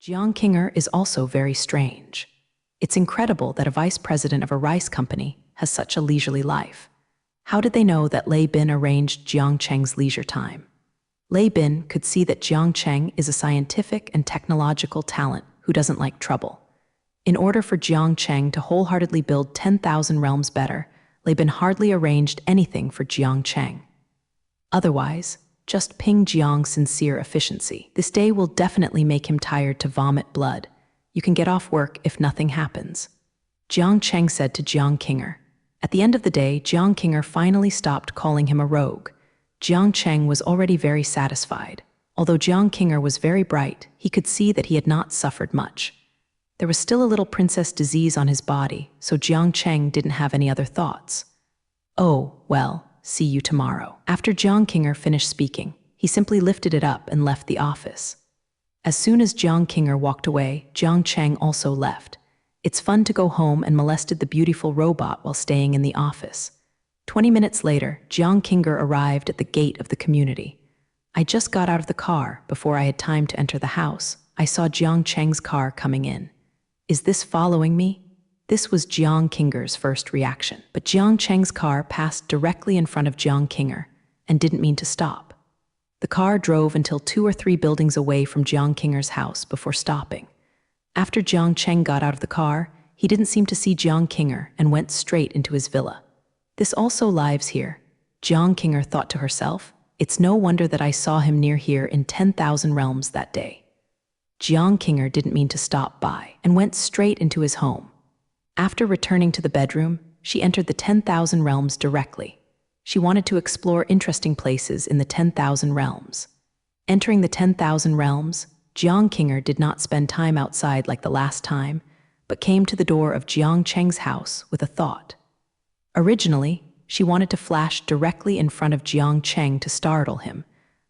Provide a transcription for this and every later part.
Jiang Qinger is also very strange. It's incredible that a vice president of a rice company has such a leisurely life. How did they know that Lei Bin arranged Jiang Cheng's leisure time? Lei Bin could see that Jiang Cheng is a scientific and technological talent who doesn't like trouble. In order for Jiang Cheng to wholeheartedly build 10,000 realms better, Lei Bin hardly arranged anything for Jiang Cheng. Otherwise, just ping Jiang's sincere efficiency. This day will definitely make him tired to vomit blood. You can get off work if nothing happens. Jiang Cheng said to Jiang Qinger. At the end of the day, Jiang Qinger finally stopped calling him a rogue. Jiang Cheng was already very satisfied. Although Jiang Qinger was very bright, he could see that he had not suffered much. There was still a little princess disease on his body, so Jiang Cheng didn't have any other thoughts. Oh, well, see you tomorrow. After Jiang Qinger finished speaking, he simply lifted it up and left the office. As soon as Jiang Qinger walked away, Jiang Cheng also left. It's fun to go home and molested the beautiful robot while staying in the office. 20 minutes later, Jiang Qinger arrived at the gate of the community. I just got out of the car. Before I had time to enter the house, I saw Jiang Cheng's car coming in. Is this following me? This was Jiang Qinger's first reaction. But Jiang Cheng's car passed directly in front of Jiang Qinger and didn't mean to stop. The car drove until 2 or 3 buildings away from Jiang Qinger's house before stopping. After Jiang Cheng got out of the car, he didn't seem to see Jiang Qinger and went straight into his villa. This also lives here. Jiang Qinger thought to herself, it's no wonder that I saw him near here in 10,000 realms that day. Jiang Qinger didn't mean to stop by and went straight into his home. After returning to the bedroom, she entered the 10,000 realms directly. She wanted to explore interesting places in the 10,000 realms. Entering the 10,000 realms, Jiang Qinger did not spend time outside like the last time, but came to the door of Jiang Cheng's house with a thought. Originally, she wanted to flash directly in front of Jiang Cheng to startle him,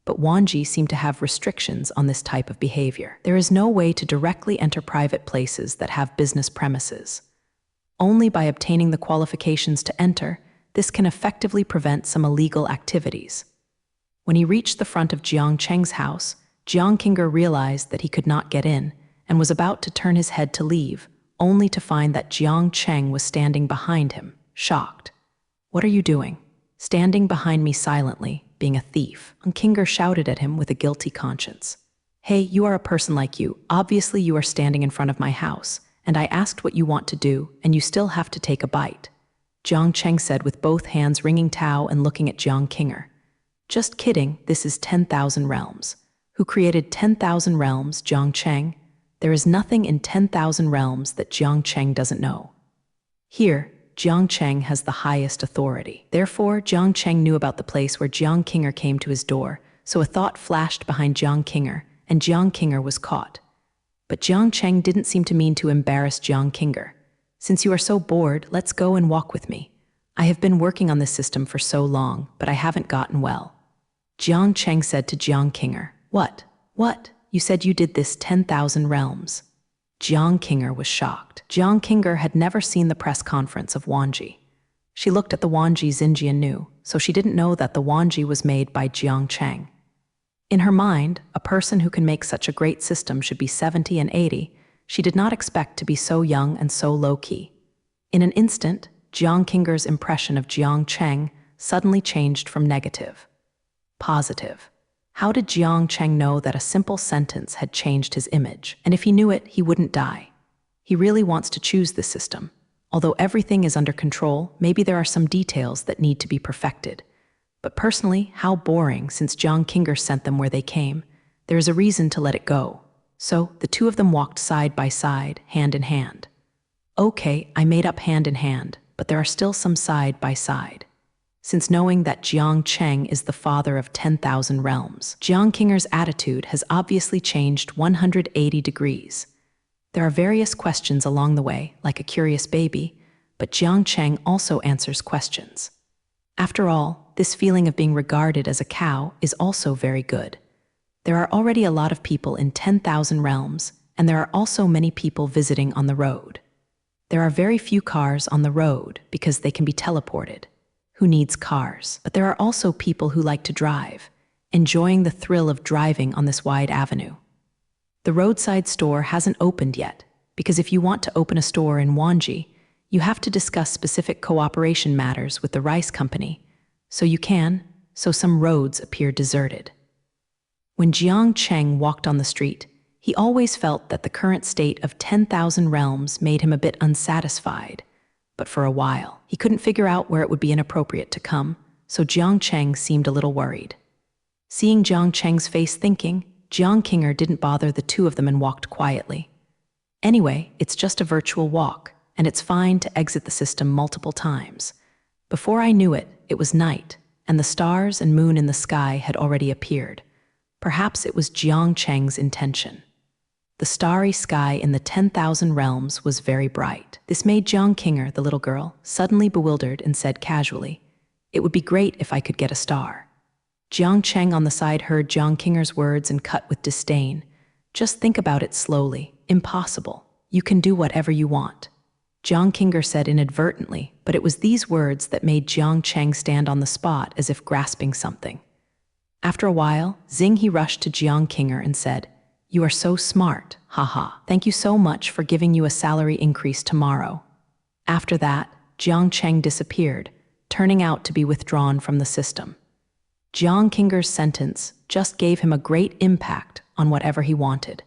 but Wanji seemed to have restrictions on this type of behavior. There is no way to directly enter private places that have business premises. Only by obtaining the qualifications to enter, this can effectively prevent some illegal activities. When he reached the front of Jiang Cheng's house, Jiang Qinger realized that he could not get in and was about to turn his head to leave, only to find that Jiang Cheng was standing behind him, shocked. What are you doing? Standing behind me silently, being a thief. Qinger shouted at him with a guilty conscience. Hey, you are a person like you. Obviously you are standing in front of my house, and I asked what you want to do, and you still have to take a bite. Jiang Cheng said with both hands wringing Tao and looking at Jiang Qinger. Just kidding, this is 10,000 realms. Who created 10,000 realms, Jiang Cheng? There is nothing in 10,000 realms that Jiang Cheng doesn't know. Here, Jiang Cheng has the highest authority. Therefore, Jiang Cheng knew about the place where Jiang Qinger came to his door, so a thought flashed behind Jiang Qinger, and Jiang Qinger was caught. But Jiang Cheng didn't seem to mean to embarrass Jiang Qinger. Since you are so bored, let's go and walk with me. I have been working on this system for so long, but I haven't gotten well. Jiang Cheng said to Jiang Qinger. What? You said you did this 10,000 realms. Jiang Qinger was shocked. Jiang Qinger had never seen the press conference of Wanji. She looked at the Wanji Xinjian knew, so she didn't know that the Wanji was made by Jiang Cheng. In her mind, a person who can make such a great system should be 70 and 80. She did not expect to be so young and so low-key. In an instant, Jiang Qinger's impression of Jiang Cheng suddenly changed from negative. Positive. How did Jiang Cheng know that a simple sentence had changed his image? And if he knew it, he wouldn't die. He really wants to choose this system. Although everything is under control, maybe there are some details that need to be perfected. But personally, how boring, since Jiang Qinger sent them where they came. There is a reason to let it go. So, the two of them walked side by side, hand in hand. Okay, I made up hand in hand, but there are still some side by side. Since knowing that Jiang Cheng is the father of 10,000 realms, Jiang Qinger's attitude has obviously changed 180 degrees. There are various questions along the way, like a curious baby, but Jiang Cheng also answers questions. After all, this feeling of being regarded as a cow is also very good. There are already a lot of people in 10,000 realms, and there are also many people visiting on the road. There are very few cars on the road because they can be teleported. Who needs cars? But there are also people who like to drive, enjoying the thrill of driving on this wide avenue. The roadside store hasn't opened yet, because if you want to open a store in Wanji, you have to discuss specific cooperation matters with the rice company, so some roads appear deserted. When Jiang Cheng walked on the street, he always felt that the current state of 10,000 realms made him a bit unsatisfied. But for a while, he couldn't figure out where it would be inappropriate to come, so Jiang Cheng seemed a little worried. Seeing Jiang Cheng's face thinking, Jiang Qinger didn't bother the two of them and walked quietly. Anyway, it's just a virtual walk, and it's fine to exit the system multiple times. Before I knew it, it was night, and the stars and moon in the sky had already appeared. Perhaps it was Jiang Cheng's intention. The starry sky in the 10,000 realms was very bright. This made Jiang Qinger, the little girl, suddenly bewildered and said casually, "It would be great if I could get a star." Jiang Cheng on the side heard Jiang Qinger's words and cut with disdain. "Just think about it slowly. Impossible. You can do whatever you want." Jiang Qinger said inadvertently, but it was these words that made Jiang Cheng stand on the spot as if grasping something. After a while, he rushed to Jiang Qinger and said, "You are so smart, haha. Thank you so much for giving you a salary increase tomorrow." After that, Jiang Cheng disappeared, turning out to be withdrawn from the system. Jiang Qinger's sentence just gave him a great impact on whatever he wanted.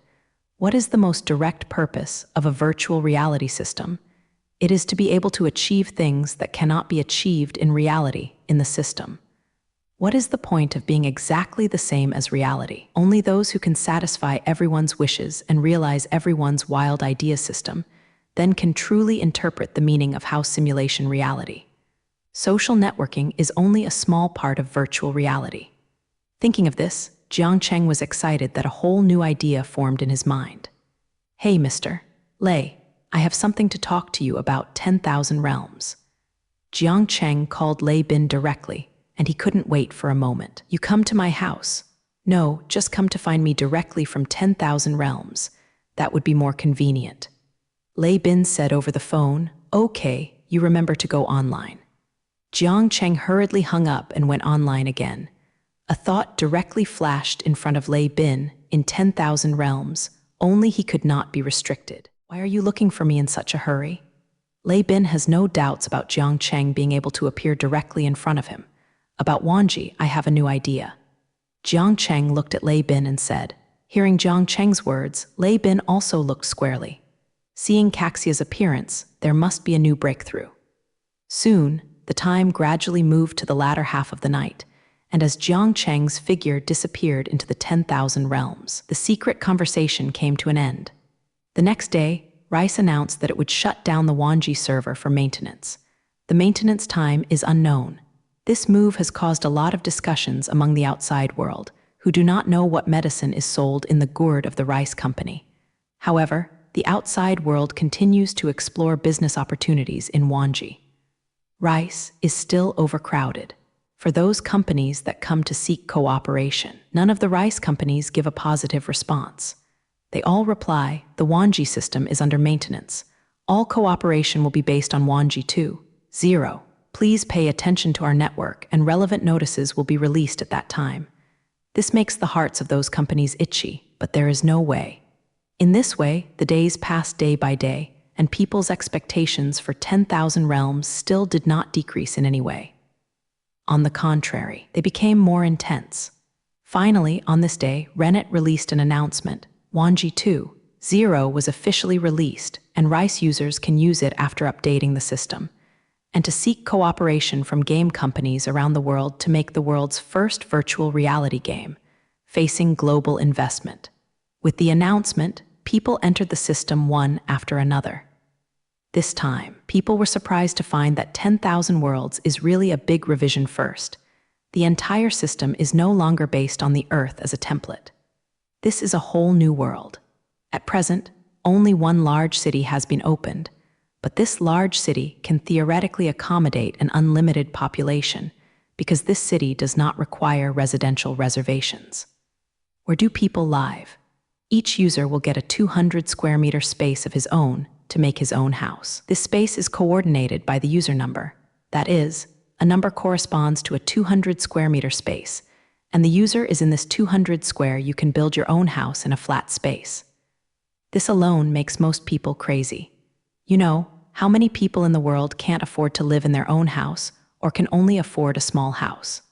What is the most direct purpose of a virtual reality system? It is to be able to achieve things that cannot be achieved in reality in the system. What is the point of being exactly the same as reality? Only those who can satisfy everyone's wishes and realize everyone's wild idea system then can truly interpret the meaning of how simulation reality. Social networking is only a small part of virtual reality. Thinking of this, Jiang Cheng was excited that a whole new idea formed in his mind. "Hey, Mr. Lei, I have something to talk to you about 10,000 realms." Jiang Cheng called Lei Bin directly, and he couldn't wait for a moment. "You come to my house." "No, just come to find me directly from 10,000 realms. That would be more convenient." Lei Bin said over the phone, "Okay, you remember to go online." Jiang Cheng hurriedly hung up and went online again. A thought directly flashed in front of Lei Bin in 10,000 realms, only he could not be restricted. "Why are you looking for me in such a hurry?" Lei Bin has no doubts about Jiang Cheng being able to appear directly in front of him. "About Wanji, I have a new idea." Jiang Cheng looked at Lei Bin and said. Hearing Jiang Cheng's words, Lei Bin also looked squarely. Seeing Caxia's appearance, there must be a new breakthrough. Soon, the time gradually moved to the latter half of the night, and as Jiang Cheng's figure disappeared into the 10,000 realms, the secret conversation came to an end. The next day, Rice announced that it would shut down the Wanji server for maintenance. The maintenance time is unknown. This move has caused a lot of discussions among the outside world, who do not know what medicine is sold in the gourd of the rice company. However, the outside world continues to explore business opportunities in Wanji. Rice is still overcrowded. For those companies that come to seek cooperation, none of the rice companies give a positive response. They all reply, "The Wanji system is under maintenance. All cooperation will be based on Wanji 2.0. Please pay attention to our network and relevant notices will be released at that time." This makes the hearts of those companies itchy, but there is no way. In this way, the days passed day by day, and people's expectations for 10,000 realms still did not decrease in any way. On the contrary, they became more intense. Finally, on this day, Rennet released an announcement. Wanji 2.0 was officially released, and Rice users can use it after updating the system, and to seek cooperation from game companies around the world to make the world's first virtual reality game, facing global investment. With the announcement, people entered the system one after another. This time, people were surprised to find that 10,000 worlds is really a big revision first. The entire system is no longer based on the Earth as a template. This is a whole new world. At present, only one large city has been opened, but this large city can theoretically accommodate an unlimited population because this city does not require residential reservations. Where do people live? Each user will get a 200 square meter space of his own to make his own house. This space is coordinated by the user number. That is, a number corresponds to a 200 square meter space, and the user is in this 200 square. You can build your own house in a flat space. This alone makes most people crazy. You know, how many people in the world can't afford to live in their own house or can only afford a small house?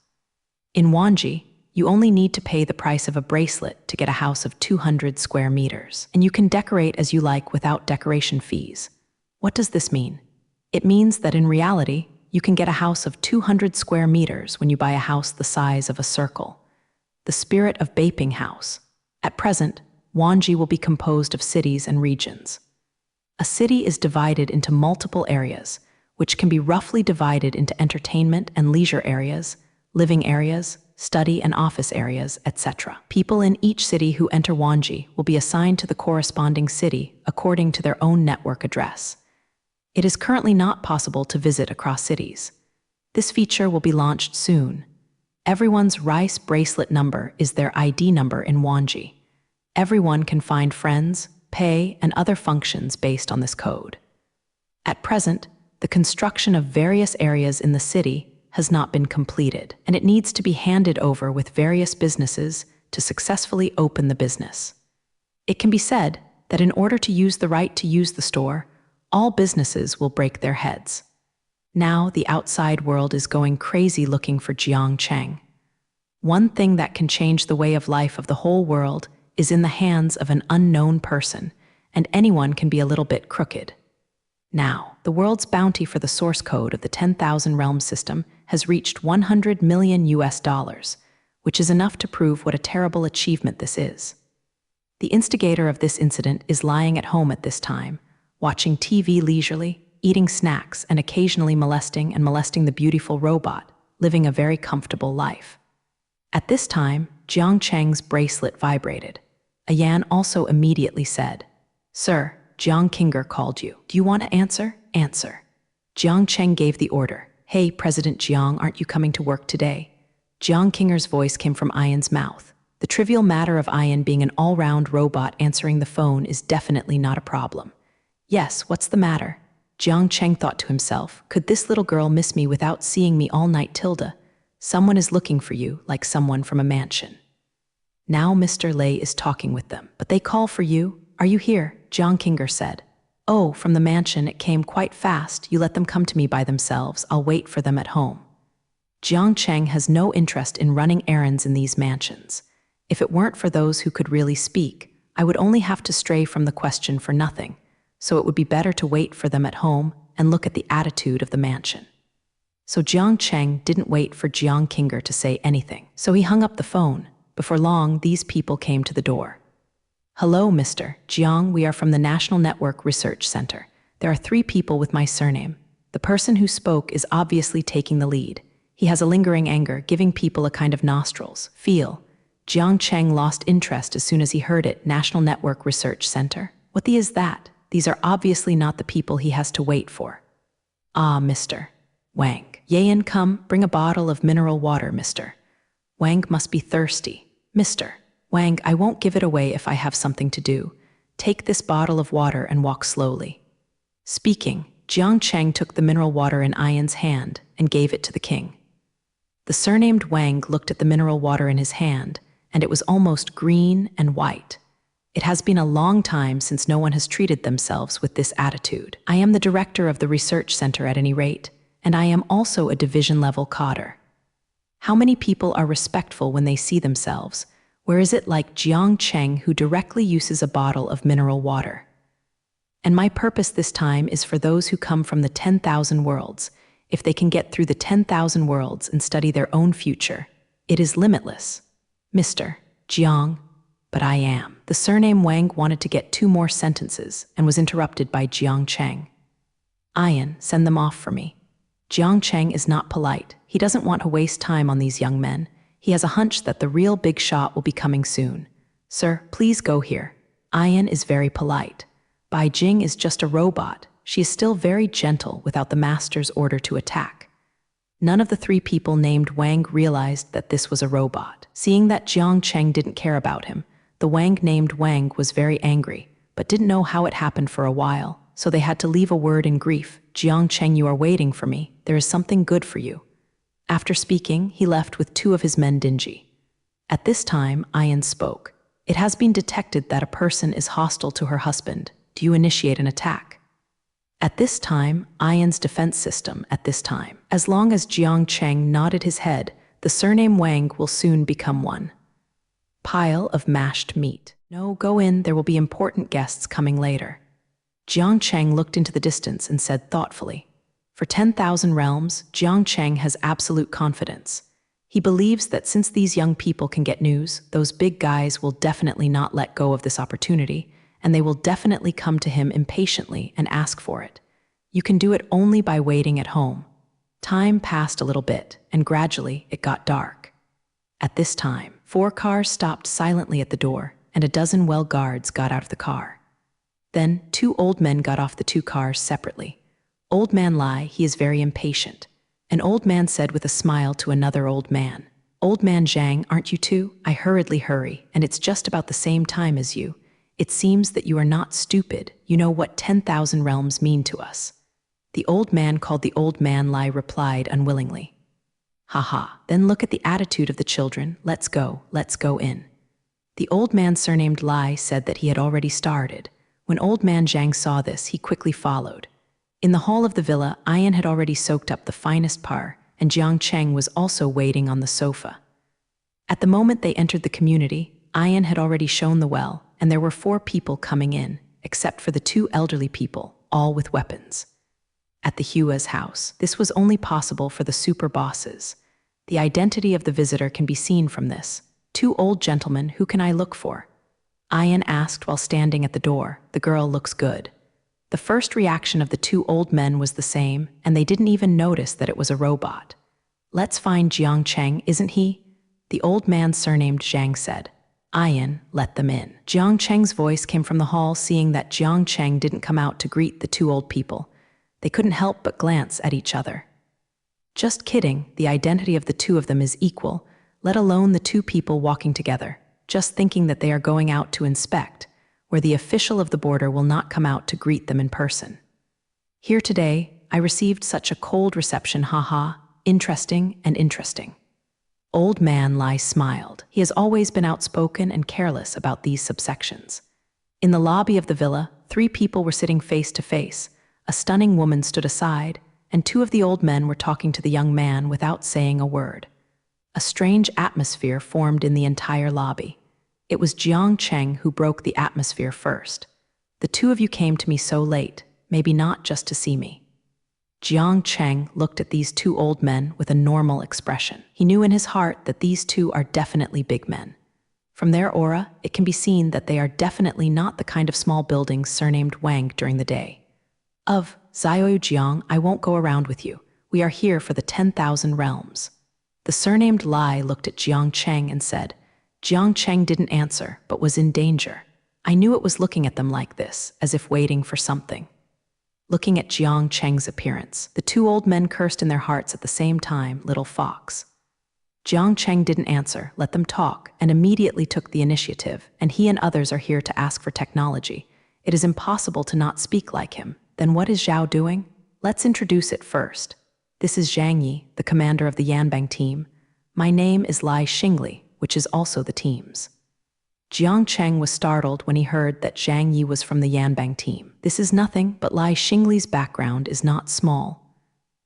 In Wanji, you only need to pay the price of a bracelet to get a house of 200 square meters, and you can decorate as you like without decoration fees. What does this mean? It means that in reality, you can get a house of 200 square meters when you buy a house the size of a circle. The spirit of Baping House. At present, Wanji will be composed of cities and regions. A city is divided into multiple areas, which can be roughly divided into entertainment and leisure areas, living areas, study and office areas, etc. People in each city who enter Wanji will be assigned to the corresponding city according to their own network address. It is currently not possible to visit across cities. This feature will be launched soon. Everyone's rice bracelet number is their ID number in Wanji. Everyone can find friends, pay, and other functions based on this code. At present, the construction of various areas in the city has not been completed, and it needs to be handed over with various businesses to successfully open the business. It can be said that in order to use the right to use the store, all businesses will break their heads. Now the outside world is going crazy looking for Jiangcheng. One thing that can change the way of life of the whole world is in the hands of an unknown person, and anyone can be a little bit crooked. Now, the world's bounty for the source code of the 10,000 realm system has reached $100 million, which is enough to prove what a terrible achievement this is. The instigator of this incident is lying at home at this time, watching TV leisurely, eating snacks, and occasionally molesting the beautiful robot, living a very comfortable life. At this time, Jiangcheng's bracelet vibrated. Ayan also immediately said, "Sir, Jiang Kinger called you. Do you want to answer? Answer." Jiangcheng gave the order. "Hey, President Jiang, aren't you coming to work today?" Jiang Kinger's voice came from Ayan's mouth. The trivial matter of Ayan being an all-round robot answering the phone is definitely not a problem. "Yes, what's the matter?" Jiangcheng thought to himself, "Could this little girl miss me without seeing me all night, Tilda? Someone is looking for you, like someone from a mansion." Now Mr. Lei is talking with them. "But they call for you. Are you here?" Jiang Kinger said. "Oh, from the mansion it came quite fast. You let them come to me by themselves. I'll wait for them at home." Jiangcheng has no interest in running errands in these mansions. If it weren't for those who could really speak, I would only have to stray from the question for nothing, so it would be better to wait for them at home and look at the attitude of the mansion. So Jiangcheng didn't wait for Jiang Kinger to say anything, so he hung up the phone. Before long, these people came to the door. "Hello, Mr. Jiang, we are from the National Network Research Center. There are 3 people with my surname. The person who spoke is obviously taking the lead. He has a lingering anger, giving people a kind of nostrils, feel." Jiangcheng lost interest as soon as he heard it. National Network Research Center? What the is that? These are obviously not the people he has to wait for. "Ah, Mr. Wang. Yayan, come, bring a bottle of mineral water, Mr. Wang must be thirsty. Mr. Wang, I won't give it away if I have something to do. Take this bottle of water and walk slowly." Speaking, Jiangcheng took the mineral water in Ayan's hand and gave it to the king. The surnamed Wang looked at the mineral water in his hand, and it was almost green and white. It has been a long time since no one has treated themselves with this attitude. I am the director of the research center at any rate, and I am also a division-level cadre. How many people are respectful when they see themselves? Where is it like Jiangcheng who directly uses a bottle of mineral water? And my purpose this time is for those who come from the 10,000 worlds. If they can get through the 10,000 worlds and study their own future, it is limitless. Mr. Jiang, but I am. The surname Wang wanted to get 2 more sentences and was interrupted by Jiangcheng. "Ayan, send them off for me." Jiangcheng is not polite. He doesn't want to waste time on these young men. He has a hunch that the real big shot will be coming soon. "Sir, please go here." Ayan is very polite. Bai Jing is just a robot. She is still very gentle without the master's order to attack. None of the 3 people named Wang realized that this was a robot. Seeing that Jiangcheng didn't care about him, the Wang named Wang was very angry, but didn't know how it happened for a while, so they had to leave a word in grief. "Jiangcheng, you are waiting for me. There is something good for you." After speaking, he left with 2 of his men dingy. At this time, Ayan spoke. It has been detected that a person is hostile to her husband. Do you initiate an attack? At this time, Ayan's defense system, as long as Jiang Cheng nodded his head, the surname Wang will soon become one. Pile of mashed meat. No, go in, there will be important guests coming later. Jiang Cheng looked into the distance and said thoughtfully, for 10,000 realms, Jiang Cheng has absolute confidence. He believes that since these young people can get news, those big guys will definitely not let go of this opportunity, and they will definitely come to him impatiently and ask for it. You can do it only by waiting at home. Time passed a little bit, and gradually it got dark. At this time, 4 cars stopped silently at the door, and a dozen well guards got out of the car. Then 2 old men got off the 2 cars separately. Old man Lai, he is very impatient. An old man said with a smile to another old man, Old man Zhang, aren't you too? I hurriedly hurry, and it's just about the same time as you. It seems that you are not stupid. You know what 10,000 realms mean to us. The old man called the old man Lai replied unwillingly. Haha, then look at the attitude of the children. Let's go in. The old man surnamed Lai said that he had already started. When old man Zhang saw this, he quickly followed. In the hall of the villa, Ayan had already soaked up the finest par, and Jiang Cheng was also waiting on the sofa. At the moment they entered the community, Ayan had already shown the well, and there were 4 people coming in, except for the 2 elderly people, all with weapons. At the Hua's house, this was only possible for the super bosses. The identity of the visitor can be seen from this. 2 old gentlemen, who can I look for? Ayan asked while standing at the door. The girl looks good. The first reaction of the 2 old men was the same, and they didn't even notice that it was a robot. Let's find Jiang Cheng, isn't he? The old man surnamed Zhang said. Ayan, let them in. Jiang Cheng's voice came from the hall, seeing that Jiang Cheng didn't come out to greet the 2 old people. They couldn't help but glance at each other. Just kidding, the identity of the 2 of them is equal, let alone the 2 people walking together, just thinking that they are going out to inspect, where the official of the border will not come out to greet them in person. Here today, I received such a cold reception, haha, interesting. Old man Lai smiled. He has always been outspoken and careless about these subsections. In the lobby of the villa, 3 people were sitting face to face. A stunning woman stood aside, and 2 of the old men were talking to the young man without saying a word. A strange atmosphere formed in the entire lobby. It was Jiang Cheng who broke the atmosphere first. The 2 of you came to me so late, maybe not just to see me. Jiang Cheng looked at these 2 old men with a normal expression. He knew in his heart that these 2 are definitely big men. From their aura, it can be seen that they are definitely not the kind of small buildings surnamed Wang during the day. Of Xiaoyu Jiang, I won't go around with you. We are here for the 10,000 realms. The surnamed Lai looked at Jiang Cheng and said, Jiang Cheng didn't answer, but was in danger. I knew it was looking at them like this, as if waiting for something. Looking at Jiang Cheng's appearance, the 2 old men cursed in their hearts at the same time, little fox. Jiang Cheng didn't answer, let them talk, and immediately took the initiative, and he and others are here to ask for technology. It is impossible to not speak like him. Then what is Zhao doing? Let's introduce it first. This is Zhang Yi, the commander of the Yanbang team. My name is Lai Xingli, which is also the team's. Jiang Cheng was startled when he heard that Zhang Yi was from the Yanbang team. This is nothing, but Lai Xingli's background is not small.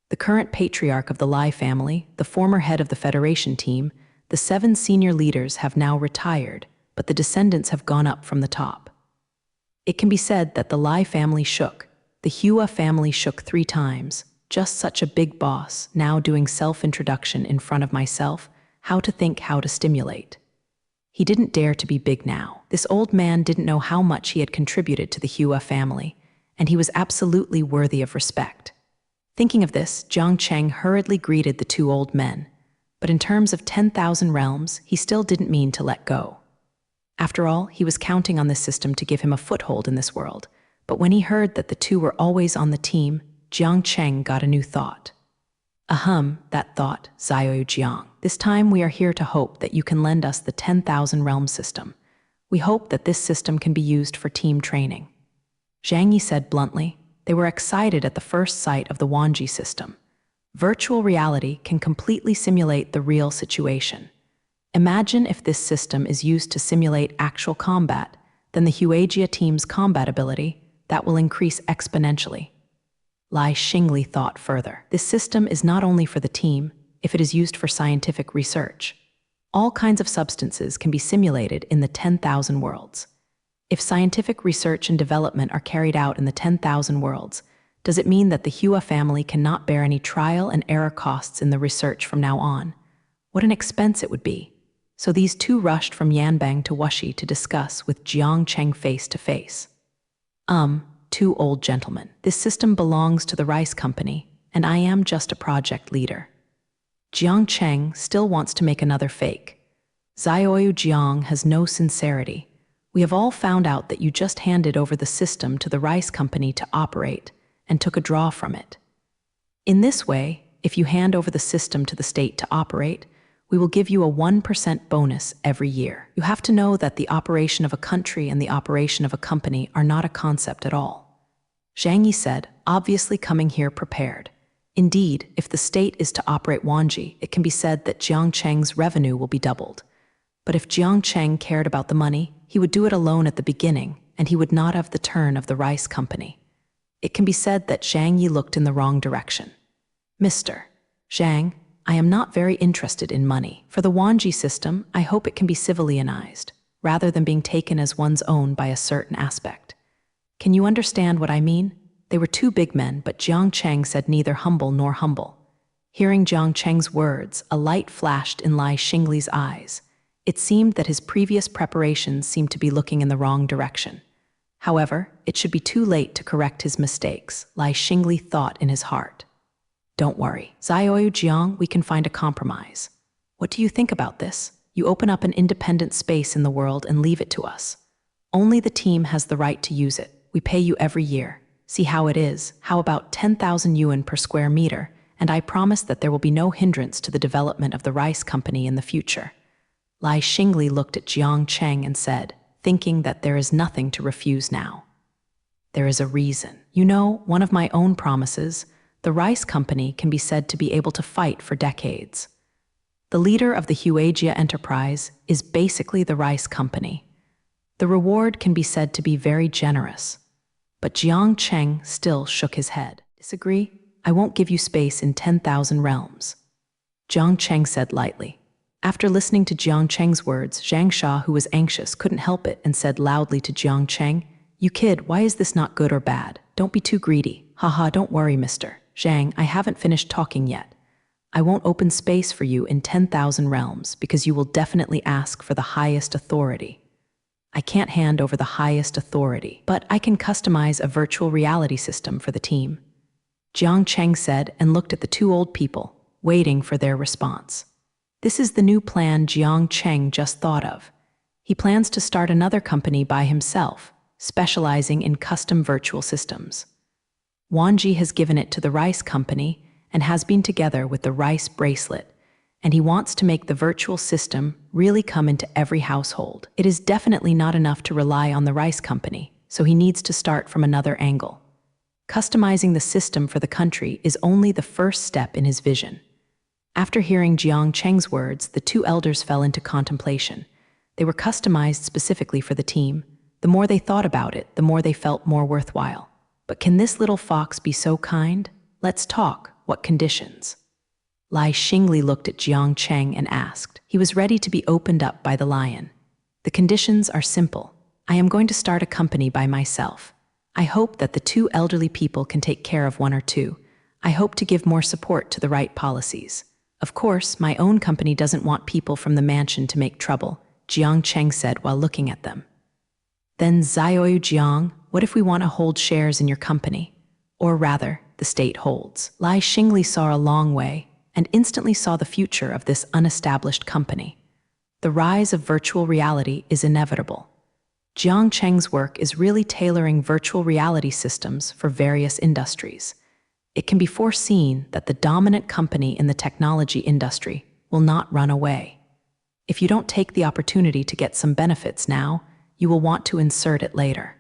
The current patriarch of the Lai family, the former head of the Federation team, the 7 senior leaders have now retired, but the descendants have gone up from the top. It can be said that the Lai family shook. The Hua family shook 3 times. Just such a big boss, now doing self-introduction in front of myself, how to think, how to stimulate. He didn't dare to be big now. This old man didn't know how much he had contributed to the Hua family, and he was absolutely worthy of respect. Thinking of this, Jiang Cheng hurriedly greeted the 2 old men, but in terms of 10,000 realms, he still didn't mean to let go. After all, he was counting on this system to give him a foothold in this world, but when he heard that the 2 were always on the team, Jiang Cheng got a new thought. That thought, Xiaoyu Jiang. This time we are here to hope that you can lend us the 10,000 realm system. We hope that this system can be used for team training. Zhang Yi said bluntly. They were excited at the first sight of the Wanji system. Virtual reality can completely simulate the real situation. Imagine if this system is used to simulate actual combat, then the Huagia team's combat ability, that will increase exponentially. Lai Xingli thought further. This system is not only for the team, if it is used for scientific research. All kinds of substances can be simulated in the 10,000 worlds. If scientific research and development are carried out in the 10,000 worlds, does it mean that the Hua family cannot bear any trial and error costs in the research from now on? What an expense it would be. So these two rushed from Yanbang to Wuxi to discuss with Jiang Cheng face to face. Two old gentlemen. This system belongs to the rice company, and I am just a project leader. Jiang Cheng still wants to make another fake. Zioyu Jiang has no sincerity. We have all found out that you just handed over the system to the rice company to operate and took a draw from it. In this way, if you hand over the system to the state to operate, we will give you a 1% bonus every year. You have to know that the operation of a country and the operation of a company are not a concept at all. Zhang Yi said, obviously coming here prepared. Indeed, if the state is to operate Wanji, it can be said that Jiang Cheng's revenue will be doubled. But if Jiang Cheng cared about the money, he would do it alone at the beginning, and he would not have the turn of the rice company. It can be said that Zhang Yi looked in the wrong direction. Mr. Zhang, I am not very interested in money. For the Wanji system, I hope it can be civilianized, rather than being taken as one's own by a certain aspect. Can you understand what I mean? They were two big men, but Jiang Cheng said neither humble nor humble. Hearing Jiang Cheng's words, a light flashed in Lai Xingli's eyes. It seemed that his previous preparations seemed to be looking in the wrong direction. However, it should be too late to correct his mistakes, Lai Xingli thought in his heart. Don't worry, Zioyu Jiang, we can find a compromise. What do you think about this? You open up an independent space in the world and leave it to us. Only the team has the right to use it. We pay you every year. See how it is. How about 10,000 yuan per square meter? And I promise that there will be no hindrance to the development of the rice company in the future. Lai Xingli looked at Jiang Cheng and said, thinking that there is nothing to refuse now. There is a reason. You know, one of my own promises, the rice company can be said to be able to fight for decades. The leader of the Huagia enterprise is basically the rice company. The reward can be said to be very generous. But Jiang Cheng still shook his head. Disagree? I won't give you space in 10,000 realms. Jiang Cheng said lightly. After listening to Jiang Cheng's words, Zhang Sha, who was anxious, couldn't help it and said loudly to Jiang Cheng, You kid, why is this not good or bad? Don't be too greedy. Haha, don't worry, Mr. Zhang, I haven't finished talking yet. I won't open space for you in 10,000 realms because you will definitely ask for the highest authority. I can't hand over the highest authority, but I can customize a virtual reality system for the team. Jiang Cheng said and looked at the two old people, waiting for their response. This is the new plan Jiang Cheng just thought of. He plans to start another company by himself, specializing in custom virtual systems. Wanji has given it to the rice company and has been together with the rice bracelet, and he wants to make the virtual system really come into every household. It is definitely not enough to rely on the rice company, so he needs to start from another angle. Customizing the system for the country is only the first step in his vision. After hearing Jiang Cheng's words, the two elders fell into contemplation. They were customized specifically for the team. The more they thought about it, the more they felt more worthwhile. But can this little fox be so kind? Let's talk. What conditions? Lai Xingli looked at Jiang Cheng and asked. He was ready to be opened up by the lion. The conditions are simple. I am going to start a company by myself. I hope that the two elderly people can take care of one or two. I hope to give more support to the right policies. Of course, my own company doesn't want people from the mansion to make trouble, Jiang Cheng said while looking at them. Then Zioyu Jiang, what if we want to hold shares in your company? Or rather, the state holds. Lai Xingli saw a long way and instantly saw the future of this unestablished company. The rise of virtual reality is inevitable. Jiang Cheng's work is really tailoring virtual reality systems for various industries. It can be foreseen that the dominant company in the technology industry will not run away. If you don't take the opportunity to get some benefits now, you will want to insert it later.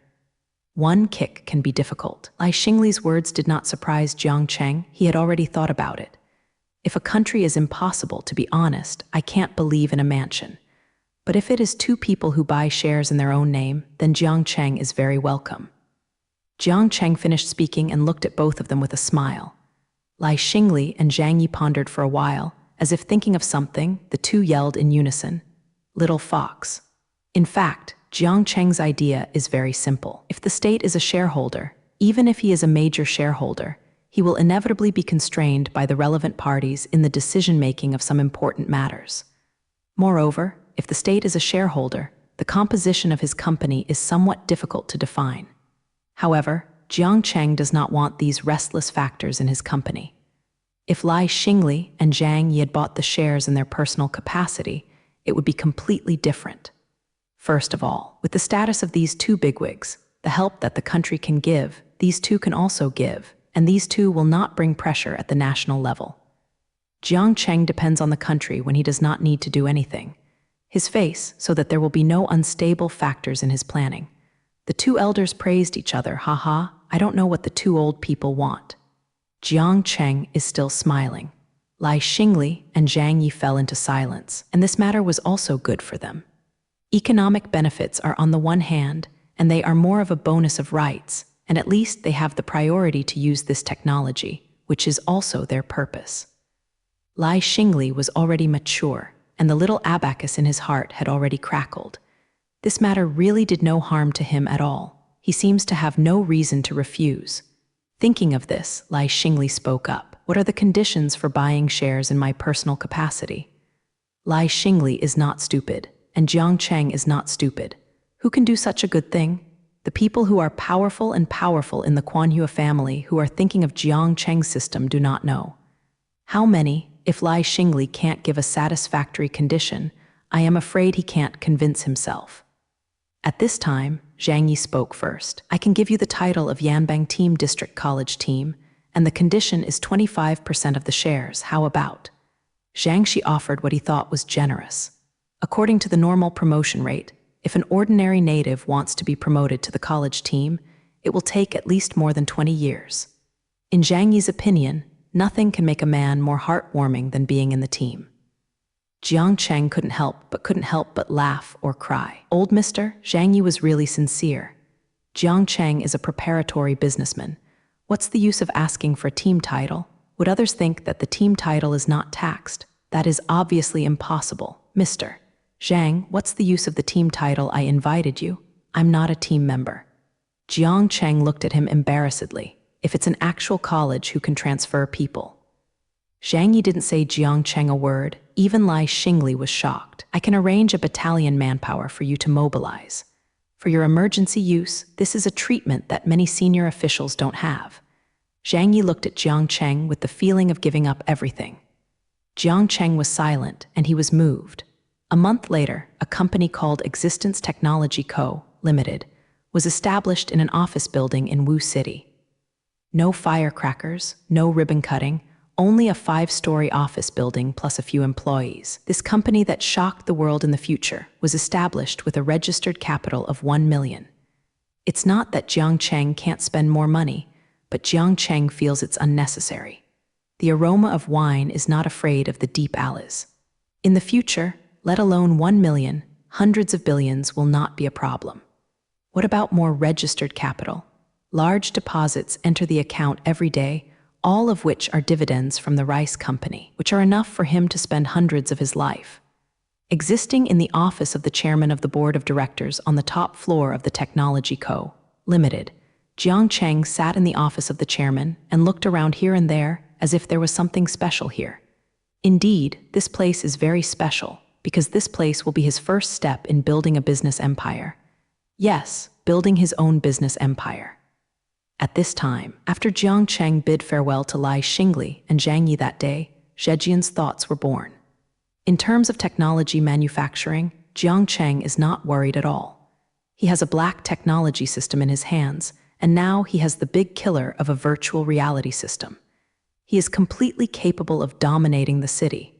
One kick can be difficult. Lai Xingli's words did not surprise Jiang Cheng. He had already thought about it. If a country is impossible, to be honest, I can't believe in a mansion. But if it is two people who buy shares in their own name, then Jiang Cheng is very welcome. Jiang Cheng finished speaking and looked at both of them with a smile. Lai Xingli and Zhang Yi pondered for a while. As if thinking of something, the two yelled in unison, "Little fox." In fact, Jiang Cheng's idea is very simple. If the state is a shareholder, even if he is a major shareholder, he will inevitably be constrained by the relevant parties in the decision-making of some important matters. Moreover, if the state is a shareholder, the composition of his company is somewhat difficult to define. However, Jiang Cheng does not want these restless factors in his company. If Lai Xingli and Zhang Yi had bought the shares in their personal capacity, it would be completely different. First of all, with the status of these two bigwigs, the help that the country can give, these two can also give, and these two will not bring pressure at the national level. Jiang Cheng depends on the country when he does not need to do anything. His face, so that there will be no unstable factors in his planning. The two elders praised each other. Haha, I don't know what the two old people want. Jiang Cheng is still smiling. Lai Xingli and Zhang Yi fell into silence, and this matter was also good for them. Economic benefits are on the one hand, and they are more of a bonus of rights, and at least they have the priority to use this technology, which is also their purpose. Lai Xingli was already mature, and the little abacus in his heart had already crackled. This matter really did no harm to him at all. He seems to have no reason to refuse. Thinking of this, Lai Xingli spoke up. What are the conditions for buying shares in my personal capacity? Lai Xingli is not stupid, and Jiang Cheng is not stupid. Who can do such a good thing? The people who are powerful in the Kuan-Yu family who are thinking of Jiang Cheng's system do not know. How many, if Lai Xingli can't give a satisfactory condition, I am afraid he can't convince himself. At this time, Zhang Yi spoke first. I can give you the title of Yanbang Team District College Team, and the condition is 25% of the shares. How about? Zhang Shi offered what he thought was generous. According to the normal promotion rate, if an ordinary native wants to be promoted to the college team, it will take at least more than 20 years. In Zhang Yi's opinion, nothing can make a man more heartwarming than being in the team. Jiang Cheng couldn't help but laugh or cry. Old mister, Zhang Yi was really sincere. Jiang Cheng is a preparatory businessman. What's the use of asking for a team title? Would others think that the team title is not taxed? That is obviously impossible. Mister Zhang, what's the use of the team title? I invited you. I'm not a team member. Jiang Cheng looked at him embarrassedly. If it's an actual college who can transfer people. Zhang Yi didn't say Jiang Cheng a word. Even Lai Xingli was shocked. I can arrange a battalion manpower for you to mobilize. For your emergency use, this is a treatment that many senior officials don't have. Zhang Yi looked at Jiang Cheng with the feeling of giving up everything. Jiang Cheng was silent, and he was moved. A month later, a company called Existence Technology Co., Limited, was established in an office building in Wu City. No firecrackers, no ribbon cutting, only a 5-story office building plus a few employees. This company that shocked the world in the future was established with a registered capital of 1 million. It's not that Jiang Cheng can't spend more money, but Jiang Cheng feels it's unnecessary. The aroma of wine is not afraid of the deep alleys. In the future, let alone 1 million, hundreds of billions will not be a problem. What about more registered capital? Large deposits enter the account every day, all of which are dividends from the rice company, which are enough for him to spend hundreds of his life. Existing in the office of the chairman of the board of directors on the top floor of the Technology Co., Limited, Jiang Cheng sat in the office of the chairman and looked around here and there as if there was something special here. Indeed, this place is very special, because this place will be his first step in building a business empire. Yes, building his own business empire. At this time, after Jiang Cheng bid farewell to Lai Xingli and Zhang Yi that day, Zhejian's thoughts were born. In terms of technology manufacturing, Jiang Cheng is not worried at all. He has a black technology system in his hands, and now he has the big killer of a virtual reality system. He is completely capable of dominating the city.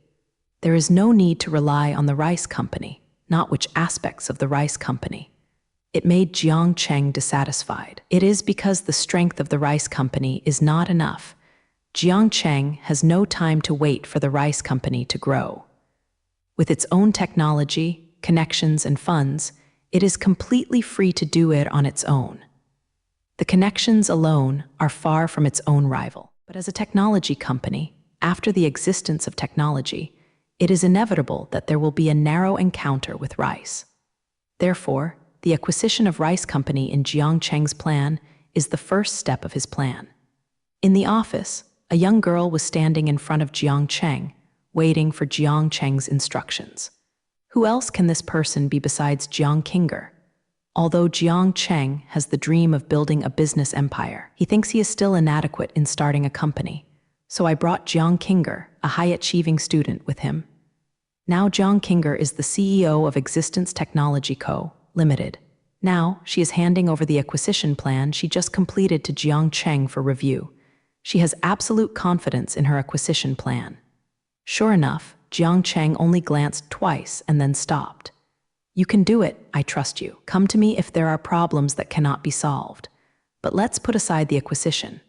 There is no need to rely on the rice company, not which aspects of the rice company. It made Jiang Cheng dissatisfied. It is because the strength of the rice company is not enough. Jiangcheng has no time to wait for the rice company to grow. With its own technology, connections, and funds, it is completely free to do it on its own. The connections alone are far from its own rival. But as a technology company, after the existence of technology, it is inevitable that there will be a narrow encounter with rice. Therefore, the acquisition of rice company in Jiangcheng's plan is the first step of his plan. In the office, a young girl was standing in front of Jiangcheng, waiting for Jiangcheng's instructions. Who else can this person be besides Jiang Kinger? Although Jiangcheng has the dream of building a business empire, he thinks he is still inadequate in starting a company. So I brought Jiang Kinger, a high-achieving student, with him. Now Jiang Kinger is the CEO of Existence Technology Co., Limited. Now she is handing over the acquisition plan she just completed to Jiangcheng for review. She has absolute confidence in her acquisition plan. Sure enough, Jiangcheng only glanced twice and then stopped. You can do it, I trust you. Come to me if there are problems that cannot be solved. But let's put aside the acquisition.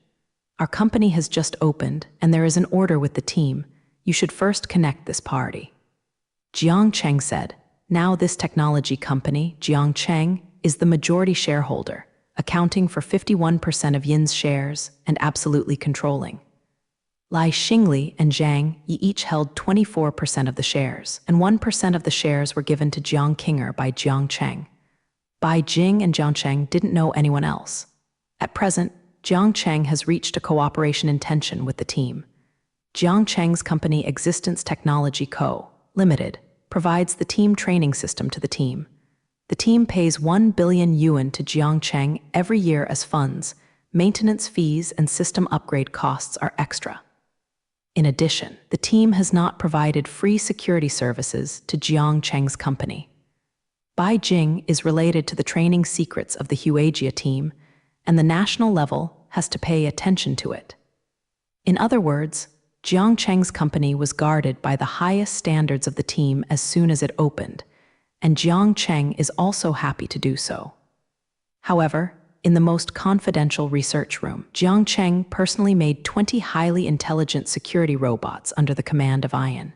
Our company has just opened, and there is an order with the team. You should first connect this party. Jiangcheng said, now this technology company, Jiangcheng, is the majority shareholder, accounting for 51% of Yin's shares and absolutely controlling. Lai Xingli and Zhang Yi each held 24% of the shares, and 1% of the shares were given to Jiang Kinger by Jiangcheng. Bai Jing and Jiangcheng didn't know anyone else. At present, Jiangcheng has reached a cooperation intention with the team. Jiangcheng's company Existence Technology Co., Limited, provides the team training system to the team. The team pays 1 billion yuan to Jiangcheng every year as funds. Maintenance fees and system upgrade costs are extra. In addition, the team has not provided free security services to Jiangcheng's company. Bai Jing is related to the training secrets of the Huaijia team, and the national level has to pay attention to it. In other words, Jiangcheng's company was guarded by the highest standards of the team as soon as it opened, and Jiangcheng is also happy to do so. However, in the most confidential research room, Jiangcheng personally made 20 highly intelligent security robots under the command of Ian.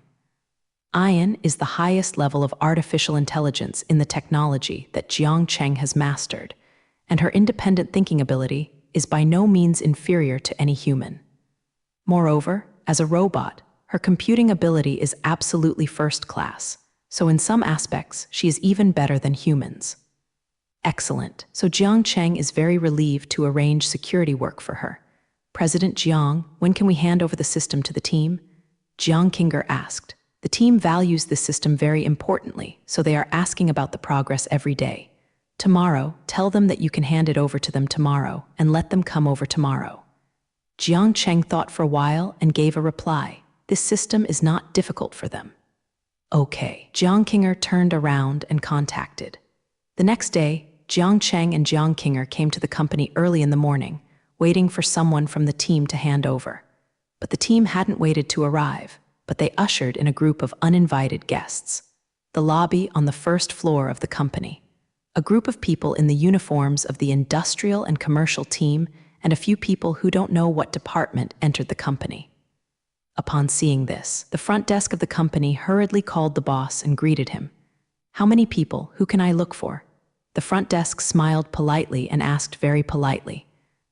Ian is the highest level of artificial intelligence in the technology that Jiangcheng has mastered, and her independent thinking ability is by no means inferior to any human. Moreover, as a robot, her computing ability is absolutely first class, so in some aspects she is even better than humans. Excellent. So Jiangcheng is very relieved to arrange security work for her. President Jiang, when can we hand over the system to the team? Jiang Kinger asked. The team values this system very importantly, so they are asking about the progress every day. Tomorrow, tell them that you can hand it over to them tomorrow, and let them come over tomorrow. Jiangcheng thought for a while and gave a reply. This system is not difficult for them. Okay. Jiang Kinger turned around and contacted. The next day, Jiangcheng and Jiang Kinger came to the company early in the morning, waiting for someone from the team to hand over. But the team hadn't waited to arrive, but they ushered in a group of uninvited guests. The lobby on the first floor of the company. A group of people in the uniforms of the industrial and commercial team and a few people who don't know what department entered the company. Upon seeing this, the front desk of the company hurriedly called the boss and greeted him. How many people? Who can I look for? The front desk smiled politely and asked very politely.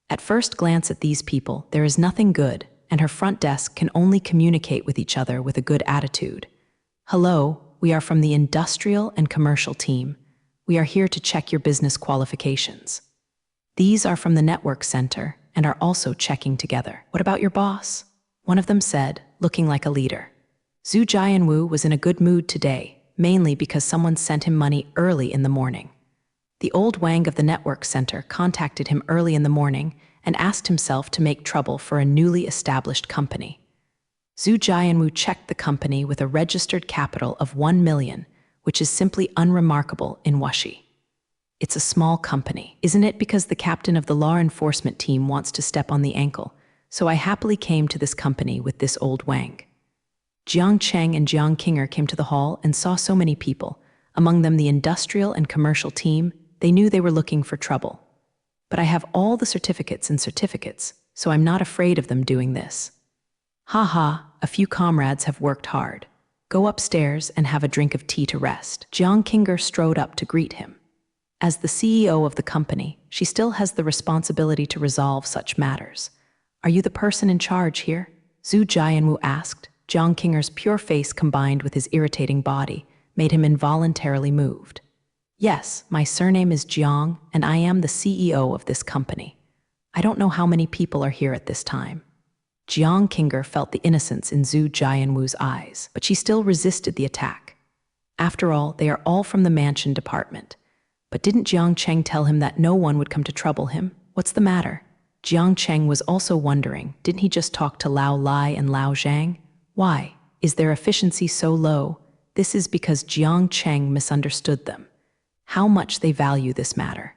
At first glance at these people, there is nothing good, and her front desk can only communicate with each other with a good attitude. Hello, we are from the industrial and commercial team. We are here to check your business qualifications. These are from the network center and are also checking together. What about your boss? One of them said, looking like a leader. Zhu Jianwu was in a good mood today, mainly because someone sent him money early in the morning. The old Wang of the network center contacted him early in the morning and asked himself to make trouble for a newly established company. Zhu Jianwu checked the company with a registered capital of 1 million, which is simply unremarkable in Wuxi. It's a small company, isn't it? Because the captain of the law enforcement team wants to step on the ankle, so I happily came to this company with this old Wang. Jiangcheng and Jiang Kinger came to the hall and saw so many people, among them the industrial and commercial team. They knew they were looking for trouble. But I have all the certificates, so I'm not afraid of them doing this. Ha ha, a few comrades have worked hard. Go upstairs and have a drink of tea to rest. Jiang Qinger strode up to greet him. As the CEO of the company, she still has the responsibility to resolve such matters. Are you the person in charge here? Zhu Jianwu asked. Jiang Qinger's pure face combined with his irritating body made him involuntarily moved. Yes, my surname is Jiang, and I am the CEO of this company. I don't know how many people are here at this time. Jiang Qinger felt the innocence in Zhu Jianwu's eyes, but she still resisted the attack. After all, they are all from the mansion department. But didn't Jiang Cheng tell him that no one would come to trouble him? What's the matter? Jiang Cheng was also wondering, didn't he just talk to Lao Lai and Lao Zhang? Why? Is their efficiency so low? This is because Jiang Cheng misunderstood them. How much they value this matter.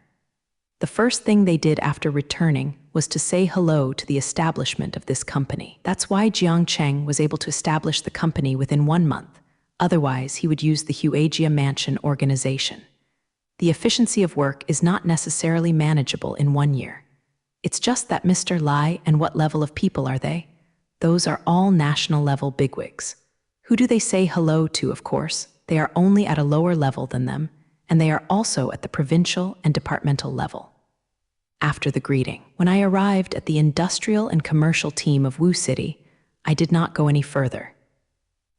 The first thing they did after returning was to say hello to the establishment of this company. That's why Jiang Cheng was able to establish the company within 1 month. Otherwise, he would use the Huagia Mansion organization. The efficiency of work is not necessarily manageable in 1 year. It's just that Mr. Lai and what level of people are they? Those are all national-level bigwigs. Who do they say hello to, of course? They are only at a lower level than them, and they are also at the provincial and departmental level. After the greeting, when I arrived at the industrial and commercial team of Wu City, I did not go any further.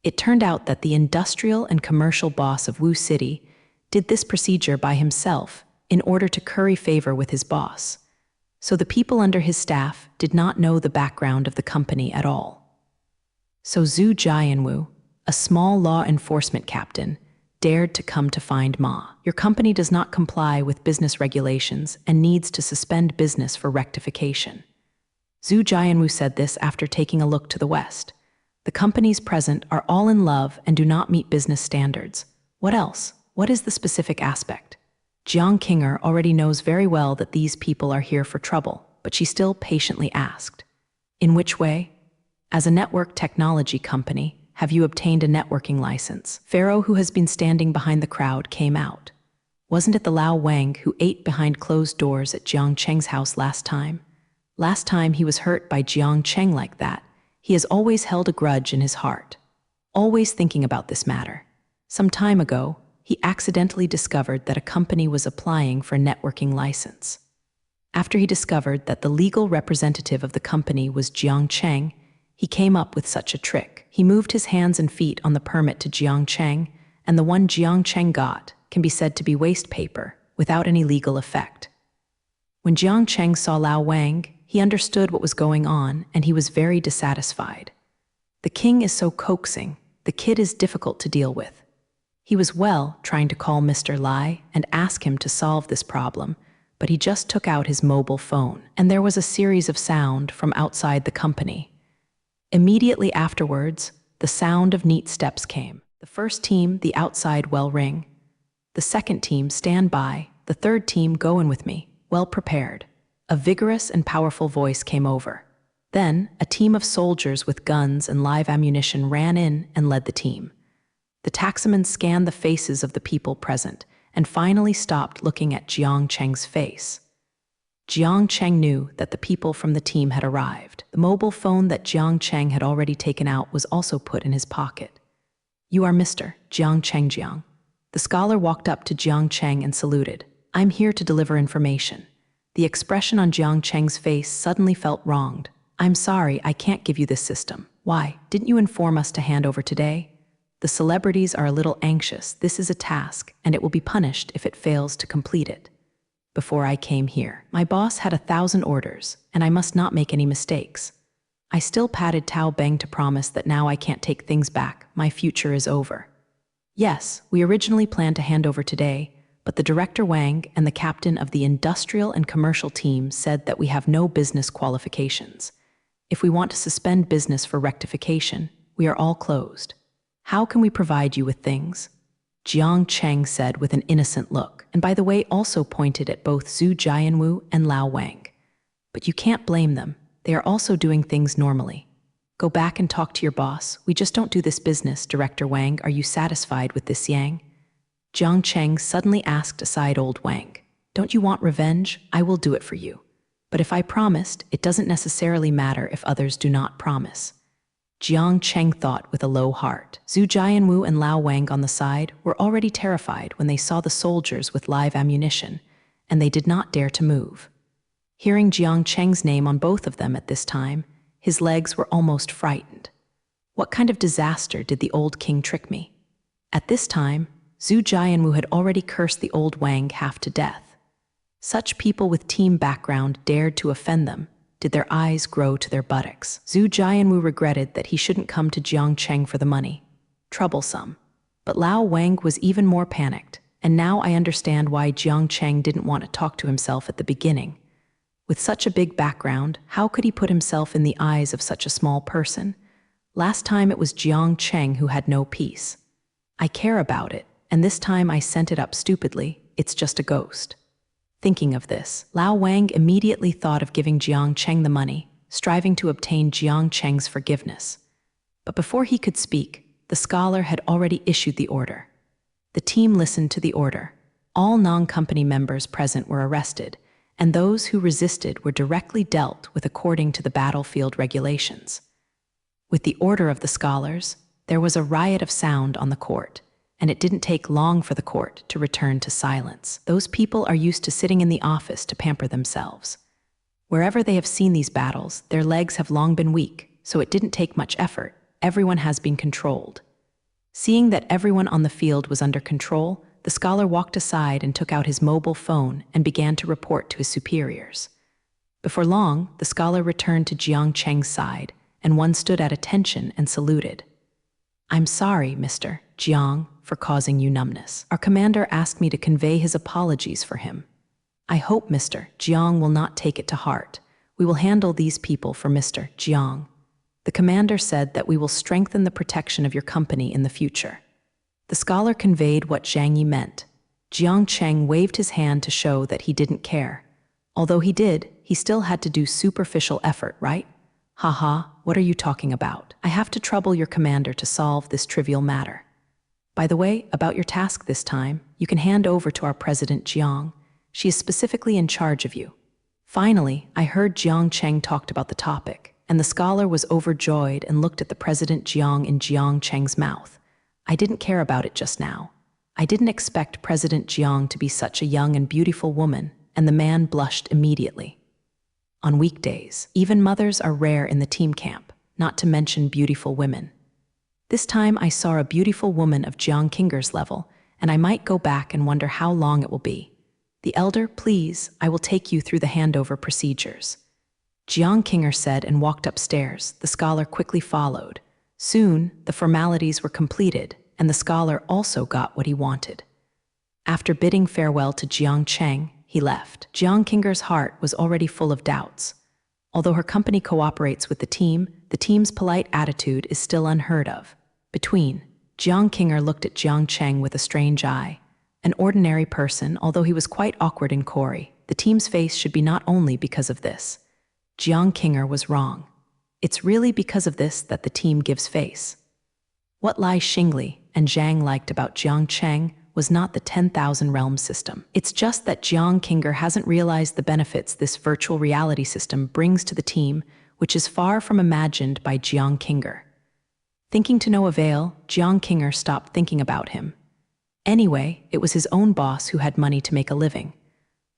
It turned out that the industrial and commercial boss of Wu City did this procedure by himself in order to curry favor with his boss. So the people under his staff did not know the background of the company at all. So Zhu Jianwu, a small law enforcement captain, dared to come to find Ma. Your company does not comply with business regulations and needs to suspend business for rectification. Zhu Jianwu said this after taking a look to the west. The companies present are all in love and do not meet business standards. What else? What is the specific aspect? Jiang Qinger already knows very well that these people are here for trouble, but she still patiently asked. In which way? As a network technology company, have you obtained a networking license? Pharaoh, who has been standing behind the crowd, came out. Wasn't it the Lao Wang who ate behind closed doors at Jiang Cheng's house last time? Last time he was hurt by Jiang Cheng like that, he has always held a grudge in his heart. Always thinking about this matter. Some time ago, he accidentally discovered that a company was applying for a networking license. After he discovered that the legal representative of the company was Jiang Cheng, he came up with such a trick. He moved his hands and feet on the permit to Jiang Cheng, and the one Jiang Cheng got can be said to be waste paper, without any legal effect. When Jiang Cheng saw Lao Wang, he understood what was going on, and he was very dissatisfied. The king is so coaxing, the kid is difficult to deal with. He was trying to call Mr. Lai and ask him to solve this problem, but he just took out his mobile phone, and there was a series of sound from outside the company. Immediately afterwards, the sound of neat steps came. The first team, the outside well ring. The second team, stand by. The third team, go in with me, well prepared. A vigorous and powerful voice came over. Then, a team of soldiers with guns and live ammunition ran in and led the team. The taximan scanned the faces of the people present and finally stopped looking at Jiang Cheng's face. Jiang Cheng knew that the people from the team had arrived. The mobile phone that Jiang Cheng had already taken out was also put in his pocket. You are Mr. Jiang Cheng Jiang. The scholar walked up to Jiang Cheng and saluted. I'm here to deliver information. The expression on Jiang Cheng's face suddenly felt wronged. I'm sorry, I can't give you this system. Why? Didn't you inform us to hand over today? The celebrities are a little anxious. This is a task, and it will be punished if it fails to complete it. Before I came here, my boss had 1,000 orders, and I must not make any mistakes. I still patted Tao Beng to promise that now I can't take things back. My future is over. Yes, we originally planned to hand over today, but the Director Wang and the captain of the industrial and commercial team said that we have no business qualifications. If we want to suspend business for rectification, we are all closed. How can we provide you with things? Jiang Cheng said with an innocent look, and by the way also pointed at both Zhu Jianwu and Lao Wang. But you can't blame them. They are also doing things normally. Go back and talk to your boss. We just don't do this business, Director Wang. Are you satisfied with this, Yang? Jiang Cheng suddenly asked aside old Wang. Don't you want revenge? I will do it for you. But if I promised, it doesn't necessarily matter if others do not promise. Jiang Cheng thought with a low heart. Zhu Jianwu and Lao Wang on the side were already terrified when they saw the soldiers with live ammunition, and they did not dare to move. Hearing Jiang Cheng's name on both of them at this time, his legs were almost frightened. What kind of disaster did the old king trick me? At this time, Zhu Jianwu had already cursed the old Wang half to death. Such people with team background dared to offend them. Did their eyes grow to their buttocks? Zhu Jianwu regretted that he shouldn't come to Jiang Cheng for the money. Troublesome. But Lao Wang was even more panicked, and now I understand why Jiang Cheng didn't want to talk to himself at the beginning. With such a big background, how could he put himself in the eyes of such a small person? Last time it was Jiang Cheng who had no peace. I care about it, and this time I sent it up stupidly. It's just a ghost. Thinking of this, Lao Wang immediately thought of giving Jiang Cheng the money, striving to obtain Jiang Cheng's forgiveness. But before he could speak, the scholar had already issued the order. The team listened to the order. All non-company members present were arrested, and those who resisted were directly dealt with according to the battlefield regulations. With the order of the scholars, there was a riot of sound on the court, and it didn't take long for the court to return to silence. Those people are used to sitting in the office to pamper themselves. Wherever they have seen these battles, their legs have long been weak, so it didn't take much effort. Everyone has been controlled. Seeing that everyone on the field was under control, the scholar walked aside and took out his mobile phone and began to report to his superiors. Before long, the scholar returned to Jiang Cheng's side, and one stood at attention and saluted. "I'm sorry, Mr. Jiang, for causing you numbness. Our commander asked me to convey his apologies for him. I hope Mr. Jiang will not take it to heart. We will handle these people for Mr. Jiang. The commander said that we will strengthen the protection of your company in the future." The scholar conveyed what Zhang Yi meant. Jiang Cheng waved his hand to show that he didn't care. Although he did, he still had to do superficial effort, right? Haha, what are you talking about? I have to trouble your commander to solve this trivial matter. By the way, about your task this time, you can hand over to our President Jiang. She is specifically in charge of you. Finally, I heard Jiang Cheng talked about the topic, and the scholar was overjoyed and looked at the President Jiang in Jiang Cheng's mouth. I didn't care about it just now. I didn't expect President Jiang to be such a young and beautiful woman, and the man blushed immediately. On weekdays, even mothers are rare in the team camp, not to mention beautiful women. This time I saw a beautiful woman of Jiang Kinger's level, and I might go back and wonder how long it will be. The elder, please, I will take you through the handover procedures. Jiang Kinger said and walked upstairs. The scholar quickly followed. Soon, the formalities were completed, and the scholar also got what he wanted. After bidding farewell to Jiang Cheng, he left. Jiang Kinger's heart was already full of doubts. Although her company cooperates with the team's polite attitude is still unheard of. Jiang Kinger looked at Jiang Cheng with a strange eye. An ordinary person, although he was quite awkward and coy, the team's face should be not only because of this. Jiang Kinger was wrong. It's really because of this that the team gives face. What Lai Xingli and Zhang liked about Jiang Cheng was not the 10,000 realm system. It's just that Jiang Kinger hasn't realized the benefits this virtual reality system brings to the team, which is far from imagined by Jiang Kinger. Thinking to no avail, Jiang Kinger stopped thinking about him. Anyway, it was his own boss who had money to make a living.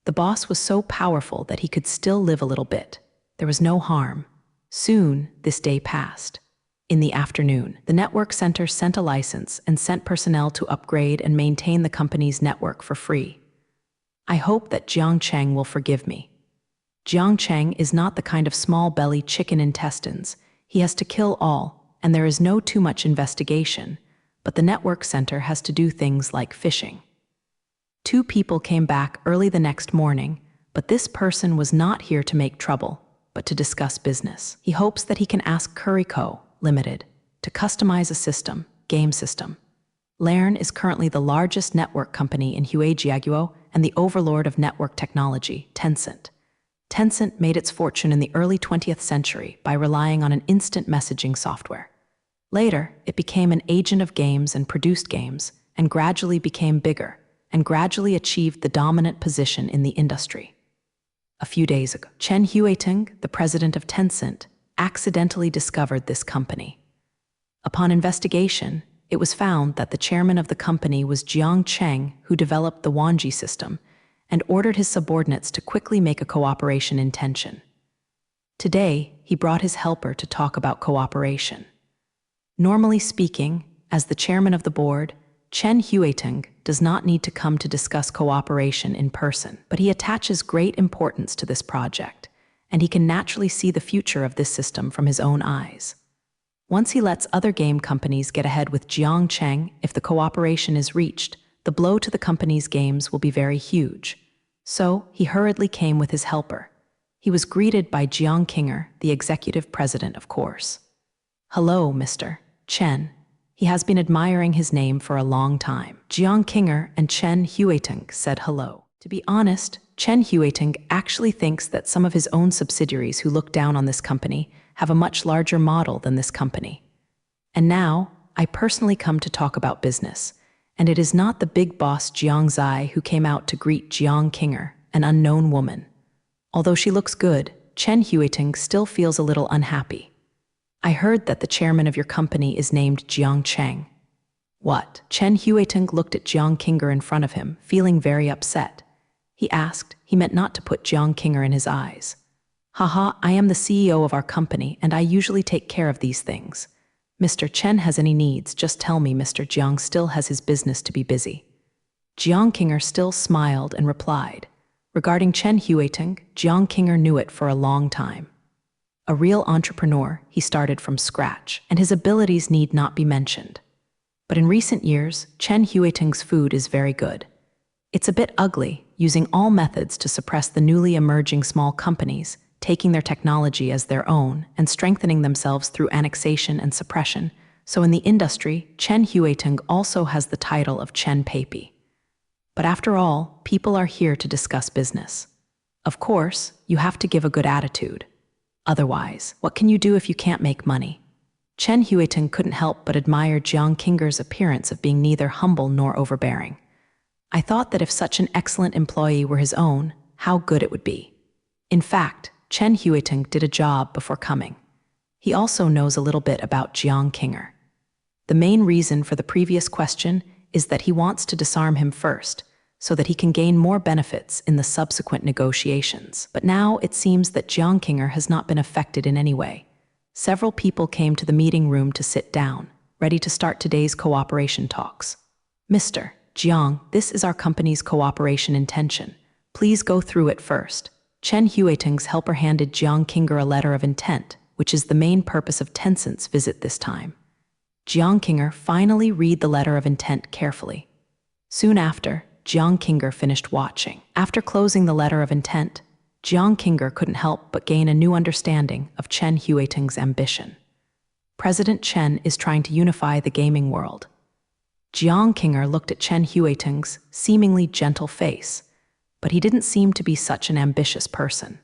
The boss was so powerful that he could still live a little bit. There was no harm. Soon, this day passed. In the afternoon, the network center sent a license and sent personnel to upgrade and maintain the company's network for free. I hope that Jiang Cheng will forgive me. Jiang Cheng is not the kind of small-bellied chicken intestines. He has to kill all, and there is no too much investigation, but the network center has to do things like fishing. 2 people came back early the next morning, but this person was not here to make trouble, but to discuss business. He hopes that he can ask Curry Co. Limited to customize a game system. Lern is currently the largest network company in Huijiaguo and the overlord of network technology, Tencent. Tencent made its fortune in the early 20th century by relying on an instant messaging software. Later, it became an agent of games and produced games, and gradually became bigger, and gradually achieved the dominant position in the industry. A few days ago, Chen Huiting, the president of Tencent, accidentally discovered this company. Upon investigation, it was found that the chairman of the company was Jiang Cheng, who developed the Wanji system, and ordered his subordinates to quickly make a cooperation intention. Today, he brought his helper to talk about cooperation. Normally speaking, as the chairman of the board, Chen Huiting does not need to come to discuss cooperation in person, but he attaches great importance to this project, and he can naturally see the future of this system from his own eyes. Once he lets other game companies get ahead with Jiang Cheng, if the cooperation is reached, the blow to the company's games will be very huge. So, he hurriedly came with his helper. He was greeted by Jiang Kinger, the executive president, of course. "Hello, Mr. Chen." He has been admiring his name for a long time. Jiang Kinger and Chen Huiting said hello. To be honest, Chen Huiting actually thinks that some of his own subsidiaries who look down on this company have a much larger model than this company. And now, I personally come to talk about business, and it is not the big boss Jiang Zai who came out to greet Jiang Kinger, an unknown woman. Although she looks good, Chen Huiting still feels a little unhappy. "I heard that the chairman of your company is named Jiang Cheng." "What?" Chen Huiting looked at Jiang Kinger in front of him, feeling very upset. He asked, he meant not to put Jiang Kinger in his eyes. "Haha, I am the CEO of our company, and I usually take care of these things. Mr. Chen has any needs, just tell me. Mr. Jiang still has his business to be busy." Jiang Kinger still smiled and replied. Regarding Chen Huiting, Jiang Kinger knew it for a long time. A real entrepreneur, he started from scratch, and his abilities need not be mentioned. But in recent years, Chen Huiting's food is very good. It's a bit ugly, using all methods to suppress the newly emerging small companies, taking their technology as their own, and strengthening themselves through annexation and suppression. So in the industry, Chen Huiting also has the title of Chen Peipi. But after all, people are here to discuss business. Of course, you have to give a good attitude. Otherwise, what can you do if you can't make money? Chen Huiting couldn't help but admire Jiang Kinger's appearance of being neither humble nor overbearing. "I thought that if such an excellent employee were his own, how good it would be." In fact, Chen Huiting did a job before coming. He also knows a little bit about Jiang Kinger. The main reason for the previous question is that he wants to disarm him first, so that he can gain more benefits in the subsequent negotiations. But now it seems that Jiang Kinger has not been affected in any way. Several people came to the meeting room to sit down, ready to start today's cooperation talks. "Mr. Jiang, this is our company's cooperation intention. Please go through it first." Chen Huiting's helper handed Jiang Kinger a letter of intent, which is the main purpose of Tencent's visit this time. Jiang Kinger finally read the letter of intent carefully. Soon after, Jiang Kinger finished watching. After closing the letter of intent, Jiang Kinger couldn't help but gain a new understanding of Chen Huiting's ambition. President Chen is trying to unify the gaming world. Jiang Kinger looked at Chen Huiting's seemingly gentle face, but he didn't seem to be such an ambitious person.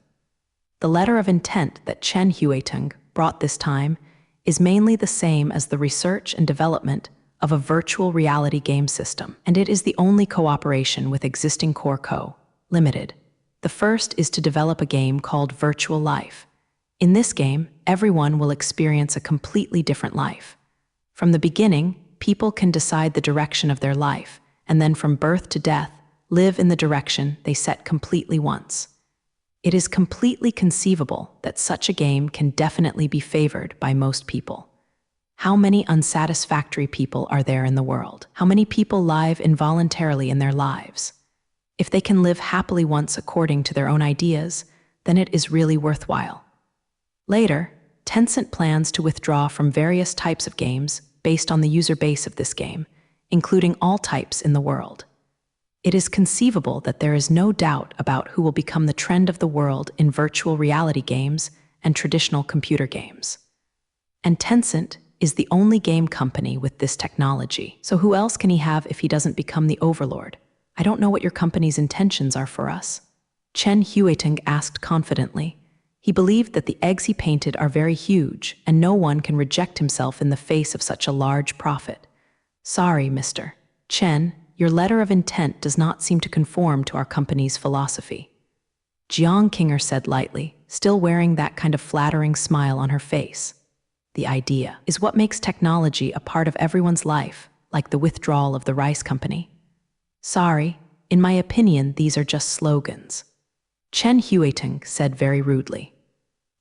The letter of intent that Chen Huiting brought this time is mainly the same as the research and development of a virtual reality game system, and it is the only cooperation with existing Core Co. Limited. The first is to develop a game called Virtual Life. In this game, everyone will experience a completely different life. From the beginning, people can decide the direction of their life, and then from birth to death, live in the direction they set completely once. It is completely conceivable that such a game can definitely be favored by most people. How many unsatisfactory people are there in the world? How many people live involuntarily in their lives? If they can live happily once according to their own ideas, then it is really worthwhile. Later, Tencent plans to withdraw from various types of games based on the user base of this game, including all types in the world. It is conceivable that there is no doubt about who will become the trend of the world in virtual reality games and traditional computer games. And Tencent is the only game company with this technology. So who else can he have if he doesn't become the overlord? "I don't know what your company's intentions are for us," Chen Huiting asked confidently. He believed that the eggs he painted are very huge, and no one can reject himself in the face of such a large profit. "Sorry, Mr. Chen, your letter of intent does not seem to conform to our company's philosophy," Jiang Kinger said lightly, still wearing that kind of flattering smile on her face. the idea. Is what makes technology a part of everyone's life, like the withdrawal of the rice company? Sorry, in my opinion, these are just slogans, Chen Huiting said very rudely.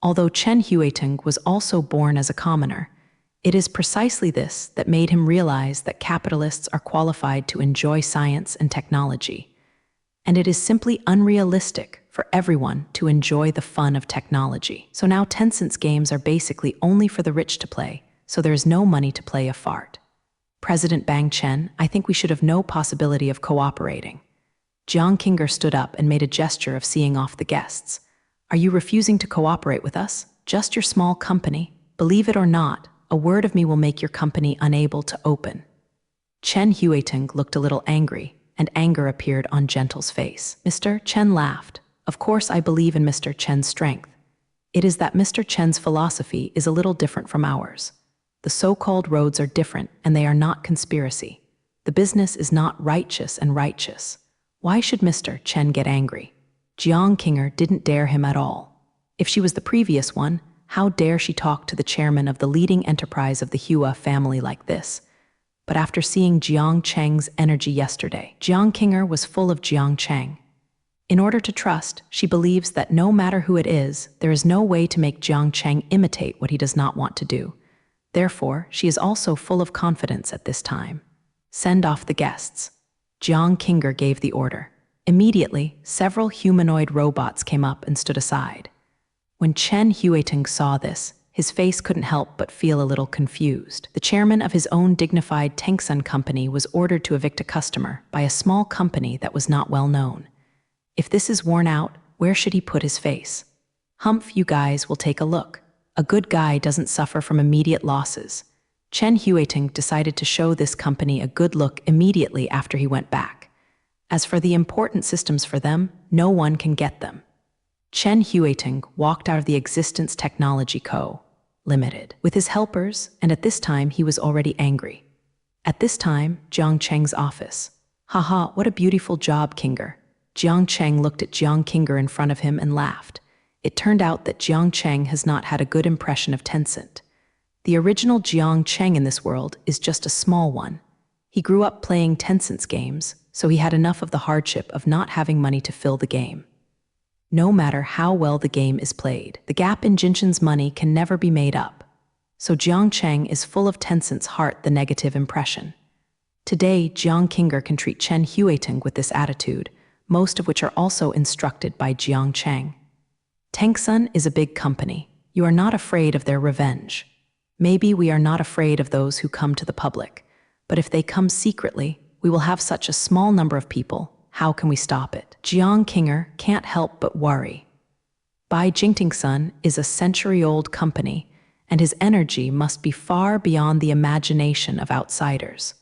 Although Chen Huiting was also born as a commoner, it is precisely this that made him realize that capitalists are qualified to enjoy science and technology, and it is simply unrealistic for everyone to enjoy the fun of technology. So now Tencent's games are basically only for the rich to play, so there is no money to play a fart. President Bang Chen, I think we should have no possibility of cooperating. Jiang Qinger stood up and made a gesture of seeing off the guests. Are you refusing to cooperate with us? Just your small company? Believe it or not, a word of me will make your company unable to open. Chen Huiting looked a little angry, and anger appeared on Gentle's face. Mr. Chen laughed. Of course I believe in Mr. Chen's strength. It is that Mr. Chen's philosophy is a little different from ours. The so-called roads are different, and they are not conspiracy. The business is not righteous and righteous. Why should Mr. Chen get angry? Jiang Qinger didn't dare him at all. If she was the previous one, how dare she talk to the chairman of the leading enterprise of the Hua family like this? But after seeing Jiang Cheng's energy yesterday, Jiang Qinger was full of Jiang Cheng. In order to trust, she believes that no matter who it is, there is no way to make Jiang Cheng imitate what he does not want to do. Therefore, she is also full of confidence at this time. Send off the guests. Jiang Qinger gave the order. Immediately, several humanoid robots came up and stood aside. When Chen Huiting saw this, his face couldn't help but feel a little confused. The chairman of his own dignified Tycoon company was ordered to evict a customer by a small company that was not well known. If this is worn out, where should he put his face? Humph, you guys will take a look. A good guy doesn't suffer from immediate losses. Chen Huiting decided to show this company a good look immediately after he went back. As for the important systems for them, no one can get them. Chen Huiting walked out of the Existence Technology Co. Limited with his helpers, and at this time he was already angry. At this time, Jiang Cheng's office. Haha, what a beautiful job, Qinger. Jiang Cheng looked at Jiang Qinger in front of him and laughed. It turned out that Jiang Cheng has not had a good impression of Tencent. The original Jiang Cheng in this world is just a small one. He grew up playing Tencent's games, so he had enough of the hardship of not having money to fill the game. No matter how well the game is played, the gap in Jinshan's money can never be made up. So Jiang Cheng is full of Tencent's heart the negative impression. Today, Jiang Qinger can treat Chen Huiting with this attitude, most of which are also instructed by Jiang Cheng. Tencent is a big company. You are not afraid of their revenge. Maybe we are not afraid of those who come to the public, but if they come secretly, we will have such a small number of people. How can we stop it? Jiang Qinger can't help but worry. Bai Jingtingsun is a century-old company, and his energy must be far beyond the imagination of outsiders.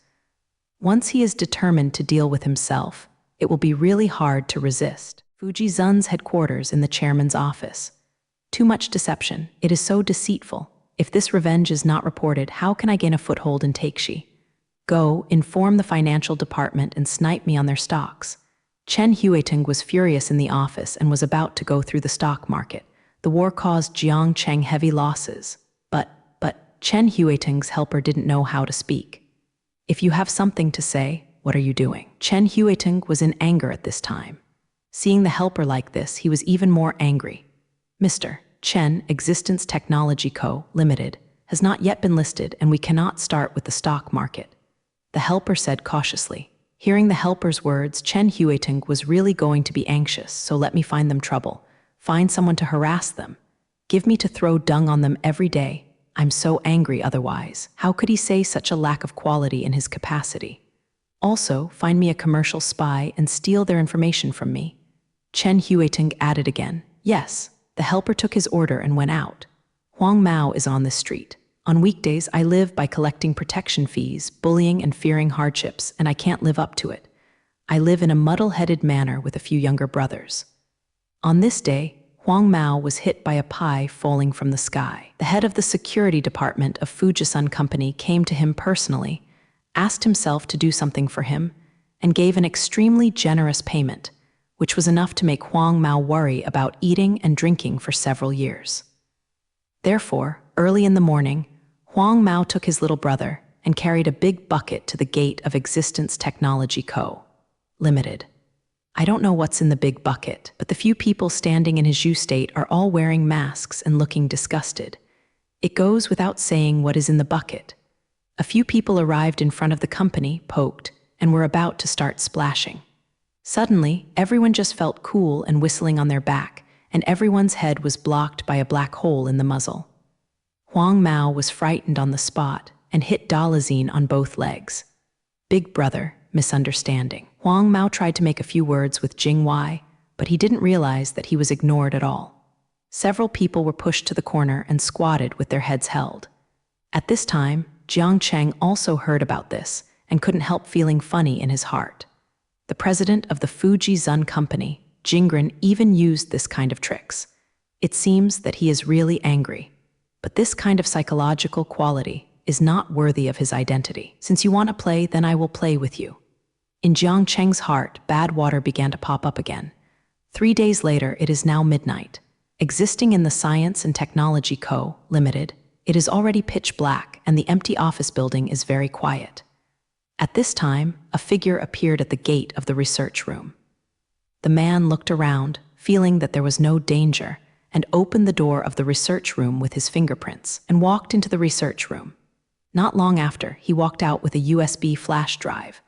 Once he is determined to deal with himself, it will be really hard to resist. Fuji Zun's headquarters in the chairman's office. Too much deception. It is so deceitful. If this revenge is not reported, how can I gain a foothold in Takeshi? Go, inform the financial department and snipe me on their stocks. Chen Huiting was furious in the office and was about to go through the stock market. The war caused Jiang Cheng heavy losses. But Chen Huiting's helper didn't know how to speak. If you have something to say, what are you doing? Chen Huiting was in anger at this time. Seeing the helper like this, he was even more angry. Mr. Chen Existence Technology Co. Limited has not yet been listed, and we cannot start with the stock market. The helper said cautiously. Hearing the helper's words, Chen Huiting was really going to be anxious, so let me find them trouble. Find someone to harass them. Give me to throw dung on them every day. I'm so angry otherwise. How could he say such a lack of quality in his capacity? Also, find me a commercial spy and steal their information from me. Chen Huiting added again. Yes, the helper took his order and went out. Huang Mao is on this street. On weekdays, I live by collecting protection fees, bullying and fearing hardships, and I can't live up to it. I live in a muddle-headed manner with a few younger brothers. On this day, Huang Mao was hit by a pie falling from the sky. The head of the security department of Fujisun Company came to him personally, asked himself to do something for him, and gave an extremely generous payment, which was enough to make Huang Mao worry about eating and drinking for several years. Therefore, early in the morning, Huang Mao took his little brother and carried a big bucket to the gate of Existence Technology Co. Limited. I don't know what's in the big bucket, but the few people standing in his state are all wearing masks and looking disgusted. It goes without saying what is in the bucket. A few people arrived in front of the company, poked, and were about to start splashing. Suddenly, everyone just felt cool and whistling on their back, and everyone's head was blocked by a black hole in the muzzle. Huang Mao was frightened on the spot and hit Dalazine on both legs. Big brother, misunderstanding. Huang Mao tried to make a few words with Jing Wei, but he didn't realize that he was ignored at all. Several people were pushed to the corner and squatted with their heads held. At this time, Jiang Cheng also heard about this and couldn't help feeling funny in his heart. The president of the Fuji Zun Company, Jingren, even used this kind of tricks. It seems that he is really angry. But this kind of psychological quality is not worthy of his identity. Since you want to play, then I will play with you. In Jiang Cheng's heart, bad water began to pop up again. 3 days later, it is now midnight. Existing in the Science and Technology Co. Limited, it is already pitch black and the empty office building is very quiet. At this time, a figure appeared at the gate of the research room. The man looked around, feeling that there was no danger, and opened the door of the research room with his fingerprints and walked into the research room. Not long after, he walked out with a USB flash drive.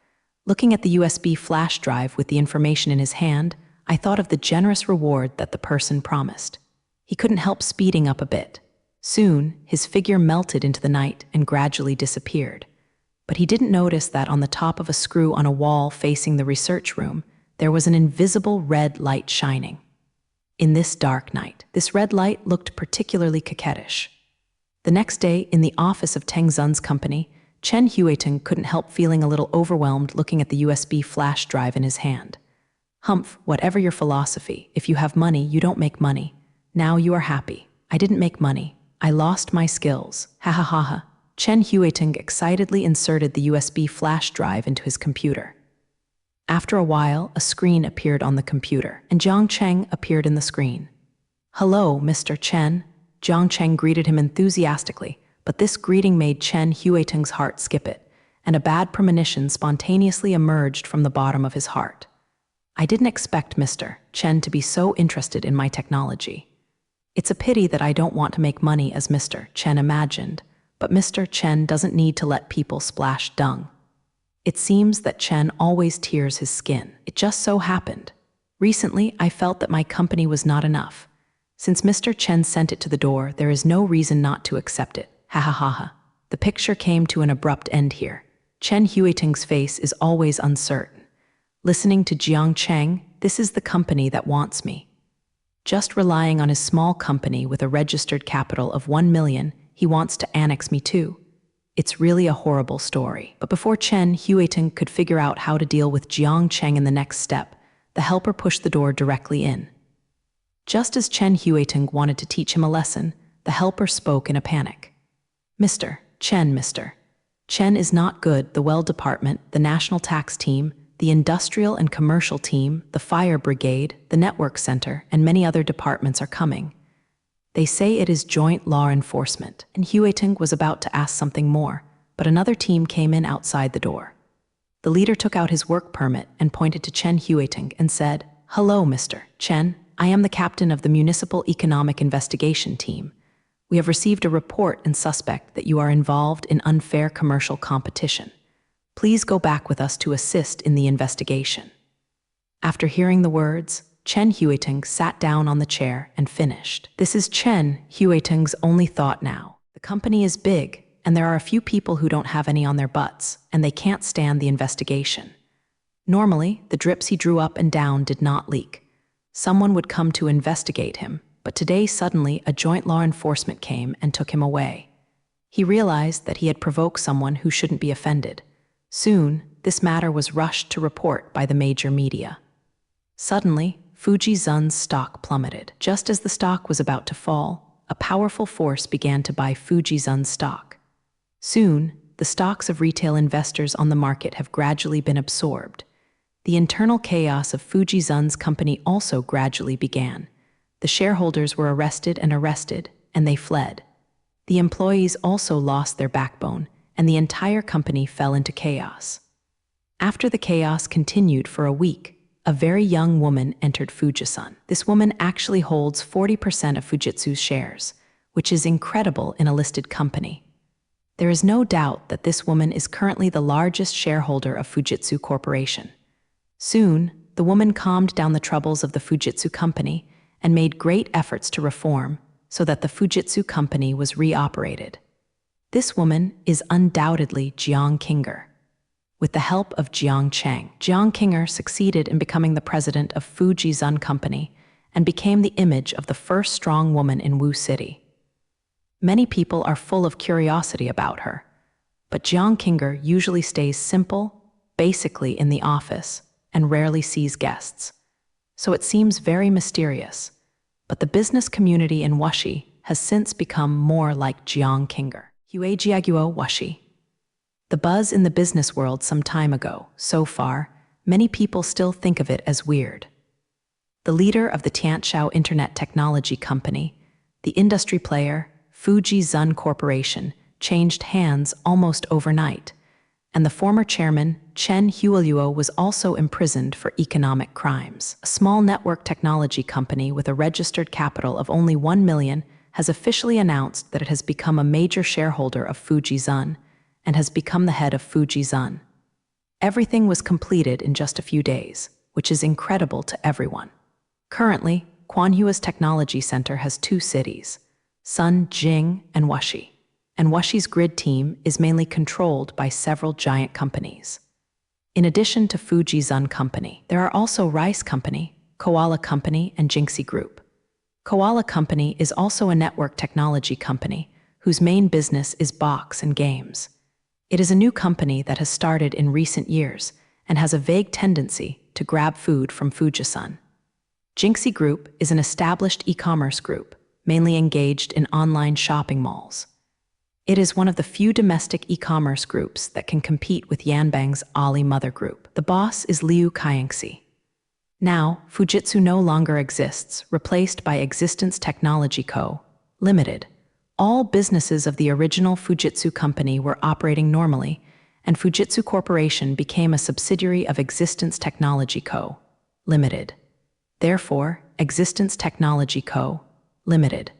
Looking at the USB flash drive with the information in his hand, I thought of the generous reward that the person promised. He couldn't help speeding up a bit. Soon, his figure melted into the night and gradually disappeared. But he didn't notice that on the top of a screw on a wall facing the research room, there was an invisible red light shining. In this dark night, this red light looked particularly coquettish. The next day, in the office of Teng Zun's company, Chen Huiting couldn't help feeling a little overwhelmed looking at the USB flash drive in his hand. Humph, whatever your philosophy, if you have money, you don't make money. Now you are happy. I didn't make money. I lost my skills. Ha ha ha ha. Chen Huiting excitedly inserted the USB flash drive into his computer. After a while, a screen appeared on the computer, and Jiang Cheng appeared in the screen. "Hello, Mr. Chen." Jiang Cheng greeted him enthusiastically, but this greeting made Chen Huiting's heart skip it, and a bad premonition spontaneously emerged from the bottom of his heart. "I didn't expect Mr. Chen to be so interested in my technology. It's a pity that I don't want to make money as Mr. Chen imagined, but Mr. Chen doesn't need to let people splash dung. It seems that Chen always tears his skin. It just so happened. Recently, I felt that my company was not enough. Since Mr. Chen sent it to the door, there is no reason not to accept it. Ha ha ha ha." The picture came to an abrupt end here. Chen Huiting's face is always uncertain. Listening to Jiang Cheng, this is the company that wants me. Just relying on his small company with a registered capital of 1 million, he wants to annex me too. It's really a horrible story. But before Chen Huiting could figure out how to deal with Jiang Cheng in the next step, the helper pushed the door directly in. Just as Chen Huiting wanted to teach him a lesson, the helper spoke in a panic. Mr. Chen is not good. The well department, the national tax team, the industrial and commercial team, the fire brigade, the network center, and many other departments are coming. They say it is joint law enforcement." And Huiting was about to ask something more, but another team came in outside the door. The leader took out his work permit and pointed to Chen Huiting and said, "Hello, Mr. Chen. I am the captain of the Municipal Economic Investigation Team. We have received a report and suspect that you are involved in unfair commercial competition. Please go back with us to assist in the investigation." After hearing the words, Chen Huiting sat down on the chair and finished. This is Chen Huiting's only thought now. The company is big, and there are a few people who don't have any on their butts, and they can't stand the investigation. Normally, the drips he drew up and down did not leak. Someone would come to investigate him, but today suddenly a joint law enforcement came and took him away. He realized that he had provoked someone who shouldn't be offended. Soon, this matter was rushed to report by the major media. Suddenly, Fuji Zun's stock plummeted. Just as the stock was about to fall, a powerful force began to buy Fuji Zun's stock. Soon, the stocks of retail investors on the market have gradually been absorbed. The internal chaos of Fuji Zun's company also gradually began. The shareholders were arrested, and they fled. The employees also lost their backbone, and the entire company fell into chaos. After the chaos continued for a week, a very young woman entered Fujisan. This woman actually holds 40% of Fujitsu's shares, which is incredible in a listed company. There is no doubt that this woman is currently the largest shareholder of Fujitsu Corporation. Soon, the woman calmed down the troubles of the Fujitsu company and made great efforts to reform so that the Fujitsu company was reoperated. This woman is undoubtedly Jiang Qinger. With the help of Jiang Cheng, Jiang Qinger succeeded in becoming the president of Fujisan Company and became the image of the first strong woman in Wu City. Many people are full of curiosity about her, but Jiang Qinger usually stays simple, basically in the office, and rarely sees guests. So it seems very mysterious, but the business community in Wuxi has since become more like Jiang Qinger. Hue Jiaguo Wuxi. The buzz in the business world some time ago, so far, many people still think of it as weird. The leader of the Tianshao Internet Technology Company, the industry player, Fujisan Corporation, changed hands almost overnight, and the former chairman, Chen Huoluo, was also imprisoned for economic crimes. A small network technology company with a registered capital of only 1 million has officially announced that it has become a major shareholder of Fujisan and has become the head of Fujisan. Everything was completed in just a few days, which is incredible to everyone. Currently, Quanhua's technology center has 2 cities, Sun, Jing, and Wuxi, and Wuxi's grid team is mainly controlled by several giant companies. In addition to Fujisan Company, there are also Rice Company, Koala Company, and Jinxi Group. Koala Company is also a network technology company whose main business is box and games. It is a new company that has started in recent years and has a vague tendency to grab food from Fujisan. Jinxi Group is an established e-commerce group, mainly engaged in online shopping malls. It is one of the few domestic e-commerce groups that can compete with Yanbang's Ali Mother Group. The boss is Liu Kaiengxi. Now, Fujitsu no longer exists, replaced by Existence Technology Co., Limited. All businesses of the original Fujitsu company were operating normally, and Fujitsu Corporation became a subsidiary of Existence Technology Co., Limited. Therefore, Existence Technology Co., Limited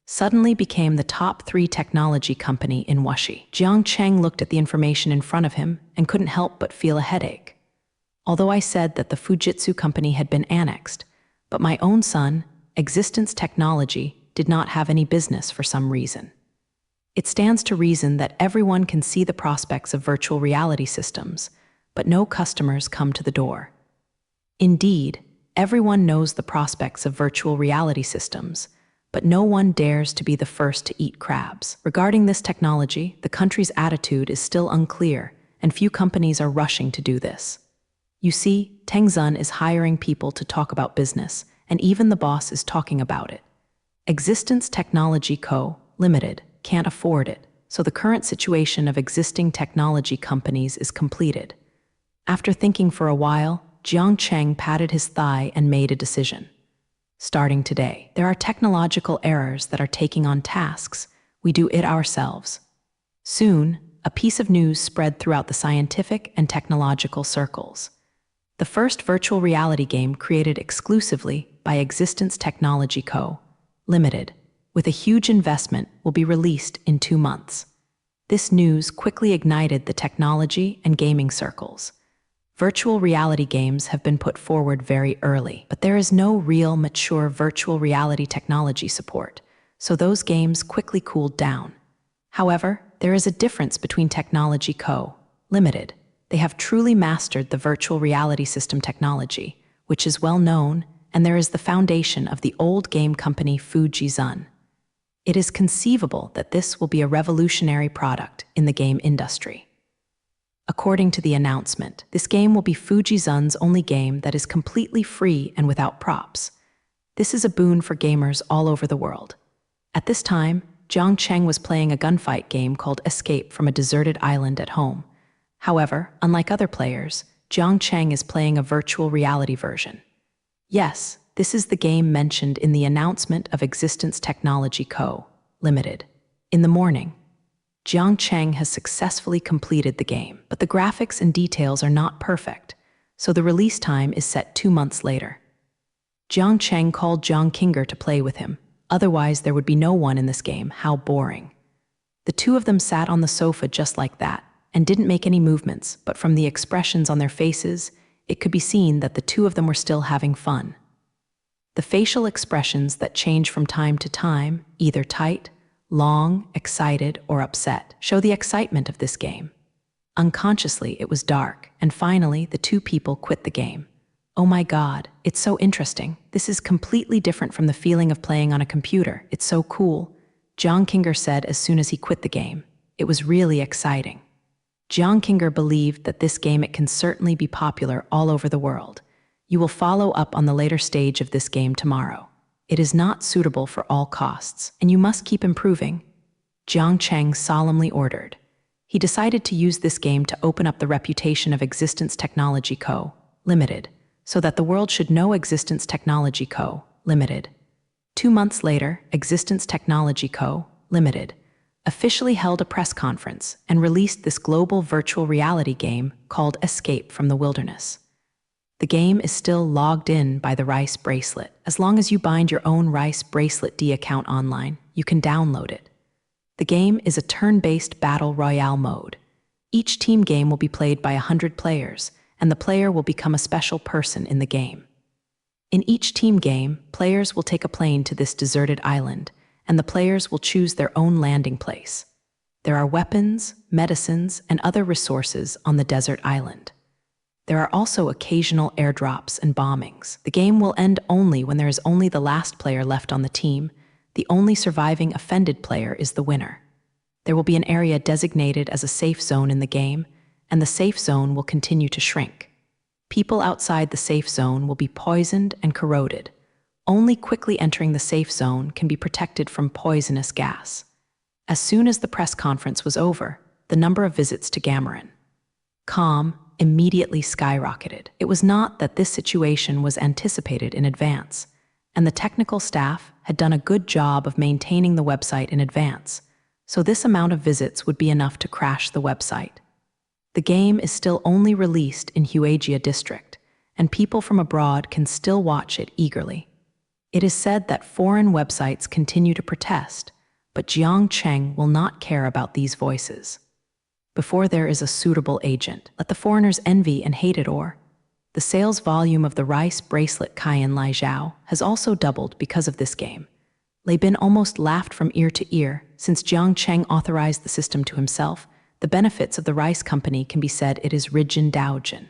suddenly became the top 3 technology company in Wuxi. Jiang Cheng looked at the information in front of him and couldn't help but feel a headache. Although I said that the Fujitsu company had been annexed, but my own son, Existence Technology, did not have any business for some reason. It stands to reason that everyone can see the prospects of virtual reality systems, but no customers come to the door. Indeed, everyone knows the prospects of virtual reality systems, but no one dares to be the first to eat crabs. Regarding this technology, the country's attitude is still unclear, and few companies are rushing to do this. You see, Tengzun is hiring people to talk about business, and even the boss is talking about it. Existence Technology Co., Limited, can't afford it, so the current situation of existing technology companies is completed. After thinking for a while, Jiang Cheng patted his thigh and made a decision. Starting today, there are technological errors that are taking on tasks. We do it ourselves. Soon, a piece of news spread throughout the scientific and technological circles. The first virtual reality game created exclusively by Existence Technology Co., Limited, with a huge investment, will be released in 2 months. This news quickly ignited the technology and gaming circles. Virtual reality games have been put forward very early, but there is no real mature virtual reality technology support, so those games quickly cooled down. However, there is a difference between Technology Co., Limited. They have truly mastered the virtual reality system technology, which is well known, and there is the foundation of the old game company Fujisan. It is conceivable that this will be a revolutionary product in the game industry. According to the announcement, this game will be Fujisan's only game that is completely free and without props. This is a boon for gamers all over the world. At this time, Jiang Cheng was playing a gunfight game called Escape from a Deserted Island at home. However, unlike other players, Jiang Cheng is playing a virtual reality version. Yes, this is the game mentioned in the announcement of Existence Technology Co., Limited. In the morning, Jiang Cheng has successfully completed the game, but the graphics and details are not perfect, so the release time is set 2 months later. Jiang Cheng called Jiang Kinger to play with him, otherwise there would be no one in this game. How boring. The two of them sat on the sofa just like that, and didn't make any movements, but from the expressions on their faces, it could be seen that the two of them were still having fun. The facial expressions that change from time to time, either tight, long, excited, or upset, show the excitement of this game. Unconsciously, it was dark, and finally, the two people quit the game. Oh my God, it's so interesting. This is completely different from the feeling of playing on a computer. It's so cool, Jiang Kinger said as soon as he quit the game. It was really exciting. Jiang Kinger believed that this game it can certainly be popular all over the world. You will follow up on the later stage of this game tomorrow. It is not suitable for all costs, and you must keep improving, Jiang Cheng solemnly ordered. He decided to use this game to open up the reputation of Existence Technology Co., Limited, so that the world should know Existence Technology Co., Limited. 2 months later, Existence Technology Co., Limited, officially held a press conference and released this global virtual reality game called Escape from the Wilderness. The game is still logged in by the Rice Bracelet. As long as you bind your own Rice Bracelet D account online, you can download it. The game is a turn-based battle royale mode. Each team game will be played by 100 players, and the player will become a special person in the game. In each team game, players will take a plane to this deserted island, and the players will choose their own landing place. There are weapons, medicines, and other resources on the desert island. There are also occasional airdrops and bombings. The game will end only when there is only the last player left on the team. The only surviving offended player is the winner. There will be an area designated as a safe zone in the game, and the safe zone will continue to shrink. People outside the safe zone will be poisoned and corroded. Only quickly entering the safe zone can be protected from poisonous gas. As soon as the press conference was over, the number of visits to Gameren.com immediately skyrocketed. It was not that this situation was anticipated in advance, and the technical staff had done a good job of maintaining the website in advance, so this amount of visits would be enough to crash the website. The game is still only released in Huaijia district, and people from abroad can still watch it eagerly. It is said that foreign websites continue to protest, but Jiang Cheng will not care about these voices. Before there is a suitable agent, let the foreigners envy and hate it or. The sales volume of the Rice Bracelet Cayenne Lai Zhao has also doubled because of this game. Lei Bin almost laughed from ear to ear. Since Jiang Cheng authorized the system to himself, the benefits of the rice company can be said it is Rijin Daojin.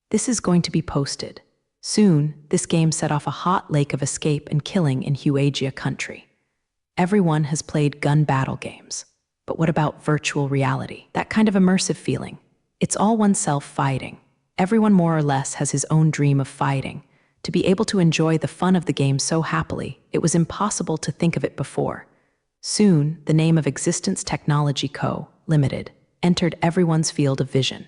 This is going to be posted. Soon, this game set off a hot lake of escape and killing in Huaijia country. Everyone has played gun battle games. But what about virtual reality? That kind of immersive feeling. It's all oneself fighting. Everyone more or less has his own dream of fighting. To be able to enjoy the fun of the game so happily, it was impossible to think of it before. Soon, the name of Existence Technology Co., Limited, entered everyone's field of vision.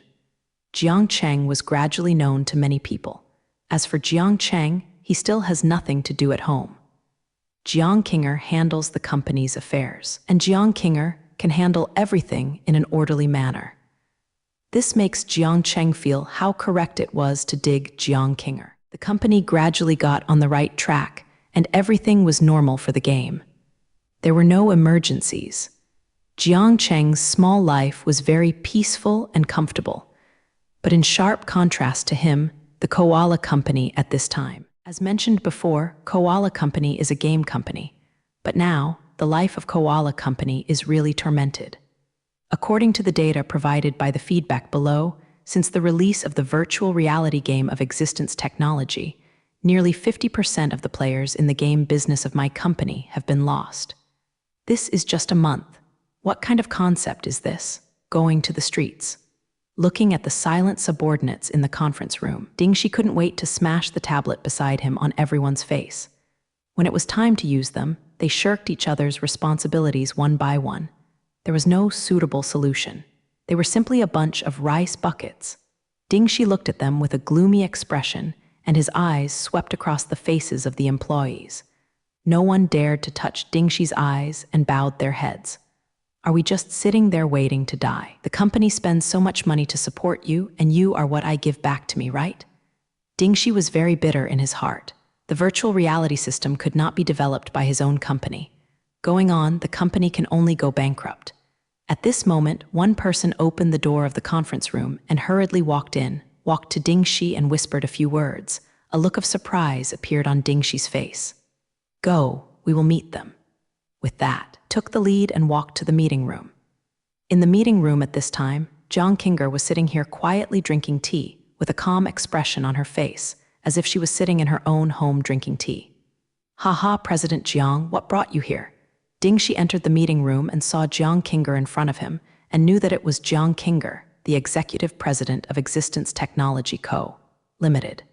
Jiang Cheng was gradually known to many people. As for Jiang Cheng, he still has nothing to do at home. Jiang Kinger handles the company's affairs, and Jiang Kinger can handle everything in an orderly manner. This makes Jiang Cheng feel how correct it was to dig Jiang Kinger. The company gradually got on the right track, and everything was normal for the game. There were no emergencies. Jiang Cheng's small life was very peaceful and comfortable, but in sharp contrast to him, the Koala Company at this time. As mentioned before, Koala Company is a game company, but now, the life of Koala Company is really tormented. According to the data provided by the feedback below, since the release of the virtual reality game of Existence Technology, nearly 50% of the players in the game business of my company have been lost. This is just a month. What kind of concept is this? Going to the streets. Looking at the silent subordinates in the conference room, Dingxi couldn't wait to smash the tablet beside him on everyone's face. When it was time to use them, they shirked each other's responsibilities one by one. There was no suitable solution. They were simply a bunch of rice buckets. Dingxi looked at them with a gloomy expression, and his eyes swept across the faces of the employees. No one dared to touch Dingxi's eyes and bowed their heads. Are we just sitting there waiting to die? The company spends so much money to support you, and you are what I give back to me, right? Dingxi was very bitter in his heart. The virtual reality system could not be developed by his own company. Going on, the company can only go bankrupt. At this moment, one person opened the door of the conference room and hurriedly walked to Dingxi and whispered a few words. A look of surprise appeared on Dingxi's face. Go, we will meet them. With that, took the lead and walked to the meeting room. In the meeting room at this time, Jiang Qinger was sitting here quietly drinking tea, with a calm expression on her face, as if she was sitting in her own home drinking tea. Ha, President Jiang, what brought you here? Dingxi entered the meeting room and saw Jiang Qinger in front of him, and knew that it was Jiang Qinger, the executive president of Existence Technology Co., Limited.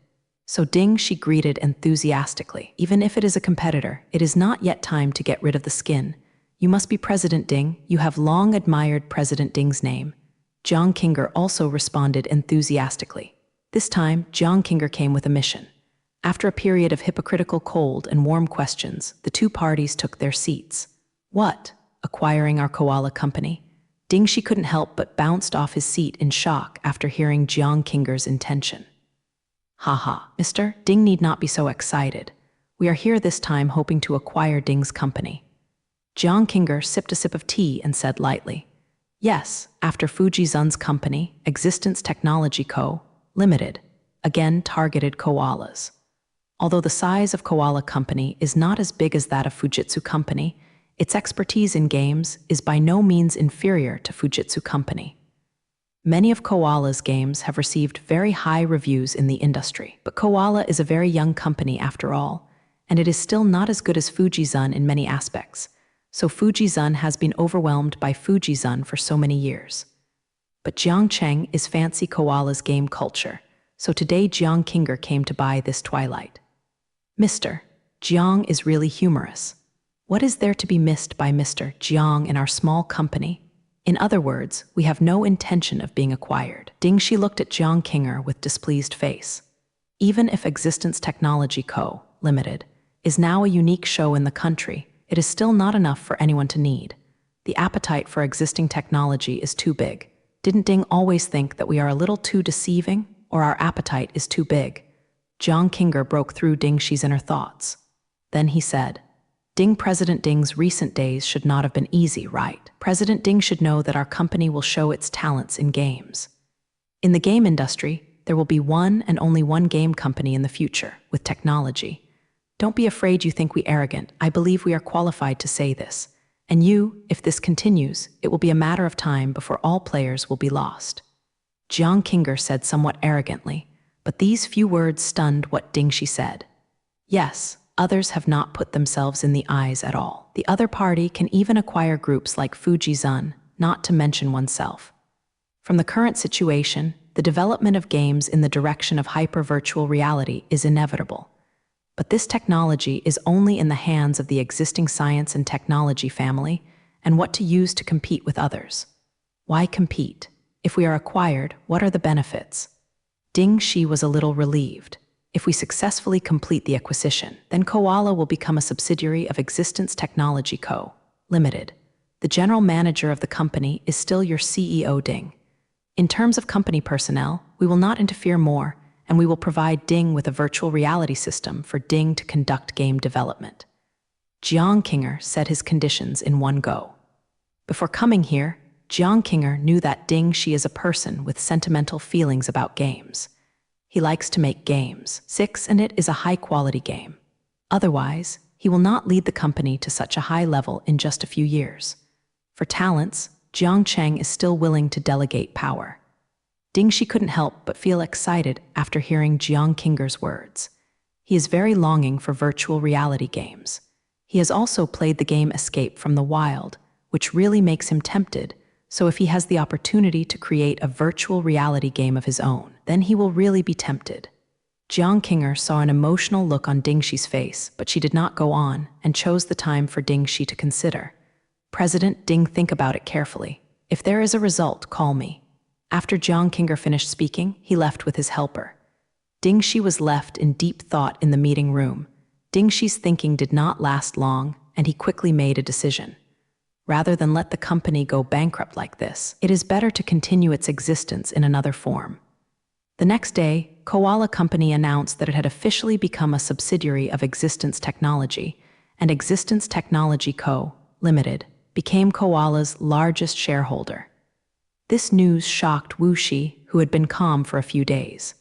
So Dingxi greeted enthusiastically. Even if it is a competitor, it is not yet time to get rid of the skin. You must be President Ding. You have long admired President Ding's name. Jiang Qinger also responded enthusiastically. This time, Jiang Qinger came with a mission. After a period of hypocritical cold and warm questions, the two parties took their seats. What? Acquiring our koala company? Dingxi couldn't help but bounced off his seat in shock after hearing Jiang Qinger's intention. Mr. Ding need not be so excited. We are here this time hoping to acquire Ding's company. Jiang Qinger sipped a sip of tea and said lightly, Yes, after Fuji Zun's company, Existence Technology Co., Limited, again targeted koalas. Although the size of Koala Company is not as big as that of Fujitsu Company, its expertise in games is by no means inferior to Fujitsu Company. Many of Koala's games have received very high reviews in the industry, but Koala is a very young company after all, and it is still not as good as Fuji Zun in many aspects, so Fuji Zun has been overwhelmed by Fuji Zun for so many years. But Jiang Cheng is fancy Koala's game culture, so today Jiang Qinger came to buy this Twilight. Mr. Jiang is really humorous. What is there to be missed by Mr. Jiang in our small company? In other words, we have no intention of being acquired. Dingxi looked at Jiang Qinger with displeased face. Even if Existence Technology Co., Limited, is now a unique show in the country, it is still not enough for anyone to need. The appetite for existing technology is too big. Didn't Ding always think that we are a little too deceiving, or our appetite is too big? Jiang Qinger broke through Dingxi's inner thoughts. Then he said, President Ding's recent days should not have been easy, right? President Ding should know that our company will show its talents in games. In the game industry, there will be one and only one game company in the future, with technology. Don't be afraid you think we arrogant. I believe we are qualified to say this. And you, if this continues, it will be a matter of time before all players will be lost. Jiang Qinger said somewhat arrogantly, but these few words stunned what Dingxi said. Yes, others have not put themselves in the eyes at all. The other party can even acquire groups like Fuji Zun, not to mention oneself. From the current situation, the development of games in the direction of hyper-virtual reality is inevitable. But this technology is only in the hands of the existing science and technology family, and what to use to compete with others. Why compete? If we are acquired, what are the benefits? Dingxi was a little relieved. If we successfully complete the acquisition, then Koala will become a subsidiary of Existence Technology Co., Limited. The general manager of the company is still your CEO Ding. In terms of company personnel, we will not interfere more, and we will provide Ding with a virtual reality system for Ding to conduct game development. Jiang Qinger said his conditions in one go. Before coming here, Jiang Qinger knew that Dingxi is a person with sentimental feelings about games. He likes to make games. And it is a high-quality game. Otherwise, he will not lead the company to such a high level in just a few years. For talents, Jiang Cheng is still willing to delegate power. Dingxi couldn't help but feel excited after hearing Jiang Qinger's words. He is very longing for virtual reality games. He has also played the game Escape from the Wild, which really makes him tempted. So if he has the opportunity to create a virtual reality game of his own, then he will really be tempted. Jiang Qinger saw an emotional look on Dingxi's face, but she did not go on and chose the time for Dingxi to consider. President Ding, think about it carefully. If there is a result, call me. After Jiang Qinger finished speaking, he left with his helper. Dingxi was left in deep thought in the meeting room. Dingxi's thinking did not last long, and he quickly made a decision. Rather than let the company go bankrupt like this, it is better to continue its existence in another form. The next day, Koala Company announced that it had officially become a subsidiary of Existence Technology, and Existence Technology Co., Limited, became Koala's largest shareholder. This news shocked Wuxi, who had been calm for a few days.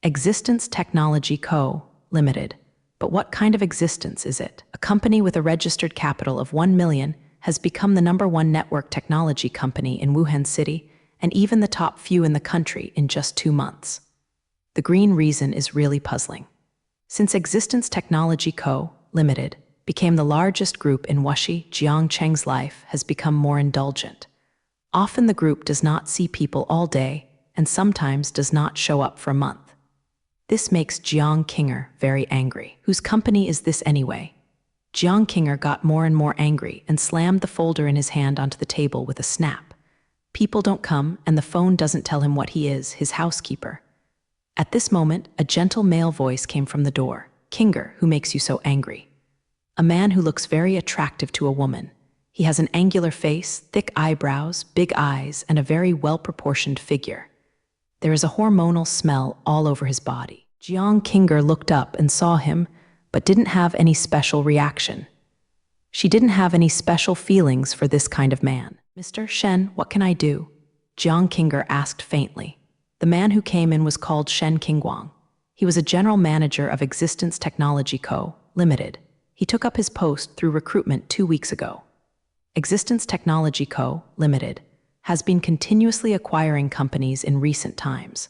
Existence Technology Co., Limited. But what kind of existence is it? A company with a registered capital of 1 million has become the #1 network technology company in Wuhan City, and even the top few in the country in just 2 months. The green reason is really puzzling. Since Existence Technology Co., Limited, became the largest group in Wuxi, Jiangcheng's life has become more indulgent. Often the group does not see people all day, and sometimes does not show up for a month. This makes Jiang Kinger very angry. Whose company is this anyway? Jiang Kinger got more and more angry and slammed the folder in his hand onto the table with a snap. People don't come, and the phone doesn't tell him what he is, his housekeeper. At this moment, a gentle male voice came from the door. Kinger, who makes you so angry? A man who looks very attractive to a woman. He has an angular face, thick eyebrows, big eyes, and a very well-proportioned figure. There is a hormonal smell all over his body. Jiang Kinger looked up and saw him, but didn't have any special reaction. She didn't have any special feelings for this kind of man. Mr. Shen, what can I do? Jiang Kinger asked faintly. The man who came in was called Shen Qingguang. He was a general manager of Existence Technology Co., Limited. He took up his post through recruitment 2 weeks ago. Existence Technology Co., Limited, has been continuously acquiring companies in recent times,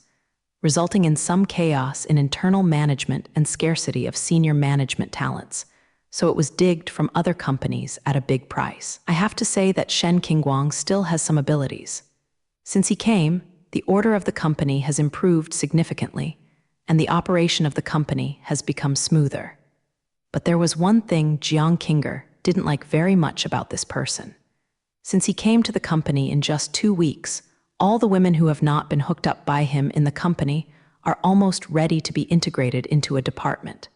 resulting in some chaos in internal management and scarcity of senior management talents, so it was digged from other companies at a big price. I have to say that Shen Qingguang still has some abilities. Since he came, the order of the company has improved significantly, and the operation of the company has become smoother. But there was one thing Jiang Kinger didn't like very much about this person. Since he came to the company in just 2 weeks, all the women who have not been hooked up by him in the company are almost ready to be integrated into a department.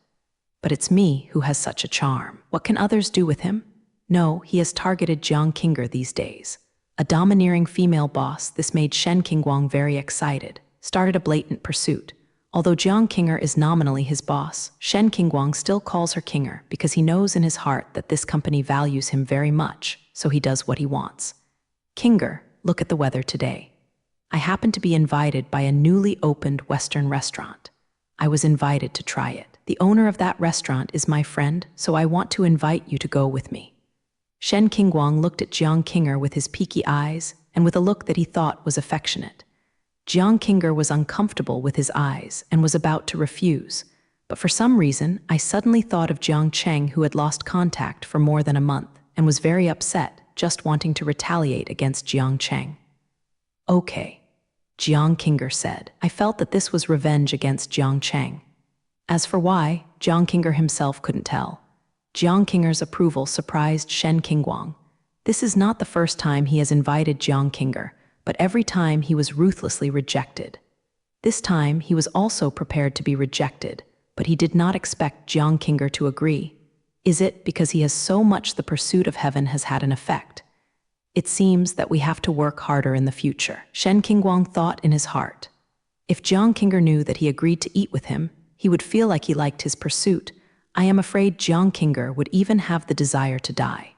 But it's me who has such a charm. What can others do with him? No, he has targeted Jiang Kinger these days. A domineering female boss, this made Shen Qingguang very excited, started a blatant pursuit. Although Jiang Kinger is nominally his boss, Shen Qingguang still calls her Kinger because he knows in his heart that this company values him very much, so he does what he wants. Kinger, look at the weather today. I happened to be invited by a newly opened Western restaurant. I was invited to try it. The owner of that restaurant is my friend, so I want to invite you to go with me. Shen Qingguang looked at Jiang Kinger with his peaky eyes and with a look that he thought was affectionate. Jiang Kinger was uncomfortable with his eyes and was about to refuse, but for some reason I suddenly thought of Jiang Cheng, who had lost contact for more than a month and was very upset, just wanting to retaliate against Jiang Cheng. Okay, Jiang Kinger said. I felt that this was revenge against Jiang Cheng. As for why, Jiang Kinger himself couldn't tell. Jiang Kinger's approval surprised Shen Qingguang. This is not the first time he has invited Jiang Kinger, but every time he was ruthlessly rejected. This time he was also prepared to be rejected, but he did not expect Jiang Kinger to agree. Is it because he has so much the pursuit of heaven has had an effect? It seems that we have to work harder in the future, Shen Qingguang thought in his heart. If Jiang Kinger knew that he agreed to eat with him, he would feel like he liked his pursuit. I am afraid Jiang Kinger would even have the desire to die.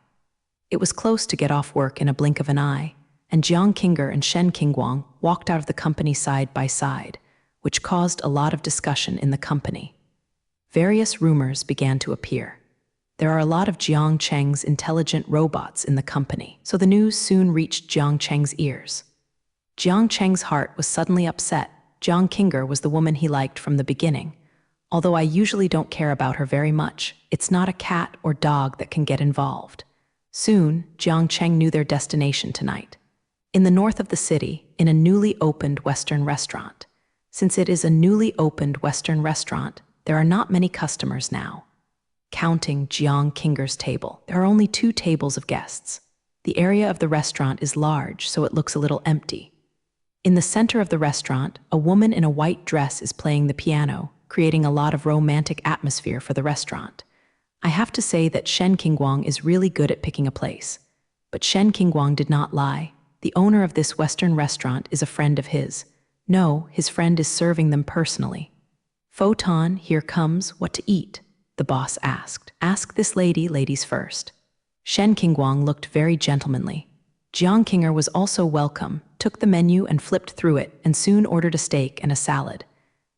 It was close to get off work in a blink of an eye, and Jiang Kinger and Shen Qingguang walked out of the company side by side, which caused a lot of discussion in the company. Various rumors began to appear. There are a lot of Jiang Cheng's intelligent robots in the company, so the news soon reached Jiang Cheng's ears. Jiang Cheng's heart was suddenly upset. Jiang Kinger was the woman he liked from the beginning. Although I usually don't care about her very much, it's not a cat or dog that can get involved. Soon, Jiang Cheng knew their destination tonight. In the north of the city, in a newly opened Western restaurant. Since it is a newly opened Western restaurant, there are not many customers now. Counting Jiang Kinger's table, there are only 2 tables of guests. The area of the restaurant is large, so it looks a little empty. In the center of the restaurant, a woman in a white dress is playing the piano, creating a lot of romantic atmosphere for the restaurant. I have to say that Shen Qingguang is really good at picking a place. But Shen Qingguang did not lie. The owner of this Western restaurant is a friend of his. No, his friend is serving them personally. Photon, here comes what to eat, the boss asked. Ask this lady, ladies first. Shen Qingguang looked very gentlemanly. Jiang Qinger was also welcome, took the menu and flipped through it, and soon ordered a steak and a salad.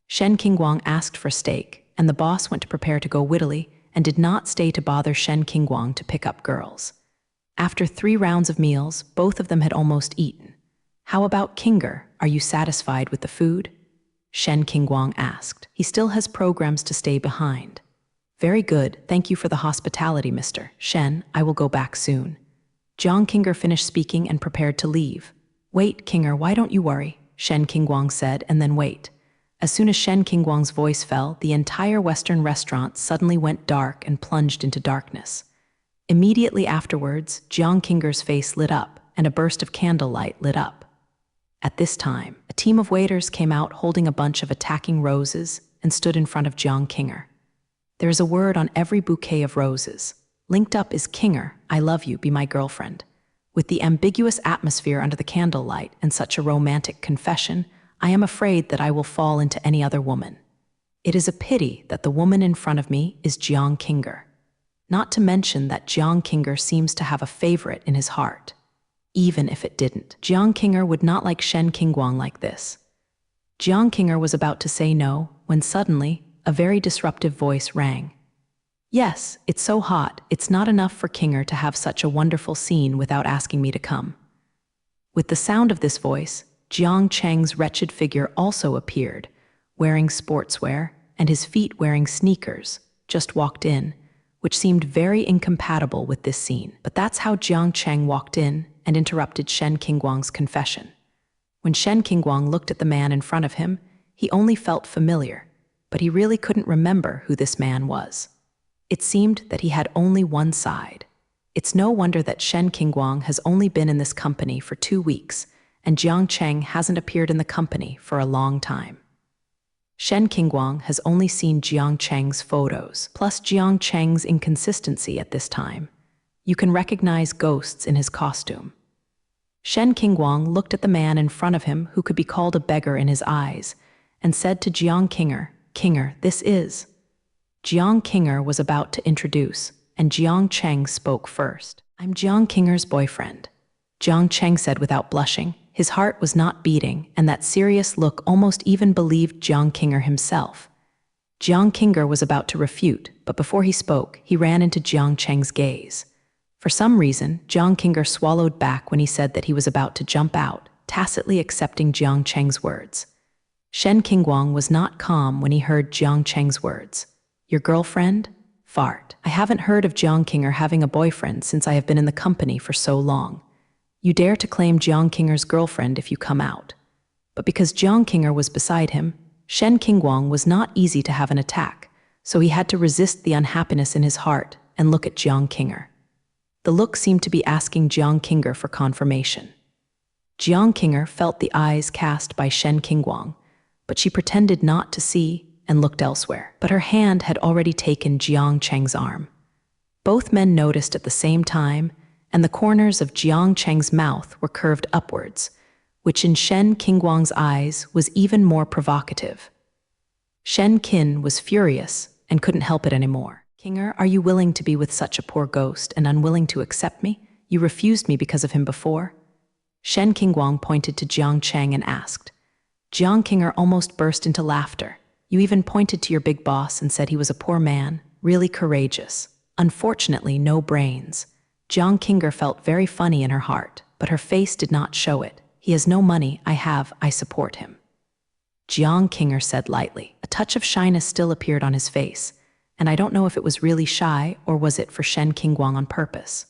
Shen Qingguang asked for steak, and the boss went to prepare to go wittily and did not stay to bother Shen Qingguang to pick up girls. After 3 rounds of meals, both of them had almost eaten. How about Qinger? Are you satisfied with the food? Shen Qingguang asked. He still has programs to stay behind. Very good, thank you for the hospitality, Mr. Shen. I will go back soon. Jiang Qinger finished speaking and prepared to leave. Wait, Qinger, why don't you worry? Shen Qingguang said, and then wait. As soon as Shen Qingguang's voice fell, the entire Western restaurant suddenly went dark and plunged into darkness. Immediately afterwards, Jiang Qinger's face lit up, and a burst of candlelight lit up. At this time, a team of waiters came out holding a bunch of attacking roses and stood in front of Jiang Qinger. There is a word on every bouquet of roses. Linked up is Qinger, I love you, be my girlfriend. With the ambiguous atmosphere under the candlelight and such a romantic confession, I am afraid that I will fall into any other woman. It is a pity that the woman in front of me is Jiang Qinger. Not to mention that Jiang Qinger seems to have a favorite in his heart. Even if it didn't, Jiang Qinger would not like Shen Qingguang like this. Jiang Qinger was about to say no when suddenly a very disruptive voice rang. Yes, it's so hot, it's not enough for Qinger to have such a wonderful scene without asking me to come. With the sound of this voice, Jiang Cheng's wretched figure also appeared, wearing sportswear and his feet wearing sneakers, just walked in, which seemed very incompatible with this scene. But that's how Jiang Cheng walked in and interrupted Shen Qingguang's confession. When Shen Qingguang looked at the man in front of him, he only felt familiar, but he really couldn't remember who this man was. It seemed that he had only one side. It's no wonder that Shen Qingguang has only been in this company for 2 weeks, and Jiang Cheng hasn't appeared in the company for a long time. Shen Qingguang has only seen Jiang Cheng's photos, plus Jiang Cheng's inconsistency at this time. You can recognize ghosts in his costume. Shen Qingguang looked at the man in front of him who could be called a beggar in his eyes, and said to Jiang Qinger, Qinger, this is... Jiang Qinger was about to introduce, and Jiang Cheng spoke first. I'm Jiang Qinger's boyfriend. Jiang Cheng said without blushing. His heart was not beating, and that serious look almost even believed Jiang Qinger himself. Jiang Qinger was about to refute, but before he spoke, he ran into Jiang Cheng's gaze. For some reason, Jiang Qinger swallowed back when he said that he was about to jump out, tacitly accepting Jiang Cheng's words. Shen Qingguang was not calm when he heard Jiang Cheng's words. Your girlfriend? Fart. I haven't heard of Jiang Qinger having a boyfriend since I have been in the company for so long. You dare to claim Jiang Qinger's girlfriend if you come out. But because Jiang Qinger was beside him, Shen Qingguang was not easy to have an attack, so he had to resist the unhappiness in his heart and look at Jiang Qinger. The look seemed to be asking Jiang Qinger for confirmation. Jiang Qinger felt the eyes cast by Shen Qingguang, but she pretended not to see and looked elsewhere. But her hand had already taken Jiang Cheng's arm. Both men noticed at the same time, and the corners of Jiang Cheng's mouth were curved upwards, which in Shen Qingguang's eyes was even more provocative. Shen Qin was furious and couldn't help it anymore. Qinger, are you willing to be with such a poor ghost and unwilling to accept me? You refused me because of him before? Shen Qingguang pointed to Jiang Cheng and asked. Jiang Qinger almost burst into laughter. You even pointed to your big boss and said he was a poor man, really courageous. Unfortunately, no brains. Jiang Qinger felt very funny in her heart, but her face did not show it. He has no money, I support him. Jiang Qinger said lightly. A touch of shyness still appeared on his face, and I don't know if it was really shy or was it for Shen Qingguang on purpose.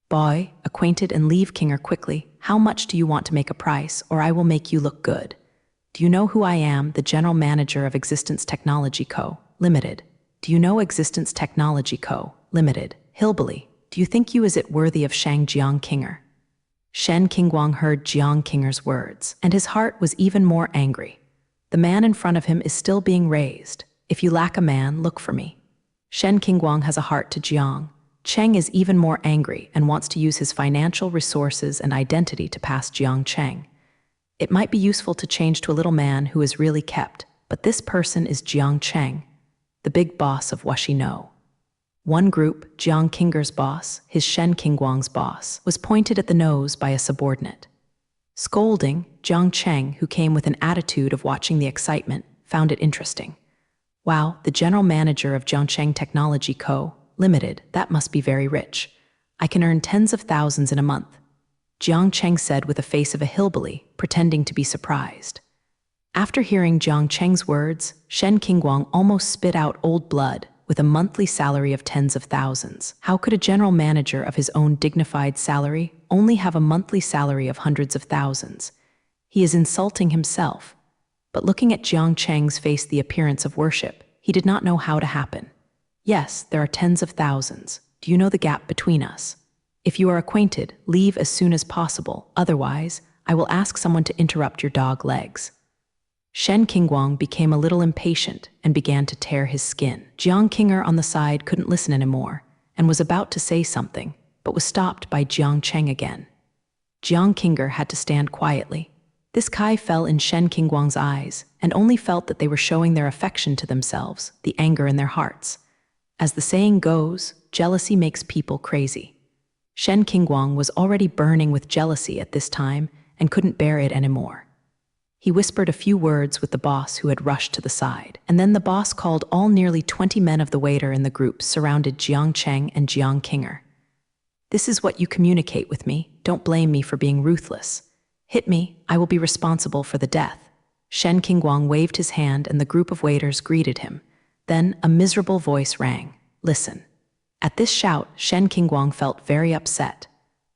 Boy, acquainted and leave Qinger quickly. How much do you want to make a price, or I will make you look good? Do you know who I am, the General Manager of Existence Technology Co., Limited? Do you know Existence Technology Co., Limited? Hillbilly, do you think you is it worthy of Shang Jiang Qinger? Shen Qingguang heard Jiang Qinger's words, and his heart was even more angry. The man in front of him is still being raised. If you lack a man, look for me. Shen Qingguang has a heart to Jiang, Cheng is even more angry and wants to use his financial resources and identity to pass Jiang Cheng. It might be useful to change to a little man who is really kept, but this person is Jiang Cheng, the big boss of Wuxi No. One group, Jiang Qingger's boss, his Shen Qingguang's boss, was pointed at the nose by a subordinate. Scolding, Jiang Cheng, who came with an attitude of watching the excitement, found it interesting. Wow, the general manager of Jiangcheng Technology Co., Limited, that must be very rich. I can earn tens of thousands in a month, Jiang Cheng said with the face of a hillbilly, pretending to be surprised. After hearing Jiang Cheng's words, Shen Qingguang almost spit out old blood with a monthly salary of tens of thousands. How could a general manager of his own dignified salary only have a monthly salary of hundreds of thousands? He is insulting himself. But looking at Jiang Cheng's face the appearance of worship, he did not know how to happen. Yes, there are tens of thousands. Do you know the gap between us? If you are acquainted, leave as soon as possible. Otherwise, I will ask someone to interrupt your dog legs. Shen Qingguang became a little impatient and began to tear his skin. Jiang Qinger on the side couldn't listen anymore and was about to say something, but was stopped by Jiang Cheng again. Jiang Qinger had to stand quietly. This Kai fell in Shen Qingguang's eyes and only felt that they were showing their affection to themselves, the anger in their hearts. As the saying goes, jealousy makes people crazy. Shen Qingguang was already burning with jealousy at this time and couldn't bear it anymore. He whispered a few words with the boss who had rushed to the side, and then the boss called all nearly 20 men of the waiter in the group surrounded Jiang Cheng and Jiang Qinger. This is what you communicate with me. Don't blame me for being ruthless. Hit me, I will be responsible for the death. Shen Qingguang waved his hand and the group of waiters greeted him. Then a miserable voice rang. Listen. At this shout, Shen Qingguang felt very upset.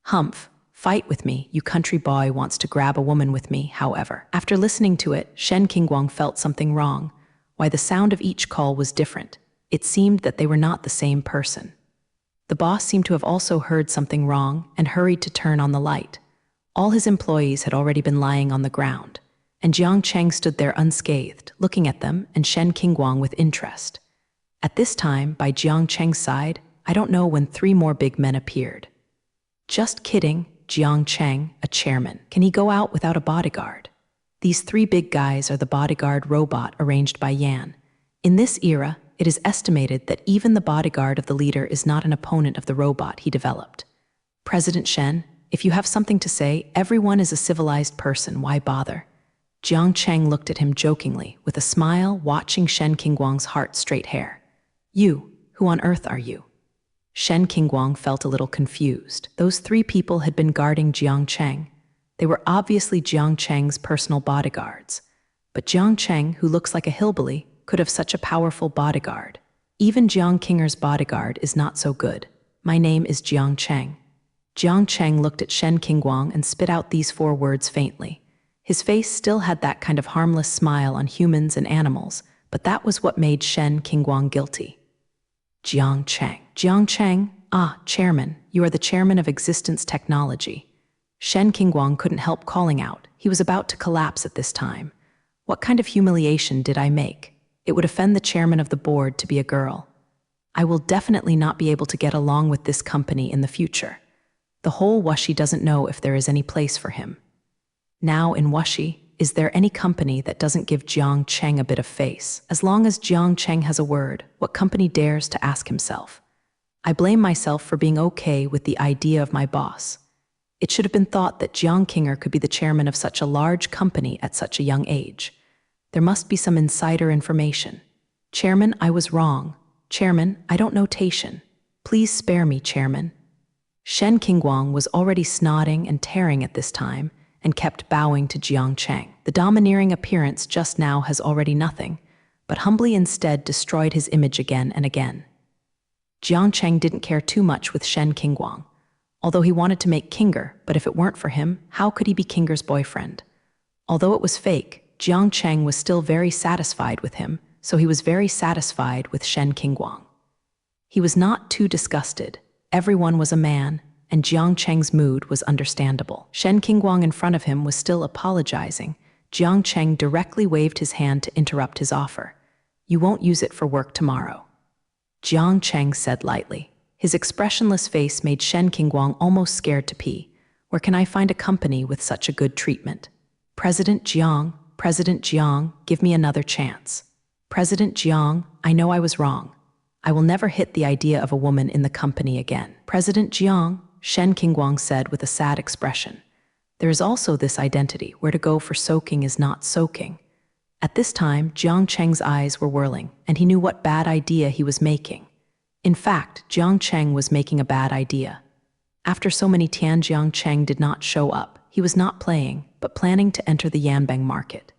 Humph, fight with me, you country boy wants to grab a woman with me, however. After listening to it, Shen Qingguang felt something wrong. Why the sound of each call was different. It seemed that they were not the same person. The boss seemed to have also heard something wrong and hurried to turn on the light. All his employees had already been lying on the ground, and Jiang Cheng stood there unscathed, looking at them and Shen Qingguang with interest. At this time, by Jiang Cheng's side, I don't know when 3 more big men appeared. Just kidding, Jiang Cheng, a chairman. Can he go out without a bodyguard? These 3 big guys are the bodyguard robot arranged by Yan. In this era, it is estimated that even the bodyguard of the leader is not an opponent of the robot he developed. President Shen, if you have something to say, everyone is a civilized person, why bother? Jiang Cheng looked at him jokingly, with a smile, watching Shen Qingguang's heart-straight hair. You, who on earth are you? Shen Qingguang felt a little confused. Those 3 people had been guarding Jiang Cheng. They were obviously Jiang Cheng's personal bodyguards. But Jiang Cheng, who looks like a hillbilly, could have such a powerful bodyguard. Even Jiang Qinger's bodyguard is not so good. My name is Jiang Cheng. Jiang Cheng looked at Shen Qingguang and spit out these 4 words faintly. His face still had that kind of harmless smile on humans and animals, but that was what made Shen Qingguang guilty. Jiang Cheng. Jiang Cheng, chairman, you are the chairman of Existence Technology. Shen Qingguang couldn't help calling out. He was about to collapse at this time. What kind of humiliation did I make? It would offend the chairman of the board to be a girl. I will definitely not be able to get along with this company in the future. The whole Wuxi doesn't know if there is any place for him. Now in Wuxi, is there any company that doesn't give Jiang Cheng a bit of face? As long as Jiang Cheng has a word, what company dares to ask himself? I blame myself for being okay with the idea of my boss. It should have been thought that Jiang Qinger could be the chairman of such a large company at such a young age. There must be some insider information. Chairman, I was wrong. Chairman, I don't know Taishan. Please spare me, Chairman. Shen Qingguang was already snodding and tearing at this time, and kept bowing to Jiang Cheng. The domineering appearance just now has already nothing, but humbly instead destroyed his image again and again. Jiang Cheng didn't care too much with Shen Qingguang, although he wanted to make Qinger, but if it weren't for him, how could he be Qinger's boyfriend? Although it was fake, Jiang Cheng was still very satisfied with him, so he was very satisfied with Shen Qingguang. He was not too disgusted. Everyone was a man, and Jiang Cheng's mood was understandable. Shen Qingguang in front of him was still apologizing. Jiang Cheng directly waved his hand to interrupt his offer. You won't use it for work tomorrow. Jiang Cheng said lightly. His expressionless face made Shen Qingguang almost scared to pee. Where can I find a company with such a good treatment? President Jiang, give me another chance. President Jiang, I know I was wrong. I will never hit the idea of a woman in the company again. President Jiang, Shen Qingguang said with a sad expression. There is also this identity, where to go for soaking is not soaking. At this time, Jiang Cheng's eyes were whirling, and he knew what bad idea he was making. In fact, Jiang Cheng was making a bad idea. After so many Tian, Jiang Cheng did not show up. He was not playing, but planning to enter the Yanbang market.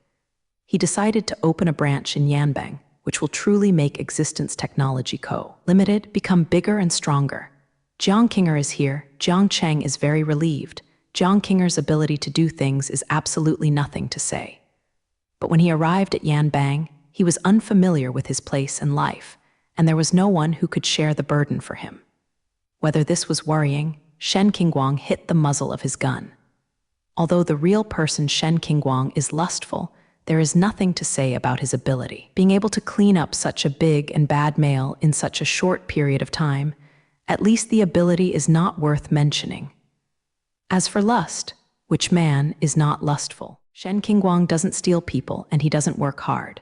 He decided to open a branch in Yanbang, which will truly make Existence Technology Co. Limited become bigger and stronger. Jiang Qinger is here. Jiang Cheng is very relieved. Jiang Qinger's ability to do things is absolutely nothing to say. But when he arrived at Yanbang, he was unfamiliar with his place in life, and there was no one who could share the burden for him. Whether this was worrying, Shen Qingguang hit the muzzle of his gun. Although the real person Shen Qingguang is lustful, there is nothing to say about his ability. Being able to clean up such a big and bad male in such a short period of time, at least the ability is not worth mentioning. As for lust, which man is not lustful? Shen Qingguang doesn't steal people and he doesn't work hard.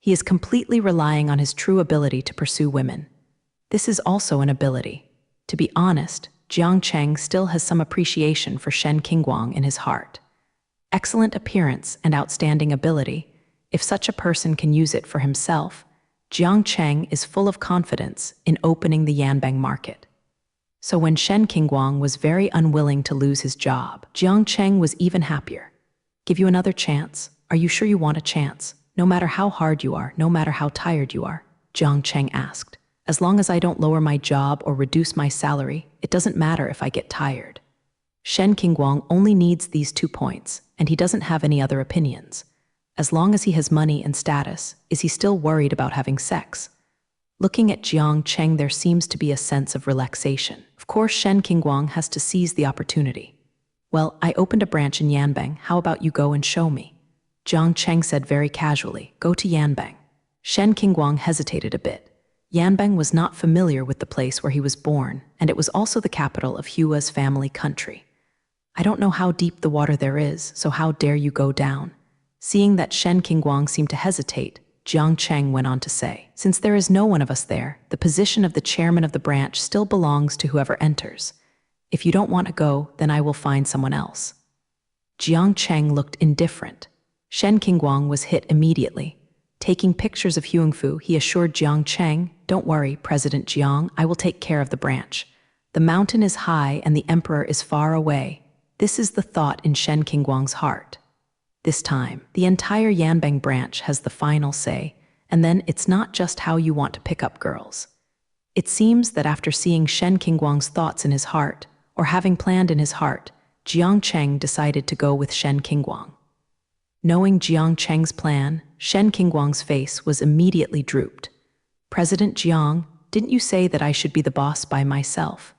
He is completely relying on his true ability to pursue women. This is also an ability. To be honest, Jiang Cheng still has some appreciation for Shen Qingguang in his heart. Excellent appearance and outstanding ability. If such a person can use it for himself, Jiang Cheng is full of confidence in opening the Yanbang market. So when Shen Qingguang was very unwilling to lose his job, Jiang Cheng was even happier. Give you another chance? Are you sure you want a chance? No matter how hard you are, no matter how tired you are, Jiang Cheng asked. As long as I don't lower my job or reduce my salary, it doesn't matter if I get tired. Shen Qingguang only needs these 2 points, and he doesn't have any other opinions. As long as he has money and status, is he still worried about having sex? Looking at Jiang Cheng, there seems to be a sense of relaxation. Of course, Shen Qingguang has to seize the opportunity. Well, I opened a branch in Yanbang. How about you go and show me? Jiang Cheng said very casually. Go to Yanbang. Shen Qingguang hesitated a bit. Yanbang was not familiar with the place where he was born, and it was also the capital of Hua's family country. I don't know how deep the water there is, so how dare you go down? Seeing that Shen Qingguang seemed to hesitate, Jiang Cheng went on to say, since there is no one of us there, the position of the chairman of the branch still belongs to whoever enters. If you don't want to go, then I will find someone else. Jiang Cheng looked indifferent. Shen Qingguang was hit immediately. Taking pictures of Huangfu, he assured Jiang Cheng, don't worry, President Jiang, I will take care of the branch. The mountain is high and the emperor is far away. This is the thought in Shen Qingguang's heart. This time, the entire Yanbang branch has the final say, and then it's not just how you want to pick up girls. It seems that after seeing Shen Qingguang's thoughts in his heart, or having planned in his heart, Jiang Cheng decided to go with Shen Qingguang. Knowing Jiang Cheng's plan, Shen Qingguang's face was immediately drooped. President Jiang, didn't you say that I should be the boss by myself?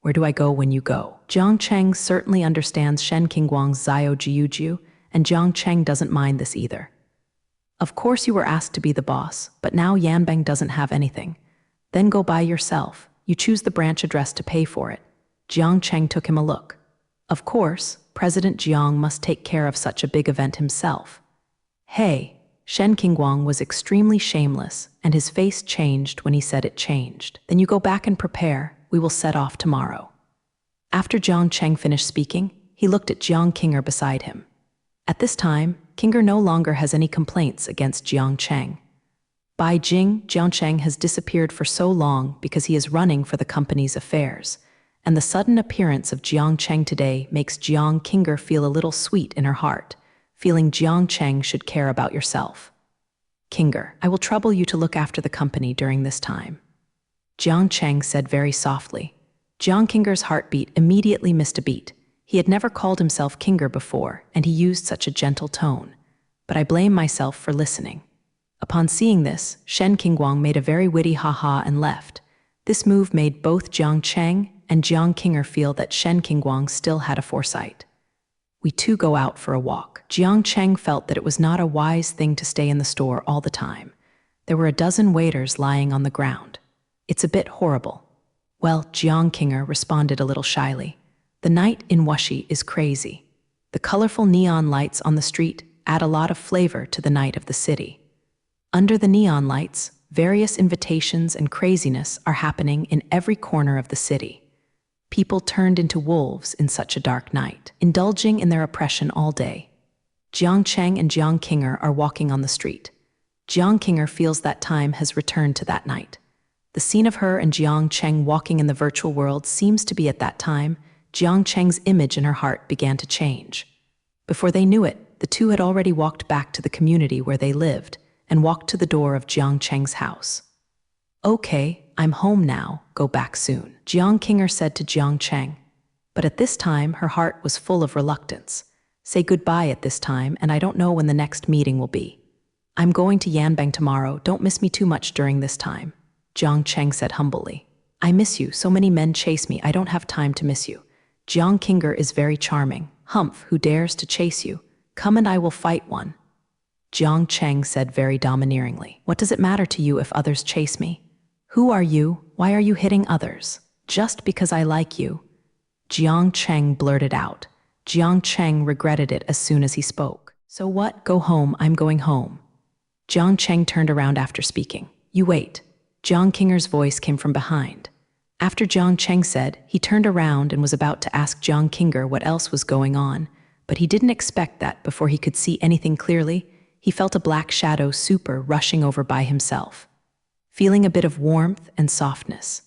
Where do I go when you go? Jiang Cheng certainly understands Shen Qingguang's Zio Jiujiu, and Jiang Cheng doesn't mind this either. Of course you were asked to be the boss, but now Yanbang doesn't have anything. Then go by yourself. You choose the branch address to pay for it. Jiang Cheng took him a look. Of course, President Jiang must take care of such a big event himself. Hey, Shen Qingguang was extremely shameless, and his face changed when he said it changed. Then you go back and prepare. We will set off tomorrow. After Jiang Cheng finished speaking, he looked at Jiang Qinger beside him. At this time, Qinger no longer has any complaints against Jiang Cheng. By Jing, Jiang Cheng has disappeared for so long because he is running for the company's affairs, and the sudden appearance of Jiang Cheng today makes Jiang Qinger feel a little sweet in her heart, feeling Jiang Cheng should care about yourself. Qinger, I will trouble you to look after the company during this time. Jiang Cheng said very softly. Jiang Qinger's heartbeat immediately missed a beat. He had never called himself Qinger before, and he used such a gentle tone. But I blame myself for listening. Upon seeing this, Shen Qingguang made a very witty ha-ha and left. This move made both Jiang Cheng and Jiang Qinger feel that Shen Qingguang still had a foresight. We two go out for a walk. Jiang Cheng felt that it was not a wise thing to stay in the store all the time. There were a dozen waiters lying on the ground. It's a bit horrible. Well, Jiang Kinger responded a little shyly. The night in Wuxi is crazy. The colorful neon lights on the street add a lot of flavor to the night of the city. Under the neon lights, various invitations and craziness are happening in every corner of the city. People turned into wolves in such a dark night, indulging in their oppression all day. Jiang Cheng and Jiang Kinger are walking on the street. Jiang Kinger feels that time has returned to that night. The scene of her and Jiang Cheng walking in the virtual world seems to be at that time, Jiang Cheng's image in her heart began to change. Before they knew it, the two had already walked back to the community where they lived and walked to the door of Jiang Cheng's house. Okay, I'm home now, go back soon, Jiang Kinger said to Jiang Cheng. But at this time, her heart was full of reluctance. Say goodbye at this time, and I don't know when the next meeting will be. I'm going to Yanbang tomorrow, don't miss me too much during this time, Jiang Cheng said humbly. I miss you, so many men chase me, I don't have time to miss you. Jiang Kinger is very charming. Humph, who dares to chase you? Come and I will fight one. Jiang Cheng said very domineeringly. What does it matter to you if others chase me? Who are you? Why are you hitting others? Just because I like you. Jiang Cheng blurted out. Jiang Cheng regretted it as soon as he spoke. So what? Go home, I'm going home. Jiang Cheng turned around after speaking. You wait. Jiang Kinger's voice came from behind. After Jiang Cheng said, he turned around and was about to ask Jiang Kinger what else was going on, but he didn't expect that before he could see anything clearly, he felt a black shadow super rushing over by himself, feeling a bit of warmth and softness.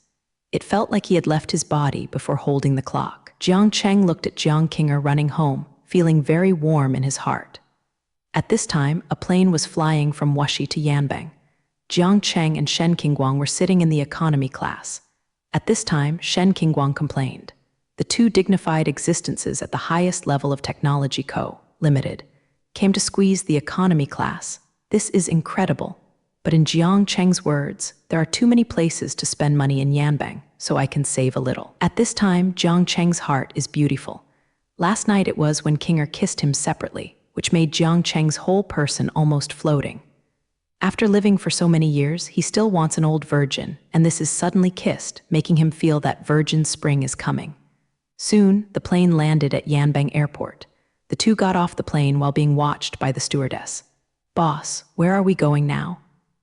It felt like he had left his body before holding the clock. Jiang Cheng looked at Jiang Kinger running home, feeling very warm in his heart. At this time, a plane was flying from Wuxi to Yanbang. Jiang Cheng and Shen Qingguang were sitting in the economy class. At this time, Shen Qingguang complained. The two dignified existences at the highest level of technology Limited, came to squeeze the economy class. This is incredible. But in Jiang Cheng's words, there are too many places to spend money in Yanbang, so I can save a little. At this time, Jiang Cheng's heart is beautiful. Last night it was when Kinger kissed him separately, which made Jiang Cheng's whole person almost floating. After living for so many years, he still wants an old virgin, and this is suddenly kissed, making him feel that virgin spring is coming. Soon, the plane landed at Yanbang Airport. The two got off the plane while being watched by the stewardess. Boss, where are we going now?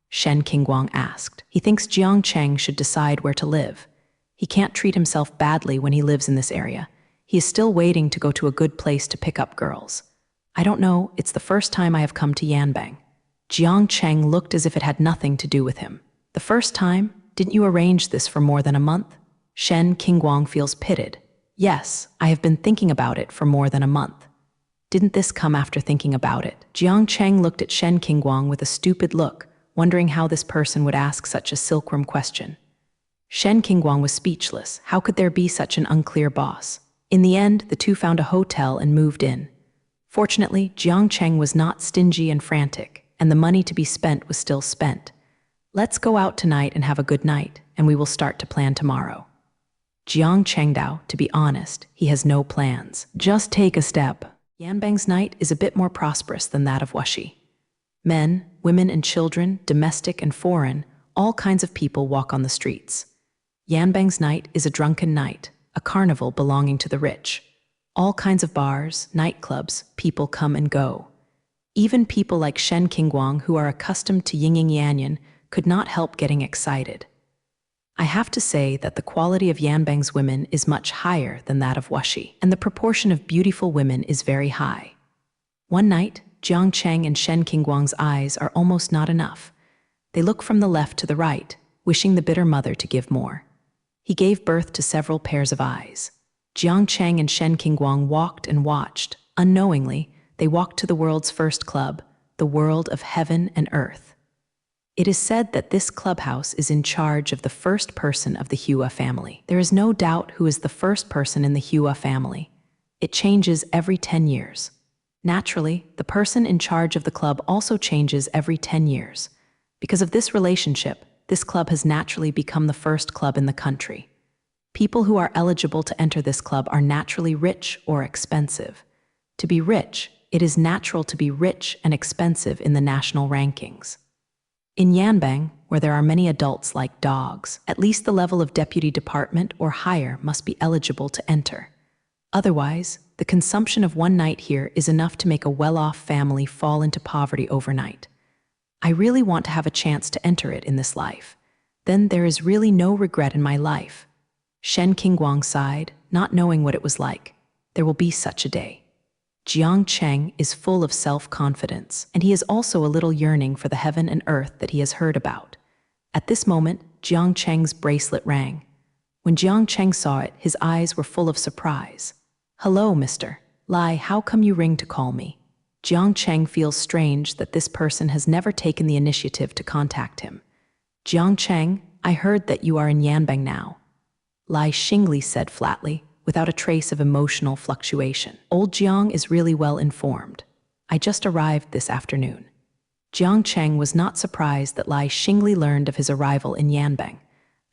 Shen Qingguang asked. He thinks Jiang Cheng should decide where to live. He can't treat himself badly when he lives in this area. He is still waiting to go to a good place to pick up girls. I don't know, it's the first time I have come to Yanbang. Jiang Cheng looked as if it had nothing to do with him. The first time? Didn't you arrange this for more than a month? Shen Qingguang feels pitted. Yes, I have been thinking about it for more than a month. Didn't this come after thinking about it? Jiang Cheng looked at Shen Qingguang with a stupid look, wondering how this person would ask such a silkworm question. Shen Qingguang was speechless. How could there be such an unclear boss? In the end, the two found a hotel and moved in. Fortunately, Jiang Cheng was not stingy and frantic, and the money to be spent was still spent. Let's go out tonight and have a good night, and we will start to plan tomorrow. Jiang Chengdao, to be honest, he has no plans. Just take a step. Yanbang's night is a bit more prosperous than that of Wuxi. Men, women and children, domestic and foreign, all kinds of people walk on the streets. Yanbang's night is a drunken night, a carnival belonging to the rich. All kinds of bars, nightclubs, people come and go. Even people like Shen Qingguang, who are accustomed to yin yanyan, could not help getting excited. I have to say that the quality of Yanbang's women is much higher than that of Wuxi, and the proportion of beautiful women is very high. One night, Jiang Cheng and Shen Qingguang's eyes are almost not enough. They look from the left to the right, wishing the bitter mother to give more. He gave birth to several pairs of eyes. Jiang Cheng and Shen Qingguang walked and watched. Unknowingly, they walked to the world's first club, the world of heaven and earth. It is said that this clubhouse is in charge of the first person of the Hua family. There is no doubt who is the first person in the Hua family. It changes every 10 years. Naturally, the person in charge of the club also changes every 10 years. Because of this relationship, this club has naturally become the first club in the country. People who are eligible to enter this club are naturally rich or expensive. To be rich, it is natural to be rich and expensive in the national rankings. In Yanbang, where there are many adults like dogs, at least the level of deputy department or higher must be eligible to enter. Otherwise, the consumption of one night here is enough to make a well-off family fall into poverty overnight. I really want to have a chance to enter it in this life. Then there is really no regret in my life. Shen Qingguang sighed, not knowing what it was like. There will be such a day. Jiang Cheng is full of self-confidence, and he is also a little yearning for the heaven and earth that he has heard about. At this moment, Jiang Cheng's bracelet rang. When Jiang Cheng saw it, his eyes were full of surprise. "Hello, Mr. Lai, how come you ring to call me?" Jiang Cheng feels strange that this person has never taken the initiative to contact him. "Jiang Cheng, I heard that you are in Yanbang now," Lai Xingli said flatly, without a trace of emotional fluctuation. Old Jiang is really well informed. "I just arrived this afternoon." Jiang Cheng was not surprised that Lai Xingli learned of his arrival in Yanbang.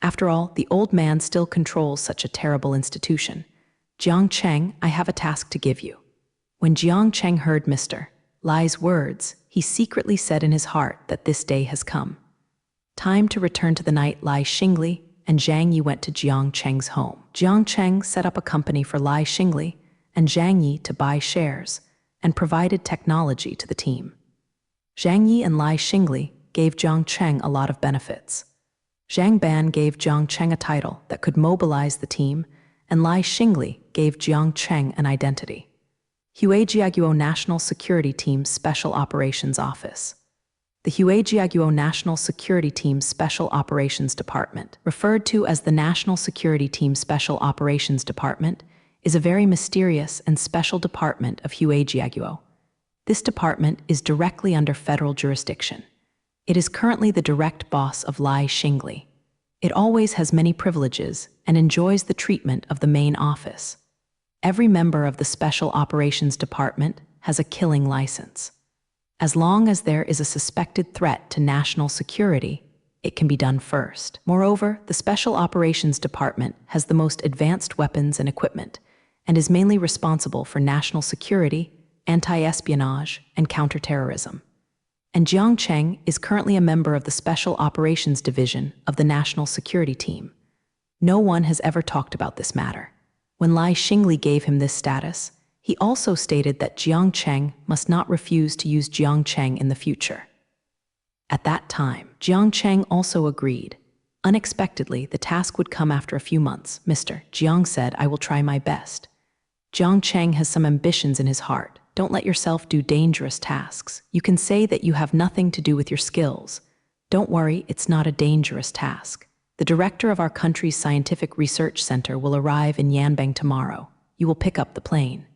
After all, the old man still controls such a terrible institution. "Jiang Cheng, I have a task to give you." When Jiang Cheng heard Mr. Lai's words, he secretly said in his heart that this day has come. Time to return to the night. Lai Xingli and Zhang Yi went to Jiang Cheng's home. Jiang Cheng set up a company for Lai Xingli and Zhang Yi to buy shares and provided technology to the team. Zhang Yi and Lai Xingli gave Jiang Cheng a lot of benefits. Zhang Ban gave Jiang Cheng a title that could mobilize the team, and Lai Xingli gave Jiang Cheng an identity. Huijiaguo National Security Team Special Operations Office. The Huijiaguo National Security Team Special Operations Department, referred to as the National Security Team Special Operations Department, is a very mysterious and special department of Huijiaguo. This department is directly under federal jurisdiction. It is currently the direct boss of Lai Xingli. It always has many privileges and enjoys the treatment of the main office. Every member of the Special Operations Department has a killing license. As long as there is a suspected threat to national security, it can be done first. Moreover, the Special Operations Department has the most advanced weapons and equipment and is mainly responsible for national security, anti-espionage, and counterterrorism. And Jiang Cheng is currently a member of the Special Operations Division of the National Security Team. No one has ever talked about this matter. When Lai Xingli gave him this status, he also stated that Jiang Cheng must not refuse to use Jiang Cheng in the future. At that time, Jiang Cheng also agreed. Unexpectedly, the task would come after a few months. "Mr. Jiang said, I will try my best." Jiang Cheng has some ambitions in his heart. Don't let yourself do dangerous tasks. You can say that you have nothing to do with your skills. Don't worry, it's not a dangerous task. The director of our country's scientific research center will arrive in Yanbang tomorrow. You will pick up the plane.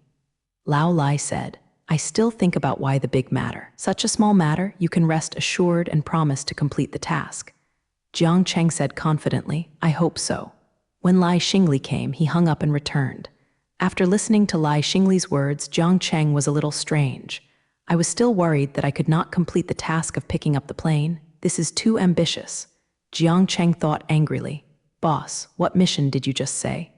Lao Lai said, "I still think about why the big matter. Such a small matter, you can rest assured and promise to complete the task." Jiang Cheng said confidently, "I hope so." When Lai Xingli came, he hung up and returned. After listening to Lai Xingli's words, Jiang Cheng was a little strange. "I was still worried that I could not complete the task of picking up the plane. This is too ambitious." Jiang Cheng thought angrily. "Boss, what mission did you just say?"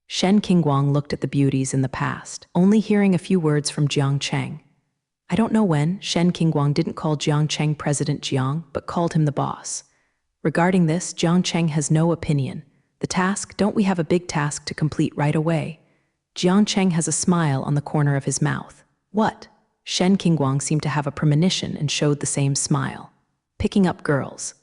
Shen Qingguang looked at the beauties in the past, only hearing a few words from Jiang Cheng. I don't know when Shen Qingguang didn't call Jiang Cheng President Jiang, but called him the boss. Regarding this, Jiang Cheng has no opinion. The task, don't we have a big task to complete right away? Jiang Cheng has a smile on the corner of his mouth. What? Shen Qingguang seemed to have a premonition and showed the same smile. Picking up girls.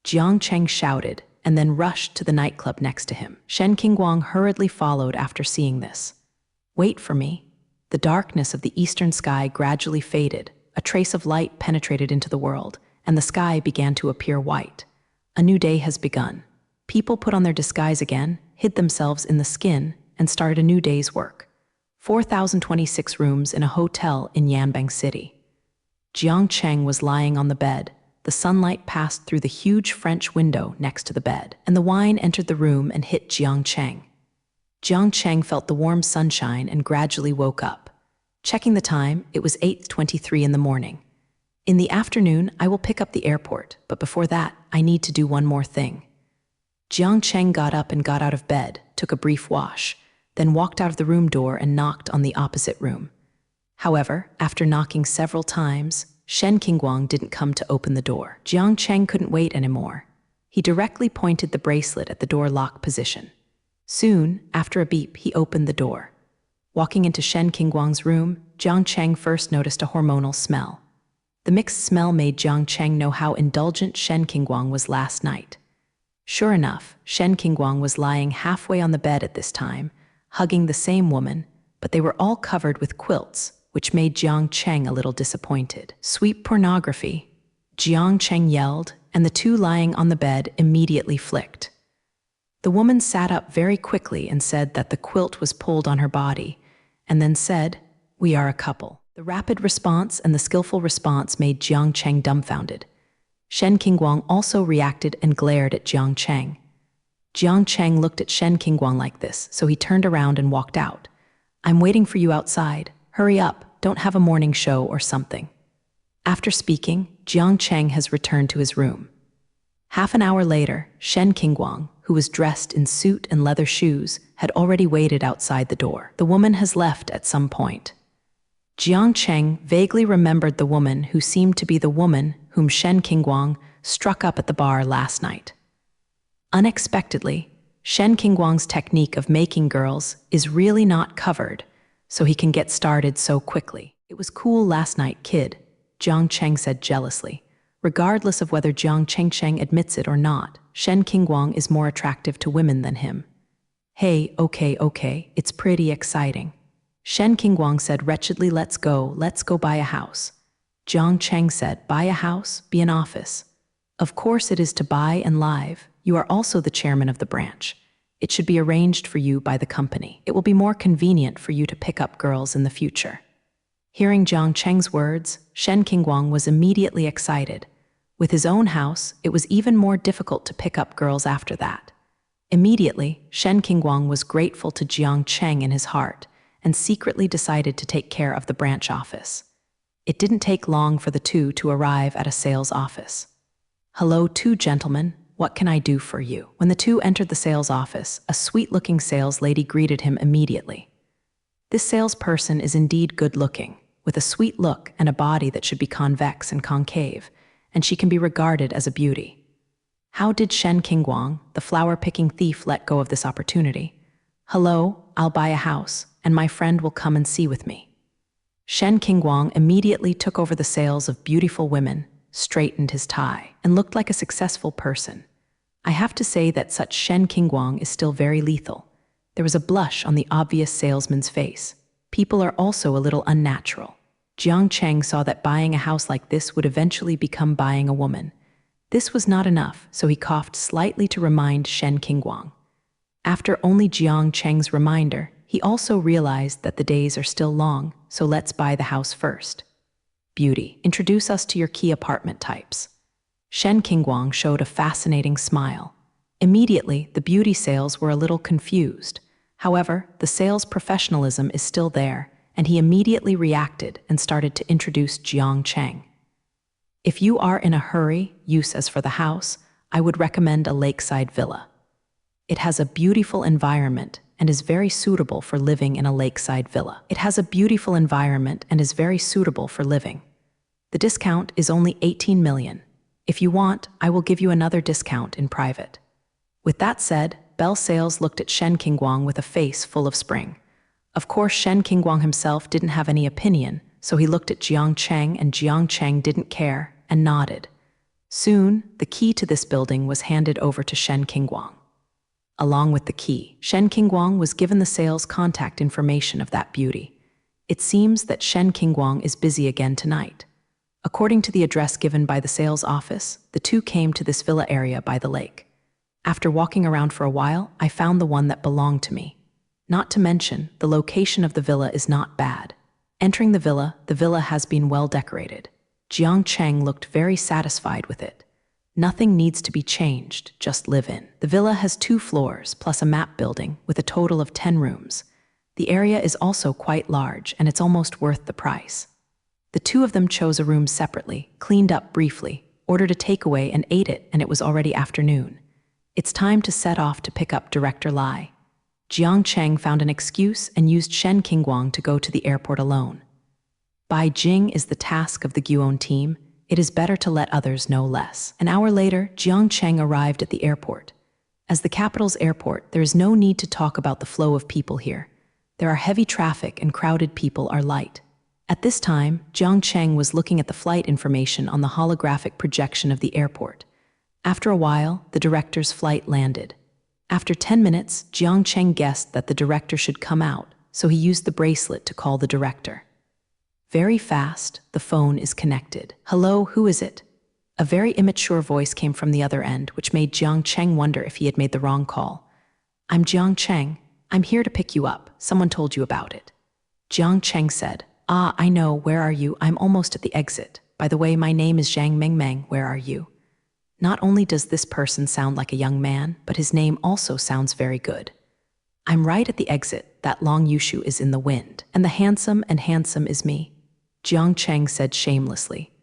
Jiang Cheng shouted, and then rushed to the nightclub next to him. Shen Qingguang hurriedly followed after seeing this. Wait for me. The darkness of the eastern sky gradually faded, a trace of light penetrated into the world, and the sky began to appear white. A new day has begun. People put on their disguise again, hid themselves in the skin, and started a new day's work. 4,026 rooms in a hotel in Yanbang City. Jiang Cheng was lying on the bed. The sunlight passed through the huge French window next to the bed, and the wine entered the room and hit Jiang Cheng. Jiang Cheng felt the warm sunshine and gradually woke up. Checking the time, it was 8:23 in the morning. In the afternoon, I will pick up the airport, but before that, I need to do one more thing. Jiang Cheng got up and got out of bed, took a brief wash, then walked out of the room door and knocked on the opposite room. However, after knocking several times, Shen Qingguang didn't come to open the door. Jiang Cheng couldn't wait anymore. He directly pointed the bracelet at the door lock position. Soon, after a beep, he opened the door. Walking into Shen Qingguang's room, Jiang Cheng first noticed a hormonal smell. The mixed smell made Jiang Cheng know how indulgent Shen Qingguang was last night. Sure enough, Shen Qingguang was lying halfway on the bed at this time, hugging the same woman, but they were all covered with quilts, which made Jiang Cheng a little disappointed. Sweet pornography, Jiang Cheng yelled, and the two lying on the bed immediately flicked. The woman sat up very quickly and said that the quilt was pulled on her body, and then said, "We are a couple." The rapid response and the skillful response made Jiang Cheng dumbfounded. Shen Qingguang also reacted and glared at Jiang Cheng. Jiang Cheng looked at Shen Qingguang like this, so he turned around and walked out. "I'm waiting for you outside. Hurry up, don't have a morning show or something." After speaking, Jiang Cheng has returned to his room. Half an hour later, Shen Qingguang, who was dressed in suit and leather shoes, had already waited outside the door. The woman has left at some point. Jiang Cheng vaguely remembered the woman who seemed to be the woman whom Shen Qingguang struck up at the bar last night. Unexpectedly, Shen Qingguang's technique of making girls is really not covered, so he can get started so quickly. "It was cool last night, kid," Jiang Cheng said jealously. Regardless of whether Jiang Cheng admits it or not, Shen Qingguang is more attractive to women than him. "Hey, okay, it's pretty exciting." Shen Qingguang said wretchedly, let's go buy a house." Jiang Cheng said, "Buy a house, be an office." "Of course it is to buy and live. You are also the chairman of the branch. It should be arranged for you by the company. It will be more convenient for you to pick up girls in the future." Hearing Jiang Cheng's words, Shen Qingguang was immediately excited. With his own house, it was even more difficult to pick up girls after that. Immediately, Shen Qingguang was grateful to Jiang Cheng in his heart and secretly decided to take care of the branch office. It didn't take long for the two to arrive at a sales office. "Hello, two gentlemen. What can I do for you?" When the two entered the sales office, a sweet-looking sales lady greeted him immediately. This salesperson is indeed good-looking, with a sweet look and a body that should be convex and concave, and she can be regarded as a beauty. How did Shen Qingguang, the flower-picking thief, let go of this opportunity? "Hello, I'll buy a house, and my friend will come and see with me." Shen Qingguang immediately took over the sales of beautiful women, straightened his tie, and looked like a successful person. I have to say that such Shen Qingguang is still very lethal. There was a blush on the obvious salesman's face. People are also a little unnatural. Jiang Cheng saw that buying a house like this would eventually become buying a woman. This was not enough, so he coughed slightly to remind Shen Qingguang. After only Jiang Cheng's reminder, he also realized that the days are still long, so let's buy the house first. "Beauty, introduce us to your key apartment types." Shen Qingguang showed a fascinating smile. Immediately, the beauty sales were a little confused. However, the sales professionalism is still there, and he immediately reacted and started to introduce Jiang Cheng. "If you are in a hurry, use as for the house, I would recommend a lakeside villa. It has a beautiful environment and is very suitable for living in a lakeside villa. It has a beautiful environment and is very suitable for living. The discount is only 18 million. If you want, I will give you another discount in private." With that said, Bell Sales looked at Shen Qingguang with a face full of spring. Of course, Shen Qingguang himself didn't have any opinion, so he looked at Jiang Cheng, and Jiang Cheng didn't care and nodded. Soon, the key to this building was handed over to Shen Qingguang. Along with the key, Shen Qingguang was given the sales contact information of that beauty. It seems that Shen Qingguang is busy again tonight. According to the address given by the sales office, the two came to this villa area by the lake. After walking around for a while, I found the one that belonged to me. Not to mention, the location of the villa is not bad. Entering the villa has been well decorated. Jiang Cheng looked very satisfied with it. Nothing needs to be changed, just live in. The villa has 2 floors plus a map building with a total of 10 rooms. The area is also quite large, and it's almost worth the price. The two of them chose a room separately, cleaned up briefly, ordered a takeaway and ate it, and it was already afternoon. It's time to set off to pick up Director Lai. Jiang Cheng found an excuse and used Shen Qingguang to go to the airport alone. Bai Jing is the task of the Guon team. It is better to let others know less. An hour later, Jiang Cheng arrived at the airport. As the capital's airport, there is no need to talk about the flow of people here. There are heavy traffic and crowded people are light. At this time, Jiang Cheng was looking at the flight information on the holographic projection of the airport. After a while, the director's flight landed. After 10 minutes, Jiang Cheng guessed that the director should come out, so he used the bracelet to call the director. Very fast, the phone is connected. "Hello, who is it?" A very immature voice came from the other end, which made Jiang Cheng wonder if he had made the wrong call. "I'm Jiang Cheng. I'm here to pick you up. Someone told you about it." Jiang Cheng said, "Ah, I know. Where are you? I'm almost at the exit. By the way, my name is Zhang Mengmeng. Where are you?" Not only does this person sound like a young man, but his name also sounds very good. "I'm right at the exit. That long Yushu is in the wind. And the handsome is me," Jiang Cheng said shamelessly.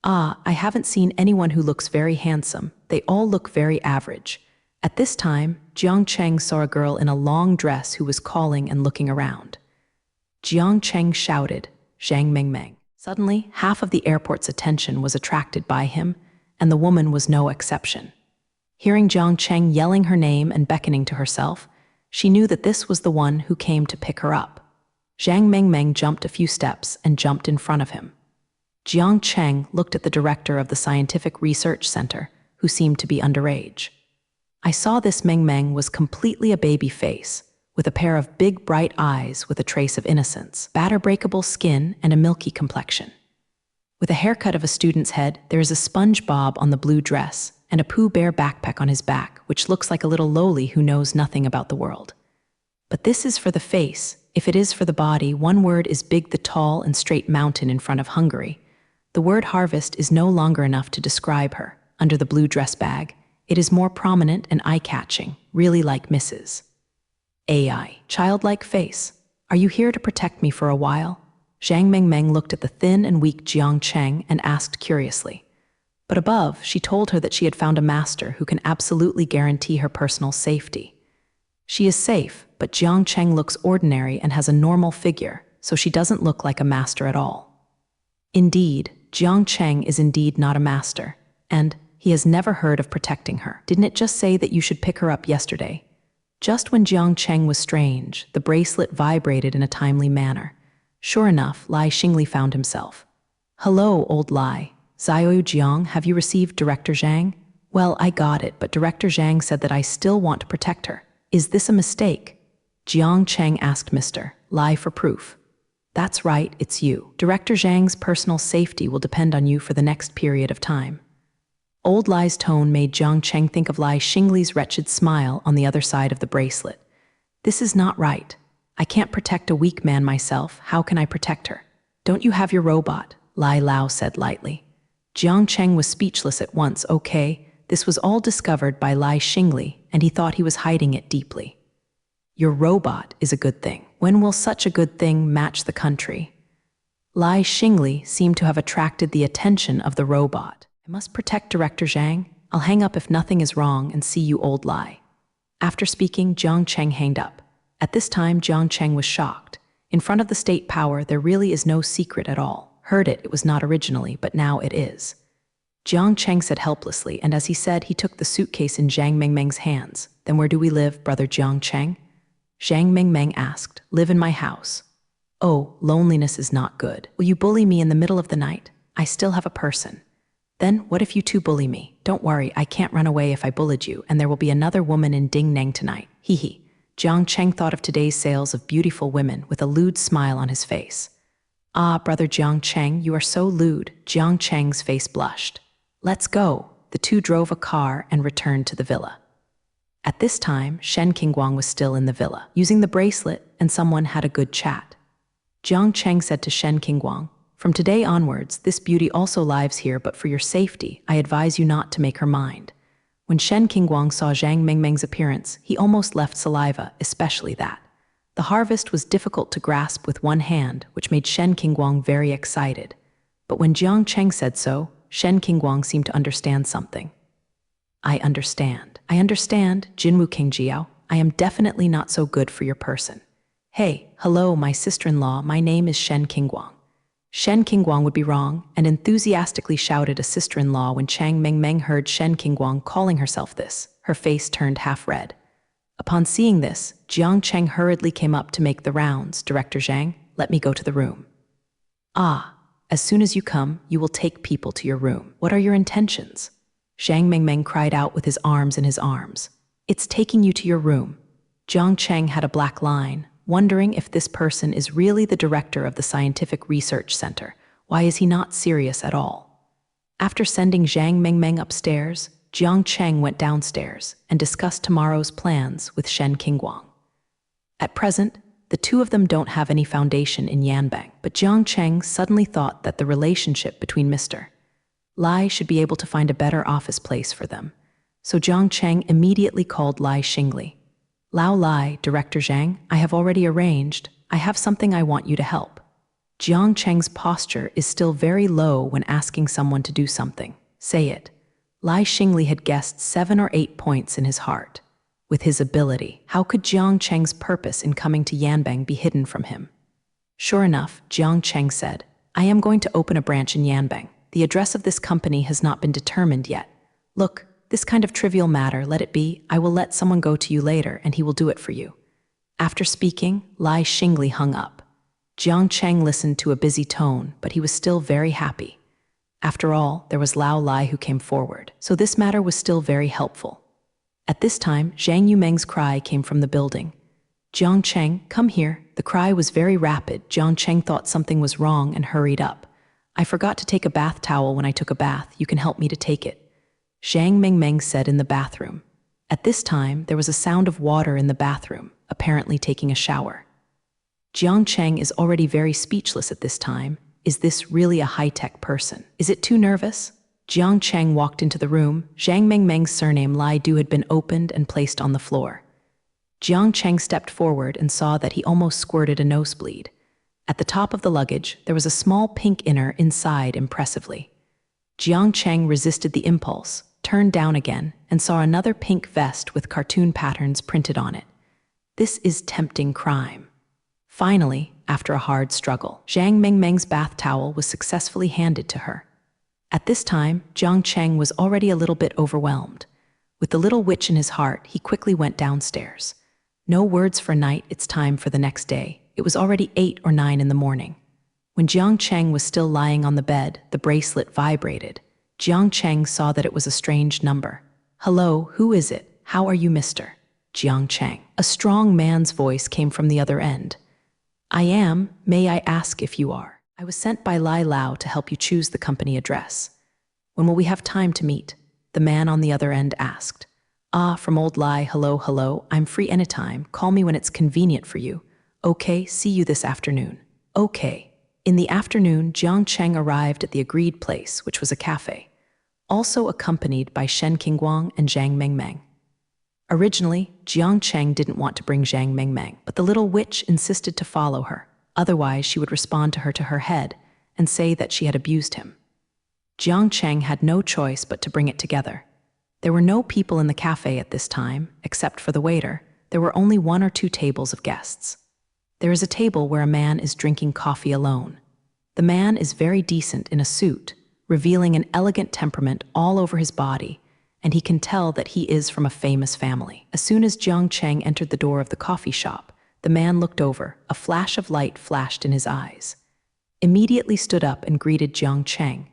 "Ah, I haven't seen anyone who looks very handsome. They all look very average." At this time, Jiang Cheng saw a girl in a long dress who was calling and looking around. Jiang Cheng shouted, "Zhang Mengmeng." Suddenly, half of the airport's attention was attracted by him, and the woman was no exception. Hearing Jiang Cheng yelling her name and beckoning to herself, she knew that this was the one who came to pick her up. Zhang Mengmeng jumped a few steps and jumped in front of him. Jiang Cheng looked at the director of the Scientific Research Center, who seemed to be underage. "I saw this Mengmeng was completely a baby face, with a pair of big bright eyes with a trace of innocence, batter-breakable skin, and a milky complexion. With a haircut of a student's head, there is a sponge bob on the blue dress, and a Pooh Bear backpack on his back, which looks like a little loli who knows nothing about the world. But this is for the face. If it is for the body, one word is big, the tall and straight mountain in front of Hungary. The word harvest is no longer enough to describe her. Under the blue dress bag, it is more prominent and eye-catching, really like Mrs. AI. Childlike face. Are you here to protect me for a while?" Zhang Mengmeng looked at the thin and weak Jiang Cheng and asked curiously. But above, she told her that she had found a master who can absolutely guarantee her personal safety. She is safe, but Jiang Cheng looks ordinary and has a normal figure, so she doesn't look like a master at all. Indeed, Jiang Cheng is indeed not a master, and he has never heard of protecting her. Didn't it just say that you should pick her up yesterday? Just when Jiang Cheng was strange, the bracelet vibrated in a timely manner. Sure enough, Lai Xingli found himself. "Hello, old Lai. Xiaoyu Jiang, have you received Director Zhang?" "Well, I got it, but Director Zhang said that I still want to protect her. Is this a mistake?" Jiang Cheng asked Mr. Lai for proof. "That's right, it's you. Director Zhang's personal safety will depend on you for the next period of time." Old Lai's tone made Jiang Cheng think of Lai Xingli's wretched smile on the other side of the bracelet. "This is not right. I can't protect a weak man myself. How can I protect her?" "Don't you have your robot?" Lai Lao said lightly. Jiang Cheng was speechless at once. Okay, this was all discovered by Lai Xingli, and he thought he was hiding it deeply. "Your robot is a good thing. When will such a good thing match the country?" Lai Xingli seemed to have attracted the attention of the robot. "I must protect Director Zhang. I'll hang up if nothing is wrong and see you, old Lai." After speaking, Jiang Cheng hanged up. At this time, Jiang Cheng was shocked. In front of the state power, there really is no secret at all. Heard it was not originally, but now it is. Jiang Cheng said helplessly, and as he said, he took the suitcase in Zhang Mengmeng's hands. "Then where do we live, brother Jiang Cheng?" Zhang Mengmeng asked. "Live in my house." "Oh, loneliness is not good. Will you bully me in the middle of the night? I still have a person." "Then what if you two bully me? Don't worry, I can't run away if I bullied you, and there will be another woman in Ding Neng tonight. Hee hee." Jiang Cheng thought of today's sales of beautiful women with a lewd smile on his face. "Ah, brother Jiang Cheng, you are so lewd." Jiang Cheng's face blushed. "Let's go." The two drove a car and returned to the villa. At this time, Shen Qingguang was still in the villa, using the bracelet, and someone had a good chat. Jiang Cheng said to Shen Qingguang, "From today onwards, this beauty also lives here, but for your safety, I advise you not to make her mind." When Shen Qingguang saw Zhang Mengmeng's appearance, he almost left saliva, especially that. The harvest was difficult to grasp with one hand, which made Shen Qingguang very excited. But when Jiang Cheng said so, Shen Qingguang seemed to understand something. I understand, Jinwu Qingjiao. I am definitely not so good for your person." "Hey, hello, my sister-in-law. My name is Shen Qingguang." Shen Qingguang would be wrong, and enthusiastically shouted a sister-in-law when Chang Mengmeng heard Shen Qingguang calling herself this. Her face turned half red. Upon seeing this, Jiang Cheng hurriedly came up to make the rounds. Director Zhang, let me go to the room. Ah, as soon as you come, you will take people to your room. What are your intentions? Zhang Mengmeng cried out with his arms in his arms. It's taking you to your room. Jiang Cheng had a black line, wondering if this person is really the director of the Scientific Research Center. Why is he not serious at all? After sending Zhang Mengmeng upstairs, Jiang Cheng went downstairs and discussed tomorrow's plans with Shen Qingguang. At present, the two of them don't have any foundation in Yanbang, but Jiang Cheng suddenly thought that the relationship between Mr. Lai should be able to find a better office place for them. So Jiang Cheng immediately called Lai Xingli. Lao Lai, Director Zhang, I have already arranged. I have something I want you to help. Jiang Cheng's posture is still very low when asking someone to do something. Say it. Lai Xingli had guessed 7 or 8 points in his heart. With his ability, how could Jiang Cheng's purpose in coming to Yanbang be hidden from him? Sure enough, Jiang Cheng said, I am going to open a branch in Yanbang. The address of this company has not been determined yet. Look, this kind of trivial matter, let it be. I will let someone go to you later, and he will do it for you. After speaking, Lai Xingli hung up. Jiang Cheng listened to a busy tone, but he was still very happy. After all, there was Lao Lai who came forward, so this matter was still very helpful. At this time, Zhang Yumeng's cry came from the building. Jiang Cheng, come here. The cry was very rapid. Jiang Cheng thought something was wrong and hurried up. I forgot to take a bath towel when I took a bath. You can help me to take it. Zhang Mengmeng said in the bathroom. At this time, there was a sound of water in the bathroom, apparently taking a shower. Jiang Cheng is already very speechless at this time. Is this really a high-tech person? Is it too nervous? Jiang Cheng walked into the room. Zhang Mengmeng's surname Lai Du had been opened and placed on the floor. Jiang Cheng stepped forward and saw that he almost squirted a nosebleed. At the top of the luggage, there was a small pink inner inside impressively. Jiang Cheng resisted the impulse, turned down again, and saw another pink vest with cartoon patterns printed on it. This is tempting crime. Finally, after a hard struggle, Zhang Mengmeng's bath towel was successfully handed to her. At this time, Jiang Cheng was already a little bit overwhelmed. With the little witch in his heart, he quickly went downstairs. No words for night, it's time for the next day. It was already 8 or 9 in the morning. When Jiang Cheng was still lying on the bed, the bracelet vibrated. Jiang Cheng saw that it was a strange number. Hello, who is it? How are you, Mr. Jiang Cheng? A strong man's voice came from the other end. I am, may I ask if you are? I was sent by Lai Lao to help you choose the company address. When will we have time to meet? The man on the other end asked. Ah, from old Lai, hello, I'm free anytime. Call me when it's convenient for you. Okay, see you this afternoon. Okay. In the afternoon, Jiang Cheng arrived at the agreed place, which was a cafe, also accompanied by Shen Qingguang and Zhang Mengmeng. Originally, Jiang Cheng didn't want to bring Zhang Mengmeng, but the little witch insisted to follow her. Otherwise, she would respond to her head and say that she had abused him. Jiang Cheng had no choice but to bring it together. There were no people in the cafe at this time, except for the waiter. There were only 1 or 2 tables of guests. There is a table where a man is drinking coffee alone. The man is very decent in a suit, revealing an elegant temperament all over his body, and he can tell that he is from a famous family. As soon as Jiang Cheng entered the door of the coffee shop, the man looked over. A flash of light flashed in his eyes. Immediately stood up and greeted Jiang Cheng.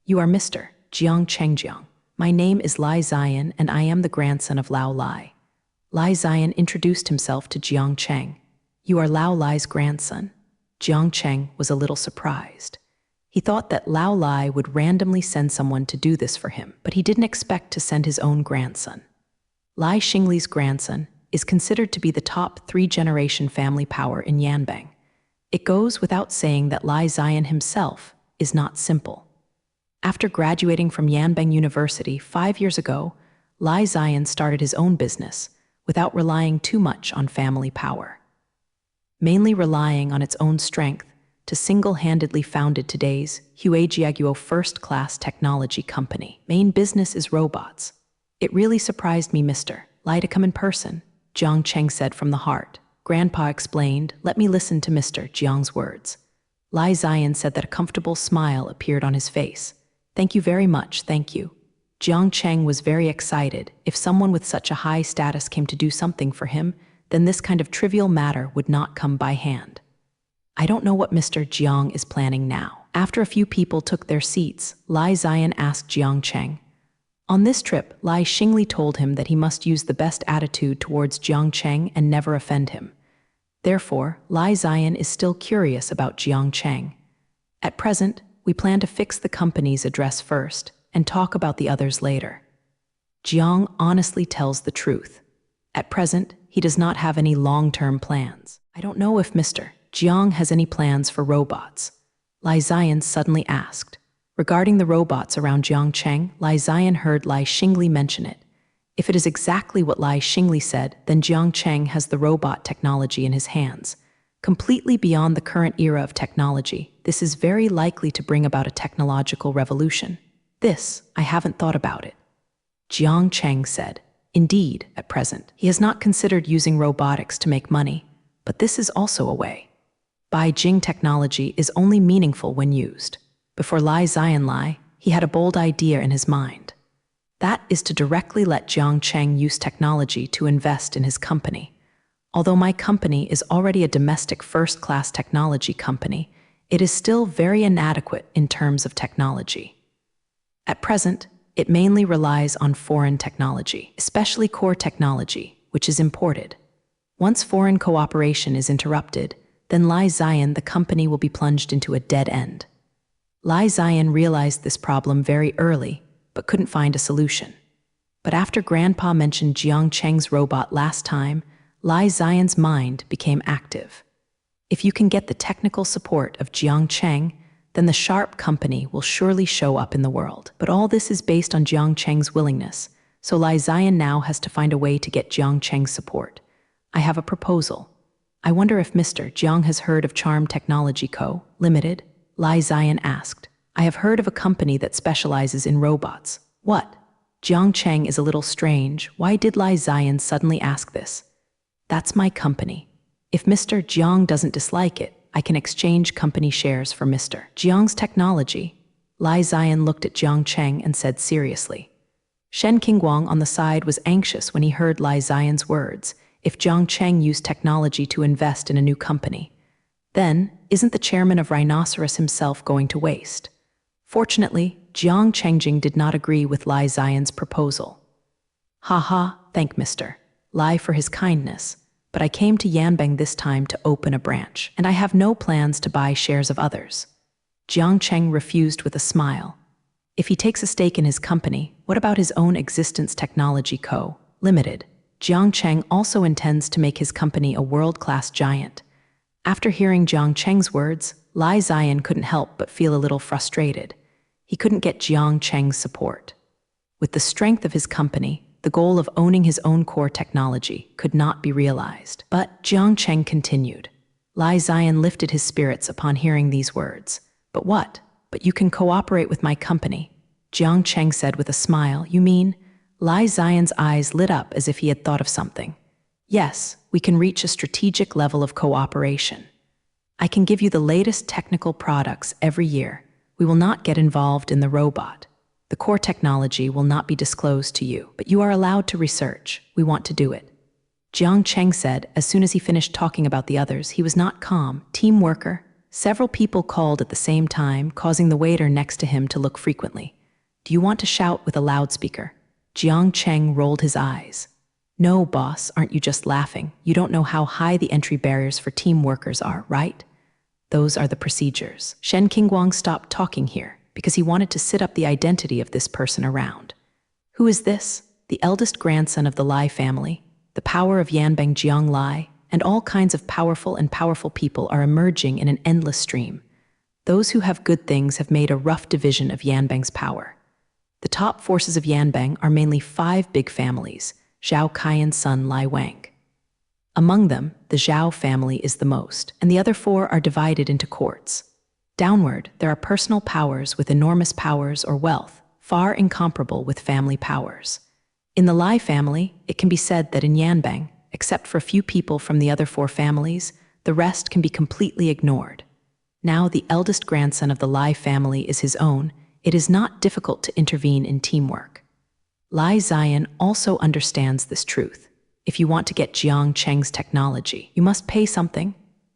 You are Mr. Jiang Chengjiang. My name is Lai Ziyan, and I am the grandson of Lao Lai. Lai Ziyan introduced himself to Jiang Cheng. You are Lao Lai's grandson? Jiang Cheng was a little surprised. He thought that Lao Lai would randomly send someone to do this for him, but he didn't expect to send his own grandson. Lai Xingli's grandson is considered to be the top 3-generation family power in Yanbang. It goes without saying that Lai Ziyan himself is not simple. After graduating from Yanbang University 5 years ago, Lai Ziyan started his own business without relying too much on family power. Mainly relying on its own strength, to single-handedly founded today's Huajiaguo first-class technology company. Main business is robots. It really surprised me, Mr. Lai, to come in person, Jiang Cheng said from the heart. Grandpa explained, let me listen to Mr. Jiang's words. Lai Ziyan said that a comfortable smile appeared on his face. Thank you very much, thank you. Jiang Cheng was very excited. If someone with such a high status came to do something for him, then this kind of trivial matter would not come by hand. I don't know what Mr. Jiang is planning now. After a few people took their seats, Lai Ziyan asked Jiang Cheng. On this trip, Lai Xingli told him that he must use the best attitude towards Jiang Cheng and never offend him. Therefore, Lai Ziyan is still curious about Jiang Cheng. At present, we plan to fix the company's address first and talk about the others later. Jiang honestly tells the truth. At present, he does not have any long-term plans. I don't know if Mr. Jiang has any plans for robots. Lai Ziyan suddenly asked. Regarding the robots around Jiang Cheng, Lai Ziyan heard Lai Xingli mention it. If it is exactly what Lai Xingli said, then Jiang Cheng has the robot technology in his hands. Completely beyond the current era of technology, this is very likely to bring about a technological revolution. This, I haven't thought about it. Jiang Cheng said. Indeed, at present, he has not considered using robotics to make money, but this is also a way. Beijing technology is only meaningful when used. Before Lai Ziyan, he had a bold idea in his mind. That is to directly let Jiang Cheng use technology to invest in his company. Although my company is already a domestic first-class technology company, it is still very inadequate in terms of technology. At present, it mainly relies on foreign technology, especially core technology, which is imported. Once foreign cooperation is interrupted, then Lai Ziyan, the company, will be plunged into a dead end. Lai Ziyan realized this problem very early, but couldn't find a solution. But after Grandpa mentioned Jiang Cheng's robot last time, Lai Ziyan's mind became active. If you can get the technical support of Jiang Cheng, then the Sharp company will surely show up in the world. But all this is based on Jiang Cheng's willingness, so Lai Ziyan now has to find a way to get Jiang Cheng's support. I have a proposal. I wonder if Mr. Jiang has heard of Charm Technology Co., Limited? Lai Ziyan asked. I have heard of a company that specializes in robots. What? Jiang Cheng is a little strange. Why did Lai Ziyan suddenly ask this? That's my company. If Mr. Jiang doesn't dislike it, I can exchange company shares for Mr. Jiang's technology. Lai Ziyan looked at Jiang Cheng and said seriously. Shen Qingguang on the side was anxious when he heard Lai Ziyan's words. If Jiang Cheng used technology to invest in a new company, then isn't the chairman of Rhinoceros himself going to waste? Fortunately, Jiang Chengjing did not agree with Lai Ziyan's proposal. Thank Mr. Lai for his kindness, but I came to Yanbang this time to open a branch, and I have no plans to buy shares of others. Jiang Cheng refused with a smile. If he takes a stake in his company, what about his own Existence Technology Co., Limited? Jiang Cheng also intends to make his company a world-class giant. After hearing Jiang Cheng's words, Lai Ziyan couldn't help but feel a little frustrated. He couldn't get Jiang Cheng's support. With the strength of his company, the goal of owning his own core technology could not be realized. But Jiang Cheng continued. Lai Ziyan lifted his spirits upon hearing these words. But what? But you can cooperate with my company. Jiang Cheng said with a smile. You mean? Lai Ziyan's eyes lit up as if he had thought of something. Yes, we can reach a strategic level of cooperation. I can give you the latest technical products every year. We will not get involved in the robot. The core technology will not be disclosed to you, but you are allowed to research. We want to do it. Jiang Cheng said as soon as he finished talking about the others. He was not calm. Team worker. Several people called at the same time, causing the waiter next to him to look frequently. Do you want to shout with a loudspeaker? Jiang Cheng rolled his eyes. No, boss, aren't you just laughing? You don't know how high the entry barriers for team workers are, right? Those are the procedures. Shen Qingguang stopped talking here because he wanted to sit up the identity of this person around. Who is this? The eldest grandson of the Lai family. The power of Yanbang Jiang Lai, and all kinds of powerful people are emerging in an endless stream. Those who have good things have made a rough division of Yanbang's power. The top forces of Yanbang are mainly 5 big families, Zhao Kaiyan's son Lai Wang. Among them, the Zhao family is the most, and the other 4 are divided into courts. Downward, there are personal powers with enormous powers or wealth, far incomparable with family powers. In the Lai family, it can be said that in Yanbang, except for a few people from the other 4 families, the rest can be completely ignored. Now the eldest grandson of the Lai family is his own. It is not difficult to intervene in teamwork. Lai Ziyan also understands this truth. If you want to get Jiang Cheng's technology, you must pay something.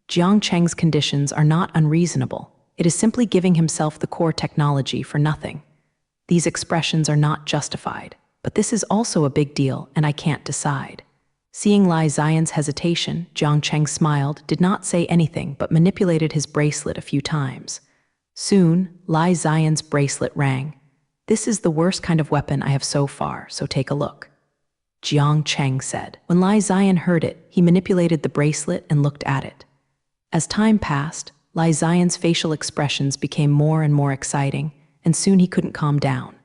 Jiang Cheng's conditions are not unreasonable. It is simply giving himself the core technology for nothing. These expressions are not justified, but this is also a big deal, and I can't decide. Seeing Lai Ziyan's hesitation, Jiang Cheng smiled, did not say anything, but manipulated his bracelet a few times. Soon, Lai Ziyan's bracelet rang. "This is the worst kind of weapon I have so far, so take a look," Jiang Cheng said. When Lai Ziyan heard it, he manipulated the bracelet and looked at it. As time passed, Lai Ziyan's facial expressions became more and more exciting, and soon he couldn't calm down.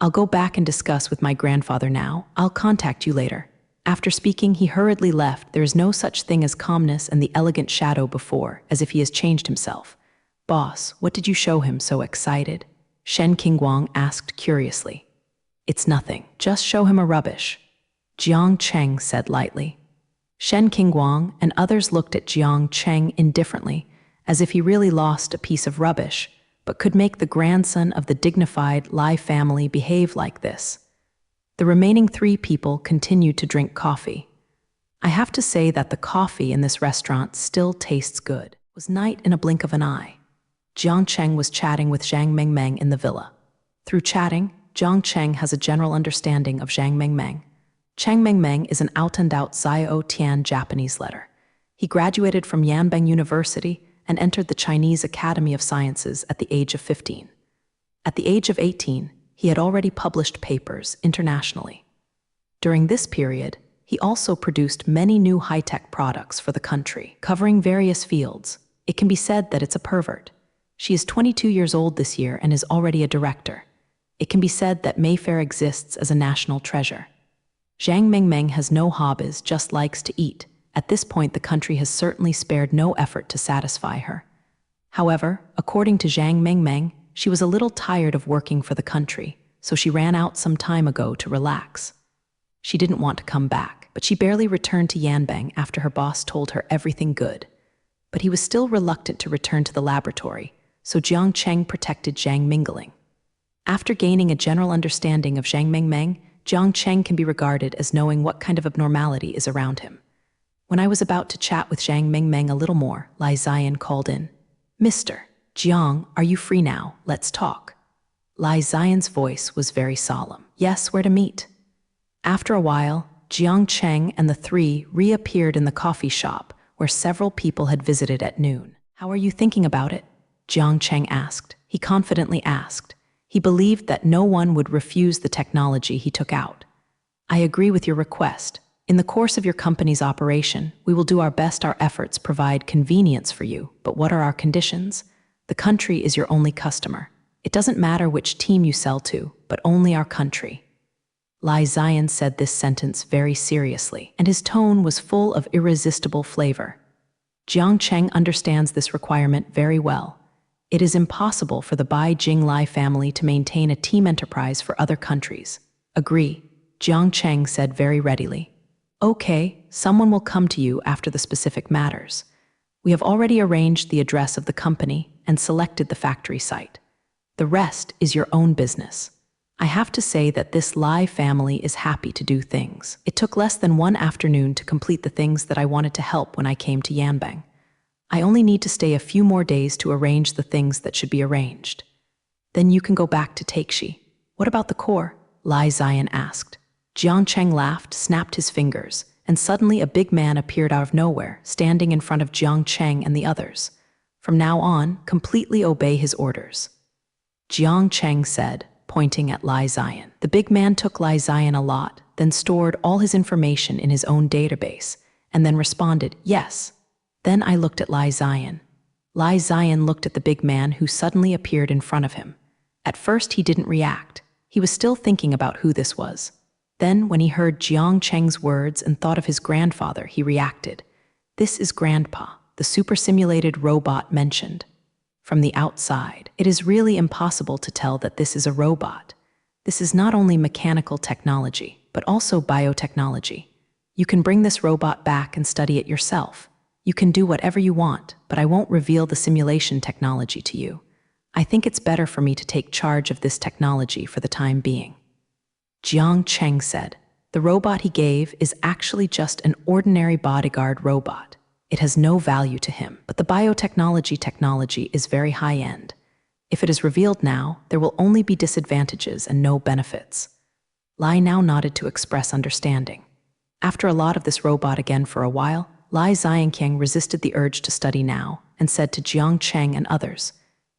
"I'll go back and discuss with my grandfather now. I'll contact you later." After speaking, he hurriedly left. There is no such thing as calmness and the elegant shadow before, as if he has changed himself. "Boss, what did you show him so excited?" Shen Qingguang asked curiously. "It's nothing. Just show him a rubbish," Jiang Cheng said lightly. Shen Qingguang and others looked at Jiang Cheng indifferently, as if he really lost a piece of rubbish, but could make the grandson of the dignified Lai family behave like this. The remaining 3 people continued to drink coffee. I have to say that the coffee in this restaurant still tastes good. It was night in a blink of an eye. Jiang Cheng was chatting with Zhang Mengmeng in the villa. Through chatting, Jiang Cheng has a general understanding of Zhang Mengmeng. Zhang Mengmeng is an out-and-out Zio Tian Japanese letter. He graduated from Yanbang University and entered the Chinese Academy of Sciences at the age of 15. At the age of 18, he had already published papers internationally. During this period, he also produced many new high-tech products for the country, covering various fields. It can be said that it's a pervert. She is 22 years old this year and is already a director. It can be said that Mayfair exists as a national treasure. Zhang Mengmeng has no hobbies, just likes to eat. At this point, the country has certainly spared no effort to satisfy her. However, according to Zhang Mengmeng, she was a little tired of working for the country, so she ran out some time ago to relax. She didn't want to come back, but she barely returned to Yanbang after her boss told her everything good. But he was still reluctant to return to the laboratory, so Jiang Cheng protected Zhang Mingling. After gaining a general understanding of Zhang Mengmeng, Jiang Cheng can be regarded as knowing what kind of abnormality is around him. When I was about to chat with Zhang Mengmeng a little more, Lai Ziyan called in. "Mr. Jiang, are you free now? Let's talk." Lai Ziyan's voice was very solemn. "Yes, where to meet?" After a while, Jiang Cheng and the 3 reappeared in the coffee shop, where several people had visited at noon. "How are you thinking about it?" Jiang Cheng asked. He confidently asked. He believed that no one would refuse the technology he took out. "I agree with your request. In the course of your company's operation, we will do our best. Our efforts provide convenience for you, but what are our conditions? The country is your only customer. It doesn't matter which team you sell to, but only our country." Lai Ziyan said this sentence very seriously, and his tone was full of irresistible flavor. Jiang Cheng understands this requirement very well. It is impossible for the Bai Jing Lai family to maintain a team enterprise for other countries. "Agree," Jiang Cheng said very readily. "Okay, someone will come to you after the specific matters. We have already arranged the address of the company and selected the factory site. The rest is your own business." I have to say that this Lai family is happy to do things. It took less than 1 afternoon to complete the things that I wanted to help when I came to Yanbang. I only need to stay a few more days to arrange the things that should be arranged. Then you can go back to Takeshi. "What about the core?" Lai Ziyan asked. Jiang Cheng laughed, snapped his fingers, and suddenly a big man appeared out of nowhere, standing in front of Jiang Cheng and the others. "From now on, completely obey his orders," Jiang Cheng said, pointing at Lai Ziyan. The big man took Lai Ziyan a lot, then stored all his information in his own database, and then responded, "Yes." Then I looked at Lai Ziyan. Lai Ziyan looked at the big man who suddenly appeared in front of him. At first he didn't react. He was still thinking about who this was. Then, when he heard Jiang Cheng's words and thought of his grandfather, he reacted. "This is Grandpa, the super-simulated robot mentioned." From the outside, it is really impossible to tell that this is a robot. This is not only mechanical technology, but also biotechnology. You can bring this robot back and study it yourself. You can do whatever you want, but I won't reveal the simulation technology to you. I think it's better for me to take charge of this technology for the time being." Jiang Cheng said. The robot he gave is actually just an ordinary bodyguard robot. It has no value to him, but the biotechnology technology is very high-end. If it is revealed now, there will only be disadvantages and no benefits. Lai now nodded to express understanding. After a lot of this robot again for a while, Lai Xianqiang resisted the urge to study now and said to Jiang Cheng and others,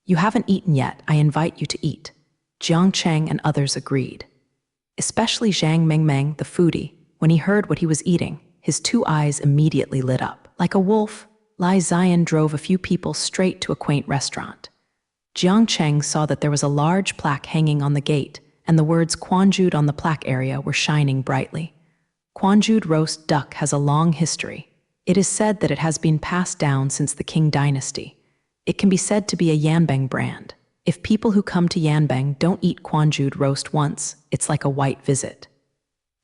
"You haven't eaten yet, I invite you to eat." Jiang Cheng and others agreed. Especially Zhang Mengmeng, the foodie, when he heard what he was eating, his two eyes immediately lit up. Like a wolf, Lai Xian drove a few people straight to a quaint restaurant. Jiang Cheng saw that there was a large plaque hanging on the gate, and the words Quanjude on the plaque area were shining brightly. Quanjude roast duck has a long history. It is said that it has been passed down since the Qing dynasty. It can be said to be a Yanbang brand. If people who come to Yanbang don't eat Quanjude roast once, it's like a white visit.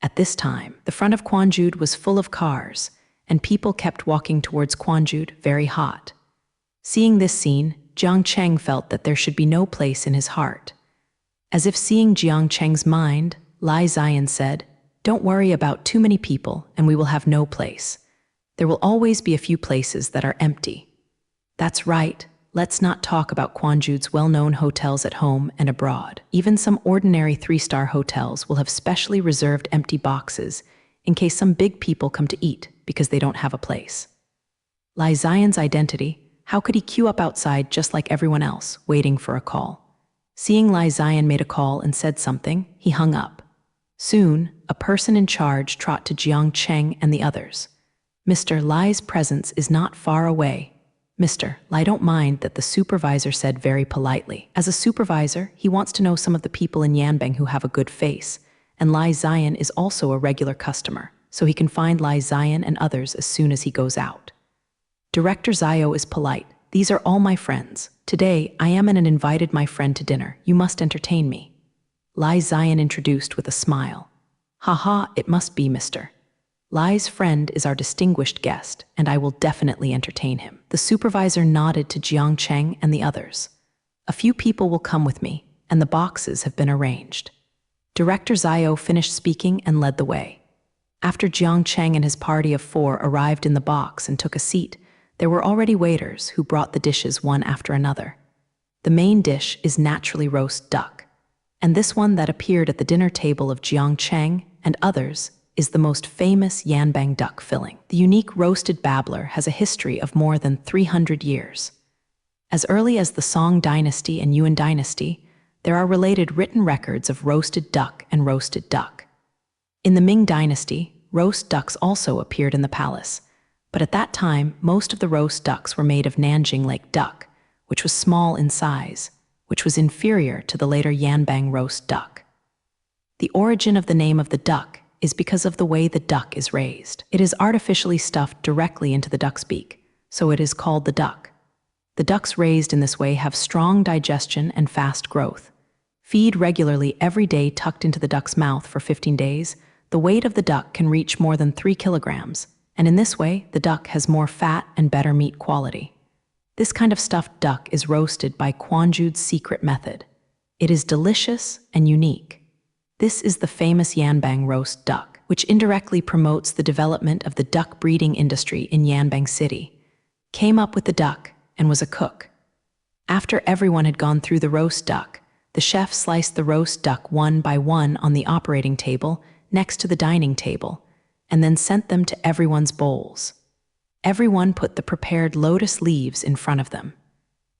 At this time, the front of Quanjude was full of cars, and people kept walking towards Quanjude, very hot. Seeing this scene, Jiang Cheng felt that there should be no place in his heart. As if seeing Jiang Cheng's mind, Lai Xian said, "Don't worry about too many people, and we will have no place. There will always be a few places that are empty." "That's right. Let's not talk about Quanjude's well-known hotels at home and abroad. Even some ordinary 3-star hotels will have specially reserved empty boxes in case some big people come to eat because they don't have a place." Lai Xian's identity, how could he queue up outside just like everyone else, waiting for a call? Seeing Lai Xian made a call and said something, he hung up. Soon, a person in charge trotted to Jiang Cheng and the others. "Mr. Lai's presence is not far away." "Mr. Lai, don't mind," that the supervisor said very politely. As a supervisor, he wants to know some of the people in Yanbang who have a good face, and Lai Xian is also a regular customer, so he can find Lai Xian and others as soon as he goes out. Director Zio is polite. "These are all my friends. Today, I am and invited my friend to dinner. You must entertain me." Lai Xian introduced with a smile. "Haha, it must be Mr. Lai's friend is our distinguished guest, and I will definitely entertain him." The supervisor nodded to Jiang Cheng and the others. "A few people will come with me, and the boxes have been arranged." Director Zio finished speaking and led the way. After Jiang Cheng and his party of 4 arrived in the box and took a seat, there were already waiters who brought the dishes one after another. The main dish is naturally roast duck, and this one that appeared at the dinner table of Jiang Cheng and others is the most famous Yanbang duck filling. The unique roasted babbler has a history of more than 300 years. As early as the Song dynasty and Yuan dynasty, there are related written records of roasted duck and roasted duck. In the Ming dynasty, roast ducks also appeared in the palace, but at that time, most of the roast ducks were made of Nanjing Lake duck, which was small in size, which was inferior to the later Yanbang roast duck. The origin of the name of the duck is because of the way the duck is raised. It is artificially stuffed directly into the duck's beak, so it is called the duck. The ducks raised in this way have strong digestion and fast growth. Feed regularly every day tucked into the duck's mouth for 15 days, the weight of the duck can reach more than 3 kilograms, and in this way, the duck has more fat and better meat quality. This kind of stuffed duck is roasted by Quanjude's secret method. It is delicious and unique. This is the famous Yanbang roast duck, which indirectly promotes the development of the duck breeding industry in Yanbang City. Came up with the duck and was a cook. After everyone had gone through the roast duck, the chef sliced the roast duck one by one on the operating table next to the dining table, and then sent them to everyone's bowls. Everyone put the prepared lotus leaves in front of them.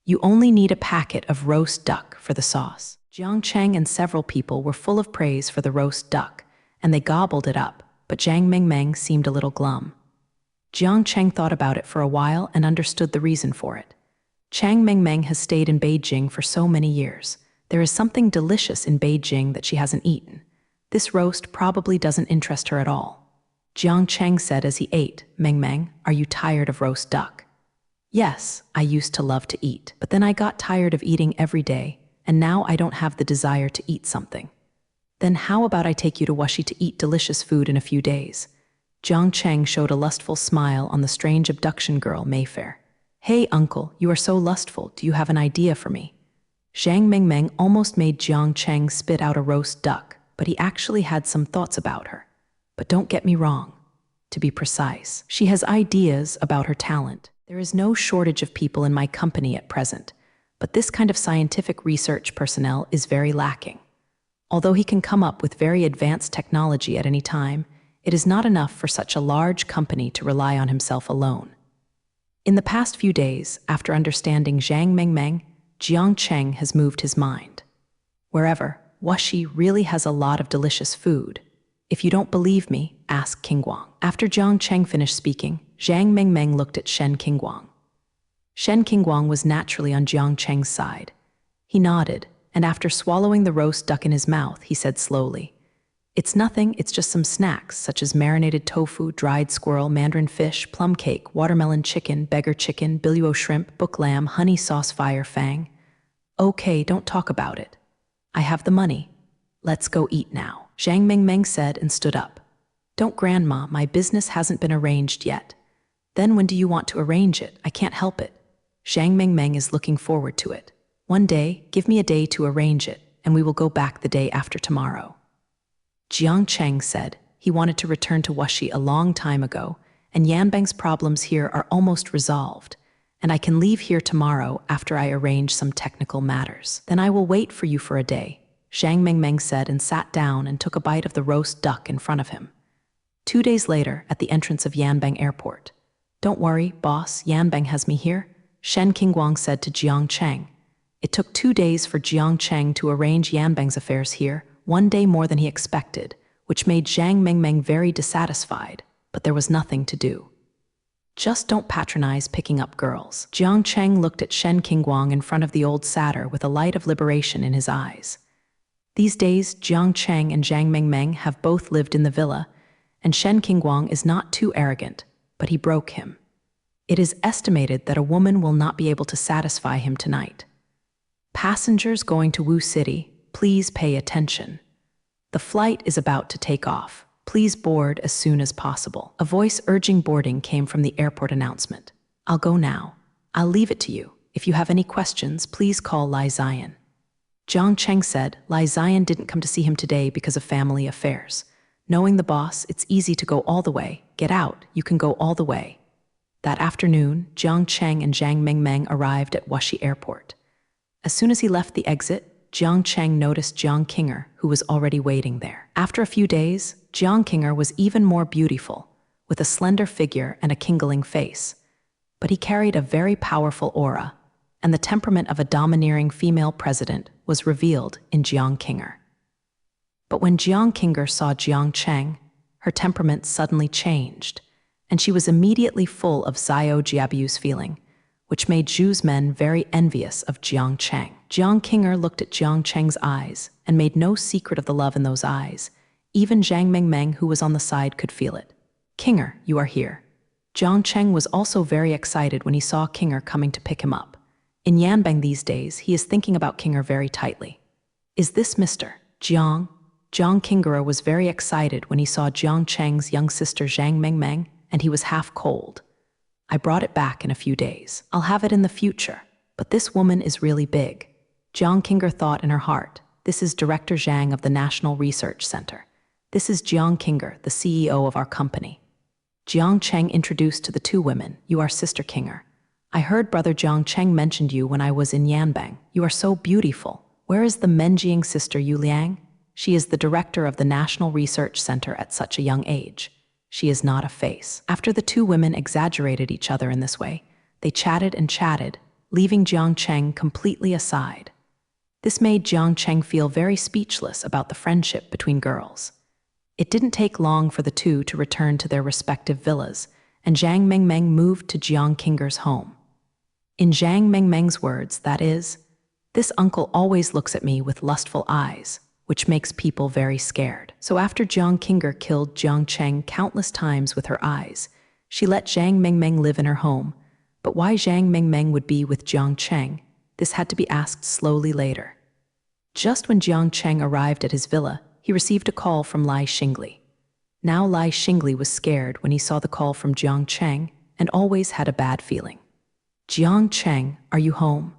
You only need a packet of roast duck for the sauce. Jiang Cheng and several people were full of praise for the roast duck, and they gobbled it up, but Zhang Mengmeng seemed a little glum. Jiang Cheng thought about it for a while and understood the reason for it. Zhang Mengmeng has stayed in Beijing for so many years. There is something delicious in Beijing that she hasn't eaten. This roast probably doesn't interest her at all. Jiang Cheng said as he ate, "Mengmeng, are you tired of roast duck?" "Yes, I used to love to eat, but then I got tired of eating every day, and now I don't have the desire to eat something." "Then how about I take you to Wuxi to eat delicious food in a few days? Jiang Cheng showed a lustful smile on the strange abduction girl, Mayfair. Hey, uncle, you are so lustful. Do you have an idea for me? Zhang Mingmeng almost made Jiang Cheng spit out a roast duck, but he actually had some thoughts about her. But don't get me wrong. To be precise, she has ideas about her talent. There is no shortage of people in my company at present, but this kind of scientific research personnel is very lacking. Although he can come up with very advanced technology at any time, it is not enough for such a large company to rely on himself alone. In the past few days, after understanding Zhang Mingmeng, Jiang Cheng has moved his mind. Wherever, Wuxi really has a lot of delicious food. If you don't believe me, ask Qingguang. After Jiang Cheng finished speaking, Zhang Mingmeng looked at Shen Qingguang. Shen Qingguang was naturally on Jiang Cheng's side. He nodded, and after swallowing the roast duck in his mouth, he said slowly, "It's nothing, it's just some snacks, such as marinated tofu, dried squirrel, mandarin fish, plum cake, watermelon chicken, beggar chicken, billuo shrimp, book lamb, honey sauce fire fang. Okay, don't talk about it. I have the money. Let's go eat now," Zhang Mingmeng said and stood up. "Don't, Grandma, my business hasn't been arranged yet." "Then when do you want to arrange it? I can't help it." Zhang Mingmeng is looking forward to it. "One day, give me a day to arrange it, and we will go back the day after tomorrow." Jiang Cheng said he wanted to return to Wuxi a long time ago, and Yanbang's problems here are almost resolved, and I can leave here tomorrow after I arrange some technical matters. "Then I will wait for you for a day," Zhang Mingmeng said and sat down and took a bite of the roast duck in front of him. 2 days later, at the entrance of Yanbang Airport. "Don't worry, boss, Yanbang has me here," Shen Qingguang said to Jiang Cheng. It took 2 days for Jiang Cheng to arrange Yanbang's affairs here, 1 day more than he expected, which made Zhang Mingmeng very dissatisfied, but there was nothing to do. "Just don't patronize picking up girls." Jiang Cheng looked at Shen Qingguang in front of the old satyr with a light of liberation in his eyes. These days, Jiang Cheng and Zhang Mingmeng have both lived in the villa, and Shen Qingguang is not too arrogant, but he broke him. It is estimated that a woman will not be able to satisfy him tonight. Passengers going to Wu City, please pay attention. The flight is about to take off. Please board as soon as possible. A voice urging boarding came from the airport announcement. "I'll go now. I'll leave it to you. If you have any questions, please call Lai Ziyan." Jiang Cheng said Lai Ziyan didn't come to see him today because of family affairs. Knowing the boss, it's easy to go all the way. Get out, you can go all the way. That afternoon, Jiang Cheng and Zhang Mingmeng arrived at Wuxi Airport. As soon as he left the exit, Jiang Cheng noticed Jiang Qinger, who was already waiting there. After a few days, Jiang Qinger was even more beautiful, with a slender figure and a kindling face. But he carried a very powerful aura, and the temperament of a domineering female president was revealed in Jiang Qinger. But when Jiang Qinger saw Jiang Cheng, her temperament suddenly changed, and she was immediately full of Xiao Jiabiu's feeling, which made Zhu's men very envious of Jiang Cheng. Jiang Qinger looked at Jiang Cheng's eyes and made no secret of the love in those eyes. Even Zhang Mingmeng, who was on the side, could feel it. "Qinger, you are here." Jiang Cheng was also very excited when he saw Qinger coming to pick him up. In Yanbang these days, he is thinking about Qinger very tightly. "Is this Mr. Jiang?" Jiang Qinger was very excited when he saw Jiang Cheng's young sister Zhang Mingmeng, and he was half cold. "I brought it back in a few days. I'll have it in the future. But this woman is really big." Jiang Qinger thought in her heart, "This is Director Zhang of the National Research Center. This is Jiang Qinger, the CEO of our company." Jiang Cheng introduced to the two women, "You are Sister Qinger. I heard Brother Jiang Cheng mentioned you when I was in Yanbang. You are so beautiful. Where is the Menjiang sister Yu Liang? She is the director of the National Research Center at such a young age. She is not a face." After the two women exaggerated each other in this way, they chatted and chatted, leaving Jiang Cheng completely aside. This made Jiang Cheng feel very speechless about the friendship between girls. It didn't take long for the two to return to their respective villas, and Zhang Mingmeng moved to Jiang Qinger's home. In Zhang Mingmeng's words, that is, "This uncle always looks at me with lustful eyes, which makes people very scared." So after Jiang Qinger killed Jiang Cheng countless times with her eyes, she let Zhang Mingmeng live in her home. But why Zhang Mingmeng would be with Jiang Cheng, this had to be asked slowly later. Just when Jiang Cheng arrived at his villa, he received a call from Lai Xingli. Now Lai Xingli was scared when he saw the call from Jiang Cheng and always had a bad feeling. "Jiang Cheng, are you home?"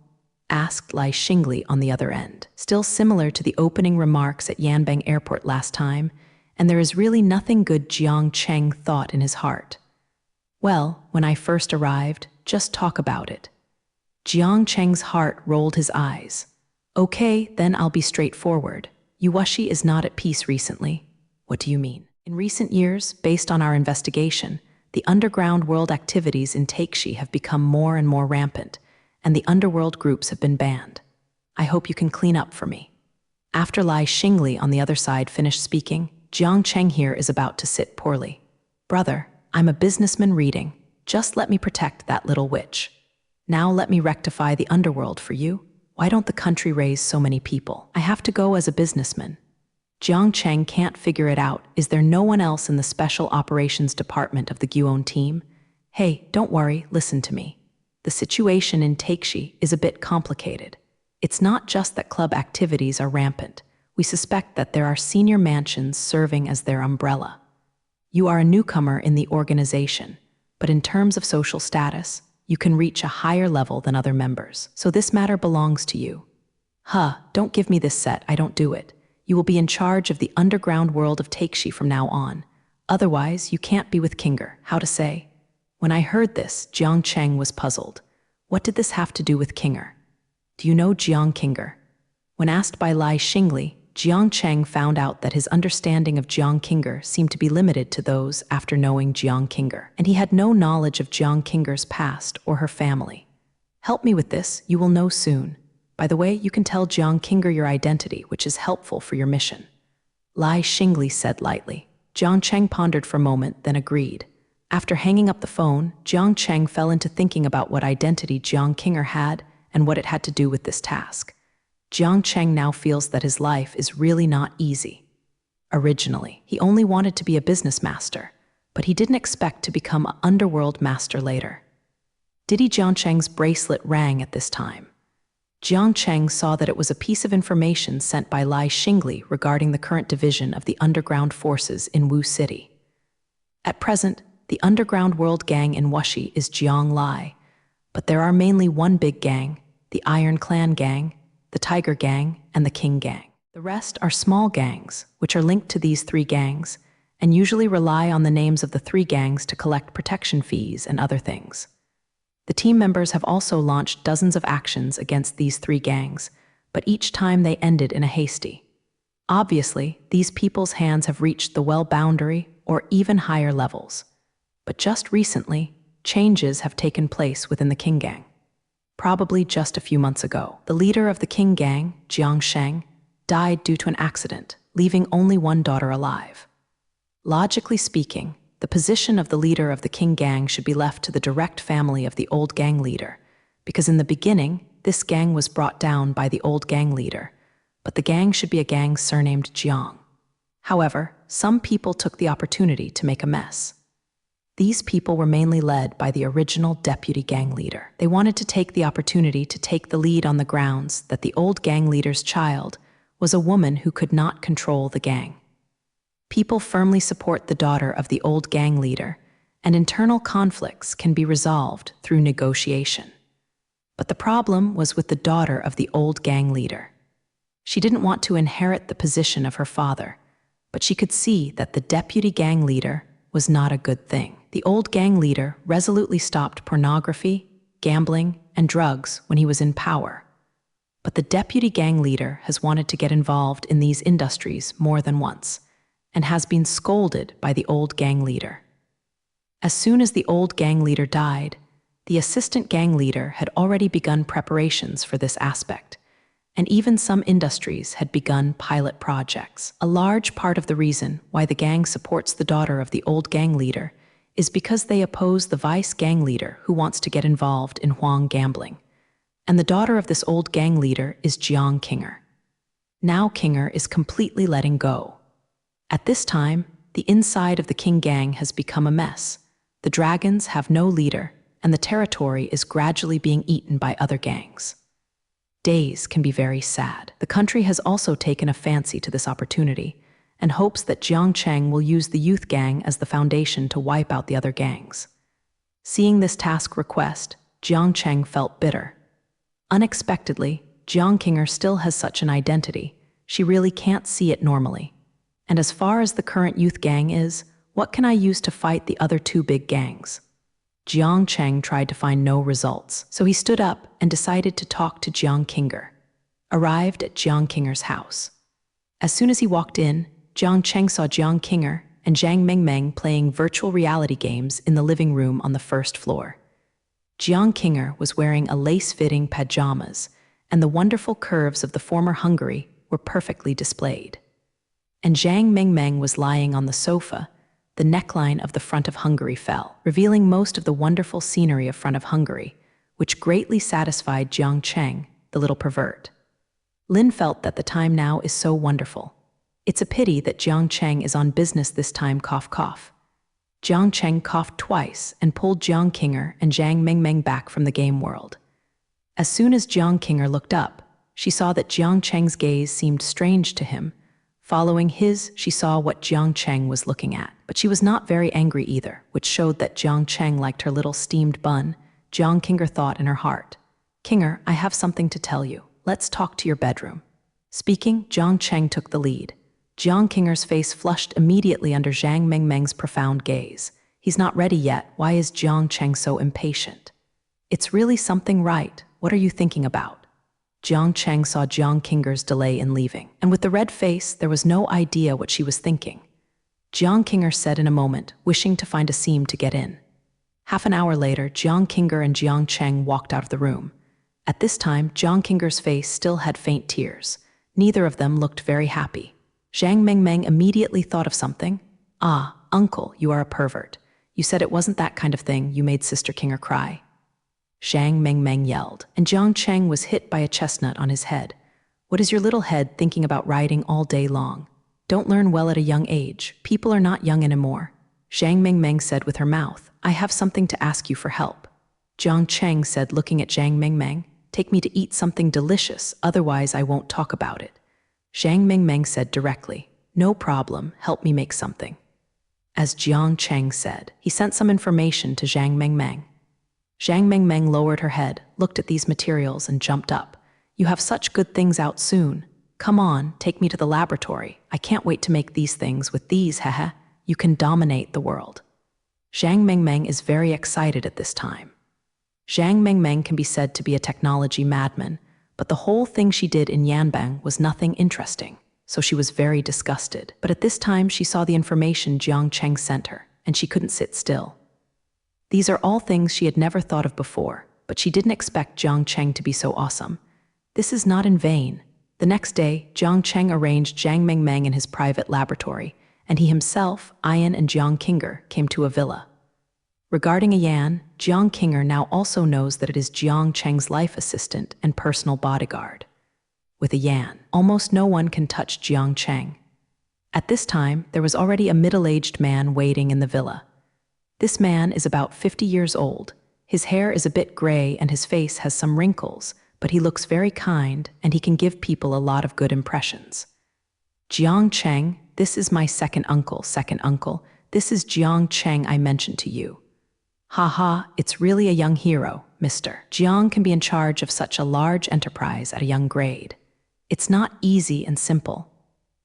asked Lai Xingli on the other end. Still similar to the opening remarks at Yanbang Airport last time, and there is really nothing good, Jiang Cheng thought in his heart. "Well, when I first arrived, just talk about it." Jiang Cheng's heart rolled his eyes. "Okay, then I'll be straightforward. Yuwashi is not at peace recently." "What do you mean?" "In recent years, based on our investigation, the underground world activities in Taikshi have become more and more rampant, and the underworld groups have been banned. I hope you can clean up for me." After Lai Xingli on the other side finished speaking, Jiang Cheng here is about to sit poorly. "Brother, I'm a businessman reading. Just let me protect that little witch. Now let me rectify the underworld for you. Why don't the country raise so many people? I have to go as a businessman." Jiang Cheng can't figure it out. Is there no one else in the Special Operations Department of the Guon team? "Hey, don't worry, listen to me. The situation in Taikshi is a bit complicated. It's not just that club activities are rampant. We suspect that there are senior mansions serving as their umbrella. You are a newcomer in the organization, but in terms of social status, you can reach a higher level than other members. So this matter belongs to you." Don't give me this set, I don't do it. You will be in charge of the underground world of Taikshi from now on. Otherwise, you can't be with Kinger. How to say? When I heard this, Jiang Cheng was puzzled. What did this have to do with Kinger? "Do you know Jiang Kinger?" When asked by Lai Xingli, Jiang Cheng found out that his understanding of Jiang Kinger seemed to be limited to those after knowing Jiang Kinger, and he had no knowledge of Jiang Kinger's past or her family. "Help me with this, you will know soon. By the way, you can tell Jiang Kinger your identity, which is helpful for your mission," Lai Xingli said lightly. Jiang Cheng pondered for a moment, then agreed. After hanging up the phone, Jiang Cheng fell into thinking about what identity Jiang Kinger had and what it had to do with this task. Jiang Cheng now feels that his life is really not easy. Originally, he only wanted to be a business master, but he didn't expect to become an underworld master later. Didi Jiang Cheng's bracelet rang at this time. Jiang Cheng saw that it was a piece of information sent by Lai Xingli regarding the current division of the underground forces in Wu City. At present, the underground world gang in Wuxi is Jiang Lai, but there are mainly one big gang, the Iron Clan gang, the Tiger Gang, and the King Gang. The rest are small gangs, which are linked to these three gangs, and usually rely on the names of the three gangs to collect protection fees and other things. The team members have also launched dozens of actions against these three gangs, but each time they ended in a hasty. Obviously, these people's hands have reached the well boundary or even higher levels. But just recently, changes have taken place within the King Gang. Probably just a few months ago, the leader of the King Gang, Jiang Sheng, died due to an accident, leaving only one daughter alive. Logically speaking, the position of the leader of the King Gang should be left to the direct family of the old gang leader, because in the beginning, this gang was brought down by the old gang leader, but the gang should be a gang surnamed Jiang. However, some people took the opportunity to make a mess. These people were mainly led by the original deputy gang leader. They wanted to take the opportunity to take the lead on the grounds that the old gang leader's child was a woman who could not control the gang. People firmly support the daughter of the old gang leader, and internal conflicts can be resolved through negotiation. But the problem was with the daughter of the old gang leader. She didn't want to inherit the position of her father, but she could see that the deputy gang leader was not a good thing. The old gang leader resolutely stopped pornography, gambling, and drugs when he was in power. But the deputy gang leader has wanted to get involved in these industries more than once, and has been scolded by the old gang leader. As soon as the old gang leader died, the assistant gang leader had already begun preparations for this aspect, and even some industries had begun pilot projects. A large part of the reason why the gang supports the daughter of the old gang leader is because they oppose the vice gang leader who wants to get involved in Huang gambling. And the daughter of this old gang leader is Jiang Kinger. Now Kinger is completely letting go. At this time, the inside of the King Gang has become a mess. The dragons have no leader, and the territory is gradually being eaten by other gangs. Days can be very sad. The country has also taken a fancy to this opportunity, and hopes that Jiang Cheng will use the youth gang as the foundation to wipe out the other gangs. Seeing this task request, Jiang Cheng felt bitter. Unexpectedly, Jiang Qinger still has such an identity, she really can't see it normally. And as far as the current youth gang is, what can I use to fight the other two big gangs? Jiang Cheng tried to find no results, so he stood up and decided to talk to Jiang Qinger. Arrived at Jiang Qinger's house. As soon as he walked in, Jiang Cheng saw Jiang Qinger and Zhang Mengmeng playing virtual reality games in the living room on the first floor. Jiang Qinger was wearing a lace-fitting pajamas, and the wonderful curves of the former Hungary were perfectly displayed. And Zhang Mengmeng was lying on the sofa. The neckline of the front of Hungary fell, revealing most of the wonderful scenery of front of Hungary, which greatly satisfied Jiang Cheng, the little pervert. Lin felt that the time now is so wonderful. It's a pity that Jiang Cheng is on business this time, cough cough. Jiang Cheng coughed twice and pulled Jiang Qinger and Zhang Mengmeng back from the game world. As soon as Jiang Qinger looked up, she saw that Jiang Cheng's gaze seemed strange to him. Following his, she saw what Jiang Cheng was looking at, but she was not very angry either, which showed that Jiang Cheng liked her little steamed bun. Jiang Qinger thought in her heart, "Qinger, I have something to tell you. Let's talk to your bedroom." Speaking, Jiang Cheng took the lead. Jiang Qinger's face flushed immediately under Zhang Mengmeng's profound gaze. He's not ready yet. Why is Jiang Cheng so impatient? It's really something right. What are you thinking about? Jiang Cheng saw Jiang Qinger's delay in leaving, and with the red face, there was no idea what she was thinking. Jiang Qinger said in a moment, wishing to find a seam to get in. Half an hour later, Jiang Qinger and Jiang Cheng walked out of the room. At this time, Jiang Qinger's face still had faint tears. Neither of them looked very happy. Zhang Mengmeng immediately thought of something. "Ah, uncle, you are a pervert. You said it wasn't that kind of thing, you made Sister Qinger cry." Zhang Mengmeng yelled, and Jiang Cheng was hit by a chestnut on his head. "What is your little head thinking about riding all day long? Don't learn well at a young age. People are not young anymore." Zhang Mengmeng said with her mouth, "I have something to ask you for help." Jiang Cheng said, looking at Zhang Mengmeng, "Take me to eat something delicious, otherwise I won't talk about it." Zhang Mengmeng said directly, "No problem, help me make something." As Jiang Cheng said, he sent some information to Zhang Mengmeng. Zhang Mengmeng lowered her head, looked at these materials, and jumped up. "You have such good things out soon. Come on, take me to the laboratory. I can't wait to make these things with these, haha. You can dominate the world." Zhang Mengmeng is very excited at this time. Zhang Mengmeng can be said to be a technology madman, but the whole thing she did in Yanbang was nothing interesting, so she was very disgusted. But at this time she saw the information Jiang Cheng sent her, and she couldn't sit still. These are all things she had never thought of before, but she didn't expect Jiang Cheng to be so awesome. This is not in vain. The next day, Jiang Cheng arranged Zhang Mengmeng in his private laboratory, and he himself, Ayan and Jiang Qinger, came to a villa. Regarding Ayan, Jiang Qinger now also knows that it is Jiang Cheng's life assistant and personal bodyguard. With Ayan, almost no one can touch Jiang Cheng. At this time, there was already a middle-aged man waiting in the villa. This man is about 50 years old. His hair is a bit gray and his face has some wrinkles, but he looks very kind and he can give people a lot of good impressions. "Jiang Cheng, this is my second uncle. This is Jiang Cheng I mentioned to you." "Haha, it's really a young hero, Mr. Jiang can be in charge of such a large enterprise at a young grade. It's not easy and simple."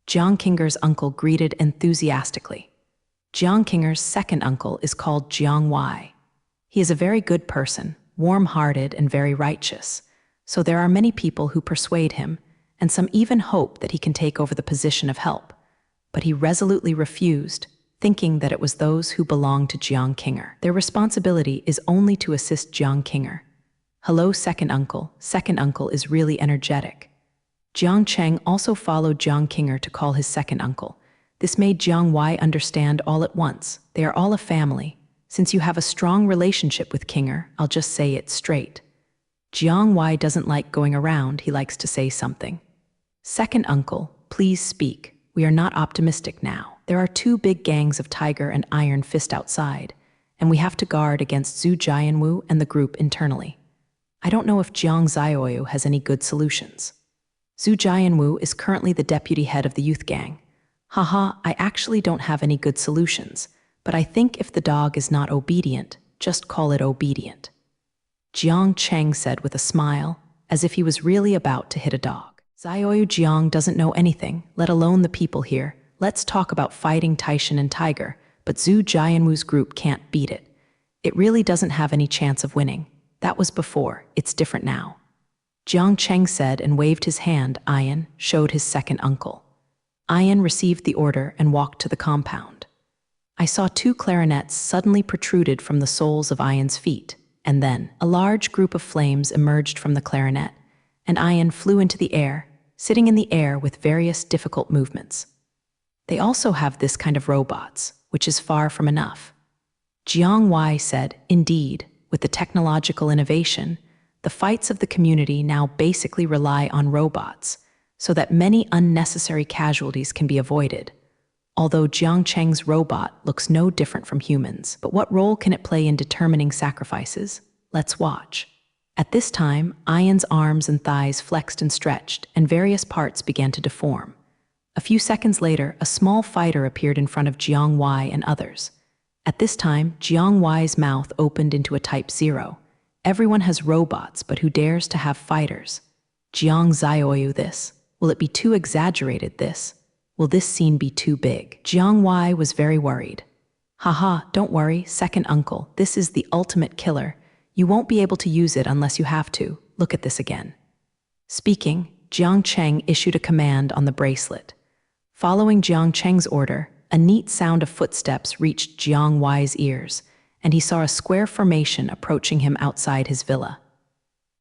Jiang Qinger's uncle greeted enthusiastically. Jiang Qinger's second uncle is called Jiang Wei. He is a very good person, warm-hearted and very righteous, so there are many people who persuade him, and some even hope that he can take over the position of help. But he resolutely refused, thinking that it was those who belong to Jiang Qinger. Their responsibility is only to assist Jiang Qinger. "Hello, second uncle. Second uncle is really energetic." Jiang Cheng also followed Jiang Qinger to call his second uncle. This made Jiang Wei understand all at once. They are all a family. Since you have a strong relationship with Qinger, I'll just say it straight. Jiang Wei doesn't like going around, he likes to say something. "Second uncle, please speak. We are not optimistic now. There are two big gangs of Tiger and Iron Fist outside, and we have to guard against Zhu Jianwu and the group internally. I don't know if Jiang Zioyu has any good solutions. Zhu Jianwu is currently the deputy head of the youth gang, Haha, I actually don't have any good solutions, but I think if the dog is not obedient, just call it obedient. Jiang Cheng said with a smile, as if he was really about to hit a dog. Xiaoyu Jiang doesn't know anything, let alone the people here. Let's talk about fighting Taishan and Tiger, but Zhu Jianwu's group can't beat it. It really doesn't have any chance of winning. That was before, it's different now. Jiang Cheng said and waved his hand. Ian showed his second uncle. Ian received the order and walked to the compound. I saw two clarinets suddenly protruded from the soles of Ian's feet, and then a large group of flames emerged from the clarinet, and Ian flew into the air, sitting in the air with various difficult movements. They also have this kind of robots, which is far from enough. Jiang Wei said, indeed, with the technological innovation, the fights of the community now basically rely on robots, so that many unnecessary casualties can be avoided. Although Jiang Cheng's robot looks no different from humans, but what role can it play in determining sacrifices? Let's watch. At this time, Ian's arms and thighs flexed and stretched, and various parts began to deform. A few seconds later, a small fighter appeared in front of Jiang Wei and others. At this time, Jiang Wei's mouth opened into a Type 0. Everyone has robots, but who dares to have fighters? Jiang Xiaoyu this. Will it be too exaggerated this? Will this scene be too big? Jiang Wei was very worried. Haha, don't worry, second uncle, this is the ultimate killer. You won't be able to use it unless you have to. Look at this again. Speaking, Jiang Cheng issued a command on the bracelet. Following Jiang Cheng's order, a neat sound of footsteps reached Jiang Wei's ears, and he saw a square formation approaching him outside his villa.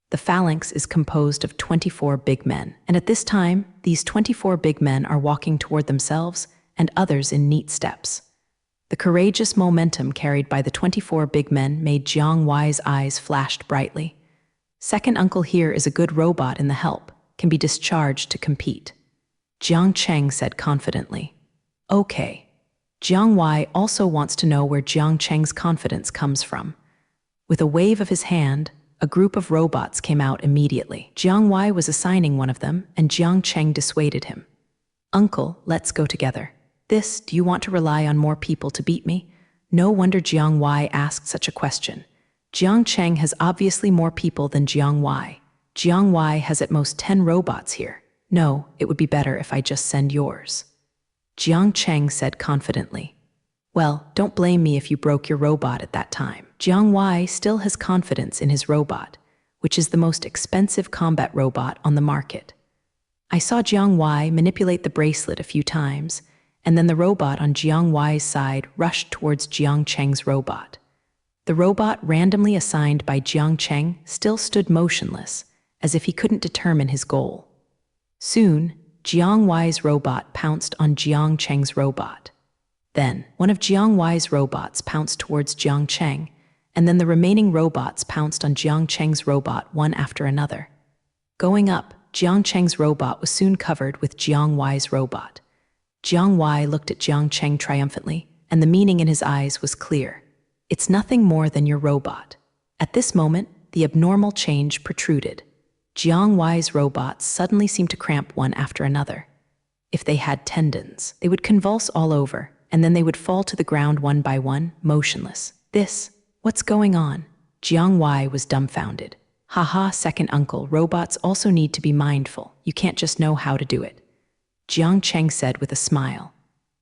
The phalanx is composed of 24 big men, and at this time, these 24 big men are walking toward themselves and others in neat steps. The courageous momentum carried by the 24 big men made Jiang Wei's eyes flashed brightly. Second uncle here is a good robot in the help, can be discharged to compete. Jiang Cheng said confidently. Okay. Jiang Wei also wants to know where Jiang Cheng's confidence comes from. With a wave of his hand, a group of robots came out immediately. Jiang Wei was assigning one of them, and Jiang Cheng dissuaded him. Uncle, let's go together. Do you want to rely on more people to beat me? No wonder Jiang Wei asked such a question. Jiang Cheng has obviously more people than Jiang Wei. Jiang Wei has at most 10 robots here. No, it would be better if I just send yours. Jiang Cheng said confidently. Well, don't blame me if you broke your robot at that time. Jiang Wei still has confidence in his robot, which is the most expensive combat robot on the market. I saw Jiang Wei manipulate the bracelet a few times, and then the robot on Jiang Wei's side rushed towards Jiang Cheng's robot. The robot randomly assigned by Jiang Cheng still stood motionless, as if he couldn't determine his goal. Soon, Jiang Wei's robot pounced on Jiang Cheng's robot. Then, one of Jiang Wei's robots pounced towards Jiang Cheng, and then the remaining robots pounced on Jiang Cheng's robot one after another. Going up, Jiang Cheng's robot was soon covered with Jiang Wei's robot. Jiang Wei looked at Jiang Cheng triumphantly, and the meaning in his eyes was clear. It's nothing more than your robot. At this moment, the abnormal change protruded. Jiang Wei's robots suddenly seemed to cramp one after another. If they had tendons, they would convulse all over, and then they would fall to the ground one by one, motionless. What's going on? Jiang Wei was dumbfounded. Haha, second uncle, robots also need to be mindful. You can't just know how to do it. Jiang Cheng said with a smile.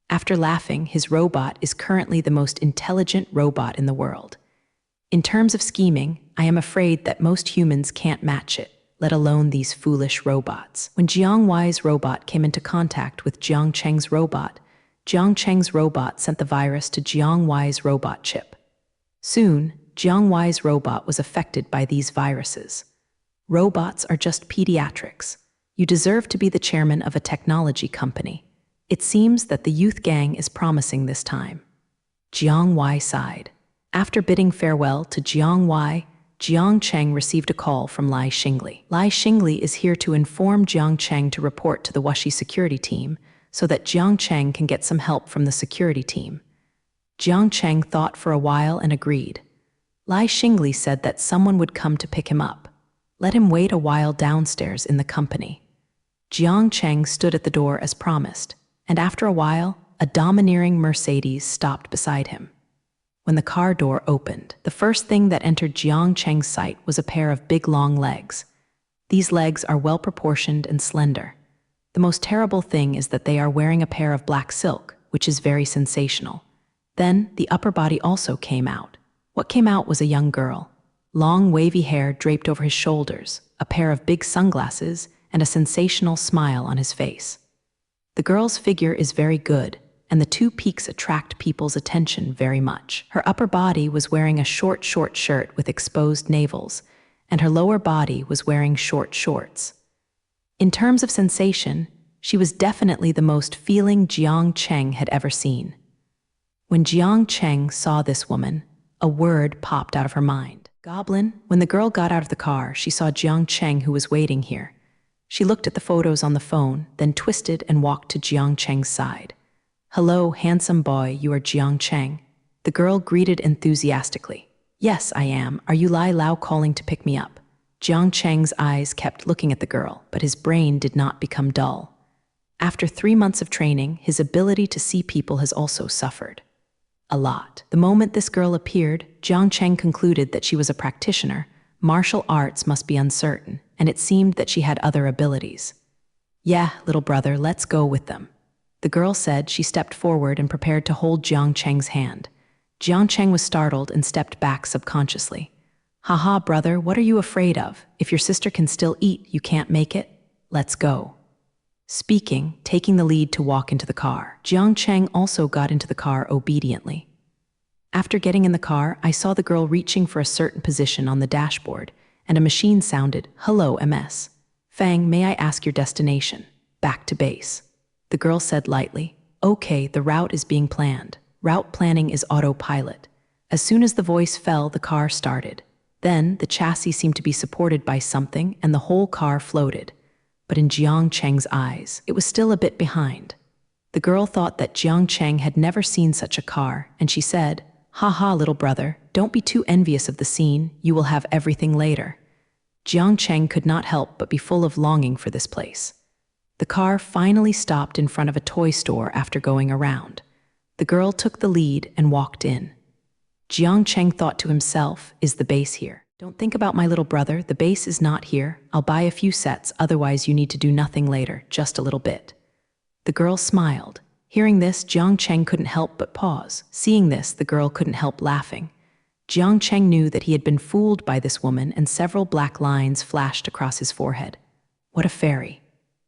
After laughing, his robot is currently the most intelligent robot in the world. In terms of scheming, I am afraid that most humans can't match it, let alone these foolish robots. When Jiang Wei's robot came into contact with Jiang Cheng's robot sent the virus to Jiang Wei's robot chip. Soon, Jiang Wei's robot was affected by these viruses. Robots are just pediatrics. You deserve to be the chairman of a technology company. It seems that the youth gang is promising this time. Jiang Wei sighed. After bidding farewell to Jiang Wei, Jiang Cheng received a call from Lai Xingli. Lai Xingli is here to inform Jiang Cheng to report to the Wuxi security team so that Jiang Cheng can get some help from the security team. Jiang Cheng thought for a while and agreed. Lai Xingli said that someone would come to pick him up. Let him wait a while downstairs in the company. Jiang Cheng stood at the door as promised. and after a while, a domineering Mercedes stopped beside him. When the car door opened, the first thing that entered Jiang Cheng's sight was a pair of big long legs. These legs are well proportioned and slender. The most terrible thing is that they are wearing a pair of black silk, which is very sensational. Then the upper body also came out. What came out was a young girl. Long wavy hair draped over his shoulders, a pair of big sunglasses, and a sensational smile on his face. The girl's figure is very good, and the two peaks attract people's attention very much. Her upper body was wearing a short shirt with exposed navels, and her lower body was wearing short shorts. In terms of sensation, she was definitely the most feeling Jiang Cheng had ever seen. When Jiang Cheng saw this woman, a word popped out of her mind. Goblin. When the girl got out of the car, she saw Jiang Cheng, who was waiting here. She looked at the photos on the phone, then twisted and walked to Jiang Cheng's side. "Hello, handsome boy, you are Jiang Cheng." The girl greeted enthusiastically. "Yes, I am. Are you Lai Lao calling to pick me up?" Jiang Cheng's eyes kept looking at the girl, but his brain did not become dull. After 3 months of training, his ability to see people has also suffered a lot. The moment this girl appeared, Jiang Cheng concluded that she was a practitioner. Martial arts must be uncertain, and it seemed that she had other abilities. "Yeah, little brother, let's go with them." The girl said. She stepped forward and prepared to hold Jiang Cheng's hand. Jiang Cheng was startled and stepped back subconsciously. "Haha, brother, what are you afraid of? If your sister can still eat, you can't make it? Let's go." Speaking, taking the lead to walk into the car. Jiang Cheng also got into the car obediently. After getting in the car, I saw the girl reaching for a certain position on the dashboard, and a machine sounded, "Hello, MS. Fang, may I ask your destination?" "Back to base." The girl said lightly. "Okay, the route is being planned. Route planning is autopilot." As soon as the voice fell, the car started. Then, the chassis seemed to be supported by something, and the whole car floated. But in Jiang Cheng's eyes, it was still a bit behind. The girl thought that Jiang Cheng had never seen such a car, and she said, "Haha, little brother, don't be too envious of the scene, you will have everything later." Jiang Cheng could not help but be full of longing for this place. The car finally stopped in front of a toy store after going around. The girl took the lead and walked in. Jiang Cheng thought to himself, "Is the base here? Don't think about my little brother, the base is not here. I'll buy a few sets, otherwise you need to do nothing later, just a little bit." The girl smiled. Hearing this, Jiang Cheng couldn't help but pause. Seeing this, the girl couldn't help laughing. Jiang Cheng knew that he had been fooled by this woman, and several black lines flashed across his forehead. What a fairy.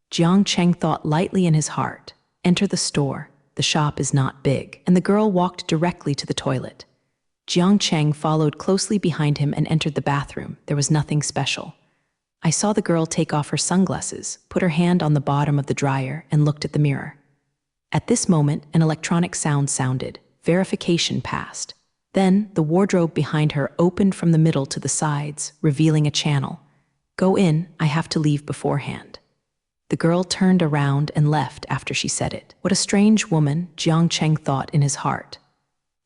Jiang Cheng thought lightly in his heart. Enter the store. The shop is not big. And the girl walked directly to the toilet. Jiang Cheng followed closely behind him and entered the bathroom. There was nothing special. I saw the girl take off her sunglasses, put her hand on the bottom of the dryer, and looked at the mirror. At this moment, an electronic sound sounded. Verification passed. Then, the wardrobe behind her opened from the middle to the sides, revealing a channel. "Go in, I have to leave beforehand." The girl turned around and left after she said it. What a strange woman, Jiang Cheng thought in his heart.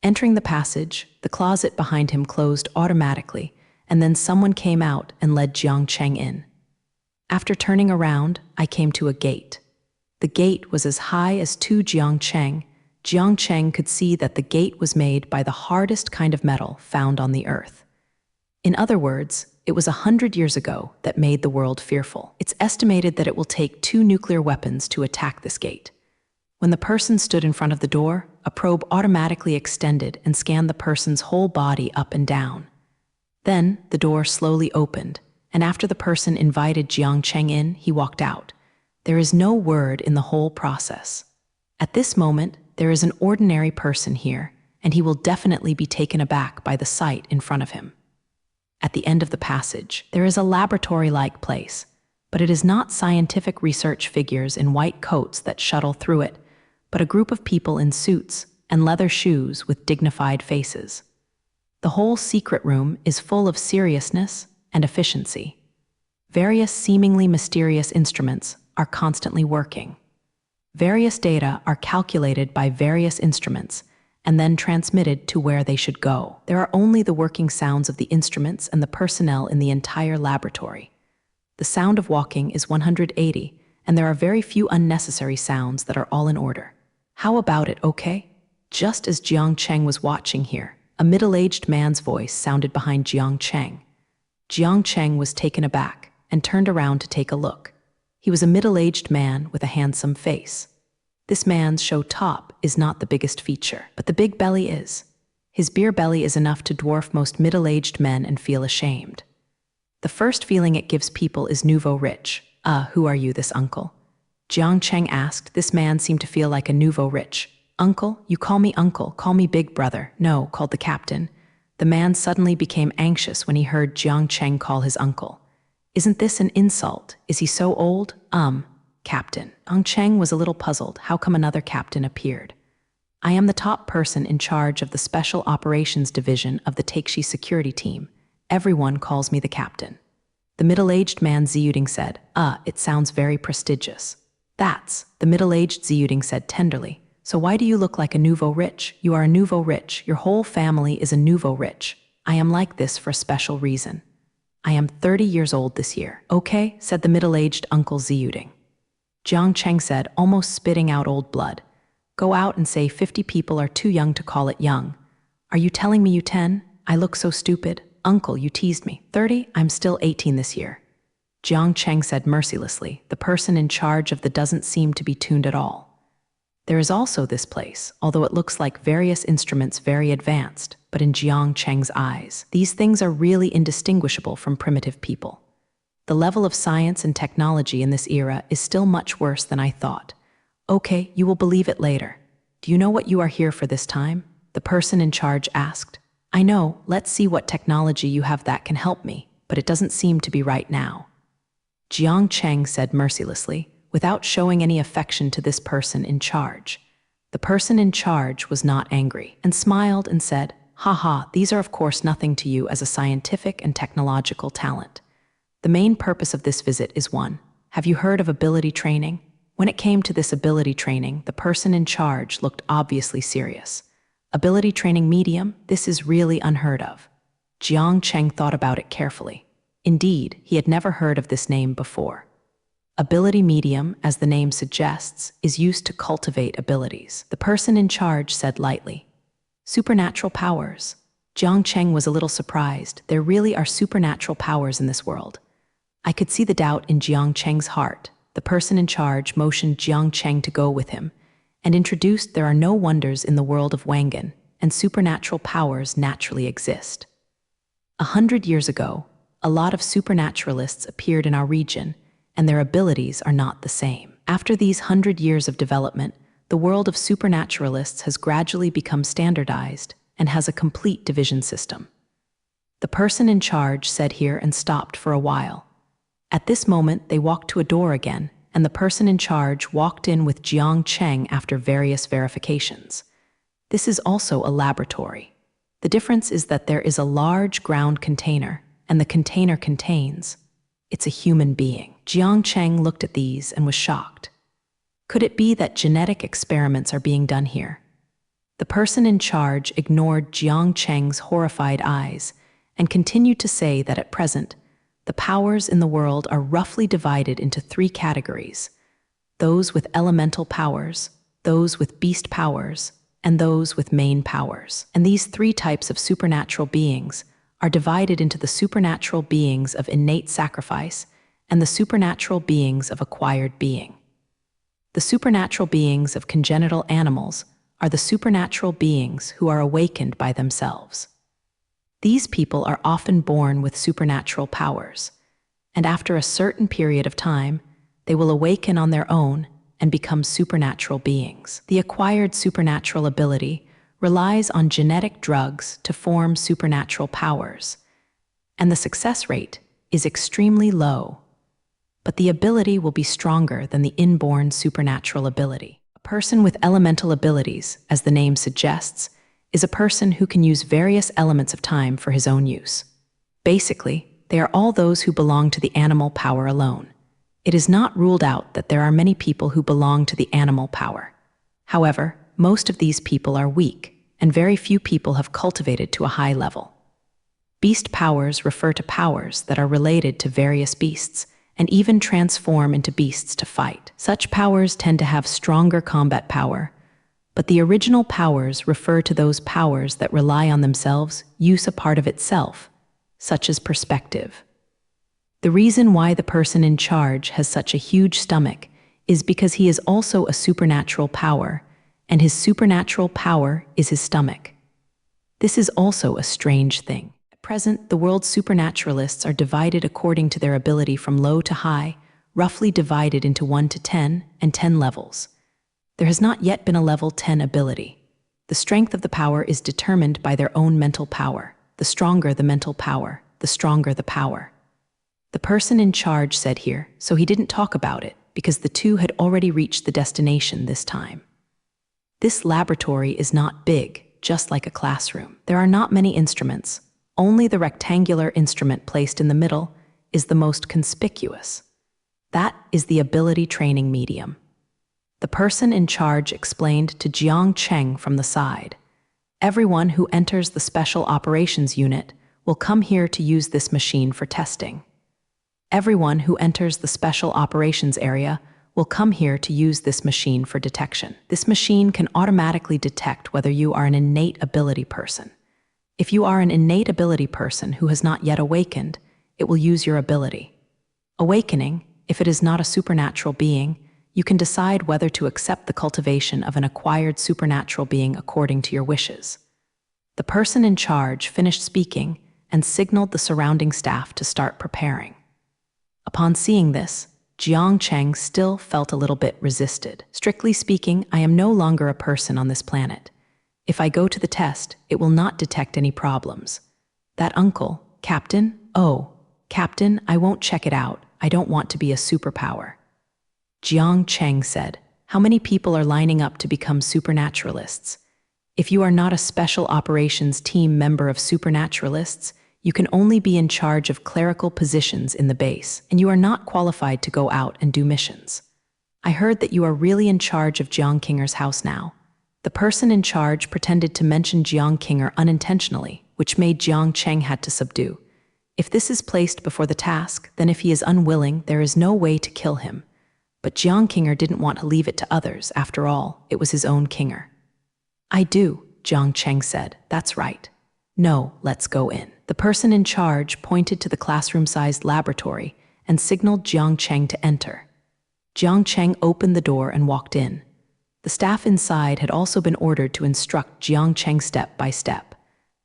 Entering the passage, the closet behind him closed automatically, and then someone came out and led Jiang Cheng in. After turning around, I came to a gate. The gate was as high as Jiang Cheng. Jiang Cheng could see that the gate was made by the hardest kind of metal found on the earth. In other words, it was 100 years ago that made the world fearful. It's estimated that it will take 2 nuclear weapons to attack this gate. When the person stood in front of the door, a probe automatically extended and scanned the person's whole body up and down. Then, the door slowly opened, and after the person invited Jiang Cheng in, he walked out. There is no word in the whole process. At this moment, there is an ordinary person here, and he will definitely be taken aback by the sight in front of him. At the end of the passage, there is a laboratory-like place, but it is not scientific research figures in white coats that shuttle through it, but a group of people in suits and leather shoes with dignified faces. The whole secret room is full of seriousness and efficiency. Various seemingly mysterious instruments are constantly working. Various data are calculated by various instruments and then transmitted to where they should go. There are only the working sounds of the instruments and the personnel in the entire laboratory. The sound of walking is 180, and there are very few unnecessary sounds that are all in order. How about it, okay? Just as Jiang Cheng was watching here, a middle-aged man's voice sounded behind Jiang Cheng. Jiang Cheng was taken aback and turned around to take a look. He was a middle-aged man with a handsome face. This man's show top is not the biggest feature, but the big belly is. His beer belly is enough to dwarf most middle-aged men and feel ashamed. The first feeling it gives people is nouveau rich. Who are you, this uncle? Jiang Cheng asked. This man seemed to feel like a nouveau rich. Uncle? You call me uncle, call me big brother. No, called the captain. The man suddenly became anxious when he heard Jiang Cheng call his uncle. Isn't this an insult? Is he so old? Captain. Jiang Cheng was a little puzzled. How come another captain appeared? I am the top person in charge of the Special Operations Division of the Takeshi security team. Everyone calls me the captain. The middle-aged man Ziyuding said, it sounds very prestigious. That's, the middle-aged Ziyuding said tenderly. So why do you look like a nouveau rich? You are a nouveau rich. Your whole family is a nouveau rich. I am like this for a special reason. I am 30 years old this year. Okay, said the middle-aged Uncle Ziyuding. Jiang Cheng said, almost spitting out old blood. Go out and say 50 people are too young to call it young. Are you telling me you 10? I look so stupid. Uncle, you teased me. 30? I'm still 18 this year. Jiang Cheng said mercilessly. The person in charge of the doesn't seem to be tuned at all. There is also this place, although it looks like various instruments very advanced, but in Jiang Cheng's eyes, these things are really indistinguishable from primitive people. The level of science and technology in this era is still much worse than I thought. Okay, you will believe it later. Do you know what you are here for this time? The person in charge asked. I know, let's see what technology you have that can help me, but it doesn't seem to be right now. Jiang Cheng said mercilessly, without showing any affection to this person in charge. The person in charge was not angry, and smiled and said, haha, these are of course nothing to you as a scientific and technological talent. The main purpose of this visit is one. Have you heard of ability training? When it came to this ability training, the person in charge looked obviously serious. Ability training medium? This is really unheard of. Jiang Cheng thought about it carefully. Indeed, he had never heard of this name before. Ability medium, as the name suggests, is used to cultivate abilities. The person in charge said lightly. Supernatural powers. Jiang Cheng was a little surprised. There really are supernatural powers in this world. I could see the doubt in Jiang Cheng's heart. The person in charge motioned Jiang Cheng to go with him and introduced there are no wonders in the world of Wangan, and supernatural powers naturally exist. 100 years ago, a lot of supernaturalists appeared in our region, and their abilities are not the same. After these 100 years of development, the world of supernaturalists has gradually become standardized and has a complete division system. The person in charge said here and stopped for a while. At this moment, they walked to a door again, and the person in charge walked in with Jiang Cheng after various verifications. This is also a laboratory. The difference is that there is a large ground container, and the container contains. It's a human being. Jiang Cheng looked at these and was shocked. Could it be that genetic experiments are being done here? The person in charge ignored Jiang Cheng's horrified eyes and continued to say that at present, the powers in the world are roughly divided into 3 categories: those with elemental powers, those with beast powers, and those with main powers. And these 3 types of supernatural beings are divided into the supernatural beings of innate sacrifice and the supernatural beings of acquired being. The supernatural beings of congenital animals are the supernatural beings who are awakened by themselves. These people are often born with supernatural powers, and after a certain period of time, they will awaken on their own and become supernatural beings. The acquired supernatural ability relies on genetic drugs to form supernatural powers, and the success rate is extremely low. But the ability will be stronger than the inborn supernatural ability. A person with elemental abilities, as the name suggests, is a person who can use various elements of time for his own use. Basically, they are all those who belong to the animal power alone. It is not ruled out that there are many people who belong to the animal power. However, most of these people are weak, and very few people have cultivated to a high level. Beast powers refer to powers that are related to various beasts, and even transform into beasts to fight. Such powers tend to have stronger combat power, but the original powers refer to those powers that rely on themselves, use a part of itself, such as perspective. The reason why the person in charge has such a huge stomach is because he is also a supernatural power, and his supernatural power is his stomach. This is also a strange thing. At present, the world's supernaturalists are divided according to their ability from low to high, roughly divided into 1 to 10 and 10 levels. There has not yet been a level 10 ability. The strength of the power is determined by their own mental power. The stronger the mental power, the stronger the power. The person in charge said here, so he didn't talk about it, because the two had already reached the destination this time. This laboratory is not big, just like a classroom. There are not many instruments. Only the rectangular instrument placed in the middle is the most conspicuous. That is the ability training medium. The person in charge explained to Jiang Cheng from the side, everyone who enters the Special Operations Unit will come here to use this machine for testing. Everyone who enters the Special Operations Area will come here to use this machine for detection. This machine can automatically detect whether you are an innate ability person. If you are an innate ability person who has not yet awakened, it will use your ability. Awakening, if it is not a supernatural being, you can decide whether to accept the cultivation of an acquired supernatural being according to your wishes. The person in charge finished speaking and signaled the surrounding staff to start preparing. Upon seeing this, Jiang Cheng still felt a little bit resisted. Strictly speaking, I am no longer a person on this planet. If I go to the test, it will not detect any problems. That uncle, Captain? Oh, Captain, I won't check it out. I don't want to be a superpower. Jiang Cheng said, how many people are lining up to become supernaturalists? If you are not a special operations team member of supernaturalists, you can only be in charge of clerical positions in the base, and you are not qualified to go out and do missions. I heard that you are really in charge of Jiang Kinger's house now. The person in charge pretended to mention Jiang Kinger unintentionally, which made Jiang Cheng had to subdue. If this is placed before the task, then if he is unwilling, there is no way to kill him. But Jiang Kinger didn't want to leave it to others. After all, it was his own Kinger. I do, Jiang Cheng said. That's right. No, let's go in. The person in charge pointed to the classroom-sized laboratory and signaled Jiang Cheng to enter. Jiang Cheng opened the door and walked in. The staff inside had also been ordered to instruct Jiang Cheng step by step.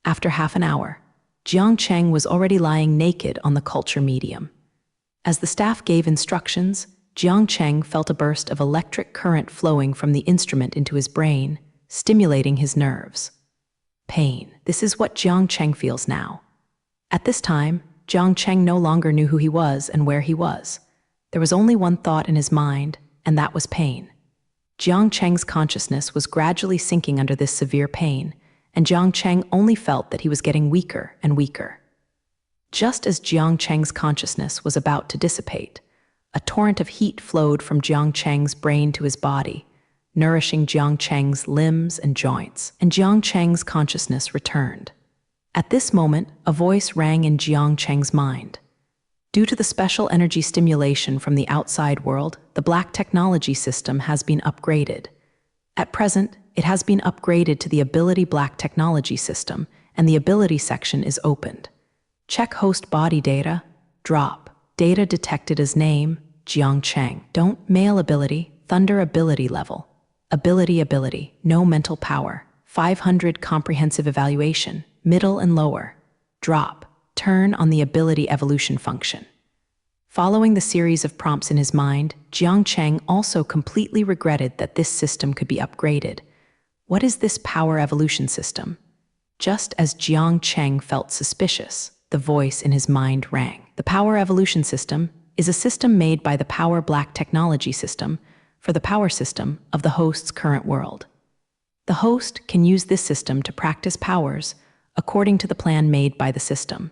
After half an hour, Jiang Cheng was already lying naked on the culture medium. As the staff gave instructions, Jiang Cheng felt a burst of electric current flowing from the instrument into his brain, stimulating his nerves. Pain. This is what Jiang Cheng feels now. At this time, Jiang Cheng no longer knew who he was and where he was. There was only one thought in his mind, and that was pain. Jiang Cheng's consciousness was gradually sinking under this severe pain, and Jiang Cheng only felt that he was getting weaker and weaker. Just as Jiang Cheng's consciousness was about to dissipate, a torrent of heat flowed from Jiang Cheng's brain to his body, nourishing Jiang Cheng's limbs and joints, and Jiang Cheng's consciousness returned. At this moment, a voice rang in Jiang Cheng's mind. Due to the special energy stimulation from the outside world, the black technology system has been upgraded. At present, it has been upgraded to the ability black technology system, and the ability section is opened. Check host body data, drop. Data detected as name, Jiang Cheng. Don't male ability, thunder ability level. Ability, no mental power. 500 comprehensive evaluation, middle and lower. Drop. Turn on the ability evolution function. Following the series of prompts in his mind, Jiang Cheng also completely regretted that this system could be upgraded. What is this power evolution system? Just as Jiang Cheng felt suspicious, the voice in his mind rang. The power evolution system is a system made by the power black technology system for the power system of the host's current world. The host can use this system to practice powers according to the plan made by the system.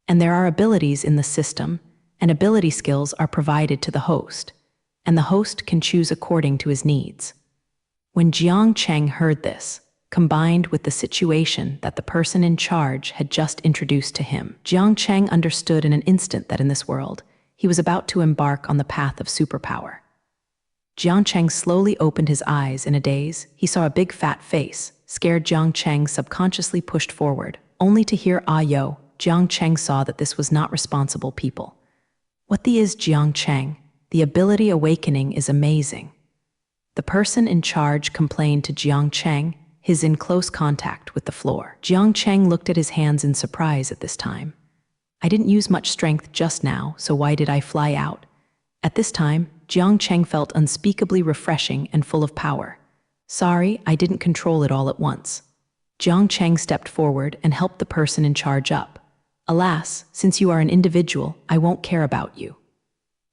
And there are abilities in the system, and ability skills are provided to the host, and the host can choose according to his needs. When Jiang Cheng heard this, combined with the situation that the person in charge had just introduced to him, Jiang Cheng understood in an instant that in this world, He was about to embark on the path of superpower. Jiang Cheng slowly opened his eyes in a daze. He saw a big fat face. Scared, Jiang Cheng subconsciously pushed forward, only to hear "Ah yo." Jiang Cheng saw that this was not responsible people. What the is Jiang Cheng? The ability awakening is amazing. The person in charge complained to Jiang Cheng, his in close contact with the floor. Jiang Cheng looked at his hands in surprise at this time. I didn't use much strength just now, so why did I fly out? At this time, Jiang Cheng felt unspeakably refreshing and full of power. Sorry, I didn't control it all at once. Jiang Cheng stepped forward and helped the person in charge up. Alas, since you are an individual, I won't care about you.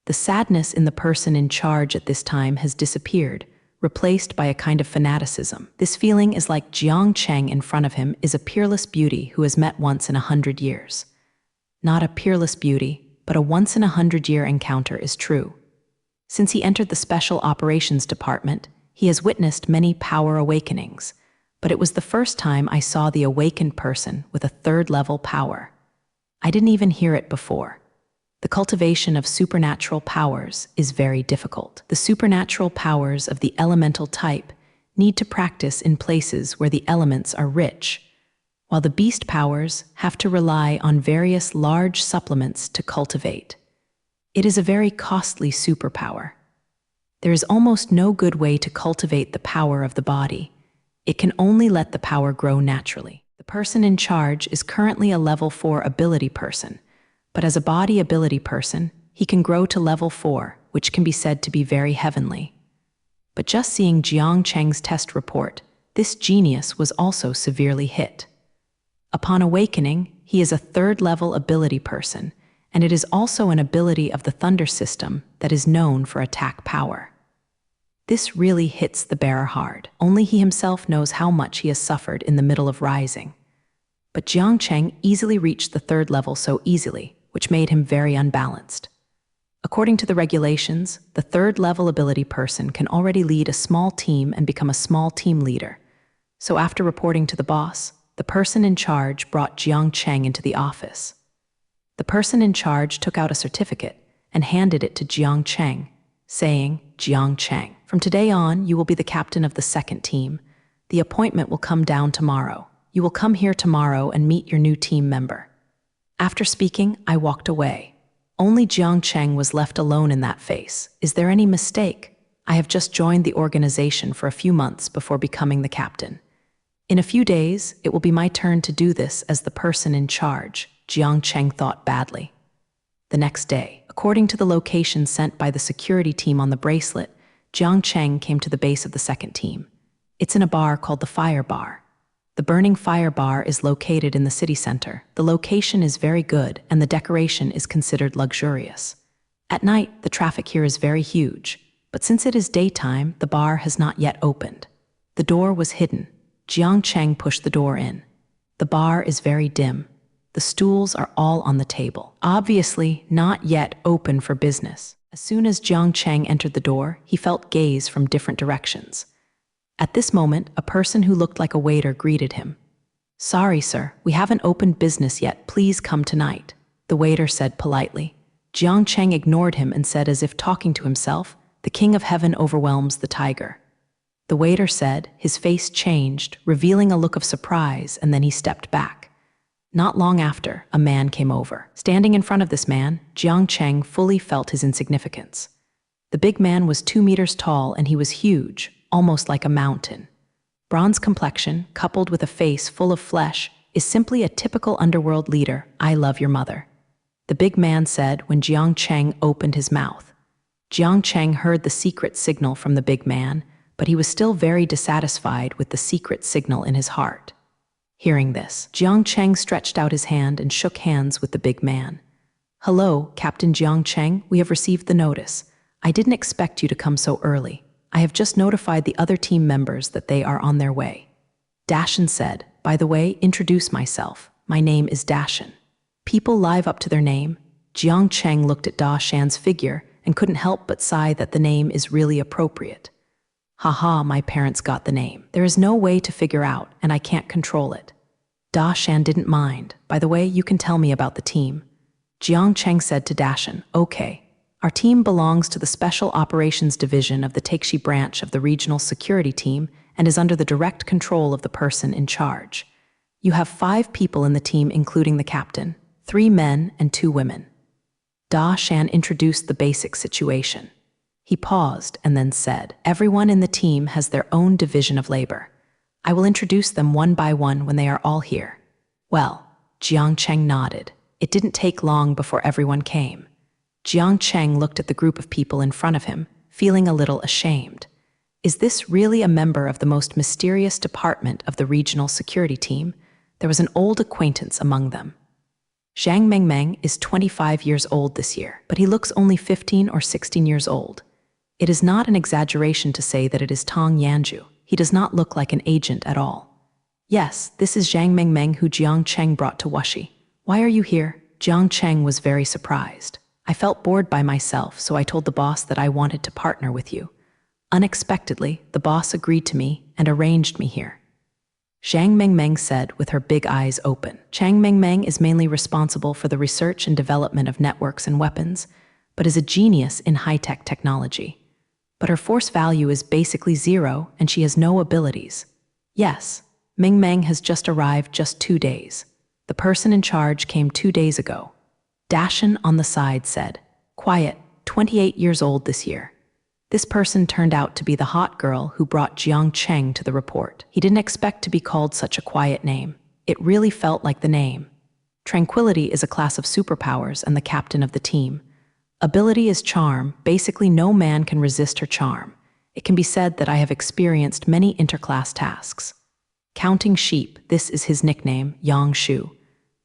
The sadness in the person in charge at this time has disappeared, replaced by a kind of fanaticism. This feeling is like Jiang Cheng in front of him is a peerless beauty who has met once in 100 years. Not a peerless beauty, but a once-in-a-100-year encounter is true. Since he entered the Special Operations Department, he has witnessed many power awakenings, but it was the first time I saw the awakened person with a third-level power. I didn't even hear it before. The cultivation of supernatural powers is very difficult. The supernatural powers of the elemental type need to practice in places where the elements are rich, while the beast powers have to rely on various large supplements to cultivate. It is a very costly superpower. There is almost no good way to cultivate the power of the body. It can only let the power grow naturally. The person in charge is currently a level 4 ability person, but as a body ability person, he can grow to level 4, which can be said to be very heavenly. But just seeing Jiang Cheng's test report, this genius was also severely hit. Upon awakening, he is a third-level ability person, and it is also an ability of the Thunder system that is known for attack power. This really hits the bearer hard. Only he himself knows how much he has suffered in the middle of rising. But Jiang Cheng easily reached the third level so easily, which made him very unbalanced. According to the regulations, the third-level ability person can already lead a small team and become a small team leader. So after reporting to the boss, the person in charge brought Jiang Cheng into the office. The person in charge took out a certificate and handed it to Jiang Cheng, saying, "Jiang Cheng, from today on, you will be the captain of the second team. The appointment will come down tomorrow. You will come here tomorrow and meet your new team member." After speaking, I walked away. Only Jiang Cheng was left alone in that phase. Is there any mistake? I have just joined the organization for a few months before becoming the captain. In a few days, it will be my turn to do this as the person in charge, Jiang Cheng thought badly. The next day, according to the location sent by the security team on the bracelet, Jiang Cheng came to the base of the second team. It's in a bar called the Fire Bar. The Burning Fire Bar is located in the city center. The location is very good and the decoration is considered luxurious. At night, the traffic here is very huge, but since it is daytime, the bar has not yet opened. The door was hidden. Jiang Cheng pushed the door in. The bar is very dim. The stools are all on the table, obviously not yet open for business. As soon as Jiang Cheng entered the door, he felt gaze from different directions. At this moment, a person who looked like a waiter greeted him. "Sorry, sir, we haven't opened business yet. Please come tonight," the waiter said politely. Jiang Cheng ignored him and said as if talking to himself, "The king of heaven overwhelms the tiger." The waiter said, his face changed, revealing a look of surprise, and then he stepped back. Not long after, a man came over. Standing in front of this man, Jiang Cheng fully felt his insignificance. The big man was 2 meters tall and he was huge, almost like a mountain. Bronze complexion, coupled with a face full of flesh, is simply a typical underworld leader. "I love your mother," the big man said when Jiang Cheng opened his mouth. Jiang Cheng heard the secret signal from the big man, but he was still very dissatisfied with the secret signal in his heart. Hearing this, Jiang Cheng stretched out his hand and shook hands with the big man. "Hello, Captain Jiang Cheng, we have received the notice. I didn't expect you to come so early. I have just notified the other team members that they are on their way." Dashan said, "By the way, introduce myself. My name is Dashan." People live up to their name. Jiang Cheng looked at Dashan's figure and couldn't help but sigh that the name is really appropriate. "Haha, my parents got the name. There is no way to figure out, and I can't control it." Dashan didn't mind. "By the way, you can tell me about the team." Jiang Cheng said to Dashan, "Okay, our team belongs to the Special Operations Division of the Taixi branch of the Regional Security Team and is under the direct control of the person in charge. You have 5 people in the team including the captain, 3 men and 2 women." Da Shan introduced the basic situation. He paused and then said, "Everyone in the team has their own division of labor. I will introduce them one by one when they are all here." Well, Jiang Cheng nodded. It didn't take long before everyone came. Jiang Cheng looked at the group of people in front of him, feeling a little ashamed. Is this really a member of the most mysterious department of the regional security team? There was an old acquaintance among them. Zhang Mengmeng is 25 years old this year, but he looks only 15 or 16 years old. It is not an exaggeration to say that it is Tong Yanju. He does not look like an agent at all. Yes, this is Zhang Mengmeng who Jiang Cheng brought to Wuxi. Why are you here? Jiang Cheng was very surprised. I felt bored by myself, so I told the boss that I wanted to partner with you. Unexpectedly, the boss agreed to me and arranged me here. Zhang Mengmeng said with her big eyes open. Zhang Mengmeng is mainly responsible for the research and development of networks and weapons, but is a genius in high-tech technology. But her force value is basically 0 and she has no abilities. Yes, Mengmeng has just arrived just 2 days. The person in charge came 2 days ago. Dashan on the side said, "Quiet, 28 years old this year." This person turned out to be the hot girl who brought Jiang Cheng to the report. He didn't expect to be called such a quiet name. It really felt like the name. Tranquility is a class of superpowers and the captain of the team. Ability is charm. Basically, no man can resist her charm. It can be said that I have experienced many interclass tasks. Counting sheep, this is his nickname, Yang Shu.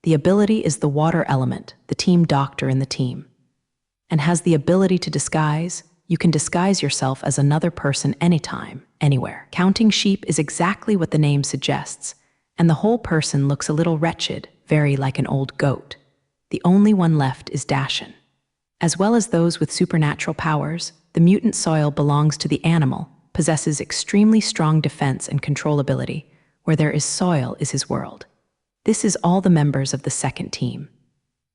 The ability is the water element, the team doctor in the team. And has the ability to disguise. You can disguise yourself as another person anytime, anywhere. Counting sheep is exactly what the name suggests, and the whole person looks a little wretched, very like an old goat. The only one left is Dashan. As well as those with supernatural powers, the mutant soil belongs to the animal, possesses extremely strong defense and control ability. Where there is soil is his world. This is all the members of the second team.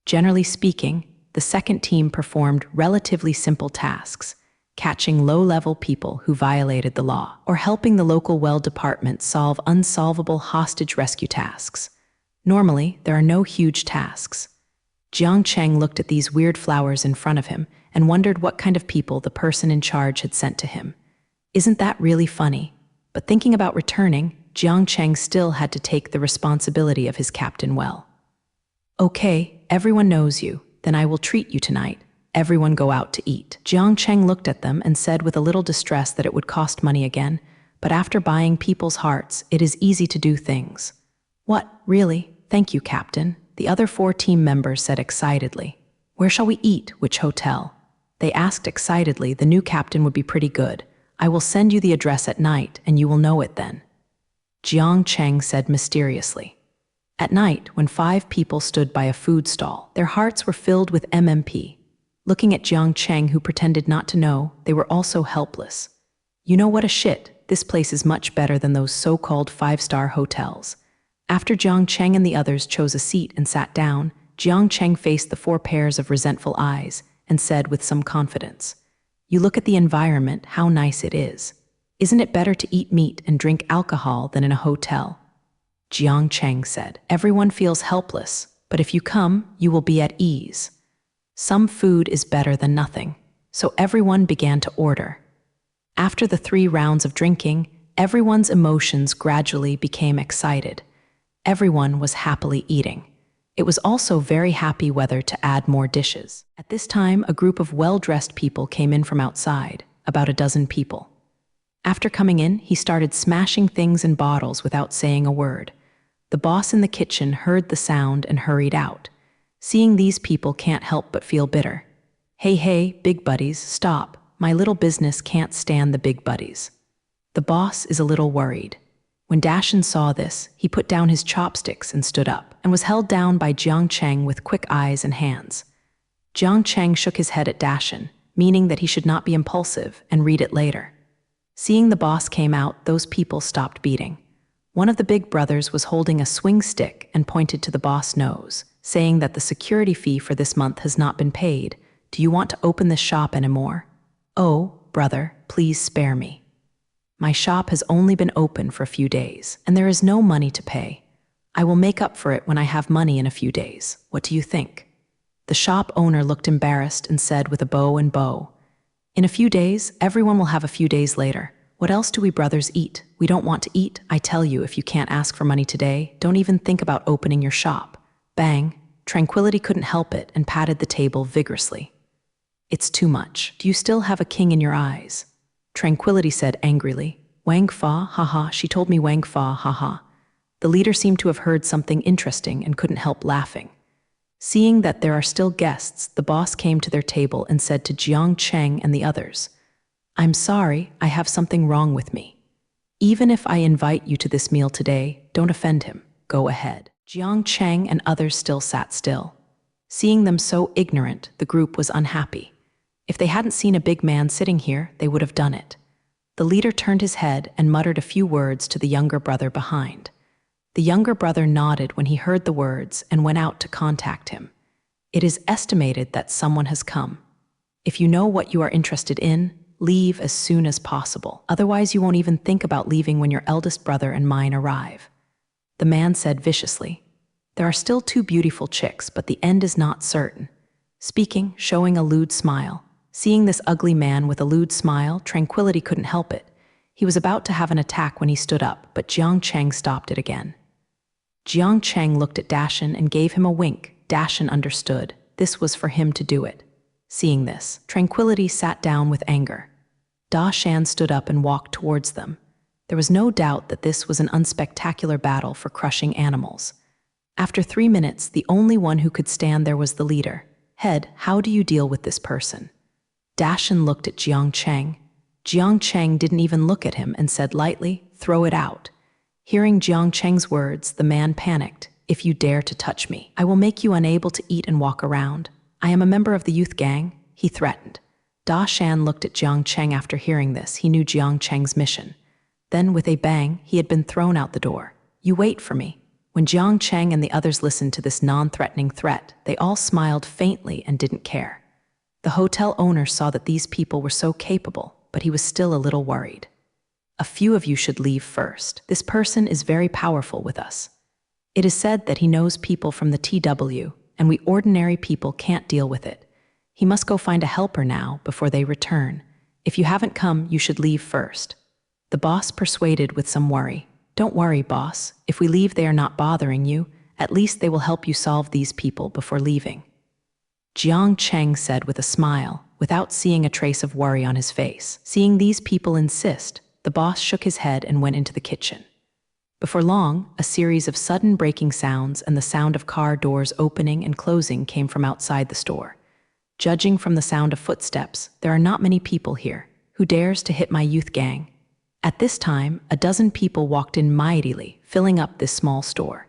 Generally speaking, the second team performed relatively simple tasks, catching low-level people who violated the law, or helping the local well department solve unsolvable hostage rescue tasks. Normally, there are no huge tasks. Jiang Cheng looked at these weird flowers in front of him and wondered what kind of people the person in charge had sent to him. Isn't that really funny? But thinking about returning, Jiang Cheng still had to take the responsibility of his captain well. "Okay, everyone knows you. Then I will treat you tonight. Everyone go out to eat." Jiang Cheng looked at them and said with a little distress that it would cost money again, but after buying people's hearts, it is easy to do things. "What, really? Thank you, Captain," the other 4 team members said excitedly. "Where shall we eat? Which hotel?" They asked excitedly. The new captain would be pretty good. "I will send you the address at night, and you will know it then." Jiang Cheng said mysteriously. At night, when 5 people stood by a food stall, their hearts were filled with MMP. Looking at Jiang Cheng, who pretended not to know, they were also helpless. "You know what a shit, this place is much better than those so-called 5-star hotels." After Jiang Cheng and the others chose a seat and sat down, Jiang Cheng faced the 4 pairs of resentful eyes and said with some confidence, "You look at the environment, how nice it is. Isn't it better to eat meat and drink alcohol than in a hotel?" Jiang Cheng said, "Everyone feels helpless, but if you come, you will be at ease. Some food is better than nothing." So everyone began to order. After the 3 rounds of drinking, everyone's emotions gradually became excited. Everyone was happily eating. It was also very happy weather to add more dishes. At this time, a group of well-dressed people came in from outside, about a dozen people. After coming in, he started smashing things in bottles without saying a word. The boss in the kitchen heard the sound and hurried out. Seeing these people can't help but feel bitter. Hey, big buddies, stop. My little business can't stand the big buddies." The boss is a little worried. When Dashan saw this, he put down his chopsticks and stood up, and was held down by Jiang Cheng with quick eyes and hands. Jiang Cheng shook his head at Dashan, meaning that he should not be impulsive and read it later. Seeing the boss came out, those people stopped beating. One of the big brothers was holding a swing stick and pointed to the boss' nose, saying that the security fee for this month has not been paid. Do you want to open this shop anymore? Oh, brother, please spare me. My shop has only been open for a few days, and there is no money to pay. I will make up for it when I have money in a few days. What do you think? The shop owner looked embarrassed and said with a bow and bow, in a few days, everyone will have a few days later. What else do we brothers eat? We don't want to eat. I tell you, if you can't ask for money today, don't even think about opening your shop. Bang! Tranquility couldn't help it and patted the table vigorously. It's too much. Do you still have a king in your eyes? Tranquility said angrily. Wang Fa, haha, she told me Wang Fa, haha. The leader seemed to have heard something interesting and couldn't help laughing. Seeing that there are still guests, the boss came to their table and said to Jiang Cheng and the others, I'm sorry, I have something wrong with me. Even if I invite you to this meal today, don't offend him. Go ahead. Jiang Cheng and others still sat still. Seeing them so ignorant, the group was unhappy. If they hadn't seen a big man sitting here, they would have done it. The leader turned his head and muttered a few words to the younger brother behind. The younger brother nodded when he heard the words and went out to contact him. It is estimated that someone has come. If you know what you are interested in, leave as soon as possible. Otherwise, you won't even think about leaving when your eldest brother and mine arrive. The man said viciously. There are still 2 beautiful chicks, but the end is not certain. Speaking, showing a lewd smile. Seeing this ugly man with a lewd smile, Tranquility couldn't help it. He was about to have an attack when he stood up, but Jiang Cheng stopped it again. Jiang Cheng looked at Dashan and gave him a wink. Dashan understood. This was for him to do it. Seeing this, Tranquility sat down with anger. Dashan stood up and walked towards them. There was no doubt that this was an unspectacular battle for crushing animals. After 3 minutes, the only one who could stand there was the leader. Head, how do you deal with this person? Dashan looked at Jiang Cheng. Jiang Cheng didn't even look at him and said lightly, throw it out. Hearing Jiang Cheng's words, the man panicked. If you dare to touch me, I will make you unable to eat and walk around. I am a member of the youth gang, he threatened. Da Shan looked at Jiang Cheng after hearing this. He knew Jiang Cheng's mission. Then, with a bang, he had been thrown out the door. You wait for me. When Jiang Cheng and the others listened to this non-threatening threat, they all smiled faintly and didn't care. The hotel owner saw that these people were so capable, but he was still a little worried. A few of you should leave first. This person is very powerful with us. It is said that he knows people from the TW, and we ordinary people can't deal with it. He must go find a helper now before they return. If you haven't come, you should leave first. The boss persuaded with some worry. Don't worry, boss. If we leave, they are not bothering you. At least they will help you solve these people before leaving. Jiang Cheng said with a smile, without seeing a trace of worry on his face. Seeing these people insist, the boss shook his head and went into the kitchen. Before long, a series of sudden breaking sounds and the sound of car doors opening and closing came from outside the store. Judging from the sound of footsteps, there are not many people here. Who dares to hit my youth gang? At this time, a dozen people walked in mightily, filling up this small store.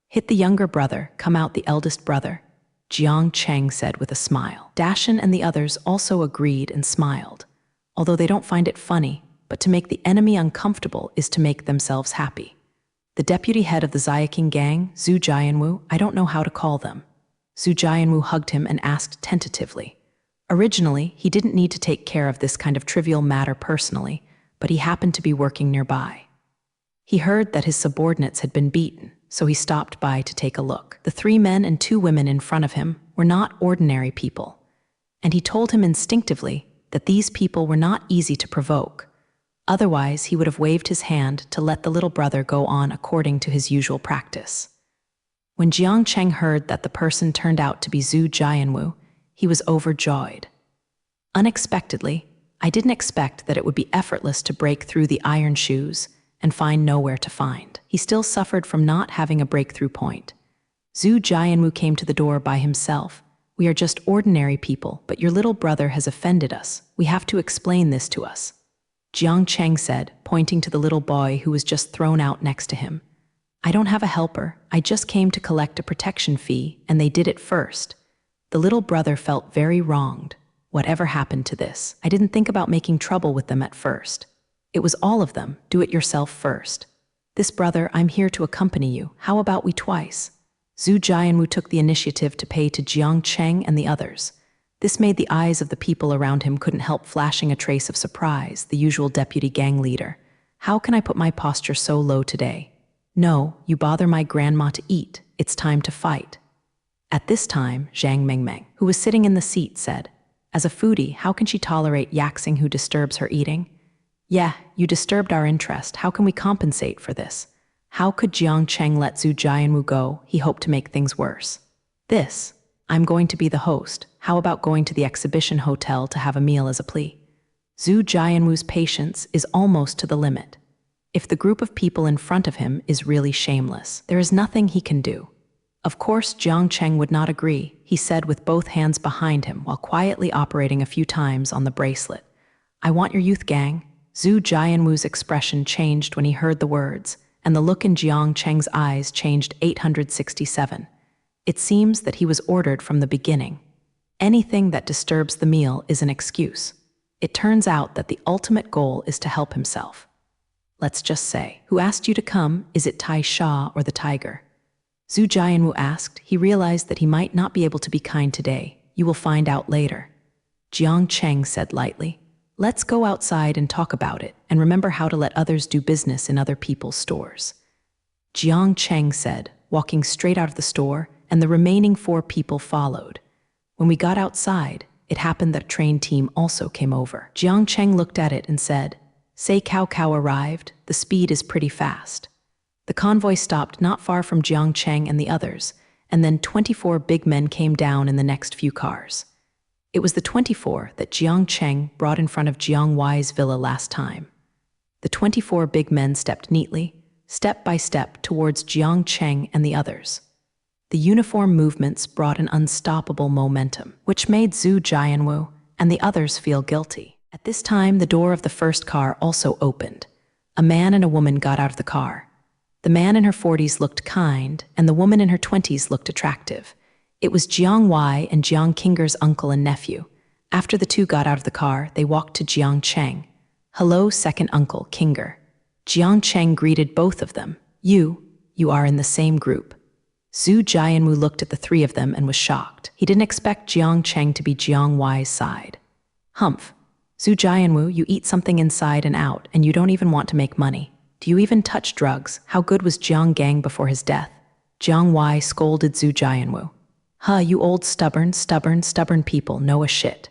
Hit the younger brother, come out the eldest brother, Jiang Cheng said with a smile. Dashan and the others also agreed and smiled. Although they don't find it funny, but to make the enemy uncomfortable is to make themselves happy. The deputy head of the Xiaoqing gang, Zhu Jianwu, I don't know how to call them. Zhu Jianwu hugged him and asked tentatively. Originally, he didn't need to take care of this kind of trivial matter personally, but he happened to be working nearby. He heard that his subordinates had been beaten, so he stopped by to take a look. The 3 men and 2 women in front of him were not ordinary people, and he told him instinctively that these people were not easy to provoke. Otherwise, he would have waved his hand to let the little brother go on according to his usual practice. When Jiang Cheng heard that the person turned out to be Zhu Jianwu, he was overjoyed. Unexpectedly, I didn't expect that it would be effortless to break through the iron shoes and find nowhere to find. He still suffered from not having a breakthrough point. Zhu Jianwu came to the door by himself. We are just ordinary people, but your little brother has offended us. We have to explain this to us. Jiang Cheng said, pointing to the little boy who was just thrown out next to him. I don't have a helper. I just came to collect a protection fee, and they did it first. The little brother felt very wronged. Whatever happened to this? I didn't think about making trouble with them at first. It was all of them. Do it yourself first. This brother, I'm here to accompany you. How about we twice? Zhu Jianwu took the initiative to pay to Jiang Cheng and the others. This made the eyes of the people around him couldn't help flashing a trace of surprise, the usual deputy gang leader. How can I put my posture so low today? No, you bother my grandma to eat. It's time to fight. At this time, Zhang Mengmeng, who was sitting in the seat, said, as a foodie, how can she tolerate yaxing who disturbs her eating? Yeah, you disturbed our interest. How can we compensate for this? How could Jiang Cheng let Zhu Jianwu go? He hoped to make things worse. I'm going to be the host. How about going to the exhibition hotel to have a meal as a plea? Zhu Jianwu's patience is almost to the limit. If the group of people in front of him is really shameless, there is nothing he can do. Of course, Jiang Cheng would not agree, he said with both hands behind him while quietly operating a few times on the bracelet. I want your youth gang. Zhu Jianwu's expression changed when he heard the words, and the look in Jiang Cheng's eyes changed 867. It seems that he was ordered from the beginning. Anything that disturbs the meal is an excuse. It turns out that the ultimate goal is to help himself. Let's just say, who asked you to come? Is it Tai Sha or the tiger? Zhu Jianwu asked. He realized that he might not be able to be kind today. You will find out later. Jiang Cheng said lightly. Let's go outside and talk about it, and remember how to let others do business in other people's stores. Jiang Cheng said, walking straight out of the store, and the remaining 4 people followed. When we got outside, it happened that a train team also came over. Jiang Cheng looked at it and said, Say Cao Cao arrived. The speed is pretty fast. The convoy stopped not far from Jiang Cheng and the others, and then 24 big men came down in the next few cars. It was the 24 that Jiang Cheng brought in front of Jiang Wei's villa last time. The 24 big men stepped neatly, step by step, towards Jiang Cheng and the others. The uniform movements brought an unstoppable momentum, which made Zhu Jianwu and the others feel guilty. At this time, the door of the first car also opened. A man and a woman got out of the car. The man in her 40s looked kind, and the woman in her 20s looked attractive. It was Jiang Wei and Jiang Kinger's uncle and nephew. After the two got out of the car, they walked to Jiang Cheng. Hello, second uncle, Kinger. Jiang Cheng greeted both of them. You are in the same group. Zhu Jianwu looked at the 3 of them and was shocked. He didn't expect Jiang Cheng to be Jiang Wei's side. Humph. Zhu Jianwu, you eat something inside and out, and you don't even want to make money. Do you even touch drugs? How good was Jiang Gang before his death? Jiang Wei scolded Zhu Jianwu. You old stubborn people know a shit.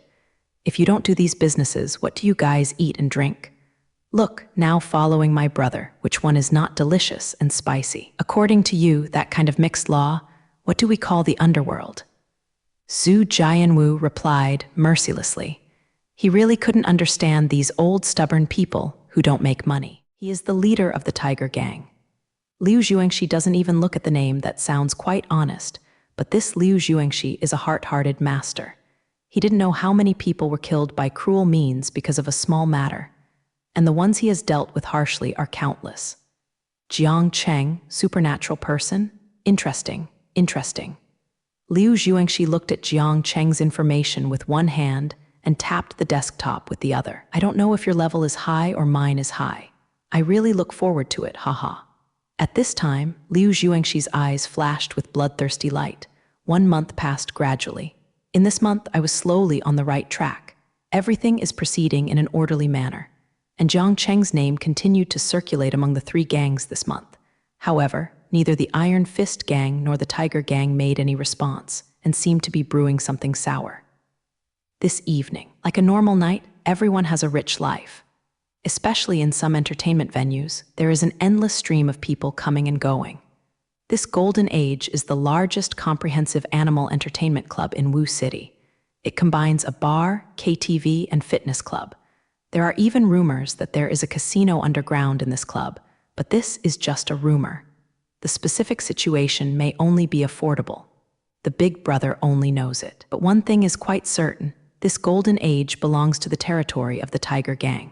If you don't do these businesses, what do you guys eat and drink? Look, now following my brother, which one is not delicious and spicy? According to you, that kind of mixed law, what do we call the underworld? Zhu Jianwu replied mercilessly. He really couldn't understand these old stubborn people who don't make money. He is the leader of the Tiger Gang. Liu Zhuangxi doesn't even look at the name that sounds quite honest, but this Liu Zhuangxi is a heart-hearted master. He didn't know how many people were killed by cruel means because of a small matter, and the ones he has dealt with harshly are countless. Jiang Cheng, supernatural person? Interesting. Liu Zhuangxi looked at Jiang Cheng's information with one hand and tapped the desktop with the other. I don't know if your level is high or mine is high. I really look forward to it, haha. At this time, Liu Zhuangxi's eyes flashed with bloodthirsty light. 1 month passed gradually. In this month, I was slowly on the right track. Everything is proceeding in an orderly manner. And Jiang Cheng's name continued to circulate among the 3 gangs this month. However, neither the Iron Fist Gang nor the Tiger Gang made any response and seemed to be brewing something sour. This evening, like a normal night, everyone has a rich life. Especially in some entertainment venues, there is an endless stream of people coming and going. This golden age is the largest comprehensive animal entertainment club in Wu City. It combines a bar, KTV, and fitness club. There are even rumors that there is a casino underground in this club, but this is just a rumor. The specific situation may only be affordable. The big brother only knows it. But one thing is quite certain, this golden age belongs to the territory of the Tiger Gang.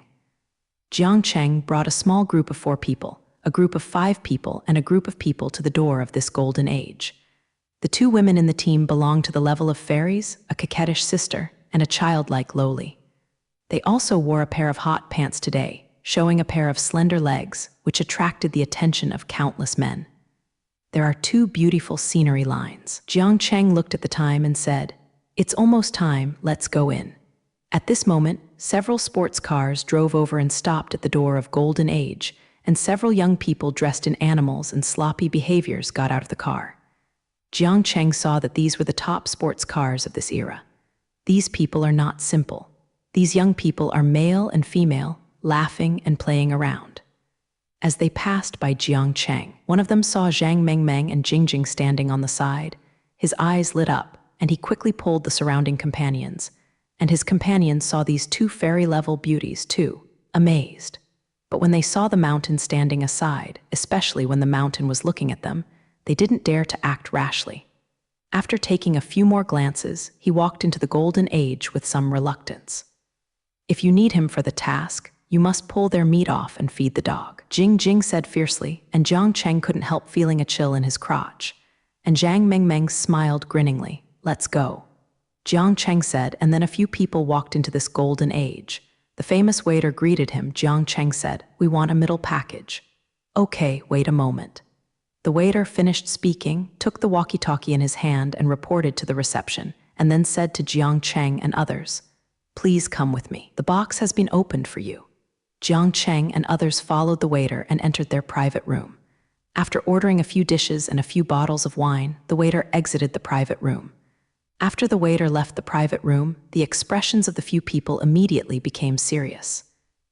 Jiang Cheng brought a small group of 4 people, a group of 5 people, and a group of people to the door of this golden age. The 2 women in the team belong to the level of fairies, a coquettish sister, and a childlike lowly. They also wore a pair of hot pants today, showing a pair of slender legs, which attracted the attention of countless men. There are two beautiful scenery lines. Jiang Cheng looked at the time and said, "It's almost time, let's go in." At this moment, several sports cars drove over and stopped at the door of Golden Age, and several young people dressed in animals and sloppy behaviors got out of the car. Jiang Cheng saw that these were the top sports cars of this era. These people are not simple. These young people are male and female, laughing and playing around. As they passed by Jiang Cheng, one of them saw Zhang Mengmeng and Jingjing standing on the side. His eyes lit up, and he quickly pulled the surrounding companions. And his companions saw these two fairy-level beauties too, amazed. But when they saw the mountain standing aside, especially when the mountain was looking at them, they didn't dare to act rashly. After taking a few more glances, he walked into the Golden Age with some reluctance. "If you need him for the task, you must pull their meat off and feed the dog," Jing said fiercely, and Jiang Cheng couldn't help feeling a chill in his crotch. And Zhang Mengmeng smiled grinningly. "Let's go," Jiang Cheng said, and then a few people walked into this Golden Age. The famous waiter greeted him. Jiang Cheng said, "We want a middle package." "Okay, wait a moment." The waiter finished speaking, took the walkie-talkie in his hand and reported to the reception, and then said to Jiang Cheng and others, "Please come with me. The box has been opened for you." Jiang Cheng and others followed the waiter and entered their private room. After ordering a few dishes and a few bottles of wine, the waiter exited the private room. After the waiter left the private room, the expressions of the few people immediately became serious.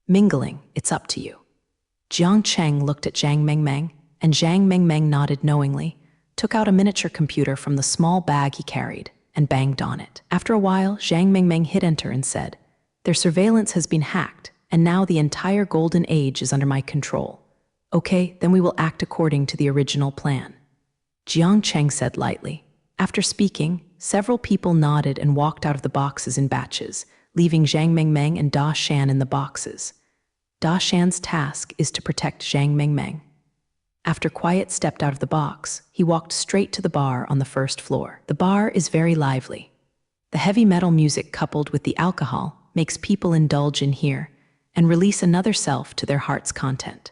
"Mingling, it's up to you." Jiang Cheng looked at Zhang Mengmeng, and Zhang Mengmeng nodded knowingly, took out a miniature computer from the small bag he carried, and banged on it. After a while, Zhang Mengmeng hit enter and said, "Their surveillance has been hacked, and now the entire Golden Age is under my control. Okay, then we will act according to the original plan." Jiang Cheng said lightly. After speaking, several people nodded and walked out of the boxes in batches, leaving Zhang Mengmeng and Da Shan in the boxes. Da Shan's task is to protect Zhang Mengmeng. After Quiet stepped out of the box, he walked straight to the bar on the first floor. The bar is very lively. The heavy metal music coupled with the alcohol makes people indulge in here and release another self to their heart's content.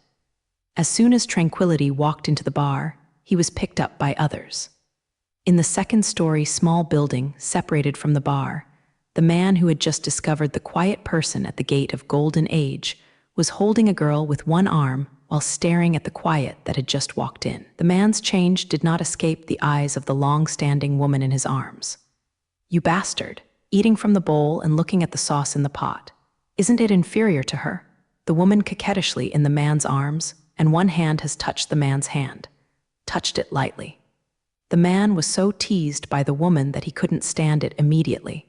As soon as Tranquility walked into the bar, he was picked up by others. In the second-story small building separated from the bar, the man who had just discovered the quiet person at the gate of Golden Age was holding a girl with one arm while staring at the quiet that had just walked in. The man's change did not escape the eyes of the long-standing woman in his arms. "You bastard," eating from the bowl and looking at the sauce in the pot. "Isn't it inferior to her?" The woman coquettishly in the man's arms, and one hand has touched the man's hand. Touched it lightly. The man was so teased by the woman that he couldn't stand it immediately,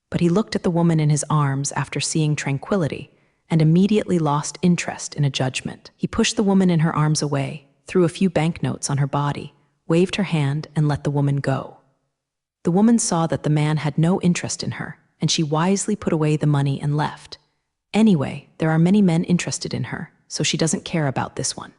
but he looked at the woman in his arms after seeing Tranquility and immediately lost interest in a judgment. He pushed the woman in her arms away, threw a few banknotes on her body, waved her hand, and let the woman go. The woman saw that the man had no interest in her, and she wisely put away the money and left. Anyway, there are many men interested in her, so she doesn't care about this one.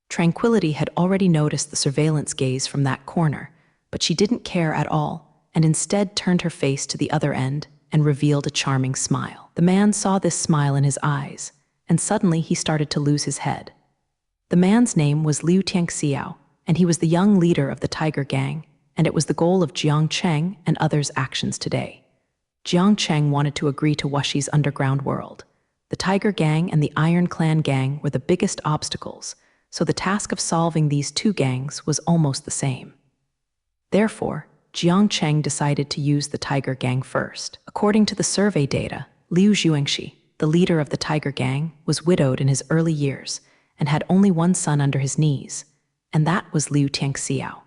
Tranquility had already noticed the surveillance gaze from that corner, but she didn't care at all, and instead turned her face to the other end and revealed a charming smile. The man saw this smile in his eyes, and suddenly he started to lose his head. The man's name was Liu Tianxiao, and he was the young leader of the Tiger Gang, and it was the goal of Jiang Cheng and others' actions today. Jiang Cheng wanted to agree to Wushi's underground world. The Tiger Gang and the Iron Clan Gang were the biggest obstacles, so the task of solving these two gangs was almost the same. Therefore, Jiang Cheng decided to use the Tiger Gang first. According to the survey data, Liu Zhuangxi, the leader of the Tiger Gang, was widowed in his early years and had only one son under his knees, and that was Liu Tianxiao.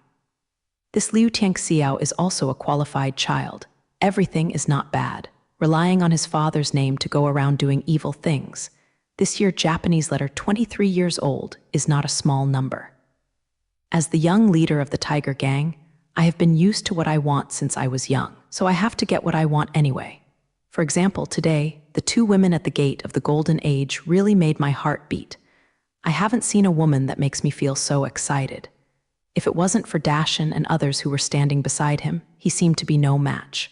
This Liu Tianxiao is also a qualified child. Everything is not bad, relying on his father's name to go around doing evil things. This year Japanese letter 23 years old is not a small number. As the young leader of the Tiger Gang, I have been used to what I want since I was young, so I have to get what I want anyway. For example, today, the two women at the gate of the Golden Age really made my heart beat. I haven't seen a woman that makes me feel so excited. If it wasn't for Dashan and others who were standing beside him, he seemed to be no match.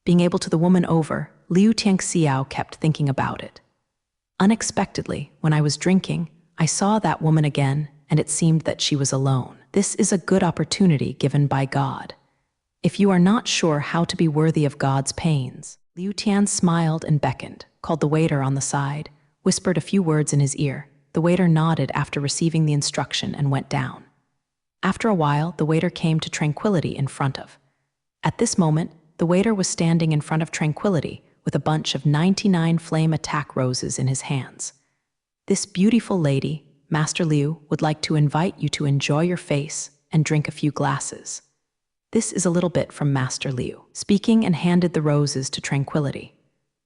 Being able to the woman over, Liu Tianxiao kept thinking about it. Unexpectedly, when I was drinking, I saw that woman again, and it seemed that she was alone. This is a good opportunity given by God. If you are not sure how to be worthy of God's pains, Liu Tian smiled and beckoned, called the waiter on the side, whispered a few words in his ear. The waiter nodded after receiving the instruction and went down. After a while, the waiter came to Tranquility in front of. At this moment, the waiter was standing in front of Tranquility with a bunch of 99 flame attack roses in his hands. This beautiful lady, Master Liu, would like to invite you to enjoy your face and drink a few glasses. This is a little bit from Master Liu, speaking and handed the roses to Tranquility.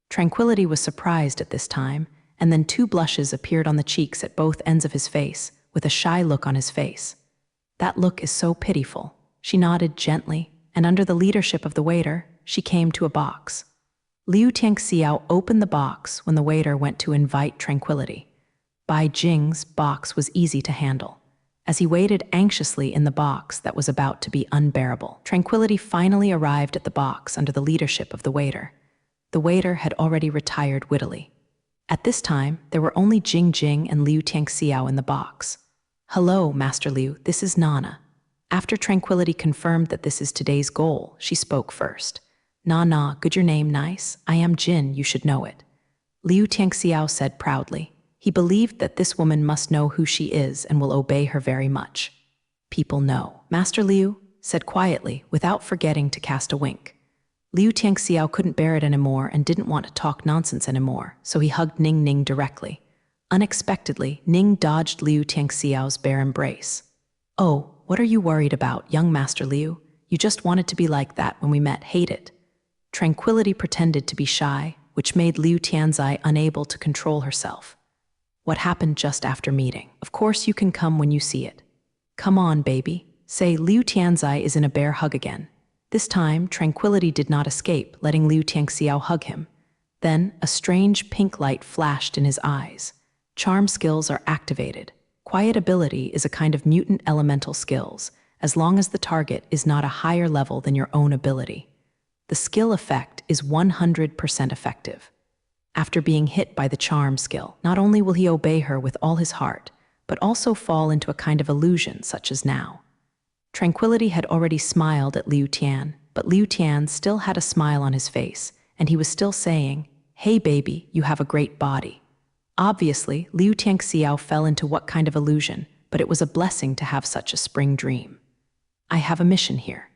Tranquility was surprised at this time, and then 2 blushes appeared on the cheeks at both ends of his face, with a shy look on his face. That look is so pitiful. She nodded gently, and under the leadership of the waiter, she came to a box. Liu Tianxiao opened the box when the waiter went to invite Tranquility. Bai Jing's box was easy to handle. As he waited anxiously in the box that was about to be unbearable, Tranquility finally arrived at the box under the leadership of the waiter. The waiter had already retired wittily. At this time, there were only Jing Jing and Liu Tianxiao in the box. "Hello, Master Liu, this is Nana." After Tranquility confirmed that this is today's goal, she spoke first. "Na, good your name nice? I am Jin, you should know it." Liu Tianxiao said proudly. He believed that this woman must know who she is and will obey her very much. "People know." Master Liu said quietly, without forgetting to cast a wink. Liu Tianxiao couldn't bear it anymore and didn't want to talk nonsense anymore, so he hugged Ning Ning directly. Unexpectedly, Ning dodged Liu Tianxiao's bare embrace. "Oh, what are you worried about, young Master Liu? You just wanted to be like that when we met, hate it." Tranquility pretended to be shy, which made Liu Tianzai unable to control herself. "What happened just after meeting? Of course you can come when you see it." "Come on, baby." Say Liu Tianzai is in a bear hug again. This time, Tranquility did not escape, letting Liu Tianxiao hug him. Then, a strange pink light flashed in his eyes. Charm skills are activated. Quiet ability is a kind of mutant elemental skills, as long as the target is not a higher level than your own ability. The skill effect is 100% effective. After being hit by the charm skill, not only will he obey her with all his heart, but also fall into a kind of illusion such as now. Tranquility had already smiled at Liu Tian, but Liu Tian still had a smile on his face, and he was still saying, "Hey baby, you have a great body." Obviously, Liu Tianxiao fell into what kind of illusion, but it was a blessing to have such a spring dream. "I have a mission here,"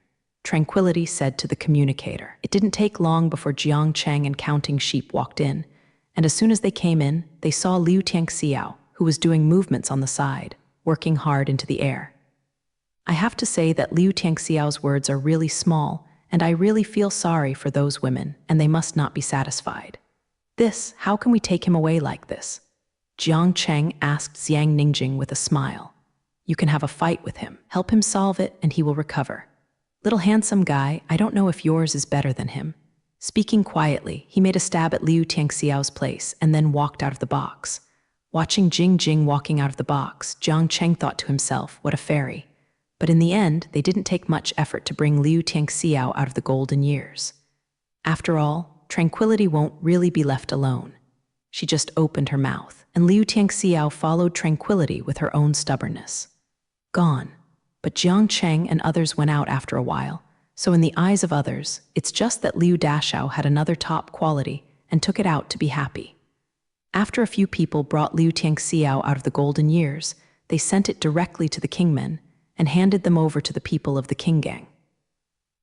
Tranquility said to the communicator. It didn't take long before Jiang Cheng and Counting Sheep walked in, and as soon as they came in, they saw Liu Tianxiao, who was doing movements on the side, working hard into the air. I have to say that Liu Tianxiao's words are really small, and I really feel sorry for those women, and they must not be satisfied. How can we take him away like this? Jiang Cheng asked Xiang Ningjing with a smile. "You can have a fight with him. Help him solve it, and he will recover. Little handsome guy, I don't know if yours is better than him." Speaking quietly, he made a stab at Liu Tianxiao's place and then walked out of the box. Watching Jing Jing walking out of the box, Jiang Cheng thought to himself, what a fairy. But in the end, they didn't take much effort to bring Liu Tianxiao out of the golden years. After all, Tranquility won't really be left alone. She just opened her mouth, and Liu Tianxiao followed Tranquility with her own stubbornness. Gone. But Jiang Cheng and others went out after a while, so in the eyes of others, it's just that Liu Dashao had another top quality and took it out to be happy. After a few people brought Liu Tianxiao out of the golden years, they sent it directly to the Kingmen and handed them over to the people of the King Gang.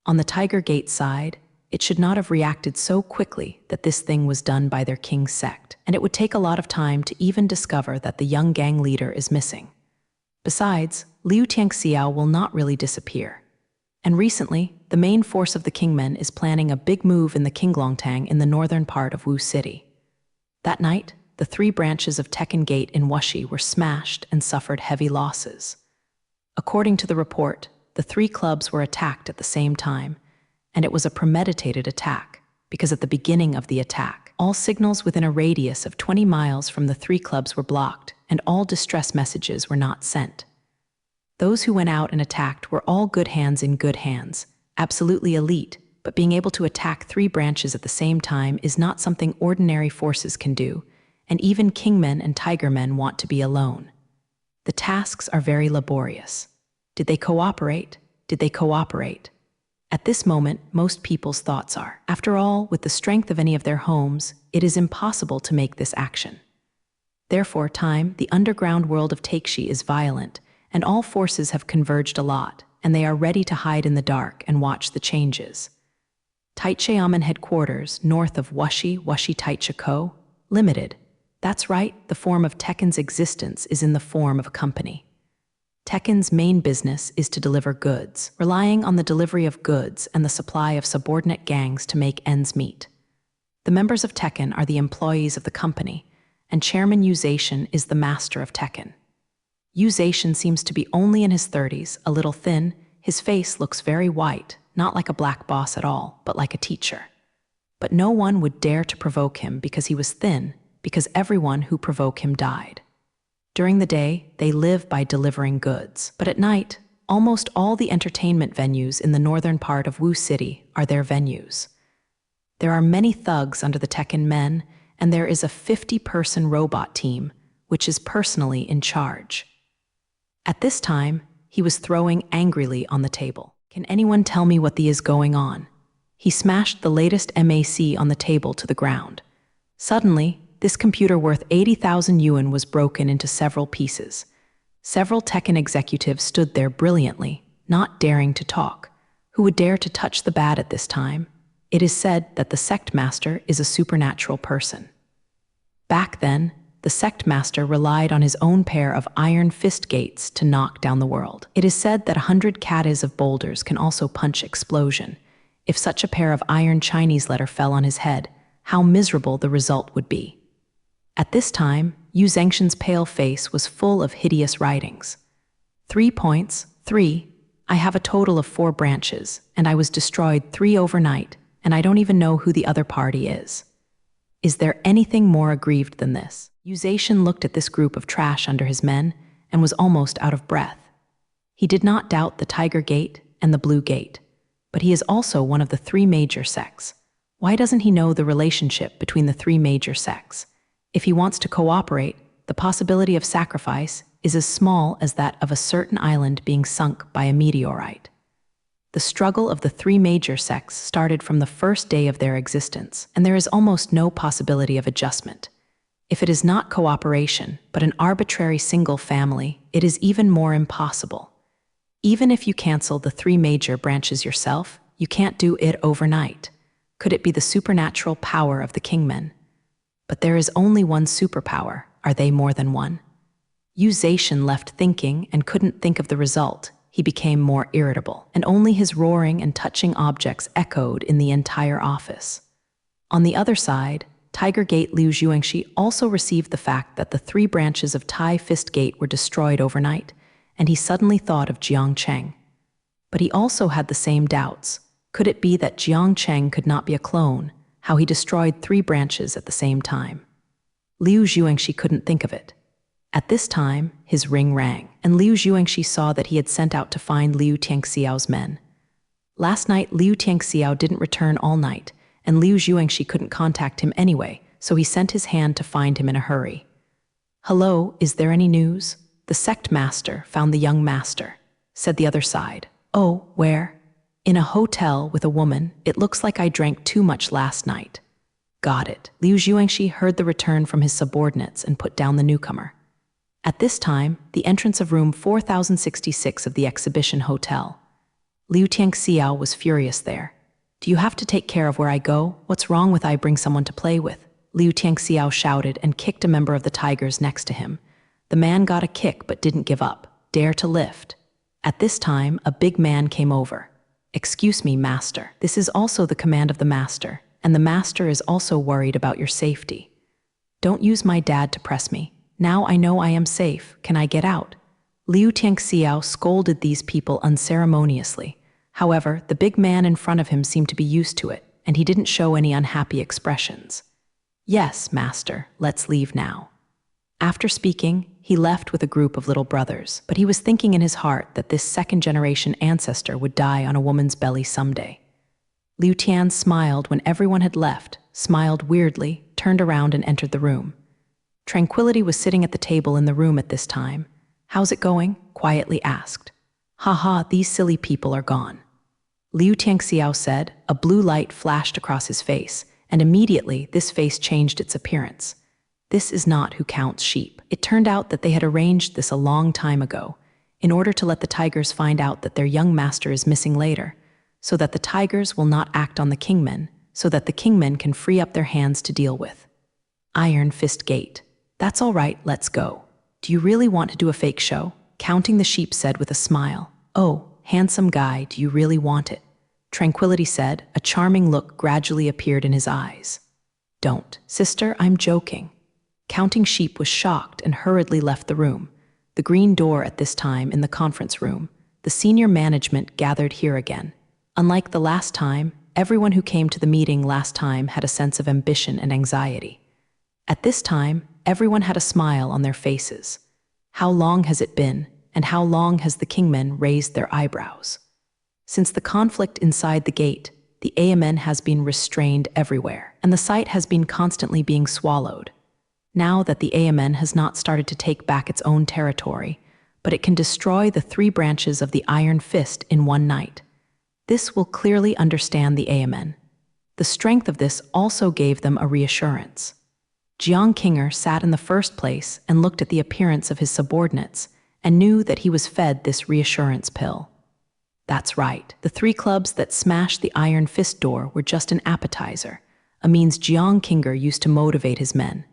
On the Tiger Gate side, it should not have reacted so quickly that this thing was done by their king's sect, and it would take a lot of time to even discover that the young gang leader is missing. Besides, Liu Tianxiao will not really disappear. And recently, the main force of the Kingmen is planning a big move in the Qinglongtang in the northern part of Wu City. That night, the 3 branches of Tekken Gate in Wuxi were smashed and suffered heavy losses. According to the report, the 3 clubs were attacked at the same time, and it was a premeditated attack, because at the beginning of the attack, all signals within a radius of 20 miles from the 3 clubs were blocked, and all distress messages were not sent. Those who went out and attacked were all good hands in good hands, absolutely elite, but being able to attack 3 branches at the same time is not something ordinary forces can do, and even kingmen and tigermen want to be alone. The tasks are very laborious. Did they cooperate? Did they cooperate? At this moment, most people's thoughts are, after all, with the strength of any of their homes, it is impossible to make this action. Therefore, the underground world of Taikshi is violent, and all forces have converged a lot, and they are ready to hide in the dark and watch the changes. Taishayaman headquarters, north of Washi Taicha Co. Limited. That's right, the form of Tekken's existence is in the form of a company. Tekken's main business is to deliver goods, relying on the delivery of goods and the supply of subordinate gangs to make ends meet. The members of Tekken are the employees of the company, and Chairman Uzation is the master of Tekken. Uzation seems to be only in his 30s, a little thin, his face looks very white, not like a black boss at all, but like a teacher. But no one would dare to provoke him because he was thin, because everyone who provoked him died. During the day, they live by delivering goods, but at night, almost all the entertainment venues in the northern part of Wu City are their venues. There are many thugs under the Tekken men, and there is a 50-person robot team, which is personally in charge. At this time, he was throwing angrily on the table. Can anyone tell me what is going on? He smashed the latest MAC on the table to the ground. Suddenly, this computer worth 80,000 yuan was broken into several pieces. Several Tekken executives stood there brilliantly, not daring to talk. Who would dare to touch the bat at this time? It is said that the sect master is a supernatural person. Back then, the sect master relied on his own pair of iron fist gates to knock down the world. It is said that 100 katas of boulders can also punch explosion. If such a pair of iron Chinese letter fell on his head, how miserable the result would be. At this time, Yu Zhengshan's pale face was full of hideous writings. 3 points, 3. I have a total of 4 branches, and I was destroyed 3 overnight, and I don't even know who the other party is. Is there anything more aggrieved than this? Yu Zhengshan looked at this group of trash under his men and was almost out of breath. He did not doubt the Tiger Gate and the Blue Gate, but he is also one of the 3 major sects. Why doesn't he know the relationship between the 3 major sects? If he wants to cooperate, the possibility of sacrifice is as small as that of a certain island being sunk by a meteorite. The struggle of the 3 major sects started from the first day of their existence, and there is almost no possibility of adjustment. If it is not cooperation, but an arbitrary single family, it is even more impossible. Even if you cancel the 3 major branches yourself, you can't do it overnight. Could it be the supernatural power of the kingmen? But there is only one superpower. Are they more than one? Yu Zhengshan left thinking and couldn't think of the result. He became more irritable, and only his roaring and touching objects echoed in the entire office. On the other side, Tiger Gate Liu Zhuangxi also received the fact that the 3 branches of Tai Fist Gate were destroyed overnight, and he suddenly thought of Jiang Cheng. But he also had the same doubts. Could it be that Jiang Cheng could not be a clone? How he destroyed 3 branches at the same time. Liu Zhuangxi couldn't think of it. At this time, his ring rang, and Liu Zhuangxi saw that he had sent out to find Liu Tiangxiao's men. Last night, Liu Tiangxiao didn't return all night, and Liu Zhuangxi couldn't contact him anyway, so he sent his hand to find him in a hurry. Hello, is there any news? The sect master found the young master, said the other side. Oh, where? In a hotel with a woman. It looks like I drank too much last night. Got it. Liu Zhuangxi heard the return from his subordinates and put down the newcomer. At this time, the entrance of room 4066 of the exhibition hotel. Liu Tiangxiao was furious there. Do you have to take care of where I go? What's wrong with I bring someone to play with? Liu Tiangxiao shouted and kicked a member of the tigers next to him. The man got a kick but didn't give up. Dare to lift. At this time, a big man came over. Excuse me, master. This is also the command of the master, and the master is also worried about your safety. Don't use my dad to press me. Now I know I am safe. Can I get out? Liu Tiangxiao scolded these people unceremoniously. However, the big man in front of him seemed to be used to it, and he didn't show any unhappy expressions. Yes, master, let's leave now. After speaking, he left with a group of little brothers, but he was thinking in his heart that this second-generation ancestor would die on a woman's belly someday. Liu Tian smiled when everyone had left, smiled weirdly, turned around and entered the room. Tranquility was sitting at the table in the room at this time. "How's it going?" quietly asked. "Ha, these silly people are gone." Liu Tiangxiao said. A blue light flashed across his face, and immediately this face changed its appearance. This is not who counts sheep. It turned out that they had arranged this a long time ago, in order to let the tigers find out that their young master is missing later, so that the tigers will not act on the kingmen, so that the kingmen can free up their hands to deal with. Iron Fist Gate. "That's all right, let's go." "Do you really want to do a fake show?" Counting the Sheep said with a smile. "Oh, handsome guy, do you really want it?" Tranquility said. A charming look gradually appeared in his eyes. "Don't, sister, I'm joking." Counting Sheep was shocked and hurriedly left the room. The green door at this time in the conference room. The senior management gathered here again. Unlike the last time, everyone who came to the meeting last time had a sense of ambition and anxiety. At this time, everyone had a smile on their faces. How long has it been, and how long has the kingmen raised their eyebrows? Since the conflict inside the gate, the AMN has been restrained everywhere, and the site has been constantly being swallowed. Now that the AMN has not started to take back its own territory, but it can destroy the 3 branches of the Iron Fist in one night. This will clearly understand the AMN. The strength of this also gave them a reassurance. Jiang Qinger sat in the first place and looked at the appearance of his subordinates and knew that he was fed this reassurance pill. That's right, the 3 clubs that smashed the Iron Fist door were just an appetizer, a means Jiang Qinger used to motivate his men.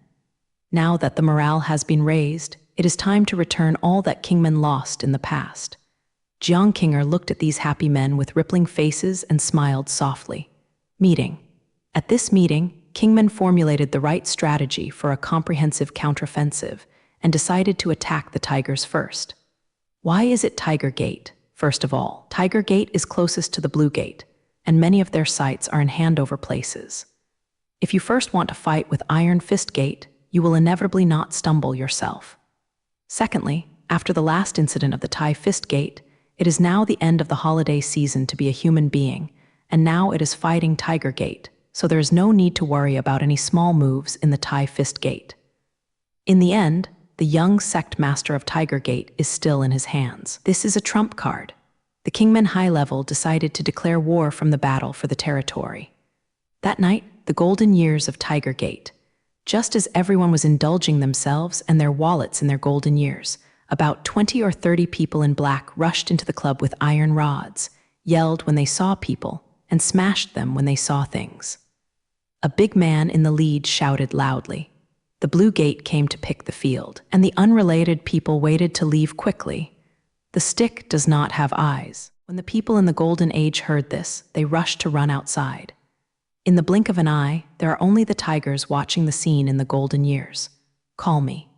Now that the morale has been raised, it is time to return all that Kingman lost in the past. Jiang Qinger looked at these happy men with rippling faces and smiled softly. Meeting. At this meeting, Kingman formulated the right strategy for a comprehensive counteroffensive and decided to attack the tigers first. Why is it Tiger Gate? First of all, Tiger Gate is closest to the Blue Gate, and many of their sites are in handover places. If you first want to fight with Iron Fist Gate, you will inevitably not stumble yourself. Secondly, after the last incident of the Tai Fist Gate, it is now the end of the holiday season to be a human being, and now it is fighting Tiger Gate, so there is no need to worry about any small moves in the Tai Fist Gate. In the end, the young sect master of Tiger Gate is still in his hands. This is a trump card. The Kingmen High Level decided to declare war from the battle for the territory. That night, the golden years of Tiger Gate. Just as everyone was indulging themselves and their wallets in their golden years, about 20 or 30 people in black rushed into the club with iron rods, yelled when they saw people, and smashed them when they saw things. A big man in the lead shouted loudly. The Blue Gate came to pick the field, and the unrelated people waited to leave quickly. The stick does not have eyes. When the people in the Golden Age heard this, they rushed to run outside. In the blink of an eye, there are only the tigers watching the scene in the golden years. Call me.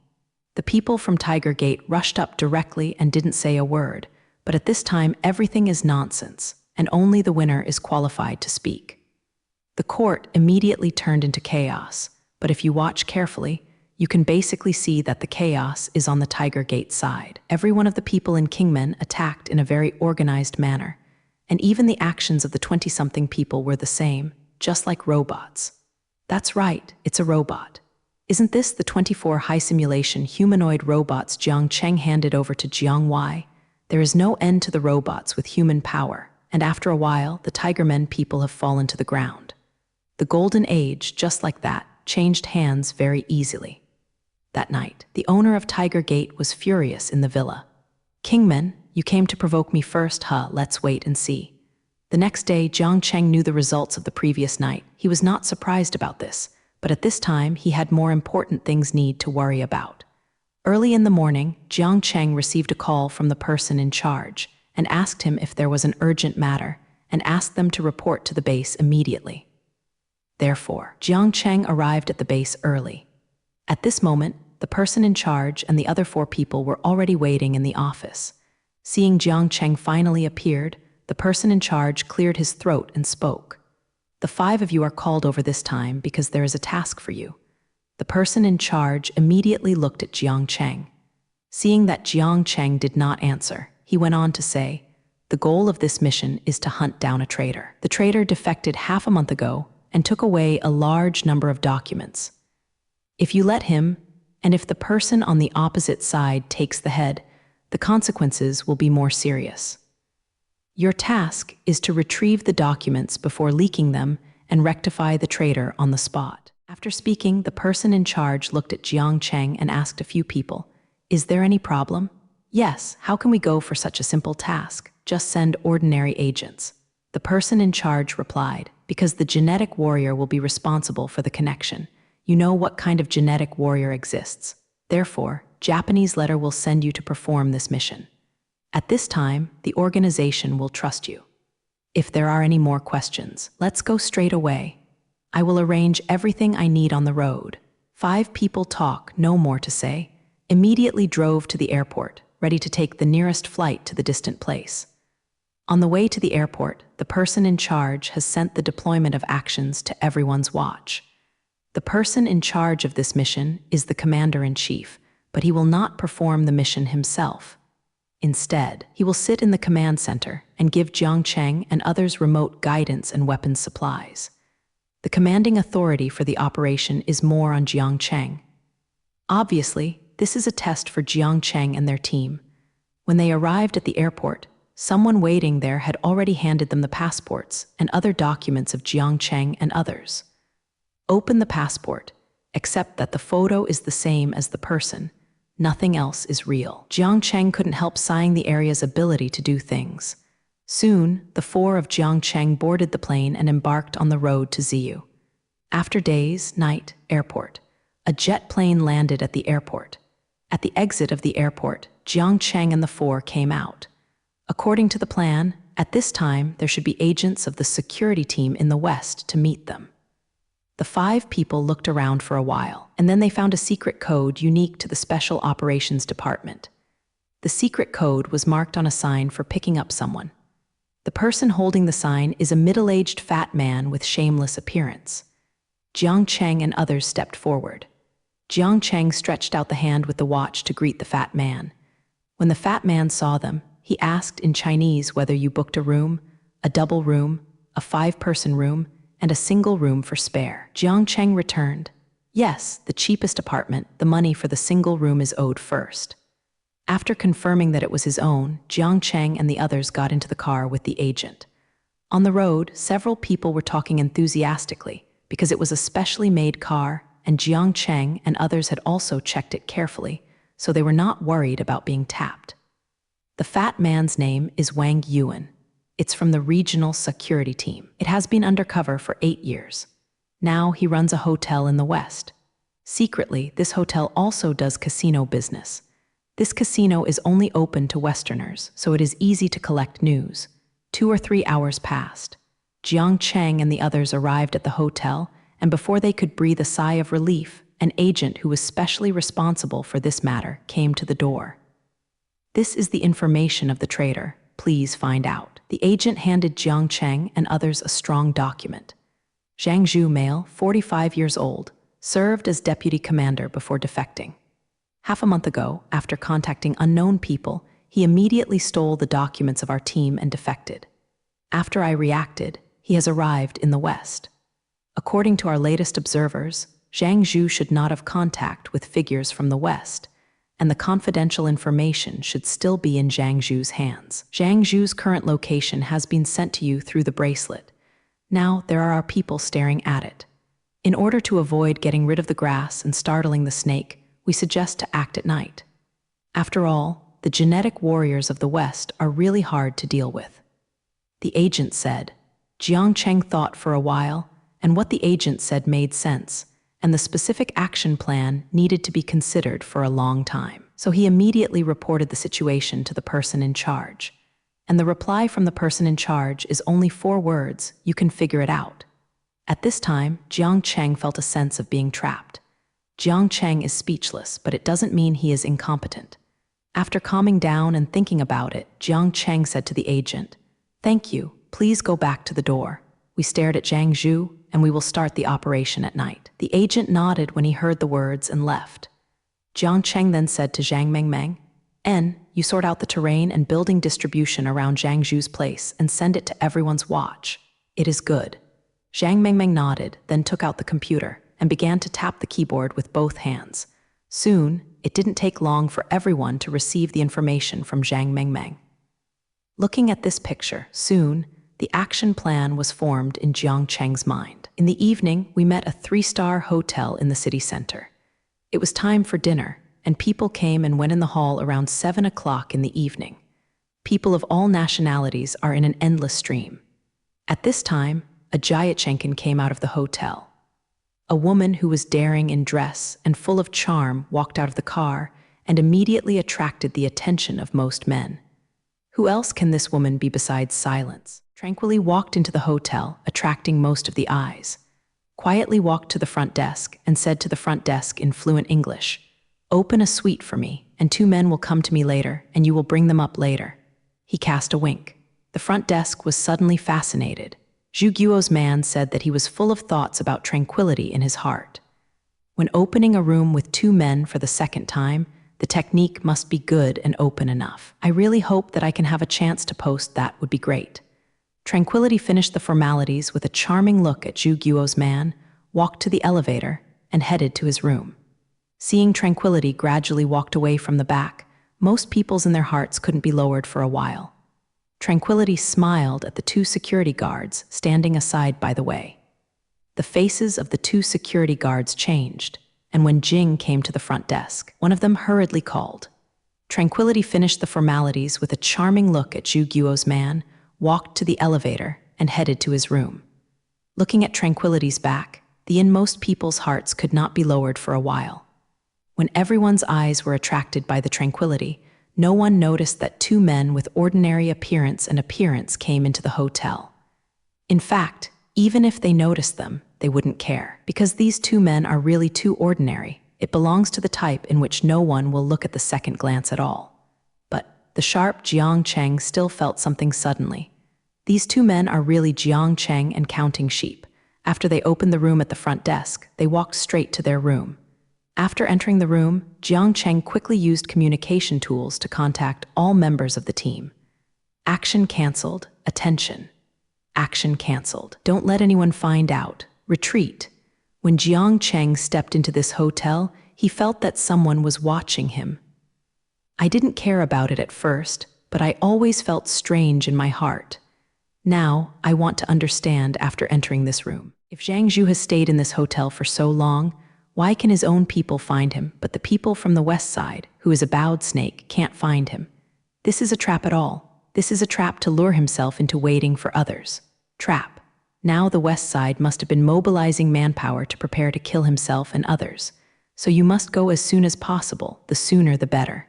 The people from Tiger Gate rushed up directly and didn't say a word, but at this time everything is nonsense, and only the winner is qualified to speak. The court immediately turned into chaos. But if you watch carefully, you can basically see that the chaos is on the Tiger Gate side. Every one of the people in Kingmen attacked in a very organized manner, and even the actions of the 20-something people were the same, just like robots. That's right, it's a robot. Isn't this the 24 high simulation humanoid robots Jiang Cheng handed over to Jiang Wei? There is no end to the robots with human power, and after a while, the Tigermen people have fallen to the ground. The Golden Age, just like that, changed hands very easily. That night, the owner of Tiger Gate was furious in the villa. "Kingman, you came to provoke me first, huh? Let's wait and see." The next day, Jiang Cheng knew the results of the previous night. He was not surprised about this, but at this time, he had more important things need to worry about. Early in the morning, Jiang Cheng received a call from the person in charge and asked him if there was an urgent matter and asked them to report to the base immediately. Therefore, Jiang Cheng arrived at the base early. At this moment, the person in charge and the other 4 people were already waiting in the office. Seeing Jiang Cheng finally appeared, the person in charge cleared his throat and spoke. "The 5 of you are called over this time because there is a task for you." The person in charge immediately looked at Jiang Cheng. Seeing that Jiang Cheng did not answer, he went on to say, "The goal of this mission is to hunt down a traitor. The traitor defected half a month ago and took away a large number of documents. If you let him, and if the person on the opposite side takes the head, the consequences will be more serious. Your task is to retrieve the documents before leaking them and rectify the traitor on the spot. After speaking, the person in charge looked at Jiang Cheng and asked a few people, "Is there any problem?" "Yes, how can we go for such a simple task? Just send ordinary agents." The person in charge replied, "Because the genetic warrior will be responsible for the connection. You know what kind of genetic warrior exists. Therefore, Japanese letter will send you to perform this mission. At this time, the organization will trust you. If there are any more questions, let's go straight away. I will arrange everything I need on the road." 5 people talk, no more to say, immediately drove to the airport, ready to take the nearest flight to the distant place. On the way to the airport, the person in charge has sent the deployment of actions to everyone's watch. The person in charge of this mission is the commander-in-chief, but he will not perform the mission himself. Instead, he will sit in the command center and give Jiang Cheng and others remote guidance and weapons supplies. The commanding authority for the operation is more on Jiang Cheng. Obviously, this is a test for Jiang Cheng and their team. When they arrived at the airport, someone waiting there had already handed them the passports and other documents of Jiang Cheng and others. Open the passport, except that the photo is the same as the person. Nothing else is real. Jiang Cheng couldn't help sighing the area's ability to do things. Soon, the 4 of Jiang Cheng boarded the plane and embarked on the road to Ziyu. After days, night, airport. A jet plane landed at the airport. At the exit of the airport, Jiang Cheng and the 4 came out. According to the plan, at this time there should be agents of the security team in the west to meet them. The 5 people looked around for a while, and then they found a secret code unique to the Special Operations Department. The secret code was marked on a sign for picking up someone. The person holding the sign is a middle-aged fat man with shameless appearance. Jiang Cheng and others stepped forward. Jiang Cheng stretched out the hand with the watch to greet the fat man. When the fat man saw them, he asked in Chinese whether you booked a room, a double room, a 5-person room, and a single room for spare. Jiang Cheng returned, "Yes, the cheapest apartment. The money for the single room is owed first." After confirming that it was his own, Jiang Cheng and the others got into the car with the agent. On the road, several people were talking enthusiastically because it was a specially made car, and Jiang Cheng and others had also checked it carefully, so they were not worried about being tapped. The fat man's name is Wang Yuan. It's from the regional security team. It has been undercover for 8 years. Now he runs a hotel in the west. Secretly, this hotel also does casino business. This casino is only open to Westerners, so it is easy to collect news. 2 or 3 hours passed. Jiang Cheng and the others arrived at the hotel, and before they could breathe a sigh of relief, an agent who was specially responsible for this matter came to the door. "This is the information of the traitor. Please find out." The agent handed Jiang Cheng and others a strong document. Zhang Zhu, male, 45 years old, served as deputy commander before defecting. Half a month ago, after contacting unknown people, he immediately stole the documents of our team and defected. After I reacted, he has arrived in the west. According to our latest observers, Zhang Zhu should not have contact with figures from the west, and the confidential information should still be in Zhang Zhu's hands. Zhang Zhu's current location has been sent to you through the bracelet. Now there are our people staring at it. In order to avoid getting rid of the grass and startling the snake, we suggest to act at night. After all, the genetic warriors of the West are really hard to deal with. The agent said. Jiang Cheng thought for a while, and what the agent said made sense, and the specific action plan needed to be considered for a long time. So he immediately reported the situation to the person in charge. And the reply from the person in charge is only 4 words: "You can figure it out." At this time, Jiang Cheng felt a sense of being trapped. Jiang Cheng is speechless, but it doesn't mean he is incompetent. After calming down and thinking about it, Jiang Cheng said to the agent, "Thank you, please go back to the door." We stared at Zhang Zhu, and we will start the operation at night. The agent nodded when he heard the words and left. Jiang Cheng then said to Zhang Mengmeng, "You sort out the terrain and building distribution around Zhang Zhu's place and send it to everyone's watch. It is good." Zhang Mengmeng nodded, then took out the computer and began to tap the keyboard with both hands. Soon, it didn't take long for everyone to receive the information from Zhang Mengmeng. Looking at this picture, soon, the action plan was formed in Jiang Cheng's mind. In the evening, we met a 3-star hotel in the city center. It was time for dinner, and people came and went in the hall around 7 o'clock in the evening. People of all nationalities are in an endless stream. At this time, a Jayachenkin came out of the hotel. A woman who was daring in dress and full of charm walked out of the car and immediately attracted the attention of most men. Who else can this woman be besides Silence? Tranquilly walked into the hotel, attracting most of the eyes. Quietly walked to the front desk and said to the front desk in fluent English, "Open a suite for me, and 2 men will come to me later, and you will bring them up later." He cast a wink. The front desk was suddenly fascinated. Zhu Guo's man said that he was full of thoughts about tranquility in his heart. When opening a room with 2 men for the second time, the technique must be good and open enough. I really hope that I can have a chance to post. That would be great. Tranquility finished the formalities with a charming look at Zhu Guo's man, walked to the elevator, and headed to his room. Seeing Tranquility gradually walked away from the back, most people's in their hearts couldn't be lowered for a while. Tranquility smiled at the 2 security guards standing aside by the way. The faces of the 2 security guards changed, and when Jing came to the front desk, one of them hurriedly called. Tranquility finished the formalities with a charming look at Zhu Guo's man, walked to the elevator, and headed to his room. Looking at Tranquility's back, the inmost people's hearts could not be lowered for a while. When everyone's eyes were attracted by the Tranquility, no one noticed that 2 men with ordinary appearance came into the hotel. In fact, even if they noticed them, they wouldn't care, because these 2 men are really too ordinary. It belongs to the type in which no one will look at the second glance at all. But the sharp Jiang Cheng still felt something suddenly. These 2 men are really Jiang Cheng and Counting Sheep. After they opened the room at the front desk, they walked straight to their room. After entering the room, Jiang Cheng quickly used communication tools to contact all members of the team. Action cancelled. Attention. Action cancelled. Don't let anyone find out. Retreat. When Jiang Cheng stepped into this hotel, he felt that someone was watching him. I didn't care about it at first, but I always felt strange in my heart. Now, I want to understand after entering this room. If Zhang Zhu has stayed in this hotel for so long, why can his own people find him, but the people from the west side, who is a bowed snake, can't find him? This is a trap at all. This is a trap to lure himself into waiting for others. Trap. Now the west side must have been mobilizing manpower to prepare to kill himself and others. So you must go as soon as possible, the sooner the better.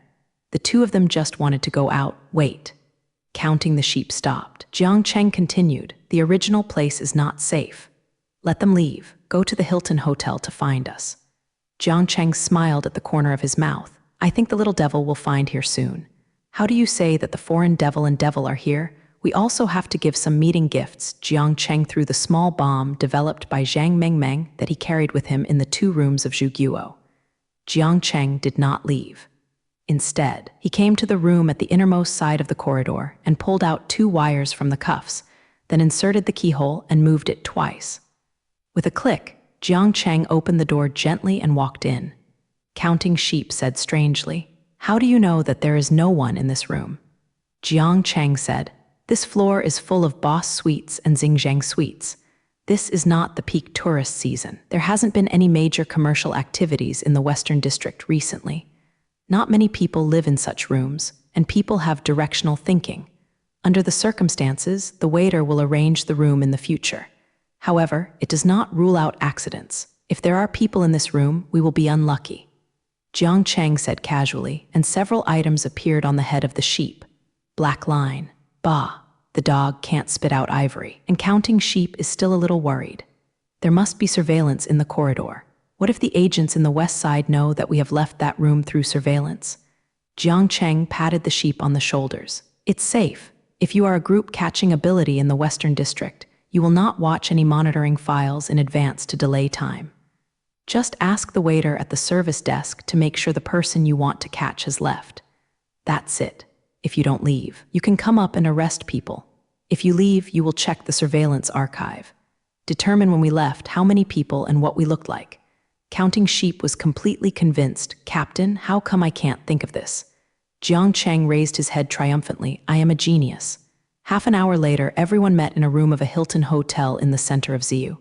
The 2 of them just wanted to go out. Wait. Counting the Sheep stopped. Jiang Cheng continued, "The original place is not safe. Let them leave. Go to the Hilton Hotel to find us." Jiang Cheng smiled at the corner of his mouth. "I think the little devil will find here soon. How do you say that the foreign devil and devil are here? We also have to give some meeting gifts." Jiang Cheng threw the small bomb developed by Zhang Mengmeng that he carried with him in the 2 rooms of Zhu Guo. Jiang Cheng did not leave. Instead, he came to the room at the innermost side of the corridor and pulled out 2 wires from the cuffs, then inserted the keyhole and moved it twice. With a click, Jiang Cheng opened the door gently and walked in. Counting Sheep said strangely, "How do you know that there is no one in this room?" Jiang Cheng said, "This floor is full of Boss Suites and Xingzheng Suites. This is not the peak tourist season. There hasn't been any major commercial activities in the Western District recently. Not many people live in such rooms, and people have directional thinking. Under the circumstances, the waiter will arrange the room in the future. However, it does not rule out accidents. If there are people in this room, we will be unlucky." Jiang Cheng said casually, and several items appeared on the head of the sheep. Black line. Bah, the dog can't spit out ivory, and Counting Sheep is still a little worried. There must be surveillance in the corridor. What if the agents in the west side know that we have left that room through surveillance? Jiang Cheng patted the sheep on the shoulders. "It's safe. If you are a group catching ability in the Western District, you will not watch any monitoring files in advance to delay time. Just ask the waiter at the service desk to make sure the person you want to catch has left. That's it. If you don't leave, you can come up and arrest people. If you leave, you will check the surveillance archive. Determine when we left, how many people and what we looked like. Counting Sheep was completely convinced. Captain, how come I can't think of this? Jiang Cheng raised his head triumphantly. I am a genius. Half an hour later, everyone met in a room of a Hilton hotel in the center of Ziyu.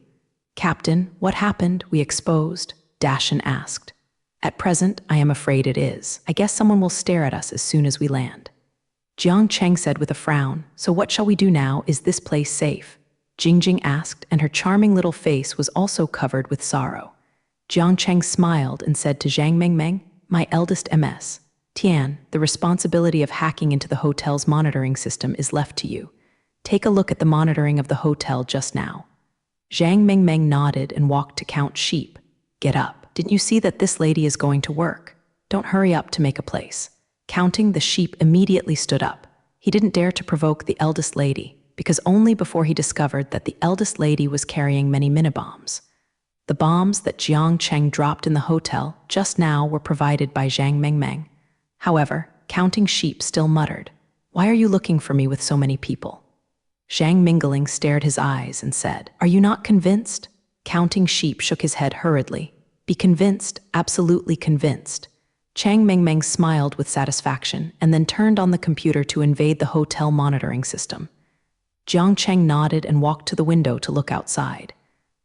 Captain, what happened? We exposed? Dashan asked. At present, I am afraid it is. I guess someone will stare at us as soon as we land. Jiang Cheng said with a frown, so what shall we do now? Is this place safe? Jingjing asked, and her charming little face was also covered with sorrow. Jiang Cheng smiled and said to Zhang Mengmeng, my eldest MS, Tian, the responsibility of hacking into the hotel's monitoring system is left to you. Take a look at the monitoring of the hotel just now. Zhang Mengmeng nodded and walked to Count Sheep. Get up. Didn't you see that this lady is going to work? Don't hurry up to make a place. Counting the Sheep immediately stood up. He didn't dare to provoke the eldest lady, because only before he discovered that the eldest lady was carrying many mini-bombs. The bombs that Jiang Cheng dropped in the hotel just now were provided by Zhang Mengmeng. However, Counting Sheep still muttered, why are you looking for me with so many people? Zhang Mingling stared his eyes and said, are you not convinced? Counting Sheep shook his head hurriedly. Be convinced, absolutely convinced. Chang Mengmeng smiled with satisfaction and then turned on the computer to invade the hotel monitoring system. Jiang Cheng nodded and walked to the window to look outside.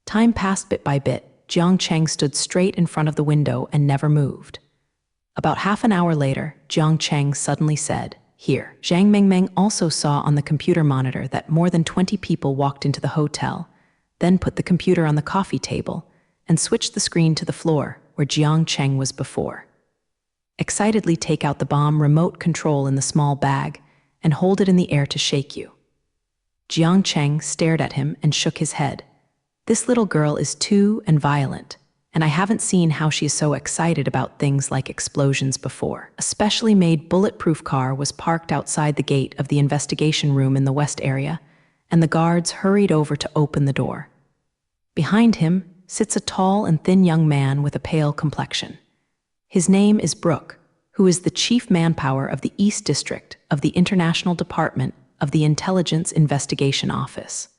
Time passed bit by bit. Jiang Cheng stood straight in front of the window and never moved. About half an hour later, Jiang Cheng suddenly said, here. Zhang Mengmeng also saw on the computer monitor that more than 20 people walked into the hotel, then put the computer on the coffee table, and switched the screen to the floor where Jiang Cheng was before. Excitedly take out the bomb remote control in the small bag and hold it in the air to shake you. Jiang Cheng stared at him and shook his head. This little girl is too violent, and I haven't seen how she is so excited about things like explosions before. A specially made bulletproof car was parked outside the gate of the investigation room in the west area, and the guards hurried over to open the door. Behind him sits a tall and thin young man with a pale complexion. His name is Brooke, who is the chief manpower of the East District of the International Department of the Intelligence Investigation Office.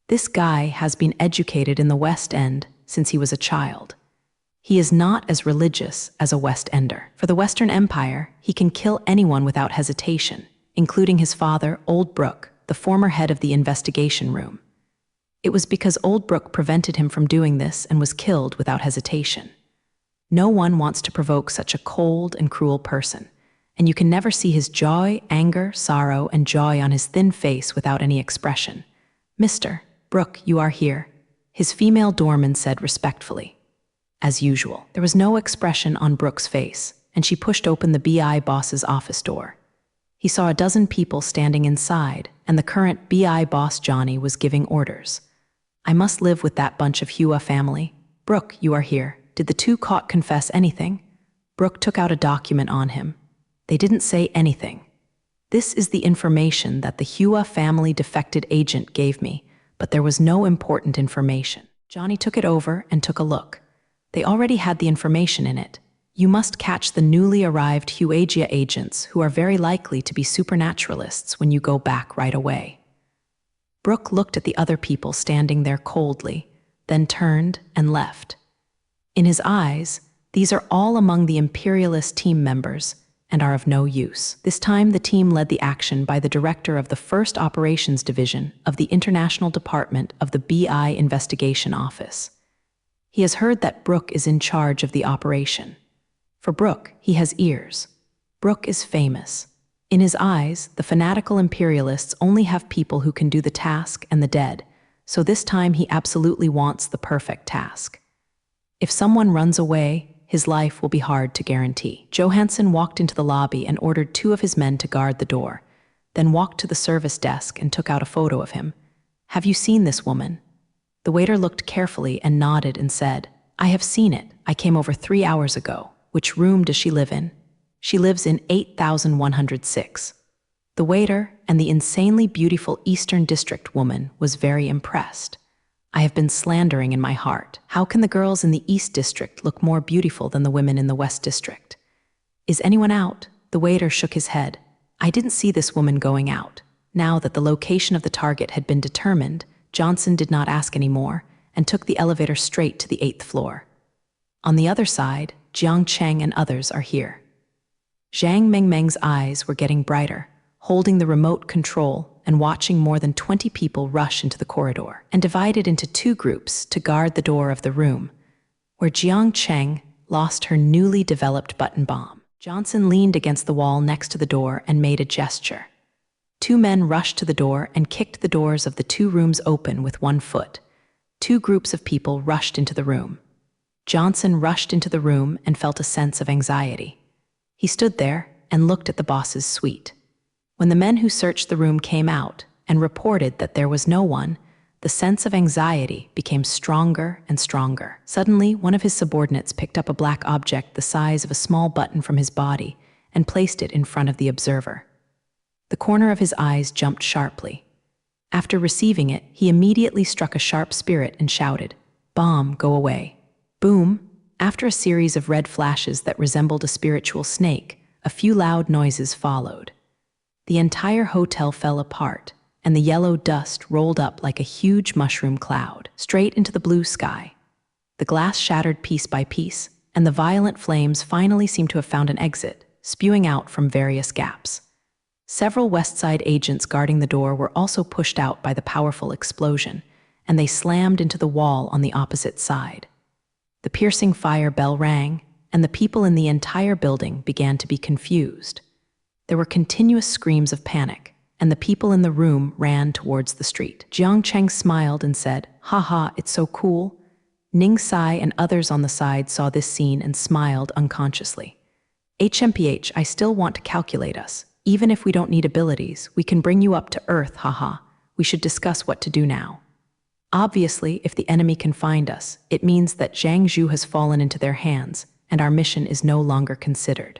This guy has been educated in the West End since he was a child. He is not as religious as a West Ender. For the Western Empire, he can kill anyone without hesitation, including his father, Old Brooke, the former head of the investigation room. It was because Old Brooke prevented him from doing this and was killed without hesitation. No one wants to provoke such a cold and cruel person, and you can never see his joy, anger, sorrow, and joy on his thin face without any expression. Mr. Brooke, you are here, his female doorman said respectfully. As usual, there was no expression on Brooke's face, and she pushed open the BI boss's office door. He saw a dozen people standing inside, and the current BI boss Johnny was giving orders. I must live with that bunch of Hua family. Brooke, you are here. Did the two caught confess anything? Brooke took out a document on him. They didn't say anything. This is the information that the Hua family defected agent gave me, but there was no important information. Johnny took it over and took a look. They already had the information in it. You must catch the newly arrived Huagia agents who are very likely to be supernaturalists when you go back right away. Brooke looked at the other people standing there coldly, then turned and left. In his eyes, these are all among the imperialist team members and are of no use. This time the team led the action by the director of the 1st Operations Division of the International Department of the BI Investigation Office. He has heard that Brooke is in charge of the operation. For Brooke, he has ears. Brooke is famous. In his eyes, the fanatical imperialists only have people who can do the task and the dead, so this time he absolutely wants the perfect task. If someone runs away, his life will be hard to guarantee. Johansson walked into the lobby and ordered 2 of his men to guard the door, then walked to the service desk and took out a photo of him. Have you seen this woman? The waiter looked carefully and nodded and said, I have seen it. I came over 3 hours ago. Which room does she live in? She lives in 8106. The waiter and the insanely beautiful Eastern District woman was very impressed. I have been slandering in my heart. How can the girls in the East District look more beautiful than the women in the West District? Is anyone out? The waiter shook his head. I didn't see this woman going out. Now that the location of the target had been determined, Johnson did not ask any more and took the elevator straight to the 8th floor. On the other side, Jiang Cheng and others are here. Zhang Mengmeng's eyes were getting brighter, holding the remote control and watching more than 20 people rush into the corridor and divided into two groups to guard the door of the room, where Jiang Cheng lost her newly developed button bomb. Johnson leaned against the wall next to the door and made a gesture. Two men rushed to the door and kicked the doors of the two rooms open with one foot. Two groups of people rushed into the room. Johnson rushed into the room and felt a sense of anxiety. He stood there and looked at the boss's suite. When the men who searched the room came out and reported that there was no one, the sense of anxiety became stronger and stronger. Suddenly, one of his subordinates picked up a black object the size of a small button from his body and placed it in front of the observer. The corner of his eyes jumped sharply. After receiving it, he immediately struck a sharp spirit and shouted, "Bomb, go away." Boom! After a series of red flashes that resembled a spiritual snake, a few loud noises followed. The entire hotel fell apart, and the yellow dust rolled up like a huge mushroom cloud, straight into the blue sky. The glass shattered piece by piece, and the violent flames finally seemed to have found an exit, spewing out from various gaps. Several West Side agents guarding the door were also pushed out by the powerful explosion, and they slammed into the wall on the opposite side. The piercing fire bell rang, and the people in the entire building began to be confused. There were continuous screams of panic, and the people in the room ran towards the street. Jiang Cheng smiled and said, "Haha, it's so cool." Ning Sai and others on the side saw this scene and smiled unconsciously. "HMPH, I still want to calculate us. Even if we don't need abilities, we can bring you up to Earth, haha. We should discuss what to do now." Obviously, if the enemy can find us, it means that Zhang Zhu has fallen into their hands, and our mission is no longer considered.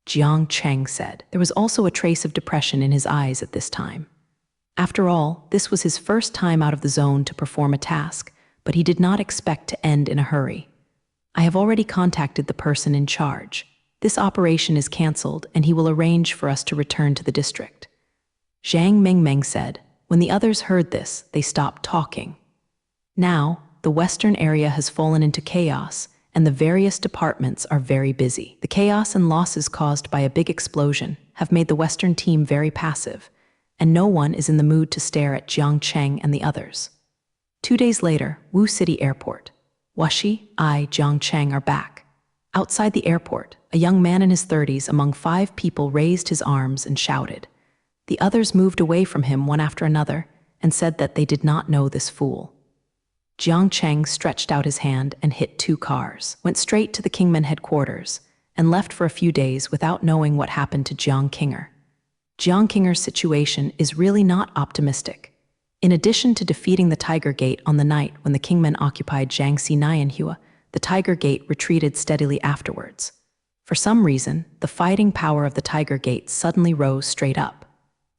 Jiang Cheng said. There was also a trace of depression in his eyes at this time. After all, this was his first time out of the zone to perform a task, but he did not expect to end in a hurry. "I have already contacted the person in charge. This operation is cancelled, and he will arrange for us to return to the district." Zhang Mengmeng said. When the others heard this, they stopped talking. Now, the western area has fallen into chaos, and the various departments are very busy. The chaos and losses caused by a big explosion have made the western team very passive, and no one is in the mood to stare at Jiang Cheng and the others. 2 days later, Wu City Airport. Washi, Jiang Cheng are back. Outside the airport, a young man in his 30s among 5 people raised his arms and shouted. The others moved away from him one after another and said that they did not know this fool. Jiang Cheng stretched out his hand and hit 2 cars, went straight to the Kingman headquarters, and left for a few days without knowing what happened to Jiang Kinger. Jiang Kinger's situation is really not optimistic. In addition to defeating the Tiger Gate on the night when the Kingmen occupied Jiangxi Nianhua, the Tiger Gate retreated steadily afterwards. For some reason, the fighting power of the Tiger Gate suddenly rose straight up.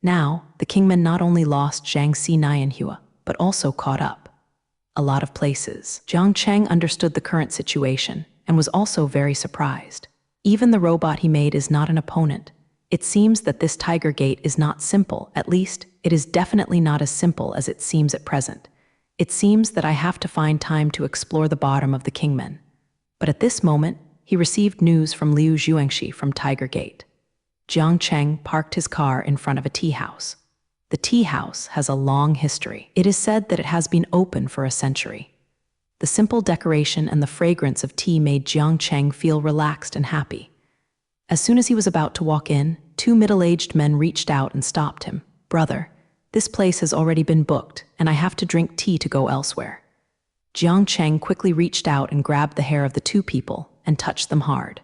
Now, the Kingmen not only lost Jiangxi Nianhua, but also caught up. A lot of places. Jiang Cheng understood the current situation and was also very surprised. Even the robot he made is not an opponent. It seems that this Tiger Gate is not simple, at least, it is definitely not as simple as it seems at present. It seems that I have to find time to explore the bottom of the Kingmen. But at this moment, he received news from Liu Zhuangxi from Tiger Gate. Jiang Cheng parked his car in front of a tea house. The tea house has a long history. It is said that it has been open for a century. The simple decoration and the fragrance of tea made Jiang Cheng feel relaxed and happy. As soon as he was about to walk in, 2 middle-aged men reached out and stopped him. "Brother, this place has already been booked, and I have to drink tea to go elsewhere." Jiang Cheng quickly reached out and grabbed the hair of the 2 people and touched them hard.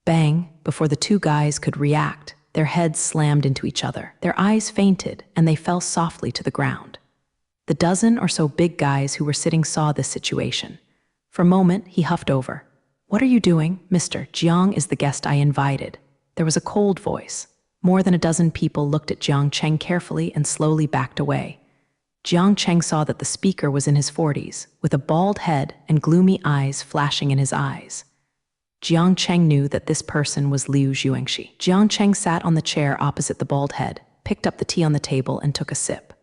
Bang! Before the 2 guys could react, their heads slammed into each other. Their eyes fainted, and they fell softly to the ground. The dozen or so big guys who were sitting saw this situation. For a moment, he huffed over. "What are you doing, Mr. Jiang is the guest I invited." There was a cold voice. More than a dozen people looked at Jiang Cheng carefully and slowly backed away. Jiang Cheng saw that the speaker was in his 40s, with a bald head and gloomy eyes flashing in his eyes. Jiang Cheng knew that this person was Liu Zhuangxi. Jiang Cheng sat on the chair opposite the bald head, picked up the tea on the table and took a sip.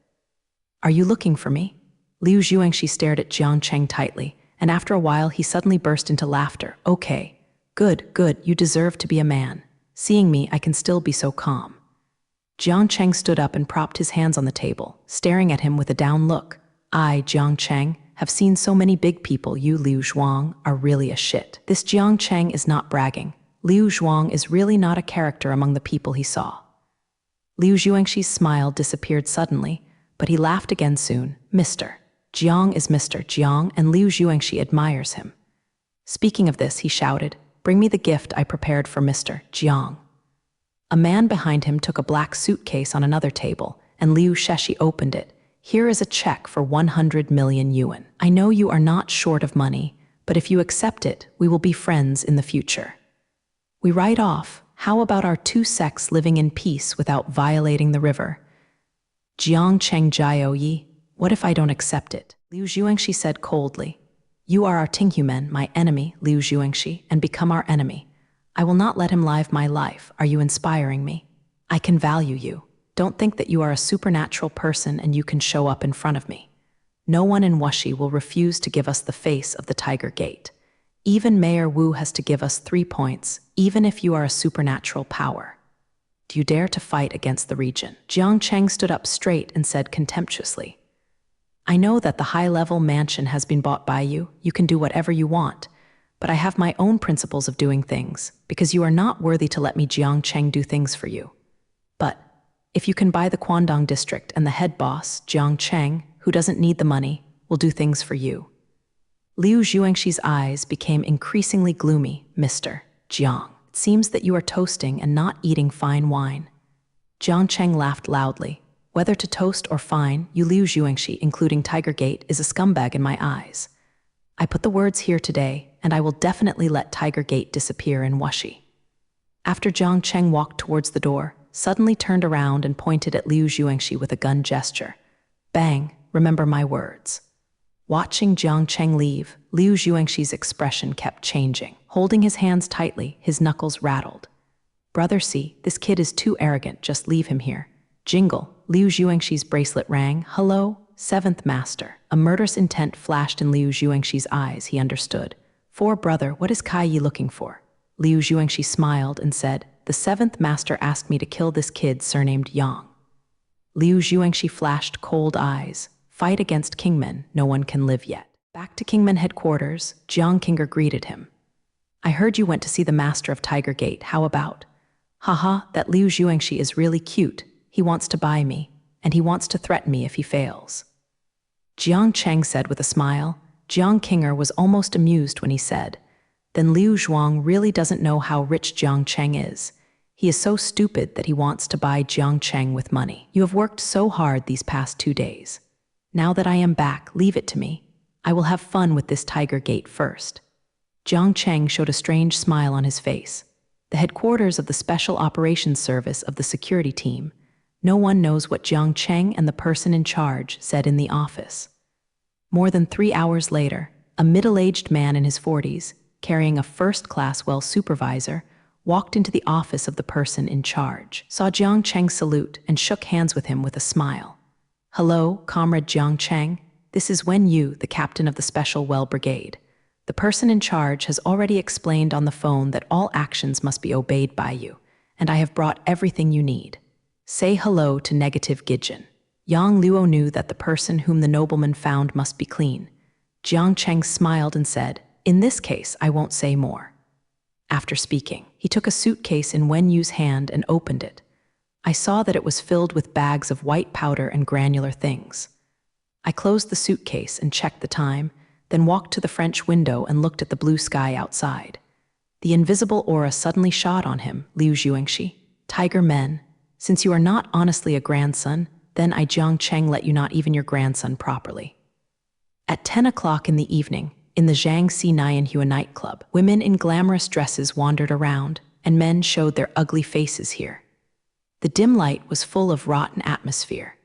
"Are you looking for me?" Liu Zhuangxi stared at Jiang Cheng tightly, and after a while he suddenly burst into laughter. Okay, good, good, you deserve to be a man. Seeing me, I can still be so calm. Jiang Cheng stood up and propped his hands on the table, staring at him with a down look. I, Jiang Cheng, have seen so many big people. You, Liu Zhuang, are really a shit. This Jiang Cheng is not bragging. Liu Zhuang is really not a character among the people he saw. Liu Zhuangxi's smile disappeared suddenly, but he laughed again soon. Mr. Jiang is Mr. Jiang, and Liu Zhuangxi admires him. Speaking of this, he shouted, "Bring me the gift I prepared for Mr. Jiang." A man behind him took a black suitcase on another table, and Liu Sheshi opened it. Here is a check for 100 million yuan. I know you are not short of money, but if you accept it, we will be friends in the future. We write off. How about our two sects living in peace without violating the river? Jiang Cheng Jiao Yi, what if I don't accept it? Liu Zhuangxi said coldly. You are our Tinghuman, my enemy, Liu Zhuangxi, and become our enemy. I will not let him live my life. Are you inspiring me? I can value you. Don't think that you are a supernatural person and you can show up in front of me. No one in Wuxi will refuse to give us the face of the Tiger Gate. Even Mayor Wu has to give us 3 points, even if you are a supernatural power. Do you dare to fight against the region? Jiang Cheng stood up straight and said contemptuously, I know that the high-level mansion has been bought by you. You can do whatever you want. But I have my own principles of doing things, because you are not worthy to let me, Jiang Cheng, do things for you. But if you can buy the Guangdong district and the head boss, Jiang Cheng, who doesn't need the money, will do things for you. Liu Zhuangxi's eyes became increasingly gloomy. Mr. Jiang, it seems that you are toasting and not eating fine wine. Jiang Cheng laughed loudly. Whether to toast or fine, you Liu Zhuangxi, including Tiger Gate, is a scumbag in my eyes. I put the words here today, and I will definitely let Tiger Gate disappear in Wuxi. After Jiang Cheng walked towards the door, suddenly turned around and pointed at Liu Zhuangxi with a gun gesture. Bang, remember my words. Watching Jiang Cheng leave, Liu Zhuangxi's expression kept changing. Holding his hands tightly, his knuckles rattled. Brother, see, this kid is too arrogant, just leave him here. Jingle, Liu Zhuangxi's bracelet rang. Hello, seventh master. A murderous intent flashed in Liu Zhuangxi's eyes. He understood. For brother, what is Kai Yi looking for? Liu Zhuangxi smiled and said, the seventh master asked me to kill this kid surnamed Yang. Liu Zhuangxi flashed cold eyes. Fight against Kingmen, no one can live yet. Back to Kingmen headquarters, Jiang Kinger greeted him. I heard you went to see the master of Tiger Gate. How about? Haha, that Liu Zhuangxi is really cute. He wants to buy me, and he wants to threaten me if he fails. Jiang Cheng said with a smile. Jiang Kinger was almost amused when he said, then Liu Zhuang really doesn't know how rich Jiang Cheng is. He is so stupid that he wants to buy Jiang Cheng with money. You have worked so hard these past 2 days. Now that I am back, leave it to me. I will have fun with this Tiger Gate first. Jiang Cheng showed a strange smile on his face. The headquarters of the Special Operations Service of the security team. No one knows what Jiang Cheng and the person in charge said in the office. More than 3 hours later, a middle-aged man in his 40s, carrying a first-class well-supervisor, walked into the office of the person in charge, saw Jiang Cheng salute, and shook hands with him with a smile. Hello, Comrade Jiang Cheng. This is Wen Yu, the captain of the Special Well Brigade. The person in charge has already explained on the phone that all actions must be obeyed by you, and I have brought everything you need. Say hello to Negative Gijin. Yang Luo knew that the person whom the nobleman found must be clean. Jiang Cheng smiled and said, in this case, I won't say more. After speaking, he took a suitcase in Wen Yu's hand and opened it. I saw that it was filled with bags of white powder and granular things. I closed the suitcase and checked the time, then walked to the French window and looked at the blue sky outside. The invisible aura suddenly shot on him. Liu Zhuangxi, Tiger Men, since you are not honestly a grandson, then I Jiang Cheng let you not even your grandson properly. At 10 o'clock in the evening, in the Jiangxi Nianhua nightclub, women in glamorous dresses wandered around, and men showed their ugly faces here. The dim light was full of rotten atmosphere.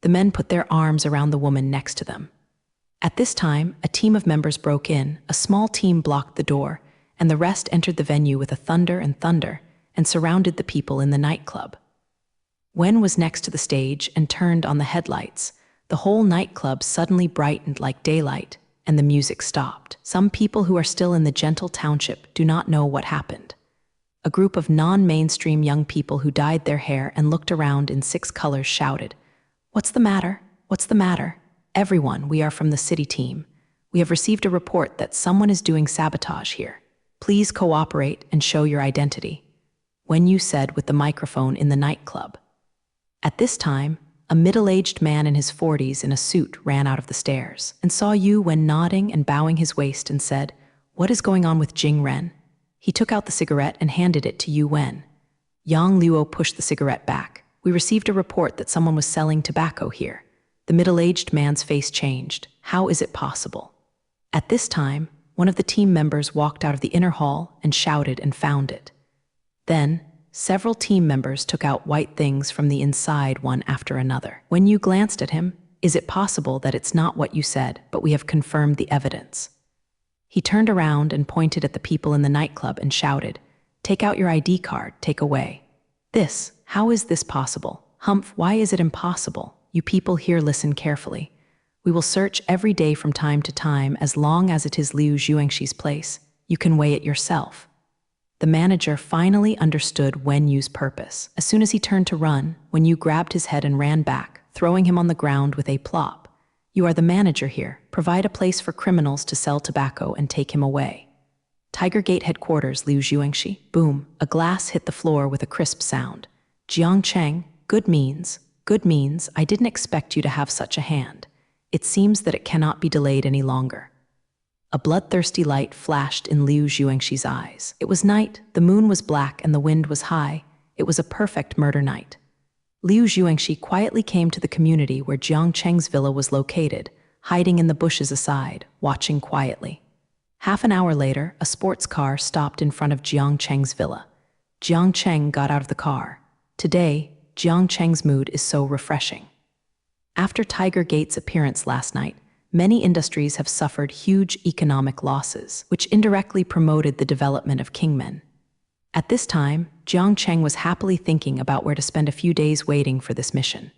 The men put their arms around the woman next to them. At this time, a team of members broke in, a small team blocked the door, and the rest entered the venue with a thunder and surrounded the people in the nightclub. Wen was next to the stage and turned on the headlights. The whole nightclub suddenly brightened like daylight. and the music stopped. Some people who are still in the gentle township do not know what happened. A group of non-mainstream young people who dyed their hair and looked around in 6 colors shouted, "What's the matter? What's the matter? Everyone, we are from the city team. We have received a report that someone is doing sabotage here. Please cooperate and show your identity," Wen Yu said with the microphone in the nightclub. At this time, a middle-aged man in his 40s in a suit ran out of the stairs and saw Yu Wen nodding and bowing his waist and said, "What is going on with Jing Ren?" He took out the cigarette and handed it to Yu Wen. Yang Luo pushed the cigarette back. "We received a report that someone was selling tobacco here." The middle-aged man's face changed. "How is it possible?" At this time, one of the team members walked out of the inner hall and shouted and found it. Then, several team members took out white things from the inside one after another. When you glanced at him, "Is it possible that it's not what you said, but we have confirmed the evidence?" He turned around and pointed at the people in the nightclub and shouted, "Take out your ID card, take away." How is this possible? Humph, why is it impossible? You people here listen carefully. We will search every day from time to time as long as it is Liu Xuanxi's place. You can weigh it yourself. The manager finally understood Wen Yu's purpose. As soon as he turned to run, Wen Yu grabbed his head and ran back, throwing him on the ground with a plop. "You are the manager here. Provide a place for criminals to sell tobacco and take him away." Tiger Gate headquarters, Liu Xuanxi. Boom, a glass hit the floor with a crisp sound. "Jiang Cheng, good means, I didn't expect you to have such a hand. It seems that it cannot be delayed any longer." A bloodthirsty light flashed in Liu Xuanxi's eyes. It was night, the moon was black and the wind was high. It was a perfect murder night. Liu Xuanxi quietly came to the community where Jiang Cheng's villa was located, hiding in the bushes aside, watching quietly. Half an hour later, a sports car stopped in front of Jiang Cheng's villa. Jiang Cheng got out of the car. Today, Jiang Cheng's mood is so refreshing. After Tiger Gate's appearance last night, many industries have suffered huge economic losses, which indirectly promoted the development of Kingmen. At this time, Jiang Cheng was happily thinking about where to spend a few days waiting for this mission.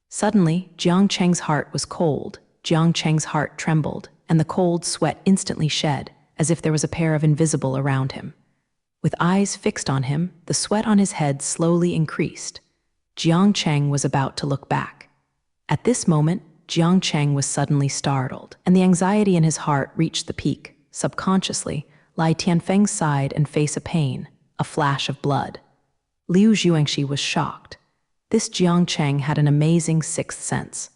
Suddenly, Jiang Cheng's heart was cold. Jiang Cheng's heart trembled, and the cold sweat instantly shed, as if there was a pair of invisible around him. With eyes fixed on him, the sweat on his head slowly increased. Jiang Cheng was about to look back. At this moment, Jiang Cheng was suddenly startled, and the anxiety in his heart reached the peak. Subconsciously, Lai Tianfeng's side and face a pain, a flash of blood. Liu Xuanxi was shocked. This Jiang Cheng had an amazing sixth sense.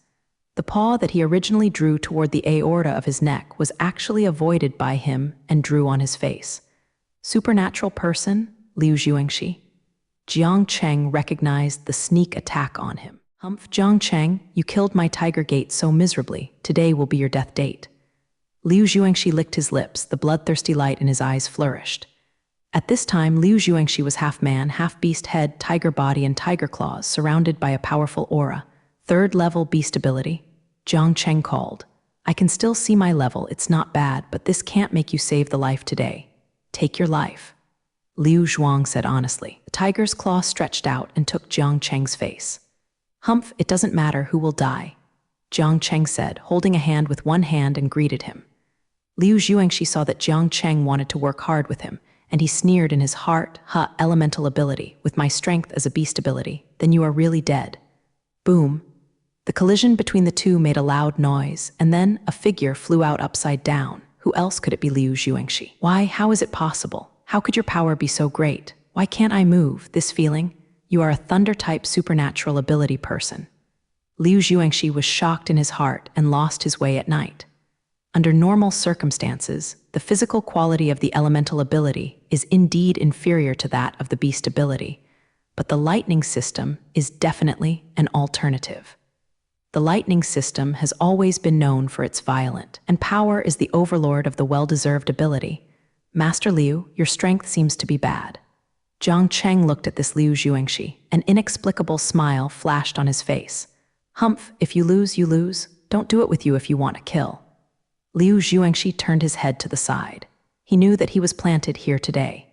The paw that he originally drew toward the aorta of his neck was actually avoided by him and drew on his face. Supernatural person, Liu Xuanxi. Jiang Cheng recognized the sneak attack on him. "Humph, Jiang Cheng, you killed my Tiger Gate so miserably. Today will be your death date." Liu Xuanxi licked his lips, the bloodthirsty light in his eyes flourished. At this time, Liu Xuanxi was half man, half beast head, tiger body, and tiger claws, surrounded by a powerful aura. Third-level beast ability. Jiang Cheng called. "I can still see my level, it's not bad, but this can't make you save the life today. Take your life." Liu Zhuang said honestly. The tiger's claw stretched out and took Jiang Cheng's face. "Humph, it doesn't matter who will die," Jiang Cheng said, holding a hand with one hand and greeted him. Liu Xuanxi saw that Jiang Cheng wanted to work hard with him, and he sneered in his heart, elemental ability, with my strength as a beast ability, then you are really dead." Boom. The collision between the two made a loud noise, and then a figure flew out upside down. Who else could it be? Liu Xuanxi. "Why, how is it possible? How could your power be so great? Why can't I move? This feeling? You are a thunder-type supernatural ability person." Liu Xuanxi was shocked in his heart and lost his way at night. Under normal circumstances, the physical quality of the elemental ability is indeed inferior to that of the beast ability, but the lightning system is definitely an alternative. The lightning system has always been known for its violent, and power is the overlord of the well-deserved ability. "Master Liu, your strength seems to be bad." Jiang Cheng looked at this Liu Xuanxi. An inexplicable smile flashed on his face. "Humph, if you lose, you lose. Don't do it with you if you want to kill." Liu Xuanxi turned his head to the side. He knew that he was planted here today.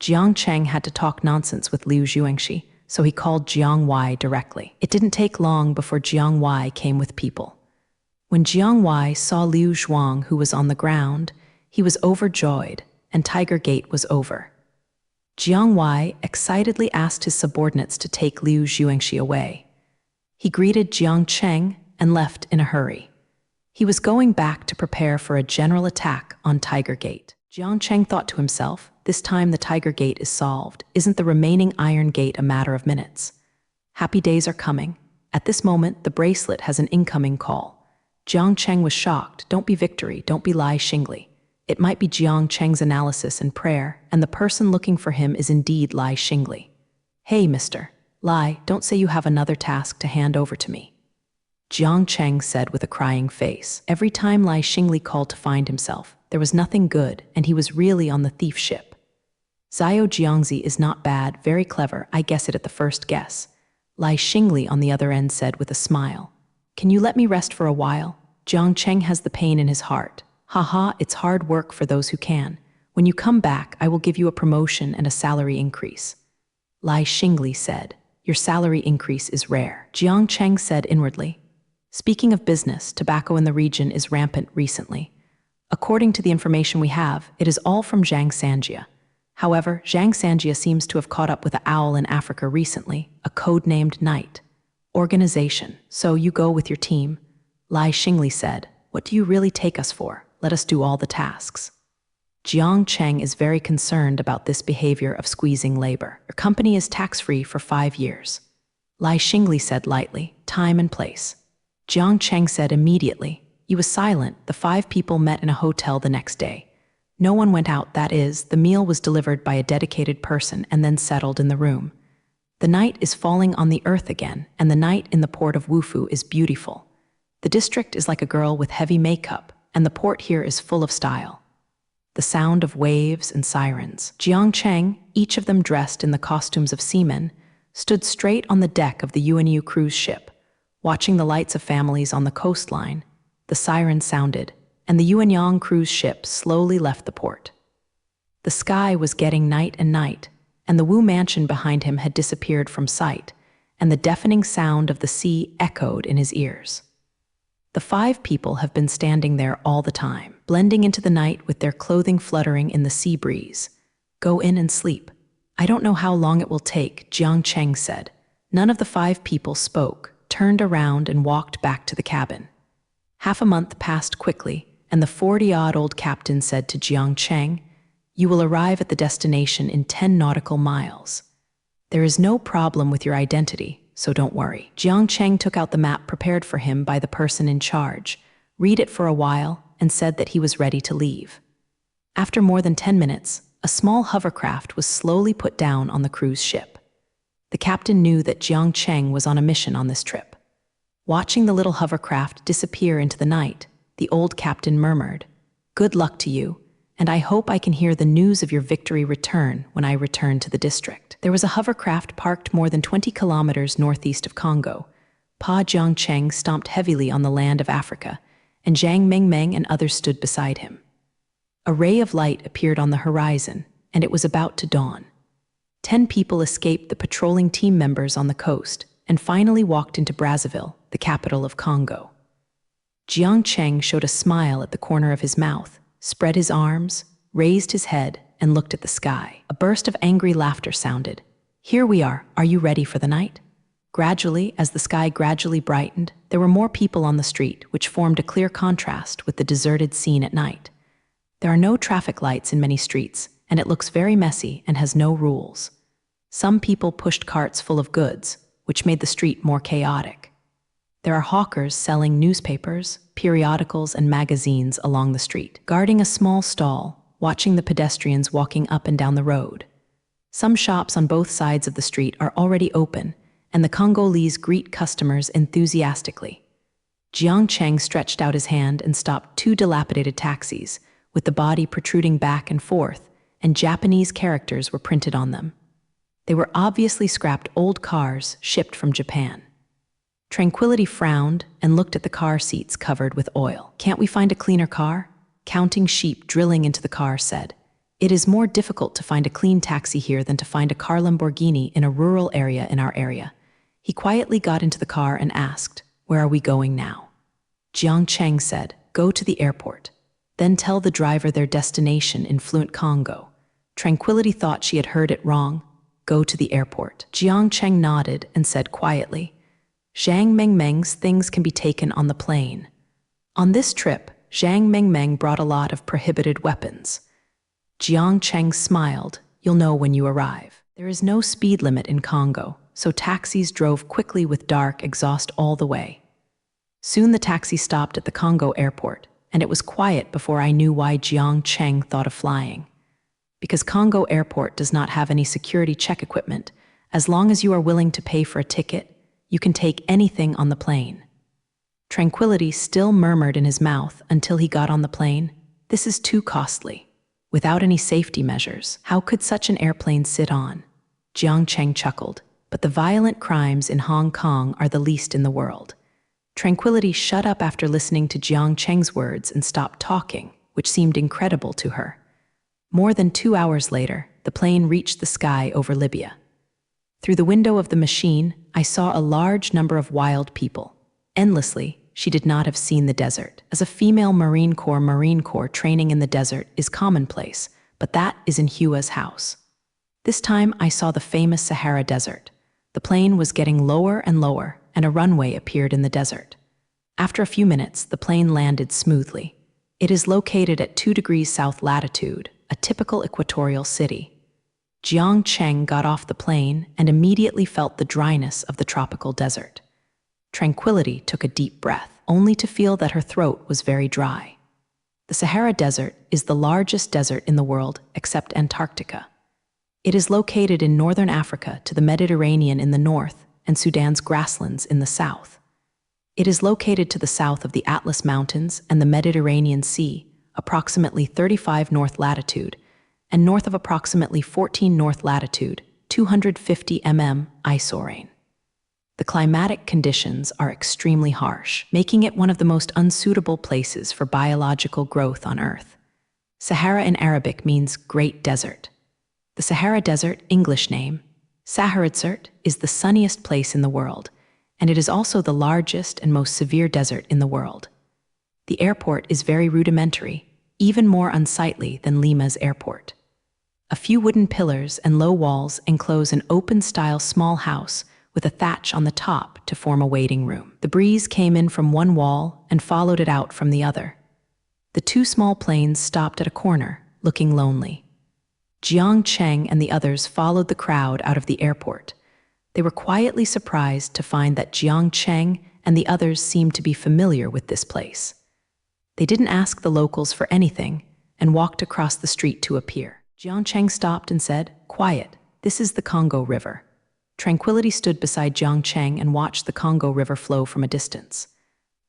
Jiang Cheng had to talk nonsense with Liu Xuanxi, so he called Jiang Wei directly. It didn't take long before Jiang Wei came with people. When Jiang Wei saw Liu Zhuang, who was on the ground, he was overjoyed, and Tiger Gate was over. Jiang Wei excitedly asked his subordinates to take Liu Zhuangxi away. He greeted Jiang Cheng and left in a hurry. He was going back to prepare for a general attack on Tiger Gate. Jiang Cheng thought to himself, this time the Tiger Gate is solved. Isn't the remaining Iron Gate a matter of minutes? Happy days are coming. At this moment, the bracelet has an incoming call. Jiang Cheng was shocked. Don't be Victory, don't be Lai Xingli. It might be Jiang Cheng's analysis and prayer, and the person looking for him is indeed Lai Xingli. Hey, Mr. Lai, don't say you have another task to hand over to me. Jiang Cheng said with a crying face. Every time Lai Xingli called to find himself, there was nothing good, and he was really on the thief ship. Zhao Jiangzi is not bad, very clever, I guess it at the first guess. Lai Xingli on the other end said with a smile. Can you let me rest for a while? Jiang Cheng has the pain in his heart. Haha, it's hard work for those who can. When you come back, I will give you a promotion and a salary increase. Lai Xingli said. Your salary increase is rare. Jiang Cheng said inwardly. Speaking of business, tobacco in the region is rampant recently. According to the information we have, it is all from Zhang Sanjia. However, Zhang Sanjia seems to have caught up with an owl in Africa recently, a code-named Knight. Organization. So you go with your team. Lai Xingli said, what do you really take us for? Let us do all the tasks. Jiang Cheng is very concerned about this behavior of squeezing labor. Your company is tax-free for 5 years. Lai Xingli said lightly, time and place. Jiang Cheng said immediately. He was silent. The 5 people met in a hotel the next day. No one went out, that is, the meal was delivered by a dedicated person and then settled in the room. The night is falling on the earth again, and the night in the port of Wufu is beautiful. The district is like a girl with heavy makeup, and the port here is full of style. The sound of waves and sirens. Jiang Cheng, each of them dressed in the costumes of seamen, stood straight on the deck of the UNU cruise ship, watching the lights of families on the coastline. The siren sounded, and the Yuanyang cruise ship slowly left the port. The sky was getting night and night, and the Wu mansion behind him had disappeared from sight, and the deafening sound of the sea echoed in his ears. The 5 people have been standing there all the time, blending into the night with their clothing fluttering in the sea breeze. Go in and sleep. I don't know how long it will take, Jiang Cheng said. None of the 5 people spoke, turned around and walked back to the cabin. Half a month passed quickly, and the 40-odd-old captain said to Jiang Cheng, you will arrive at the destination in 10 nautical miles. There is no problem with your identity, so don't worry. Jiang Cheng took out the map prepared for him by the person in charge, read it for a while, and said that he was ready to leave. After more than 10 minutes, a small hovercraft was slowly put down on the cruise ship. The captain knew that Jiang Cheng was on a mission on this trip. Watching the little hovercraft disappear into the night, the old captain murmured, good luck to you, and I hope I can hear the news of your victory return when I return to the district. There was a hovercraft parked more than 20 kilometers northeast of Congo. Pa Jiang Cheng stomped heavily on the land of Africa, and Zhang Mengmeng and others stood beside him. A ray of light appeared on the horizon, and it was about to dawn. 10 people escaped the patrolling team members on the coast and finally walked into Brazzaville, the capital of Congo. Jiang Cheng showed a smile at the corner of his mouth, spread his arms, raised his head, and looked at the sky. A burst of angry laughter sounded. Here we are you ready for the night? Gradually, as the sky gradually brightened, there were more people on the street, which formed a clear contrast with the deserted scene at night. There are no traffic lights in many streets, and it looks very messy and has no rules. Some people pushed carts full of goods, which made the street more chaotic. There are hawkers selling newspapers, periodicals, and magazines along the street, guarding a small stall, watching the pedestrians walking up and down the road. Some shops on both sides of the street are already open, and the Congolese greet customers enthusiastically. Jiang Cheng stretched out his hand and stopped 2 dilapidated taxis, with the body protruding back and forth, and Japanese characters were printed on them. They were obviously scrapped old cars shipped from Japan. Tranquility frowned and looked at the car seats covered with oil. Can't we find a cleaner car? Counting sheep drilling into the car said. It is more difficult to find a clean taxi here than to find a car Lamborghini in a rural area in our area. He quietly got into the car and asked, where are we going now? Jiang Cheng said, "Go to the airport. Then tell the driver their destination in fluent Congo." Tranquility thought she had heard it wrong. Go to the airport. Jiang Cheng nodded and said quietly, "Zhang Mengmeng's things can be taken on the plane." On this trip, Zhang Mengmeng brought a lot of prohibited weapons. Jiang Cheng smiled. "You'll know when you arrive. There is no speed limit in Congo, so taxis drove quickly with dark exhaust all the way. Soon the taxi stopped at the Congo airport, and it was quiet before I knew why Jiang Cheng thought of flying. Because Congo airport does not have any security check equipment, as long as you are willing to pay for a ticket, you can take anything on the plane. Tranquility still murmured in his mouth until he got on the plane. This is too costly. Without any safety measures, how could such an airplane sit on? Jiang Cheng chuckled, but the violent crimes in Hong Kong are the least in the world. Tranquility shut up after listening to Jiang Cheng's words and stopped talking, which seemed incredible to her. More than 2 hours later, the plane reached the sky over Libya. Through the window of the machine, I saw a large number of wild people. Endlessly, she did not have seen the desert. As a female Marine Corps training in the desert is commonplace, but that is in Hua's house. This time I saw the famous Sahara Desert. The plane was getting lower and lower, and a runway appeared in the desert. After a few minutes, the plane landed smoothly. It is located at 2 degrees south latitude, a typical equatorial city. Jiang Cheng got off the plane and immediately felt the dryness of the tropical desert. Tranquility took a deep breath, only to feel that her throat was very dry. The Sahara Desert is the largest desert in the world except Antarctica. It is located in northern Africa to the Mediterranean in the north and Sudan's grasslands in the south. It is located to the south of the Atlas Mountains and the Mediterranean Sea, approximately 35 north latitude, and north of approximately 14 north latitude, 250 mm isorain. The climatic conditions are extremely harsh, making it one of the most unsuitable places for biological growth on Earth. Sahara in Arabic means Great Desert. The Sahara Desert, English name, Sahara Desert, is the sunniest place in the world, and it is also the largest and most severe desert in the world. The airport is very rudimentary, even more unsightly than Lima's airport. A few wooden pillars and low walls enclose an open-style small house with a thatch on the top to form a waiting room. The breeze came in from one wall and followed it out from the other. The 2 small planes stopped at a corner, looking lonely. Jiang Cheng and the others followed the crowd out of the airport. They were quietly surprised to find that Jiang Cheng and the others seemed to be familiar with this place. They didn't ask the locals for anything and walked across the street to a pier. Jiang Cheng stopped and said, "Quiet, this is the Congo River." Tranquility stood beside Jiang Cheng and watched the Congo River flow from a distance.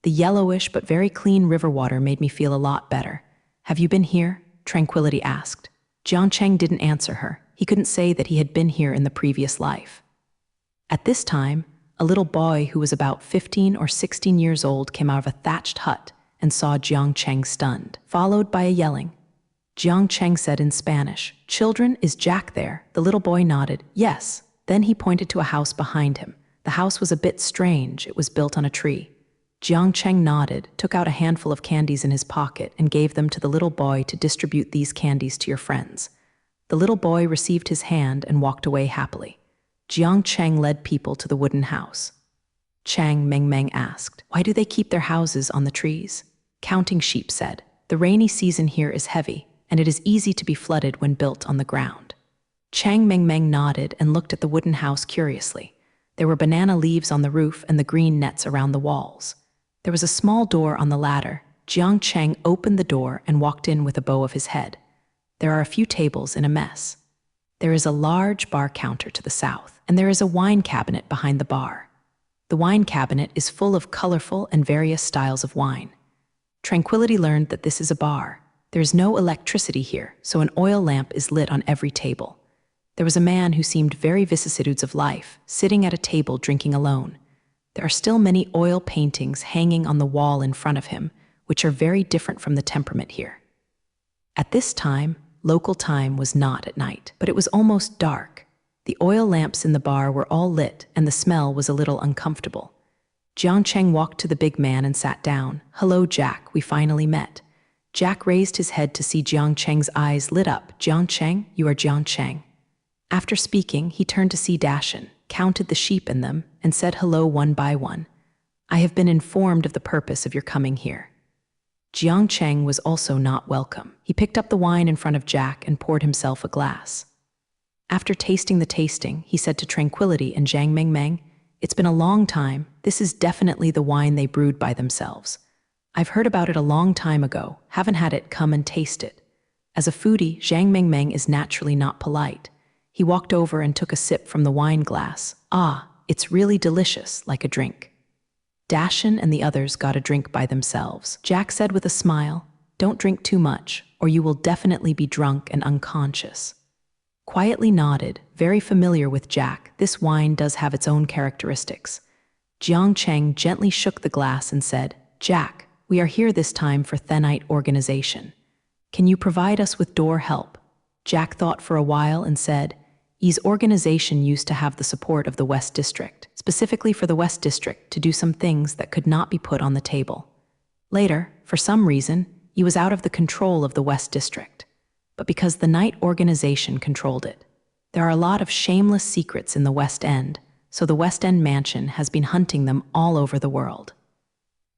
The yellowish but very clean river water made me feel a lot better. "Have you been here?" Tranquility asked. Jiang Cheng didn't answer her. He couldn't say that he had been here in the previous life. At this time, a little boy who was about 15 or 16 years old came out of a thatched hut and saw Jiang Cheng stunned, followed by a yelling. Jiang Cheng said in Spanish, "Children, is Jack there?" The little boy nodded, "Yes." Then he pointed to a house behind him. The house was a bit strange. It was built on a tree. Jiang Cheng nodded, took out a handful of candies in his pocket, and gave them to the little boy to distribute these candies to your friends. The little boy received his hand and walked away happily. Jiang Cheng led people to the wooden house. Chang Mengmeng asked, "Why do they keep their houses on the trees?" Counting Sheep said, "The rainy season here is heavy, and it is easy to be flooded when built on the ground." Chang Mengmeng nodded and looked at the wooden house curiously. There were banana leaves on the roof and the green nets around the walls. There was a small door on the ladder. Jiang Cheng opened the door and walked in with a bow of his head. There are a few tables in a mess. There is a large bar counter to the south, and there is a wine cabinet behind the bar. The wine cabinet is full of colorful and various styles of wine. Tranquility learned that this is a bar. There is no electricity here, so an oil lamp is lit on every table. There was a man who seemed very vicissitudes of life, sitting at a table drinking alone. There are still many oil paintings hanging on the wall in front of him, which are very different from the temperament here. At this time, local time was not at night, but it was almost dark. The oil lamps in the bar were all lit, and the smell was a little uncomfortable. Jiang Cheng walked to the big man and sat down. "Hello, Jack, we finally met." Jack raised his head to see Jiang Cheng's eyes lit up. "Jiang Cheng, you are Jiang Cheng." After speaking, he turned to see Dashan, counted the sheep in them, and said hello one by one. "I have been informed of the purpose of your coming here." Jiang Cheng was also not welcome. He picked up the wine in front of Jack and poured himself a glass. After tasting the tasting, he said to Tranquility and Zhang Mengmeng, "It's been a long time. This is definitely the wine they brewed by themselves. I've heard about it a long time ago, haven't had it, come and taste it." As a foodie, Zhang Mengmeng is naturally not polite. He walked over and took a sip from the wine glass. "Ah, it's really delicious, like a drink." Dashan and the others got a drink by themselves. Jack said with a smile, "Don't drink too much, or you will definitely be drunk and unconscious." Quietly nodded, very familiar with Jack, this wine does have its own characteristics. Jiang Cheng gently shook the glass and said, "Jack, we are here this time for Thenite organization. Can you provide us with door help?" Jack thought for a while and said, "E's organization used to have the support of the West District, specifically for the West District to do some things that could not be put on the table. Later, for some reason, he was out of the control of the West District, but because the Knight organization controlled it. There are a lot of shameless secrets in the West End, so the West End Mansion has been hunting them all over the world.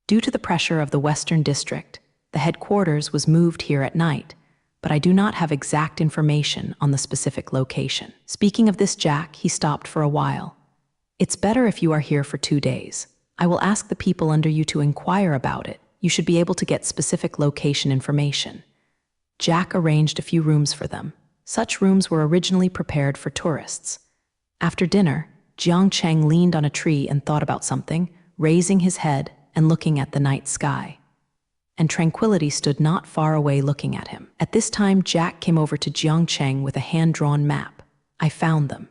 Due to the pressure of the Western District, the headquarters was moved here at night, but I do not have exact information on the specific location." Speaking of this, Jack, he stopped for a while. "It's better if you are here for 2 days. I will ask the people under you to inquire about it. You should be able to get specific location information." Jack arranged a few rooms for them. Such rooms were originally prepared for tourists. After dinner, Jiang Cheng leaned on a tree and thought about something, raising his head and looking at the night sky. And Tranquility stood not far away looking at him. At this time, Jack came over to Jiang Cheng with a hand-drawn map. "I found them."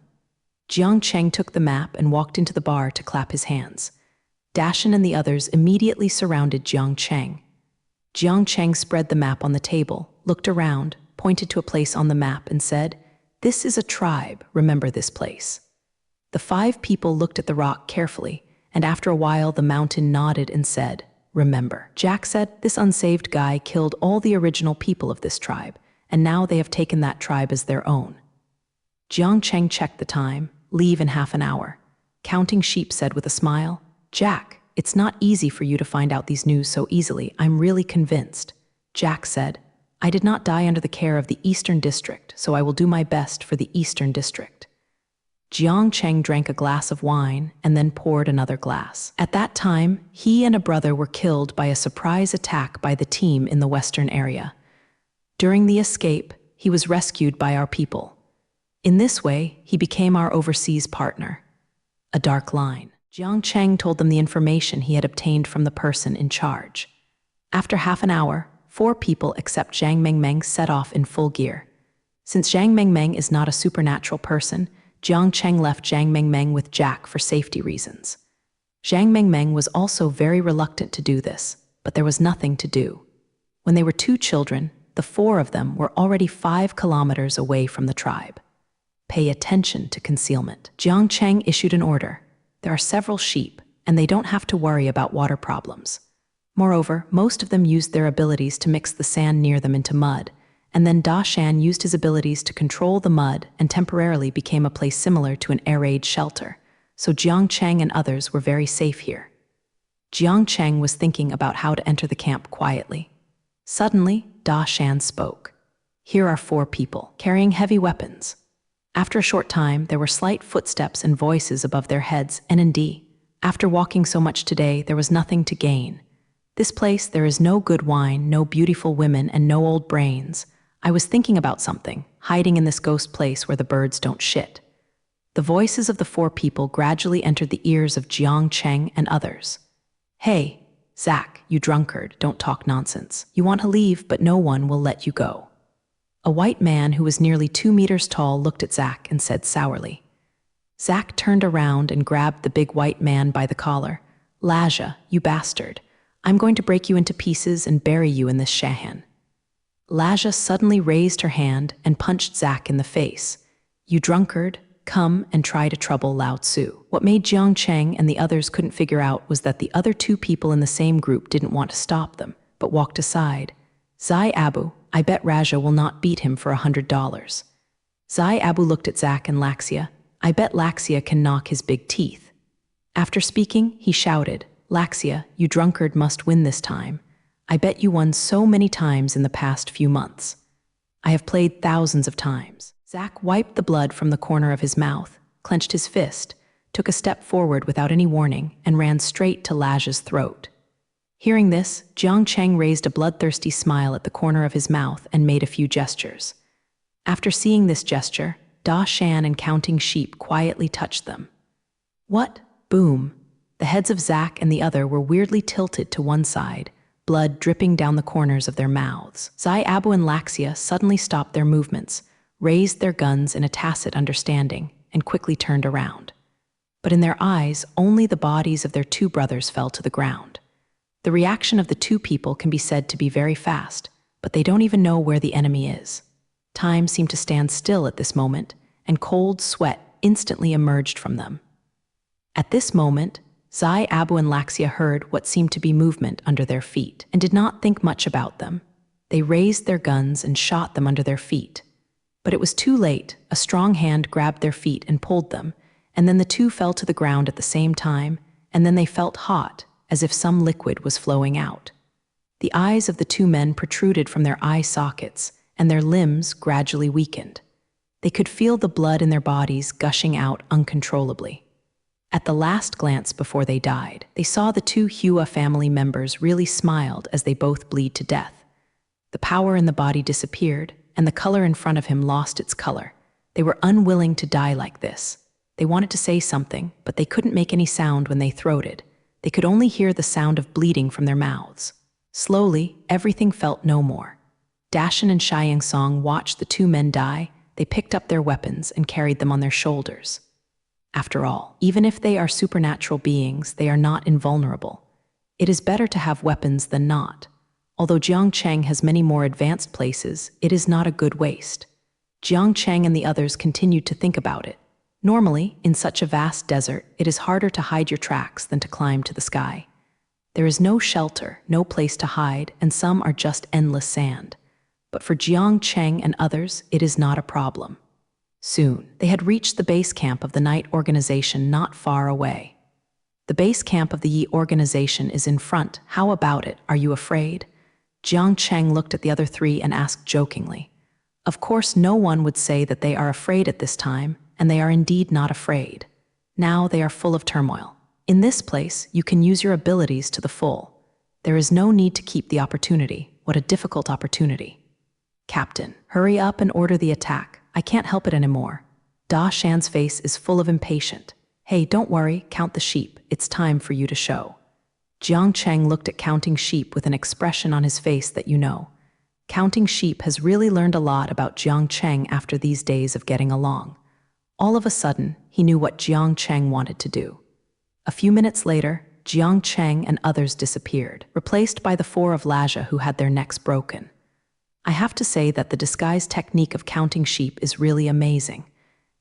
Jiang Cheng took the map and walked into the bar to clap his hands. Dashan and the others immediately surrounded Jiang Cheng. Jiang Cheng spread the map on the table, looked around, pointed to a place on the map and said, "This is a tribe, remember this place." The 5 people looked at the rock carefully, and after a while the mountain nodded and said, "Remember." Jack said, "This unsaved guy killed all the original people of this tribe, and now they have taken that tribe as their own." Jiang Cheng checked the time, "Leave in half an hour." Counting sheep said with a smile, "Jack, it's not easy for you to find out these news so easily, I'm really convinced." Jack said, "I did not die under the care of the Eastern District, so I will do my best for the Eastern District." Jiang Cheng drank a glass of wine and then poured another glass. At that time, he and a brother were killed by a surprise attack by the team in the western area. During the escape, he was rescued by our people. In this way, he became our overseas partner. A dark line. Jiang Cheng told them the information he had obtained from the person in charge. After half an hour, 4 people except Zhang Mengmeng set off in full gear. Since Zhang Mengmeng is not a supernatural person, Jiang Cheng left Zhang Mengmeng with Jack for safety reasons. Zhang Mengmeng was also very reluctant to do this, but there was nothing to do. When they were 2 children, the 4 of them were already 5 kilometers away from the tribe. Pay attention to concealment. Jiang Cheng issued an order. There are several sheep, and they don't have to worry about water problems. Moreover, most of them used their abilities to mix the sand near them into mud, and then Da Shan used his abilities to control the mud and temporarily became a place similar to an air raid shelter, so Jiang Cheng and others were very safe here. Jiang Cheng was thinking about how to enter the camp quietly. Suddenly, Da Shan spoke. "Here are 4 people, carrying heavy weapons." After a short time, there were slight footsteps and voices above their heads, N&D. After walking so much today, there was nothing to gain. This place, there is no good wine, no beautiful women, and no old brains. I was thinking about something, hiding in this ghost place where the birds don't shit. The voices of the 4 people gradually entered the ears of Jiang Cheng and others. "Hey, Zach, you drunkard, don't talk nonsense. You want to leave, but no one will let you go." A white man who was nearly 2 meters tall looked at Zach and said sourly. Zach turned around and grabbed the big white man by the collar. "Laja, you bastard. I'm going to break you into pieces and bury you in this shahan." Laja suddenly raised her hand and punched Zach in the face. "You drunkard, come and try to trouble Lao Tzu. What made Jiang Cheng and the others couldn't figure out was that the other two people in the same group didn't want to stop them, but walked aside. Zai Abu, I bet Raja will not beat him for $100. Zai Abu looked at Zach and Laxia. I bet Laxia can knock his big teeth. After speaking, he shouted, Laxia, you drunkard must win this time. I bet you won so many times in the past few months. I have played thousands of times. Zach wiped the blood from the corner of his mouth, clenched his fist, took a step forward without any warning, and ran straight to Laja's throat. Hearing this, Jiang Cheng raised a bloodthirsty smile at the corner of his mouth and made a few gestures. After seeing this gesture, Da Shan and Counting Sheep quietly touched them. What? Boom! The heads of Zach and the other were weirdly tilted to one side, blood dripping down the corners of their mouths. Zai Abu and Laxia suddenly stopped their movements, raised their guns in a tacit understanding, and quickly turned around. But in their eyes, only the bodies of their two brothers fell to the ground. The reaction of the two people can be said to be very fast, but they don't even know where the enemy is. Time seemed to stand still at this moment, and cold sweat instantly emerged from them. At this moment, Zai Abu and Laxia heard what seemed to be movement under their feet and did not think much about them. They raised their guns and shot them under their feet. But it was too late. A strong hand grabbed their feet and pulled them, and then the two fell to the ground at the same time, and then they felt hot, as if some liquid was flowing out. The eyes of the two men protruded from their eye sockets, and their limbs gradually weakened. They could feel the blood in their bodies gushing out uncontrollably. At the last glance before they died, they saw the two Hua family members really smiled as they both bled to death. The power in the body disappeared, and the color in front of him lost its color. They were unwilling to die like this. They wanted to say something, but they couldn't make any sound when they throated. They could only hear the sound of bleeding from their mouths. Slowly, everything felt no more. Dashan and Xiang Song watched the two men die. They picked up their weapons and carried them on their shoulders. After all, even if they are supernatural beings, they are not invulnerable. It is better to have weapons than not. Although Jiang Cheng has many more advanced places, it is not a good waste. Jiang Cheng and the others continued to think about it. Normally, in such a vast desert, it is harder to hide your tracks than to climb to the sky. There is no shelter, no place to hide, and some are just endless sand. But for Jiang Cheng and others, it is not a problem. Soon, they had reached the base camp of the night organization not far away. The base camp of the Yi organization is in front. How about it? Are you afraid? Jiang Cheng looked at the other three and asked jokingly. Of course, no one would say that they are afraid at this time, and they are indeed not afraid. Now they are full of turmoil. In this place, you can use your abilities to the full. There is no need to keep the opportunity. What a difficult opportunity. Captain, hurry up and order the attack. I can't help it anymore. Da Shan's face is full of impatience. Hey, don't worry, count the sheep. It's time for you to show. Jiang Cheng looked at Counting Sheep with an expression on his face that you know. Counting Sheep has really learned a lot about Jiang Cheng after these days of getting along. All of a sudden, he knew what Jiang Cheng wanted to do. A few minutes later, Jiang Cheng and others disappeared, replaced by the four of Laja who had their necks broken. I have to say that the disguise technique of Counting Sheep is really amazing.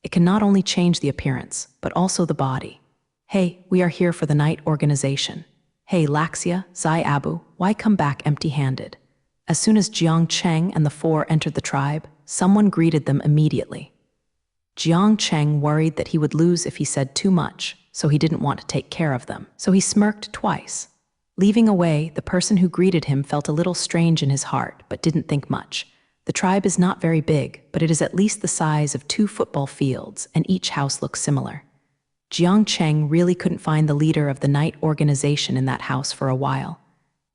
It can not only change the appearance, but also the body. Hey, we are here for the night organization. Hey, Laxia, Zai Abu, why come back empty-handed? As soon as Jiang Cheng and the four entered the tribe, someone greeted them immediately. Jiang Cheng worried that he would lose if he said too much, so he didn't want to take care of them. So he smirked twice. Leaving away, the person who greeted him felt a little strange in his heart, but didn't think much. The tribe is not very big, but it is at least the size of 2 football fields, and each house looks similar. Jiang Cheng really couldn't find the leader of the night organization in that house for a while.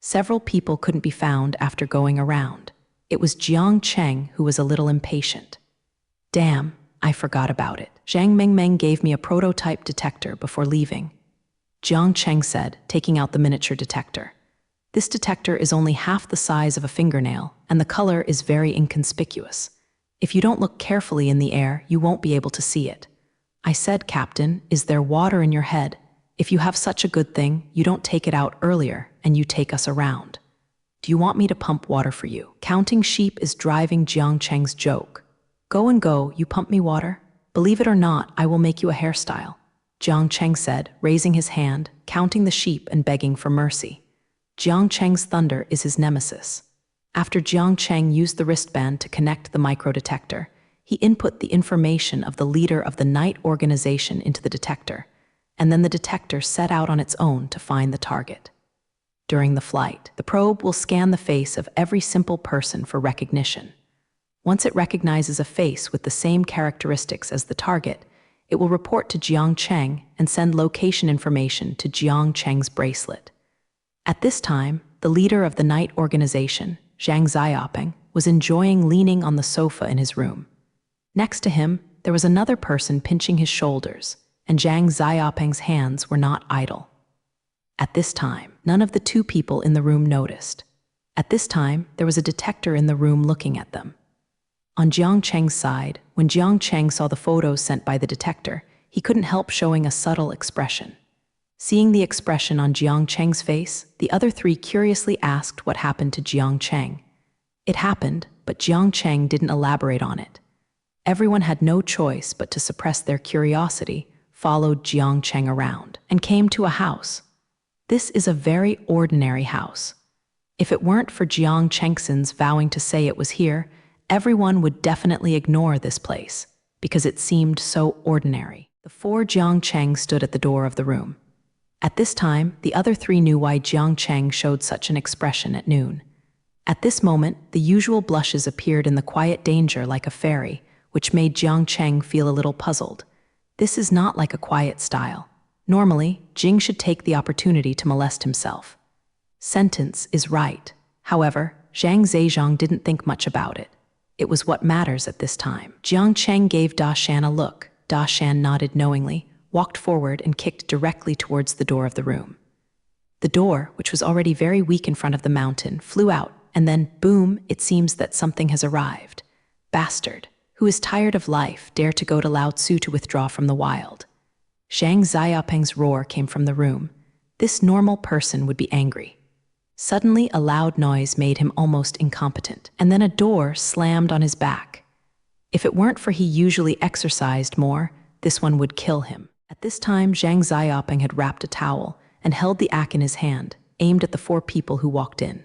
Several people couldn't be found after going around. It was Jiang Cheng who was a little impatient. Damn, I forgot about it. Zhang Mengmeng gave me a prototype detector before leaving. Jiang Cheng said, taking out the miniature detector. This detector is only half the size of a fingernail, and the color is very inconspicuous. If you don't look carefully in the air, you won't be able to see it. I said, Captain, is there water in your head? If you have such a good thing, you don't take it out earlier, and you take us around. Do you want me to pump water for you? Counting Sheep is driving Jiang Cheng's joke. Go and go, you pump me water? Believe it or not, I will make you a hairstyle, Jiang Cheng said, raising his hand, counting the sheep and begging for mercy. Jiang Cheng's thunder is his nemesis. After Jiang Cheng used the wristband to connect the microdetector, he input the information of the leader of the night organization into the detector, and then the detector set out on its own to find the target. During the flight, the probe will scan the face of every simple person for recognition. Once it recognizes a face with the same characteristics as the target, it will report to Jiang Cheng and send location information to Jiang Cheng's bracelet. At this time, the leader of the night organization, Zhang Xiaoping, was enjoying leaning on the sofa in his room. Next to him, there was another person pinching his shoulders, and Zhang Xiaoping's hands were not idle. At this time, none of the two people in the room noticed. At this time, there was a detector in the room looking at them. On Jiang Cheng's side, when Jiang Cheng saw the photos sent by the detector, he couldn't help showing a subtle expression. Seeing the expression on Jiang Cheng's face, the other three curiously asked what happened to Jiang Cheng. It happened, but Jiang Cheng didn't elaborate on it. Everyone had no choice but to suppress their curiosity, followed Jiang Cheng around, and came to a house. This is a very ordinary house. If it weren't for Jiang Chengson's vowing to say it was here, everyone would definitely ignore this place, because it seemed so ordinary. The four Jiang Cheng stood at the door of the room. At this time, the other three knew why Jiang Cheng showed such an expression at noon. At this moment, the usual blushes appeared in the quiet danger like a fairy, which made Jiang Cheng feel a little puzzled. This is not like a quiet style. Normally, Jing should take the opportunity to molest himself. Sentence is right. However, Zhang Zhejiang didn't think much about it. It was what matters at this time. Jiang Cheng gave Da Shan a look. Da Shan nodded knowingly, walked forward and kicked directly towards the door of the room. The door, which was already very weak in front of the mountain, flew out, and then, boom, it seems that something has arrived. Bastard, who is tired of life, dare to go to Lao Tzu to withdraw from the wild. Zhang Xiaoping's roar came from the room. This normal person would be angry. Suddenly, a loud noise made him almost incompetent, and then a door slammed on his back. If it weren't for he usually exercised more, this one would kill him. At this time, Zhang Xiaoping had wrapped a towel and held the axe in his hand, aimed at the four people who walked in.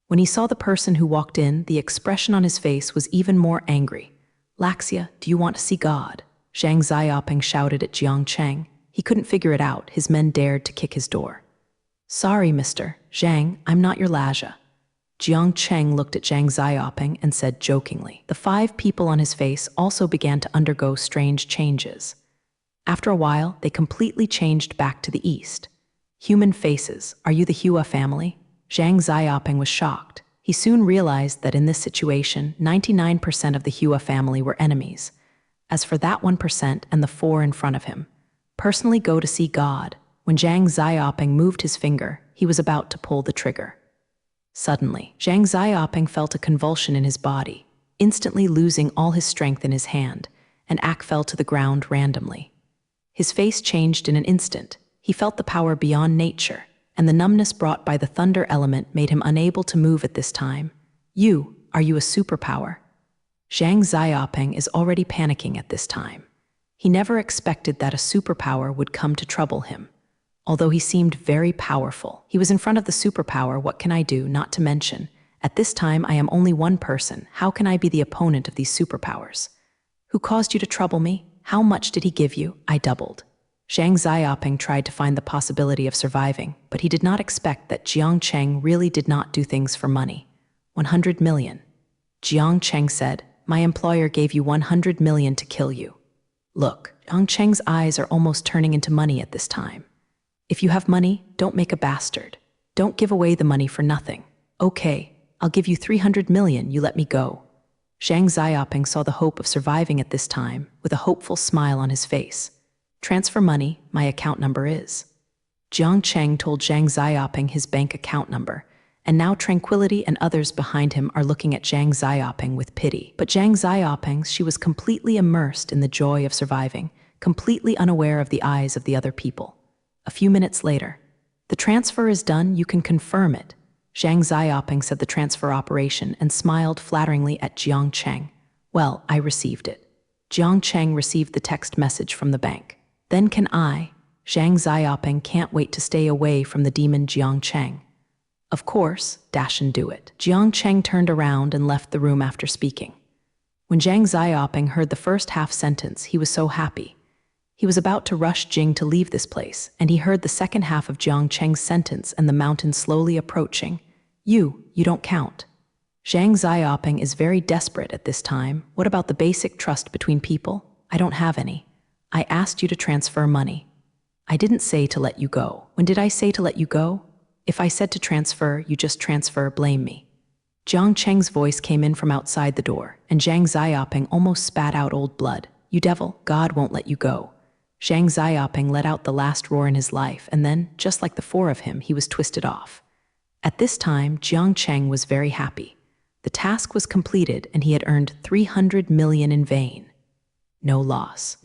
When he saw the person who walked in, the expression on his face was even more angry. "Laxia, do you want to see God?" Zhang Xiaoping shouted at Jiang Cheng. He couldn't figure it out. His men dared to kick his door. "Sorry, Mr. Zhang, I'm not your Laja." Jiang Cheng looked at Zhang Xiaoping and said jokingly. The five people on his face also began to undergo strange changes. After a while, they completely changed back to the east. Human faces, are you the Hua family? Zhang Xiaoping was shocked. He soon realized that in this situation, 99% of the Hua family were enemies. As for that 1% and the four in front of him, personally go to see God. When Zhang Xiaoping moved his finger, he was about to pull the trigger. Suddenly, Zhang Xiaoping felt a convulsion in his body, instantly losing all his strength in his hand, and Ak fell to the ground randomly. His face changed in an instant. He felt the power beyond nature, and the numbness brought by the thunder element made him unable to move at this time. Are you a superpower? Zhang Xiaoping is already panicking at this time. He never expected that a superpower would come to trouble him. Although he seemed very powerful, he was in front of the superpower. What can I do? Not to mention, at this time I am only one person. How can I be the opponent of these superpowers? Who caused you to trouble me? How much did he give you? I doubled. Zhang Xiaoping tried to find the possibility of surviving, but he did not expect that Jiang Cheng really did not do things for money. 100 million. Jiang Cheng said, "My employer gave you 100 million to kill you." Look, Jiang Cheng's eyes are almost turning into money at this time. If you have money, don't make a bastard. Don't give away the money for nothing. Okay, I'll give you 300 million, you let me go. Zhang Xiaoping saw the hope of surviving at this time, with a hopeful smile on his face. Transfer money, my account number is. Jiang Cheng told Zhang Xiaoping his bank account number, and now Tranquility and others behind him are looking at Zhang Xiaoping with pity. But Zhang Xiaoping, she was completely immersed in the joy of surviving, completely unaware of the eyes of the other people. A few minutes later, "The transfer is done, you can confirm it." Zhang Xiaoping said the transfer operation and smiled flatteringly at Jiang Cheng. "Well, I received it." Jiang Cheng received the text message from the bank. Then can I, Zhang Xiaoping, can't wait to stay away from the demon Jiang Cheng. Of course, dash and do it. Jiang Cheng turned around and left the room after speaking. When Zhang Xiaoping heard the first half sentence, he was so happy. He was about to rush Jing to leave this place, and he heard the second half of Jiang Cheng's sentence and the mountain slowly approaching. You don't count. Zhang Xiaoping is very desperate at this time. What about the basic trust between people? I don't have any. I asked you to transfer money. I didn't say to let you go. When did I say to let you go? If I said to transfer, you just transfer, blame me. Jiang Cheng's voice came in from outside the door, and Zhang Xiaoping almost spat out old blood. You devil, God won't let you go. Zhang Xiaoping let out the last roar in his life, and then, just like the four of him, he was twisted off. At this time, Jiang Cheng was very happy. The task was completed, and he had earned 300 million in vain. No loss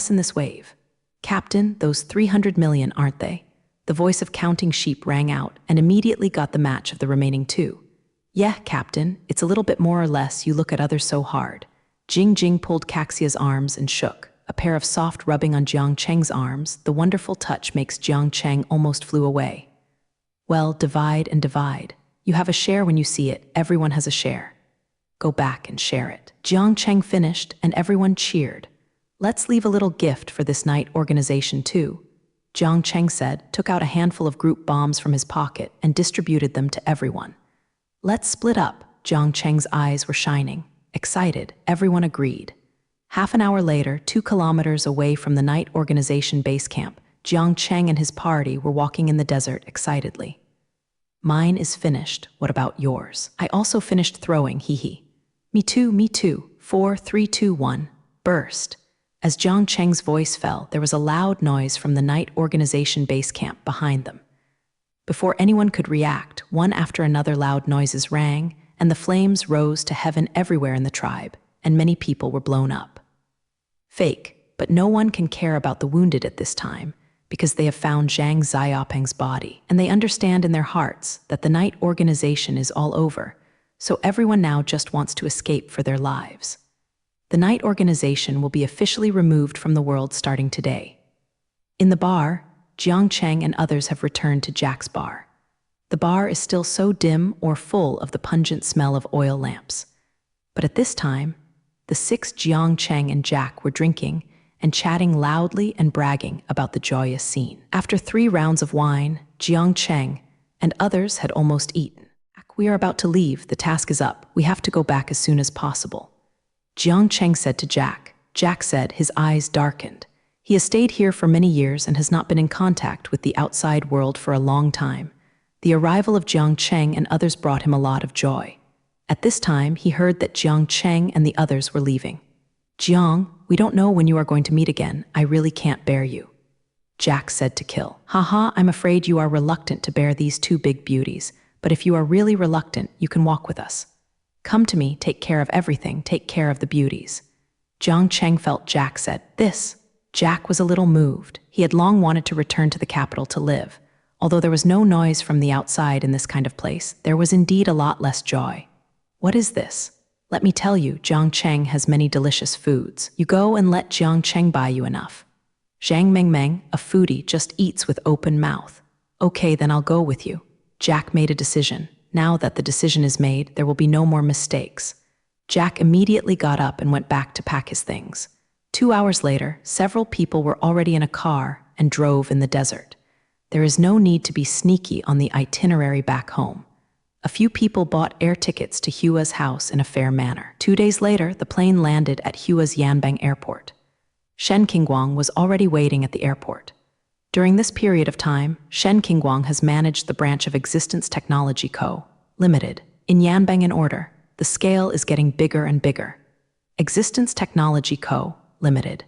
in this wave. Captain, those 300 million, aren't they? The voice of counting sheep rang out, and immediately got the match of the remaining two. Yeah, Captain, it's a little bit more or less. You look at others so hard. Jing pulled Caxia's arms and shook. A pair of soft rubbing on Jiang Cheng's arms. The wonderful touch makes Jiang Cheng almost flew away. Well, divide and divide. You have a share when you see it. Everyone has a share. Go back and share it. Jiang Cheng finished, and everyone cheered. Let's leave a little gift for this night organization too. Jiang Cheng said, took out a handful of group bombs from his pocket and distributed them to everyone. Let's split up. Jiang Cheng's eyes were shining. Excited, everyone agreed. Half an hour later, 2 kilometers away from the night organization base camp, Jiang Cheng and his party were walking in the desert excitedly. Mine is finished. What about yours? I also finished throwing, hee. Me too. 4, 3, 2, 1. Burst. As Jiang Cheng's voice fell, there was a loud noise from the night organization base camp behind them. Before anyone could react, one after another loud noises rang, and the flames rose to heaven everywhere in the tribe, and many people were blown up. Fake, but no one can care about the wounded at this time, because they have found Zhang Xiaoping's body, and they understand in their hearts that the night organization is all over, so everyone now just wants to escape for their lives. The night organization will be officially removed from the world starting today. In the bar, Jiang Cheng and others have returned to Jack's bar. The bar is still so dim or full of the pungent smell of oil lamps. But at this time, the 6 Jiang Cheng and Jack were drinking and chatting loudly and bragging about the joyous scene. After 3 rounds of wine, Jiang Cheng and others had almost eaten. We are about to leave. The task is up. We have to go back as soon as possible. Jiang Cheng said to Jack. Jack said, his eyes darkened. He has stayed here for many years and has not been in contact with the outside world for a long time. The arrival of Jiang Cheng and others brought him a lot of joy. At this time, he heard that Jiang Cheng and the others were leaving. Jiang, we don't know when you are going to meet again. I really can't bear you. Jack said to Kill. Haha, I'm afraid you are reluctant to bear these 2 big beauties, but if you are really reluctant, you can walk with us. Come to me, take care of everything, take care of the beauties. Jiang Cheng felt Jack said this. Jack was a little moved. He had long wanted to return to the capital to live. Although there was no noise from the outside in this kind of place, there was indeed a lot less joy. What is this? Let me tell you, Jiang Cheng has many delicious foods. You go and let Jiang Cheng buy you enough. Zhang Mengmeng, a foodie, just eats with open mouth. Okay, then I'll go with you. Jack made a decision. Now that the decision is made, there will be no more mistakes. Jack immediately got up and went back to pack his things. 2 hours later, several people were already in a car and drove in the desert. There is no need to be sneaky on the itinerary back home. A few people bought air tickets to Hua's house in a fair manner. 2 days later, the plane landed at Hua's Yanbang airport. Shen Qingguang was already waiting at the airport. During this period of time, Shen Qingguang has managed the branch of Existence Technology Co., Limited, in Yanbang in order. The scale is getting bigger and bigger. Existence Technology Co., Limited,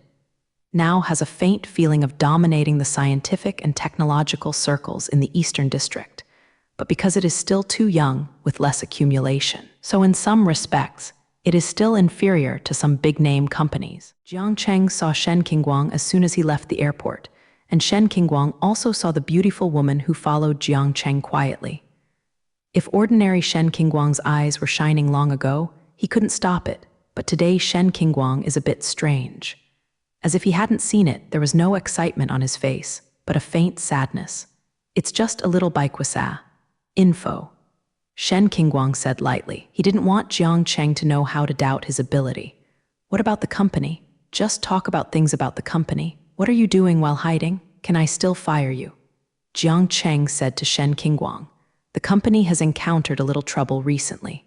now has a faint feeling of dominating the scientific and technological circles in the Eastern District, but because it is still too young, with less accumulation. So in some respects, it is still inferior to some big-name companies. Jiang Cheng saw Shen Qingguang as soon as he left the airport, and Shen Qingguang also saw the beautiful woman who followed Jiang Cheng quietly. If ordinary Shen Qingguang's eyes were shining long ago, he couldn't stop it. but today Shen Qingguang is a bit strange. As if he hadn't seen it, there was no excitement on his face, but a faint sadness. It's just a little baikwasa. Info. Shen Qingguang said lightly. He didn't want Jiang Cheng to know how to doubt his ability. What about the company? Just talk about things about the company. What are you doing while hiding? Can I still fire you? Jiang Cheng said to Shen Qingguang. The company has encountered a little trouble recently.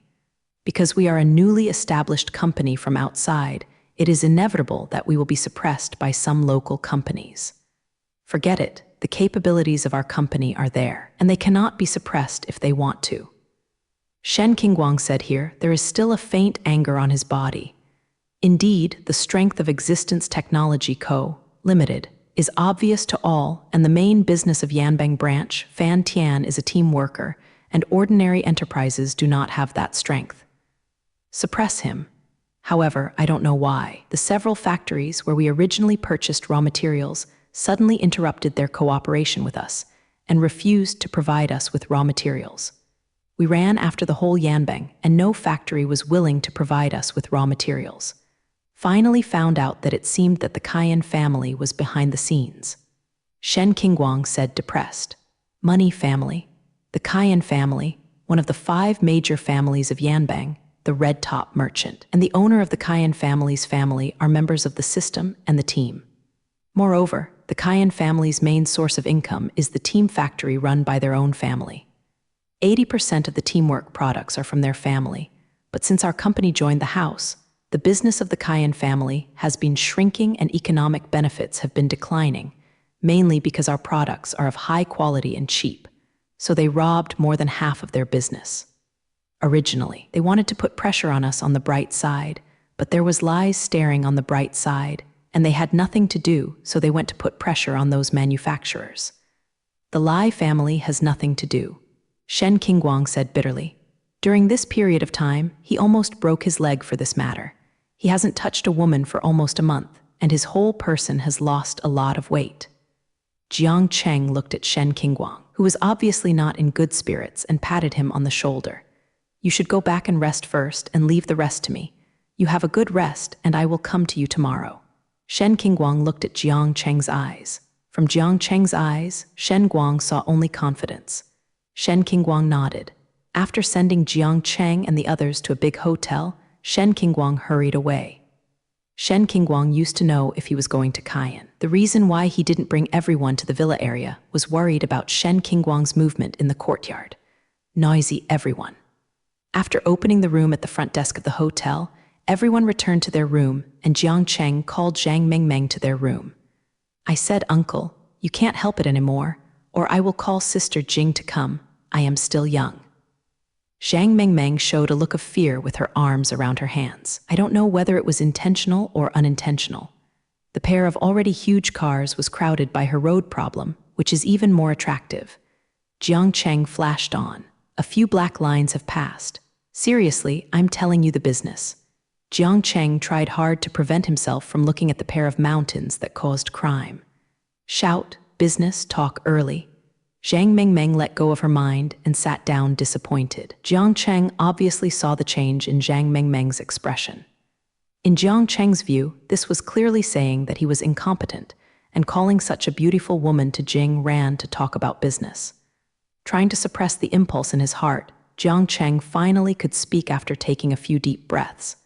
Because we are a newly established company from outside, it is inevitable that we will be suppressed by some local companies. Forget it, the capabilities of our company are there, and they cannot be suppressed if they want to. Shen Qingguang said here, there is still a faint anger on his body. Indeed, the strength of Existence Technology Co., Limited, is obvious to all, and the main business of Yanbang branch, Fan Tian, is a team worker, and ordinary enterprises do not have that strength. Suppress him. However, I don't know why. The several factories where we originally purchased raw materials suddenly interrupted their cooperation with us and refused to provide us with raw materials. We ran after the whole Yanbang, and no factory was willing to provide us with raw materials. Finally found out that it seemed that the Cayenne family was behind the scenes. Shen Qingguang said depressed. Money family. The Cayenne family, one of the 5 major families of Yanbang, the Red Top merchant, and the owner of the Cayenne family's family are members of the system and the team. Moreover, the Cayenne family's main source of income is the team factory run by their own family. 80% of the teamwork products are from their family, but since our company joined the house, the business of the Cayenne family has been shrinking and economic benefits have been declining, mainly because our products are of high quality and cheap, so they robbed more than half of their business. Originally, they wanted to put pressure on us on the bright side, but there was lies staring on the bright side, and they had nothing to do, so they went to put pressure on those manufacturers. The Lai family has nothing to do. Shen Qingguang said bitterly. During this period of time, he almost broke his leg for this matter. He hasn't touched a woman for almost a month, and his whole person has lost a lot of weight. Jiang Cheng looked at Shen Qingguang, who was obviously not in good spirits, and patted him on the shoulder. You should go back and rest first and leave the rest to me. You have a good rest, and I will come to you tomorrow. Shen Qingguang looked at Jiang Cheng's eyes. From Jiang Cheng's eyes, Shen Guang saw only confidence. Shen Qingguang nodded. After sending Jiang Cheng and the others to a big hotel, Shen Qingguang hurried away. Shen Qingguang used to know if he was going to Cayenne. The reason why he didn't bring everyone to the villa area was worried about Shen Qingguang's movement in the courtyard. Noisy everyone. After opening the room at the front desk of the hotel, everyone returned to their room, and Jiang Cheng called Zhang Mengmeng to their room. I said, Uncle, you can't help it anymore, or I will call Sister Jing to come. I am still young. Zhang Mengmeng showed a look of fear with her arms around her hands. I don't know whether it was intentional or unintentional. The pair of already huge cars was crowded by her road problem, which is even more attractive. Jiang Cheng flashed on. A few black lines have passed. Seriously, I'm telling you the business. Jiang Cheng tried hard to prevent himself from looking at the pair of mountains that caused crime. Shout, business, talk early. Zhang Mengmeng let go of her mind and sat down disappointed. Jiang Cheng obviously saw the change in Zhang Mengmeng's expression. In Jiang Cheng's view, this was clearly saying that he was incompetent, and calling such a beautiful woman to Jing ran to talk about business. Trying to suppress the impulse in his heart, Jiang Cheng finally could speak after taking a few deep breaths.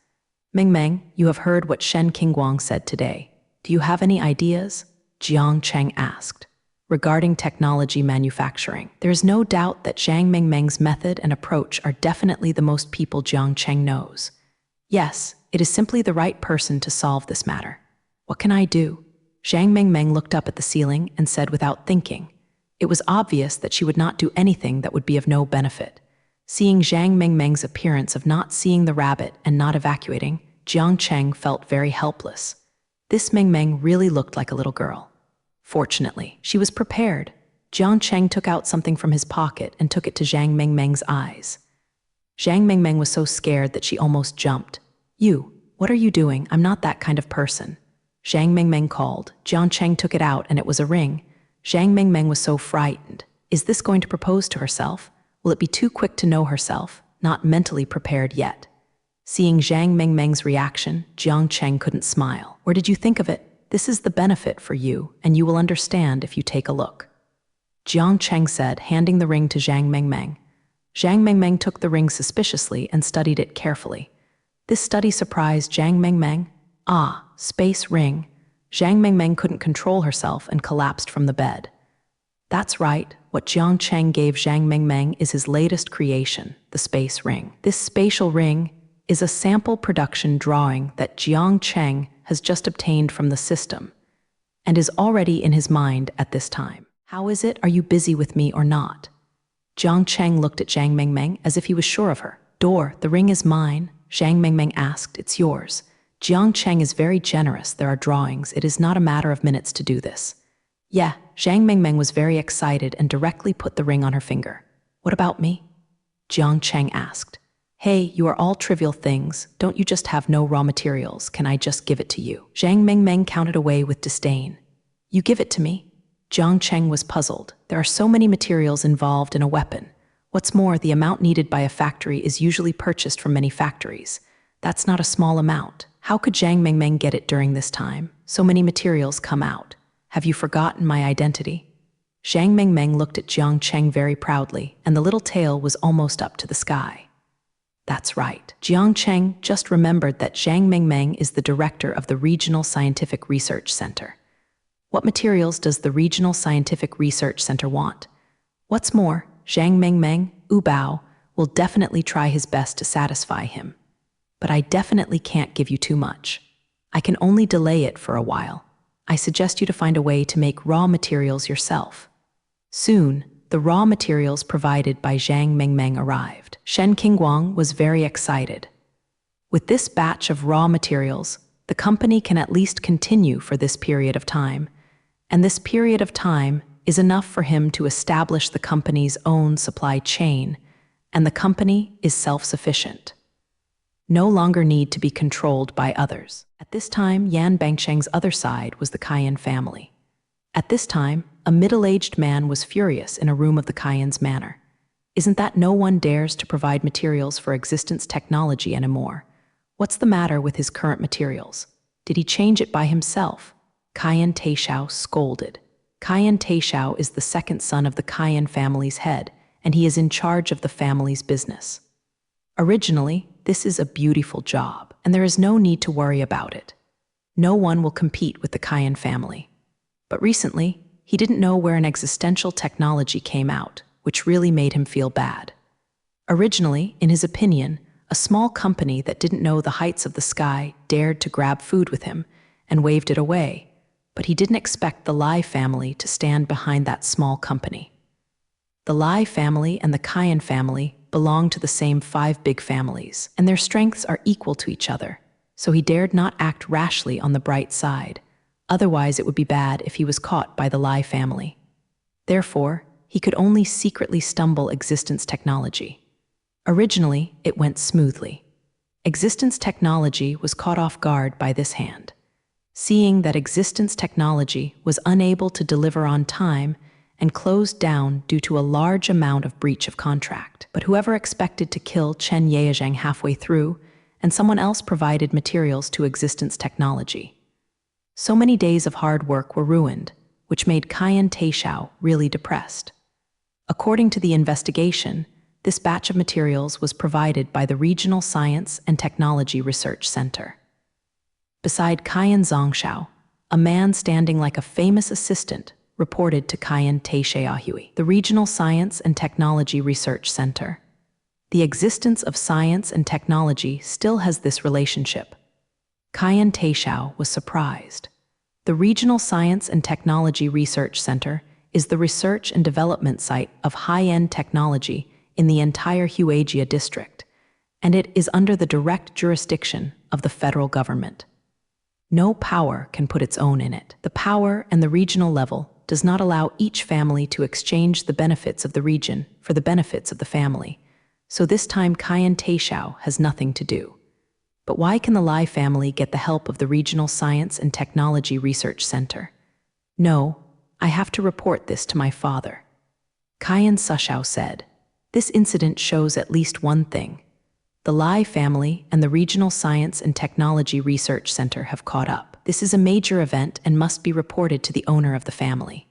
Mengmeng, you have heard what Shen Qingguang said today. Do you have any ideas? Jiang Cheng asked. Regarding technology manufacturing, there is no doubt that Zhang Mengmeng's method and approach are definitely the most people Jiang Cheng knows. Yes, it is simply the right person to solve this matter. What can I do? Zhang Mengmeng looked up at the ceiling and said without thinking. It was obvious that she would not do anything that would be of no benefit. Seeing Zhang Mengmeng's appearance of not seeing the rabbit and not evacuating, Jiang Cheng felt very helpless. This Mengmeng really looked like a little girl. Fortunately, she was prepared. Jiang Cheng took out something from his pocket and took it to Zhang Mengmeng's eyes. Zhang Mengmeng was so scared that she almost jumped. You, what are you doing? I'm not that kind of person. Zhang Mengmeng called. Jiang Cheng took it out and it was a ring. Zhang Mengmeng was so frightened. Is this going to propose to herself? Will it be too quick to know herself? Not mentally prepared yet. Seeing Zhang Mengmeng's reaction, Jiang Cheng couldn't smile. Or did you think of it? This is the benefit for you, and you will understand if you take a look. Jiang Cheng said, handing the ring to Zhang Mengmeng. Zhang Mengmeng took the ring suspiciously and studied it carefully. This study surprised Zhang Mengmeng. Ah, space ring. Zhang Mengmeng couldn't control herself and collapsed from the bed. That's right, what Jiang Cheng gave Zhang Mengmeng is his latest creation, the space ring. This spatial ring is a sample production drawing that Jiang Cheng has just obtained from the system and is already in his mind at this time. How is it? Are you busy with me or not? Jiang Cheng looked at Zhang Mengmeng as if he was sure of her. The ring is mine, Zhang Mengmeng asked. It's yours. Jiang Cheng is very generous. There are drawings. It is not a matter of minutes to do this. Yeah, Zhang Mengmeng was very excited and directly put the ring on her finger. What about me? Jiang Cheng asked. Hey, you are all trivial things. Don't you just have no raw materials? Can I just give it to you? Zhang Mengmeng counted away with disdain. You give it to me? Jiang Cheng was puzzled. There are so many materials involved in a weapon. What's more, the amount needed by a factory is usually purchased from many factories. That's not a small amount. How could Zhang Mengmeng get it during this time? So many materials come out. Have you forgotten my identity? Zhang Mengmeng looked at Jiang Cheng very proudly, and the little tail was almost up to the sky. That's right. Jiang Cheng just remembered that Zhang Mengmeng is the director of the Regional Scientific Research Center. What materials does the Regional Scientific Research Center want? What's more, Zhang Mengmeng, Bao, will definitely try his best to satisfy him. But I definitely can't give you too much. I can only delay it for a while. I suggest you to find a way to make raw materials yourself. Soon, the raw materials provided by Zhang Mengmeng arrived. Shen Qingguang was very excited. With this batch of raw materials, the company can at least continue for this period of time, and this period of time is enough for him to establish the company's own supply chain, and the company is self-sufficient. No longer need to be controlled by others. At this time, Yan Bangcheng's other side was the Cayenne family. At this time, a middle-aged man was furious in a room of the Cayenne's manor. Isn't that no one dares to provide materials for existence technology anymore? What's the matter with his current materials? Did he change it by himself? Cayenne Taixiao scolded. Cayenne Taixiao is the second son of the Cayenne family's head, and he is in charge of the family's business. Originally, this is a beautiful job, and there is no need to worry about it. No one will compete with the Cayenne family. But recently, he didn't know where an existential technology came out, which really made him feel bad. Originally, in his opinion, a small company that didn't know the heights of the sky dared to grab food with him and waved it away, but he didn't expect the Lai family to stand behind that small company. The Lai family and the Cayenne family belong to the same 5 big families, and their strengths are equal to each other, so he dared not act rashly on the bright side. Otherwise, it would be bad if he was caught by the Lai family. Therefore, he could only secretly stumble existence technology. Originally, it went smoothly. Existence technology was caught off guard by this hand. Seeing that existence technology was unable to deliver on time and closed down due to a large amount of breach of contract. But whoever expected to kill Chen Yezheng halfway through, and someone else provided materials to existence technology. So many days of hard work were ruined, which made Cayenne Taixiao really depressed. According to the investigation, this batch of materials was provided by the Regional Science and Technology Research Center. Beside Cayenne Zhongxiao, a man standing like a famous assistant reported to Cayenne Taixiao, the Regional Science and Technology Research Center. The existence of science and technology still has this relationship. Cayenne Taixiao was surprised. The Regional Science and Technology Research Center is the research and development site of high-end technology in the entire Huaijia district, and it is under the direct jurisdiction of the federal government. No power can put its own in it. The power and the regional level does not allow each family to exchange the benefits of the region for the benefits of the family, so this time Cayenne Taixiao has nothing to do. But why can the Lai family get the help of the Regional Science and Technology Research Center? No, I have to report this to my father. Cayenne Sushao said. This incident shows at least one thing. The Lai family and the Regional Science and Technology Research Center have caught up. This is a major event and must be reported to the owner of the family.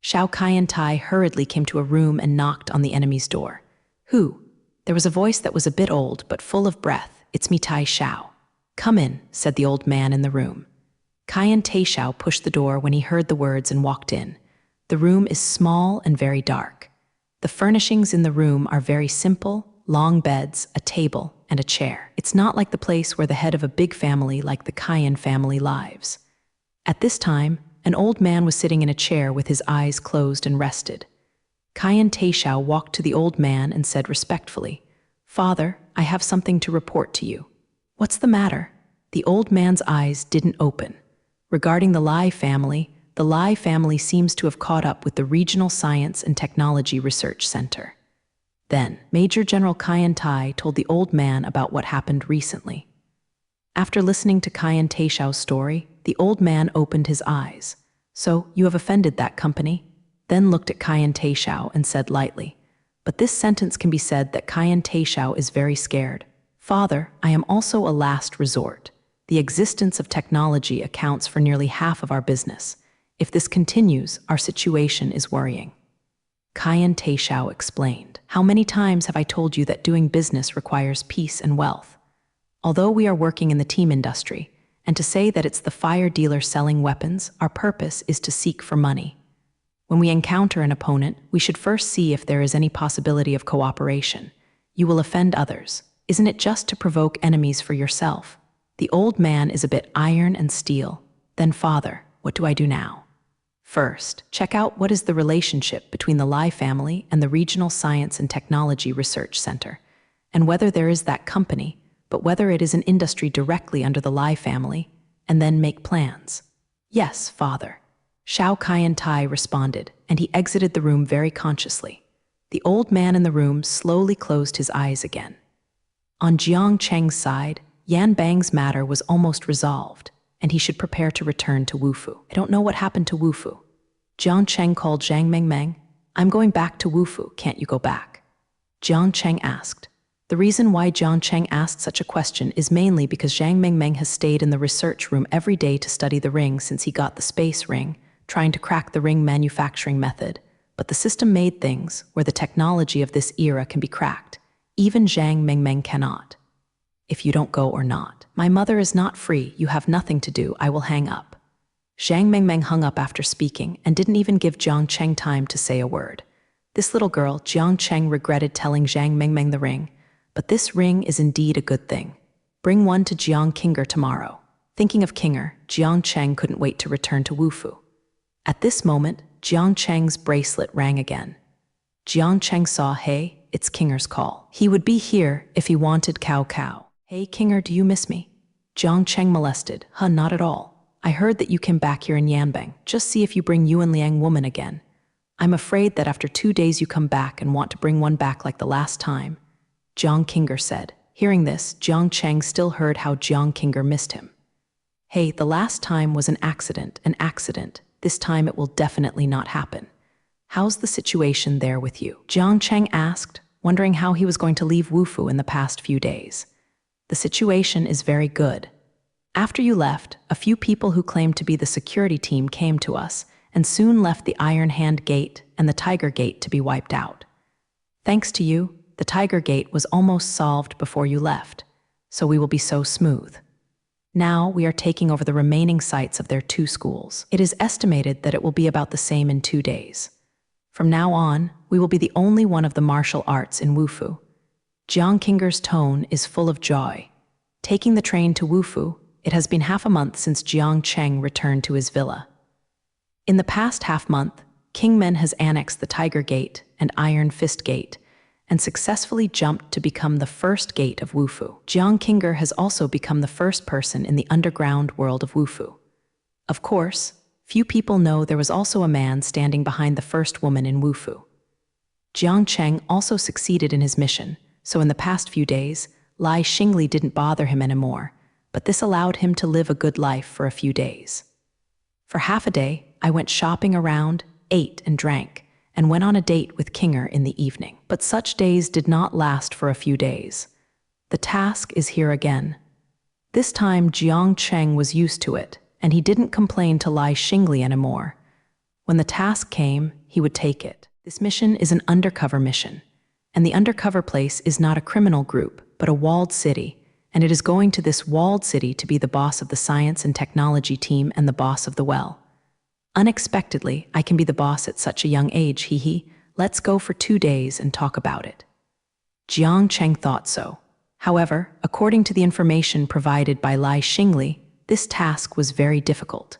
Xiao Kai hurriedly came to a room and knocked on the enemy's door. Who? There was a voice that was a bit old but full of breath. It's me, Tai Xiao. Come in, said the old man in the room. Kai Xiao pushed the door when he heard the words and walked in. The room is small and very dark. The furnishings in the room are very simple, long beds, a table, and a chair. It's not like the place where the head of a big family like the Cayenne family lives. At this time, an old man was sitting in a chair with his eyes closed and rested. Cayenne Xiao walked to the old man and said respectfully, "Father, I have something to report to you." "What's the matter?" The old man's eyes didn't open. Regarding the Lai family seems to have caught up with the Regional Science and Technology Research Center. Then, Major General Cayenne told the old man about what happened recently. After listening to Cayenne Xiao's story, the old man opened his eyes. "So, you have offended that company?" Then looked at Cayenne Xiao and said lightly, "But this sentence can be said that Cayenne Xiao is very scared. Father, I am also a last resort. The existence of technology accounts for nearly half of our business. If this continues, our situation is worrying." Cayenne Xiao explained, "How many times have I told you that doing business requires peace and wealth? Although we are working in the team industry, and to say that it's the fire dealer selling weapons, our purpose is to seek for money. When we encounter an opponent, we should first see if there is any possibility of cooperation. You will offend others. Isn't it just to provoke enemies for yourself?" The old man is a bit iron and steel. "Then, Father, what do I do now?" "First, check out what is the relationship between the Lai family and the Regional Science and Technology Research Center, and whether there is that company, but whether it is an industry directly under the Lai family, and then make plans." "Yes, Father." Xiao Kai responded, and he exited the room very consciously. The old man in the room slowly closed his eyes again. On Jiang Cheng's side, Yan Bang's matter was almost resolved, and he should prepare to return to Wufu. "I don't know what happened to Wufu." Jiang Cheng called Zhang Mengmeng. "I'm going back to Wufu, can't you go back?" Jiang Cheng asked. The reason why Jiang Cheng asked such a question is mainly because Zhang Mengmeng has stayed in the research room every day to study the ring since he got the space ring, trying to crack the ring manufacturing method, but the system made things where the technology of this era can be cracked. Even Zhang Mengmeng cannot. "If you don't go or not. My mother is not free, you have nothing to do, I will hang up." Zhang Mengmeng hung up after speaking and didn't even give Jiang Cheng time to say a word. This little girl, Jiang Cheng, regretted telling Zhang Mengmeng the ring, but this ring is indeed a good thing. Bring one to Jiang Kinger tomorrow. Thinking of Kinger, Jiang Cheng couldn't wait to return to Wufu. At this moment, Jiang Cheng's bracelet rang again. Jiang Cheng saw, "Hey, it's Kinger's call. He would be here if he wanted Cao. Hey, Kinger, do you miss me?" Jiang Cheng molested, "Not at all. I heard that you came back here in Yanbang. Just see if you bring Yuan Liang woman again. I'm afraid that after 2 days you come back and want to bring one back like the last time," Jiang Kinger said. Hearing this, Jiang Cheng still heard how Jiang Kinger missed him. "Hey, the last time was an accident. This time it will definitely not happen. How's the situation there with you?" Jiang Cheng asked, wondering how he was going to leave Wufu in the past few days. "The situation is very good. After you left, a few people who claimed to be the security team came to us and soon left the Iron Hand Gate and the Tiger Gate to be wiped out. Thanks to you, the Tiger Gate was almost solved before you left, so we will be so smooth. Now we are taking over the remaining sites of their 2 schools. It is estimated that it will be about the same in 2 days. From now on, we will be the only one of the martial arts in Wufu." Jiang Kinger's tone is full of joy. Taking the train to Wufu, it has been half a month since Jiang Cheng returned to his villa. In the past half-month, King Men has annexed the Tiger Gate and Iron Fist Gate, and successfully jumped to become the first gate of Wufu. Jiang Kinger has also become the first person in the underground world of Wufu. Of course, few people know there was also a man standing behind the first woman in Wufu. Jiang Cheng also succeeded in his mission, so in the past few days, Lai Xingli didn't bother him anymore, but this allowed him to live a good life for a few days. For half a day, I went shopping around, ate and drank, and went on a date with Kinger in the evening. But such days did not last for a few days. The task is here again. This time, Jiang Cheng was used to it, and he didn't complain to Lai Xingli anymore. When the task came, he would take it. This mission is an undercover mission, and the undercover place is not a criminal group, but a walled city, and it is going to this walled city to be the boss of the science and technology team and the boss of the well. Unexpectedly, I can be the boss at such a young age, hee. Let's go for 2 days and talk about it. Jiang Cheng thought so. However, according to the information provided by Lai Xingli, this task was very difficult.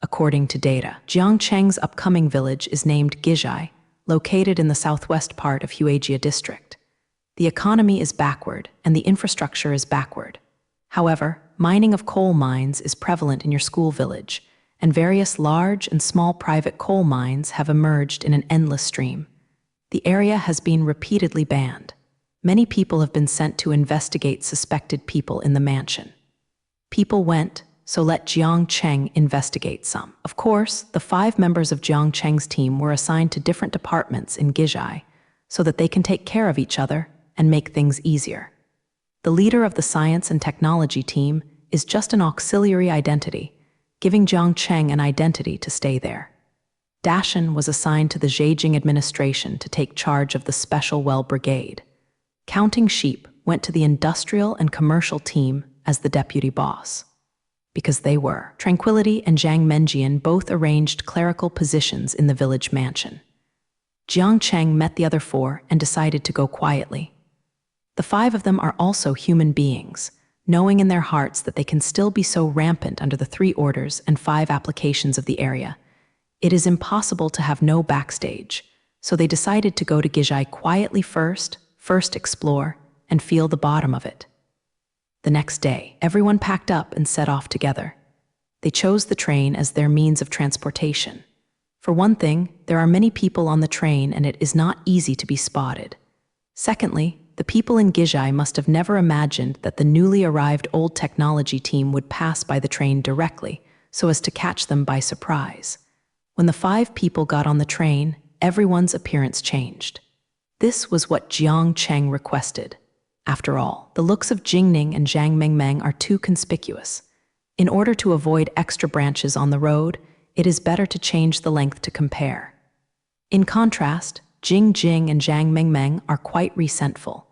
According to data, Jiang Cheng's upcoming village is named Gizhai, located in the southwest part of Huajia district. The economy is backward, and the infrastructure is backward. However, mining of coal mines is prevalent in your school village, and various large and small private coal mines have emerged in an endless stream. The area has been repeatedly banned. Many people have been sent to investigate suspected people in the mansion. People went, so let Jiang Cheng investigate some. Of course, the 5 members of Jiang Cheng's team were assigned to different departments in Gizhai, so that they can take care of each other and make things easier. The leader of the science and technology team is just an auxiliary identity, giving Jiang Cheng an identity to stay there. Dashan was assigned to the Zhejiang administration to take charge of the Special Well Brigade. Counting Sheep went to the industrial and commercial team as the deputy boss. Because they were. Tranquility and Zhang Menjian both arranged clerical positions in the village mansion. Jiang Cheng met the other 4 and decided to go quietly. The 5 of them are also human beings, knowing in their hearts that they can still be so rampant under the 3 orders and 5 applications of the area. It is impossible to have no backstage, so they decided to go to Gizhai quietly first explore, and feel the bottom of it. The next day, everyone packed up and set off together. They chose the train as their means of transportation. For one thing, there are many people on the train and it is not easy to be spotted. Secondly, the people in Gizhai must have never imagined that the newly arrived old technology team would pass by the train directly, so as to catch them by surprise. When the 5 people got on the train, everyone's appearance changed. This was what Jiang Cheng requested. After all, the looks of Jingning and Zhang Mengmeng are too conspicuous. In order to avoid extra branches on the road, it is better to change the length to compare. In contrast, Jing and Zhang Mengmeng are quite resentful.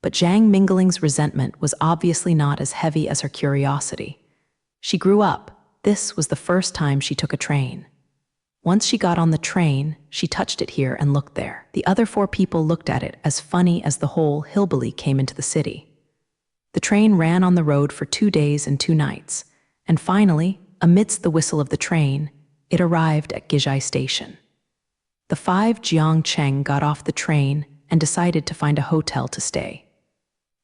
But Zhang Mingling's resentment was obviously not as heavy as her curiosity. She grew up. This was the first time she took a train. Once she got on the train, she touched it here and looked there. The other 4 people looked at it as funny as the whole hillbilly came into the city. The train ran on the road for 2 days and 2 nights, and finally, amidst the whistle of the train, it arrived at Gizhai station. The 5 Jiang Cheng got off the train and decided to find a hotel to stay.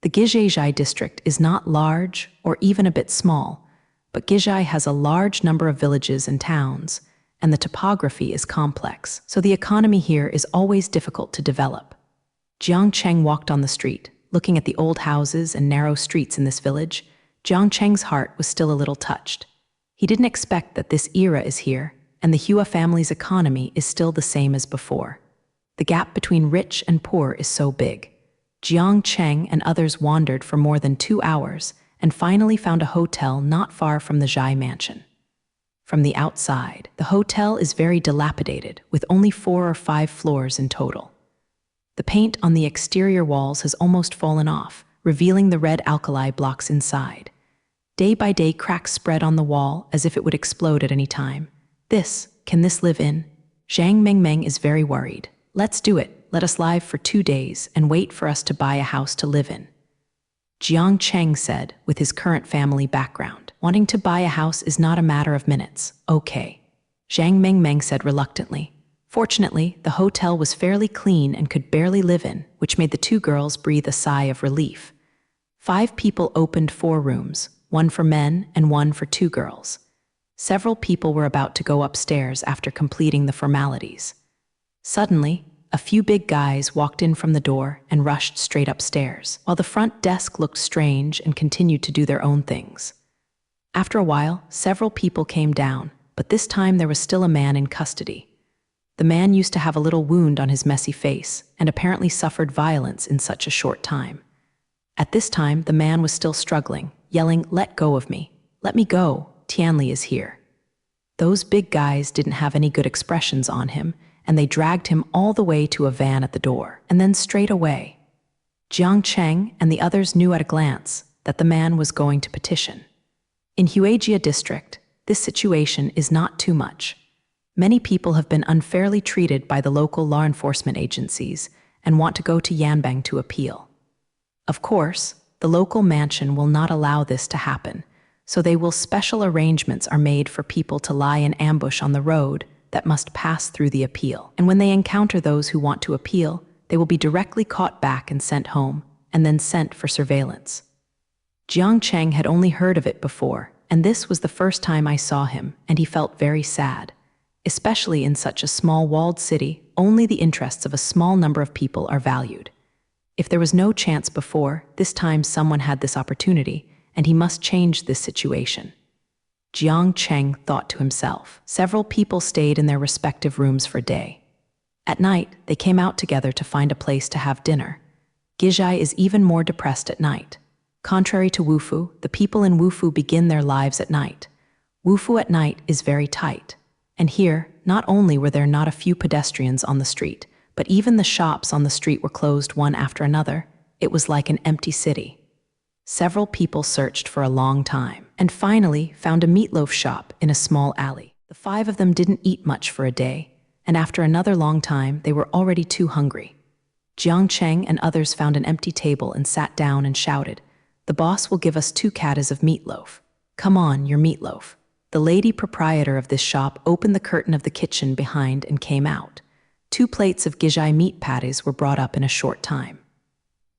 The Gizhai district is not large or even a bit small, but Gizhai has a large number of villages and towns, and the topography is complex, so the economy here is always difficult to develop. Jiang Cheng walked on the street, looking at the old houses and narrow streets in this village. Jiang Cheng's heart was still a little touched. He didn't expect that this era is here, and the Hua family's economy is still the same as before. The gap between rich and poor is so big. Jiang Cheng and others wandered for more than 2 hours and finally found a hotel not far from the Zhai mansion. From the outside, the hotel is very dilapidated, with only 4 or 5 floors in total. The paint on the exterior walls has almost fallen off, revealing the red alkali blocks inside. Day by day, cracks spread on the wall as if it would explode at any time. Can this live in? Zhang Mengmeng is very worried. Let's do it. Let us live for 2 days and wait for us to buy a house to live in. Jiang Cheng said, with his current family background. Wanting to buy a house is not a matter of minutes. Okay. Zhang Mengmeng said reluctantly. Fortunately, the hotel was fairly clean and could barely live in, which made the 2 girls breathe a sigh of relief. 5 people opened 4 rooms, 1 for men and 1 for 2 girls. Several people were about to go upstairs after completing the formalities. Suddenly, a few big guys walked in from the door and rushed straight upstairs, while the front desk looked strange and continued to do their own things. After a while, several people came down, but this time there was still a man in custody. The man used to have a little wound on his messy face and apparently suffered violence in such a short time. At this time, the man was still struggling, yelling, "Let go of me. Let me go. Tianli is here." Those big guys didn't have any good expressions on him, and they dragged him all the way to a van at the door, and then straight away. Jiang Cheng and the others knew at a glance that the man was going to petition. In Huijia district, this situation is not too much. Many people have been unfairly treated by the local law enforcement agencies and want to go to Yanbang to appeal. Of course, the local mansion will not allow this to happen, so special arrangements are made for people to lie in ambush on the road that must pass through the appeal. And when they encounter those who want to appeal, they will be directly caught back and sent home, and then sent for surveillance. Jiang Cheng had only heard of it before, and this was the first time I saw him, and he felt very sad. Especially in such a small walled city, only the interests of a small number of people are valued. If there was no chance before, this time someone had this opportunity, and he must change this situation. Jiang Cheng thought to himself. Several people stayed in their respective rooms for a day. At night, they came out together to find a place to have dinner. Gizhai is even more depressed at night. Contrary to Wufu, the people in Wufu begin their lives at night. Wufu at night is very tight. And here, not only were there not a few pedestrians on the street, but even the shops on the street were closed one after another. It was like an empty city. Several people searched for a long time, and finally found a meatloaf shop in a small alley. The 5 of them didn't eat much for a day, and after another long time, they were already too hungry. Jiang Cheng and others found an empty table and sat down and shouted, "The boss will give us 2 kattas of meatloaf. Come on, your meatloaf." The lady proprietor of this shop opened the curtain of the kitchen behind and came out. 2 plates of Gizhai meat patties were brought up in a short time.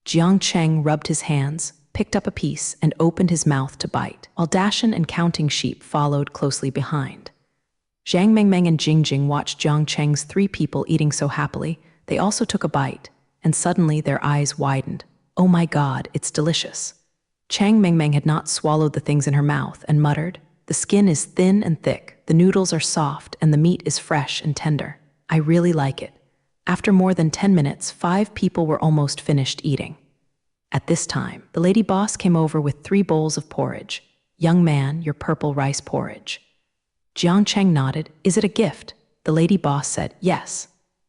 Jiang Cheng rubbed his hands, picked up a piece, and opened his mouth to bite, while Dashan and Counting Sheep followed closely behind. Zhang Mengmeng and Jingjing watched Jiang Cheng's 3 people eating so happily. They also took a bite, and suddenly their eyes widened. "Oh my God, it's delicious." Chang Mengmeng had not swallowed the things in her mouth and muttered, "The skin is thin and thick, the noodles are soft, and the meat is fresh and tender. I really like it." After more than 10 minutes, 5 people were almost finished eating. At this time, the lady boss came over with 3 bowls of porridge. "Young man, your purple rice porridge." Jiang Cheng nodded. "Is it a gift?" The lady boss said, "Yes."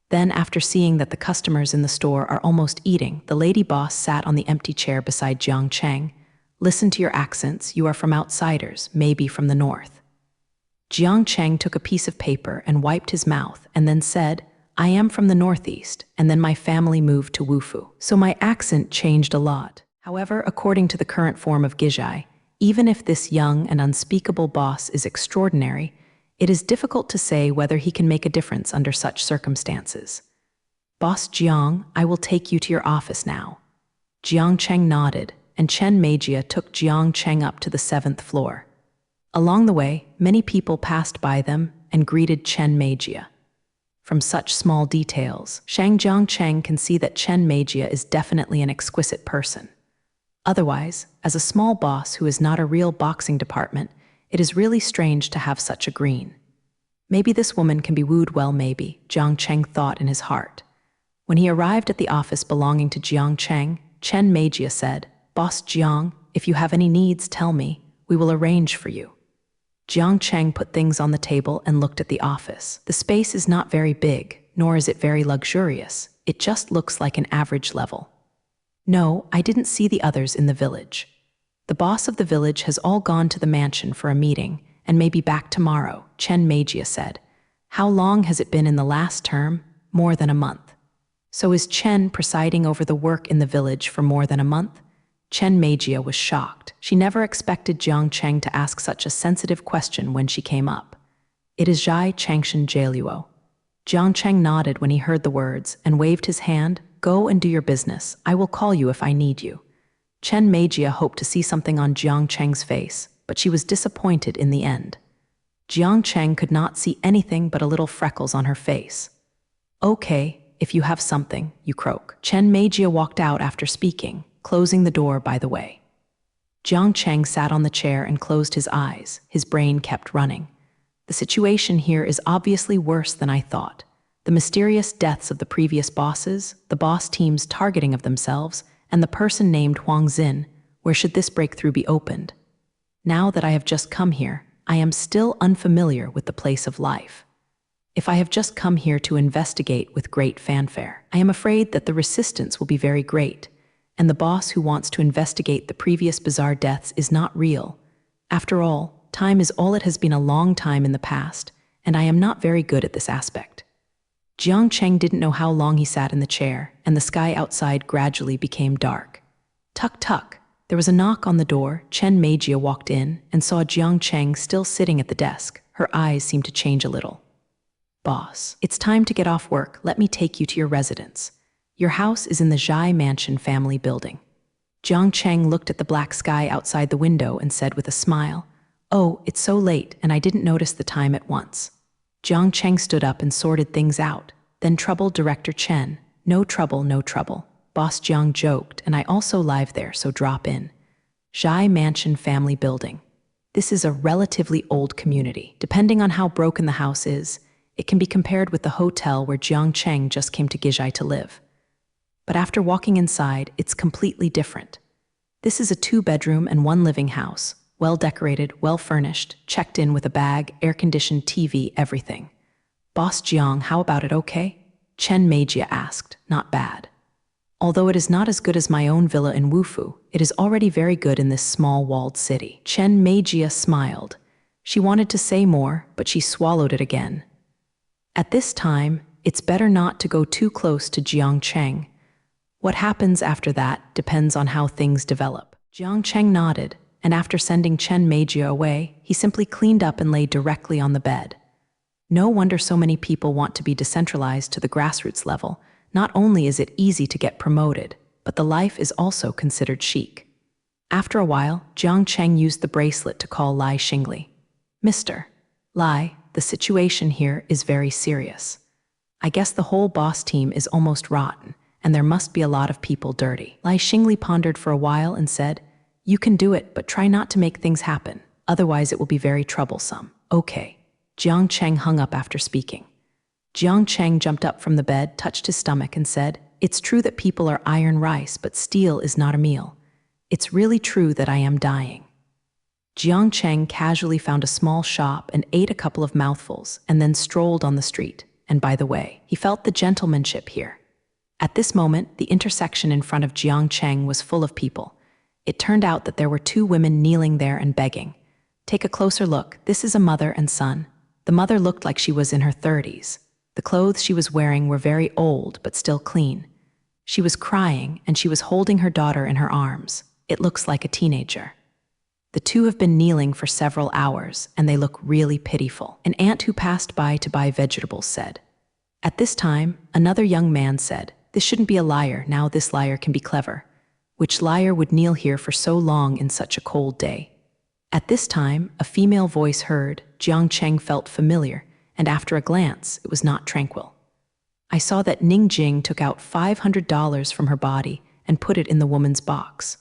Then, after seeing that the customers in the store are almost eating, the lady boss sat on the empty chair beside Jiang Cheng. "Listen to your accents, you are from outsiders, maybe from the north." Jiang Cheng took a piece of paper and wiped his mouth and then said, "I am from the northeast, and then my family moved to Wufu, so my accent changed a lot." However, according to the current form of Gizhai, even if this young and unspeakable boss is extraordinary, it is difficult to say whether he can make a difference under such circumstances. "Boss Jiang, I will take you to your office now." Jiang Cheng nodded, and Chen Meijia took Jiang Cheng up to the 7th floor. Along the way, many people passed by them and greeted Chen Meijia. From such small details, Jiang Cheng can see that Chen Meijia is definitely an exquisite person. Otherwise, as a small boss who is not a real boxing department, it is really strange to have such a green. Maybe this woman can be wooed well, maybe, Jiang Cheng thought in his heart. When he arrived at the office belonging to Jiang Cheng, Chen Meijia said, "Boss Jiang, if you have any needs, tell me. We will arrange for you." Jiang Cheng put things on the table and looked at the office. The space is not very big, nor is it very luxurious. It just looks like an average level. "No, I didn't see the others in the village. The boss of the village has all gone to the mansion for a meeting and may be back tomorrow," Chen Meijia said. "How long has it been in the last term?" "More than a month." "So is Chen presiding over the work in the village for more than a month?" Chen Meijia was shocked. She never expected Jiang Cheng to ask such a sensitive question when she came up. "It is Zhai Changshan Jieluo." Jiang Cheng nodded when he heard the words and waved his hand. "Go and do your business. I will call you if I need you." Chen Meijia hoped to see something on Jiang Cheng's face, but she was disappointed in the end. Jiang Cheng could not see anything but a little freckles on her face. "Okay, if you have something, you croak." Chen Meijia walked out after speaking, closing the door by the way. Jiang Cheng sat on the chair and closed his eyes. His brain kept running. "The situation here is obviously worse than I thought. The mysterious deaths of the previous bosses, the boss team's targeting of themselves, and the person named Huang Xin, where should this breakthrough be opened? Now that I have just come here, I am still unfamiliar with the place of life. If I have just come here to investigate with great fanfare, I am afraid that the resistance will be very great, and the boss who wants to investigate the previous bizarre deaths is not real. After all, time is all it has been a long time in the past, and I am not very good at this aspect. Jiang Cheng didn't know how long he sat in the chair, and the sky outside gradually became dark. Tuck tuck. There was a knock on the door. Chen Meijia walked in and saw Jiang Cheng still sitting at the desk. Her eyes seemed to change a little. Boss, it's time to get off work. Let me take you to your residence. Your house is in the Zhai Mansion family building. Jiang Cheng looked at the black sky outside the window and said with a smile, "Oh, it's so late, and I didn't notice the time at once." Jiang Cheng stood up and sorted things out. Then troubled Director Chen. "No trouble, no trouble." Boss Jiang joked, "And I also live there, so drop in." Zhai Mansion family building. This is a relatively old community. Depending on how broken the house is, it can be compared with the hotel where Jiang Cheng just came to Gizhai to live. But after walking inside, it's completely different. This is a 2-bedroom and 1 living house, well decorated, well furnished, checked in with a bag, air-conditioned TV, everything. "Boss Jiang, how about it, okay?" Chen Meijia asked. "Not bad. Although it is not as good as my own villa in Wufu, it is already very good in this small walled city." Chen Meijia smiled. She wanted to say more, but she swallowed it again. At this time, it's better not to go too close to Jiang Cheng. What happens after that depends on how things develop. Jiang Cheng nodded, and after sending Chen Meijia away, he simply cleaned up and lay directly on the bed. No wonder so many people want to be decentralized to the grassroots level. Not only is it easy to get promoted, but the life is also considered chic. After a while, Jiang Cheng used the bracelet to call Lai Xingli. "Mr. Lai, the situation here is very serious. I guess the whole boss team is almost rotten, and there must be a lot of people dirty." Lai Xingli pondered for a while and said, "You can do it, but try not to make things happen. Otherwise it will be very troublesome." "Okay." Jiang Cheng hung up after speaking. Jiang Cheng jumped up from the bed, touched his stomach, and said, "It's true that people are iron rice, but steel is not a meal. It's really true that I am dying." Jiang Cheng casually found a small shop and ate a couple of mouthfuls, and then strolled on the street. And by the way, he felt the gentlemanship here. At this moment, the intersection in front of Jiang Cheng was full of people. It turned out that there were 2 women kneeling there and begging. Take a closer look. This is a mother and son. The mother looked like she was in her 30s. The clothes she was wearing were very old, but still clean. She was crying, and she was holding her daughter in her arms. It looks like a teenager. The 2 have been kneeling for several hours, and they look really pitiful. An aunt who passed by to buy vegetables said. At this time, another young man said, "This shouldn't be a liar. Now this liar can be clever. Which liar would kneel here for so long in such a cold day?" At this time, a female voice heard. Jiang Cheng felt familiar, and after a glance, it was not tranquil. "I saw that Ning Jing took out $500 from her body and put it in the woman's box.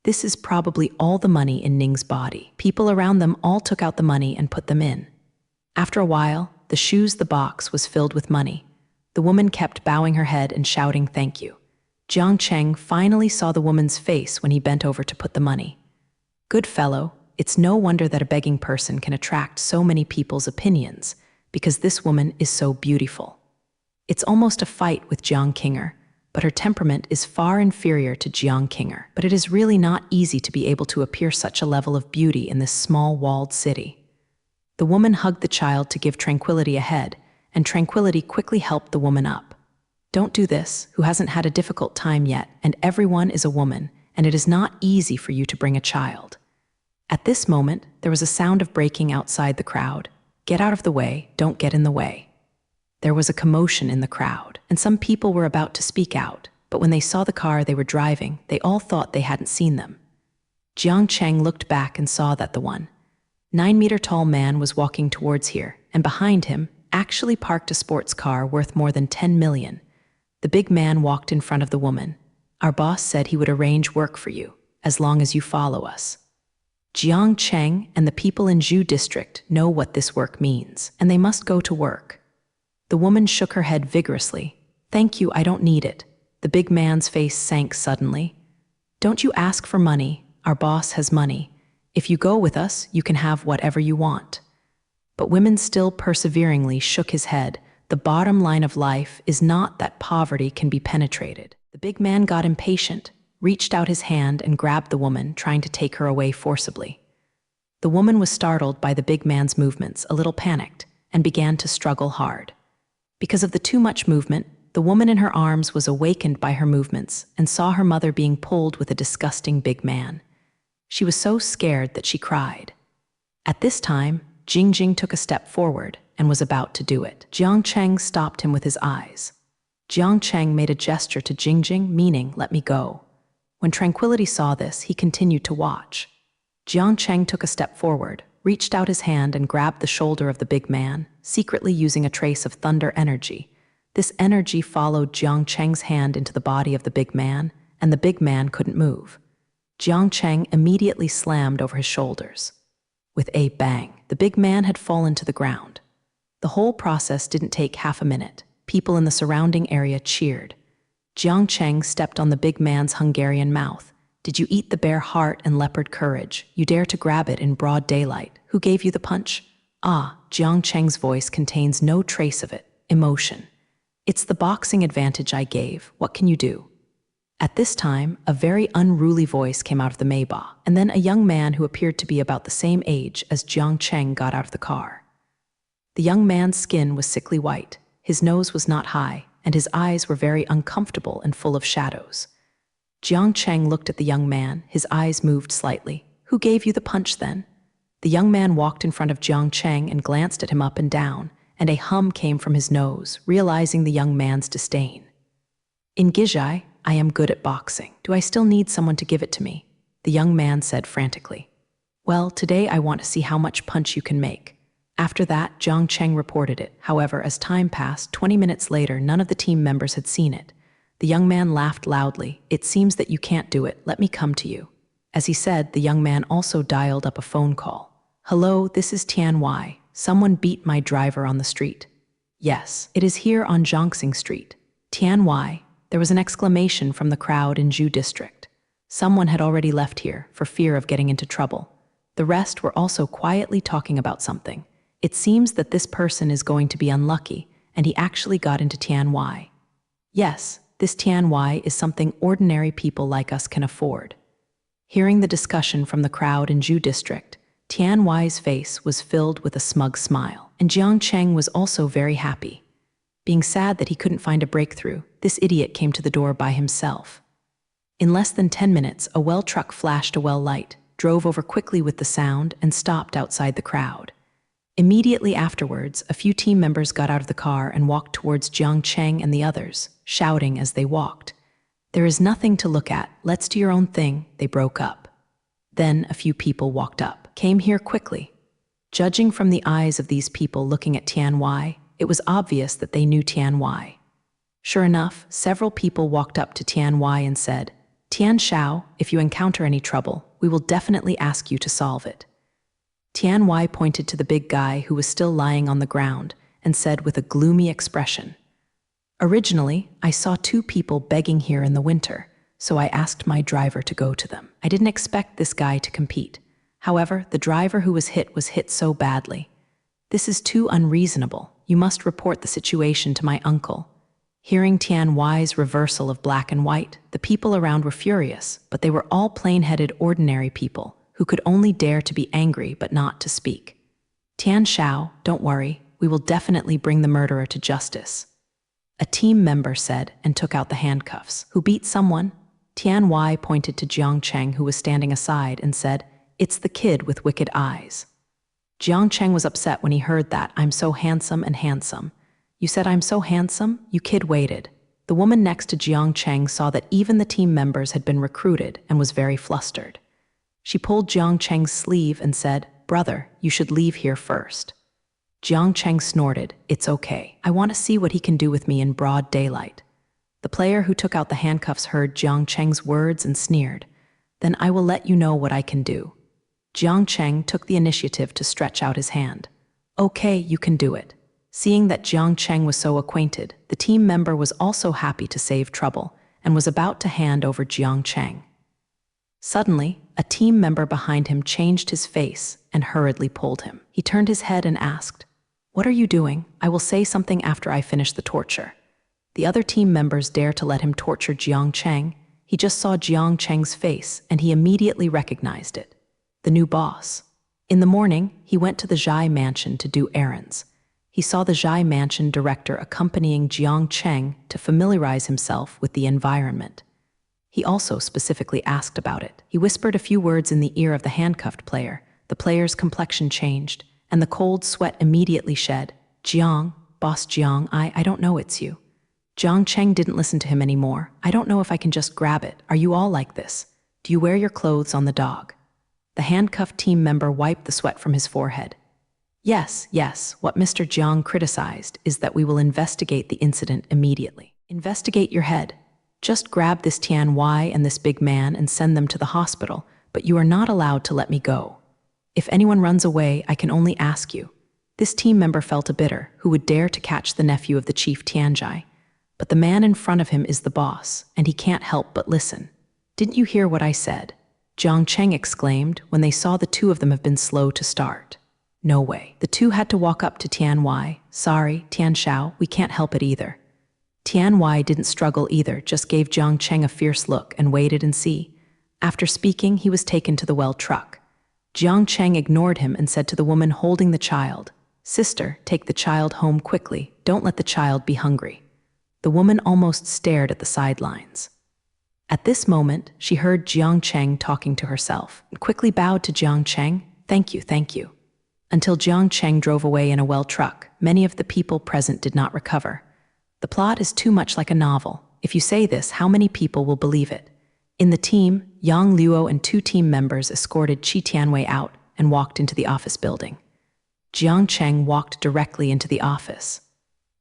This is probably all the money in Ning's body. People around them all took out the money and put them in." After a while, the box was filled with money. The woman kept bowing her head and shouting thank you. Jiang Cheng finally saw the woman's face when he bent over to put the money. "Good fellow, it's no wonder that a begging person can attract so many people's opinions, because this woman is so beautiful." It's almost a fight with Jiang Kinger, but her temperament is far inferior to Jiang Kinger. But it is really not easy to be able to appear such a level of beauty in this small walled city. The woman hugged the child to give Tranquility a head, and Tranquility quickly helped the woman up. "Don't do this, who hasn't had a difficult time yet, and everyone is a woman, and it is not easy for you to bring a child." At this moment, there was a sound of breaking outside the crowd. "Get out of the way, don't get in the way." There was a commotion in the crowd, and some people were about to speak out, but when they saw the car they were driving, they all thought they hadn't seen them. Jiang Cheng looked back and saw that the 9-meter-tall man was walking towards here, and behind him, actually parked a sports car worth more than 10 million. The big man walked in front of the woman. "Our boss said he would arrange work for you, as long as you follow us." Jiang Cheng and the people in Zhu district know what this work means, and they must go to work. The woman shook her head vigorously. "Thank you, I don't need it. The big man's face sank suddenly. "Don't you ask for money. Our boss has money. If you go with us, you can have whatever you want." But women still perseveringly shook his head. The bottom line of life is not that poverty can be penetrated. The big man got impatient, reached out his hand and grabbed the woman, trying to take her away forcibly. The woman was startled by the big man's movements, a little panicked, and began to struggle hard. Because of the too much movement, the woman in her arms was awakened by her movements and saw her mother being pulled with a disgusting big man. She was so scared that she cried. At this time, Jingjing took a step forward and was about to do it. Jiang Cheng stopped him with his eyes. Jiang Cheng made a gesture to Jingjing, meaning, "Let me go." When Tranquility saw this, he continued to watch. Jiang Cheng took a step forward, reached out his hand and grabbed the shoulder of the big man, secretly using a trace of thunder energy. This energy followed Jiang Cheng's hand into the body of the big man, and the big man couldn't move. Jiang Cheng immediately slammed over his shoulders. With a bang, the big man had fallen to the ground. The whole process didn't take half a minute. People in the surrounding area cheered. Jiang Cheng stepped on the big man's Hungarian mouth. "Did you eat the bear heart and leopard courage? You dare to grab it in broad daylight. Who gave you the punch?" "Ah," Jiang Cheng's voice contains no trace of it, emotion. "It's the boxing advantage I gave. What can you do?" At this time, a very unruly voice came out of the Maybach, and then a young man who appeared to be about the same age as Jiang Cheng got out of the car. The young man's skin was sickly white, his nose was not high, and his eyes were very uncomfortable and full of shadows. Jiang Cheng looked at the young man, his eyes moved slightly. "Who gave you the punch then?" The young man walked in front of Jiang Cheng and glanced at him up and down, and a hum came from his nose, realizing the young man's disdain. "In Gizhai, I am good at boxing. Do I still need someone to give it to me?" The young man said frantically. "Well, today I want to see how much punch you can make." After that, Jiang Cheng reported it. However, as time passed, 20 minutes later, none of the team members had seen it. The young man laughed loudly. "It seems that you can't do it. Let me come to you." As he said, the young man also dialed up a phone call. "Hello, this is Tian Wai. Someone beat my driver on the street." "Yes, it is here on Zhongxing Street." "Tian Wai." There was an exclamation from the crowd in Zhu District. Someone had already left here for fear of getting into trouble. The rest were also quietly talking about something. It seems that this person is going to be unlucky, and he actually got into Tian Wai. Yes, this Tian Wai is something ordinary people like us can afford. Hearing the discussion from the crowd in Zhu District, Tian Wai's face was filled with a smug smile, and Jiang Cheng was also very happy. Being sad that he couldn't find a breakthrough, this idiot came to the door by himself. In less than 10 minutes, a well truck flashed a well light, drove over quickly with the sound, and stopped outside the crowd. Immediately afterwards, a few team members got out of the car and walked towards Jiang Cheng and the others, shouting as they walked. "There is nothing to look at. Let's do your own thing." They broke up. Then a few people walked up, came here quickly. Judging from the eyes of these people looking at Tian Wai, it was obvious that they knew Tian Wai. Sure enough, several people walked up to Tian Wai and said, "Tian Shao, if you encounter any trouble, we will definitely ask you to solve it." Tian Wai pointed to the big guy who was still lying on the ground and said with a gloomy expression, "Originally, I saw 2 people begging here in the winter, so I asked my driver to go to them. I didn't expect this guy to compete. However, the driver who was hit so badly. This is too unreasonable. You must report the situation to my uncle." Hearing Tian Wai's reversal of black and white, the people around were furious, but they were all plain-headed ordinary people who could only dare to be angry but not to speak. "Tian Shao, don't worry, we will definitely bring the murderer to justice," a team member said and took out the handcuffs. "Who beat someone?" Tian Wai pointed to Jiang Cheng, who was standing aside, and said, "It's the kid with wicked eyes." Jiang Cheng was upset when he heard that. "I'm so handsome and handsome." "You said I'm so handsome?" You kid waited. The woman next to Jiang Cheng saw that even the team members had been recruited and was very flustered. She pulled Jiang Cheng's sleeve and said, "Brother, you should leave here first." Jiang Cheng snorted, "It's okay. I want to see what he can do with me in broad daylight." The player who took out the handcuffs heard Jiang Cheng's words and sneered. "Then I will let you know what I can do." Jiang Cheng took the initiative to stretch out his hand. "Okay, you can do it." Seeing that Jiang Cheng was so acquainted, the team member was also happy to save trouble, and was about to hand over Jiang Cheng. Suddenly, a team member behind him changed his face and hurriedly pulled him. He turned his head and asked, "What are you doing? I will say something after I finish the torture." The other team members dare to let him torture Jiang Cheng. He just saw Jiang Cheng's face and he immediately recognized it. The new boss. In the morning, he went to the Zhai mansion to do errands. He saw the Zhai mansion director accompanying Jiang Cheng to familiarize himself with the environment. He also specifically asked about it. He whispered a few words in the ear of the handcuffed player. The player's complexion changed, and the cold sweat immediately shed. "Jiang, boss Jiang, I don't know it's you." Jiang Cheng didn't listen to him anymore. "I don't know if I can just grab it. Are you all like this? Do you wear your clothes on the dog?" The handcuffed team member wiped the sweat from his forehead. Yes. What Mr. Jiang criticized is that we will investigate the incident immediately." "Investigate your head. Just grab this Tian Y and this big man and send them to the hospital, but you are not allowed to let me go. If anyone runs away, I can only ask you." This team member felt a bitter who would dare to catch the nephew of the chief Tianjai. But the man in front of him is the boss, and he can't help but listen. "Didn't you hear what I said?" Jiang Cheng exclaimed when they saw the two of them have been slow to start. "No way." The two had to walk up to Tian Y. "Sorry, Tian Xiao, we can't help it either." Tian Y didn't struggle either, just gave Jiang Cheng a fierce look and waited and see. After speaking, he was taken to the well truck. Jiang Cheng ignored him and said to the woman holding the child, "Sister, take the child home quickly. Don't let the child be hungry." The woman almost stared at the sidelines. At this moment, she heard Jiang Cheng talking to herself and quickly bowed to Jiang Cheng. Thank you." Until Jiang Cheng drove away in a well truck, many of the people present did not recover. The plot is too much like a novel. If you say this, how many people will believe it? In the team, Yang Luo and two team members escorted Qi Tianwei out and walked into the office building. Jiang Cheng walked directly into the office.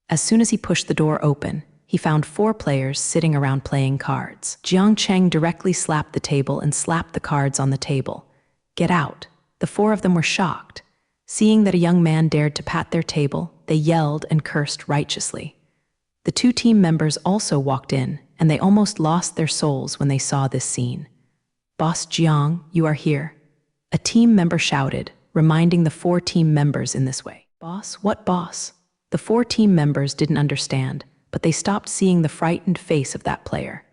As soon as he pushed the door open, he found 4 players sitting around playing cards. Jiang Cheng directly slapped the table and slapped the cards on the table. "Get out." The 4 of them were shocked. Seeing that a young man dared to pat their table, they yelled and cursed righteously. The 2 team members also walked in, and they almost lost their souls when they saw this scene. "Boss Jiang, you are here." A team member shouted, reminding the 4 team members in this way. "Boss? What boss?" The 4 team members didn't understand, but they stopped seeing the frightened face of that player.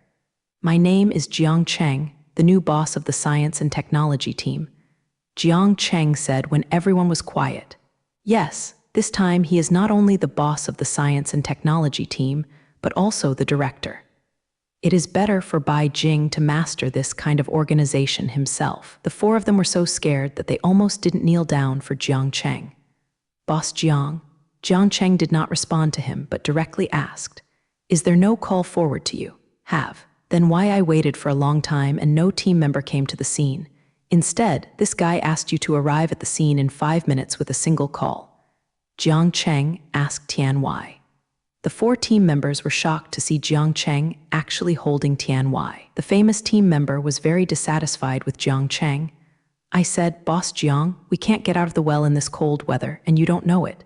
"My name is Jiang Cheng, the new boss of the science and technology team," Jiang Cheng said when everyone was quiet. Yes, this time he is not only the boss of the science and technology team, but also the director. It is better for Bai Jing to master this kind of organization himself. The 4 of them were so scared that they almost didn't kneel down for Jiang Cheng. "Boss Jiang." Jiang Cheng did not respond to him, but directly asked, "Is there no call forward to you?" "Have. Then why I waited for a long time and no team member came to the scene. Instead, this guy asked you to arrive at the scene in 5 minutes with a single call." Jiang Cheng asked Tian Y. The 4 team members were shocked to see Jiang Cheng actually holding Tian Y. The famous team member was very dissatisfied with Jiang Cheng. "I said, Boss Jiang, we can't get out of the well in this cold weather, and you don't know it.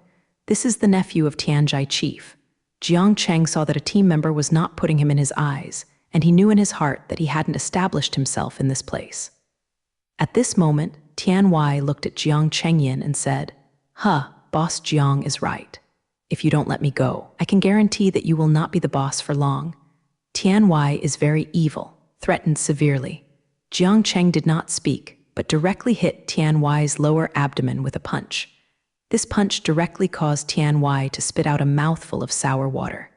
This is the nephew of Tianjai Chief." Jiang Cheng saw that a team member was not putting him in his eyes, and he knew in his heart that he hadn't established himself in this place. At this moment, Tian Y looked at Jiang Chengyin and said, Boss Jiang is right. If you don't let me go, I can guarantee that you will not be the boss for long." Tian Y is very evil, threatened severely. Jiang Cheng did not speak, but directly hit Tian Y's lower abdomen with a punch. This punch directly caused Tian Y to spit out a mouthful of sour water.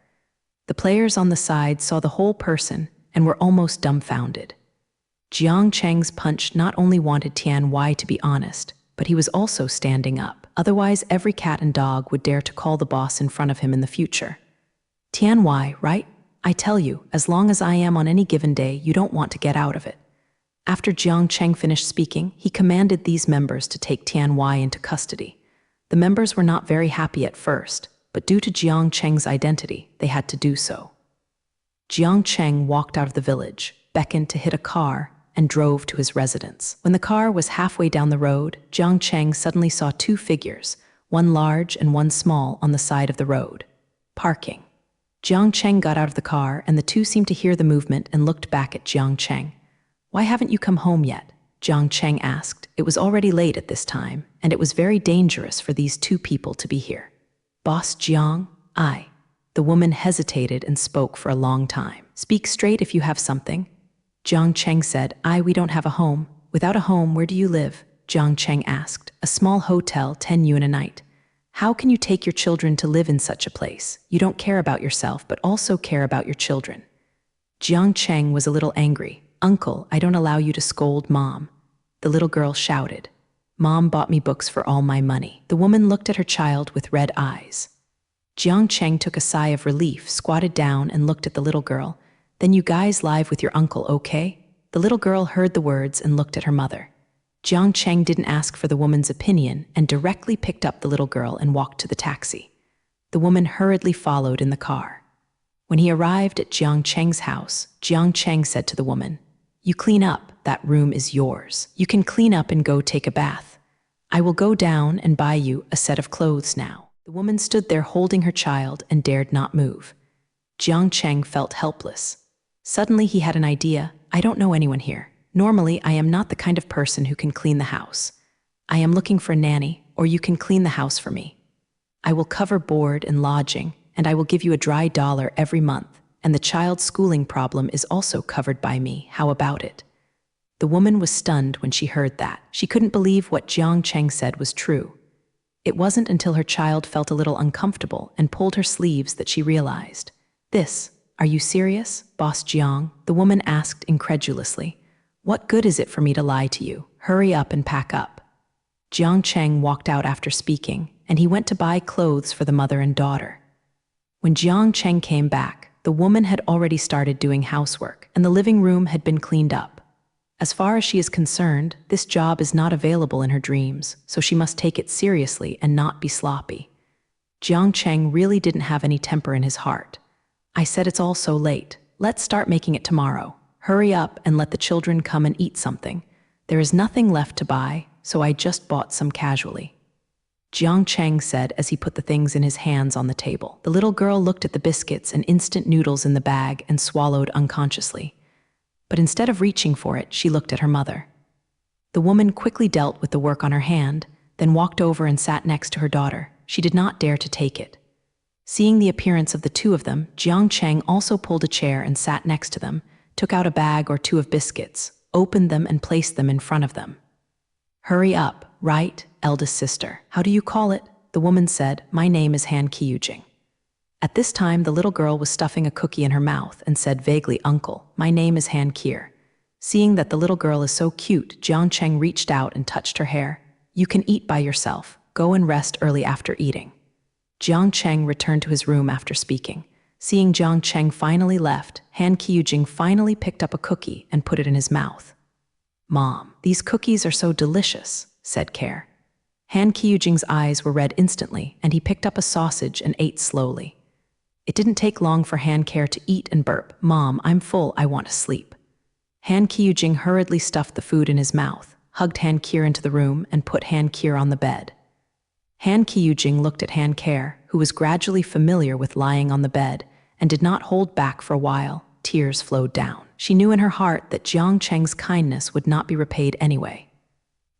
The players on the side saw the whole person and were almost dumbfounded. Jiang Cheng's punch not only wanted Tian Y to be honest, but he was also standing up. Otherwise, every cat and dog would dare to call the boss in front of him in the future. "Tian Y, right? I tell you, as long as I am on any given day, you don't want to get out of it." After Jiang Cheng finished speaking, he commanded these members to take Tian Y into custody. The members were not very happy at first, but due to Jiang Cheng's identity, they had to do so. Jiang Cheng walked out of the village, beckoned to hit a car, and drove to his residence. When the car was halfway down the road, Jiang Cheng suddenly saw 2 figures, one large and one small, on the side of the road. Parking. Jiang Cheng got out of the car, and the two seemed to hear the movement and looked back at Jiang Cheng. "Why haven't you come home yet?" Jiang Cheng asked. It was already late at this time, and it was very dangerous for these two people to be here. "Boss Jiang, I." The woman hesitated and spoke for a long time. "Speak straight if you have something." Jiang Cheng said, "We don't have a home." "Without a home, where do you live?" Jiang Cheng asked. "A small hotel, 10 yuan a night." "How can you take your children to live in such a place? You don't care about yourself, but also care about your children." Jiang Cheng was a little angry. "Uncle, I don't allow you to scold Mom." The little girl shouted. "Mom bought me books for all my money." The woman looked at her child with red eyes. Jiang Cheng took a sigh of relief, squatted down, and looked at the little girl. "Then you guys live with your uncle, okay?" The little girl heard the words and looked at her mother. Jiang Cheng didn't ask for the woman's opinion and directly picked up the little girl and walked to the taxi. The woman hurriedly followed in the car. When he arrived at Jiang Cheng's house, Jiang Cheng said to the woman, "You clean up, that room is yours. You can clean up and go take a bath. I will go down and buy you a set of clothes now." The woman stood there holding her child and dared not move. Jiang Cheng felt helpless. Suddenly he had an idea. "I don't know anyone here. Normally, I am not the kind of person who can clean the house. I am looking for a nanny, or you can clean the house for me. I will cover board and lodging, and I will give you a dry dollar every month, and the child's schooling problem is also covered by me. How about it?" The woman was stunned when she heard that. She couldn't believe what Jiang Cheng said was true. It wasn't until her child felt a little uncomfortable and pulled her sleeves that she realized. "Are you serious, Boss Jiang?" the woman asked incredulously. "What good is it for me to lie to you? Hurry up and pack up." Jiang Cheng walked out after speaking, and he went to buy clothes for the mother and daughter. When Jiang Cheng came back, the woman had already started doing housework, and the living room had been cleaned up. As far as she is concerned, this job is not available in her dreams, so she must take it seriously and not be sloppy. Jiang Cheng really didn't have any temper in his heart. "I said it's all so late. Let's start making it tomorrow. Hurry up and let the children come and eat something. There is nothing left to buy, so I just bought some casually." Jiang Cheng said as he put the things in his hands on the table. The little girl looked at the biscuits and instant noodles in the bag and swallowed unconsciously. But instead of reaching for it, she looked at her mother. The woman quickly dealt with the work on her hand, then walked over and sat next to her daughter. She did not dare to take it. Seeing the appearance of the two of them, Jiang Cheng also pulled a chair and sat next to them, took out a bag or two of biscuits, opened them and placed them in front of them. "Hurry up, right, eldest sister. How do you call it?" the woman said. "My name is Han Kyujing." At this time, the little girl was stuffing a cookie in her mouth and said vaguely, "Uncle, my name is Han Kier." Seeing that the little girl is so cute, Jiang Cheng reached out and touched her hair. "You can eat by yourself. Go and rest early after eating." Jiang Cheng returned to his room after speaking. Seeing Jiang Cheng finally left, Han Kyujing finally picked up a cookie and put it in his mouth. "Mom, these cookies are so delicious," said Care. Han Kyujing's eyes were red instantly, and he picked up a sausage and ate slowly. It didn't take long for Han Care to eat and burp. "Mom, I'm full, I want to sleep." Han Kyujing hurriedly stuffed the food in his mouth, hugged Han Kier into the room, and put Han Kier on the bed. Han Kyujing looked at Han Care, who was gradually familiar with lying on the bed, and did not hold back for a while. Tears flowed down. She knew in her heart that Jiang Cheng's kindness would not be repaid anyway.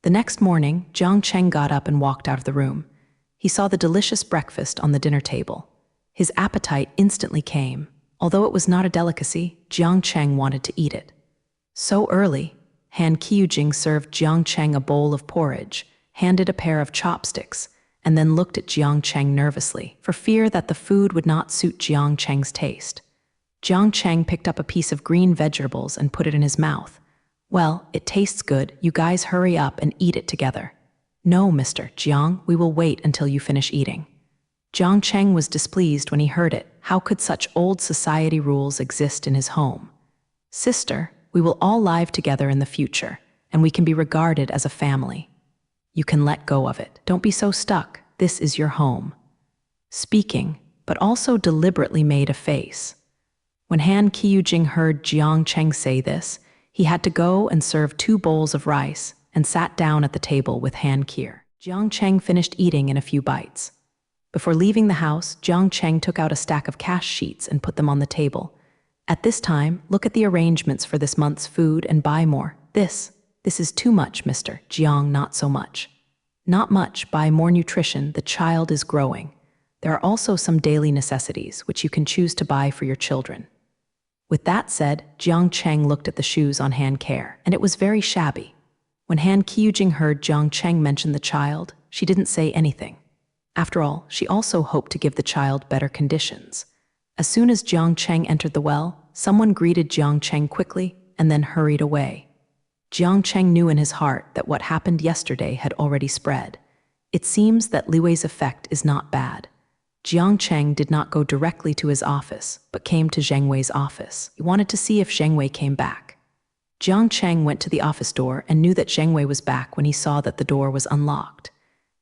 The next morning, Jiang Cheng got up and walked out of the room. He saw the delicious breakfast on the dinner table. His appetite instantly came. Although it was not a delicacy, Jiang Cheng wanted to eat it. So early, Han Kyujing served Jiang Cheng a bowl of porridge, handed a pair of chopsticks, and then looked at Jiang Cheng nervously, for fear that the food would not suit Jiang Cheng's taste. Jiang Cheng picked up a piece of green vegetables and put it in his mouth. "Well, it tastes good. You guys hurry up and eat it together." "No, Mr. Jiang, we will wait until you finish eating." Jiang Cheng was displeased when he heard it. How could such old society rules exist in his home? "Sister, we will all live together in the future, and we can be regarded as a family. You can let go of it. Don't be so stuck. This is your home." Speaking, but also deliberately made a face. When Han Kyujing heard Jiang Cheng say this, he had to go and serve 2 bowls of rice and sat down at the table with Han Kier. Jiang Cheng finished eating in a few bites. Before leaving the house, Jiang Cheng took out a stack of cash sheets and put them on the table. At this time, look at the arrangements for this month's food and buy more. This is too much, Mr. Jiang, not so much. Not much, buy more nutrition, the child is growing. There are also some daily necessities which you can choose to buy for your children. With that said, Jiang Cheng looked at the shoes on Han Care, and it was very shabby. When Han Kyujing heard Jiang Cheng mention the child, she didn't say anything. After all, she also hoped to give the child better conditions. As soon as Jiang Cheng entered the well, someone greeted Jiang Cheng quickly and then hurried away. Jiang Cheng knew in his heart that what happened yesterday had already spread. It seems that Li Wei's effect is not bad. Jiang Cheng did not go directly to his office, but came to Zheng Wei's office. He wanted to see if Zheng Wei came back. Jiang Cheng went to the office door and knew that Zheng Wei was back when he saw that the door was unlocked.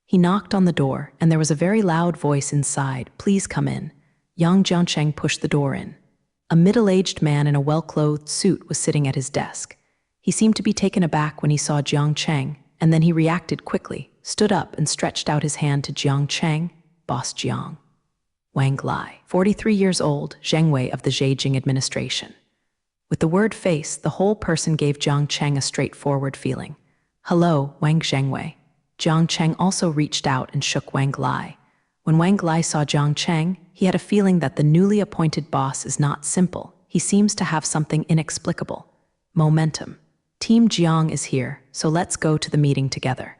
He knocked on the door, and there was a very loud voice inside, "Please come in." Jiang Cheng pushed the door in. A middle-aged man in a well-clothed suit was sitting at his desk. He seemed to be taken aback when he saw Jiang Cheng, and then he reacted quickly, stood up and stretched out his hand to Jiang Cheng. "Boss Jiang." Wang Lai, 43 years old, Zheng Wei of the Zhejiang administration. With the word face, the whole person gave Jiang Cheng a straightforward feeling. "Hello, Wang Zheng Wei." Jiang Cheng also reached out and shook Wang Lai. When Wang Lai saw Jiang Cheng, he had a feeling that the newly appointed boss is not simple. He seems to have something inexplicable. Momentum. Team Jiang is here, so let's go to the meeting together.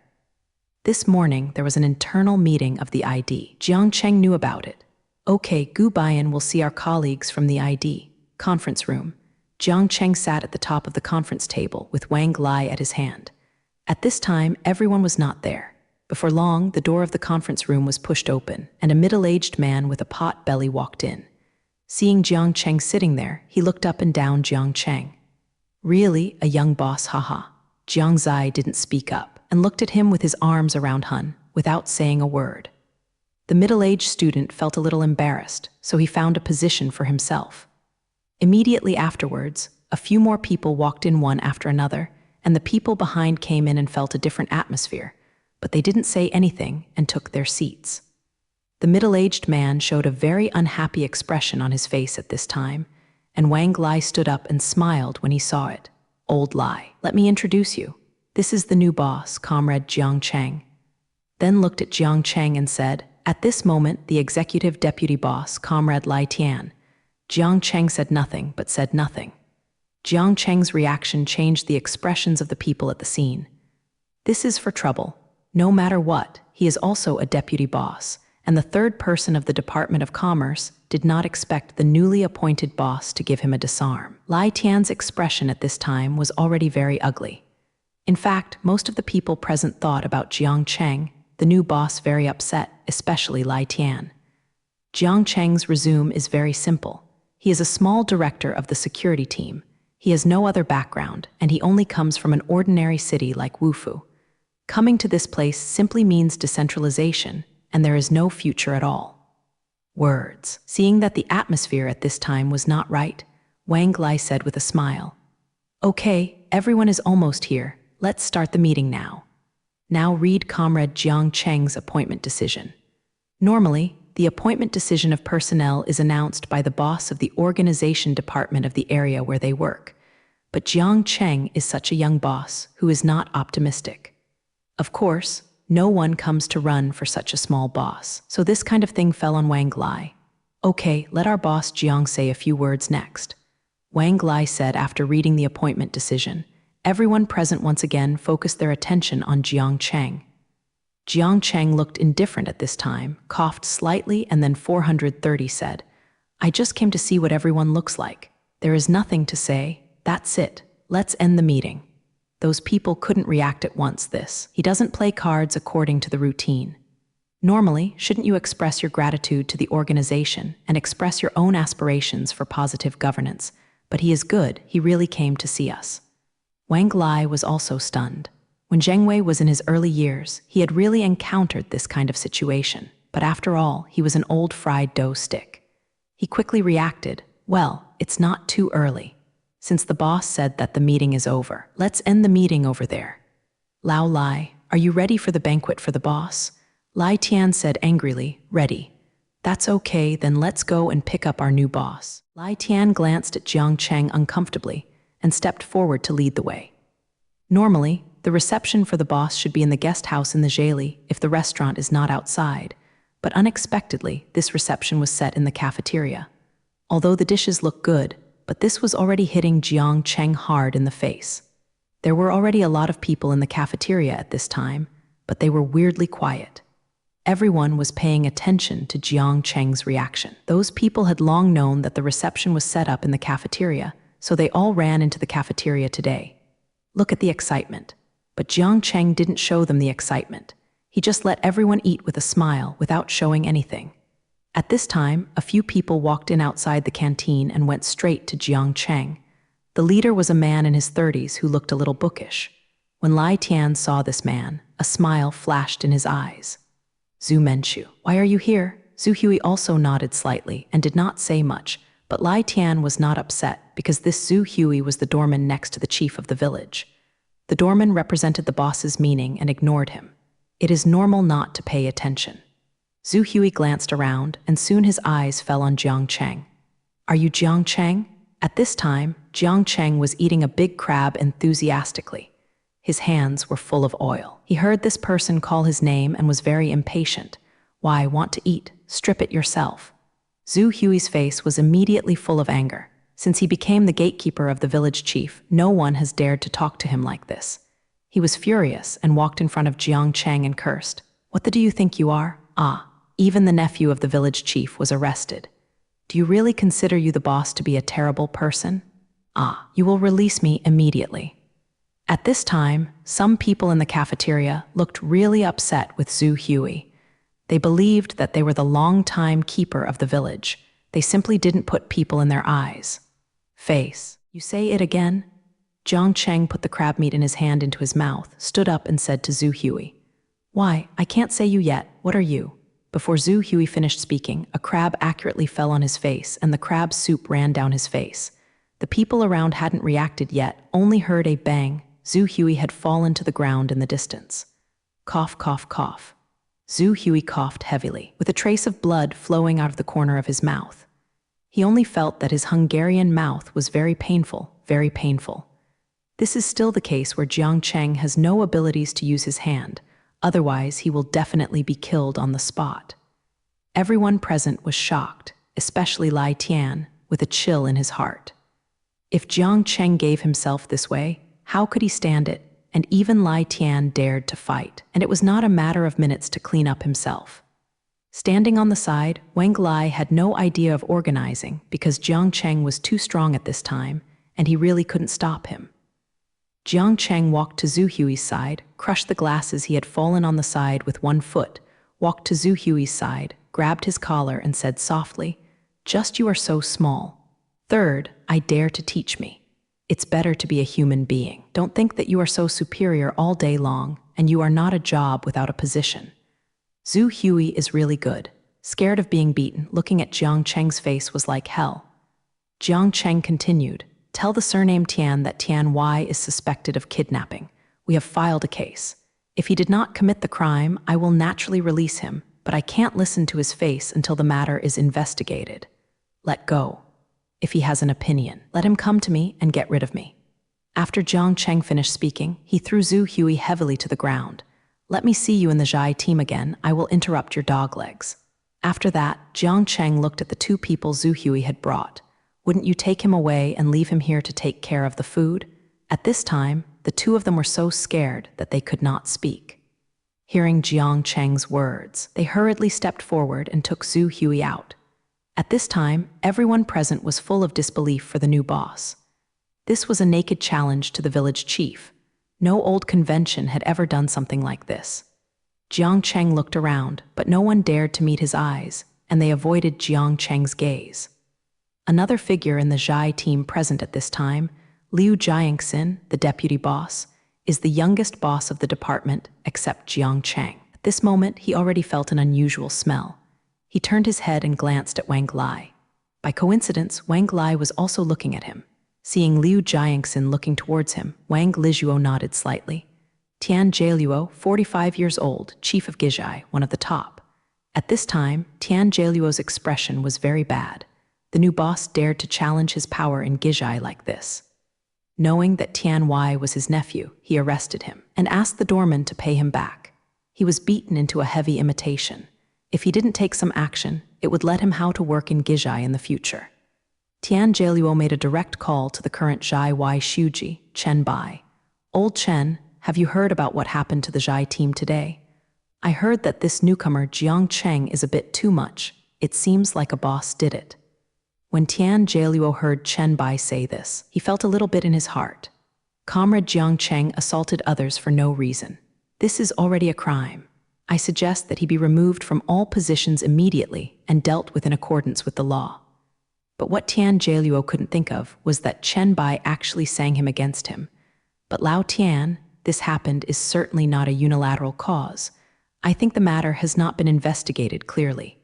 This morning, there was an internal meeting of the ID. Jiang Cheng knew about it. Okay, Gu Baiyan will see our colleagues from the ID. Conference room. Jiang Cheng sat at the top of the conference table with Wang Lai at his hand. At this time, everyone was not there. Before long, the door of the conference room was pushed open, and a middle-aged man with a pot belly walked in. Seeing Jiang Cheng sitting there, he looked up and down Jiang Cheng. "Really, a young boss, haha." Jiang Zai didn't speak up, and looked at him with his arms around Han, without saying a word. The middle-aged student felt a little embarrassed, so he found a position for himself. Immediately afterwards, a few more people walked in one after another, and the people behind came in and felt a different atmosphere, but they didn't say anything and took their seats. The middle-aged man showed a very unhappy expression on his face at this time, and Wang Lai stood up and smiled when he saw it. "Old Lai, let me introduce you. This is the new boss, Comrade Jiang Cheng." Then looked at Jiang Cheng and said, "At this moment, the executive deputy boss, Comrade Lai Tian." Jiang Cheng said nothing, but said nothing. Jiang Cheng's reaction changed the expressions of the people at the scene. This is for trouble. No matter what, he is also a deputy boss, and the third person of the Department of Commerce did not expect the newly appointed boss to give him a disarm. Lai Tian's expression at this time was already very ugly. In fact, most of the people present thought about Jiang Cheng, the new boss, very upset, especially Lai Tian. Jiang Cheng's resume is very simple. He is a small director of the security team. He has no other background, and he only comes from an ordinary city like Wufu. Coming to this place simply means decentralization, and there is no future at all. Words. Seeing that the atmosphere at this time was not right, Wang Lai said with a smile, "Okay, everyone is almost here. Let's start the meeting now. Now read Comrade Jiang Cheng's appointment decision." Normally, the appointment decision of personnel is announced by the boss of the organization department of the area where they work. But Jiang Cheng is such a young boss who is not optimistic. Of course, no one comes to run for such a small boss, so this kind of thing fell on Wang Lai. "Okay, let our boss Jiang say a few words next." Wang Lai said after reading the appointment decision. Everyone present once again focused their attention on Jiang Cheng. Jiang Cheng looked indifferent at this time, coughed slightly, and then 430 said, "I just came to see what everyone looks like. There is nothing to say. That's it. Let's end the meeting." Those people couldn't react at once. He doesn't play cards according to the routine. Normally, shouldn't you express your gratitude to the organization and express your own aspirations for positive governance? But he is good. He really came to see us. Wang Lai was also stunned. When Zheng Wei was in his early years, he had really encountered this kind of situation, but after all, he was an old fried dough stick. He quickly reacted, "Well, it's not too early. Since the boss said that the meeting is over, let's end the meeting over there. Lao Lai, are you ready for the banquet for the boss?" Lai Tian said angrily, ready. That's okay, then let's go and pick up our new boss. Lai Tian glanced at Jiang Cheng uncomfortably and stepped forward to lead the way. Normally, the reception for the boss should be in the guest house in the Jali if the restaurant is not outside, but unexpectedly, this reception was set in the cafeteria. Although the dishes looked good, but this was already hitting Jiang Cheng hard in the face. There were already a lot of people in the cafeteria at this time, but they were weirdly quiet. Everyone was paying attention to Jiang Cheng's reaction. Those people had long known that the reception was set up in the cafeteria, so they all ran into the cafeteria today. Look at the excitement. But Jiang Cheng didn't show them the excitement. He just let everyone eat with a smile without showing anything. At this time, a few people walked in outside the canteen and went straight to Jiang Cheng. The leader was a man in his 30s who looked a little bookish. When Lai Tian saw this man, a smile flashed in his eyes. Zhu Menchu, why are you here? Zhu Hui also nodded slightly and did not say much, but Lai Tian was not upset because this Zhu Hui was the doorman next to the chief of the village. The doorman represented the boss's meaning and ignored him. It is normal not to pay attention. Zhu Hui glanced around and soon his eyes fell on Jiang Cheng. Are you Jiang Cheng? At this time, Jiang Cheng was eating a big crab enthusiastically. His hands were full of oil. He heard this person call his name and was very impatient. Why, want to eat? Strip it yourself. Zhu Hui's face was immediately full of anger. Since he became the gatekeeper of the village chief, no one has dared to talk to him like this. He was furious and walked in front of Jiang Cheng and cursed. What do you think you are? Even the nephew of the village chief was arrested. Do you really consider you the boss to be a terrible person? You will release me immediately. At this time, some people in the cafeteria looked really upset with Zhu Hui. They believed that they were the long-time keeper of the village. They simply didn't put people in their eyes. Face. You say it again? Jiang Cheng put the crab meat in his hand into his mouth, stood up and said to Zhu Hui. Why, I can't say you yet. What are you? Before Zhu Hui finished speaking, a crab accurately fell on his face and the crab soup ran down his face. The people around hadn't reacted yet, only heard a bang. Zhu Hui had fallen to the ground in the distance. Cough, cough, cough. Zhu Hui coughed heavily, with a trace of blood flowing out of the corner of his mouth. He only felt that his Hungarian mouth was very painful, very painful. This is still the case where Jiang Cheng has no abilities to use his hand, otherwise he will definitely be killed on the spot. Everyone present was shocked, especially Lai Tian, with a chill in his heart. If Jiang Cheng gave himself this way, how could he stand it? And even Lai Tian dared to fight, and it was not a matter of minutes to clean up himself. Standing on the side, Wang Lai had no idea of organizing because Jiang Cheng was too strong at this time, and he really couldn't stop him. Jiang Cheng walked to Zhu Hui's side, crushed the glasses he had fallen on the side with one foot, walked to Zhu Hui's side, grabbed his collar and said softly, "Just you are so small. Third, I dare to teach me. It's better to be a human being. Don't think that you are so superior all day long, and you are not a job without a position." Zhu Hui is really good. Scared of being beaten, looking at Jiang Cheng's face was like hell. Jiang Cheng continued, "Tell the surname Tian that Tian Y is suspected of kidnapping. We have filed a case. If he did not commit the crime, I will naturally release him, but I can't listen to his face until the matter is investigated. Let go. If he has an opinion, let him come to me and get rid of me." After Jiang Cheng finished speaking, he threw Zhu Hui heavily to the ground. "Let me see you in the Zhai team again. I will interrupt your dog legs." After that, Jiang Cheng looked at the two people Zhu Hui had brought. Wouldn't you take him away and leave him here to take care of the food? At this time, the two of them were so scared that they could not speak. Hearing Jiang Cheng's words, they hurriedly stepped forward and took Zhu Hui out. At this time, everyone present was full of disbelief for the new boss. This was a naked challenge to the village chief. No old convention had ever done something like this. Jiang Cheng looked around, but no one dared to meet his eyes, and they avoided Jiang Cheng's gaze. Another figure in the Zhai team present at this time, Liu Jiangxin, the deputy boss, is the youngest boss of the department except Jiang Cheng. At this moment, he already felt an unusual smell. He turned his head and glanced at Wang Lai. By coincidence, Wang Lai was also looking at him. Seeing Liu Jiangxin looking towards him, Wang Lizuo nodded slightly. Tian Jieluo, 45 years old, chief of Gizhai, one of the top. At this time, Tian Jieluo's expression was very bad. The new boss dared to challenge his power in Gizhai like this. Knowing that Tian Wei was his nephew, he arrested him and asked the doorman to pay him back. He was beaten into a heavy imitation. If he didn't take some action, it would let him how to work in Gizhai in the future. Tian Jieluo made a direct call to the current Zhai Wei Shuji, Chen Bai. Old Chen, have you heard about what happened to the Zhai team today? I heard that this newcomer Jiang Cheng is a bit too much. It seems like a boss did it. When Tian Jieluo heard Chen Bai say this, he felt a little bit in his heart. Comrade Jiang Cheng assaulted others for no reason. This is already a crime. I suggest that he be removed from all positions immediately and dealt with in accordance with the law. But what Tian Jieluo couldn't think of was that Chen Bai actually sang him against him. But Lao Tian, this happened is certainly not a unilateral cause. I think the matter has not been investigated clearly.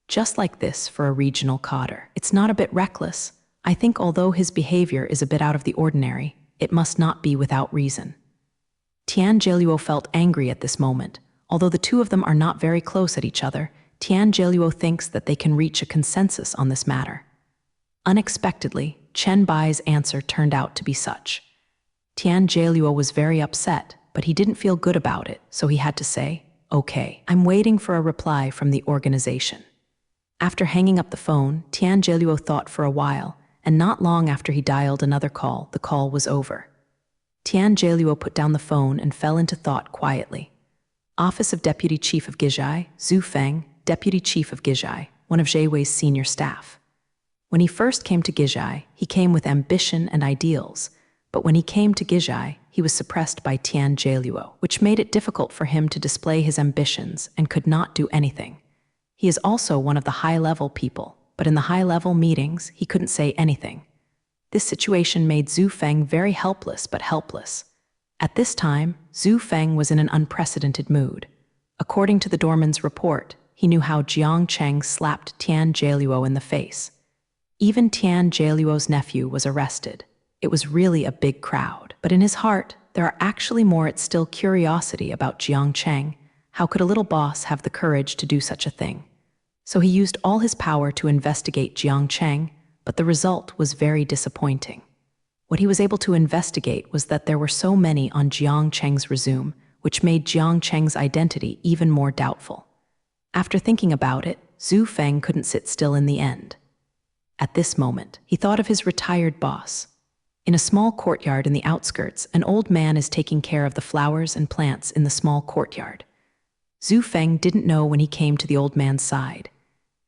Just like this for a regional cadre. It's not a bit reckless. I think although his behavior is a bit out of the ordinary, it must not be without reason. Tian Jieluo felt angry at this moment. Although the two of them are not very close at each other, Tian Jieluo thinks that they can reach a consensus on this matter. Unexpectedly, Chen Bai's answer turned out to be such. Tian Jieluo was very upset, but he didn't feel good about it, so he had to say, "Okay, I'm waiting for a reply from the organization." After hanging up the phone, Tian Jieluo thought for a while, and not long after he dialed another call, the call was over. Tian Jieluo put down the phone and fell into thought quietly. Office of Deputy Chief of Gizhai, Zhu Feng, Deputy Chief of Gizhai, one of Zhai Wei's senior staff. When he first came to Gizhai, he came with ambition and ideals, but when he came to Gizhai, he was suppressed by Tian Jieluo, which made it difficult for him to display his ambitions and could not do anything. He is also one of the high-level people, but in the high-level meetings, he couldn't say anything. This situation made Zhu Feng very helpless but helpless. At this time, Zhu Feng was in an unprecedented mood. According to the doorman's report, he knew how Jiang Cheng slapped Tian Jieluo in the face. Even Tian Jieluo's nephew was arrested. It was really a big crowd, but in his heart, there are actually more it's still curiosity about Jiang Cheng. How could a little boss have the courage to do such a thing? So he used all his power to investigate Jiang Cheng, but the result was very disappointing. What he was able to investigate was that there were so many on Jiang Cheng's resume, which made Jiang Cheng's identity even more doubtful. After thinking about it, Zhu Feng couldn't sit still in the end. At this moment, he thought of his retired boss. In a small courtyard in the outskirts, an old man is taking care of the flowers and plants in the small courtyard. Zhu Feng didn't know when he came to the old man's side.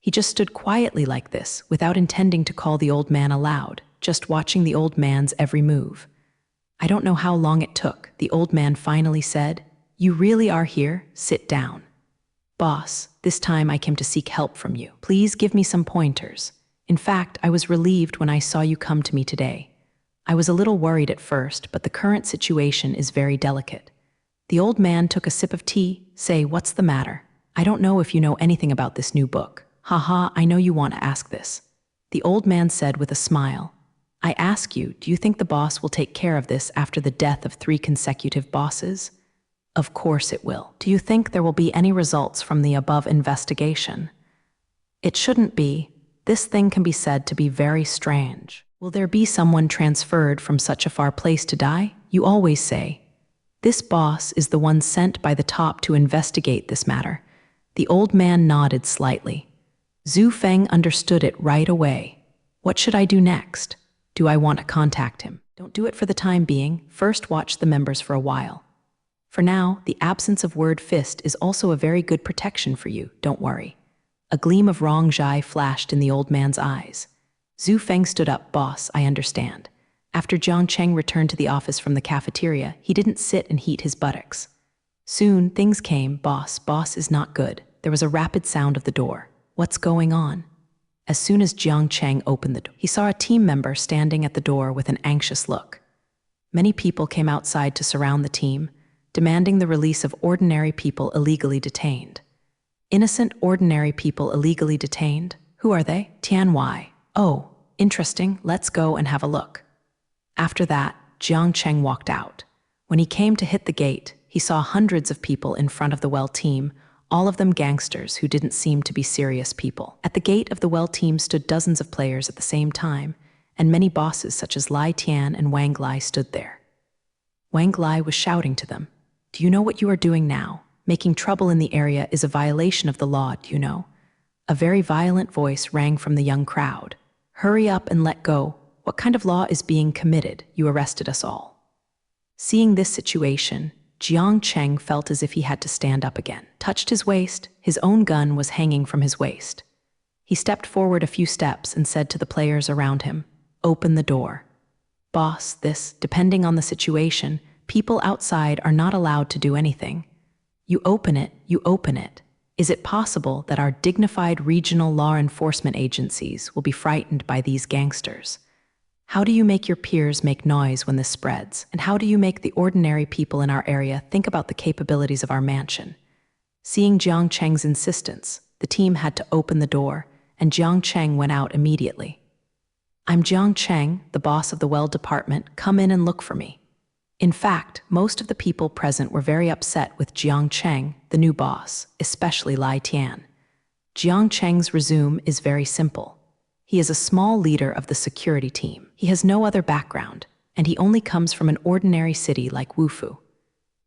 He just stood quietly like this, without intending to call the old man aloud, just watching the old man's every move. I don't know how long it took. The old man finally said, "You really are here? Sit down." "Boss, this time I came to seek help from you. Please give me some pointers. In fact, I was relieved when I saw you come to me today. I was a little worried at first, but the current situation is very delicate." The old man took a sip of tea. "Say, what's the matter? I don't know if you know anything about this new book." "Haha, I know you want to ask this." The old man said with a smile. "I ask you, do you think the boss will take care of this after the death of 3 consecutive bosses?" "Of course it will." "Do you think there will be any results from the above investigation?" "It shouldn't be. This thing can be said to be very strange." "Will there be someone transferred from such a far place to die? You always say. This boss is the one sent by the top to investigate this matter." The old man nodded slightly. Zhu Feng understood it right away. "What should I do next? Do I want to contact him?" "Don't do it for the time being. First watch the members for a while. For now, the absence of word fist is also a very good protection for you, don't worry." A gleam of wrong zhai flashed in the old man's eyes. Zhu Feng stood up. "Boss, I understand." After Jiang Cheng returned to the office from the cafeteria, he didn't sit and heat his buttocks. Soon, things came. Boss is not good." There was a rapid sound of the door. "What's going on?" As soon as Jiang Cheng opened the door, he saw a team member standing at the door with an anxious look. Many people came outside to surround the team, demanding the release of ordinary people illegally detained. Innocent ordinary people illegally detained? Who are they? Tian Wei. "Oh, interesting, let's go and have a look." After that, Jiang Cheng walked out. When he came to hit the gate, he saw hundreds of people in front of the Well team, all of them gangsters who didn't seem to be serious people. At the gate of the Well team stood dozens of players at the same time, and many bosses such as Lai Tian and Wang Lai stood there. Wang Lai was shouting to them, "Do you know what you are doing now? Making trouble in the area is a violation of the law, do you know?" A very violent voice rang from the young crowd. "Hurry up and let go. What kind of law is being committed? You arrested us all." Seeing this situation, Jiang Cheng felt as if he had to stand up again. Touched his waist, his own gun was hanging from his waist. He stepped forward a few steps and said to the players around him, "Open the door." "Boss, depending on the situation, people outside are not allowed to do anything. You open it, you open it. Is it possible that our dignified regional law enforcement agencies will be frightened by these gangsters? How do you make your peers make noise when this spreads? And how do you make the ordinary people in our area think about the capabilities of our mansion?" Seeing Jiang Cheng's insistence, the team had to open the door, and Jiang Cheng went out immediately. "I'm Jiang Cheng, the boss of the Well department. Come in and look for me." In fact, most of the people present were very upset with Jiang Cheng, the new boss, especially Lai Tian. Jiang Cheng's resume is very simple. He is a small leader of the security team. He has no other background, and he only comes from an ordinary city like Wufu.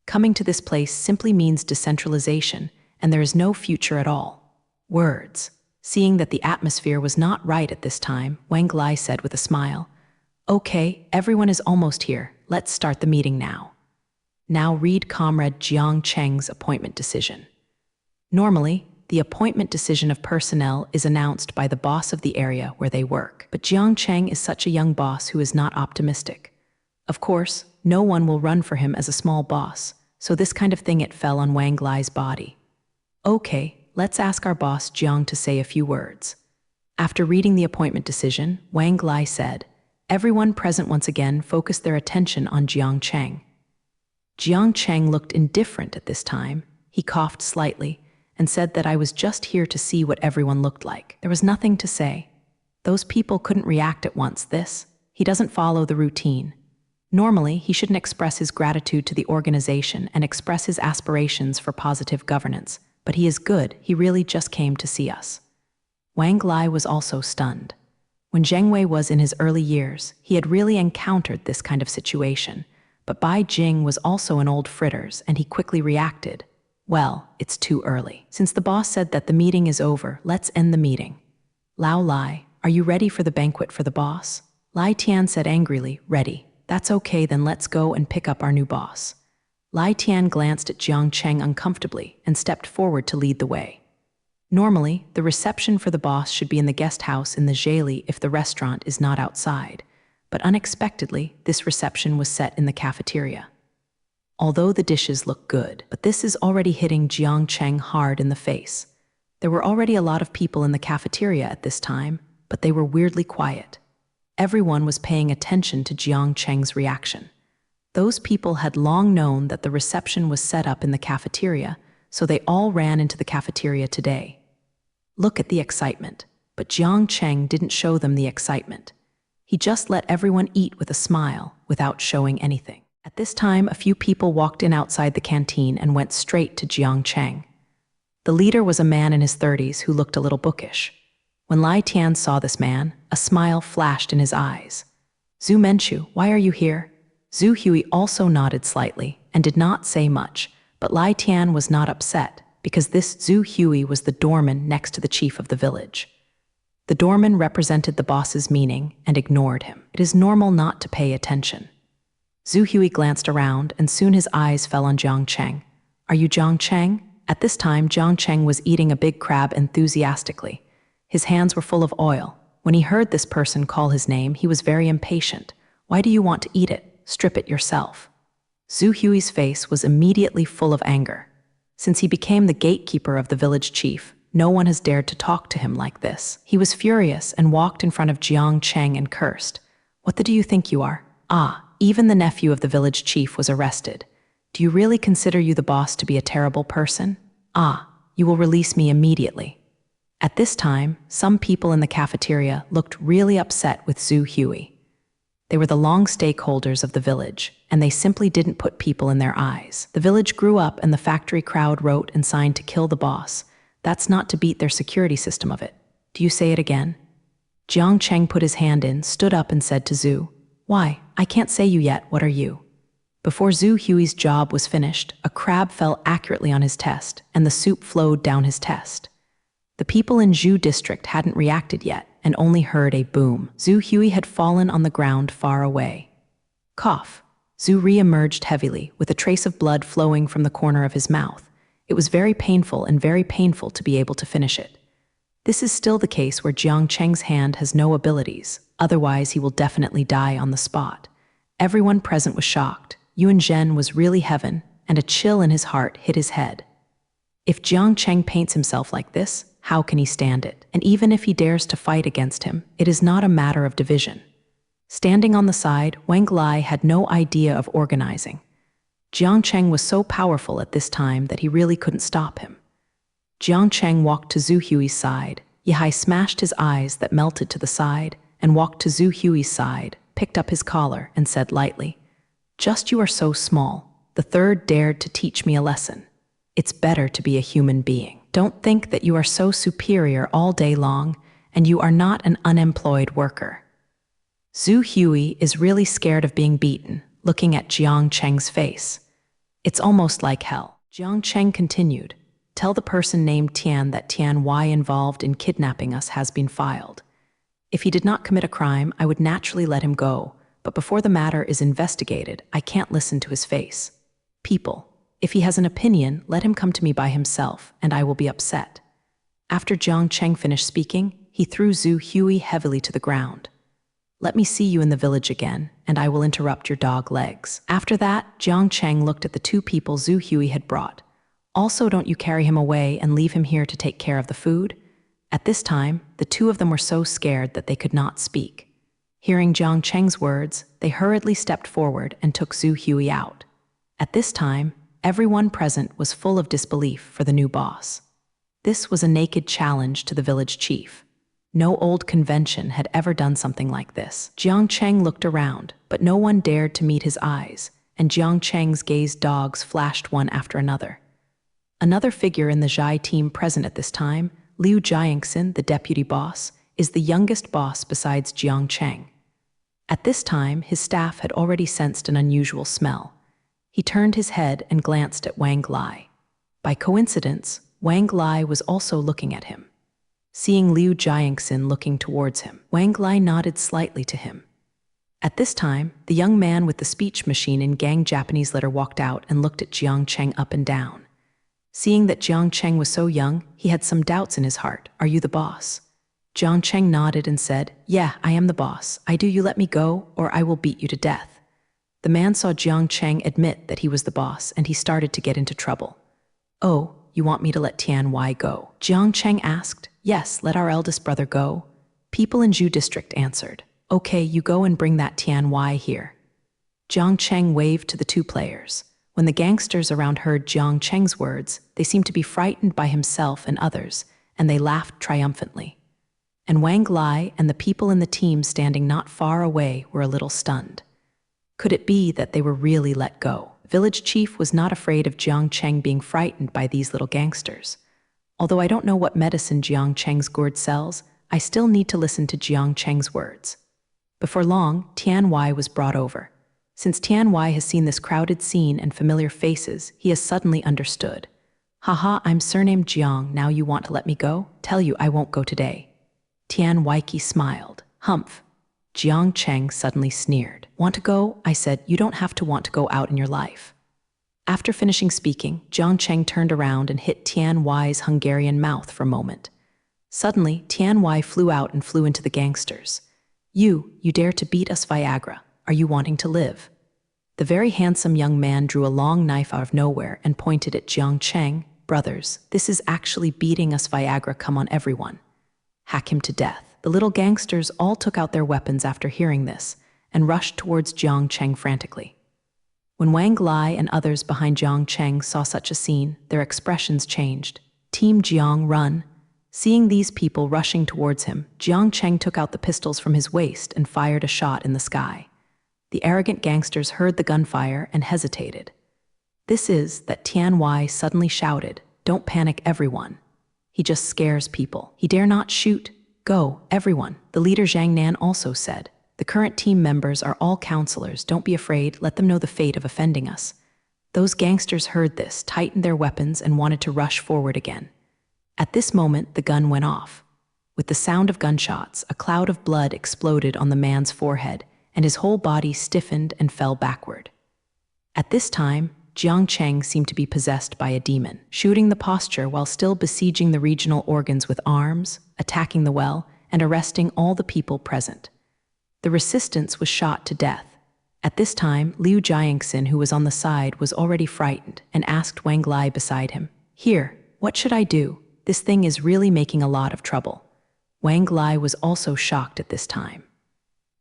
Coming to this place simply means decentralization, and there is no future at all. Words. Seeing that the atmosphere was not right at this time, Wang Lai said with a smile, "Okay, everyone is almost here. Let's start the meeting now." Now read Comrade Jiang Cheng's appointment decision. Normally, the appointment decision of personnel is announced by the boss of the area where they work. But Jiang Cheng is such a young boss who is not optimistic. Of course, no one will run for him as a small boss, so this kind of thing it fell on Wang Lai's body. "Okay, let's ask our boss Jiang to say a few words." After reading the appointment decision, Wang Lai said, "Everyone present once again focused their attention on Jiang Cheng." Jiang Cheng looked indifferent at this time. He coughed slightly and said that I was just here to see what everyone looked like. There was nothing to say. Those people couldn't react at once. He doesn't follow the routine. Normally, he shouldn't express his gratitude to the organization and express his aspirations for positive governance, but he is good. He really just came to see us. Wang Lai was also stunned. When Zheng Wei was in his early years, he had really encountered this kind of situation, but Bai Jing was also an old fritters, and he quickly reacted, "Well, it's too early. Since the boss said that the meeting is over, let's end the meeting." "Lao Lai, are you ready for the banquet for the boss?" Lai Tian said angrily, "Ready. That's okay, then let's go and pick up our new boss." Lai Tian glanced at Jiang Cheng uncomfortably and stepped forward to lead the way. Normally, the reception for the boss should be in the guest house in the Zheli if the restaurant is not outside, but unexpectedly, this reception was set in the cafeteria. Although the dishes look good, but this is already hitting Jiang Cheng hard in the face. There were already a lot of people in the cafeteria at this time, but they were weirdly quiet. Everyone was paying attention to Jiang Cheng's reaction. Those people had long known that the reception was set up in the cafeteria, so they all ran into the cafeteria today. Look at the excitement, but Jiang Cheng didn't show them the excitement. He just let everyone eat with a smile, without showing anything. At this time, a few people walked in outside the canteen and went straight to Jiang Cheng. The leader was a man in his 30s who looked a little bookish. When Lai Tian saw this man, a smile flashed in his eyes. "Zhu Menchu, why are you here?" Zhu Hui also nodded slightly and did not say much, but Lai Tian was not upset because this Zhu Hui was the doorman next to the chief of the village. The doorman represented the boss's meaning and ignored him. It is normal not to pay attention. Zhu Hui glanced around and soon his eyes fell on Jiang Cheng. "Are you Jiang Cheng?" At this time, Jiang Cheng was eating a big crab enthusiastically. His hands were full of oil. When he heard this person call his name, he was very impatient. "Why do you want to eat it? Strip it yourself." Zhu Hui's face was immediately full of anger. Since he became the gatekeeper of the village chief, no one has dared to talk to him like this. He was furious and walked in front of Jiang Cheng and cursed. "What do you think you are? Even the nephew of the village chief was arrested. Do you really consider you the boss to be a terrible person? You will release me immediately." At this time, some people in the cafeteria looked really upset with Zhu Hui. They were the long stakeholders of the village, and they simply didn't put people in their eyes. The village grew up and the factory crowd wrote and signed to kill the boss. That's not to beat their security system of it. Do you say it again? Jiang Cheng put his hand in, stood up and said to Zhu, "Why, I can't say you yet, what are you?" Before Zhu Hui's job was finished, a crab fell accurately on his test, and the soup flowed down his test. The people in Zhu district hadn't reacted yet, and only heard a boom. Zhu Hui had fallen on the ground far away. Cough. Zhu re-emerged heavily, with a trace of blood flowing from the corner of his mouth. It was very painful to be able to finish it. This is still the case where Jiang Cheng's hand has no abilities, otherwise he will definitely die on the spot. Everyone present was shocked. Yuan Zhen was really heaven, and a chill in his heart hit his head. If Jiang Cheng paints himself like this, how can he stand it? And even if he dares to fight against him, it is not a matter of division. Standing on the side, Wang Lai had no idea of organizing. Jiang Cheng was so powerful at this time that he really couldn't stop him. Jiang Cheng walked to Zhu Hui's side. Yihai smashed his eyes that melted to the side and walked to Zhu Hui's side, picked up his collar and said lightly, "Just you are so small. The third dared to teach me a lesson. It's better to be a human being. Don't think that you are so superior all day long, and you are not an unemployed worker." Zhu Hui is really scared of being beaten, looking at Jiang Cheng's face. It's almost like hell. Jiang Cheng continued, "Tell the person named Tian that Tian Y involved in kidnapping us has been filed. If he did not commit a crime, I would naturally let him go, but before the matter is investigated, I can't listen to his face. People, if he has an opinion, let him come to me by himself, and I will be upset." After Jiang Cheng finished speaking, he threw Zhu Hui heavily to the ground. "Let me see you in the village again, and I will interrupt your dog legs." After that, Jiang Cheng looked at the two people Zhu Hui had brought. "Also, don't you carry him away and leave him here to take care of the food?" At this time, the two of them were so scared that they could not speak. Hearing Jiang Cheng's words, they hurriedly stepped forward and took Zhu Hui out. At this time, everyone present was full of disbelief for the new boss. This was a naked challenge to the village chief. No old convention had ever done something like this. Jiang Cheng looked around, but no one dared to meet his eyes, and Jiang Cheng's gaze dogs flashed one after another. Another figure in the Zhai team present at this time, Liu Jiangxin, the deputy boss, is the youngest boss besides Jiang Cheng. At this time, his staff had already sensed an unusual smell. He turned his head and glanced at Wang Lai. By coincidence, Wang Lai was also looking at him. Seeing Liu Jiangxin looking towards him, Wang Lai nodded slightly to him. At this time, the young man with the speech machine in Gang Japanese letter walked out and looked at Jiang Cheng up and down. Seeing that Jiang Cheng was so young, he had some doubts in his heart. "Are you the boss?" Jiang Cheng nodded and said, "Yeah, I am the boss. You let me go, or I will beat you to death." The man saw Jiang Cheng admit that he was the boss, and he started to get into trouble. "Oh, you want me to let Tian Y go?" Jiang Cheng asked. "Yes, let our eldest brother go." People in Zhu district answered, "Okay, you go and bring that Tian Y here." Jiang Cheng waved to the two players. When the gangsters around heard Jiang Cheng's words, they seemed to be frightened by himself and others, and they laughed triumphantly. And Wang Lai and the people in the team standing not far away were a little stunned. Could it be that they were really let go? Village chief was not afraid of Jiang Cheng being frightened by these little gangsters. Although I don't know what medicine Jiang Cheng's gourd sells, I still need to listen to Jiang Cheng's words. Before long, Tian Y was brought over. Since Tian Y has seen this crowded scene and familiar faces, he has suddenly understood. "Haha, I'm surnamed Jiang, now you want to let me go? Tell you I won't go today." Tian Waiki smiled. "Humph." Jiang Cheng suddenly sneered. "Want to go?" I said, "You don't have to want to go out in your life." After finishing speaking, Jiang Cheng turned around and hit Tian Y's Hungarian mouth for a moment. Suddenly, Tian Y flew out and flew into the gangsters. You dare to beat us, Viagra. Are you wanting to live?" The very handsome young man drew a long knife out of nowhere and pointed at Jiang Cheng. "Brothers, this is actually beating us, Viagra. Come on, everyone. Hack him to death." The little gangsters all took out their weapons after hearing this and rushed towards Jiang Cheng frantically. When Wang Lai and others behind Jiang Cheng saw such a scene, their expressions changed. "Team Jiang, run!" Seeing these people rushing towards him, Jiang Cheng took out the pistols from his waist and fired a shot in the sky. The arrogant gangsters heard the gunfire and hesitated. This is that Tian Wei suddenly shouted, "Don't panic, everyone. He just scares people. He dare not shoot. Go, everyone." The leader Zhang Nan also said, "The current team members are all counselors. Don't be afraid. Let them know the fate of offending us." Those gangsters heard this, tightened their weapons, and wanted to rush forward again. At this moment, the gun went off. With the sound of gunshots, a cloud of blood exploded on the man's forehead, and his whole body stiffened and fell backward. At this time, Jiang Cheng seemed to be possessed by a demon, shooting the posture while still besieging the regional organs with arms, attacking the well, and arresting all the people present. The resistance was shot to death. At this time, Liu Jiangxin, who was on the side, was already frightened and asked Wang Lai beside him, "Here, what should I do? This thing is really making a lot of trouble." Wang Lai was also shocked at this time.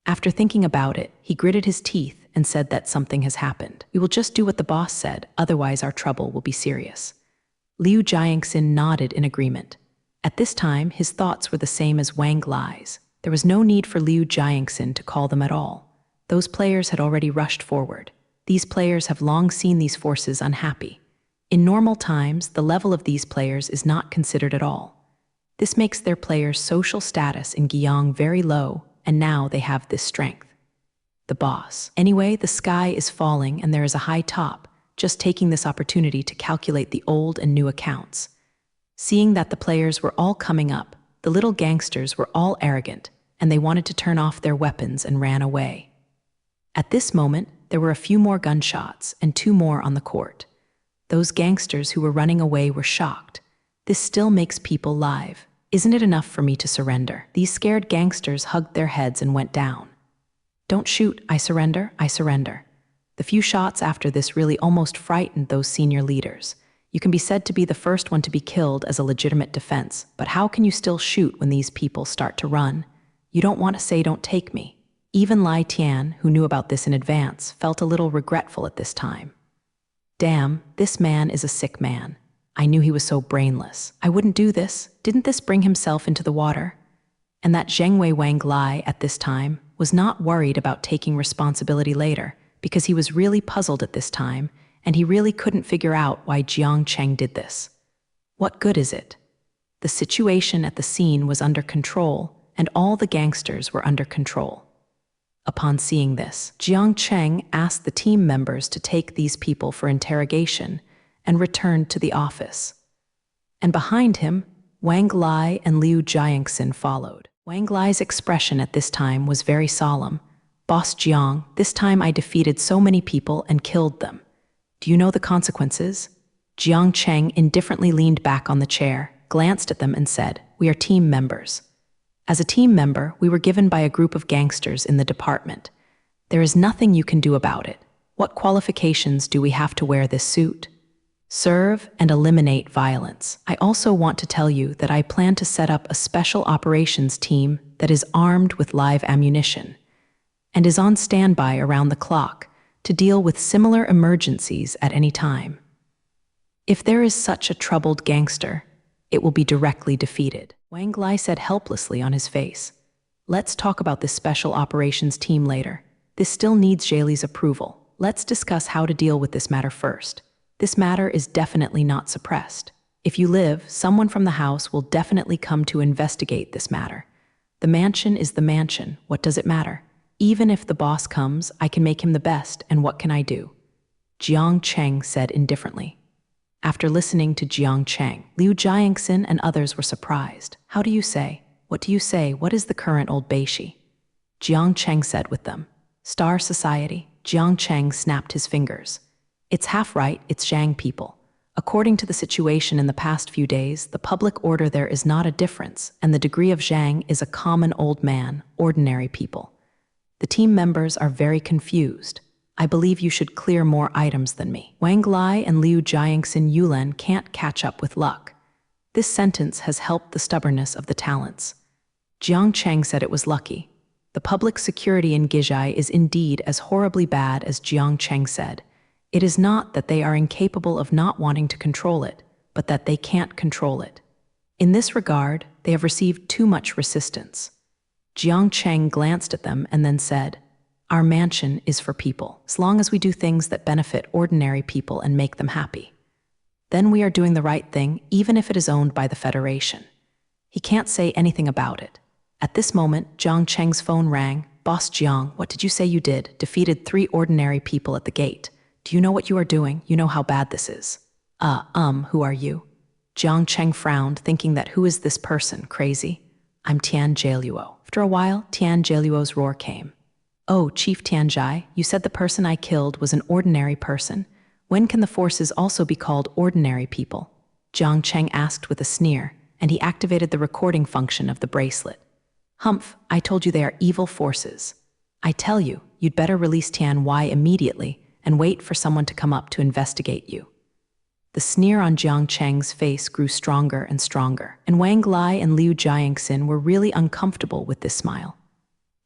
After thinking about it, he gritted his teeth and said that something has happened. "We will just do what the boss said, otherwise our trouble will be serious." Liu Jiangxin nodded in agreement. At this time, his thoughts were the same as Wang Lai's. There was no need for Liu Jiangxin to call them at all. Those players had already rushed forward. These players have long seen these forces unhappy. In normal times, the level of these players is not considered at all. This makes their players' social status in Guiyang very low, and now they have this strength. The boss. Anyway, the sky is falling and there is a high top, just taking this opportunity to calculate the old and new accounts. Seeing that the players were all coming up, the little gangsters were all arrogant, and they wanted to turn off their weapons and ran away. At this moment, there were a few more gunshots and 2 more on the court. Those gangsters who were running away were shocked. This still makes people live. Isn't it enough for me to surrender? These scared gangsters hugged their heads and went down. "Don't shoot, I surrender, I surrender." The few shots after this really almost frightened those senior leaders. You can be said to be the first one to be killed as a legitimate defense, but how can you still shoot when these people start to run? You don't want to say, "Don't take me." Even Lai Tian, who knew about this in advance, felt a little regretful at this time. Damn, this man is a sick man. I knew he was so brainless. I wouldn't do this. Didn't this bring himself into the water? And that Zhengwei Wang Lai at this time was not worried about taking responsibility later, because he was really puzzled at this time, and he really couldn't figure out why Jiang Cheng did this. What good is it? The situation at the scene was under control, and all the gangsters were under control. Upon seeing this, Jiang Cheng asked the team members to take these people for interrogation and returned to the office. And behind him, Wang Lai and Liu Jiangxin followed. Wang Lai's expression at this time was very solemn. "Boss Jiang, this time I defeated so many people and killed them. Do you know the consequences?" Jiang Cheng indifferently leaned back on the chair, glanced at them and said, "We are team members. As a team member, we were given by a group of gangsters in the department. There is nothing you can do about it. What qualifications do we have to wear this suit? Serve and eliminate violence. I also want to tell you that I plan to set up a special operations team that is armed with live ammunition and is on standby around the clock to deal with similar emergencies at any time. If there is such a troubled gangster, it will be directly defeated." Wang Lai said helplessly on his face. "Let's talk about this special operations team later. This still needs Jaylee's approval. Let's discuss how to deal with this matter first. This matter is definitely not suppressed. If you live, someone from the house will definitely come to investigate this matter. The mansion is the mansion. What does it matter? Even if the boss comes, I can make him the best, and what can I do?" Jiang Cheng said indifferently. After listening to Jiang Cheng, Liu Jiangxin and others were surprised. "How do you say? What do you say? What is the current old Beishi?" Jiang Cheng said with them. "Star Society." Jiang Cheng snapped his fingers. "It's half right, it's Zhang people. According to the situation in the past few days, the public order there is not a difference, and the degree of Zhang is a common old man, ordinary people. The team members are very confused. I believe you should clear more items than me. Wang Lai and Liu Jiangxin Yulen can't catch up with luck." This sentence has helped the stubbornness of the talents. Jiang Cheng said it was lucky. The public security in Gizhai is indeed as horribly bad as Jiang Cheng said. It is not that they are incapable of not wanting to control it, but that they can't control it. In this regard, they have received too much resistance. Jiang Cheng glanced at them and then said, Our mansion is for people, as long as we do things that benefit ordinary people and make them happy. Then we are doing the right thing, even if it is owned by the Federation. He can't say anything about it. At this moment, Jiang Cheng's phone rang. Boss Jiang, what did you say you did? Defeated 3 ordinary people at the gate. Do you know what you are doing? You know how bad this is. Who are you? Jiang Cheng frowned, thinking that who is this person, crazy? I'm Tian Jieluo. After a while, Tian Jieluo's roar came. Oh, Chief Tianjai, you said the person I killed was an ordinary person. When can the forces also be called ordinary people? Jiang Cheng asked with a sneer, and he activated the recording function of the bracelet. Humph, I told you they are evil forces. I tell you, you'd better release Tian Wei immediately and wait for someone to come up to investigate you. The sneer on Jiang Cheng's face grew stronger and stronger, and Wang Lai and Liu Jiangxin were really uncomfortable with this smile.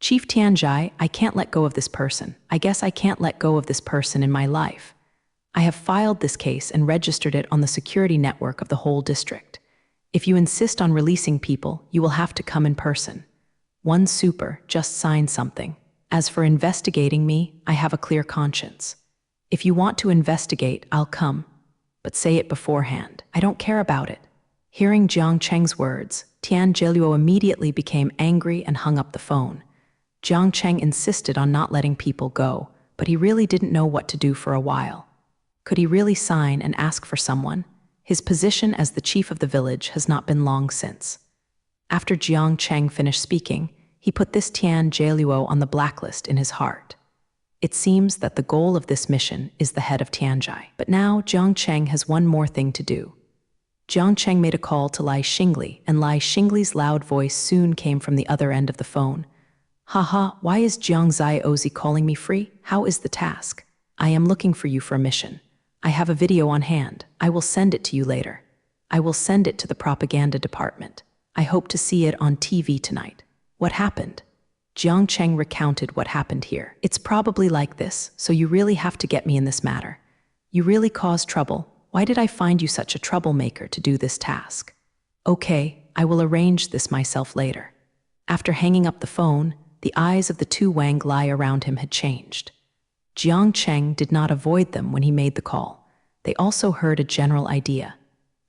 Chief Tianjai, I can't let go of this person. I guess I can't let go of this person in my life. I have filed this case and registered it on the security network of the whole district. If you insist on releasing people, you will have to come in person. One super, just sign something. As for investigating me, I have a clear conscience. If you want to investigate, I'll come. But say it beforehand. I don't care about it. Hearing Jiang Cheng's words, Tian Jieluo immediately became angry and hung up the phone. Jiang Cheng insisted on not letting people go, but he really didn't know what to do for a while. Could he really sign and ask for someone? His position as the chief of the village has not been long since. After Jiang Cheng finished speaking, he put this Tian Jieluo on the blacklist in his heart. It seems that the goal of this mission is the head of Tianjai. But now Jiang Cheng has one more thing to do. Jiang Cheng made a call to Lai Xingli, and Lai Xingli's loud voice soon came from the other end of the phone. Haha, why is Jiang Ziozi calling me free? How is the task? I am looking for you for a mission. I have a video on hand. I will send it to you later. I will send it to the propaganda department. I hope to see it on TV tonight. What happened? Jiang Cheng recounted what happened here. It's probably like this, so you really have to get me in this matter. You really caused trouble. Why did I find you such a troublemaker to do this task? Okay, I will arrange this myself later. After hanging up the phone, the eyes of the 2 Wang Lai around him had changed. Jiang Cheng did not avoid them when he made the call. They also heard a general idea.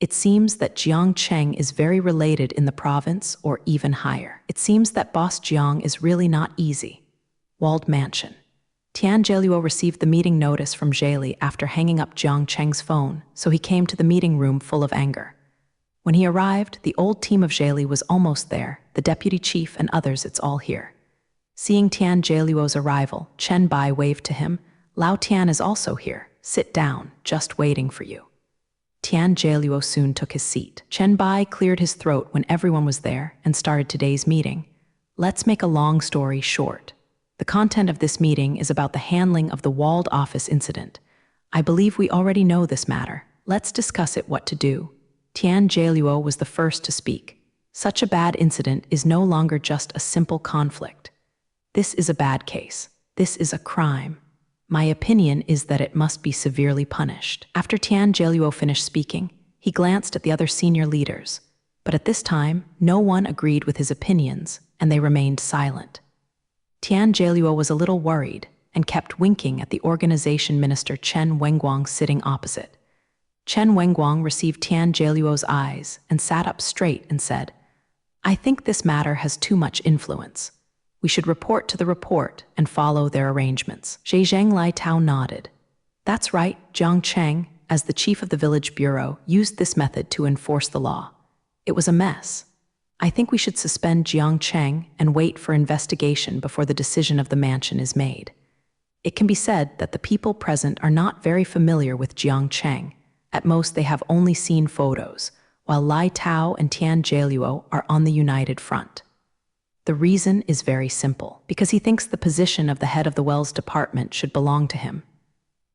It seems that Jiang Cheng is very related in the province or even higher. It seems that Boss Jiang is really not easy. Walled Mansion. Tian Jieluo received the meeting notice from Zheli after hanging up Jiang Cheng's phone, so he came to the meeting room full of anger. When he arrived, the old team of Zheli was almost there, the deputy chief and others. It's all here. Seeing Tian Jieluo's arrival, Chen Bai waved to him. Lao Tian is also here. Sit down, just waiting for you. Tian Jieluo soon took his seat. Chen Bai cleared his throat when everyone was there and started today's meeting. Let's make a long story short. The content of this meeting is about the handling of the walled office incident. I believe we already know this matter. Let's discuss it what to do. Tian Jieluo was the first to speak. Such a bad incident is no longer just a simple conflict. This is a bad case. This is a crime. My opinion is that it must be severely punished. After Tian Jieluo finished speaking, he glanced at the other senior leaders. But at this time, no one agreed with his opinions, and they remained silent. Tian Jieluo was a little worried and kept winking at the organization minister Chen Wenguang sitting opposite. Chen Wenguang received Tian Jieluo's eyes and sat up straight and said, I think this matter has too much influence. We should report to the report and follow their arrangements. Zhejiang Lai Tao nodded. That's right, Jiang Cheng, as the chief of the village bureau, used this method to enforce the law. It was a mess. I think we should suspend Jiang Cheng and wait for investigation before the decision of the mansion is made. It can be said that the people present are not very familiar with Jiang Cheng. At most, they have only seen photos, while Lai Tao and Tian Jieluo are on the united front. The reason is very simple, because he thinks the position of the head of the Wells department should belong to him.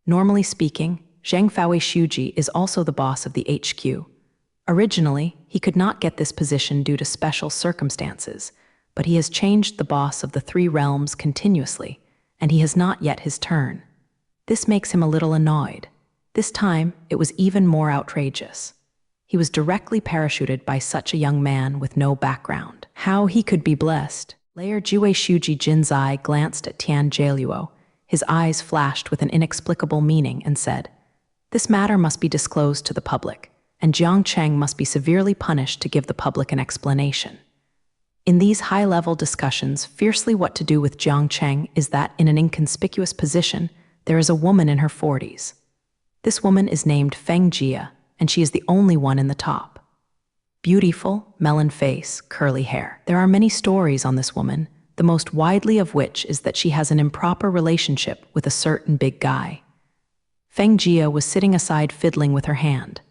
Normally speaking, Zhang Faowei Shuji is also the boss of the HQ. Originally, he could not get this position due to special circumstances, but he has changed the boss of the 3 realms continuously, and he has not yet his turn. This makes him a little annoyed. This time, it was even more outrageous. He was directly parachuted by such a young man with no background. How he could be blessed. Layer Jue Shuji Jin's eye glanced at Tian Jieluo. His eyes flashed with an inexplicable meaning and said, "This matter must be disclosed to the public, and Jiang Cheng must be severely punished to give the public an explanation." In these high-level discussions, fiercely what to do with Jiang Cheng is that in an inconspicuous position, there is a woman in her 40s. This woman is named Feng Jia, and she is the only one in the top. Beautiful, melon face, curly hair. There are many stories on this woman, the most widely of which is that she has an improper relationship with a certain big guy. Feng Jia was sitting aside fiddling with her hand.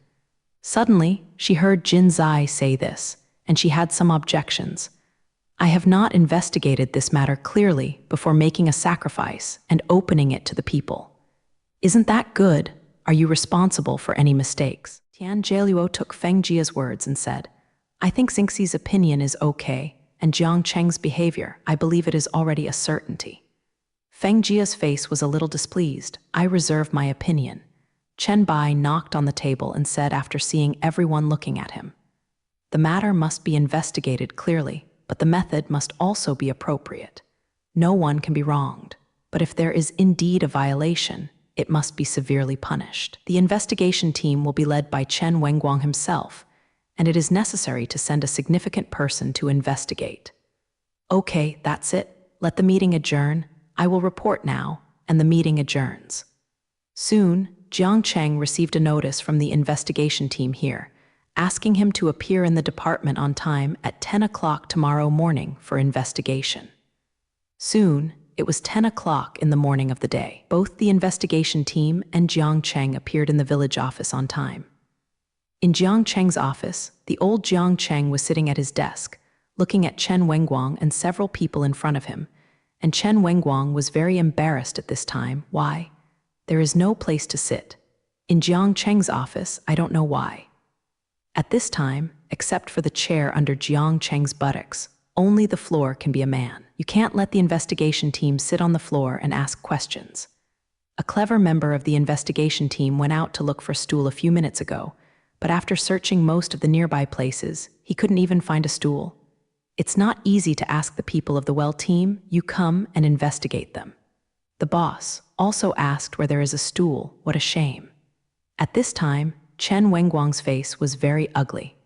Suddenly, she heard Jin Zai say this, and she had some objections. "I have not investigated this matter clearly before making a sacrifice and opening it to the people. Isn't that good? Are you responsible for any mistakes?" Tian Jieluo took Feng Jia's words and said, "I think Xingxi's opinion is okay, and Jiang Cheng's behavior, I believe it is already a certainty." Feng Jia's face was a little displeased. "I reserve my opinion." Chen Bai knocked on the table and said after seeing everyone looking at him, "The matter must be investigated clearly, but the method must also be appropriate. No one can be wronged, but if there is indeed a violation, it must be severely punished. The investigation team will be led by Chen Wenguang himself, and it is necessary to send a significant person to investigate." "Okay, that's it. Let the meeting adjourn. I will report now," and the meeting adjourns. Soon, Jiang Cheng received a notice from the investigation team here, asking him to appear in the department on time at 10 o'clock tomorrow morning for investigation. Soon, it was 10 o'clock in the morning of the day. Both the investigation team and Jiang Cheng appeared in the village office on time. In Jiang Cheng's office, the old Jiang Cheng was sitting at his desk, looking at Chen Wenguang and several people in front of him, and Chen Wenguang was very embarrassed at this time. Why? There is no place to sit. In Jiang Cheng's office, I don't know why. At this time, except for the chair under Jiang Cheng's buttocks, only the floor can be a man. You can't let the investigation team sit on the floor and ask questions. A clever member of the investigation team went out to look for a stool a few minutes ago, but after searching most of the nearby places, he couldn't even find a stool. It's not easy to ask the people of the well team, you come and investigate them. The boss also asked where there is a stool. What a shame. At this time, Chen Wenguang's face was very ugly.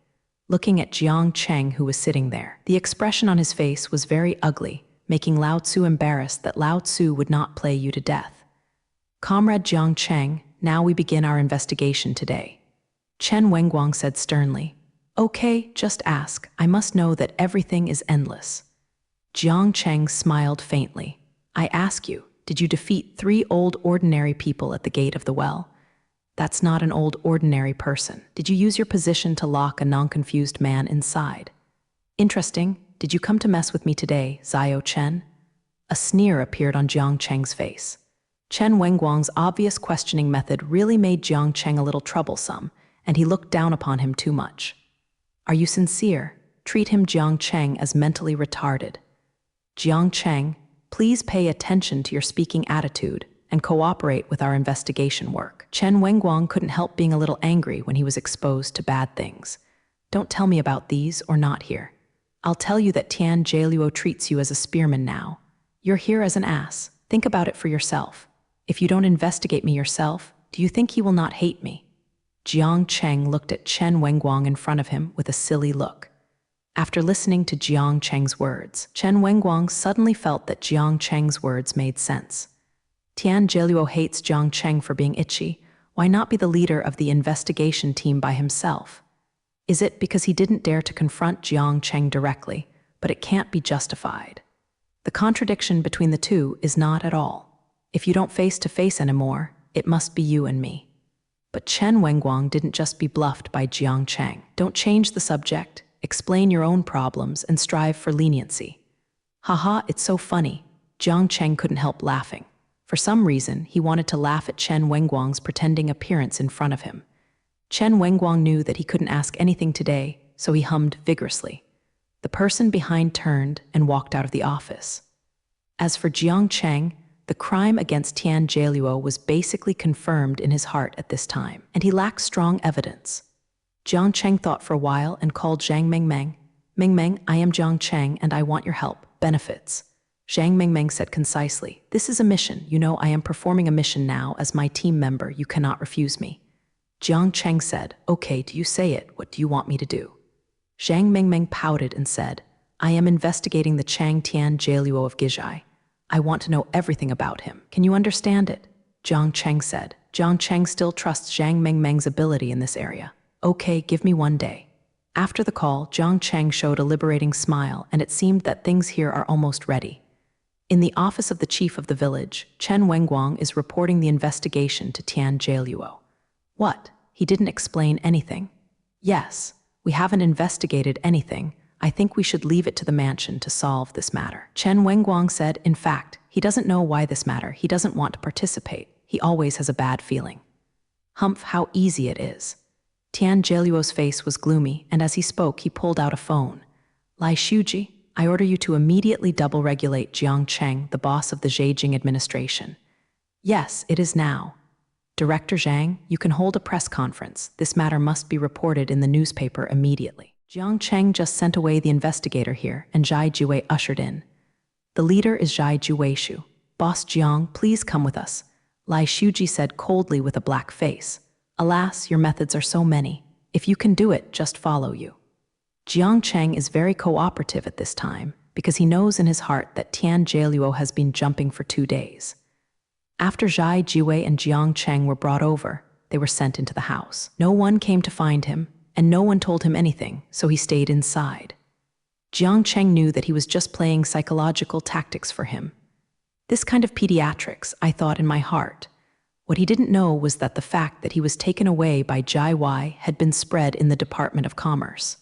Looking at Jiang Cheng, who was sitting there, the expression on his face was very ugly, making Lao Tzu embarrassed that Lao Tzu would not play you to death. "Comrade Jiang Cheng, now we begin our investigation today." Chen Wenguang said sternly. "Okay, just ask. I must know that everything is endless." Jiang Cheng smiled faintly. "I ask you, did you defeat 3 old ordinary people at the gate of the well? That's not an old ordinary person. Did you use your position to lock a non-confused man inside? Interesting. Did you come to mess with me today, Zio Chen?" A sneer appeared on Jiang Cheng's face. Chen Wenguang's obvious questioning method really made Jiang Cheng a little troublesome, and he looked down upon him too much. "Are you sincere? Treat him, Jiang Cheng, as mentally retarded." "Jiang Cheng, please pay attention to your speaking attitude and cooperate with our investigation work." Chen Wenguang couldn't help being a little angry when he was exposed to bad things. "Don't tell me about these or not here. I'll tell you that Tian Jieluo treats you as a spearman now. You're here as an ass. Think about it for yourself. If you don't investigate me yourself, do you think he will not hate me?" Jiang Cheng looked at Chen Wenguang in front of him with a silly look. After listening to Jiang Cheng's words, Chen Wenguang suddenly felt that Jiang Cheng's words made sense. Tian Jieluo hates Jiang Cheng for being itchy. Why not be the leader of the investigation team by himself? Is it because he didn't dare to confront Jiang Cheng directly, but it can't be justified? The contradiction between the two is not at all. If you don't face to face anymore, it must be you and me. But Chen Wenguang didn't just be bluffed by Jiang Cheng. "Don't change the subject, explain your own problems, and strive for leniency." "Haha, it's so funny." Jiang Cheng couldn't help laughing. For some reason, he wanted to laugh at Chen Wenguang's pretending appearance in front of him. Chen Wenguang knew that he couldn't ask anything today, so he hummed vigorously. The person behind turned and walked out of the office. As for Jiang Cheng, the crime against Tian Jieluo was basically confirmed in his heart at this time, and he lacked strong evidence. Jiang Cheng thought for a while and called Zhang Mengmeng. "Mengmeng, I am Jiang Cheng and I want your help." benefits. Zhang Mengmeng said concisely, "This is a mission. You know, I am performing a mission now as my team member. You cannot refuse me." Jiang Cheng said, "Okay, do you say it? What do you want me to do?" Zhang Mengmeng pouted and said, "I am investigating the Chang Tian Jieluo of Gizhai. I want to know everything about him. Can you understand it?" Jiang Cheng said. Jiang Cheng still trusts Zhang Mengmeng's ability in this area. "Okay, give me 1 day." After the call, Jiang Cheng showed a liberating smile, and it seemed that things here are almost ready. In the office of the chief of the village, Chen Wenguang is reporting the investigation to Tian Jieluo. What? He didn't explain anything. Yes, we haven't investigated anything. I think we should leave it to the mansion to solve this matter. Chen Wenguang said, in fact, he doesn't know why this matter. He doesn't want to participate. He always has a bad feeling. Humph, how easy it is. Tian Jieluo's face was gloomy, and as he spoke, he pulled out a phone. Lai Shuji, I order you to immediately double-regulate Jiang Cheng, the boss of the Zhejiang administration. Yes, it is now. Director Zhang, you can hold a press conference. This matter must be reported in the newspaper immediately. Jiang Cheng just sent away the investigator here, and Zhai Jiwei ushered in. The leader is Zhai Jiweishu. Boss Jiang, please come with us. Lai Shuji said coldly with a black face. Alas, your methods are so many. If you can do it, just follow you. Jiang Cheng is very cooperative at this time because he knows in his heart that Tian Jieluo has been jumping for 2 days. After Zhai Jiwei and Jiang Cheng were brought over, they were sent into the house. No one came to find him, and no one told him anything, so he stayed inside. Jiang Cheng knew that he was just playing psychological tactics for him. This kind of pediatrics, I thought in my heart. What he didn't know was that the fact that he was taken away by Zhai Wei had been spread in the Department of Commerce.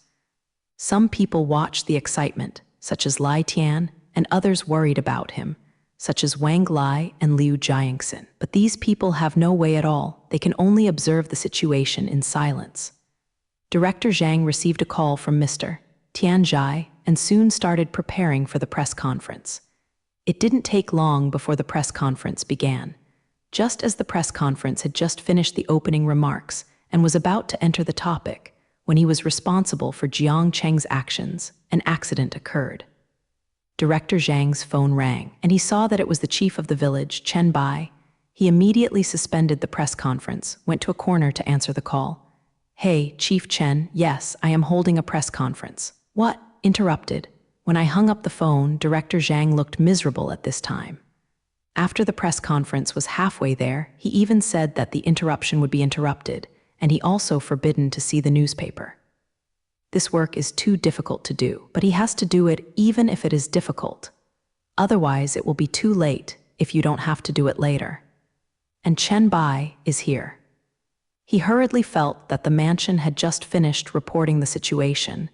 Some people watched the excitement, such as Lai Tian, and others worried about him, such as Wang Lai and Liu Jiangxin. But these people have no way at all. They can only observe the situation in silence. Director Zhang received a call from Mr. Tian Zhai and soon started preparing for the press conference. It didn't take long before the press conference began. Just as the press conference had just finished the opening remarks and was about to enter the topic, when he was responsible for Jiang Cheng's actions, an accident occurred. Director Zhang's phone rang, and he saw that it was the chief of the village, Chen Bai. He immediately suspended the press conference, went to a corner to answer the call. Hey, Chief Chen, yes, I am holding a press conference. What? Interrupted. When I hung up the phone, Director Zhang looked miserable at this time. After the press conference was halfway there, he even said that the interruption would be interrupted, and he also forbidden to see the newspaper. This work is too difficult to do, but he has to do it even if it is difficult. Otherwise, it will be too late if you don't have to do it later. And Chen Bai is here. He hurriedly felt that the mansion had just finished reporting the situation,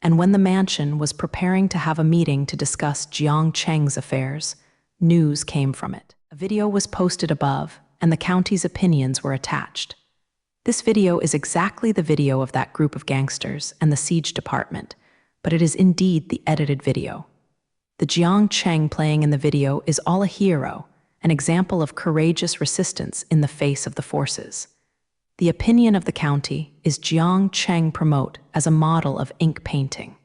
and when the mansion was preparing to have a meeting to discuss Jiang Cheng's affairs, news came from it. A video was posted above, and the county's opinions were attached. This video is exactly the video of that group of gangsters and the siege department, but it is indeed the edited video. The Jiang Cheng playing in the video is all a hero, an example of courageous resistance in the face of the forces. The opinion of the county is Jiang Cheng promote as a model of ink painting.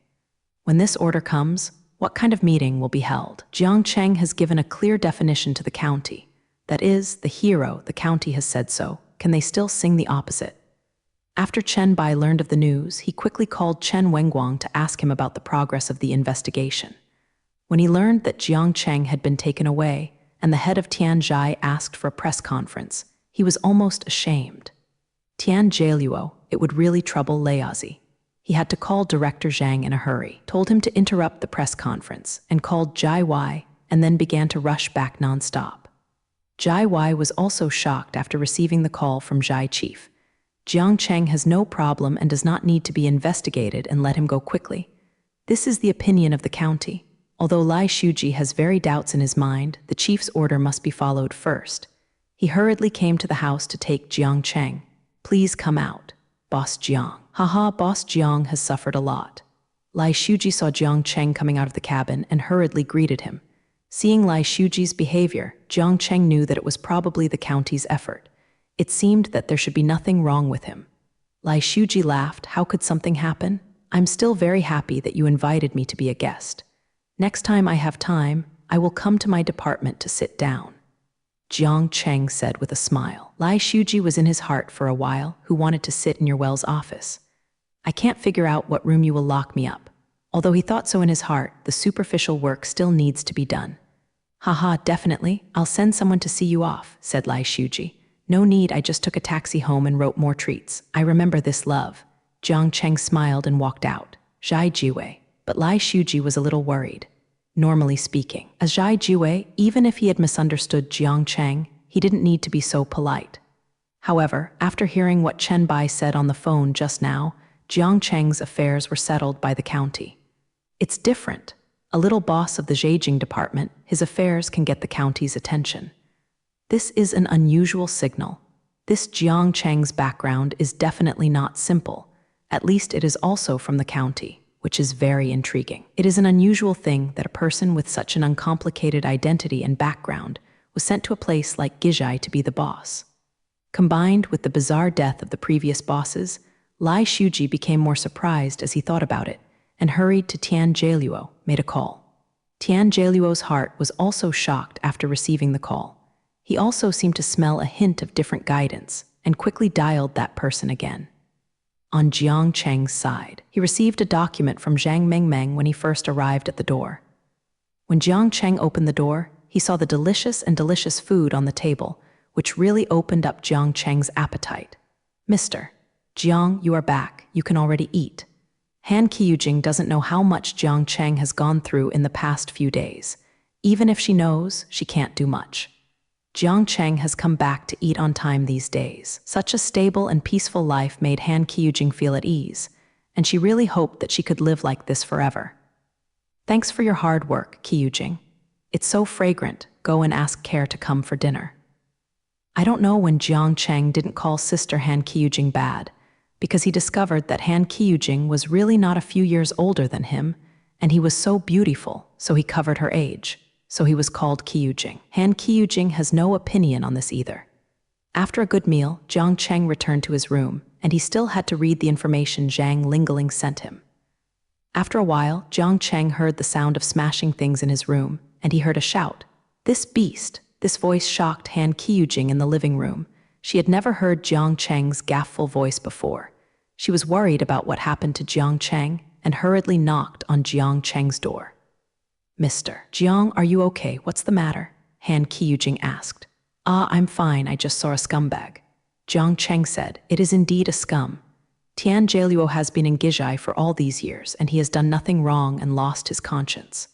When this order comes, what kind of meeting will be held? Jiang Cheng has given a clear definition to the county. That is, the hero, the county has said so. Can they still sing the opposite? After Chen Bai learned of the news, he quickly called Chen Wenguang to ask him about the progress of the investigation. When he learned that Jiang Cheng had been taken away and the head of Tian Zhai asked for a press conference, he was almost ashamed. Tian Jieluo, it would really trouble Laozi. He had to call Director Zhang in a hurry, told him to interrupt the press conference, and called Zhai Wei, and then began to rush back nonstop. Zhai Wei was also shocked after receiving the call from Zhai Chief. Jiang Cheng has no problem and does not need to be investigated, and let him go quickly. This is the opinion of the county. Although Lai Shuji has very doubts in his mind, the chief's order must be followed first. He hurriedly came to the house to take Jiang Cheng. Please come out, Boss Jiang. Haha, Boss Jiang has suffered a lot. Lai Shuji saw Jiang Cheng coming out of the cabin and hurriedly greeted him. Seeing Lai Shuji's behavior, Jiang Cheng knew that it was probably the county's effort. It seemed that there should be nothing wrong with him. Lai Shuji laughed. How could something happen? I'm still very happy that you invited me to be a guest. Next time I have time, I will come to my department to sit down, Jiang Cheng said with a smile. Lai Shuji was in his heart for a while, who wanted to sit in your Well's office. I can't figure out what room you will lock me up. Although he thought so in his heart, the superficial work still needs to be done. Haha, definitely, I'll send someone to see you off, said Lai Shuji. No need, I just took a taxi home and wrote more treats. I remember this, love. Jiang Cheng smiled and walked out. Zhai Jiwei. But Lai Shuji was a little worried. Normally speaking, as Zhai Jiwei, even if he had misunderstood Jiang Cheng, he didn't need to be so polite. However, after hearing what Chen Bai said on the phone just now, Jiang Cheng's affairs were settled by the county. It's different. A little boss of the Zhejiang department, his affairs can get the county's attention. This is an unusual signal. This Jiang Cheng's background is definitely not simple. At least it is also from the county, which is very intriguing. It is an unusual thing that a person with such an uncomplicated identity and background was sent to a place like Gizhai to be the boss. Combined with the bizarre death of the previous bosses, Lai Shuji became more surprised as he thought about it, and hurried to Tian Jieluo, made a call. Tian Jieluo's heart was also shocked after receiving the call. He also seemed to smell a hint of different guidance, and quickly dialed that person again. On Jiang Cheng's side, he received a document from Zhang Mengmeng when he first arrived at the door. When Jiang Cheng opened the door, he saw the delicious food on the table, which really opened up Jiang Cheng's appetite. Mr. Jiang, you are back. You can already eat. Han Qiyujing doesn't know how much Jiang Cheng has gone through in the past few days. Even if she knows, she can't do much. Jiang Cheng has come back to eat on time these days. Such a stable and peaceful life made Han Qiyujing feel at ease, and she really hoped that she could live like this forever. Thanks for your hard work, Qiyujing. It's so fragrant. Go and ask Care to come for dinner. I don't know when Jiang Cheng didn't call sister Han Qiyujing bad, because he discovered that Han Qiyujing was really not a few years older than him, and he was so beautiful, so he covered her age. So he was called Qiyujing. Han Qiyujing has no opinion on this either. After a good meal, Jiang Cheng returned to his room, and he still had to read the information Zhang Lingling sent him. After a while, Jiang Cheng heard the sound of smashing things in his room, and he heard a shout. This beast! This voice shocked Han Qiyujing in the living room. She had never heard Jiang Cheng's gafful voice before. She was worried about what happened to Jiang Cheng, and hurriedly knocked on Jiang Cheng's door. Mr. Jiang, are you okay? What's the matter? Han Qiyujing asked. I'm fine, I just saw a scumbag. Jiang Cheng said, it is indeed a scum. Tian Jieluo has been in Gizhai for all these years, and he has done nothing wrong and lost his conscience.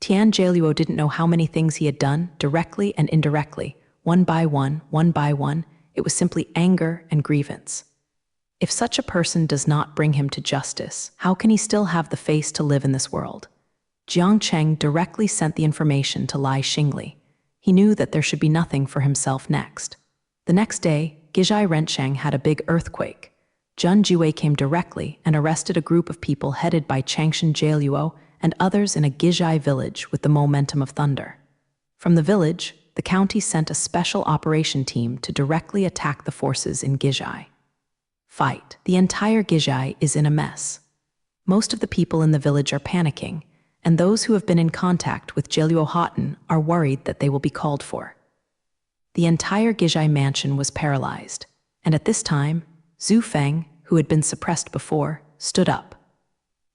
Tian Jieluo didn't know how many things he had done, directly and indirectly, one by one, it was simply anger and grievance. If such a person does not bring him to justice, how can he still have the face to live in this world? Jiang Cheng directly sent the information to Lai Xingli. He knew that there should be nothing for himself next. The next day, Gizhai Rensheng had a big earthquake. Zhun Jiwei came directly and arrested a group of people headed by Changshan Jieluo and others in a Gizhai village with the momentum of thunder. From the village, the county sent a special operation team to directly attack the forces in Gizhai. Fight. The entire Gizhai is in a mess. Most of the people in the village are panicking, and those who have been in contact with Jieluo Hotten are worried that they will be called for. The entire Gizhai mansion was paralyzed, and at this time, Zhu Feng, who had been suppressed before, stood up.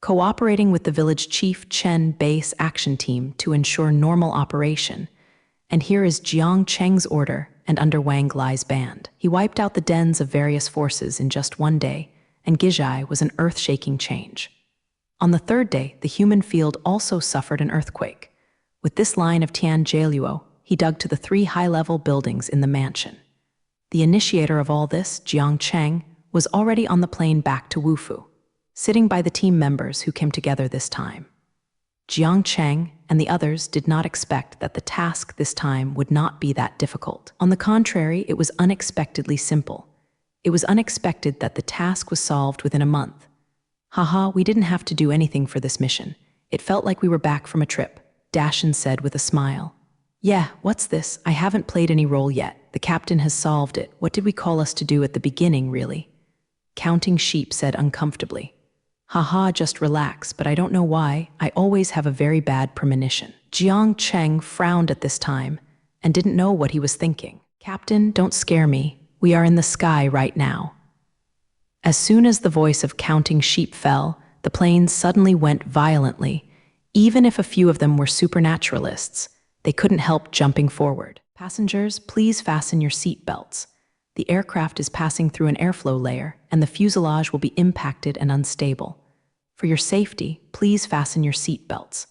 Cooperating with the village chief Chen Bai's action team to ensure normal operation, and here is Jiang Cheng's order and under Wang Lai's band. He wiped out the dens of various forces in just one day, and Gizhai was an earth-shaking change. On the third day, the human field also suffered an earthquake. With this line of Tian Jieluo, he dug to the 3 high-level buildings in the mansion. The initiator of all this, Jiang Cheng, was already on the plane back to Wufu, sitting by the team members who came together this time. Jiang Cheng and the others did not expect that the task this time would not be that difficult. On the contrary, it was unexpectedly simple. It was unexpected that the task was solved within a month. Haha, we didn't have to do anything for this mission. It felt like we were back from a trip, Dashin said with a smile. Yeah, what's this? I haven't played any role yet. The captain has solved it. What did we call us to do at the beginning, really? Counting Sheep said uncomfortably. Haha, just relax, but I don't know why. I always have a very bad premonition. Jiang Cheng frowned at this time and didn't know what he was thinking. Captain, don't scare me. We are in the sky right now. As soon as the voice of counting sheep fell, the planes suddenly went violently. Even if a few of them were supernaturalists, they couldn't help jumping forward. Passengers, please fasten your seat belts. The aircraft is passing through an airflow layer, and the fuselage will be impacted and unstable. For your safety, please fasten your seat belts.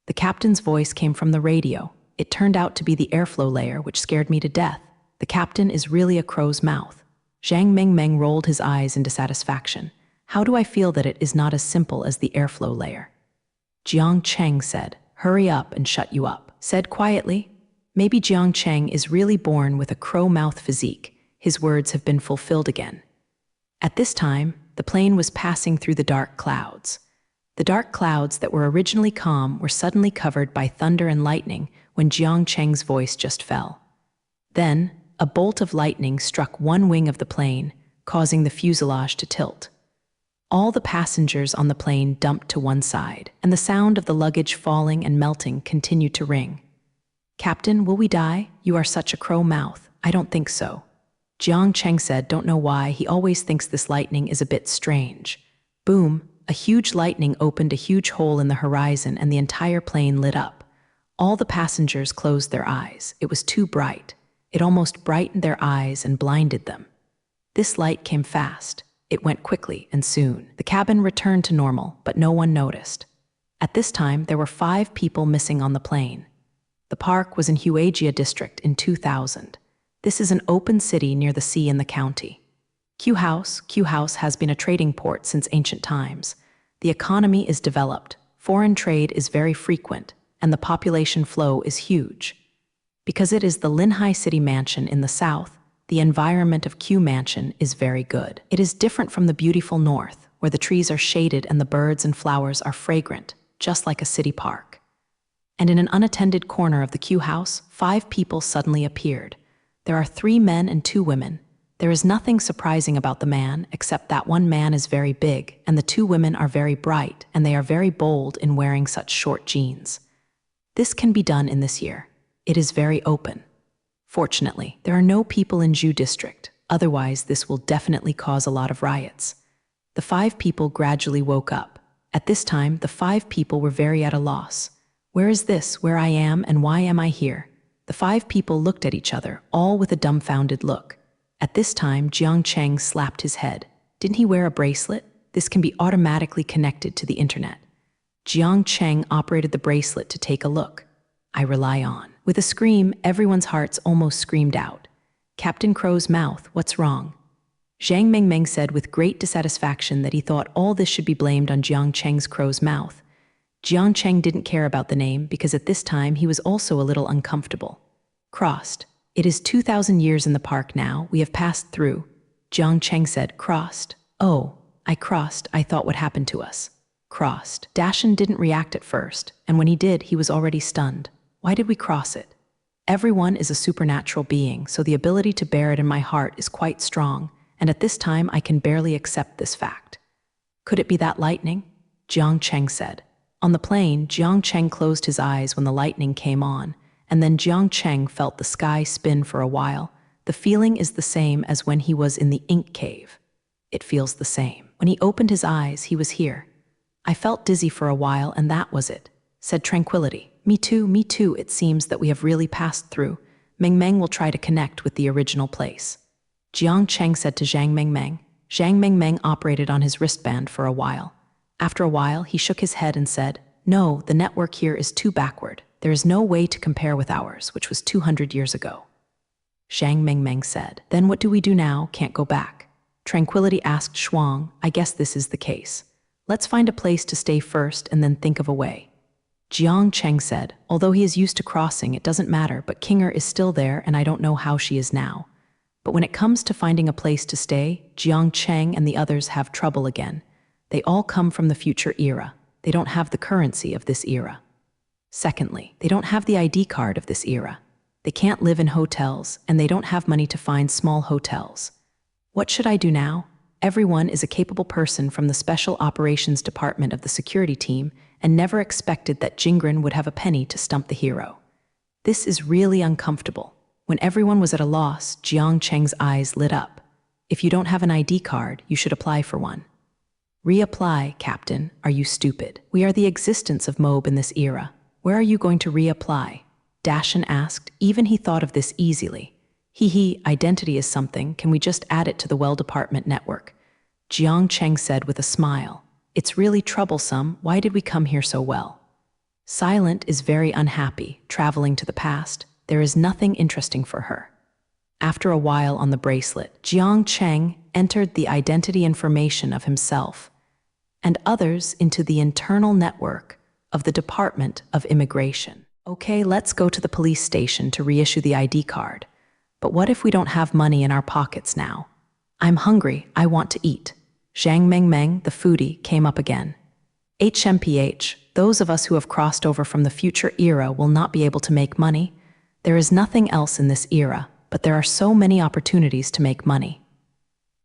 The captain's voice came from the radio. It turned out to be the airflow layer, which scared me to death. The captain is really a crow's mouth. Zhang Mengmeng rolled his eyes in dissatisfaction. How do I feel that it is not as simple as the airflow layer? Jiang Cheng said, hurry up and shut you up. Said quietly, maybe Jiang Cheng is really born with a crow mouth physique. His words have been fulfilled again. At this time, the plane was passing through the dark clouds. The dark clouds that were originally calm were suddenly covered by thunder and lightning when Jiang Cheng's voice just fell. Then, a bolt of lightning struck one wing of the plane, causing the fuselage to tilt. All the passengers on the plane dumped to one side, and the sound of the luggage falling and melting continued to ring. Captain, will we die? You are such a crow mouth. I don't think so. Jiang Cheng said, don't know why, he always thinks this lightning is a bit strange. Boom, a huge lightning opened a huge hole in the horizon and the entire plane lit up. All the passengers closed their eyes. It was too bright. It almost brightened their eyes and blinded them. This light came fast. It went quickly and soon. The cabin returned to normal, but no one noticed. At this time, there were 5 people missing on the plane. The park was in Huaijia district in 2000. This is an open city near the sea in the county. Q House has been a trading port since ancient times. The economy is developed, foreign trade is very frequent, and the population flow is huge. Because it is the Linhai City Mansion in the south, the environment of Q Mansion is very good. It is different from the beautiful north, where the trees are shaded and the birds and flowers are fragrant, just like a city park. And in an unattended corner of the Q House, 5 people suddenly appeared. There are 3 men and 2 women. There is nothing surprising about the man, except that one man is very big, and the 2 women are very bright, and they are very bold in wearing such short jeans. This can be done in this year. It is very open. Fortunately, there are no people in Zhu district, otherwise this will definitely cause a lot of riots. The 5 people gradually woke up. At this time, the 5 people were very at a loss. Where is this, where I am, and why am I here? The 5 people looked at each other, all with a dumbfounded look. At this time, Jiang Cheng slapped his head. Didn't he wear a bracelet? This can be automatically connected to the internet. Jiang Cheng operated the bracelet to take a look. I rely on. With a scream, everyone's hearts almost screamed out. Captain Crow's mouth, what's wrong? Zhang Mengmeng said with great dissatisfaction that he thought all this should be blamed on Jiang Cheng's crow's mouth. Jiang Cheng didn't care about the name because at this time he was also a little uncomfortable. Crossed. It is 2,000 years in the park now. We have passed through. Jiang Cheng said, crossed. Oh, I crossed. I thought what happened to us. Crossed. Dashan didn't react at first, and when he did, he was already stunned. Why did we cross it? Everyone is a supernatural being, so the ability to bear it in my heart is quite strong, and at this time I can barely accept this fact. Could it be that lightning? Jiang Cheng said. On the plane, Jiang Cheng closed his eyes when the lightning came on, and then Jiang Cheng felt the sky spin for a while. The feeling is the same as when he was in the ink cave. It feels the same. When he opened his eyes, he was here. I felt dizzy for a while, and that was it. Said tranquility. Me too, it seems that we have really passed through. Mengmeng will try to connect with the original place. Jiang Cheng said to Zhang Mengmeng. Zhang Mengmeng operated on his wristband for a while. After a while, he shook his head and said, no, the network here is too backward. There is no way to compare with ours, which was 200 years ago. Zhang Mengmeng said, then what do we do now? Can't go back. Tranquility asked Shuang, I guess this is the case. Let's find a place to stay first and then think of a way. Jiang Cheng said, although he is used to crossing, it doesn't matter, but Kinger is still there and I don't know how she is now. But when it comes to finding a place to stay, Jiang Cheng and the others have trouble again. They all come from the future era. They don't have the currency of this era. Secondly, they don't have the ID card of this era. They can't live in hotels, and they don't have money to find small hotels. What should I do now? Everyone is a capable person from the Special Operations Department of the security team and never expected that Jingren would have a penny to stump the hero. This is really uncomfortable. When everyone was at a loss, Jiang Cheng's eyes lit up. If you don't have an ID card, you should apply for one. Reapply, Captain. Are you stupid? We are the existence of MOB in this era. Where are you going to reapply? Dashan asked. Even he thought of this easily. Identity is something. Can we just add it to the Department network? Jiang Cheng said with a smile. It's really troublesome. Why did we come here so well? Silent is very unhappy, traveling to the past. There is nothing interesting for her. After a while on the bracelet, Jiang Cheng entered the identity information of himself and others into the internal network of the Department of Immigration. Okay, let's go to the police station to reissue the ID card. But what if we don't have money in our pockets now? I'm hungry, I want to eat. Zhang Mengmeng, the foodie, came up again. HMPH, those of us who have crossed over from the future era will not be able to make money. There is nothing else in this era, but there are so many opportunities to make money.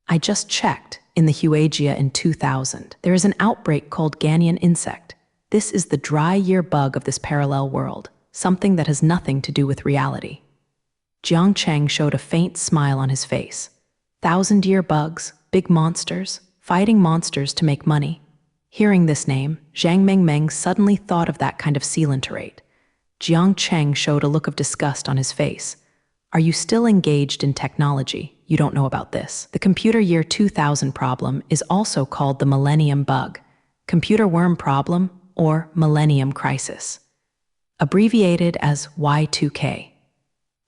I just checked in the Huagia in 2000. There is an outbreak called Ganyan insect. This is the dry year bug of this parallel world, something that has nothing to do with reality. Jiang Cheng showed a faint smile on his face. 1,000-year bugs, big monsters, fighting monsters to make money. Hearing this name, Zhang Mengmeng suddenly thought of that kind of coelenterate. Jiang Cheng showed a look of disgust on his face. Are you still engaged in technology? You don't know about this. The computer year 2000 problem is also called the Millennium Bug, computer worm problem, or Millennium Crisis, abbreviated as Y2K.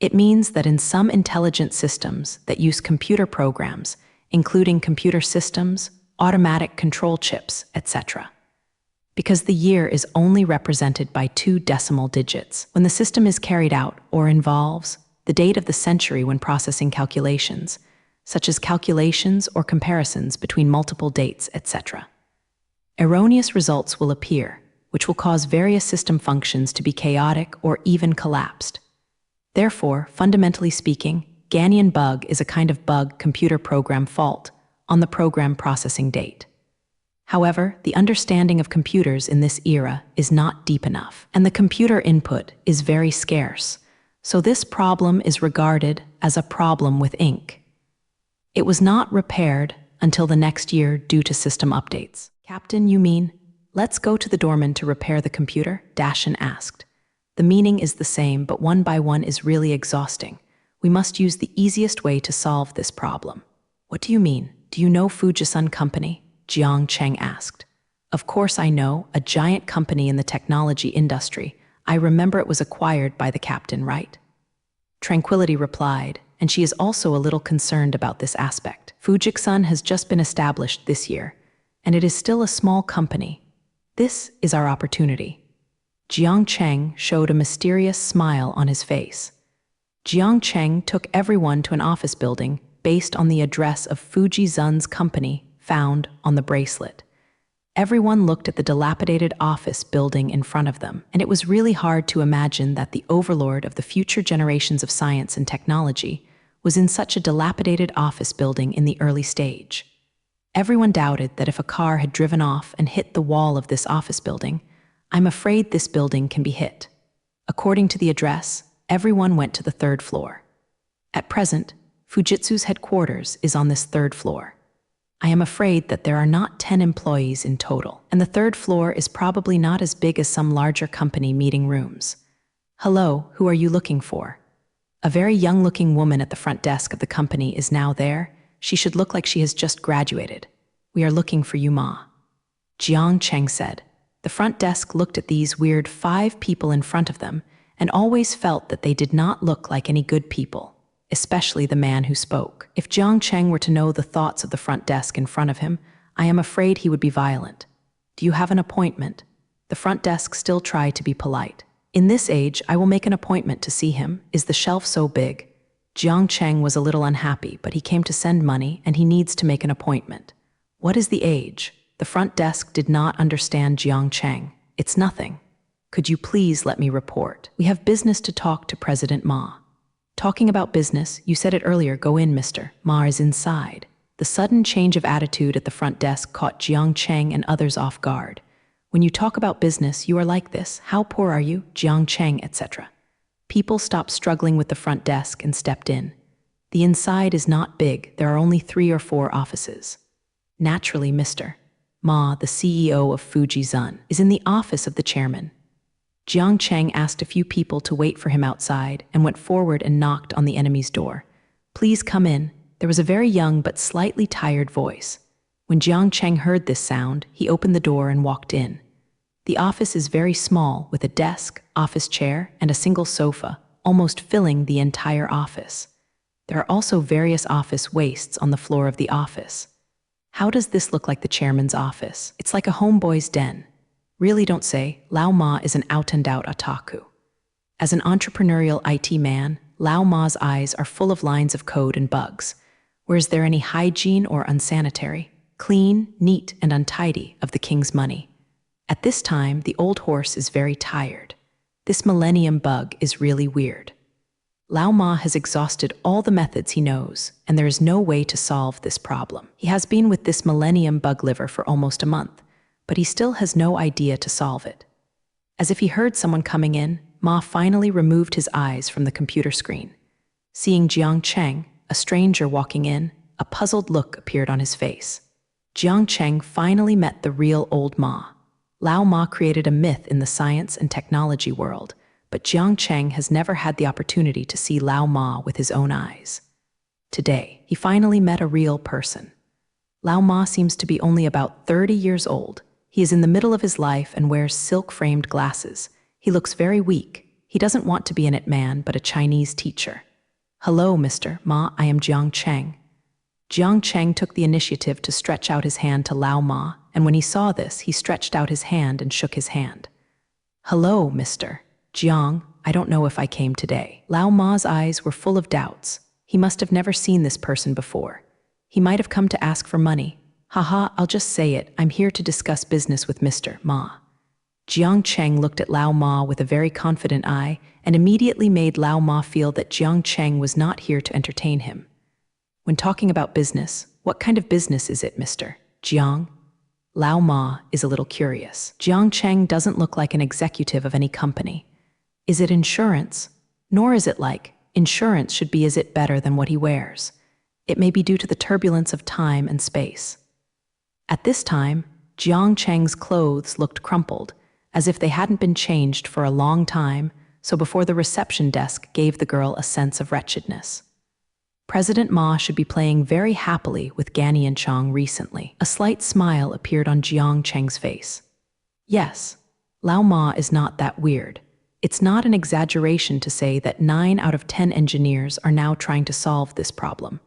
It means that in some intelligent systems that use computer programs, including computer systems, automatic control chips, etc. Because the year is only represented by 2 decimal digits, when the system is carried out or involves the date of the century when processing calculations, such as calculations or comparisons between multiple dates, etc. Erroneous results will appear, which will cause various system functions to be chaotic or even collapsed. Therefore, fundamentally speaking, Ganyan bug is a kind of bug computer program fault on the program processing date. However, the understanding of computers in this era is not deep enough, and the computer input is very scarce, so this problem is regarded as a problem with ink. It was not repaired until the next year due to system updates. Captain, you mean, let's go to the doorman to repair the computer? Dashan asked. The meaning is the same, but one by one is really exhausting. We must use the easiest way to solve this problem. What do you mean? Do you know Fujisun Company? Jiang Cheng asked. Of course I know, a giant company in the technology industry. I remember it was acquired by the captain, right? Tranquility replied, and she is also a little concerned about this aspect. Fujisun has just been established this year, and it is still a small company. This is our opportunity. Jiang Cheng showed a mysterious smile on his face. Jiang Cheng took everyone to an office building based on the address of Fujisun's company found on the bracelet. Everyone looked at the dilapidated office building in front of them, and it was really hard to imagine that the overlord of the future generations of science and technology was in such a dilapidated office building in the early stage. Everyone doubted that if a car had driven off and hit the wall of this office building, I'm afraid this building can be hit. According to the address, everyone went to the 3rd floor. At present, Fujitsu's headquarters is on this 3rd floor. I am afraid that there are not 10 employees in total, and the 3rd floor is probably not as big as some larger company meeting rooms. Hello, who are you looking for? A very young-looking woman at the front desk of the company is now there. She should look like she has just graduated. We are looking for you, Ma. Jiang Cheng said. The front desk looked at these weird 5 people in front of them and always felt that they did not look like any good people, especially the man who spoke. If Jiang Cheng were to know the thoughts of the front desk in front of him, I am afraid he would be violent. Do you have an appointment? The front desk still tried to be polite. In this age, I will make an appointment to see him. Is the shelf so big? Jiang Cheng was a little unhappy, but he came to send money and he needs to make an appointment. What is the age? The front desk did not understand Jiang Cheng. It's nothing. Could you please let me report? We have business to talk to President Ma. Talking about business, you said it earlier. Go in, mister. Ma is inside. The sudden change of attitude at the front desk caught Jiang Cheng and others off guard. When you talk about business, you are like this. How poor are you? Jiang Cheng, etc. People stopped struggling with the front desk and stepped in. The inside is not big. There are only 3 or 4 offices. Naturally, Mr. Ma, the CEO of Fuji Zun, is in the office of the chairman. Jiang Cheng asked a few people to wait for him outside and went forward and knocked on the enemy's door. Please come in. There was a very young but slightly tired voice. When Jiang Cheng heard this sound, he opened the door and walked in. The office is very small, with a desk, office chair, and a single sofa, almost filling the entire office. There are also various office wastes on the floor of the office. How does this look like the chairman's office? It's like a homeboy's den. Really, don't say. Lao Ma is an out-and-out otaku. As an entrepreneurial IT man, Lao Ma's eyes are full of lines of code and bugs. Where is there any hygiene or unsanitary? Clean, neat, and untidy of the king's money. At this time, the old horse is very tired. This millennium bug is really weird. Lao Ma has exhausted all the methods he knows, and there is no way to solve this problem. He has been with this millennium bug liver for almost a month, but he still has no idea to solve it. As if he heard someone coming in, Ma finally removed his eyes from the computer screen. Seeing Jiang Cheng, a stranger walking in, a puzzled look appeared on his face. Jiang Cheng finally met the real old Ma. Lao Ma created a myth in the science and technology world, but Jiang Cheng has never had the opportunity to see Lao Ma with his own eyes. Today, he finally met a real person. Lao Ma seems to be only about 30 years old. He is in the middle of his life and wears silk-framed glasses. He looks very weak. He doesn't want to be an it man, but a Chinese teacher. Hello, Mr. Ma, I am Jiang Cheng. Jiang Cheng took the initiative to stretch out his hand to Lao Ma, and when he saw this, he stretched out his hand and shook his hand. Hello, Mr. Jiang, I don't know if I came today. Lao Ma's eyes were full of doubts. He must have never seen this person before. He might have come to ask for money. Haha, I'll just say it. I'm here to discuss business with Mr. Ma. Jiang Cheng looked at Lao Ma with a very confident eye and immediately made Lao Ma feel that Jiang Cheng was not here to entertain him. When talking about business, what kind of business is it, Mr. Jiang? Lao Ma is a little curious. Jiang Cheng doesn't look like an executive of any company. Is it insurance? Nor is it like, insurance should be is it better than what he wears. It may be due to the turbulence of time and space. At this time, Jiang Cheng's clothes looked crumpled, as if they hadn't been changed for a long time, so before the reception desk gave the girl a sense of wretchedness. President Ma should be playing very happily with Ganni and Chong recently. A slight smile appeared on Jiang Cheng's face. Yes, Lao Ma is not that weird. It's not an exaggeration to say that 9 out of 10 engineers are now trying to solve this problem.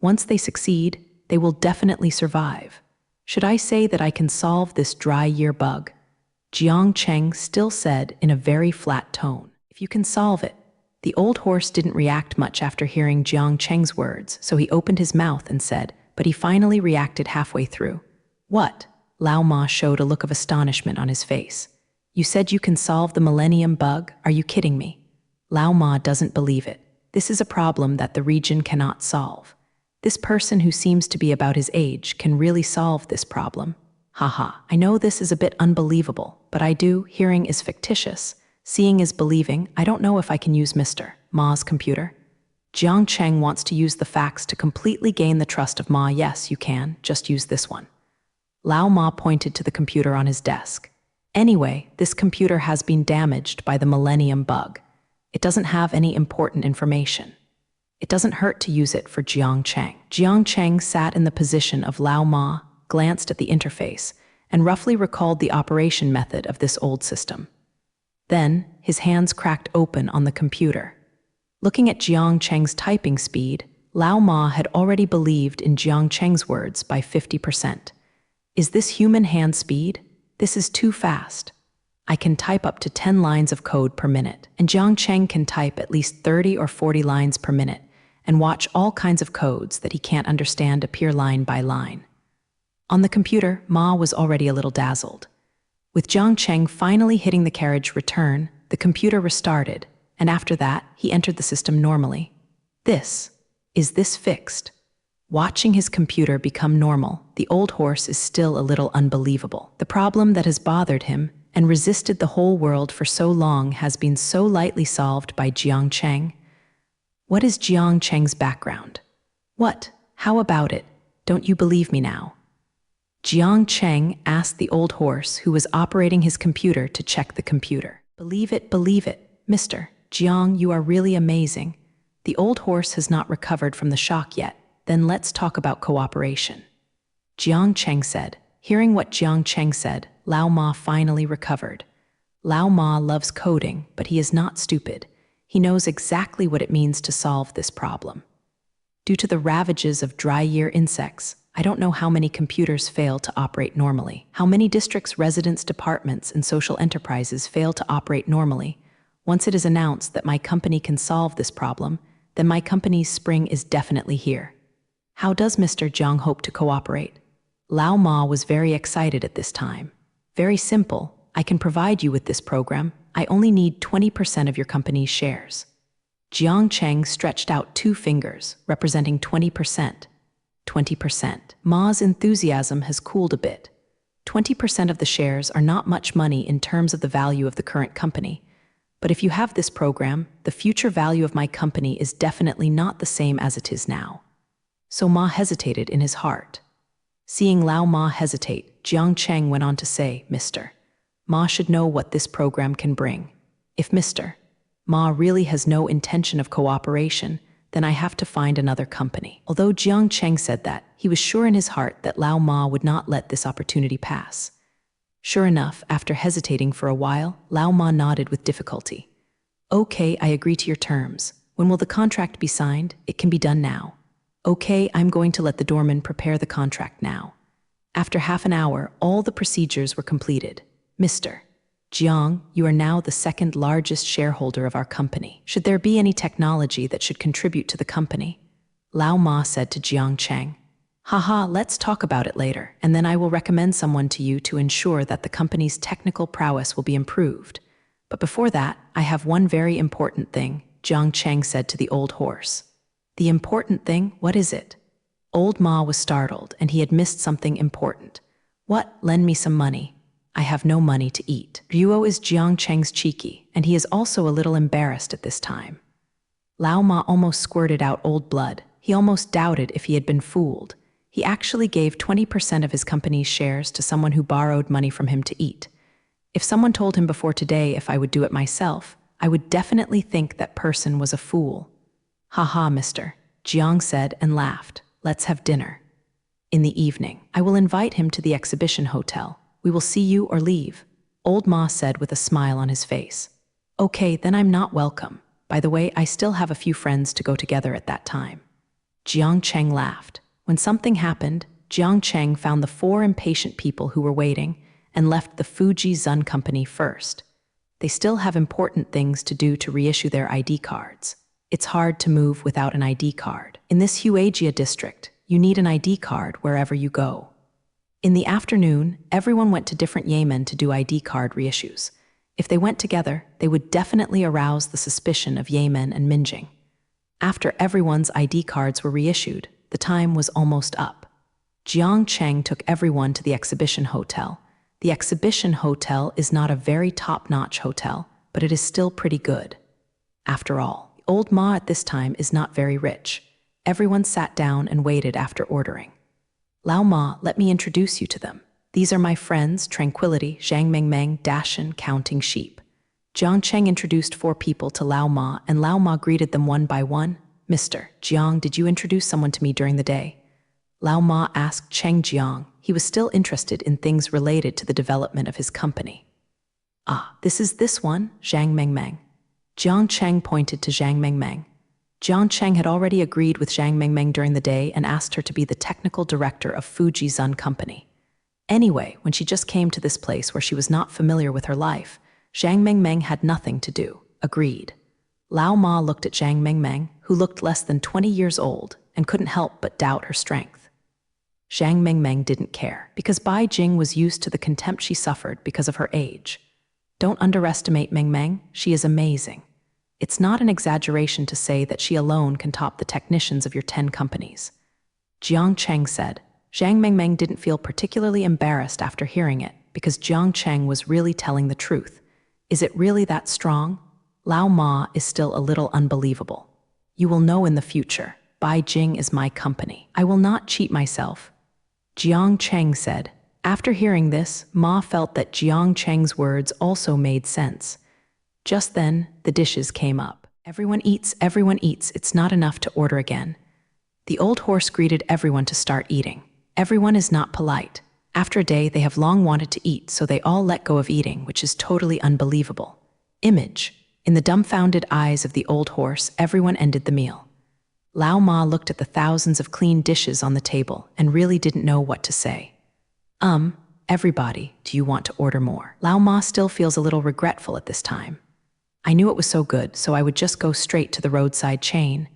Once they succeed, they will definitely survive. Should I say that I can solve this dry year bug? Jiang Cheng still said in a very flat tone. If you can solve it. The old horse didn't react much after hearing Jiang Cheng's words, so he opened his mouth and said, but he finally reacted halfway through. What? Lao Ma showed a look of astonishment on his face. You said you can solve the millennium bug? Are you kidding me? Lao Ma doesn't believe it. This is a problem that the region cannot solve. This person who seems to be about his age can really solve this problem. Haha, I know this is a bit unbelievable, but I do. Hearing is fictitious. Seeing is believing. I don't know if I can use Mr. Ma's computer. Jiang Cheng wants to use the facts to completely gain the trust of Ma. Yes, you can. Just use this one. Lao Ma pointed to the computer on his desk. Anyway, this computer has been damaged by the millennium bug. It doesn't have any important information. It doesn't hurt to use it for Jiang Cheng. Jiang Cheng sat in the position of Lao Ma, glanced at the interface, and roughly recalled the operation method of this old system. Then, his hands cracked open on the computer. Looking at Jiang Cheng's typing speed, Lao Ma had already believed in Jiang Cheng's words by 50%. Is this human hand speed? This is too fast. I can type up to 10 lines of code per minute, and Jiang Cheng can type at least 30 or 40 lines per minute and watch all kinds of codes that he can't understand appear line by line. On the computer, Ma was already a little dazzled. With Jiang Cheng finally hitting the carriage return, the computer restarted, and after that, he entered the system normally. Is this fixed? Watching his computer become normal, the old horse is still a little unbelievable. The problem that has bothered him and resisted the whole world for so long has been so lightly solved by Jiang Cheng. What is Jiang Cheng's background? What? How about it? Don't you believe me now? Jiang Cheng asked the old horse who was operating his computer to check the computer. Believe it, Mr. Jiang, you are really amazing. The old horse has not recovered from the shock yet. Then let's talk about cooperation. Jiang Cheng said. Hearing what Jiang Cheng said, Lao Ma finally recovered. Lao Ma loves coding, but he is not stupid. He knows exactly what it means to solve this problem. Due to the ravages of dry year insects, I don't know how many computers fail to operate normally, how many districts, residence departments, and social enterprises fail to operate normally. Once it is announced that my company can solve this problem, then my company's spring is definitely here. How does Mr. Jiang hope to cooperate? Lao Ma was very excited at this time. Very simple. I can provide you with this program. I only need 20% of your company's shares. Jiang Cheng stretched out 2 fingers, representing 20%. 20%. Ma's enthusiasm has cooled a bit. 20% of the shares are not much money in terms of the value of the current company. But if you have this program, the future value of my company is definitely not the same as it is now. So Ma hesitated in his heart. Seeing Lao Ma hesitate, Jiang Cheng went on to say, Mr. Ma should know what this program can bring. If Mr. Ma really has no intention of cooperation, then I have to find another company. Although Jiang Cheng said that, he was sure in his heart that Lao Ma would not let this opportunity pass. Sure enough, after hesitating for a while, Lao Ma nodded with difficulty. Okay, I agree to your terms. When will the contract be signed? It can be done now. Okay, I'm going to let the doorman prepare the contract now. After half an hour, all the procedures were completed. Mr. Jiang, you are now the 2nd largest shareholder of our company. Should there be any technology that should contribute to the company? Lao Ma said to Jiang Cheng. Haha, let's talk about it later, and then I will recommend someone to you to ensure that the company's technical prowess will be improved. But before that, I have one very important thing, Jiang Cheng said to the old horse. The important thing? What is it? Old Ma was startled, and he had missed something important. What? Lend me some money. I have no money to eat. Ruo is Jiang Cheng's cheeky, and he is also a little embarrassed at this time. Lao Ma almost squirted out old blood. He almost doubted if he had been fooled. He actually gave 20% of his company's shares to someone who borrowed money from him to eat. If someone told him before today if I would do it myself, I would definitely think that person was a fool. Haha, Mr. Jiang said and laughed. Let's have dinner. In the evening, I will invite him to the exhibition hotel. We will see you or leave, Old Ma said with a smile on his face. Okay, then I'm not welcome. By the way, I still have a few friends to go together at that time. Jiang Cheng laughed. When something happened, Jiang Cheng found the 4 impatient people who were waiting and left the Fuji Zun Company first. They still have important things to do to reissue their ID cards. It's hard to move without an ID card. In this Huaijia district, you need an ID card wherever you go. In the afternoon, everyone went to different Yemen to do ID card reissues. If they went together, they would definitely arouse the suspicion of Yemen and Minjing. After everyone's ID cards were reissued, the time was almost up. Jiang Cheng took everyone to the exhibition hotel. The exhibition hotel is not a very top-notch hotel, but it is still pretty good. After all, Old Ma at this time is not very rich. Everyone sat down and waited after ordering. Lao Ma, let me introduce you to them. These are my friends, Tranquility, Zhang Mengmeng, Dashan, Counting Sheep. Jiang Cheng introduced 4 people to Lao Ma, and Lao Ma greeted them one by one. Mr. Jiang, did you introduce someone to me during the day? Lao Ma asked Cheng Jiang. He was still interested in things related to the development of his company. Ah, this is this one, Zhang Mengmeng. Jiang Cheng pointed to Zhang Mengmeng. Jiang Cheng had already agreed with Zhang Mengmeng during the day and asked her to be the technical director of Fuji Zun Company. Anyway, when she just came to this place where she was not familiar with her life, Zhang Mengmeng had nothing to do. Agreed. Lao Ma looked at Zhang Mengmeng, who looked less than 20 years old and couldn't help but doubt her strength. Zhang Mengmeng didn't care, because Bai Jing was used to the contempt she suffered because of her age. Don't underestimate Mengmeng, she is amazing. It's not an exaggeration to say that she alone can top the technicians of your 10 companies. Jiang Cheng said. Zhang Mengmeng didn't feel particularly embarrassed after hearing it, because Jiang Cheng was really telling the truth. Is it really that strong? Lao Ma is still a little unbelievable. You will know in the future. Bai Jing is my company. I will not cheat myself. Jiang Cheng said. After hearing this, Ma felt that Jiang Cheng's words also made sense. Just then, the dishes came up. Everyone eats, it's not enough to order again. The old horse greeted everyone to start eating. Everyone is not polite. After a day, they have long wanted to eat, so they all let go of eating, which is totally unbelievable. Image. In the dumbfounded eyes of the old horse, everyone ended the meal. Lao Ma looked at the thousands of clean dishes on the table and really didn't know what to say. Everybody, do you want to order more? Lao Ma still feels a little regretful at this time. I knew it was so good, so I would just go straight to the roadside chain.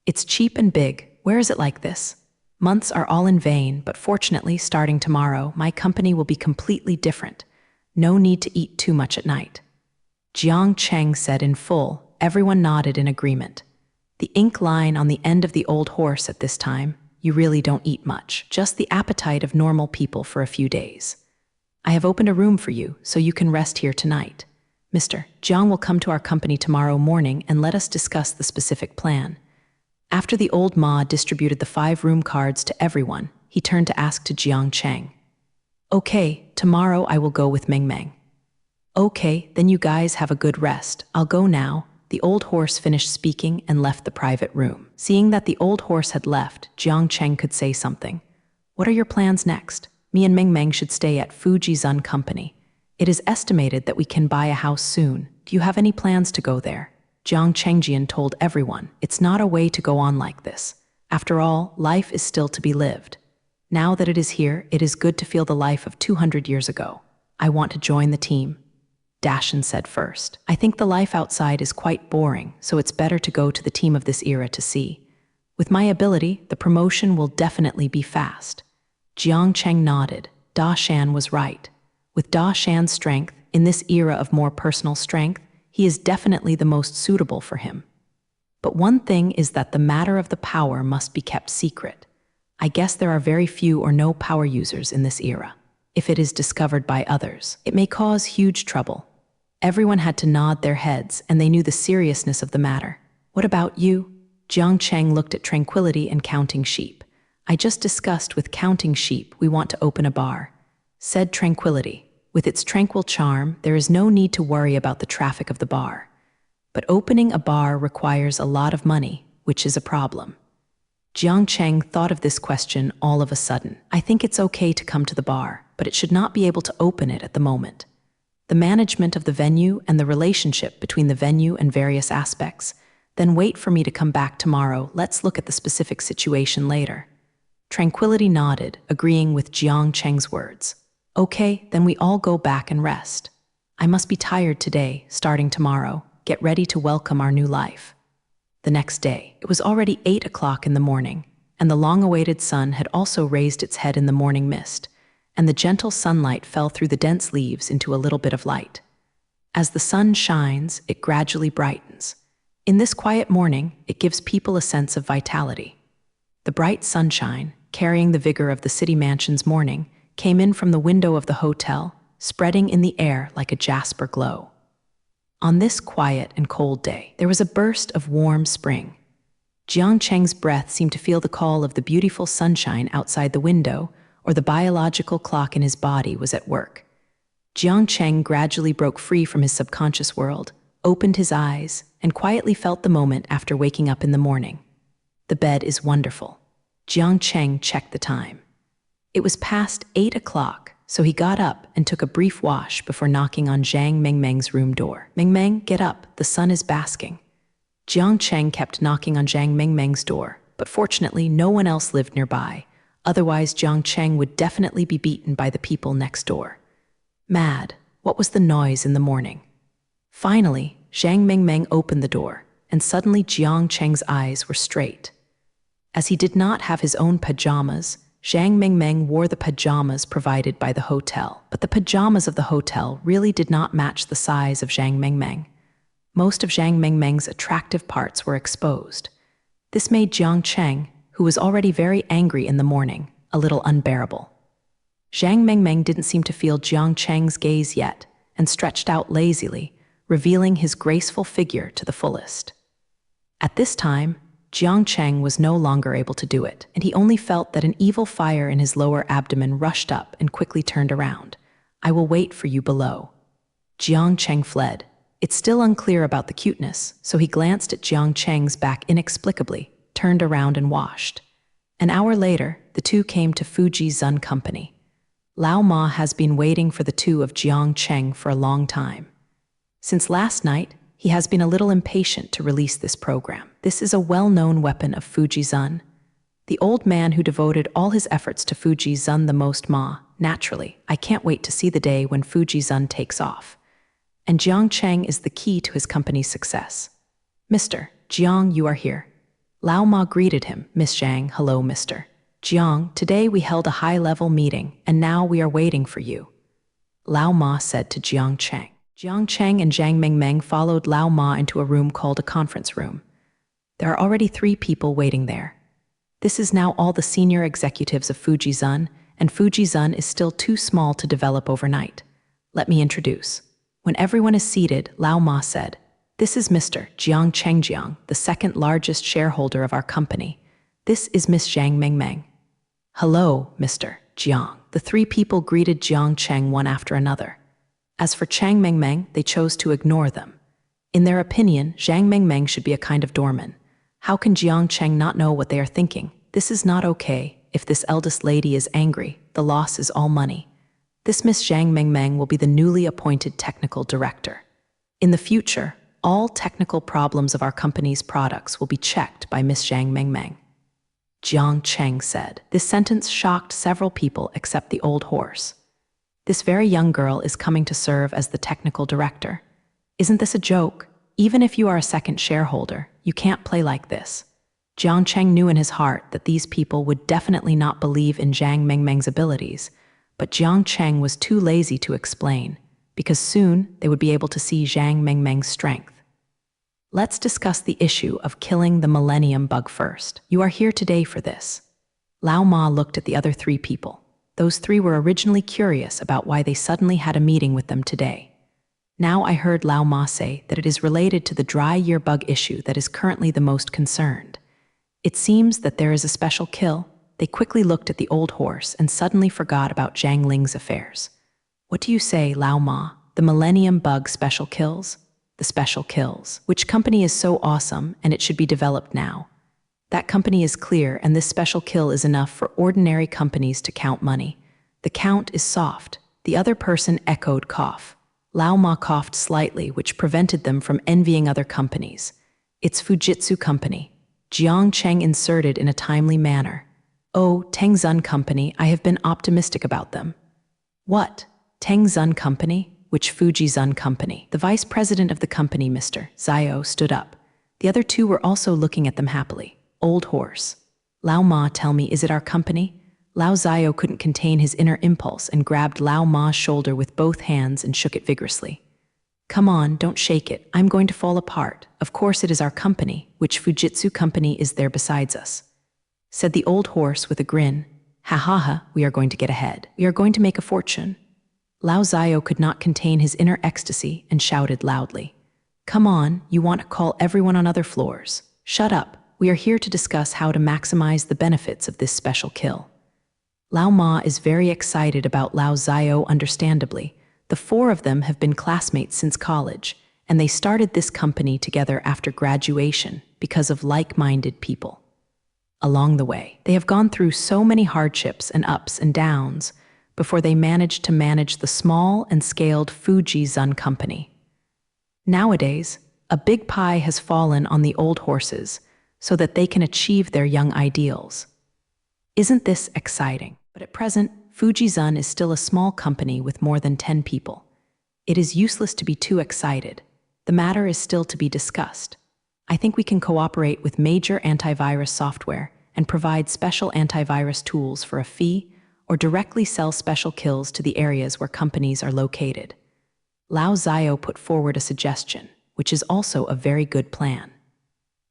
It's cheap and big. Where is it like this? Months are all in vain, but fortunately, starting tomorrow, my company will be completely different. No need to eat too much at night. Jiang Cheng said in full. Everyone nodded in agreement. The ink line on the end of the old horse at this time, you really don't eat much, just the appetite of normal people for a few days. I have opened a room for you, so you can rest here tonight. Mr. Jiang will come to our company tomorrow morning and let us discuss the specific plan. After the old Ma distributed the 5 room cards to everyone, he turned to ask to Jiang Cheng. Okay, tomorrow I will go with Meng Meng. Okay, then you guys have a good rest. I'll go now. The old horse finished speaking and left the private room. Seeing that the old horse had left, Jiang Cheng could say something. What are your plans next? Me and Meng Meng should stay at Fujizun Company. It is estimated that we can buy a house soon. Do you have any plans to go there? Jiang Chengjian told everyone, it's not a way to go on like this. After all, life is still to be lived. Now that it is here, it is good to feel the life of 200 years ago. I want to join the team. Dashan said first. I think the life outside is quite boring, so it's better to go to the team of this era to see. With my ability, the promotion will definitely be fast. Jiang Cheng nodded. Da Shan was right. With Da Shan's strength, in this era of more personal strength, he is definitely the most suitable for him. But one thing is that the matter of the power must be kept secret. I guess there are very few or no power users in this era. If it is discovered by others, it may cause huge trouble. Everyone had to nod their heads, and they knew the seriousness of the matter. What about you? Jiang Cheng looked at Tranquility and Counting Sheep. I just discussed with Counting Sheep we want to open a bar. Said Tranquility. With its tranquil charm, there is no need to worry about the traffic of the bar. But opening a bar requires a lot of money, which is a problem. Jiang Cheng thought of this question all of a sudden. I think it's okay to come to the bar, but it should not be able to open it at the moment. The management of the venue and the relationship between the venue and various aspects. Then wait for me to come back tomorrow. Let's look at the specific situation later. Tranquility nodded, agreeing with Jiang Cheng's words. Okay, then we all go back and rest. I must be tired today, starting tomorrow. Get ready to welcome our new life. The next day, it was already 8 o'clock in the morning, and the long-awaited sun had also raised its head in the morning mist, and the gentle sunlight fell through the dense leaves into a little bit of light. As the sun shines, it gradually brightens. In this quiet morning, it gives people a sense of vitality. The bright sunshine, carrying the vigor of the city mansion's morning, came in from the window of the hotel, spreading in the air like a jasper glow. On this quiet and cold day, there was a burst of warm spring. Jiang Cheng's breath seemed to feel the call of the beautiful sunshine outside the window, or the biological clock in his body was at work. Jiang Cheng gradually broke free from his subconscious world, opened his eyes, and quietly felt the moment after waking up in the morning. The bed is wonderful. Jiang Cheng checked the time. It was past 8 o'clock, so he got up and took a brief wash before knocking on Zhang Mengmeng's room door. Meng Meng, get up, the sun is basking. Jiang Cheng kept knocking on Zhang Mengmeng's door, but fortunately no one else lived nearby. Otherwise, Jiang Cheng would definitely be beaten by the people next door. Mad, what was the noise in the morning? Finally, Zhang Mengmeng opened the door, and suddenly Jiang Cheng's eyes were straight. As he did not have his own pajamas, Zhang Mengmeng wore the pajamas provided by the hotel, but the pajamas of the hotel really did not match the size of Zhang Mengmeng. Most of Zhang Mengmeng's attractive parts were exposed. This made Jiang Cheng, who was already very angry in the morning, a little unbearable. Zhang Mengmeng didn't seem to feel Jiang Cheng's gaze yet and stretched out lazily, revealing his graceful figure to the fullest. At this time, Jiang Cheng was no longer able to do it, and he only felt that an evil fire in his lower abdomen rushed up and quickly turned around. "I will wait for you below." Jiang Cheng fled. It's still unclear about the cuteness, so he glanced at Jiang Cheng's back inexplicably, turned around and washed. An hour later, the two came to Fuji Zun Company. Lao Ma has been waiting for the two of Jiang Cheng for a long time. Since last night, he has been a little impatient to release this program. This is a well-known weapon of Fuji Zun. The old man who devoted all his efforts to Fuji Zun the most Ma, naturally, I can't wait to see the day when Fuji Zun takes off. And Jiang Cheng is the key to his company's success. "Mr. Jiang, you are here." Lao Ma greeted him. "Miss Zhang, hello, Mr. Jiang, today we held a high-level meeting, and now we are waiting for you," Lao Ma said to Jiang Cheng. Jiang Cheng and Zhang Mengmeng followed Lao Ma into a room called a conference room. There are already 3 people waiting there. This is now all the senior executives of Fuji Zun, and Fuji Zun is still too small to develop overnight. Let me introduce. When everyone is seated, Lao Ma said, "This is Mr. Jiang Chengjiang, the second largest shareholder of our company. This is Miss Zhang Mengmeng." "Hello, Mr. Jiang." The 3 people greeted Jiang Cheng one after another. As for Chang Mengmeng, they chose to ignore them. In their opinion, Zhang Mengmeng should be a kind of doorman. How can Jiang Cheng not know what they are thinking? This is not okay. If this eldest lady is angry, the loss is all money. This Miss Zhang Mengmeng will be the newly appointed technical director. In the future, all technical problems of our company's products will be checked by Miss Zhang Mengmeng. Jiang Cheng said. This sentence shocked several people except the old horse. This very young girl is coming to serve as the technical director. Isn't this a joke? Even if you are a second shareholder, you can't play like this. Jiang Cheng knew in his heart that these people would definitely not believe in Zhang Mengmeng's abilities, but Jiang Cheng was too lazy to explain, because soon they would be able to see Zhang Mengmeng's strength. Let's discuss the issue of killing the Millennium Bug first. You are here today for this. Lao Ma looked at the other 3 people. Those 3 were originally curious about why they suddenly had a meeting with them today. Now I heard Lao Ma say that it is related to the dry year bug issue that is currently the most concerned. It seems that there is a special kill. They quickly looked at the old horse and suddenly forgot about Zhang Ling's affairs. What do you say, Lao Ma? The Millennium Bug special kills? The special kills. Which company is so awesome and it should be developed now? That company is clear, and this special kill is enough for ordinary companies to count money. The count is soft. The other person echoed cough. Lao Ma coughed slightly, which prevented them from envying other companies. It's Fujitsu Company. Jiang Cheng inserted in a timely manner. "Oh, Tengzun Company, I have been optimistic about them." "What? Tengzun Company? Which Fuji Zun Company?" The vice president of the company, Mr. Zio, stood up. The other 2 were also looking at them happily. Old horse. "Lao Ma, tell me, is it our company?" Lao Zio couldn't contain his inner impulse and grabbed Lao Ma's shoulder with both hands and shook it vigorously. "Come on, don't shake it. I'm going to fall apart. Of course it is our company. Which Fujitsu Company is there besides us?" said the old horse with a grin. "Ha ha ha, we are going to get ahead. We are going to make a fortune." Lao Zio could not contain his inner ecstasy and shouted loudly. "Come on, you want to call everyone on other floors. Shut up. We are here to discuss how to maximize the benefits of this special kill." Lao Ma is very excited about Lao Zio, understandably. The 4 of them have been classmates since college, and they started this company together after graduation because of like-minded people. Along the way, they have gone through so many hardships and ups and downs before they managed to manage the small and scaled Fuji Zun Company. Nowadays, a big pie has fallen on the old horses so that they can achieve their young ideals. Isn't this exciting? But at present, Fuji Zun is still a small company with more than 10 people. It is useless to be too excited. The matter is still to be discussed. I think we can cooperate with major antivirus software and provide special antivirus tools for a fee, or directly sell special kills to the areas where companies are located. Lao Zio put forward a suggestion, which is also a very good plan.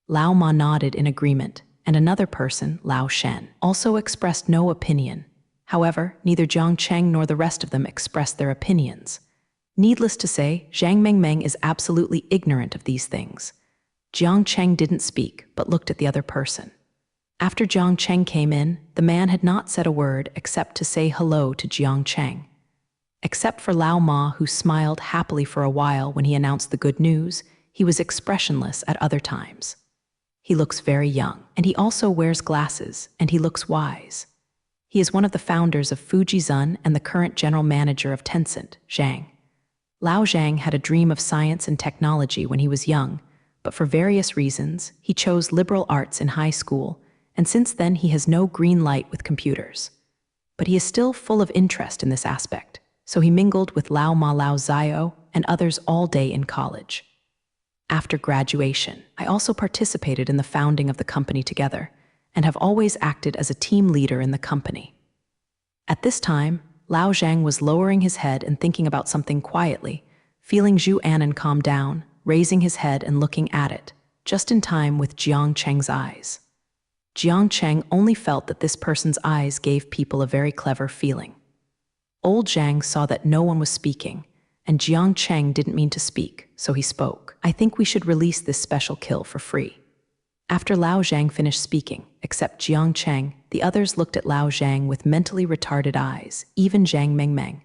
Lao Ma nodded in agreement, and another person, Lao Shen, also expressed no opinion. However, neither Jiang Cheng nor the rest of them expressed their opinions. Needless to say, Zhang Mengmeng is absolutely ignorant of these things. Jiang Cheng didn't speak, but looked at the other person. After Jiang Cheng came in, the man had not said a word except to say hello to Jiang Cheng. Except for Lao Ma, who smiled happily for a while when he announced the good news, he was expressionless at other times. He looks very young, and he also wears glasses, and he looks wise. He is one of the founders of Fujizun and the current general manager of Tencent, Zhang. Lao Zhang had a dream of science and technology when he was young, but for various reasons, he chose liberal arts in high school, and since then he has no green light with computers. But he is still full of interest in this aspect, so he mingled with Lao Ma Lao Zio and others all day in college. After graduation, I also participated in the founding of the company together, and have always acted as a team leader in the company. At this time, Lao Zhang was lowering his head and thinking about something quietly, feeling Zhu Anan calm down, raising his head and looking at it, just in time with Jiang Cheng's eyes. Jiang Cheng only felt that this person's eyes gave people a very clever feeling. Old Zhang saw that no one was speaking, and Jiang Cheng didn't mean to speak, so he spoke. I think we should release this special kill for free. After Lao Zhang finished speaking, except Jiang Cheng, the others looked at Lao Zhang with mentally retarded eyes, even Zhang Mengmeng.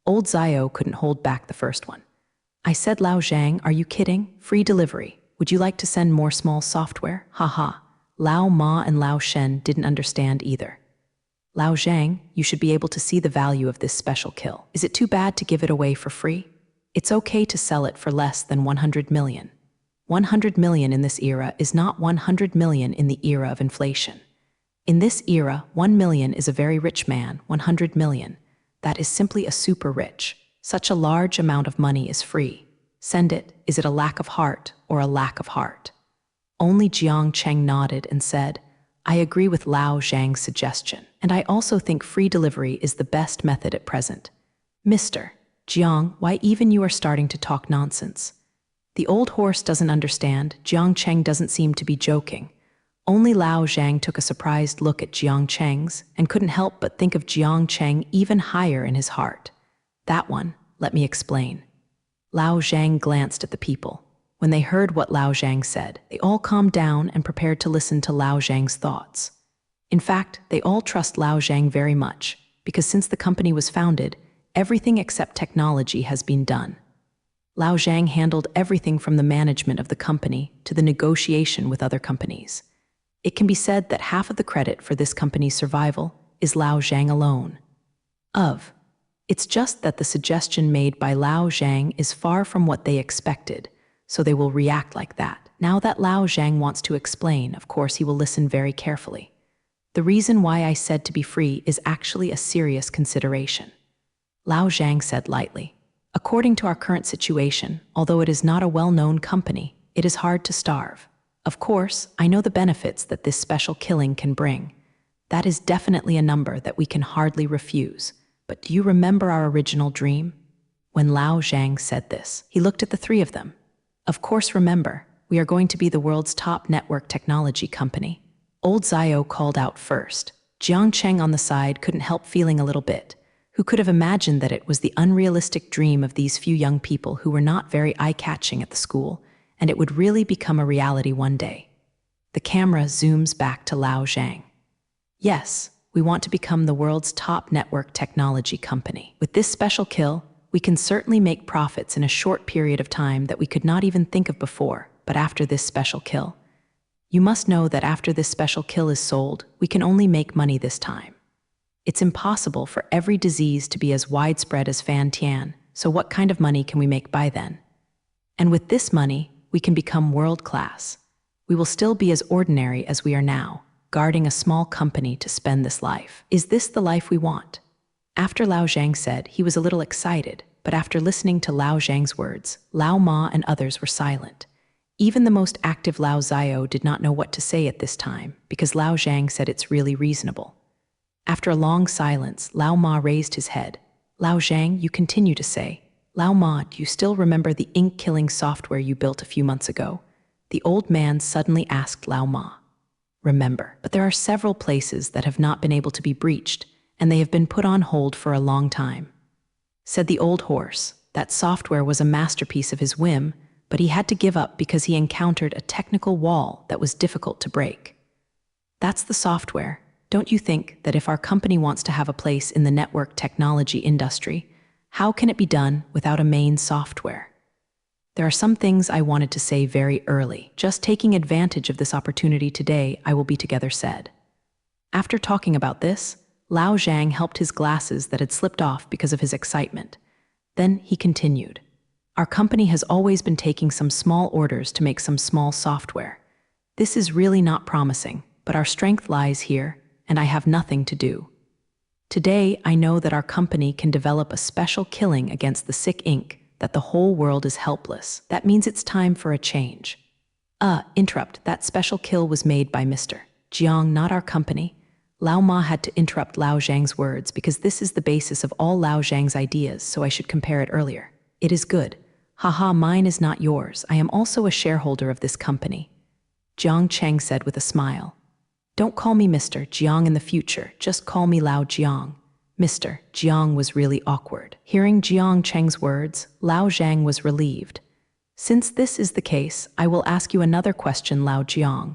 Old Zio couldn't hold back the first one. I said, Lao Zhang, are you kidding? Free delivery. Would you like to send more small software? Haha. Lao Ma and Lao Shen didn't understand either. Lao Zhang, you should be able to see the value of this special kill. Is it too bad to give it away for free? It's okay to sell it for less than 100 million. 100 million in this era is not 100 million in the era of inflation. In this era, 1 million is a very rich man, 100 million. That is simply a super rich. Such a large amount of money is free. Send it. Is it a lack of heart or a lack of heart? Only Jiang Cheng nodded and said, I agree with Lao Zhang's suggestion, and I also think free delivery is the best method at present. Mr. Jiang, why even you are starting to talk nonsense? The old horse doesn't understand. Jiang Cheng doesn't seem to be joking. Only Lao Zhang took a surprised look at Jiang Cheng's and couldn't help but think of Jiang Cheng even higher in his heart. That one, let me explain. Lao Zhang glanced at the people. When they heard what Lao Zhang said, they all calmed down and prepared to listen to Lao Zhang's thoughts. In fact, they all trust Lao Zhang very much, because since the company was founded, everything except technology has been done. Lao Zhang handled everything from the management of the company to the negotiation with other companies. It can be said that half of the credit for this company's survival is Lao Zhang alone. It's just that the suggestion made by Lao Zhang is far from what they expected, so they will react like that. Now that Lao Zhang wants to explain, of course he will listen very carefully. The reason why I said to be free is actually a serious consideration. Lao Zhang said lightly, according to our current situation, although it is not a well-known company, it is hard to starve. Of course, I know the benefits that this special killing can bring. That is definitely a number that we can hardly refuse. But do you remember our original dream? When Lao Zhang said this, he looked at the three of them. Of course, remember, we are going to be the world's top network technology company. Old Zio called out first. Jiang Cheng on the side couldn't help feeling a little bit. Who could have imagined that it was the unrealistic dream of these few young people who were not very eye-catching at the school, and it would really become a reality one day? The camera zooms back to Lao Zhang. Yes, we want to become the world's top network technology company. With this special kill, we can certainly make profits in a short period of time that we could not even think of before, but after this special kill, you must know that after this special kill is sold, we can only make money this time. It's impossible for every disease to be as widespread as Fan Tian, so what kind of money can we make by then? And with this money, we can become world-class. We will still be as ordinary as we are now, guarding a small company to spend this life. Is this the life we want? After Lao Zhang said, he was a little excited, but after listening to Lao Zhang's words, Lao Ma and others were silent. Even the most active Lao Zio did not know what to say at this time, because Lao Zhang said it's really reasonable. After a long silence, Lao Ma raised his head. Lao Zhang, you continue to say. Lao Ma, do you still remember the ink-killing software you built a few months ago? The old man suddenly asked Lao Ma. remember. But there are several places that have not been able to be breached, and they have been put on hold for a long time. Said the old horse, that software was a masterpiece of his whim, but he had to give up because he encountered a technical wall that was difficult to break. That's the software. Don't you think that if our company wants to have a place in the network technology industry, how can it be done without a main software? There are some things I wanted to say very early. Just taking advantage of this opportunity today, I will be together said. After talking about this, Lao Zhang helped his glasses that had slipped off because of his excitement. Then he continued. Our company has always been taking some small orders to make some small software. This is really not promising, but our strength lies here, and I have nothing to do. Today, I know that our company can develop a special killing against the sick ink that the whole world is helpless. That means it's time for a change. Interrupt. That special kill was made by Mr. Jiang, not our company. Lao Ma had to interrupt Lao Zhang's words because this is the basis of all Lao Zhang's ideas, so I should compare it earlier. It is good. Haha, mine is not yours. I am also a shareholder of this company. Jiang Cheng said with a smile. Don't call me Mr. Jiang in the future, just call me Lao Jiang. Mr. Jiang was really awkward. Hearing Jiang Cheng's words, Lao Zhang was relieved. Since this is the case, I will ask you another question, Lao Jiang.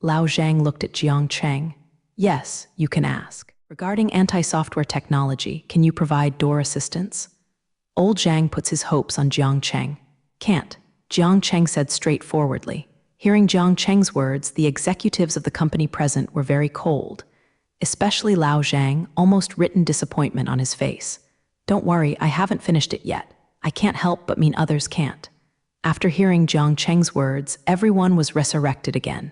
Lao Zhang looked at Jiang Cheng. Yes, you can ask. Regarding anti-software technology, can you provide door assistance? Old Zhang puts his hopes on Jiang Cheng. Can't, Jiang Cheng said straightforwardly. Hearing Jiang Cheng's words, the executives of the company present were very cold, especially Lao Zhang, almost written disappointment on his face. Don't worry, I haven't finished it yet. I can't help but mean others can't. After hearing Jiang Cheng's words, everyone was resurrected again.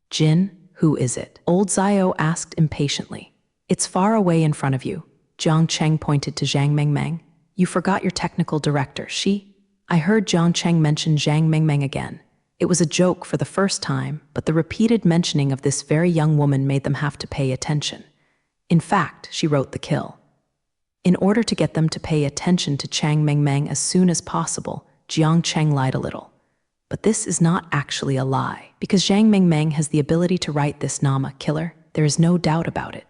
Jin, who is it? Old Zio asked impatiently. It's far away in front of you. Jiang Cheng pointed to Zhang Mengmeng. You forgot your technical director, she? I heard Jiang Cheng mention Zhang Mengmeng again. It was a joke for the first time, but the repeated mentioning of this very young woman made them have to pay attention. In fact, she wrote the kill. In order to get them to pay attention to Chang Mengmeng as soon as possible, Jiang Cheng lied a little. But this is not actually a lie, because Zhang Mengmeng has the ability to write this Nama killer. There is no doubt about it.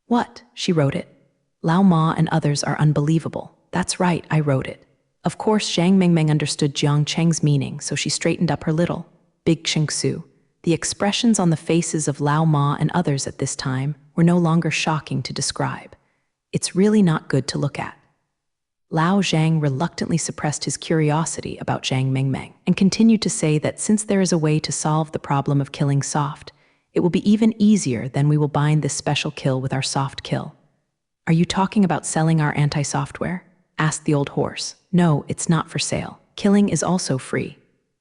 What? She wrote it. Lao Ma and others are unbelievable. That's right, I wrote it. Of course, Zhang Mengmeng understood Jiang Cheng's meaning, so she straightened up her little, big Shengsu. The expressions on the faces of Lao Ma and others at this time were no longer shocking to describe. It's really not good to look at. Lao Zhang reluctantly suppressed his curiosity about Zhang Mengmeng and continued to say that since there is a way to solve the problem of killing soft, it will be even easier than we will bind this special kill with our soft kill. Are you talking about selling our anti-software? Asked the old horse. No, it's not for sale. Killing is also free.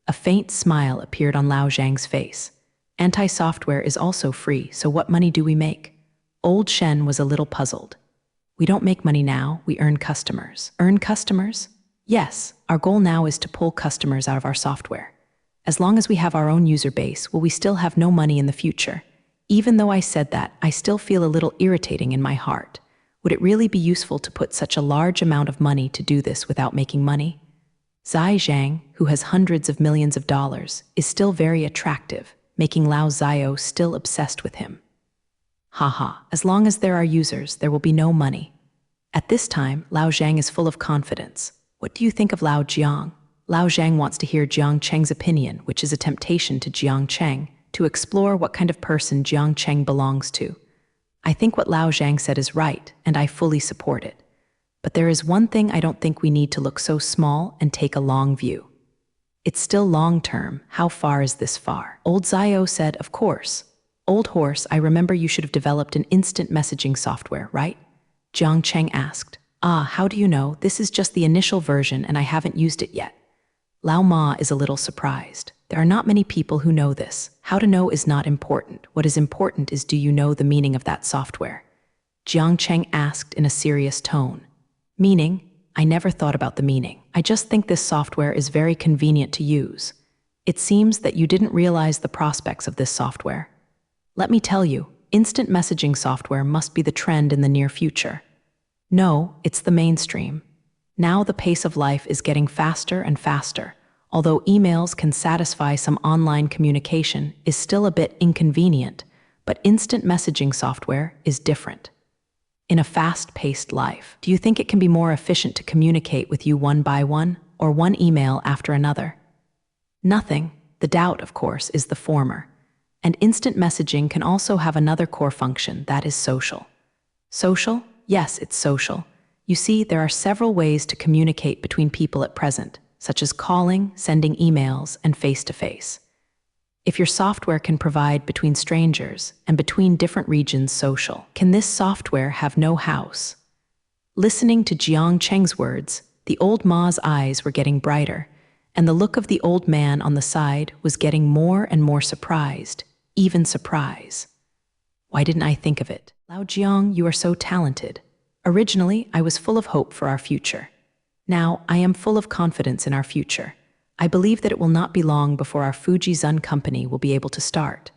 A faint smile appeared on Lao Zhang's face. Anti-software is also free, so what money do we make? Old Shen was a little puzzled. We don't make money now, we earn customers. Earn customers? Yes, our goal now is to pull customers out of our software. As long as we have our own user base, will we still have no money in the future? Even though I said that, I still feel a little irritating in my heart. Would it really be useful to put such a large amount of money to do this without making money? Zai Zhang, who has hundreds of millions of dollars, is still very attractive, making Lao Zio still obsessed with him. Haha, as long as there are users, there will be no money. At this time, Lao Zhang is full of confidence. What do you think of Lao Jiang? Lao Zhang wants to hear Jiang Cheng's opinion, which is a temptation to Jiang Cheng, to explore what kind of person Jiang Cheng belongs to. I think what Lao Zhang said is right, and I fully support it. But there is one thing I don't think we need to look so small and take a long view. It's still long-term. How far is this far? Old Zio said, of course. Old horse, I remember you should have developed an instant messaging software, right? Jiang Cheng asked. How do you know? This is just the initial version and I haven't used it yet. Lao Ma is a little surprised. There are not many people who know this. How to know is not important. What is important is, do you know the meaning of that software? Jiang Cheng asked in a serious tone. Meaning? I never thought about the meaning. I just think this software is very convenient to use. It seems that you didn't realize the prospects of this software. Let me tell you, instant messaging software must be the trend in the near future. No, it's the mainstream. Now the pace of life is getting faster and faster. Although emails can satisfy some online communication, is still a bit inconvenient. But instant messaging software is different. In a fast-paced life, do you think it can be more efficient to communicate with you one by one or one email after another? Nothing. The doubt, of course, is the former. And instant messaging can also have another core function, that is social. Social? Yes, it's social. You see, there are several ways to communicate between people at present, such as calling, sending emails, and face-to-face. If your software can provide between strangers and between different regions social, can this software have no house? Listening to Jiang Cheng's words, the old ma's eyes were getting brighter, and the look of the old man on the side was getting more and more surprised, even surprise. Why didn't I think of it? Lao Jiang, you are so talented. Originally, I was full of hope for our future. Now, I am full of confidence in our future. I believe that it will not be long before our Fuji Zun company will be able to start.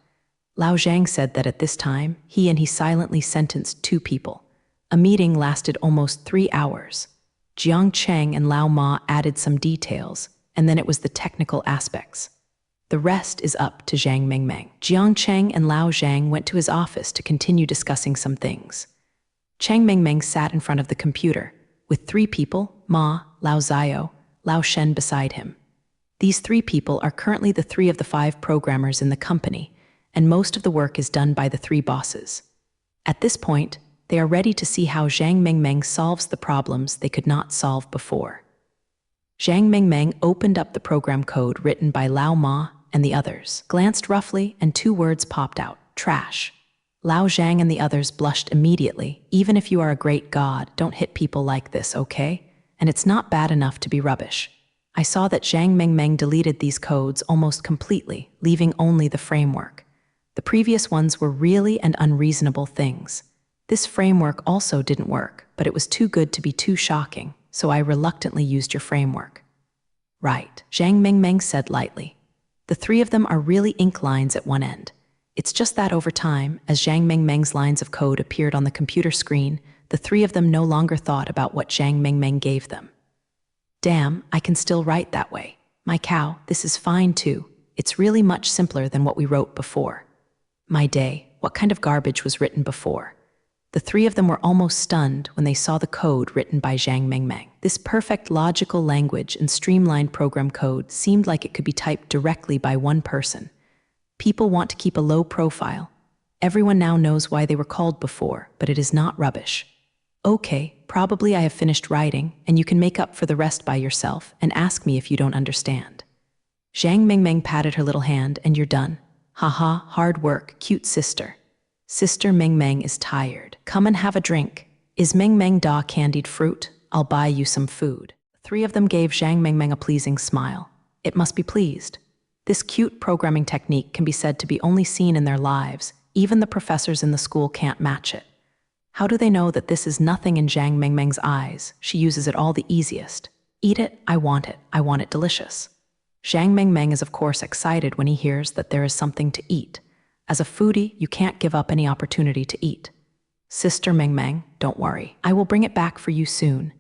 Lao Zhang said that at this time, he silently sentenced 2 people. A meeting lasted almost 3 hours. Jiang Cheng and Lao Ma added some details, and then it was the technical aspects. The rest is up to Zhang Mengmeng. Jiang Cheng and Lao Zhang went to his office to continue discussing some things. Chang Mengmeng sat in front of the computer, with 3 people, Ma, Lao Zio, Lao Shen beside him. These 3 people are currently the 3 of the 5 programmers in the company, and most of the work is done by the 3 bosses. At this point, they are ready to see how Zhang Mengmeng solves the problems they could not solve before. Zhang Mengmeng opened up the program code written by Lao Ma and the others, glanced roughly, and 2 words popped out: trash. Lao Zhang and the others blushed immediately. Even if you are a great god, don't hit people like this, okay? And it's not bad enough to be rubbish. I saw that Zhang Mengmeng deleted these codes almost completely, leaving only the framework. The previous ones were really and unreasonable things. This framework also didn't work, but it was too good to be too shocking, so I reluctantly used your framework. Right, Zhang Mengmeng said lightly. The 3 of them are really ink lines at one end. It's just that over time, as Zhang Mengmeng's lines of code appeared on the computer screen, the 3 of them no longer thought about what Zhang Mengmeng gave them. Damn, I can still write that way. My cow, this is fine too. It's really much simpler than what we wrote before. My day, what kind of garbage was written before? The 3 of them were almost stunned when they saw the code written by Zhang Mengmeng. This perfect logical language and streamlined program code seemed like it could be typed directly by one person. People want to keep a low profile. Everyone now knows why they were called before, but it is not rubbish. Okay, probably I have finished writing, and you can make up for the rest by yourself and ask me if you don't understand. Zhang Mengmeng patted her little hand, and you're done. Haha, hard work, cute sister. Sister Mengmeng is tired. Come and have a drink. Is Mengmeng da candied fruit? I'll buy you some food. 3 of them gave Zhang Mengmeng a pleasing smile. It must be pleased. This cute programming technique can be said to be only seen in their lives. Even the professors in the school can't match it. How do they know that this is nothing in Zhang Mengmeng's eyes? She uses it all the easiest. Eat it, I want it delicious. Zhang Mengmeng is of course excited when he hears that there is something to eat. As a foodie, you can't give up any opportunity to eat. Sister Mengmeng, don't worry, I will bring it back for you soon.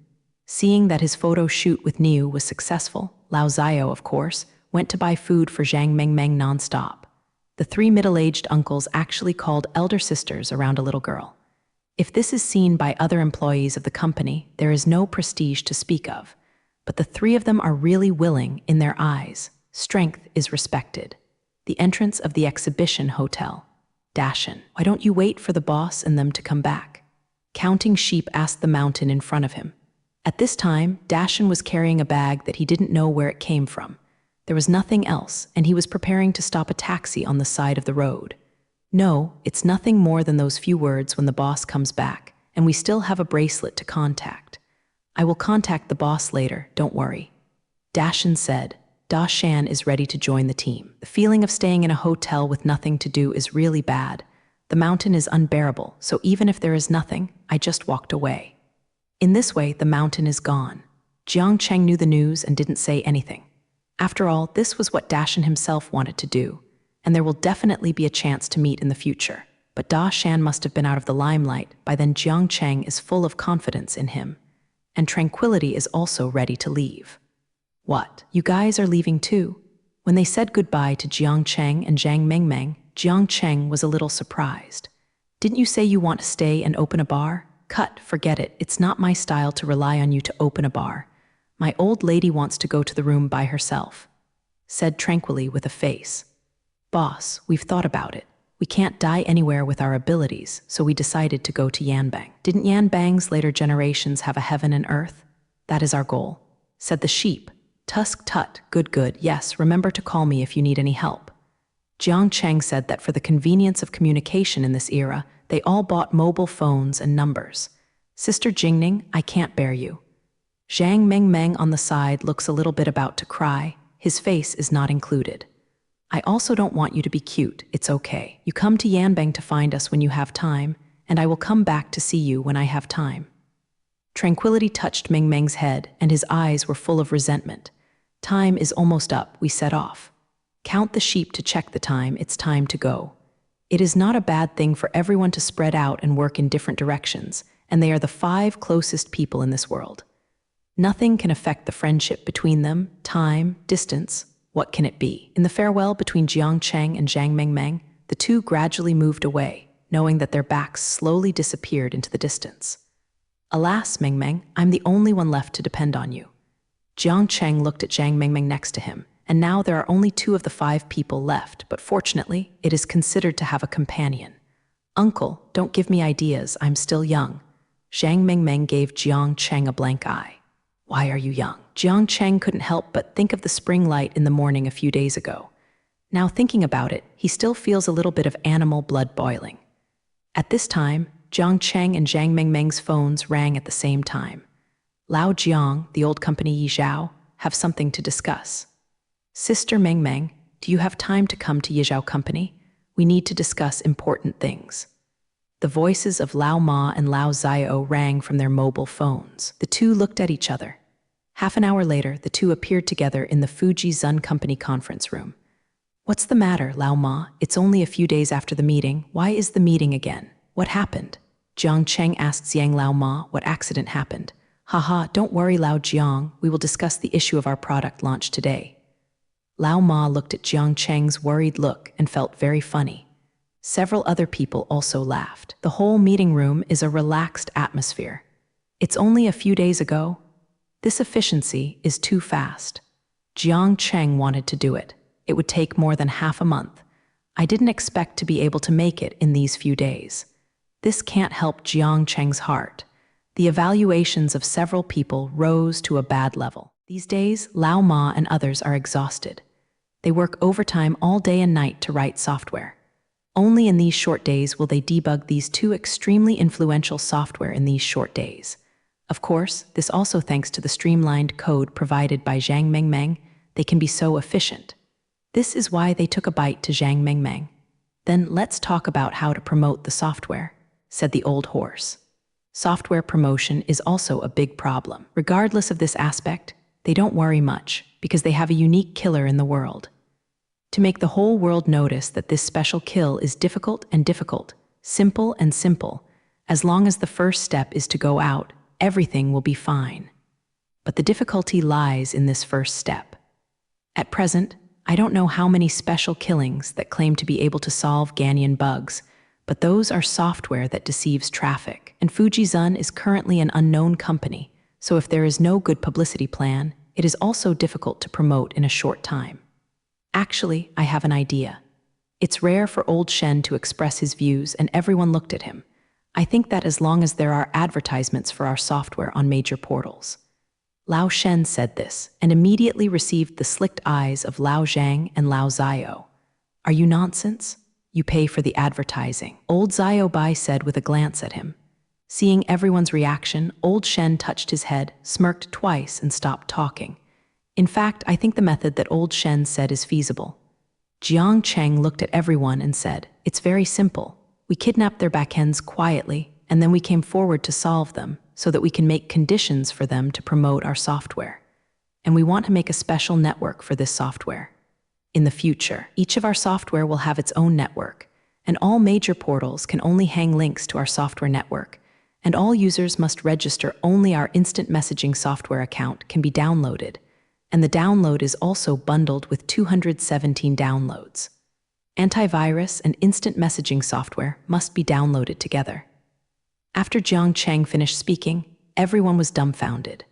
Seeing that his photo shoot with Niu was successful, Lao Zio, of course, went to buy food for Zhang Mengmeng non-stop. The 3 middle-aged uncles actually called elder sisters around a little girl. If this is seen by other employees of the company, there is no prestige to speak of. But the 3 of them are really willing in their eyes. Strength is respected. The entrance of the exhibition hotel. Dashin, why don't you wait for the boss and them to come back? Counting sheep asked the mountain in front of him. At this time, Dashin was carrying a bag that he didn't know where it came from. There was nothing else, and he was preparing to stop a taxi on the side of the road. No, it's nothing more than those few words when the boss comes back, and we still have a bracelet to contact. I will contact the boss later, don't worry. Dashin said. Da Shan is ready to join the team. The feeling of staying in a hotel with nothing to do is really bad. The mountain is unbearable, so even if there is nothing, I just walked away. In this way, the mountain is gone. Jiang Cheng knew the news and didn't say anything. After all, this was what Dashin himself wanted to do, and there will definitely be a chance to meet in the future. But Da Shan must have been out of the limelight. By then Jiang Cheng is full of confidence in him. And Tranquility is also ready to leave. What? You guys are leaving too? When they said goodbye to Jiang Cheng and Zhang Mengmeng, Jiang Cheng was a little surprised. Didn't you say you want to stay and open a bar? Cut, forget it. It's not my style to rely on you to open a bar. My old lady wants to go to the room by herself, said tranquilly with a face. Boss, we've thought about it. We can't die anywhere with our abilities, so we decided to go to Yanbang. Didn't Yanbang's later generations have a heaven and earth? That is our goal, said the sheep. Tusk tut, good, yes, remember to call me if you need any help. Jiang Cheng said that for the convenience of communication in this era, they all bought mobile phones and numbers. Sister Jingning, I can't bear you. Zhang Mengmeng on the side looks a little bit about to cry. His face is not included. I also don't want you to be cute, it's okay. You come to Yanbang to find us when you have time, and I will come back to see you when I have time. Tranquility touched Mengmeng's head, and his eyes were full of resentment. Time is almost up, we set off. Count the sheep to check the time, it's time to go. It is not a bad thing for everyone to spread out and work in different directions, and they are the 5 closest people in this world. Nothing can affect the friendship between them, time, distance. What can it be? In the farewell between Jiang Cheng and Zhang Mengmeng, the two gradually moved away, knowing that their backs slowly disappeared into the distance. Alas, Mengmeng, I'm the only one left to depend on you. Jiang Cheng looked at Zhang Mengmeng next to him, and now there are only 2 of the 5 people left, but fortunately, it is considered to have a companion. Uncle, don't give me ideas, I'm still young. Zhang Mengmeng gave Jiang Cheng a blank eye. Why are you young? Jiang Cheng couldn't help but think of the spring light in the morning a few days ago. Now thinking about it, he still feels a little bit of animal blood boiling. At this time, Jiang Cheng and Zhang Mengmeng's phones rang at the same time. Lao Jiang, the old company Yi Zhao, have something to discuss. Sister Mengmeng, do you have time to come to Yi Zhao Company? We need to discuss important things. The voices of Lao Ma and Lao Xiao rang from their mobile phones. The two looked at each other. Half an hour later, the two appeared together in the Fuji Zun Company conference room. What's the matter, Lao Ma? It's only a few days after the meeting. Why is the meeting again? What happened? Jiang Cheng asked Xiang Lao Ma what accident happened. Haha, don't worry, Lao Jiang. We will discuss the issue of our product launch today. Lao Ma looked at Jiang Cheng's worried look and felt very funny. Several other people also laughed. The whole meeting room is a relaxed atmosphere. It's only a few days ago. This efficiency is too fast. Jiang Cheng wanted to do it. It would take more than half a month. I didn't expect to be able to make it in these few days. This can't help Jiang Cheng's heart. The evaluations of several people rose to a bad level. These days, Lao Ma and others are exhausted. They work overtime all day and night to write software. Only in these short days will they debug these 2 extremely influential software in these short days. Of course, this also thanks to the streamlined code provided by Zhang Mengmeng, they can be so efficient. This is why they took a bite to Zhang Mengmeng. Then let's talk about how to promote the software, said the old horse. Software promotion is also a big problem. Regardless of this aspect, they don't worry much because they have a unique killer in the world. To make the whole world notice that this special kill is difficult and difficult, simple and simple, as long as the first step is to go out, everything will be fine. But the difficulty lies in this first step. At present, I don't know how many special killings that claim to be able to solve Ganyan bugs, but those are software that deceives traffic. And Fuji Zun is currently an unknown company, so if there is no good publicity plan, it is also difficult to promote in a short time. Actually, I have an idea. It's rare for old Shen to express his views and everyone looked at him. I think that as long as there are advertisements for our software on major portals. Lao Shen said this and immediately received the slicked eyes of Lao Zhang and Lao Xiao. Are you nonsense? You pay for the advertising. Old Xiao Bai said with a glance at him. Seeing everyone's reaction, old Shen touched his head, smirked twice and stopped talking. In fact, I think the method that old Shen said is feasible. Jiang Cheng looked at everyone and said, it's very simple. We kidnapped their backends quietly, and then we came forward to solve them so that we can make conditions for them to promote our software. And we want to make a special network for this software. In the future, each of our software will have its own network, and all major portals can only hang links to our software network, and all users must register only our instant messaging software account can be downloaded, and the download is also bundled with 217 downloads. Antivirus and instant messaging software must be downloaded together. After Jiang Cheng finished speaking, everyone was dumbfounded.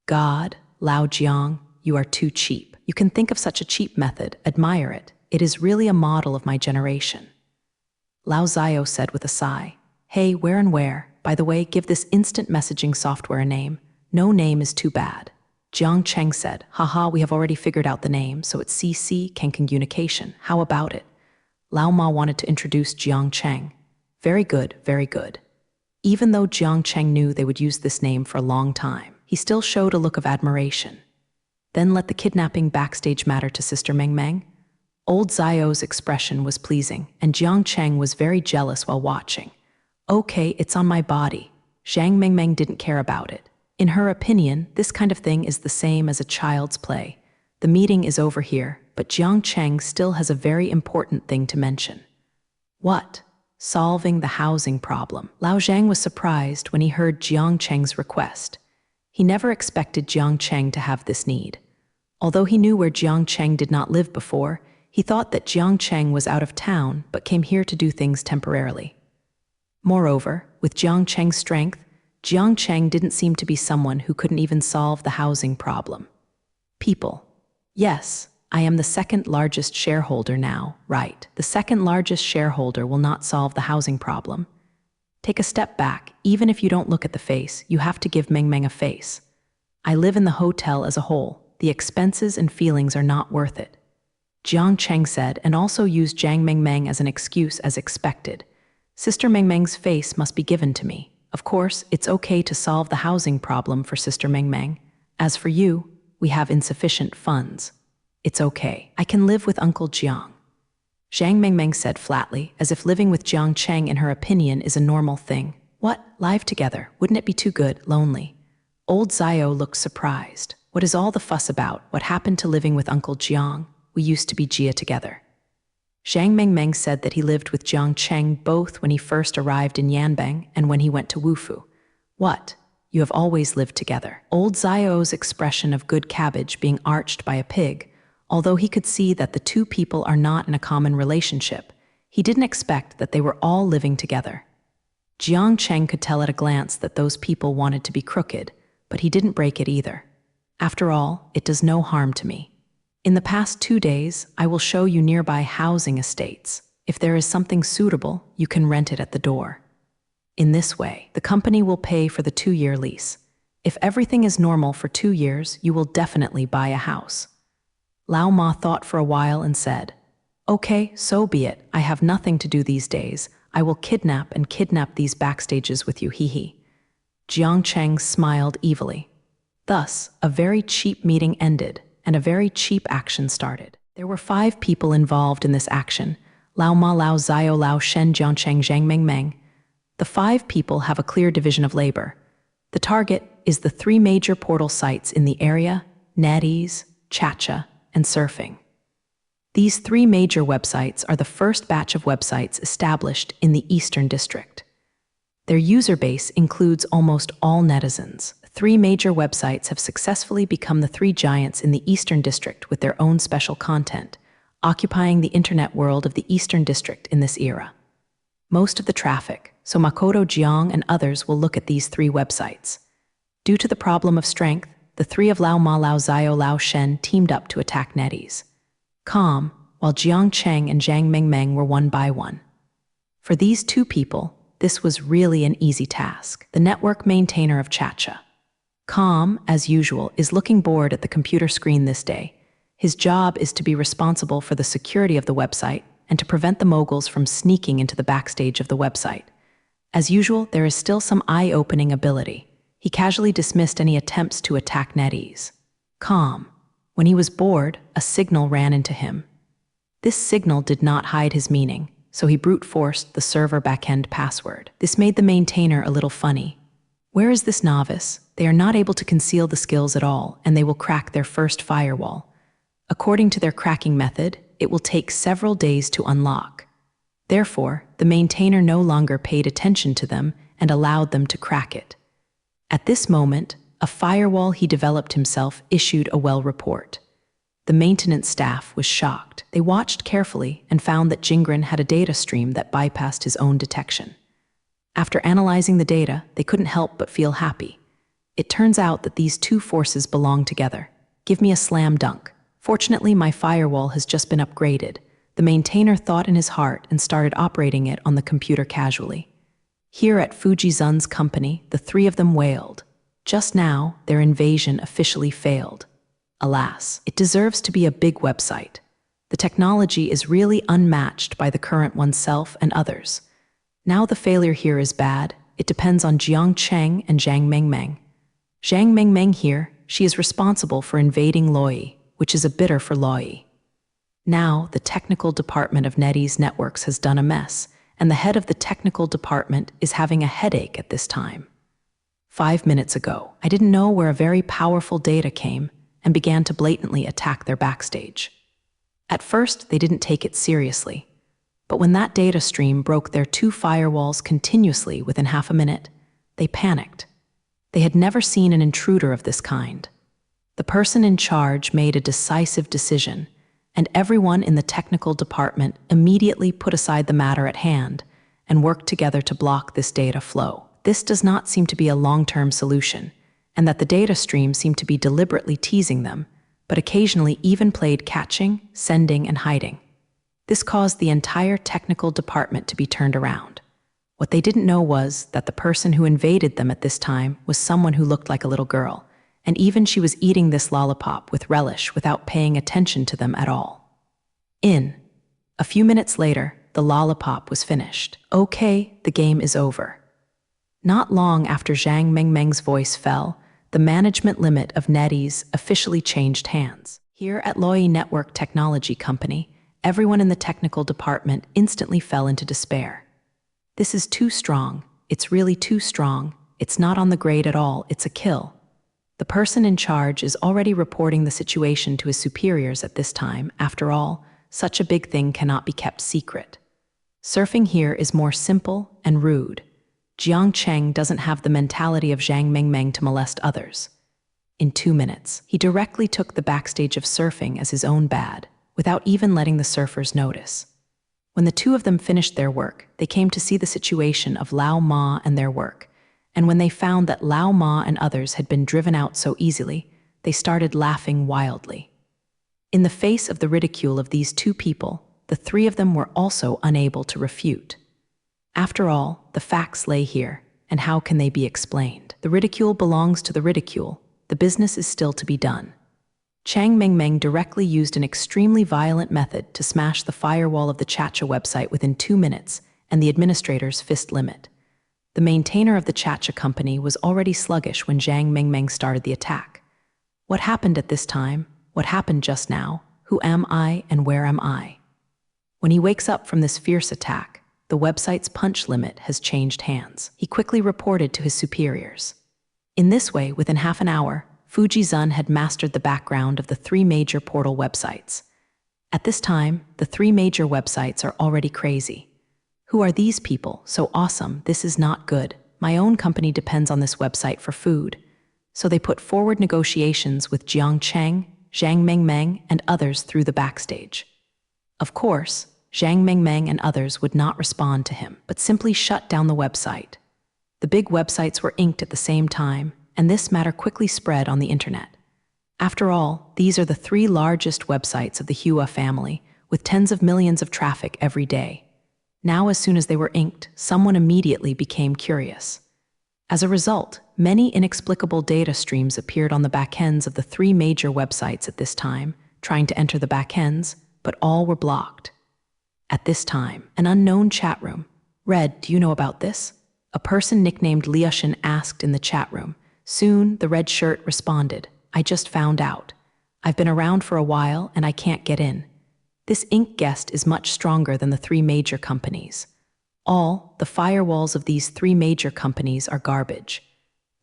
God, Lao Jiang, you are too cheap. You can think of such a cheap method, admire it. It is really a model of my generation. Lao Zio said with a sigh, hey, where and where? By the way, give this instant messaging software a name. No name is too bad. Jiang Cheng said, haha, we have already figured out the name, so it's CC Can Communication. How about it? Lao Ma wanted to introduce Jiang Cheng. Very good, very good. Even though Jiang Cheng knew they would use this name for a long time, he still showed a look of admiration. Then let the kidnapping backstage matter to Sister Meng Meng. Old Zio's expression was pleasing, and Jiang Cheng was very jealous while watching. Okay, it's on my body. Zhang Meng Meng didn't care about it. In her opinion, this kind of thing is the same as a child's play. The meeting is over here, but Jiang Cheng still has a very important thing to mention. What? Solving the housing problem. Lao Zhang was surprised when he heard Jiang Cheng's request. He never expected Jiang Cheng to have this need. Although he knew where Jiang Cheng did not live before, he thought that Jiang Cheng was out of town but came here to do things temporarily. Moreover, with Jiang Cheng's strength, Jiang Cheng didn't seem to be someone who couldn't even solve the housing problem. People. Yes, I am the second largest shareholder now, right? The second largest shareholder will not solve the housing problem. Take a step back. Even if you don't look at the face, you have to give Meng Meng a face. I live in the hotel as a whole. The expenses and feelings are not worth it. Jiang Cheng said, and also used Zhang Meng Meng as an excuse as expected. Sister Meng Meng's face must be given to me. Of course, it's okay to solve the housing problem for Sister Meng Meng. As for you, we have insufficient funds. It's okay. I can live with Uncle Jiang. Zhang Meng Meng said flatly, as if living with Jiang Cheng in her opinion is a normal thing. What? Live together? Wouldn't it be too good, lonely? Old Zio looked surprised. What is all the fuss about? What happened to living with Uncle Jiang? We used to be Jia together. Zhang Meng Meng said that he lived with Jiang Cheng both when he first arrived in Yanbang and when he went to Wufu. What? You have always lived together. Old Zio's expression of good cabbage being arched by a pig, although he could see that the two people are not in a common relationship, he didn't expect that they were all living together. Jiang Cheng could tell at a glance that those people wanted to be crooked, but he didn't break it either. After all, it does no harm to me. In the past 2 days, I will show you nearby housing estates. If there is something suitable, you can rent it at the door. In this way, the company will pay for the 2-year lease. If everything is normal for 2 years, you will definitely buy a house. Lao Ma thought for a while and said, okay, so be it. I have nothing to do these days. I will kidnap these backstages with you, hee. Jiang Cheng smiled evilly. Thus, a very cheap meeting ended, and a very cheap action started. There were 5 people involved in this action: Lao Ma, Lao Zio, Lao Shen, Jiang Cheng, Zhang Meng Meng. The 5 people have a clear division of labor. The target is the 3 major portal sites in the area: NetEase, Chacha, and Surfing. These 3 major websites are the first batch of websites established in the Eastern District. Their user base includes almost all netizens. 3 major websites have successfully become the 3 giants in the Eastern District with their own special content, occupying the internet world of the Eastern District in this era. Most of the traffic, so Makoto Jiang and others will look at these 3 websites. Due to the problem of strength, the 3 of Lao Ma, Lao Zio, Lao Shen teamed up to attack NetEase. While Jiang Cheng and Zhang Meng Meng were one by one. For these 2 people, this was really an easy task. The network maintainer of Chacha, as usual, is looking bored at the computer screen this day. His job is to be responsible for the security of the website and to prevent the moguls from sneaking into the backstage of the website. As usual, there is still some eye-opening ability. He casually dismissed any attempts to attack NetEase. When he was bored, a signal ran into him. This signal did not hide his meaning, so he brute-forced the server backend password. This made the maintainer a little funny. Where is this novice? They are not able to conceal the skills at all, and they will crack their first firewall. According to their cracking method, it will take several days to unlock. Therefore, the maintainer no longer paid attention to them and allowed them to crack it. At this moment, a firewall he developed himself issued a well report. The maintenance staff was shocked. They watched carefully and found that Jingren had a data stream that bypassed his own detection. After analyzing the data, they couldn't help but feel happy. It turns out that these two forces belong together. Give me a slam dunk. Fortunately, my firewall has just been upgraded. The maintainer thought in his heart and started operating it on the computer casually. Here at Fujizun's company, the three of them wailed. Just now, their invasion officially failed. Alas, it deserves to be a big website. The technology is really unmatched by the current oneself and others. Now the failure here is bad. It depends on Jiang Cheng and Zhang Mengmeng. Zhang Mengmeng here, she is responsible for invading Loi, which is a bidder for Loi. Now, the technical department of NetEase Networks has done a mess, and the head of the technical department is having a headache at this time. 5 minutes ago, I didn't know where a very powerful data came and began to blatantly attack their backstage. At first, they didn't take it seriously, but when that data stream broke their 2 firewalls continuously within half a minute, they panicked. They had never seen an intruder of this kind. The person in charge made a decisive decision, and everyone in the technical department immediately put aside the matter at hand and worked together to block this data flow. This does not seem to be a long-term solution, and that the data stream seemed to be deliberately teasing them, but occasionally even played catching, sending, and hiding. This caused the entire technical department to be turned around. What they didn't know was that the person who invaded them at this time was someone who looked like a little girl, and even she was eating this lollipop with relish without paying attention to them at all. A few minutes later, the lollipop was finished. Okay, the game is over. Not long after Zhang Mengmeng's voice fell, the management limit of NetEase officially changed hands. Here at Loi Network Technology Company, everyone in the technical department instantly fell into despair. This is too strong. It's really too strong. It's not on the grade at all. It's a kill. The person in charge is already reporting the situation to his superiors at this time. After all, such a big thing cannot be kept secret. Surfing here is more simple and rude. Jiang Cheng doesn't have the mentality of Zhang Mengmeng to molest others. In 2 minutes, he directly took the backstage of surfing as his own bad, without even letting the surfers notice. When the two of them finished their work, they came to see the situation of Lao Ma and their work, and when they found that Lao Ma and others had been driven out so easily, they started laughing wildly. In the face of the ridicule of these two people, the three of them were also unable to refute. After all, the facts lay here, and how can they be explained? The ridicule belongs to the ridicule. The business is still to be done. Chang Mengmeng directly used an extremely violent method to smash the firewall of the Chacha website within 2 minutes and the administrator's fist limit. The maintainer of the Chacha company was already sluggish when Zhang Mengmeng started the attack. What happened at this time? What happened just now? Who am I and where am I? When he wakes up from this fierce attack, the website's punch limit has changed hands. He quickly reported to his superiors. In this way, within half an hour, Fujizun had mastered the background of the 3 major portal websites. At this time, the 3 major websites are already crazy. Who are these people? So awesome, this is not good. My own company depends on this website for food. So they put forward negotiations with Jiang Cheng, Zhang Mengmeng, and others through the backstage. Of course, Zhang Mengmeng and others would not respond to him, but simply shut down the website. The big websites were inked at the same time, and this matter quickly spread on the internet. After all, these are the 3 largest websites of the Hua family, with tens of millions of traffic every day. Now, as soon as they were inked, someone immediately became curious. As a result, many inexplicable data streams appeared on the backends of the 3 major websites at this time, trying to enter the backends, but all were blocked. At this time, an unknown chat room. Red, do you know about this? A person nicknamed Liushin asked in the chat room. Soon, the red shirt responded, I just found out. I've been around for a while and I can't get in. This ink guest is much stronger than the 3 major companies. The firewalls of these 3 major companies are garbage.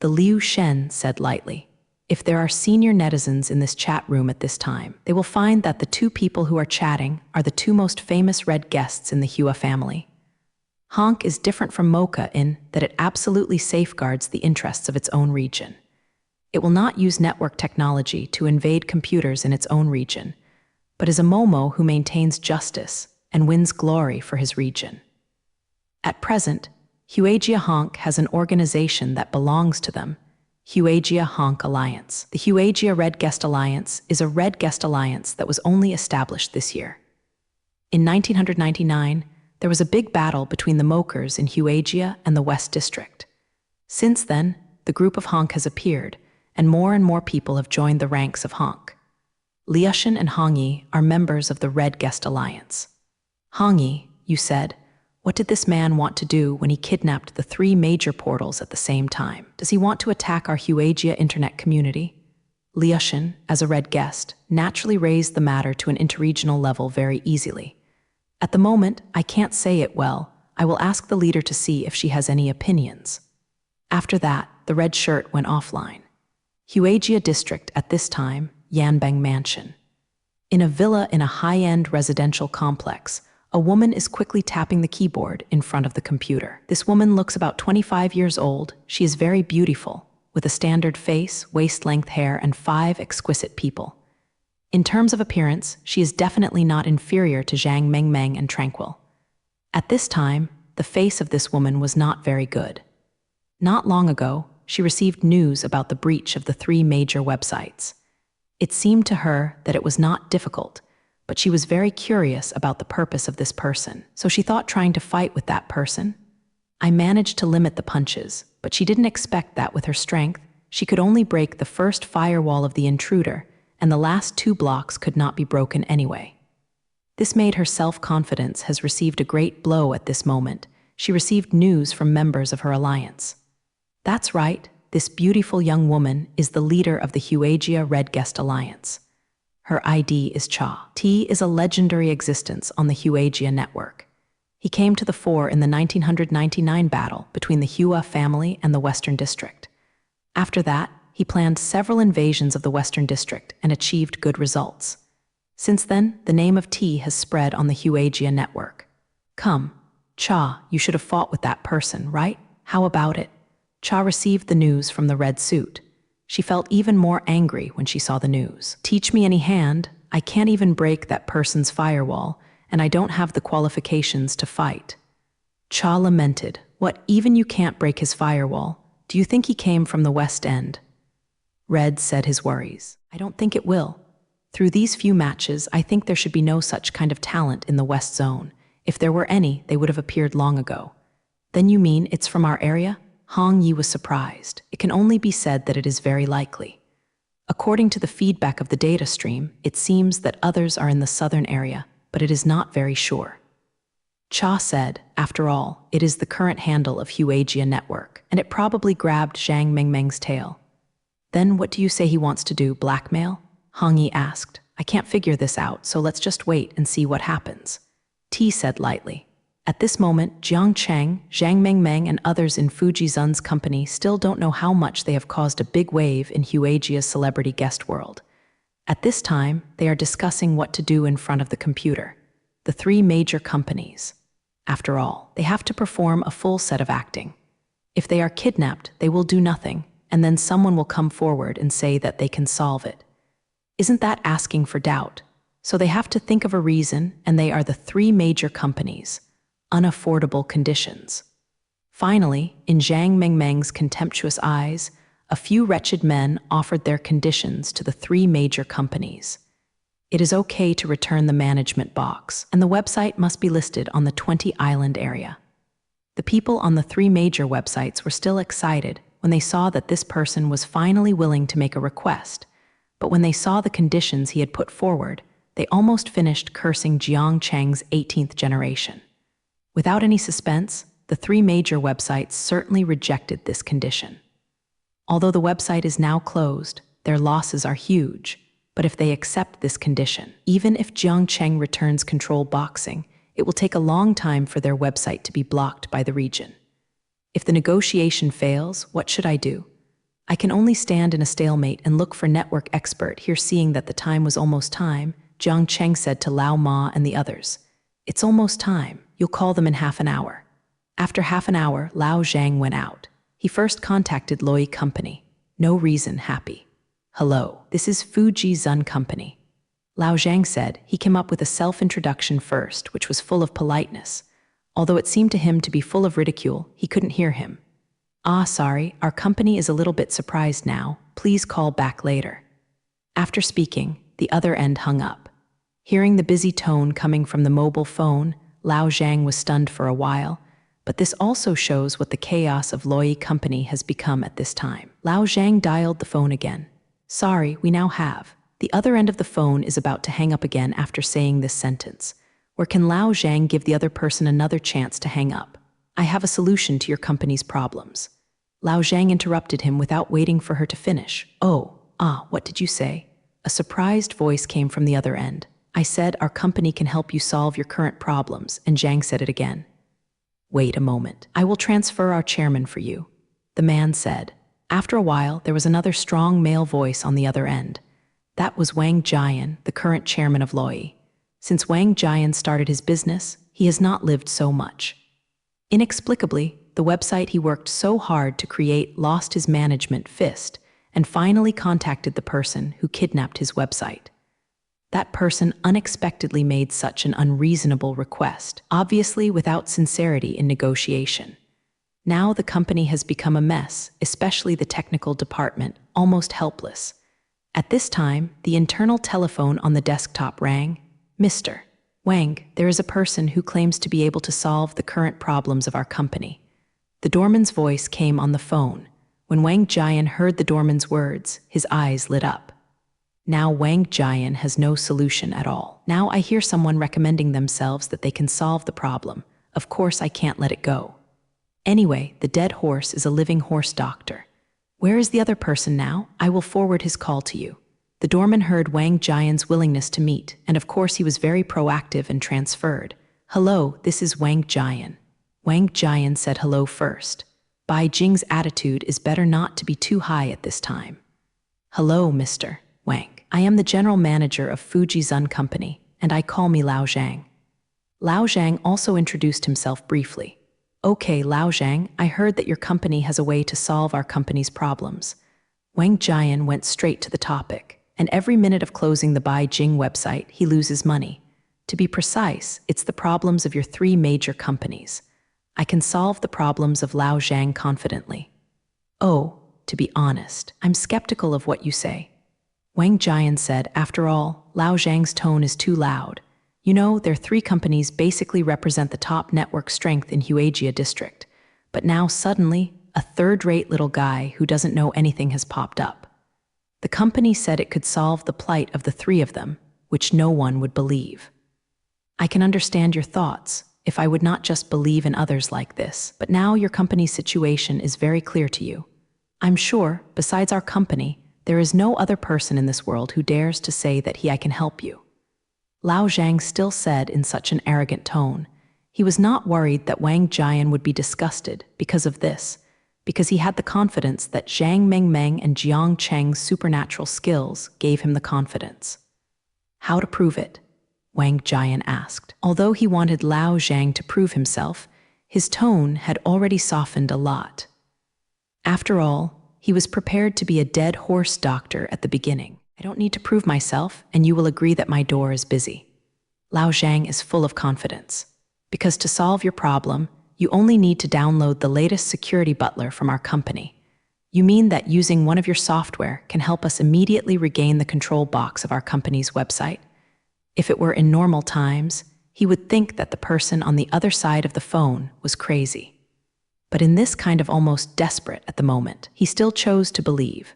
The Liu Shen said lightly. If there are senior netizens in this chat room at this time, they will find that the 2 people who are chatting are the 2 most famous red guests in the Hua family. Honk is different from Mocha in that it absolutely safeguards the interests of its own region. It will not use network technology to invade computers in its own region, but is a Momo who maintains justice and wins glory for his region. At present, Huagia Honk has an organization that belongs to them, Huagia Honk Alliance. The Huagia Red Guest Alliance is a Red Guest Alliance that was only established this year. In 1999, there was a big battle between the Mokers in Huagia and the West District. Since then, the group of Honk has appeared, and more people have joined the ranks of Honk. Liushin and Hongyi are members of the Red Guest Alliance. Hongyi, you said, what did this man want to do when he kidnapped the 3 major portals at the same time? Does he want to attack our Huagia internet community? Liushin, as a Red Guest, naturally raised the matter to an interregional level very easily. At the moment, I can't say it well. I will ask the leader to see if she has any opinions. After that, the red shirt went offline. Huagia District at this time, Yanbang Mansion. In a villa in a high-end residential complex, a woman is quickly tapping the keyboard in front of the computer. This woman looks about 25 years old. She is very beautiful, with a standard face, waist-length hair, and 5 exquisite people. In terms of appearance, she is definitely not inferior to Zhang Mengmeng and Tranquil. At this time, the face of this woman was not very good. Not long ago, she received news about the breach of the 3 major websites. It seemed to her that it was not difficult, but she was very curious about the purpose of this person, so she thought trying to fight with that person. I managed to limit the punches, but she didn't expect that with her strength, she could only break the first firewall of the intruder, and the last 2 blocks could not be broken anyway. This made her self-confidence has received a great blow at this moment. She received news from members of her alliance. That's right, this beautiful young woman is the leader of the Huagia Red Guest Alliance. Her ID is Cha. T is a legendary existence on the Huagia network. He came to the fore in the 1999 battle between the Hua family and the Western District. After that, he planned several invasions of the Western District and achieved good results. Since then, the name of T has spread on the Huagia network. Come, Cha, you should have fought with that person, right? How about it? Cha received the news from the red suit. She felt even more angry when she saw the news. Teach me any hand, I can't even break that person's firewall, and I don't have the qualifications to fight. Cha lamented, what, even you can't break his firewall? Do you think he came from the West End? Red said his worries. I don't think it will. Through these few matches, I think there should be no such kind of talent in the West Zone. If there were any, they would have appeared long ago. Then you mean it's from our area? Hong Yi was surprised. It can only be said that it is very likely. According to the feedback of the data stream, it seems that others are in the southern area, but it is not very sure. Cha said, after all, it is the current handle of Huagia Network, and it probably grabbed Zhang Mengmeng's tail. Then what do you say he wants to do, blackmail? Hong Yi asked. I can't figure this out, so let's just wait and see what happens. T said lightly. At this moment, Jiang Cheng, Zhang Mengmeng, and others in Fuji Zun's company still don't know how much they have caused a big wave in Huagia's celebrity guest world. At this time, they are discussing what to do in front of the computer. The 3 major companies. After all, they have to perform a full set of acting. If they are kidnapped, they will do nothing, and then someone will come forward and say that they can solve it. Isn't that asking for doubt? So they have to think of a reason, and they are the 3 major companies. Unaffordable conditions. Finally, in Zhang Mengmeng's contemptuous eyes, a few wretched men offered their conditions to the 3 major companies. It is okay to return the management box, and the website must be listed on the 20-island area. The people on the 3 major websites were still excited when they saw that this person was finally willing to make a request, but when they saw the conditions he had put forward, they almost finished cursing Jiang Cheng's 18th generation. Without any suspense, the 3 major websites certainly rejected this condition. Although the website is now closed, their losses are huge, but if they accept this condition, even if Jiang Cheng returns control boxing, it will take a long time for their website to be blocked by the region. If the negotiation fails, what should I do? I can only stand in a stalemate and look for network expert here. Seeing that the time was almost time, Jiang Cheng said to Lao Ma and the others, "It's almost time. You'll call them in half an hour." After half an hour, Lao Zhang went out. He first contacted Loi Company. No reason happy. Hello, this is Fuji Zun Company. Lao Zhang said. He came up with a self-introduction first, which was full of politeness. Although it seemed to him to be full of ridicule, he couldn't hear him. Sorry, our company is a little bit surprised now. Please call back later. After speaking, the other end hung up. Hearing the busy tone coming from the mobile phone, Lao Zhang was stunned for a while, but this also shows what the chaos of Loyi Company has become at this time. Lao Zhang dialed the phone again. Sorry, we now have. The other end of the phone is about to hang up again after saying this sentence. Or can Lao Zhang give the other person another chance to hang up? I have a solution to your company's problems. Lao Zhang interrupted him without waiting for her to finish. What did you say? A surprised voice came from the other end. I said our company can help you solve your current problems, and Zhang said it again. Wait a moment. I will transfer our chairman for you, the man said. After a while, there was another strong male voice on the other end. That was Wang Jian, the current chairman of Loyi. Since Wang Jian started his business, he has not lived so much. Inexplicably, the website he worked so hard to create lost his management fist and finally contacted the person who kidnapped his website. That person unexpectedly made such an unreasonable request, obviously without sincerity in negotiation. Now the company has become a mess, especially the technical department, almost helpless. At this time, the internal telephone on the desktop rang. Mr. Wang, there is a person who claims to be able to solve the current problems of our company. The doorman's voice came on the phone. When Wang Jian heard the doorman's words, his eyes lit up. Now Wang Jian has no solution at all. Now I hear someone recommending themselves that they can solve the problem. Of course I can't let it go. Anyway, the dead horse is a living horse doctor. Where is the other person now? I will forward his call to you. The doorman heard Wang Jian's willingness to meet, and of course he was very proactive and transferred. Hello, this is Wang Jian. Wang Jian said hello first. Bai Jing's attitude is better not to be too high at this time. Hello, Mr. Wang. I am the general manager of Fuji Zun Company, and I call me Lao Zhang. Lao Zhang also introduced himself briefly. Okay, Lao Zhang, I heard that your company has a way to solve our company's problems. Wang Jian went straight to the topic, and every minute of closing the Bai Jing website, he loses money. To be precise, it's the problems of your 3 major companies. I can solve the problems of Lao Zhang confidently. To be honest, I'm skeptical of what you say. Wang Jian said, after all, Lao Zhang's tone is too loud. You know, their 3 companies basically represent the top network strength in Huaijia district. But now suddenly, a third-rate little guy who doesn't know anything has popped up. The company said it could solve the plight of the 3 of them, which no one would believe. I can understand your thoughts, if I would not just believe in others like this, but now your company's situation is very clear to you. I'm sure, besides our company, there is no other person in this world who dares to say that I can help you. Lao Zhang still said in such an arrogant tone. He was not worried that Wang Jian would be disgusted because of this, because he had the confidence that Zhang Mengmeng and Jiang Cheng's supernatural skills gave him the confidence. How to prove it? Wang Jian asked. Although he wanted Lao Zhang to prove himself, his tone had already softened a lot. After all, he was prepared to be a dead horse doctor at the beginning. I don't need to prove myself, and you will agree that my door is busy. Lao Zhang is full of confidence. Because to solve your problem, you only need to download the latest security butler from our company. You mean that using one of your software can help us immediately regain the control box of our company's website? If it were in normal times, he would think that the person on the other side of the phone was crazy. But in this kind of almost desperate at the moment, he still chose to believe.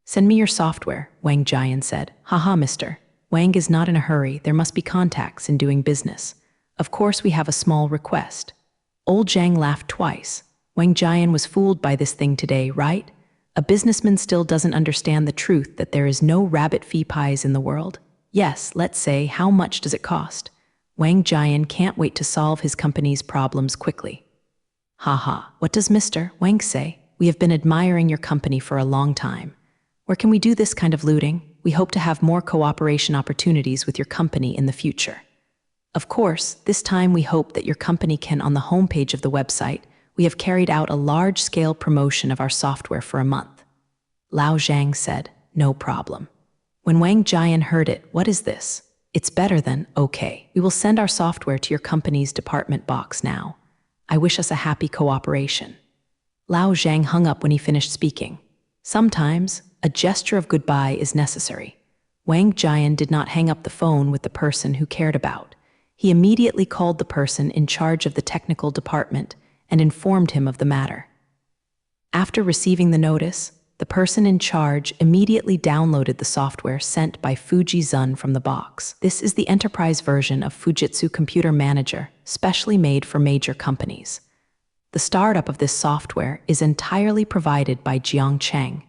Send me your software, Wang Jian said. Haha, mister. Wang is not in a hurry. There must be contacts in doing business. Of course, we have a small request. Old Zhang laughed twice. Wang Jian was fooled by this thing today, right? A businessman still doesn't understand the truth that there is no rabbit fee pies in the world. Yes, let's say, how much does it cost? Wang Jian can't wait to solve his company's problems quickly. Haha, what does Mr. Wang say? We have been admiring your company for a long time. Where can we do this kind of looting? We hope to have more cooperation opportunities with your company in the future. Of course, this time we hope that your company can, on the homepage of the website, we have carried out a large-scale promotion of our software for a month. Lao Zhang said, "No problem." When Wang Jian heard it, "What is this?" "It's better than, okay. We will send our software to your company's department box now. I wish us a happy cooperation." Lao Zhang hung up when he finished speaking. Sometimes, a gesture of goodbye is necessary. Wang Jian did not hang up the phone with the person who cared about. He immediately called the person in charge of the technical department and informed him of the matter. After receiving the notice, the person in charge immediately downloaded the software sent by Fujizun from the box. This is the enterprise version of Fujitsu Computer Manager, specially made for major companies. The startup of this software is entirely provided by Jiangcheng.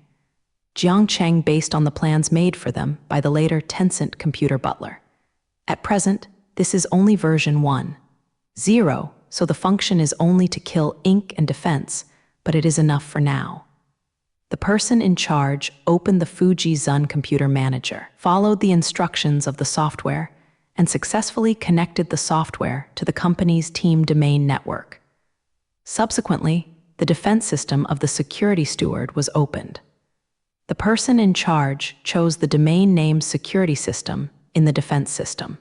Jiangcheng based on the plans made for them by the later Tencent Computer Butler. At present, this is only version 1.0, so the function is only to kill ink and defense, but it is enough for now. The person in charge opened the Fujizun Computer Manager, followed the instructions of the software, and successfully connected the software to the company's team domain network. Subsequently, the defense system of the security steward was opened. The person in charge chose the domain name security system in the defense system.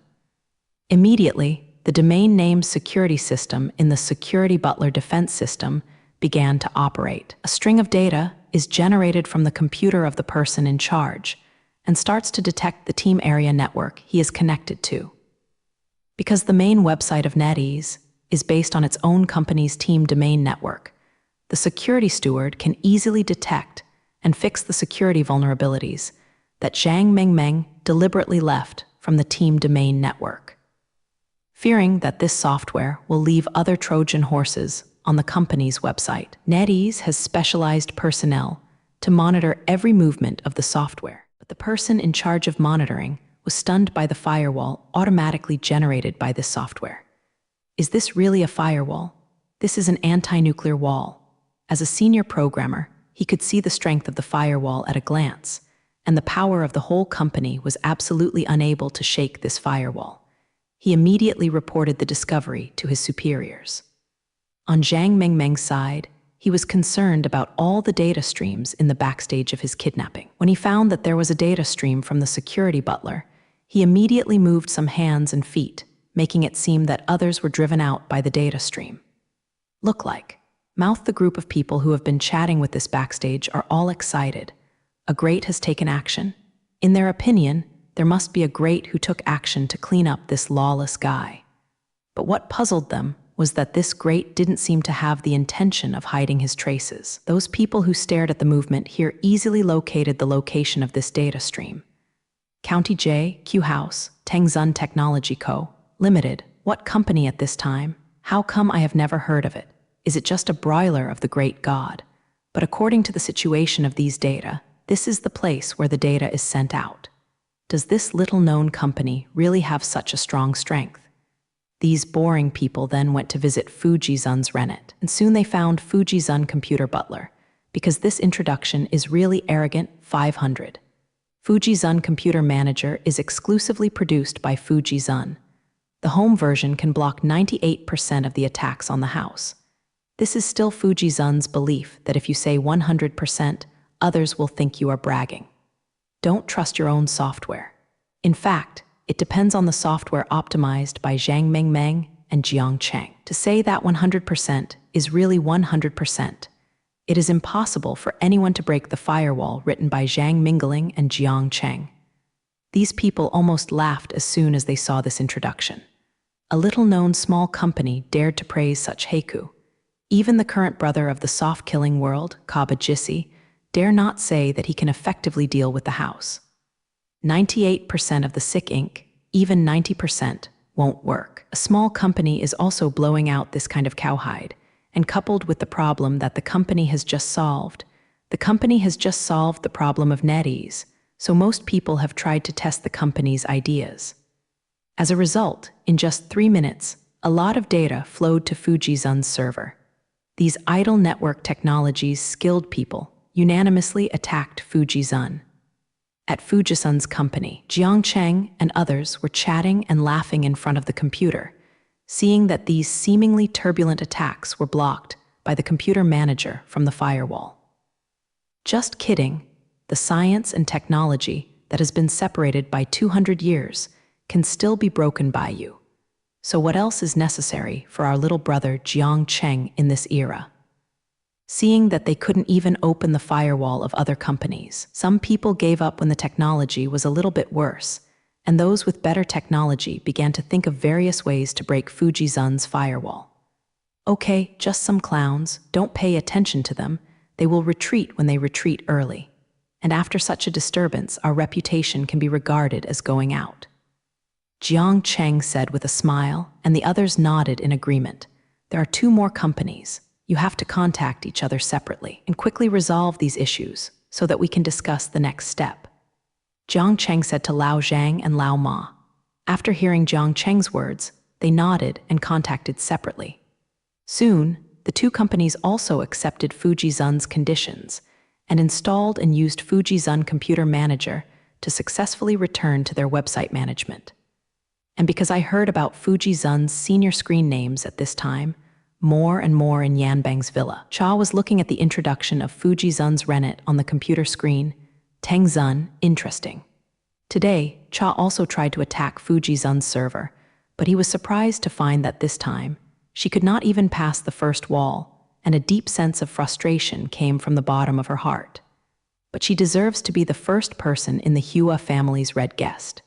Immediately, the domain name security system in the security butler defense system began to operate. A string of data is generated from the computer of the person in charge and starts to detect the team area network he is connected to. Because the main website of NetEase is based on its own company's team domain network, the security steward can easily detect and fix the security vulnerabilities that Zhang Mengmeng deliberately left from the team domain network. Fearing that this software will leave other Trojan horses on the company's website, NetEase has specialized personnel to monitor every movement of the software. But the person in charge of monitoring was stunned by the firewall automatically generated by this software. Is this really a firewall? This is an anti-nuclear wall. As a senior programmer, he could see the strength of the firewall at a glance, and the power of the whole company was absolutely unable to shake this firewall. He immediately reported the discovery to his superiors. On Zhang Mengmeng's side, he was concerned about all the data streams in the backstage of his kidnapping. When he found that there was a data stream from the security butler, he immediately moved some hands and feet, making it seem that others were driven out by the data stream. Look like. Mouth the group of people who have been chatting with this backstage are all excited. A great has taken action. In their opinion, there must be a great who took action to clean up this lawless guy. But what puzzled them was that this great didn't seem to have the intention of hiding his traces. Those people who stared at the movement here easily located the location of this data stream. County J, Q House, Tengzun Technology Co., Limited. What company at this time? How come I have never heard of it? Is it just a broiler of the great god? But according to the situation of these data, this is the place where the data is sent out. Does this little-known company really have such a strong strength? These boring people then went to visit Fujizun's Rennet, and soon they found Fujizun Computer Butler, because this introduction is really arrogant. 500. Fujizun Computer Manager is exclusively produced by Fujizun. The home version can block 98% of the attacks on the house. This is still Fujizun's belief that if you say 100%, others will think you are bragging. Don't trust your own software. In fact, it depends on the software optimized by Zhang Mengmeng and Jiangcheng. To say that 100% is really 100%. It is impossible for anyone to break the firewall written by Zhang Mingling and Jiangcheng. These people almost laughed as soon as they saw this introduction. A little-known small company dared to praise such haiku. Even the current brother of the soft-killing world, Kabajisi, dare not say that he can effectively deal with the house. 98% of the sick ink, even 90%, won't work. A small company is also blowing out this kind of cowhide, and coupled with the problem that the company has just solved, the company has just solved the problem of NetEase, so most people have tried to test the company's ideas. As a result, in just 3 minutes, a lot of data flowed to Fujizun's server. These idle network technologies skilled people unanimously attacked Fujizun. At Fujizun's company, Jiangcheng and others were chatting and laughing in front of the computer, seeing that these seemingly turbulent attacks were blocked by the computer manager from the firewall. Just kidding, the science and technology that has been separated by 200 years can still be broken by you. So what else is necessary for our little brother Jiang Cheng in this era? Seeing that they couldn't even open the firewall of other companies, some people gave up when the technology was a little bit worse, and those with better technology began to think of various ways to break Fujizun's firewall. Okay, just some clowns, don't pay attention to them, they will retreat when they retreat early. And after such a disturbance, our reputation can be regarded as going out. Jiang Cheng said with a smile, and the others nodded in agreement. There are 2 more companies. You have to contact each other separately and quickly resolve these issues so that we can discuss the next step. Jiang Cheng said to Lao Zhang and Lao Ma. After hearing Jiang Cheng's words, they nodded and contacted separately. Soon, the 2 companies also accepted Fujizun's conditions and installed and used Fujizun Computer Manager to successfully return to their website management. And because I heard about Fujizun's senior screen names at this time, more and more in Yanbang's villa, Cha was looking at the introduction of Fujizun's Rennet on the computer screen. Tengzun, interesting. Today, Cha also tried to attack Fujizun's server, but he was surprised to find that this time, she could not even pass the first wall, and a deep sense of frustration came from the bottom of her heart. But she deserves to be the first person in the Hua family's red guest.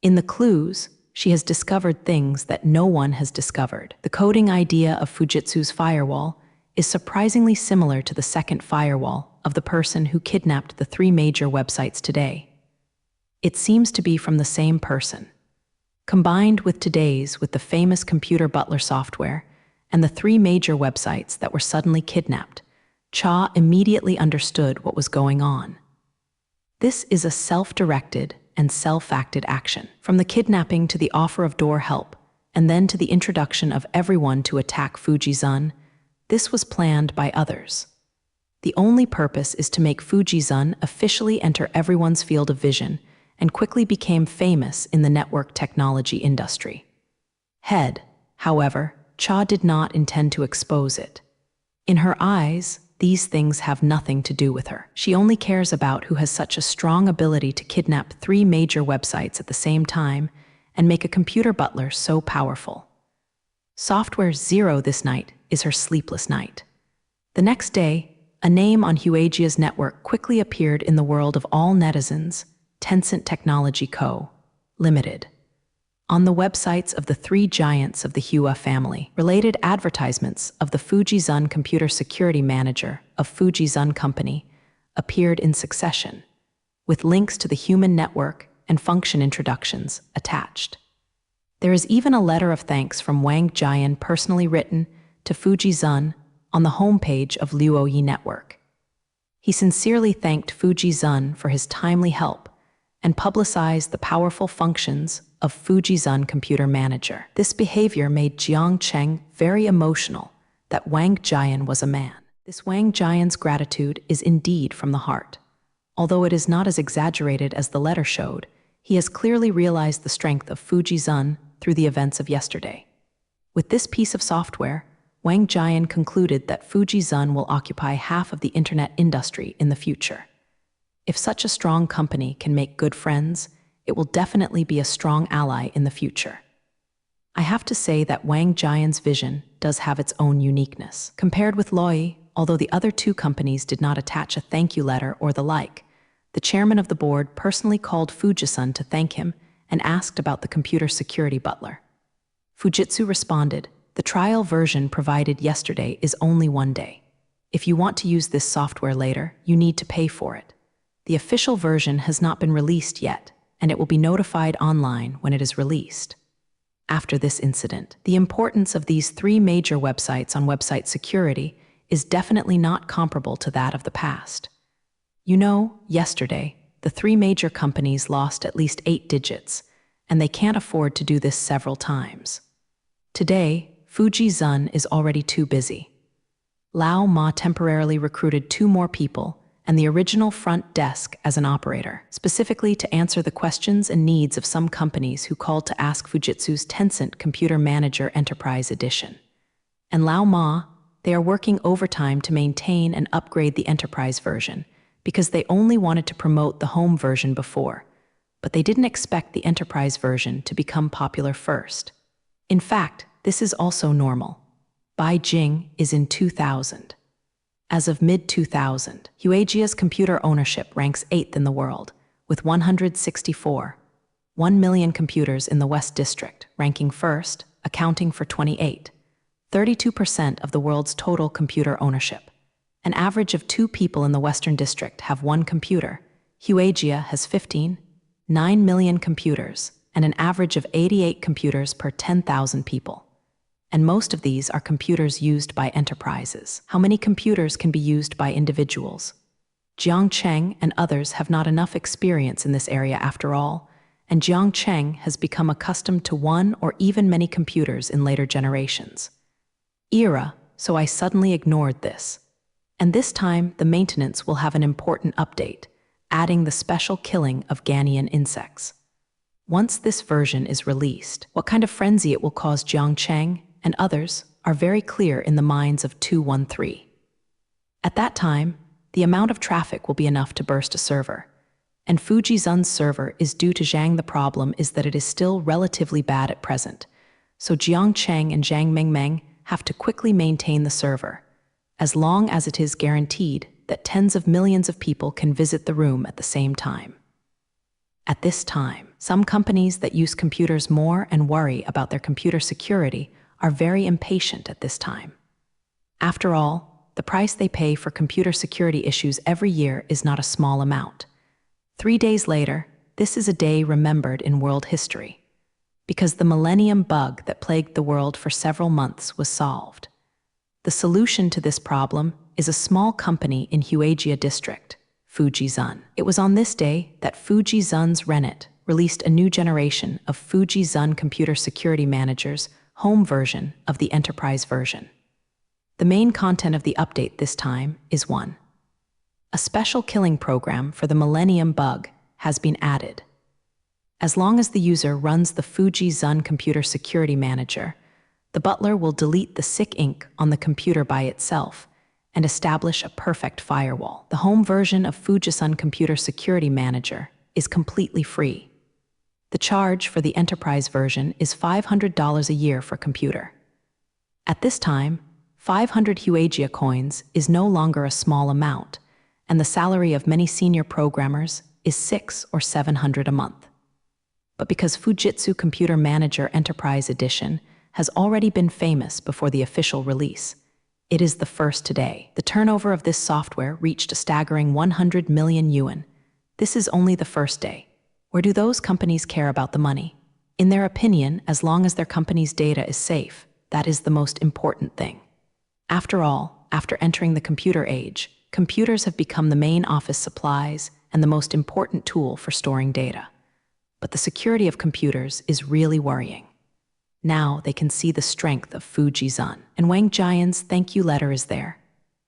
In the clues, she has discovered things that no one has discovered. The coding idea of Fujitsu's firewall is surprisingly similar to the second firewall of the person who kidnapped the 3 major websites today. It seems to be from the same person. Combined with today's with the famous computer butler software and the 3 major websites that were suddenly kidnapped, Cha immediately understood what was going on. This is a self-directed and self-acted action. From the kidnapping to the offer of door help, and then to the introduction of everyone to attack Fujizun, this was planned by others. The only purpose is to make Fujizun officially enter everyone's field of vision and quickly became famous in the network technology industry. However, Cha did not intend to expose it. In her eyes, these things have nothing to do with her. She only cares about who has such a strong ability to kidnap 3 major websites at the same time and make a computer butler so powerful. Software 0 this night is her sleepless night. The next day, a name on Huajia's network quickly appeared in the world of all netizens, Tencent Technology Co., Limited. On the websites of the 3 giants of the Hua family, related advertisements of the Fujizun Computer Security Manager of Fujizun Company appeared in succession, with links to the human network and function introductions attached. There is even a letter of thanks from Wang Jian personally written to Fujizun on the homepage of Luoyi Network. He sincerely thanked Fujizun for his timely help and publicized the powerful functions of Fujizun Computer Manager. This behavior made Jiang Cheng very emotional that Wang Jian was a man. This Wang Jian's gratitude is indeed from the heart. Although it is not as exaggerated as the letter showed, he has clearly realized the strength of Fujizun through the events of yesterday. With this piece of software, Wang Jian concluded that Fujizun will occupy half of the internet industry in the future. If such a strong company can make good friends, it will definitely be a strong ally in the future. I have to say that Wang Jian's vision does have its own uniqueness. Compared with Luoyi, although the other 2 companies did not attach a thank you letter or the like, the chairman of the board personally called Fujitsu to thank him and asked about the computer security butler. Fujitsu responded, "The trial version provided yesterday is only 1 day. If you want to use this software later, you need to pay for it. The official version has not been released yet, and it will be notified online when it is released." After this incident, the importance of these 3 major websites on website security is definitely not comparable to that of the past. You know, yesterday, the 3 major companies lost at least 8 digits, and they can't afford to do this several times. Today, Fujizun is already too busy. Lao Ma temporarily recruited 2 more people and the original front desk as an operator, specifically to answer the questions and needs of some companies who called to ask Fujitsu's Tencent Computer Manager Enterprise Edition. And Lao Ma, they are working overtime to maintain and upgrade the enterprise version, because they only wanted to promote the home version before, but they didn't expect the enterprise version to become popular first. In fact, this is also normal. Beijing is in 2000. As of mid-2000, Huajia's computer ownership ranks 8th in the world, with 164. 1 million computers in the West District, ranking first, accounting for 32% of the world's total computer ownership. An average of 2 people in the Western District have 1 computer. Huajia has 9 million computers, and an average of 88 computers per 10,000 people. And most of these are computers used by enterprises. How many computers can be used by individuals? Jiang Cheng and others have not enough experience in this area after all, and Jiang Cheng has become accustomed to 1 or even many computers in later generations. So I suddenly ignored this. And this time, the maintenance will have an important update, adding the special killing of Ghanaian insects. Once this version is released, what kind of frenzy it will cause Jiang Cheng and others are very clear in the minds of 213. At that time, the amount of traffic will be enough to burst a server. And Fujizun's server is due to Zhang. The problem is that it is still relatively bad at present, so Jiang Cheng and Zhang Mengmeng have to quickly maintain the server, as long as it is guaranteed that tens of millions of people can visit the room at the same time. At this time, some companies that use computers more and worry about their computer security are very impatient at this time. After all, the price they pay for computer security issues every year is not a small amount. 3 days later, this is a day remembered in world history, because the millennium bug that plagued the world for several months was solved. The solution to this problem is a small company in Huajia district, Fujizun. It was on this day that Fujizun's Renet released a new generation of Fujizun Computer Security Manager's home version of the enterprise version. The main content of the update this time is 1. A special killing program for the Millennium Bug has been added. As long as the user runs the Fujizun Computer Security Manager, the butler will delete the sick ink on the computer by itself and establish a perfect firewall. The home version of Fujizun Computer Security Manager is completely free. The charge for the enterprise version is $500 a year for computer. At this time, 500 Huajia coins is no longer a small amount, and the salary of many senior programmers is $600 or $700 a month. But because Fujitsu Computer Manager Enterprise Edition has already been famous before the official release, it is the first today. The turnover of this software reached a staggering 100 million yuan. This is only the first day. Where do those companies care about the money? In their opinion, as long as their company's data is safe, that is the most important thing. After all, after entering the computer age, computers have become the main office supplies and the most important tool for storing data. But the security of computers is really worrying. Now they can see the strength of Fujizun, and Wang Jian's thank you letter is there.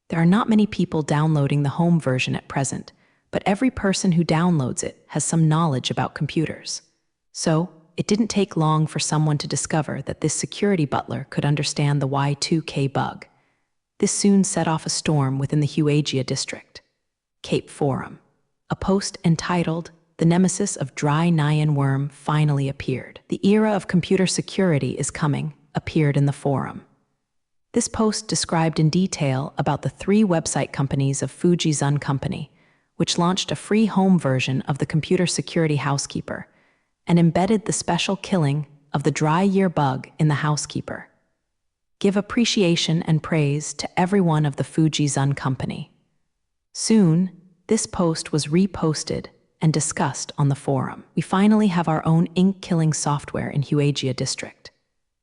There are not many people downloading the home version at present, but every person who downloads it has some knowledge about computers. So, it didn't take long for someone to discover that this security butler could understand the Y2K bug. This soon set off a storm within the Huajia district. Cape Forum. A post entitled, "The Nemesis of Dry Nyan Worm" finally appeared. The era of computer security is coming, appeared in the forum. This post described in detail about the 3 website companies of Fujizun Company, which launched a free home version of the Computer Security Housekeeper and embedded the special killing of the dry year bug in the Housekeeper. Give appreciation and praise to everyone of the Fujizun Company. Soon, this post was reposted and discussed on the forum. We finally have our own ink-killing software in Huajia district.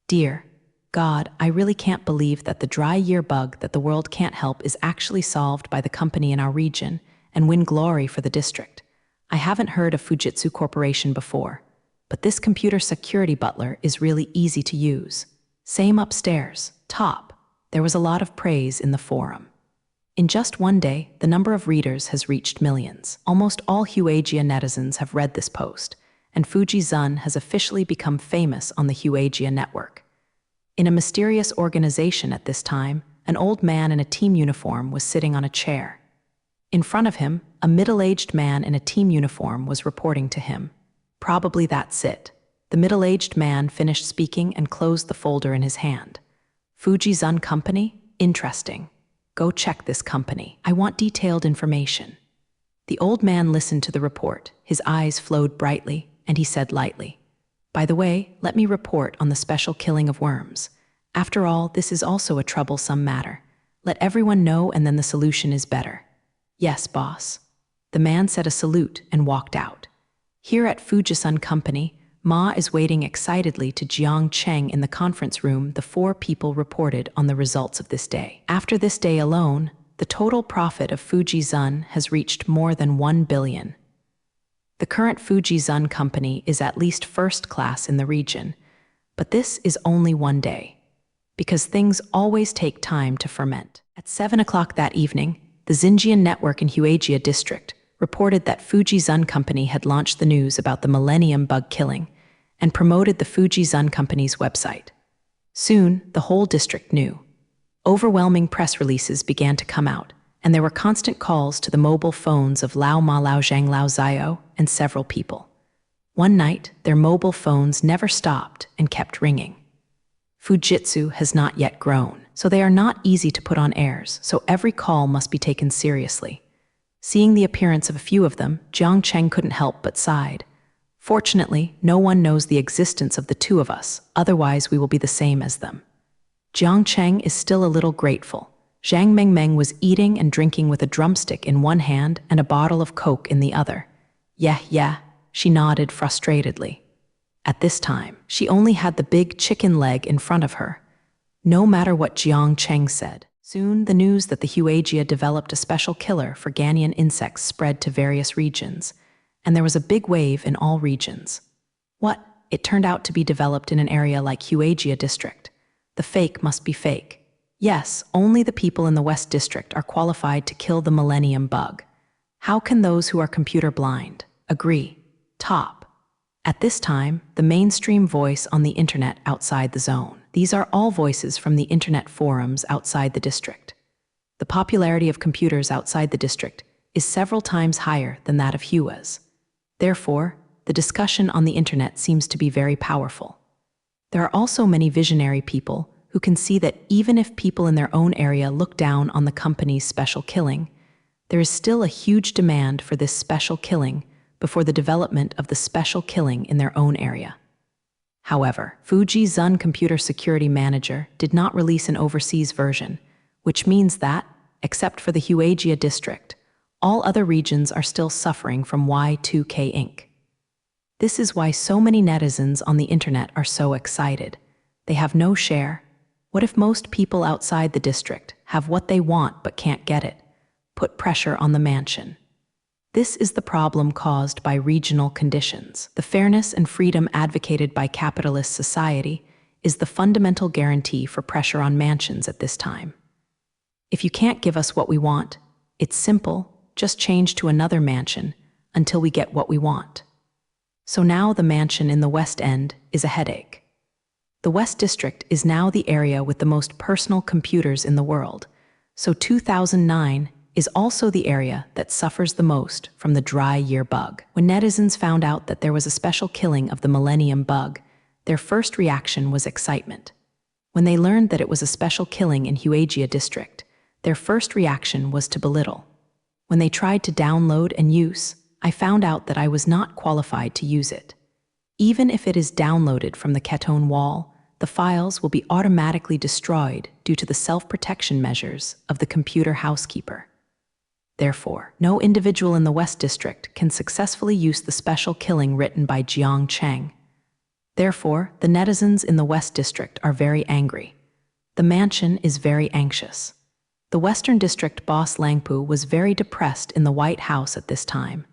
Dear God, I really can't believe that the dry year bug that the world can't help is actually solved by the company in our region and win glory for the district. I haven't heard of Fujitsu Corporation before, but this computer security butler is really easy to use. Same upstairs, top. There was a lot of praise in the forum. In just one day, the number of readers has reached millions. Almost all Huajia netizens have read this post, and Fujizun has officially become famous on the Huajia network. In a mysterious organization at this time, an old man in a team uniform was sitting on a chair. In front of him, a middle-aged man in a team uniform was reporting to him. Probably that's it. The middle-aged man finished speaking and closed the folder in his hand. Fuji-Zun Company? Interesting. Go check this company. I want detailed information. The old man listened to the report. His eyes flowed brightly, and he said lightly, "By the way, let me report on the special killing of worms. After all, this is also a troublesome matter. Let everyone know, and then the solution is better." "Yes, boss." The man said a salute and walked out. Here at Fuji-Sun Company, Ma is waiting excitedly to Jiang Cheng in the conference room. The 4 people reported on the results of this day. After this day alone, the total profit of Fuji-Zun has reached more than 1 billion. The current Fuji-Zun Company is at least first class in the region, but this is only one day, because things always take time to ferment. At 7 o'clock that evening, the Xinjiang network in Huaijia district reported that Fuji-Zun Company had launched the news about the Millennium Bug killing and promoted the Fuji-Zun Company's website. Soon, the whole district knew. Overwhelming press releases began to come out, and there were constant calls to the mobile phones of Lao Ma, Lao Zhang, Lao Zio, and several people. One night, their mobile phones never stopped and kept ringing. Fujitsu has not yet grown, so they are not easy to put on airs, so every call must be taken seriously. Seeing the appearance of a few of them, Jiang Cheng couldn't help but sighed. Fortunately, no one knows the existence of the 2 of us, otherwise we will be the same as them. Jiang Cheng is still a little grateful. Zhang Mengmeng was eating and drinking with a drumstick in one hand and a bottle of Coke in the other. Yeah, she nodded frustratedly. At this time, she only had the big chicken leg in front of her. No matter what Jiang Cheng said, soon the news that the Huaijia developed a special killer for Ghanaian insects spread to various regions, and there was a big wave in all regions. What? It turned out to be developed in an area like Huaijia district. The fake must be fake. Yes, only the people in the West district are qualified to kill the Millennium Bug. How can those who are computer blind agree? Top. At this time, the mainstream voice on the internet outside the zone. These are all voices from the internet forums outside the district. The popularity of computers outside the district is several times higher than that of Hua's. Therefore, the discussion on the internet seems to be very powerful. There are also many visionary people who can see that even if people in their own area look down on the company's special killing, there is still a huge demand for this special killing before the development of the special killing in their own area. However, Fuji-Zun Computer Security Manager did not release an overseas version, which means that, except for the Huaijia district, all other regions are still suffering from Y2K Inc. This is why so many netizens on the internet are so excited. They have no share. What if most people outside the district have what they want but can't get it? Put pressure on the mansion. This is the problem caused by regional conditions. The fairness and freedom advocated by capitalist society is the fundamental guarantee for pressure on mansions at this time. If you can't give us what we want, it's simple, just change to another mansion until we get what we want. So now the mansion in the West End is a headache. The West District is now the area with the most personal computers in the world, so 2009 is also the area that suffers the most from the dry year bug. When netizens found out that there was a special killing of the Millennium Bug, their first reaction was excitement. When they learned that it was a special killing in Huaijia district, their first reaction was to belittle. When they tried to download and use, I found out that I was not qualified to use it. Even if it is downloaded from the Ketone wall, the files will be automatically destroyed due to the self-protection measures of the computer housekeeper. Therefore, no individual in the West District can successfully use the special killing written by Jiang Cheng. Therefore, the netizens in the West District are very angry. The mansion is very anxious. The Western District boss Langpu was very depressed in the White House at this time.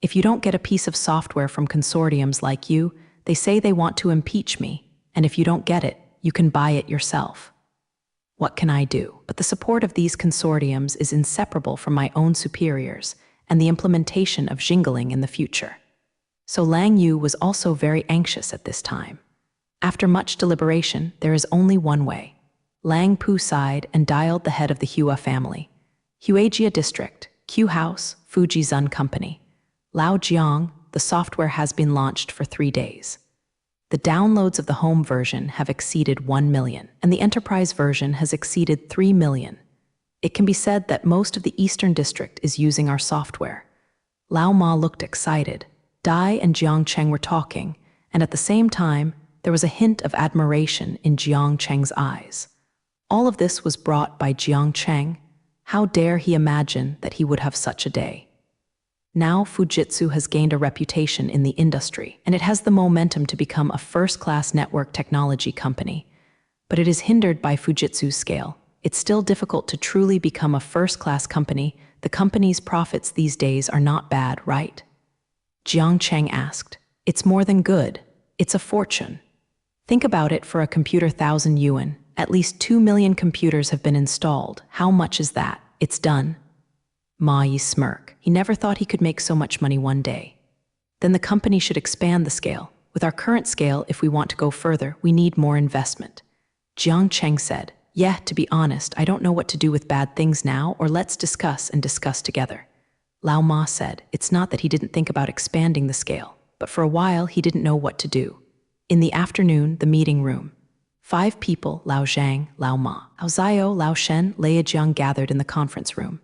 If you don't get a piece of software from consortiums like you, they say they want to impeach me, and if you don't get it, you can buy it yourself. What can I do? But the support of these consortiums is inseparable from my own superiors and the implementation of jingling in the future. So Lang Yu was also very anxious at this time. After much deliberation, there is only one way. Lang Pu sighed and dialed the head of the Hua family. Huaijia district, Q House, Fuji Zun Company. Lao Jiang, the software has been launched for 3 days. The downloads of the home version have exceeded 1 million, and the enterprise version has exceeded 3 million. It can be said that most of the Eastern District is using our software. Lao Ma looked excited. Dai and Jiang Cheng were talking, and at the same time, there was a hint of admiration in Jiang Cheng's eyes. All of this was brought by Jiang Cheng. How dare he imagine that he would have such a day? Now Fujitsu has gained a reputation in the industry, and it has the momentum to become a first-class network technology company. But it is hindered by Fujitsu's scale. It's still difficult to truly become a first-class company. The company's profits these days are not bad, right? Jiang Cheng asked. It's more than good. It's a fortune. Think about it for a computer 1,000 yuan. At least 2 million computers have been installed. How much is that? It's done. Ma Yi smirk. He never thought he could make so much money one day. Then the company should expand the scale. With our current scale, if we want to go further, we need more investment. Jiang Cheng said, yeah, to be honest, I don't know what to do with bad things now, or let's discuss and discuss together. Lao Ma said, it's not that he didn't think about expanding the scale, but for a while he didn't know what to do. In the afternoon, the meeting room. 5 people, Lao Zhang, Lao Ma, Lao Zio, Lao Shen, Leia Jiang gathered in the conference room.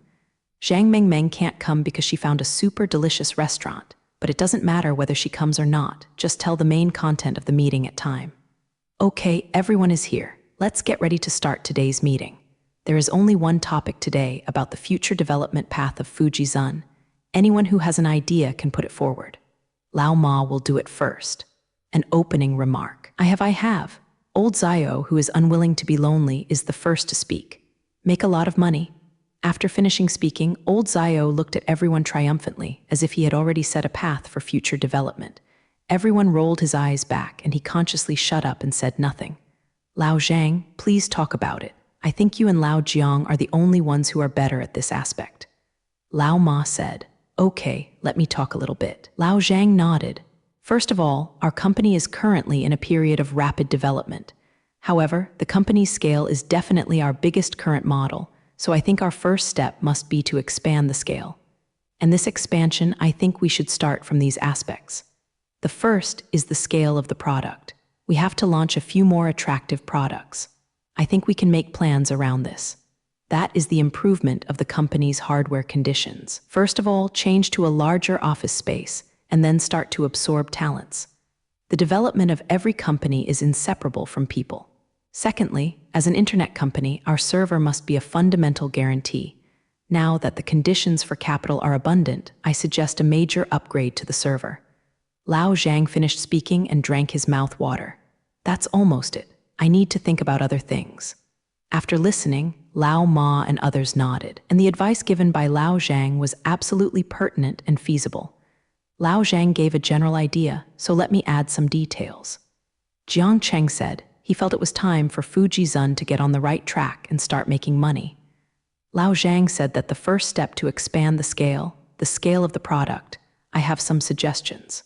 Zhang Mengmeng can't come because she found a super delicious restaurant, but it doesn't matter whether she comes or not, just tell the main content of the meeting at time. Okay, everyone is here. Let's get ready to start today's meeting. There is only one topic today about the future development path of Fuji Zun. Anyone who has an idea can put it forward. Lao Ma will do it first. An opening remark. I have. Old Zio, who is unwilling to be lonely, is the first to speak. Make a lot of money. After finishing speaking, old Zio looked at everyone triumphantly, as if he had already set a path for future development. Everyone rolled his eyes back, and he consciously shut up and said nothing. Lao Zhang, please talk about it. I think you and Lao Jiang are the only ones who are better at this aspect. Lao Ma said, okay, let me talk a little bit. Lao Zhang nodded. First of all, our company is currently in a period of rapid development. However, the company's scale is definitely our biggest current model, so I think our first step must be to expand the scale. And this expansion, I think we should start from these aspects. The first is the scale of the product. We have to launch a few more attractive products. I think we can make plans around this. That is the improvement of the company's hardware conditions. First of all, change to a larger office space, and then start to absorb talents. The development of every company is inseparable from people. Secondly, as an internet company, our server must be a fundamental guarantee. Now that the conditions for capital are abundant, I suggest a major upgrade to the server. Lao Zhang finished speaking and drank his mouth water. That's almost it. I need to think about other things. After listening, Lao Ma and others nodded, and the advice given by Lao Zhang was absolutely pertinent and feasible. Lao Zhang gave a general idea, so let me add some details. Jiang Cheng said he felt it was time for Fuji Zun to get on the right track and start making money. Lao Zhang said that the first step to expand the scale of the product, I have some suggestions.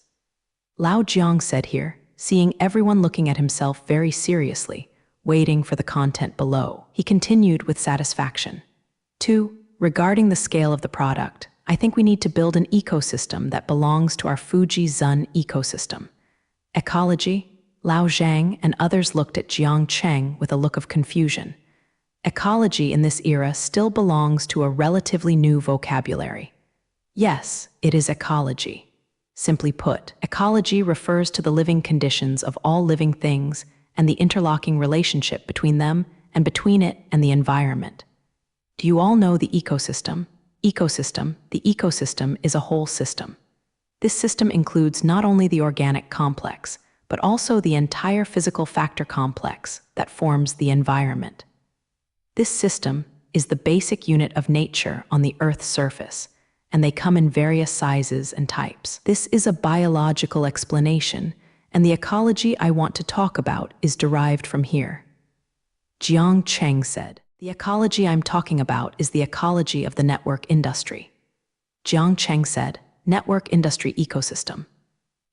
Lao Jiang said here, seeing everyone looking at himself very seriously, waiting for the content below, he continued with satisfaction. 2. Regarding the scale of the product, I think we need to build an ecosystem that belongs to our Fuji Zun ecosystem. Ecology, Lao Zhang and others looked at Jiang Cheng with a look of confusion. Ecology in this era still belongs to a relatively new vocabulary. Yes, it is ecology. Simply put, ecology refers to the living conditions of all living things and the interlocking relationship between them and between it and the environment. Do you all know the ecosystem? The ecosystem is a whole system. This system includes not only the organic complex, but also the entire physical factor complex that forms the environment. This system is the basic unit of nature on the Earth's surface, and they come in various sizes and types. This is a biological explanation, and the ecology I want to talk about is derived from here. Jiang Cheng said, the ecology I'm talking about is the ecology of the network industry. Jiang Cheng said, network industry ecosystem.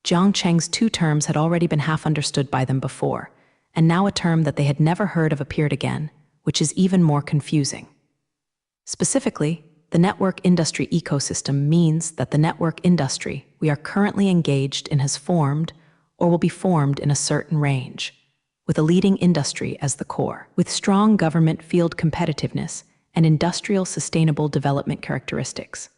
Jiang Cheng's 2 terms had already been half understood by them before, and now a term that they had never heard of appeared again, which is even more confusing. Specifically, The network industry ecosystem means that the network industry we are currently engaged in has formed or will be formed in a certain range, with a leading industry as the core, with strong government field competitiveness and industrial sustainable development characteristics.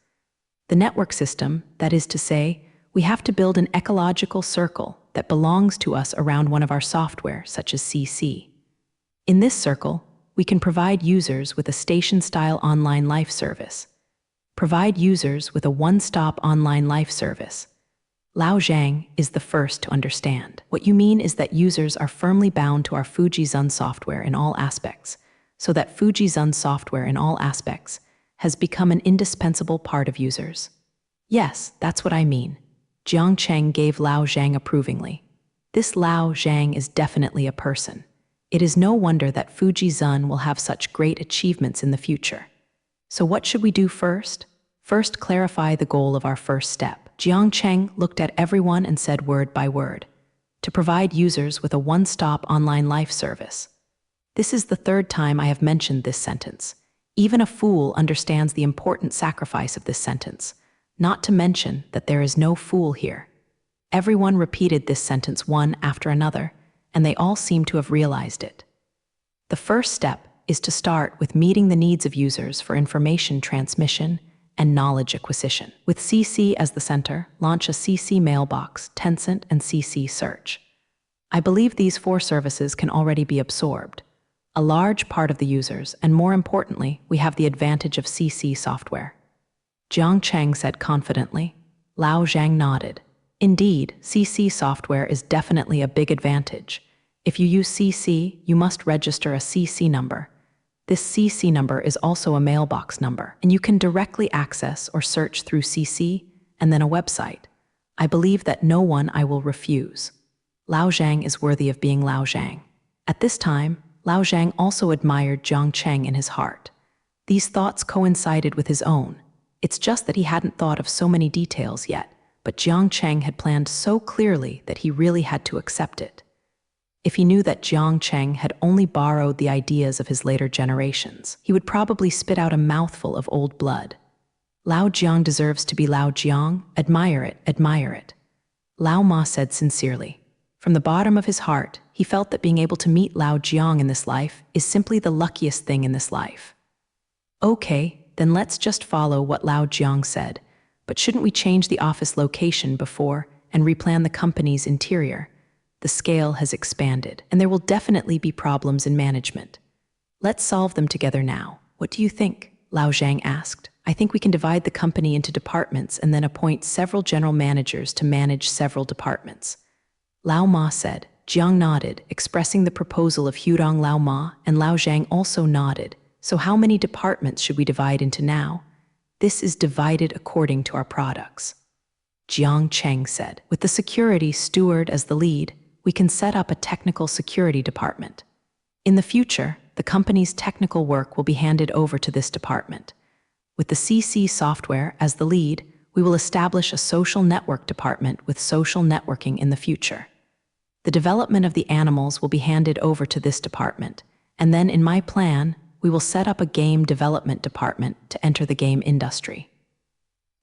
The network system, that is to say, we have to build an ecological circle that belongs to us around one of our software, such as CC. In this circle, we can provide users with a station-style online life service. Provide users with a one-stop online life service. Lao Zhang is the first to understand. What you mean is that users are firmly bound to our Fujizun software in all aspects, so that Fujizun software in all aspects has become an indispensable part of users. Yes, that's what I mean. Jiang Cheng gave Lao Zhang approvingly. This Lao Zhang is definitely a person. It is no wonder that Fujizun will have such great achievements in the future. So what should we do first? First, clarify the goal of our first step. Jiang Cheng looked at everyone and said word by word, to provide users with a one-stop online life service. This is the third time I have mentioned this sentence. Even a fool understands the important sacrifice of this sentence, not to mention that there is no fool here. Everyone repeated this sentence one after another, and they all seem to have realized it. The first step is to start with meeting the needs of users for information transmission and knowledge acquisition. With CC as the center, launch a CC Mailbox, Tencent, and CC Search. I believe these 4 services can already be absorbed. A large part of the users, and more importantly, we have the advantage of CC software. Jiang Cheng said confidently. Lao Zhang nodded. Indeed, CC software is definitely a big advantage. If you use CC, you must register a CC number. This CC number is also a mailbox number, and you can directly access or search through CC and then a website. I believe that no one I will refuse. Lao Zhang is worthy of being Lao Zhang. At this time, Lao Zhang also admired Jiang Cheng in his heart. These thoughts coincided with his own. It's just that he hadn't thought of so many details yet, but Jiang Cheng had planned so clearly that he really had to accept it. If he knew that Jiang Cheng had only borrowed the ideas of his later generations, he would probably spit out a mouthful of old blood. Lao Jiang deserves to be Lao Jiang. Admire it, admire it. Lao Ma said sincerely. From the bottom of his heart, he felt that being able to meet Lao Jiang in this life is simply the luckiest thing in this life. Okay, then let's just follow what Lao Jiang said. But shouldn't we change the office location before and replan the company's interior? The scale has expanded, and there will definitely be problems in management. Let's solve them together now. What do you think? Lao Zhang asked. I think we can divide the company into departments and then appoint several general managers to manage several departments. Lao Ma said. Jiang nodded, expressing the proposal of Hudong Lao Ma, and Lao Zhang also nodded. So how many departments should we divide into now? This is divided according to our products. Jiang Cheng said. With the security steward as the lead, we can set up a technical security department. In the future, the company's technical work will be handed over to this department. With the CC software as the lead, we will establish a social network department with social networking in the future. The development of the animals will be handed over to this department, and then in my plan, we will set up a game development department to enter the game industry.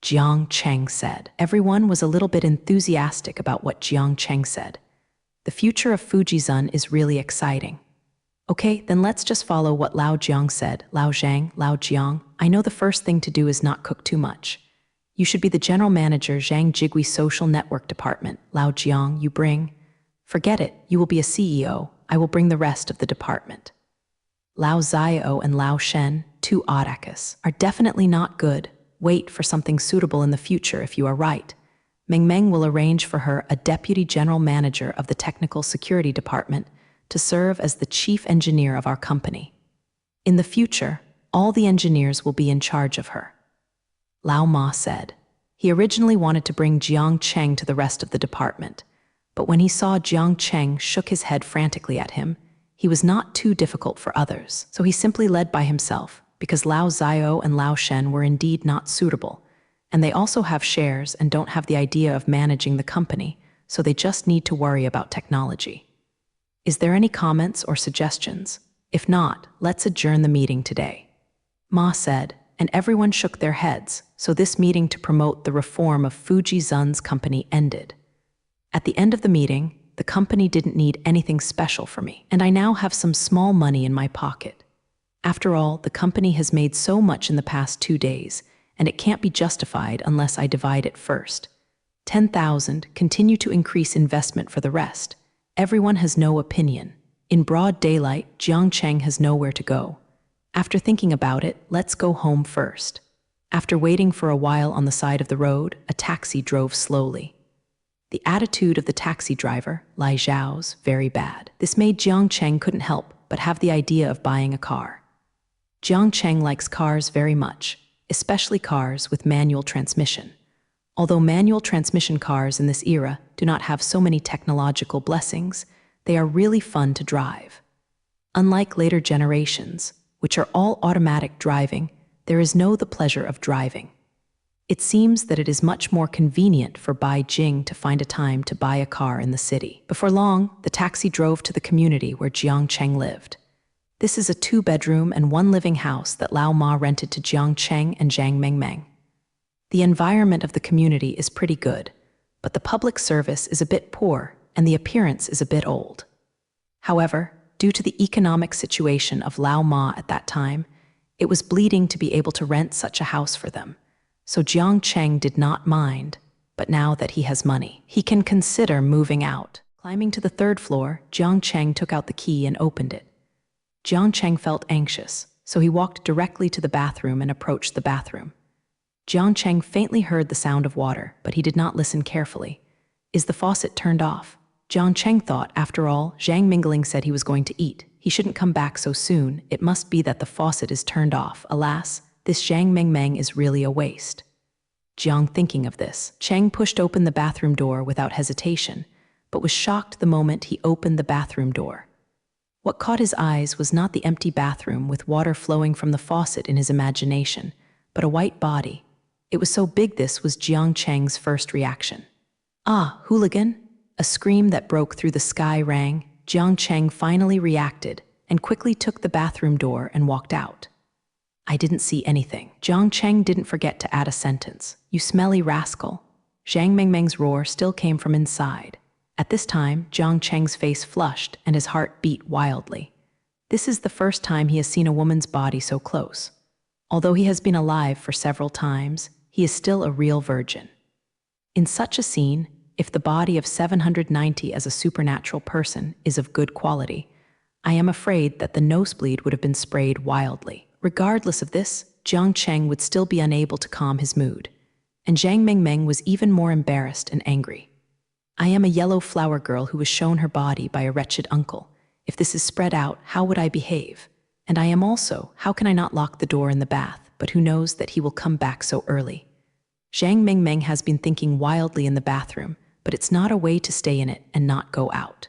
Jiang Cheng said. Everyone was a little bit enthusiastic about what Jiang Cheng said. The future of Fujizun is really exciting. Okay, then let's just follow what Lao Jiang said. Lao Zhang, Lao Jiang, I know the first thing to do is not cook too much. You should be the general manager, Zhang Jigui Social Network Department. Lao Jiang, you bring. Forget it, you will be a CEO. I will bring the rest of the department. Lao Xiao and Lao Shen, 2 Audakas, are definitely not good. Wait for something suitable in the future if you are right. Meng Meng will arrange for her a deputy general manager of the technical security department to serve as the chief engineer of our company. In the future, all the engineers will be in charge of her. Lao Ma said. He originally wanted to bring Jiang Cheng to the rest of the department, but when he saw Jiang Cheng shook his head frantically at him, he was not too difficult for others, so he simply led by himself, because Lao Xiao and Lao Shen were indeed not suitable, and they also have shares and don't have the idea of managing the company, so they just need to worry about technology. Is there any comments or suggestions? If not, let's adjourn the meeting today. Ma said, and everyone shook their heads, so this meeting to promote the reform of Fuji Zun's company ended. At the end of the meeting, the company didn't need anything special for me, and I now have some small money in my pocket. After all, the company has made so much in the past 2 days, and it can't be justified unless I divide it first. 10,000, continue to increase investment for the rest. Everyone has no opinion. In broad daylight, Jiang Cheng has nowhere to go. After thinking about it, let's go home first. After waiting for a while on the side of the road, a taxi drove slowly. The attitude of the taxi driver, Lai Zhao's, very bad. This made Jiang Cheng couldn't help but have the idea of buying a car. Jiang Cheng likes cars very much, especially cars with manual transmission. Although manual transmission cars in this era do not have so many technological blessings, they are really fun to drive. Unlike later generations, which are all automatic driving, there is no the pleasure of driving. It seems that it is much more convenient for Bai Jing to find a time to buy a car in the city. Before long, the taxi drove to the community where Jiang Cheng lived. This is a 2-bedroom and 1 living house that Lao Ma rented to Jiang Cheng and Zhang Mengmeng. The environment of the community is pretty good, but the public service is a bit poor and the appearance is a bit old. However, due to the economic situation of Lao Ma at that time, it was bleeding to be able to rent such a house for them. So Jiang Cheng did not mind, but now that he has money, he can consider moving out. Climbing to the 3rd floor, Jiang Cheng took out the key and opened it. Jiang Cheng felt anxious, so he walked directly to the bathroom and approached the bathroom. Jiang Cheng faintly heard the sound of water, but he did not listen carefully. Is the faucet turned off? Jiang Cheng thought, after all, Zhang Mingling said he was going to eat. He shouldn't come back so soon. It must be that the faucet is turned off. Alas, this Zhang Mengmeng is really a waste. Jiang thinking of this, Cheng pushed open the bathroom door without hesitation, but was shocked the moment he opened the bathroom door. What caught his eyes was not the empty bathroom with water flowing from the faucet in his imagination, but a white body. It was so big this was Jiang Cheng's first reaction. Ah, hooligan! A scream that broke through the sky rang. Jiang Cheng finally reacted and quickly took the bathroom door and walked out. I didn't see anything. Jiang Cheng didn't forget to add a sentence. You smelly rascal. Zhang Mengmeng's roar still came from inside. At this time, Jiang Cheng's face flushed and his heart beat wildly. This is the first time he has seen a woman's body so close. Although he has been alive for several times, he is still a real virgin. In such a scene, if the body of 790 as a supernatural person is of good quality, I am afraid that the nosebleed would have been sprayed wildly. Regardless of this, Jiang Cheng would still be unable to calm his mood, and Zhang Mengmeng was even more embarrassed and angry. I am a yellow flower girl who was shown her body by a wretched uncle. If this is spread out, how would I behave? And I am also, how can I not lock the door in the bath, but who knows that he will come back so early? Zhang Mengmeng has been thinking wildly in the bathroom, but it's not a way to stay in it and not go out.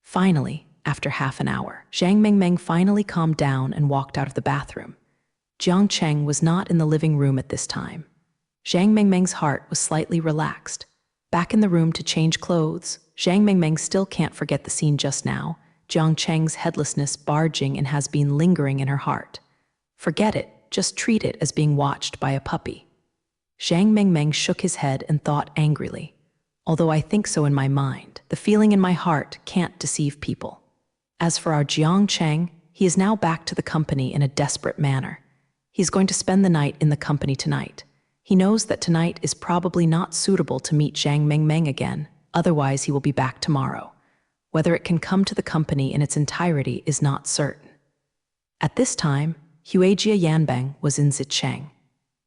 Finally, after half an hour, Zhang Mengmeng finally calmed down and walked out of the bathroom. Jiang Cheng was not in the living room at this time. Zhang Mengmeng's heart was slightly relaxed. Back in the room to change clothes, Zhang Mengmeng still can't forget the scene just now. Jiang Cheng's headlessness barging and has been lingering in her heart. Forget it, just treat it as being watched by a puppy. Zhang Mengmeng shook his head and thought angrily. Although I think so in my mind, the feeling in my heart can't deceive people. As for our Jiang Cheng, he is now back to the company in a desperate manner. He is going to spend the night in the company tonight. He knows that tonight is probably not suitable to meet Zhang Mengmeng again, otherwise he will be back tomorrow. Whether it can come to the company in its entirety is not certain. At this time, Huijia Yanbang was in Zicheng.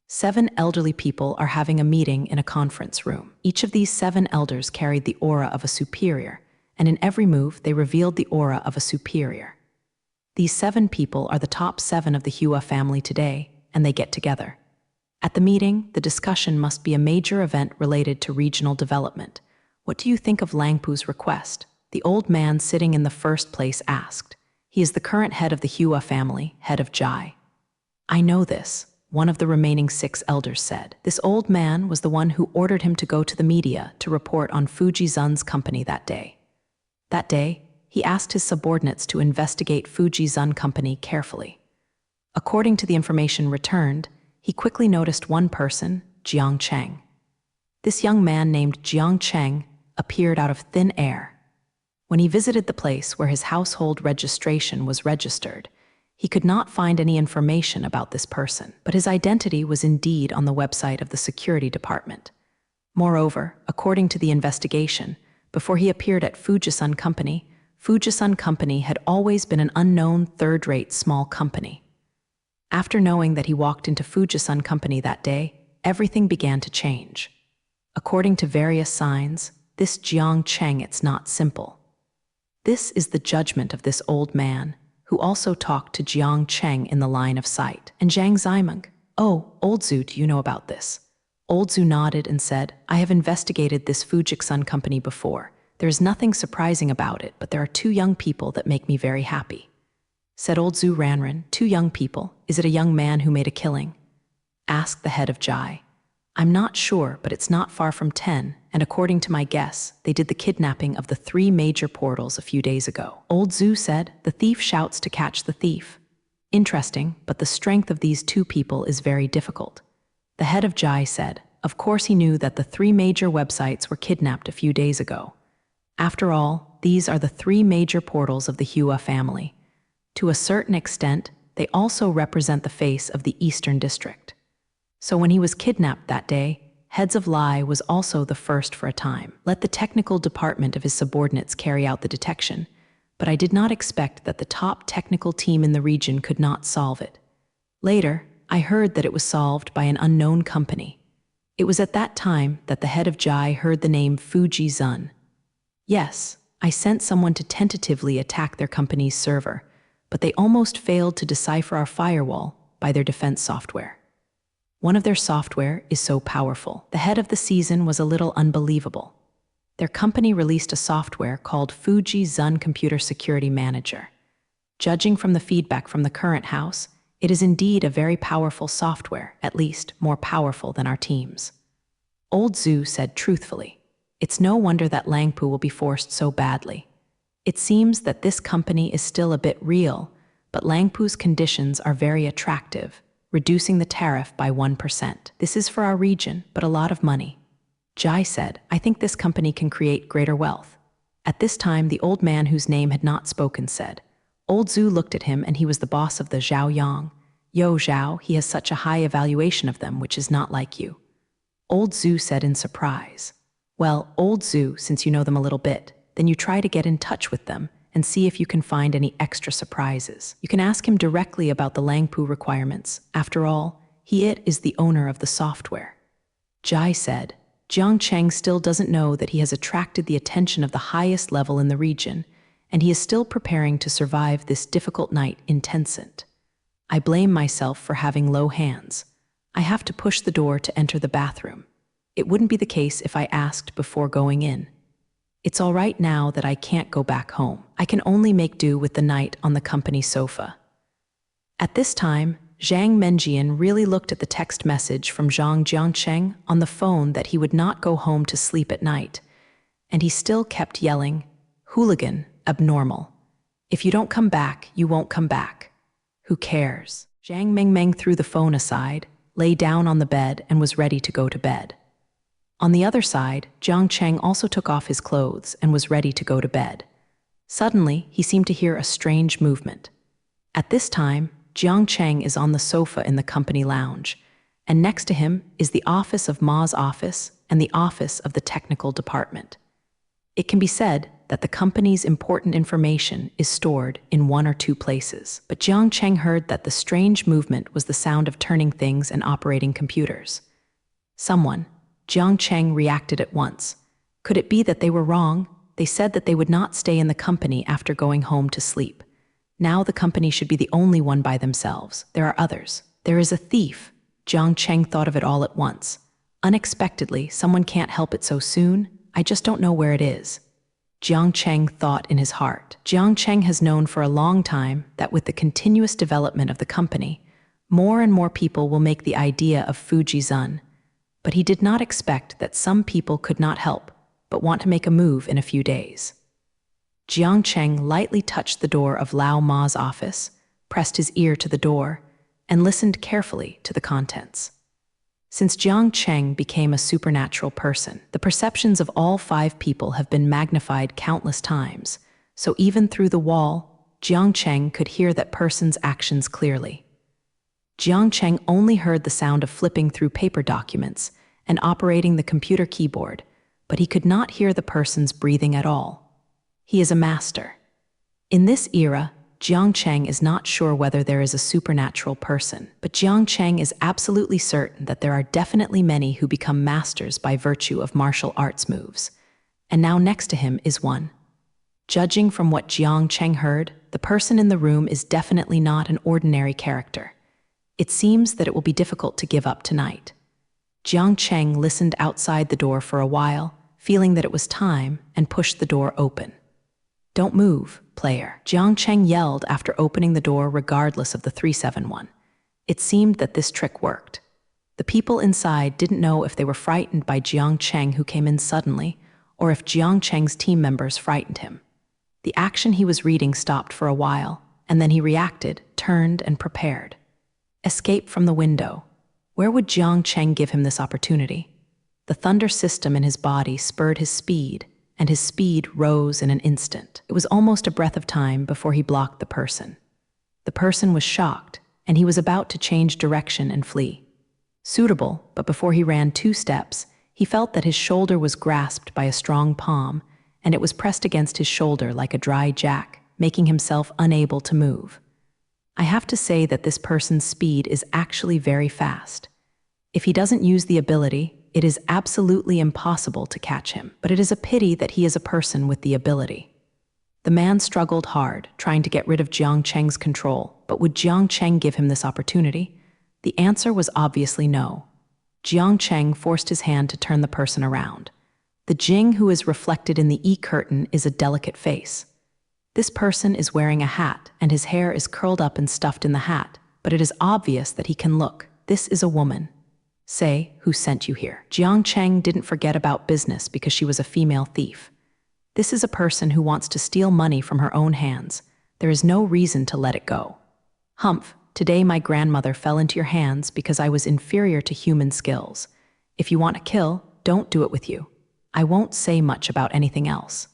7 elderly people are having a meeting in a conference room. Each of these 7 elders carried the aura of a superior, and in every move they revealed the aura of a superior. These 7 people are the top 7 of the Hua family today, and they get together. At the meeting, the discussion must be a major event related to regional development. What do you think of Langpu's request? The old man sitting in the first place asked. He is the current head of the Hua family, head of Jai. I know this, one of the remaining 6 elders said. This old man was the one who ordered him to go to the media to report on Fuji Zun's company that day. That day, he asked his subordinates to investigate Fuji Zun company carefully. According to the information returned, he quickly noticed one person, Jiang Cheng. This young man named Jiang Cheng appeared out of thin air. When he visited the place where his household registration was registered, he could not find any information about this person, but his identity was indeed on the website of the security department. Moreover, according to the investigation, before he appeared at Fujisun Company had always been an unknown third-rate small company. After knowing that he walked into Fujisun Company that day, everything began to change. According to various signs, this Jiang Cheng, it's not simple. This is the judgment of this old man, who also talked to Jiang Cheng in the line of sight. And Zhang Zimeng, "Oh, Old Zhu, do you know about this?" Old Zhu nodded and said, "I have investigated this Fujisun Company before. There is nothing surprising about it, but there are two young people that make me very happy." Said Old Zhu Ranran, "Two young people? Is it a young man who made a killing?" Asked the head of Jai. "I'm not sure, but it's not far from 10, and according to my guess, they did the kidnapping of the 3 major portals a few days ago." Old Zhu said, "The thief shouts to catch the thief." Interesting, but the strength of these two people is very difficult. The head of Jai said, of course he knew that the 3 major websites were kidnapped a few days ago. After all, these are the 3 major portals of the Hua family. To a certain extent, they also represent the face of the Eastern District. So when he was kidnapped that day, Heads of Lai was also the first for a time. Let the technical department of his subordinates carry out the detection, but I did not expect that the top technical team in the region could not solve it. Later, I heard that it was solved by an unknown company. It was at that time that the head of Jai heard the name Fujisun. Yes, I sent someone to tentatively attack their company's server, but they almost failed to decipher our firewall by their defense software. One of their software is so powerful. The head of the season was a little unbelievable. Their company released a software called Fujisun Computer Security Manager. Judging from the feedback from the current house, it is indeed a very powerful software, at least more powerful than our team's. Old Zhu said truthfully, "It's no wonder that Langpu will be forced so badly. It seems that this company is still a bit real, but Langpu's conditions are very attractive, reducing the tariff by 1%. This is for our region, but a lot of money." Jai said, "I think this company can create greater wealth." At this time, the old man whose name had not spoken said, Old Zhu looked at him and he was the boss of the Zhao Yang. "Yo, Zhao, he has such a high evaluation of them, which is not like you." Old Zhu said in surprise, "Well, Old Zhu, since you know them a little bit, then you try to get in touch with them and see if you can find any extra surprises. You can ask him directly about the Langpu requirements. After all, it is the owner of the software." Jai said, "Jiang Cheng still doesn't know that he has attracted the attention of the highest level in the region, and he is still preparing to survive this difficult night in Tencent. I blame myself for having low hands. I have to push the door to enter the bathroom. It wouldn't be the case if I asked before going in. It's all right now that I can't go back home. I can only make do with the night on the company sofa." At this time, Zhang Menjian really looked at the text message from Zhang Jiangcheng on the phone that he would not go home to sleep at night, and he still kept yelling, "Hooligan, abnormal. If you don't come back, you won't come back. Who cares?" Zhang Mengmeng threw the phone aside, lay down on the bed, and was ready to go to bed. On the other side, Jiang Cheng also took off his clothes and was ready to go to bed. Suddenly, he seemed to hear a strange movement. At this time, Jiang Cheng is on the sofa in the company lounge, and next to him is the office of Ma's office and the office of the technical department. It can be said that the company's important information is stored in 1 or 2 places, but Jiang Cheng heard that the strange movement was the sound of turning things and operating computers. Jiang Cheng reacted at once. Could it be that they were wrong? They said that they would not stay in the company after going home to sleep. Now the company should be the only one by themselves. There are others. There is a thief. Jiang Cheng thought of it all at once. Unexpectedly, someone can't help it so soon. I just don't know where it is. Jiang Cheng thought in his heart. Jiang Cheng has known for a long time that with the continuous development of the company, more and more people will make the idea of Fujisun. But he did not expect that some people could not help, but want to make a move in a few days. Jiang Cheng lightly touched the door of Lao Ma's office, pressed his ear to the door, and listened carefully to the contents. Since Jiang Cheng became a supernatural person, the perceptions of all 5 people have been magnified countless times, so even through the wall, Jiang Cheng could hear that person's actions clearly. Jiang Cheng only heard the sound of flipping through paper documents and operating the computer keyboard, but he could not hear the person's breathing at all. He is a master. In this era, Jiang Cheng is not sure whether there is a supernatural person, but Jiang Cheng is absolutely certain that there are definitely many who become masters by virtue of martial arts moves. And now next to him is one. Judging from what Jiang Cheng heard, the person in the room is definitely not an ordinary character. It seems that it will be difficult to give up tonight. Jiang Cheng listened outside the door for a while, feeling that it was time, and pushed the door open. "Don't move, player," Jiang Cheng yelled after opening the door regardless of the 371. It seemed that this trick worked. The people inside didn't know if they were frightened by Jiang Cheng, who came in suddenly, or if Jiang Cheng's team members frightened him. The action he was reading stopped for a while, and then he reacted, turned, and prepared. Escape from the window. Where would Jiang Cheng give him this opportunity? The thunder system in his body spurred his speed, and his speed rose in an instant. It was almost a breath of time before he blocked the person. The person was shocked, and he was about to change direction and flee. Suitable, but before he ran 2 steps, he felt that his shoulder was grasped by a strong palm, and it was pressed against his shoulder like a dry jack, making himself unable to move. I have to say that this person's speed is actually very fast. If he doesn't use the ability, it is absolutely impossible to catch him, but it is a pity that he is a person with the ability. The man struggled hard, trying to get rid of Jiang Cheng's control, but would Jiang Cheng give him this opportunity? The answer was obviously no. Jiang Cheng forced his hand to turn the person around. The Jing who is reflected in the E-curtain is a delicate face. This person is wearing a hat, and his hair is curled up and stuffed in the hat, but it is obvious that he can look. This is a woman. Say, who sent you here? Jiang Cheng didn't forget about business because she was a female thief. This is a person who wants to steal money from her own hands. There is no reason to let it go. Humph, today my grandmother fell into your hands because I was inferior to human skills. If you want to kill, don't do it with you. I won't say much about anything else.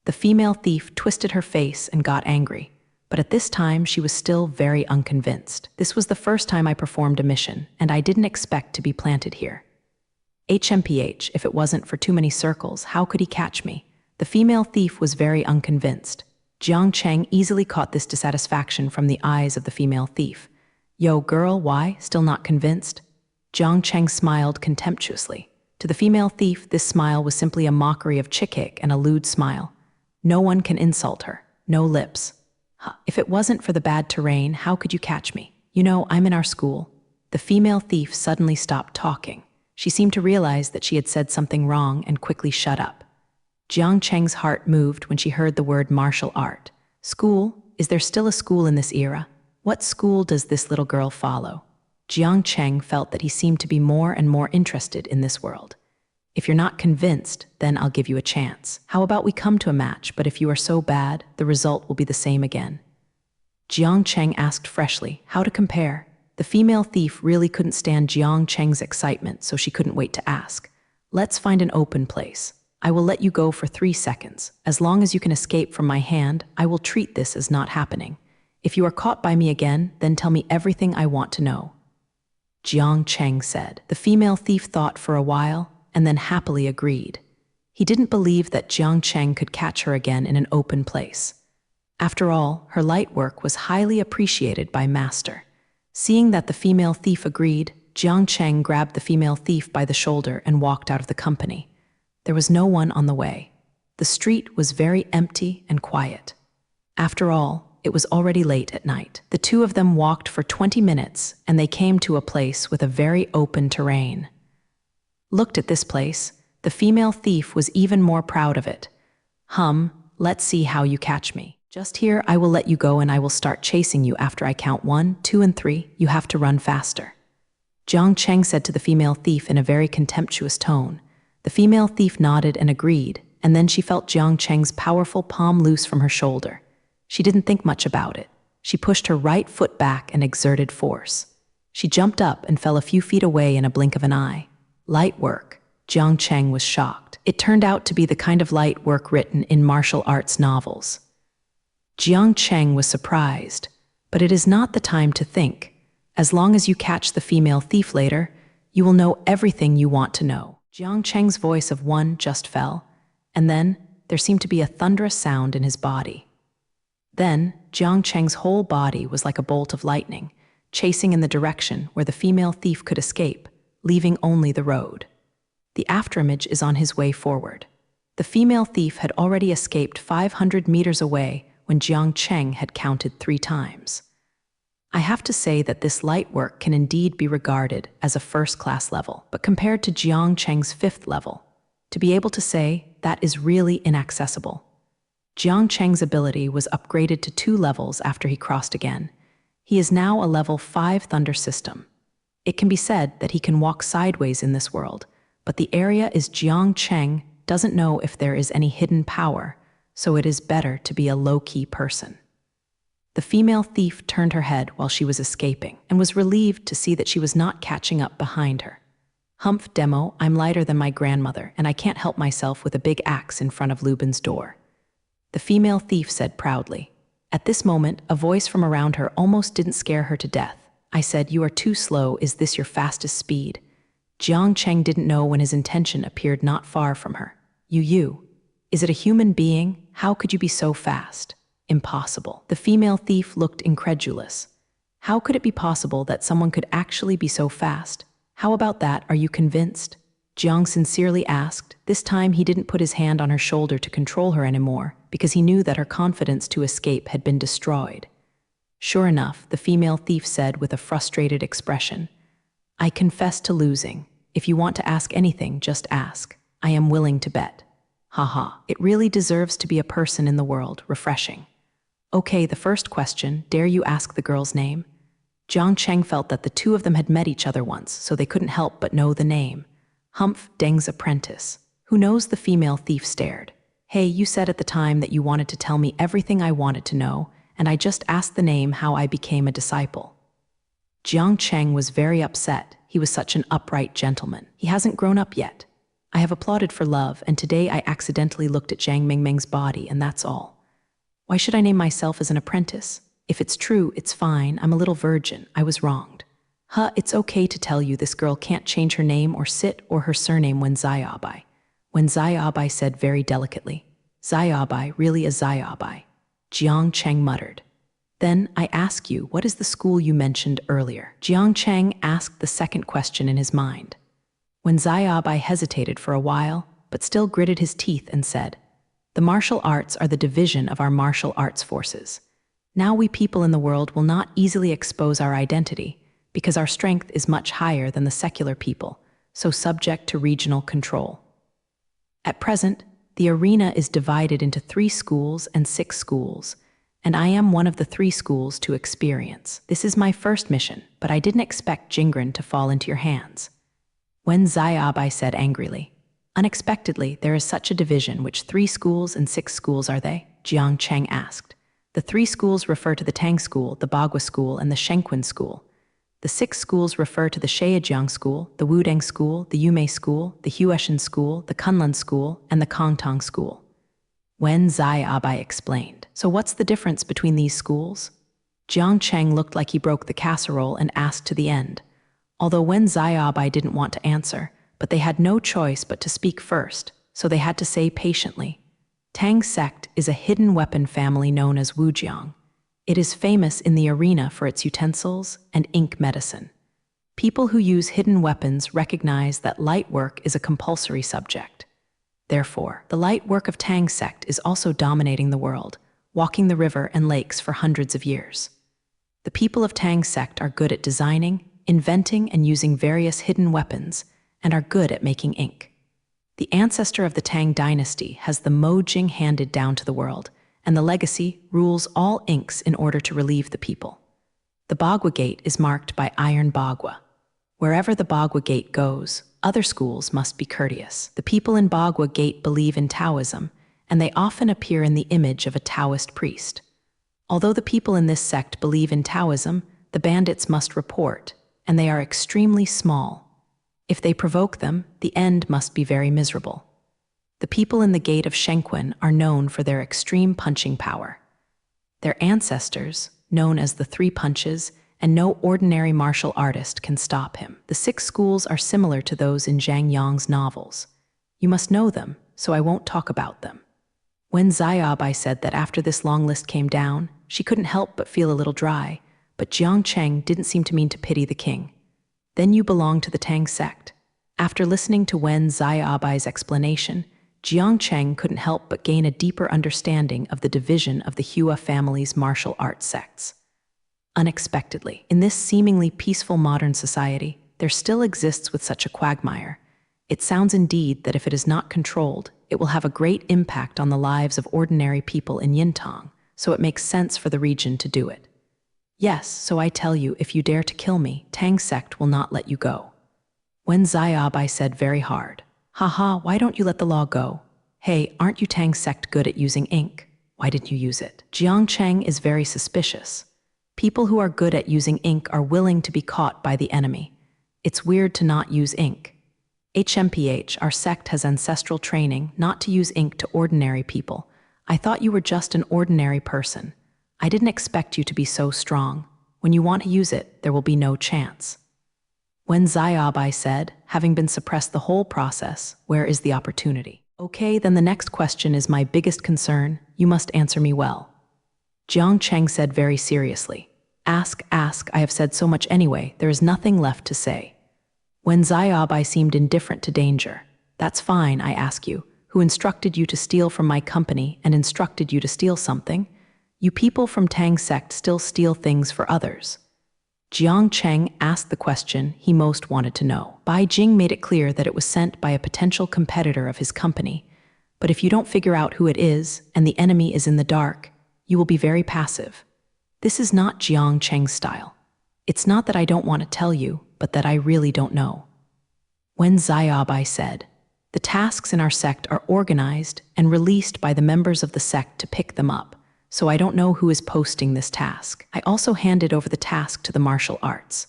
The female thief twisted her face and got angry, but at this time she was still very unconvinced. This was the first time I performed a mission, and I didn't expect to be planted here. HMPH, if it wasn't for too many circles, how could he catch me? The female thief was very unconvinced. Jiang Cheng easily caught this dissatisfaction from the eyes of the female thief. Yo, girl, why? Still not convinced? Jiang Cheng smiled contemptuously. To the female thief, this smile was simply a mockery of chick and a lewd smile. No one can insult her. No lips. If it wasn't for the bad terrain, how could you catch me? You know, I'm in our school. The female thief suddenly stopped talking. She seemed to realize that she had said something wrong and quickly shut up. Jiang Cheng's heart moved when she heard the word martial art. School? Is there still a school in this era? What school does this little girl follow? Jiang Cheng felt that he seemed to be more and more interested in this world. If you're not convinced, then I'll give you a chance. How about we come to a match, but if you are so bad, the result will be the same again. Jiang Cheng asked freshly, how to compare? The female thief really couldn't stand Jiang Cheng's excitement, so she couldn't wait to ask. Let's find an open place. I will let you go for 3 seconds. As long as you can escape from my hand, I will treat this as not happening. If you are caught by me again, then tell me everything I want to know. Jiang Cheng said. The female thief thought for a while, and then happily agreed. He didn't believe that Jiang Cheng could catch her again in an open place. After all, her light work was highly appreciated by Master. Seeing that the female thief agreed, Jiang Cheng grabbed the female thief by the shoulder and walked out of the company. There was no one on the way. The street was very empty and quiet. After all, it was already late at night. The two of them walked for 20 minutes, and they came to a place with a very open terrain. Looked at this place, the female thief was even more proud of it. Let's see how you catch me. Just here, I will let you go and I will start chasing you after I count 1, 2, and 3. You have to run faster. Jiang Cheng said to the female thief in a very contemptuous tone. The female thief nodded and agreed, and then she felt Jiang Cheng's powerful palm loose from her shoulder. She didn't think much about it. She pushed her right foot back and exerted force. She jumped up and fell a few feet away in a blink of an eye. Light work. Jiang Cheng was shocked. It turned out to be the kind of light work written in martial arts novels. Jiang Cheng was surprised, but it is not the time to think. As long as you catch the female thief later, you will know everything you want to know. Jiang Cheng's voice of one just fell, and then there seemed to be a thunderous sound in his body. Then, Jiang Cheng's whole body was like a bolt of lightning, chasing in the direction where the female thief could escape, leaving only the road. The afterimage is on his way forward. The female thief had already escaped 500 meters away when Jiang Cheng had counted 3 times. I have to say that this light work can indeed be regarded as a first-class level, but compared to Jiang Cheng's 5th level, to be able to say that is really inaccessible. Jiang Cheng's ability was upgraded to 2 levels after he crossed again. He is now a level 5 thunder system. It can be said that he can walk sideways in this world, but the area is Jiang Cheng doesn't know if there is any hidden power, so it is better to be a low-key person. The female thief turned her head while she was escaping and was relieved to see that she was not catching up behind her. Humph demo, I'm lighter than my grandmother, and I can't help myself with a big axe in front of Lubin's door. The female thief said proudly. At this moment, a voice from around her almost didn't scare her to death. I said, "You are too slow. Is this your fastest speed?" Jiang Cheng didn't know when his intention appeared not far from her. You. Is it a human being? How could you be so fast? Impossible. The female thief looked incredulous. How could it be possible that someone could actually be so fast? How about that? Are you convinced? Jiang sincerely asked. This time he didn't put his hand on her shoulder to control her anymore, because he knew that her confidence to escape had been destroyed. Sure enough, the female thief said with a frustrated expression, I confess to losing. If you want to ask anything, just ask. I am willing to bet. Haha, it really deserves to be a person in the world. Refreshing. Okay, the first question, dare you ask the girl's name? Jiang Cheng felt that the 2 of them had met each other once, so they couldn't help but know the name. Humph Deng's apprentice. Who knows? The female thief stared. Hey, you said at the time that you wanted to tell me everything I wanted to know, and I just asked the name how I became a disciple. Jiang Cheng was very upset. He was such an upright gentleman. He hasn't grown up yet. I have applauded for love, and today I accidentally looked at Zhang Mingmeng's body, and that's all. Why should I name myself as an apprentice? If it's true, it's fine. I'm a little virgin. I was wronged. It's okay to tell you this girl can't change her name or sit or her surname when Zaiabai. When Zaiabai said very delicately, Zaiabai, really a Zaiabai. Jiang Cheng muttered. Then I ask you, what is the school you mentioned earlier? Jiang Cheng asked the second question in his mind. When Zaiabai hesitated for a while, but still gritted his teeth and said, the martial arts are the division of our martial arts forces. Now we people in the world will not easily expose our identity, because our strength is much higher than the secular people, so subject to regional control. At present, the arena is divided into 3 schools and 6 schools, and I am one of the 3 schools to experience. This is my first mission, but I didn't expect Jingren to fall into your hands. When Zaiabai said angrily, unexpectedly, there is such a division. Which 3 schools and 6 schools are they? Jiang Cheng asked. The 3 schools refer to the Tang School, the Bagua School, and the Shenquan School. The 6 schools refer to the Sheyajiang School, the Wudang School, the Yumei School, the Hueshan School, the Kunlun School, and the Kongtong School. When Zaiabai explained. So what's the difference between these schools? Jiang Cheng looked like he broke the casserole and asked to the end. Although Wen Zaiabai didn't want to answer, but they had no choice but to speak first, so they had to say patiently. Tang sect is a hidden weapon family known as Wujiang. It is famous in the arena for its utensils and ink medicine. People who use hidden weapons recognize that light work is a compulsory subject. Therefore, the light work of Tang sect is also dominating the world, walking the river and lakes for hundreds of years. The people of Tang sect are good at designing, inventing, and using various hidden weapons, and are good at making ink. The ancestor of the Tang dynasty has the Mo Jing handed down to the world, and the legacy rules all inks in order to relieve the people. The Bagua Gate is marked by iron Bagua. Wherever the Bagua Gate goes, other schools must be courteous. The people in Bagua Gate believe in Taoism, and they often appear in the image of a Taoist priest. Although the people in this sect believe in Taoism, the bandits must report, and they are extremely small. If they provoke them, the end must be very miserable. The people in the gate of Shenquan are known for their extreme punching power. Their ancestors, known as the Three Punches, and no ordinary martial artist can stop him. The 6 schools are similar to those in Zhang Yang's novels. You must know them, so I won't talk about them. When Xiaobai said that after this long list came down, she couldn't help but feel a little dry, but Jiang Cheng didn't seem to mean to pity the king. Then you belong to the Tang sect. After listening to Wen Xiaobai's explanation, Jiang Cheng couldn't help but gain a deeper understanding of the division of the Hua family's martial arts sects. Unexpectedly, in this seemingly peaceful modern society, there still exists with such a quagmire. It sounds indeed that if it is not controlled, it will have a great impact on the lives of ordinary people in Yintang, so it makes sense for the region to do it. Yes, so I tell you, if you dare to kill me, Tang sect will not let you go. Wen Xiaobai said very hard, "Haha, why don't you let the law go? Hey, aren't you Tang sect good at using ink? Why didn't you use it?" Jiang Cheng is very suspicious. People who are good at using ink are willing to be caught by the enemy. It's weird to not use ink. HMPH, our sect has ancestral training not to use ink to ordinary people. I thought you were just an ordinary person. I didn't expect you to be so strong. When you want to use it, there will be no chance. When Xiaobai said, having been suppressed the whole process, where is the opportunity? Okay, then the next question is my biggest concern. You must answer me well. Jiang Cheng said very seriously, Ask, I have said so much anyway, there is nothing left to say. When Xiaobai seemed indifferent to danger, That's fine, I ask you, who instructed you to steal from my company and instructed you to steal something? You people from Tang sect still steal things for others. Jiang Cheng asked the question he most wanted to know. Bai Jing made it clear that it was sent by a potential competitor of his company. But if you don't figure out who it is, and the enemy is in the dark, you will be very passive. This is not Jiang Cheng's style. It's not that I don't want to tell you, but that I really don't know. When Xiaobai said, the tasks in our sect are organized and released by the members of the sect to pick them up, so I don't know who is posting this task. I also handed over the task to the martial arts.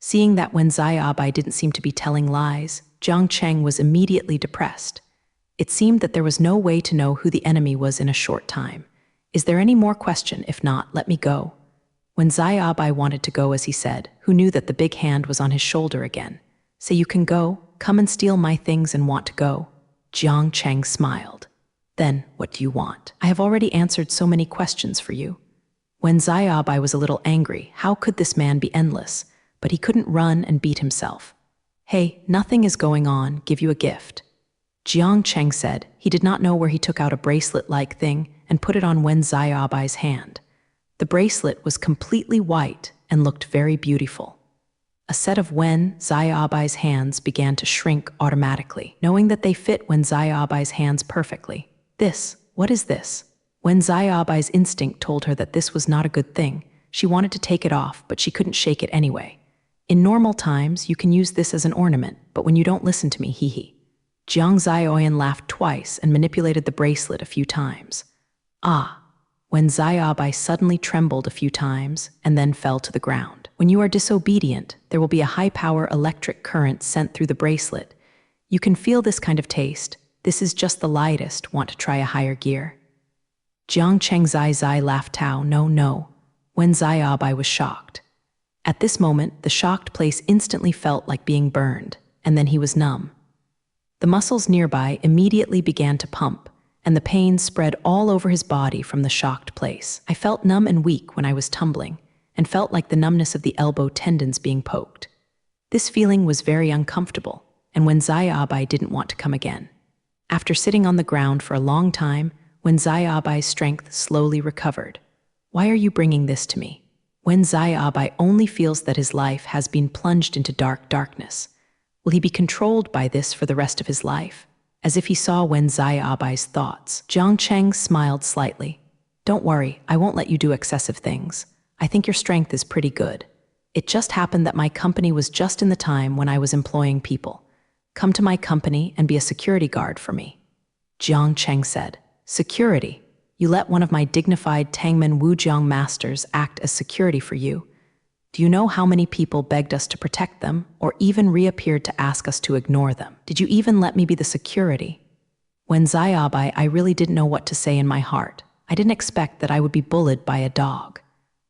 Seeing that when Xiaobai didn't seem to be telling lies, Jiang Cheng was immediately depressed. It seemed that there was no way to know who the enemy was in a short time. Is there any more question? If not, let me go. When Xiaobai wanted to go, as he said, who knew that the big hand was on his shoulder again. Say you can go, come and steal my things and want to go. Jiang Cheng smiled. Then, what do you want? I have already answered so many questions for you. When Xiaobai was a little angry, how could this man be endless? But he couldn't run and beat himself. Hey, nothing is going on, give you a gift. Jiang Cheng said he did not know where he took out a bracelet-like thing and put it on Wen Xiaobai's hand. The bracelet was completely white and looked very beautiful. A set of Wen Xiaobai's hands began to shrink automatically, knowing that they fit Wen Xiaobai's hands perfectly. What is this? When Xiaobai's instinct told her that this was not a good thing, she wanted to take it off, but she couldn't shake it anyway. In normal times, you can use this as an ornament, but when you don't listen to me, hee. Jiang Xiaoyan laughed twice and manipulated the bracelet a few times. When Xiaobai suddenly trembled a few times and then fell to the ground. When you are disobedient, there will be a high-power electric current sent through the bracelet. You can feel this kind of taste. This is just the lightest. Want to try a higher gear? Jiang Cheng Zai laughed. Tao, no. When Xiaobai was shocked. At this moment, the shocked place instantly felt like being burned, and then he was numb. The muscles nearby immediately began to pump, and the pain spread all over his body from the shocked place. I felt numb and weak when I was tumbling, and felt like the numbness of the elbow tendons being poked. This feeling was very uncomfortable, and when Xiaobai didn't want to come again. After sitting on the ground for a long time, when Xiaobai's strength slowly recovered. Why are you bringing this to me? When Xiaobai only feels that his life has been plunged into darkness. Will he be controlled by this for the rest of his life? As if he saw Wen Xiaobai's thoughts, Jiang Cheng smiled slightly. Don't worry, I won't let you do excessive things. I think your strength is pretty good. It just happened that my company was just in the time when I was employing people. Come to my company and be a security guard for me. Jiang Cheng said, Security? You let one of my dignified Tangmen Wujiang masters act as security for you. Do you know how many people begged us to protect them, or even reappeared to ask us to ignore them? Did you even let me be the security? When Xiaobai, I really didn't know what to say in my heart. I didn't expect that I would be bullied by a dog.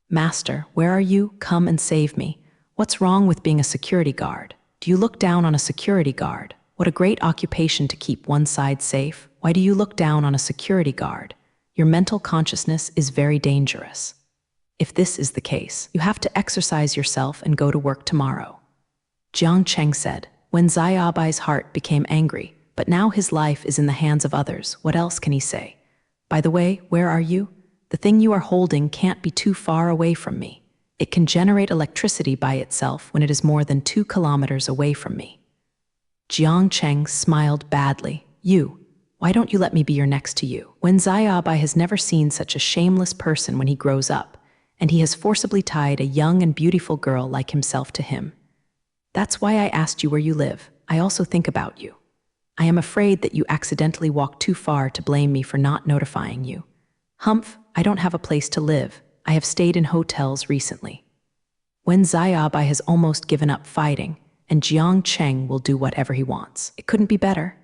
Master, where are you? Come and save me. What's wrong with being a security guard? Do you look down on a security guard? What a great occupation to keep one side safe. Why do you look down on a security guard? Your mental consciousness is very dangerous. If this is the case, you have to exercise yourself and go to work tomorrow. Jiang Cheng said, when Xiaobai's heart became angry, but now his life is in the hands of others. What else can he say? By the way, where are you? The thing you are holding can't be too far away from me. It can generate electricity by itself when it is more than 2 kilometers away from me. Jiang Cheng smiled badly. Why don't you let me be your next to you? When Xiaobai has never seen such a shameless person when he grows up, and he has forcibly tied a young and beautiful girl like himself to him. That's why I asked you where you live. I also think about you. I am afraid that you accidentally walked too far to blame me for not notifying you. Humph, I don't have a place to live. I have stayed in hotels recently. When Xiaobai has almost given up fighting, and Jiang Cheng will do whatever he wants. It couldn't be better.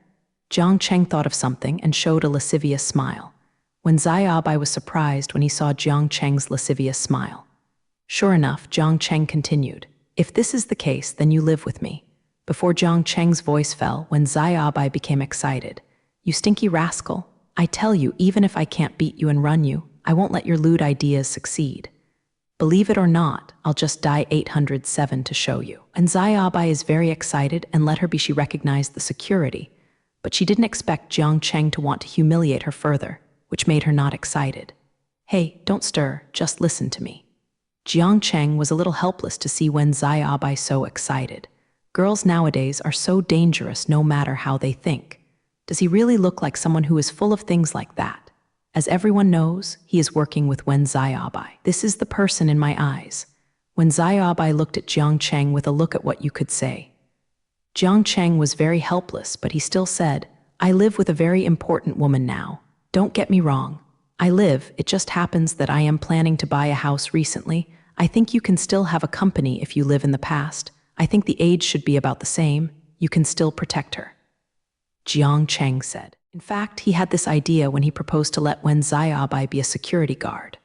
Jiang Cheng thought of something and showed a lascivious smile. When Xiaobai was surprised when he saw Jiang Cheng's lascivious smile. Sure enough, Jiang Cheng continued, if this is the case, then you live with me. Before Jiang Cheng's voice fell, when Xiaobai became excited. You stinky rascal. I tell you, even if I can't beat you and run you, I won't let your lewd ideas succeed. Believe it or not, I'll just die 807 to show you. And Xiaobai is very excited and let her be. She recognized the security, but she didn't expect Jiang Cheng to want to humiliate her further, which made her not excited. Hey, don't stir, just listen to me. Jiang Cheng was a little helpless to see when Xiaobai so excited. Girls nowadays are so dangerous no matter how they think. Does he really look like someone who is full of things like that? As everyone knows, he is working with Wen Xiaobai. This is the person in my eyes. When Xiaobai looked at Jiang Cheng with a look at what you could say. Jiang Cheng was very helpless, but he still said, I live with a very important woman now. Don't get me wrong. I live, it just happens that I am planning to buy a house recently. I think you can still have a company if you live in the past. I think the age should be about the same. You can still protect her. Jiang Cheng said. In fact, he had this idea when he proposed to let Wen Xiaobai be a security guard.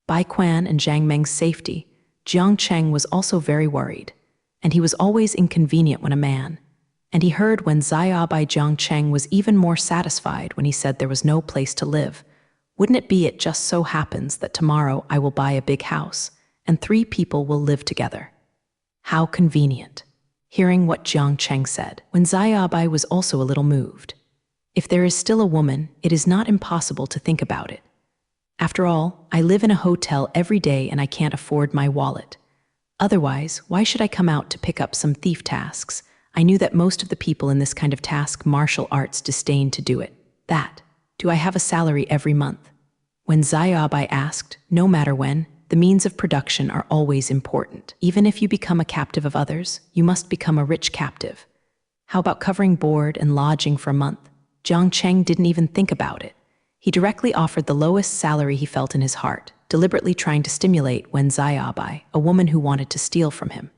Bai Quan and Zhang Meng's safety, Jiang Cheng was also very worried, and he was always inconvenient when a man. And he heard when Xiaobai Jiang Cheng was even more satisfied when he said there was no place to live. Wouldn't it be it just so happens that tomorrow I will buy a big house, and 3 people will live together. How convenient. Hearing what Jiang Cheng said, when Xiaobai was also a little moved. If there is still a woman, it is not impossible to think about it. After all, I live in a hotel every day and I can't afford my wallet. Otherwise, why should I come out to pick up some thief tasks? I knew that most of the people in this kind of task martial arts disdain to do it. Do I have a salary every month? When Xiaobai asked, no matter when, the means of production are always important. Even if you become a captive of others, you must become a rich captive. How about covering board and lodging for a month? Jiang Cheng didn't even think about it. He directly offered the lowest salary he felt in his heart, deliberately trying to stimulate Wen Xiaobai, a woman who wanted to steal from him.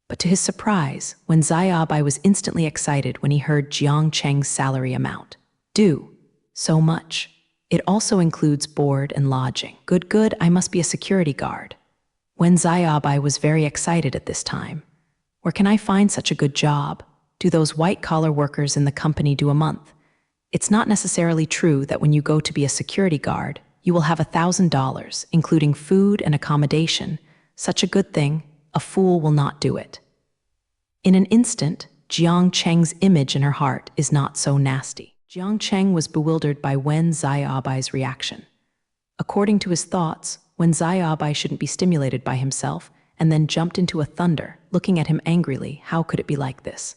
But to his surprise, Wen Xiaobai was instantly excited when he heard Jiang Cheng's salary amount. So much. It also includes board and lodging. Good, I must be a security guard. Wen Xiaobai was very excited at this time. Where can I find such a good job? Do those white-collar workers in the company do a month? It's not necessarily true that when you go to be a security guard, you will have $1,000, including food and accommodation. Such a good thing, a fool will not do it. In an instant, Jiang Cheng's image in her heart is not so nasty. Jiang Cheng was bewildered by Wen Xiaobai's reaction. According to his thoughts, Wen Xiaobai shouldn't be stimulated by himself, and then jumped into a thunder, looking at him angrily. How could it be like this?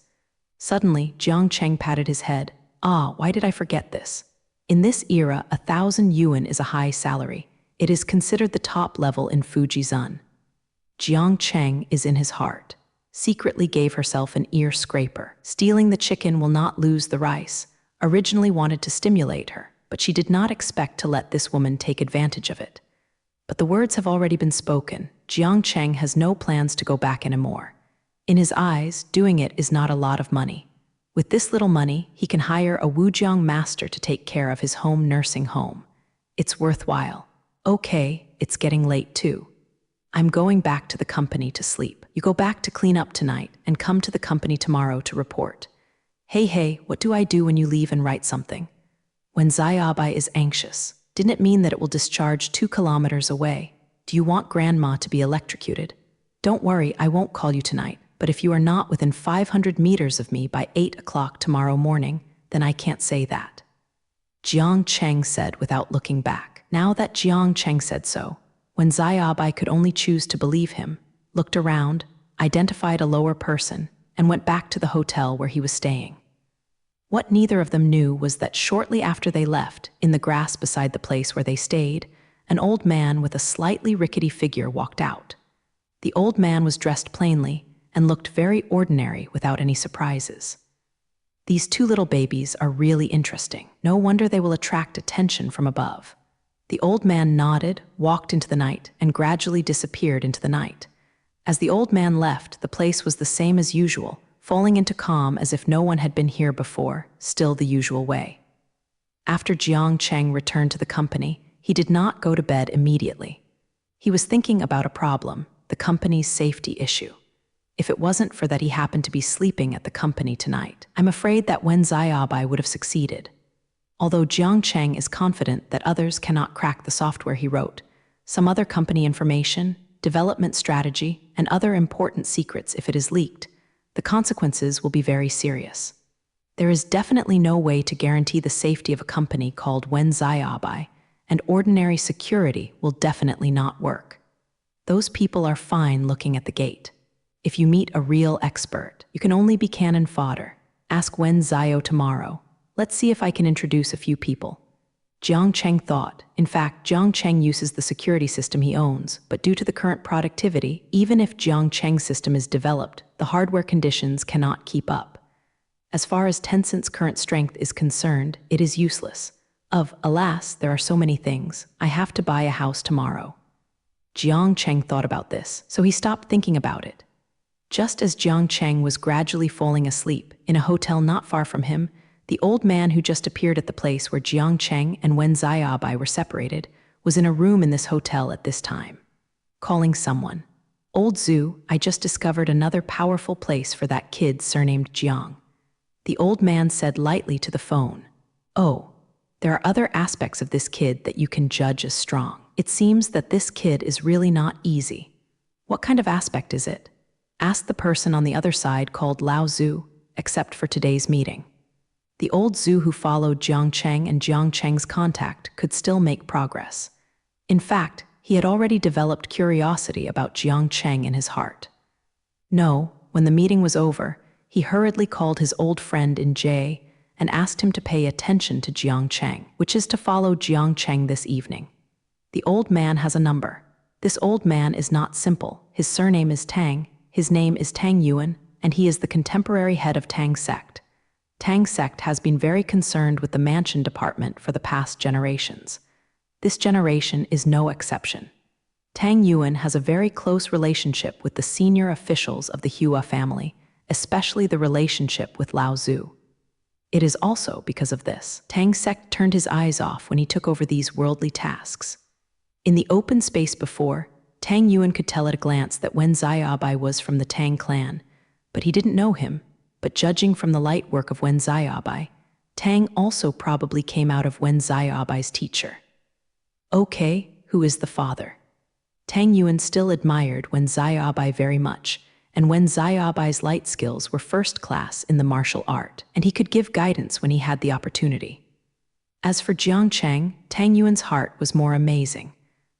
Suddenly, Jiang Cheng patted his head. Why did I forget this? In this era, 1,000 yuan is a high salary. It is considered the top level in Fujizan. Jiang Cheng is in his heart. Secretly gave herself an ear scraper. Stealing the chicken will not lose the rice. Originally wanted to stimulate her. but she did not expect to let this woman take advantage of it. But the words have already been spoken. Jiang Cheng has no plans to go back anymore. In his eyes, doing it is not a lot of money. With this little money, he can hire a Wujiang master to take care of his home nursing home. It's worthwhile. Okay, it's getting late too. I'm going back to the company to sleep. You go back to clean up tonight and come to the company tomorrow to report. Hey, what do I do when you leave and write something? When Xiaobai is anxious, didn't it mean that it will discharge 2 kilometers away? Do you want grandma to be electrocuted? Don't worry, I won't call you tonight, but if you are not within 500 meters of me by 8 o'clock tomorrow morning, then I can't say that. Jiang Cheng said without looking back. Now that Jiang Cheng said so, when Xiaobai could only choose to believe him, looked around, identified a lower person, and went back to the hotel where he was staying. What neither of them knew was that shortly after they left, in the grass beside the place where they stayed, an old man with a slightly rickety figure walked out. The old man was dressed plainly and looked very ordinary without any surprises. These 2 little babies are really interesting. No wonder they will attract attention from above. The old man nodded, walked into the night, and gradually disappeared into the night. As the old man left, the place was the same as usual, falling into calm as if no one had been here before, still the usual way. After Jiang Cheng returned to the company, he did not go to bed immediately. He was thinking about a problem, the company's safety issue. If it wasn't for that he happened to be sleeping at the company tonight, I'm afraid that Wen Xiaobai would have succeeded. Although Jiang Cheng is confident that others cannot crack the software he wrote, some other company information, development strategy, and other important secrets, if it is leaked, the consequences will be very serious. There is definitely no way to guarantee the safety of a company called Wen Xiaobai, and ordinary security will definitely not work. Those people are fine looking at the gate. If you meet a real expert, you can only be cannon fodder. Ask Wen Xiao tomorrow. Let's see if I can introduce a few people. Jiang Cheng thought. In fact, Jiang Cheng uses the security system he owns, but due to the current productivity, even if Jiang Cheng's system is developed, the hardware conditions cannot keep up. As far as Tencent's current strength is concerned, it is useless. Alas, there are so many things. I have to buy a house tomorrow. Jiang Cheng thought about this, so he stopped thinking about it. Just as Jiang Cheng was gradually falling asleep, in a hotel not far from him, the old man who just appeared at the place where Jiang Cheng and Wen Xiaobai were separated was in a room in this hotel at this time. Calling someone. Old Zhu, I just discovered another powerful place for that kid surnamed Jiang. The old man said lightly to the phone. Oh, there are other aspects of this kid that you can judge as strong. It seems that this kid is really not easy. What kind of aspect is it? Asked the person on the other side called Lao Zhu, except for today's meeting. The old Zhu who followed Jiang Cheng and Jiang Cheng's contact could still make progress. In fact, he had already developed curiosity about Jiang Cheng in his heart. No, when the meeting was over, he hurriedly called his old friend in Jie and asked him to pay attention to Jiang Cheng, which is to follow Jiang Cheng this evening. The old man has a number. This old man is not simple. His surname is Tang, his name is Tang Yuan, and he is the contemporary head of Tang sect. Tang sect has been very concerned with the mansion department for the past generations. This generation is no exception. Tang Yuan has a very close relationship with the senior officials of the Hua family, especially the relationship with Lao Zhu. It is also because of this, Tang sect turned his eyes off when he took over these worldly tasks. In the open space before, Tang Yuan could tell at a glance that Wen Xiaobai was from the Tang clan, but he didn't know him. But judging from the light work of Wen Xiaobai, Tang also probably came out of Wen Xiaobai's teacher. Okay, who is the father? Tang Yuan still admired Wen Xiaobai very much, and Wen Xiaobai's light skills were first class in the martial art, and he could give guidance when he had the opportunity. As for Jiang Cheng, Tang Yuan's heart was more amazing.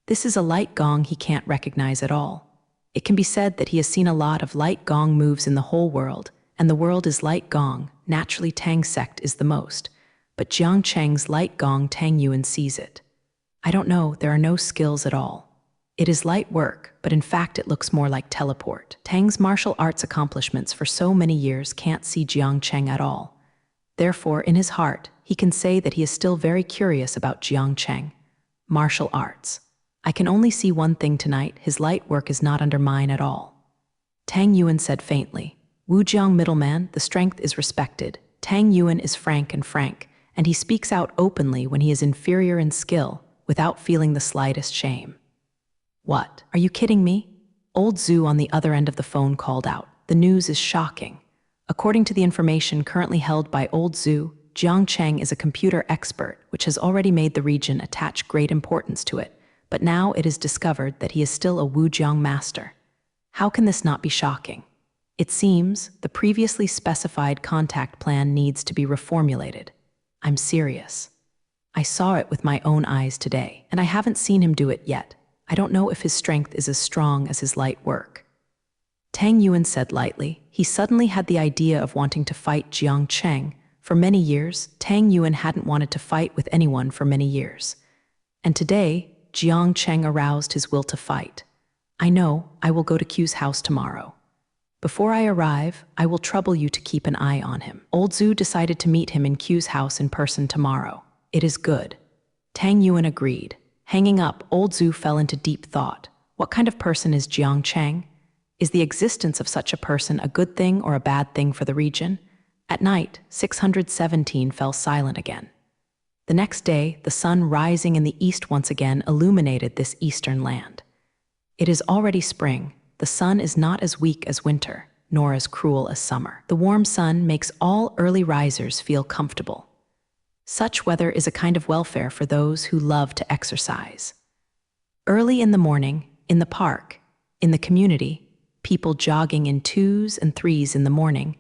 This is a light gong he can't recognize at all. It can be said that he has seen a lot of light gong moves in the whole world, and the world is light gong. Naturally, Tang sect is the most, but Jiang Cheng's light gong, Tang Yuan sees it. I don't know, there are no skills at all. It is light work, but in fact it looks more like teleport. Tang's martial arts accomplishments for so many years can't see Jiang Cheng at all. Therefore, in his heart, he can say that he is still very curious about Jiang Cheng. Martial arts. I can only see one thing tonight, his light work is not under mine at all. Tang Yuan said faintly. Wu Jiang middleman, the strength is respected. Tang Yuan is frank, and he speaks out openly when he is inferior in skill, without feeling the slightest shame. What? Are you kidding me? Old Zhu on the other end of the phone called out. The news is shocking. According to the information currently held by Old Zhu, Jiang Cheng is a computer expert, which has already made the region attach great importance to it, but now it is discovered that he is still a Wu Jiang master. How can this not be shocking? It seems the previously specified contact plan needs to be reformulated. I'm serious. I saw it with my own eyes today, and I haven't seen him do it yet. I don't know if his strength is as strong as his light work. Tang Yuan said lightly. He suddenly had the idea of wanting to fight Jiang Cheng. For many years, Tang Yuan hadn't wanted to fight with anyone for many years. And today, Jiang Cheng aroused his will to fight. I know, I will go to Q's house tomorrow. Before I arrive, I will trouble you to keep an eye on him. Old Zhu decided to meet him in Q's house in person tomorrow. It is good. Tang Yuan agreed. Hanging up, Old Zhu fell into deep thought. What kind of person is Jiang Cheng? Is the existence of such a person a good thing or a bad thing for the region? At night, 617 fell silent again. The next day, the sun rising in the east once again illuminated this eastern land. It is already spring. The sun is not as weak as winter, nor as cruel as summer. The warm sun makes all early risers feel comfortable. Such weather is a kind of welfare for those who love to exercise. Early in the morning, in the park, in the community, people jogging in 2s and 3s in the morning,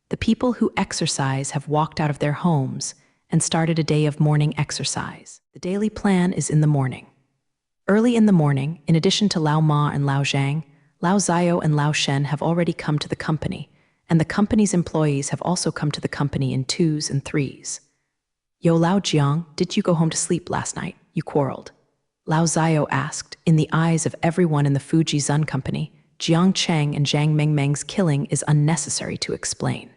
the people who exercise have walked out of their homes and started a day of morning exercise. The daily plan is in the morning. Early in the morning, in addition to Lao Ma and Lao Zhang, Lao Ziyo and Lao Shen have already come to the company, and the company's employees have also come to the company in 2s and 3s. Yo Lao Jiang, did you go home to sleep last night? You quarreled. Lao Ziyo asked. In the eyes of everyone in the Fuji Zun company, Jiang Cheng and Zhang Mengmeng's killing is unnecessary to explain.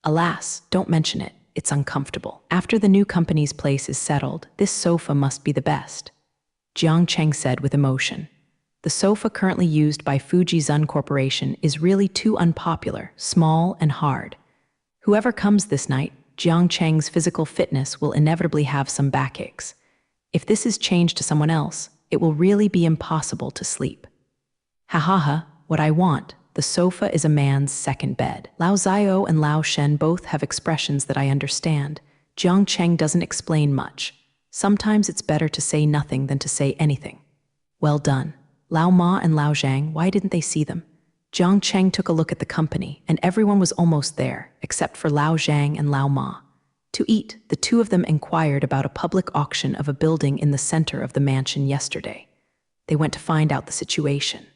Alas, don't mention it, it's uncomfortable. After the new company's place is settled, this sofa must be the best. Jiang Cheng said with emotion. The sofa currently used by Fuji Zun Corporation is really too unpopular, small and hard. Whoever comes this night, Jiang Cheng's physical fitness will inevitably have some backaches. If this is changed to someone else, it will really be impossible to sleep. Ha ha ha, what I want. The sofa is a man's second bed. Lao Ziyo and Lao Shen both have expressions that I understand. Jiang Cheng doesn't explain much. Sometimes it's better to say nothing than to say anything. Well done. Lao Ma and Lao Zhang, why didn't they see them? Jiang Cheng took a look at the company, and everyone was almost there, except for Lao Zhang and Lao Ma. To eat, the two of them inquired about a public auction of a building in the center of the mansion yesterday. They went to find out the situation.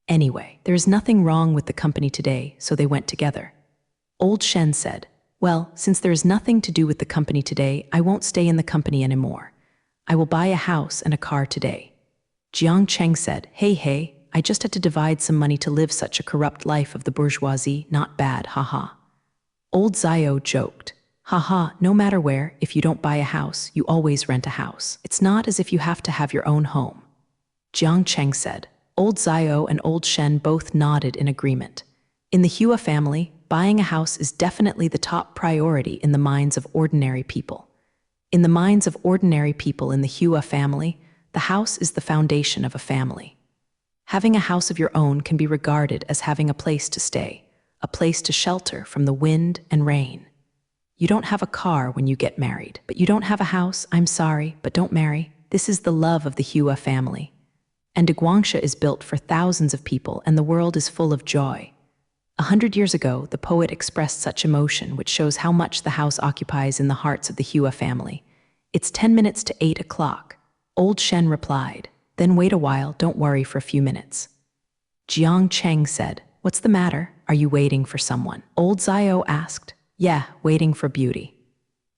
Anyway, there is nothing wrong with the company today, so they went together. Old Shen said, well, since there is nothing to do with the company today, I won't stay in the company anymore. I will buy a house and a car today. Jiang Cheng said, hey, I just had to divide some money to live such a corrupt life of the bourgeoisie, not bad, haha. Old Ziyo joked, haha, no matter where, if you don't buy a house, you always rent a house. It's not as if you have to have your own home. Jiang Cheng said. Old Ziyo and Old Shen both nodded in agreement. In the Hua family, buying a house is definitely the top priority in the minds of ordinary people. In the minds of ordinary people in the Hua family, the house is the foundation of a family. Having a house of your own can be regarded as having a place to stay, a place to shelter from the wind and rain. You don't have a car when you get married, but you don't have a house, I'm sorry, but don't marry. This is the love of the Hua family. And Guangsha is built for thousands of people, and the world is full of joy. 100 years ago, the poet expressed such emotion, which shows how much the house occupies in the hearts of the Hua family. It's 10 minutes to 8 o'clock. Old Shen replied, then wait a while, don't worry for a few minutes. Jiang Cheng said, what's the matter? Are you waiting for someone? Old Ziyo asked, yeah, waiting for beauty.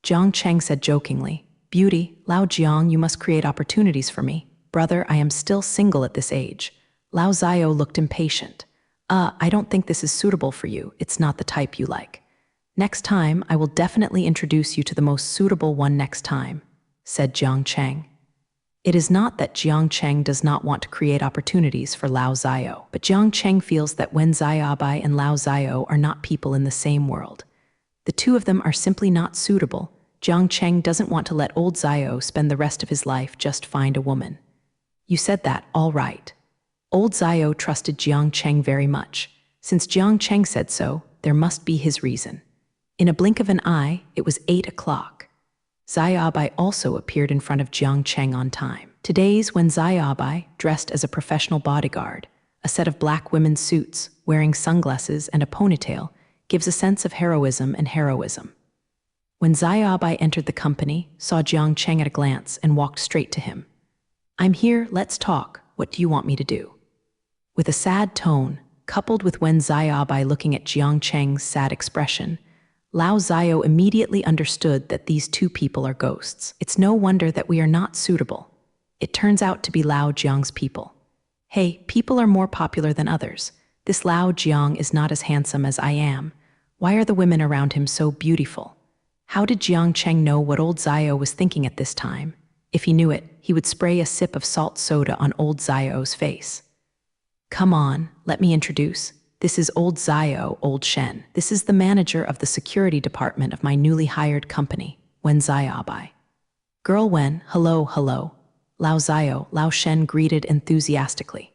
Jiang Cheng said jokingly, beauty, Lao Jiang, you must create opportunities for me. Brother, I am still single at this age. Lao Ziyo looked impatient. I don't think this is suitable for you. It's not the type you like. Next time, I will definitely introduce you to the most suitable one next time, said Jiang Cheng. It is not that Jiang Cheng does not want to create opportunities for Lao Ziyo, but Jiang Cheng feels that Wen Xiaobai and Lao Ziyo are not people in the same world. The two of them are simply not suitable. Jiang Cheng doesn't want to let old Ziyo spend the rest of his life just find a woman. You said that all right. Old Ziyo trusted Jiang Cheng very much. Since Jiang Cheng said so, there must be his reason. In a blink of an eye, it was 8 o'clock. Xiaobai also appeared in front of Jiang Cheng on time. Today's when Xiaobai, dressed as a professional bodyguard, a set of black women's suits, wearing sunglasses and a ponytail, gives a sense of heroism and heroism. When Xiaobai entered the company, saw Jiang Cheng at a glance and walked straight to him. I'm here, let's talk. What do you want me to do? With a sad tone, coupled with Wen Xiaobai looking at Jiang Cheng's sad expression, Lao Ziyo immediately understood that these two people are ghosts. It's no wonder that we are not suitable. It turns out to be Lao Jiang's people. Hey, people are more popular than others. This Lao Jiang is not as handsome as I am. Why are the women around him so beautiful? How did Jiang Cheng know what old Ziyo was thinking at this time? If he knew it, he would spray a sip of salt soda on old Ziyo's face. Come on, let me introduce. This is old Ziyo, old Shen. This is the manager of the security department of my newly hired company, Wen Xiaobai. Girl Wen, hello, hello. Lao Ziyo, Lao Shen greeted enthusiastically.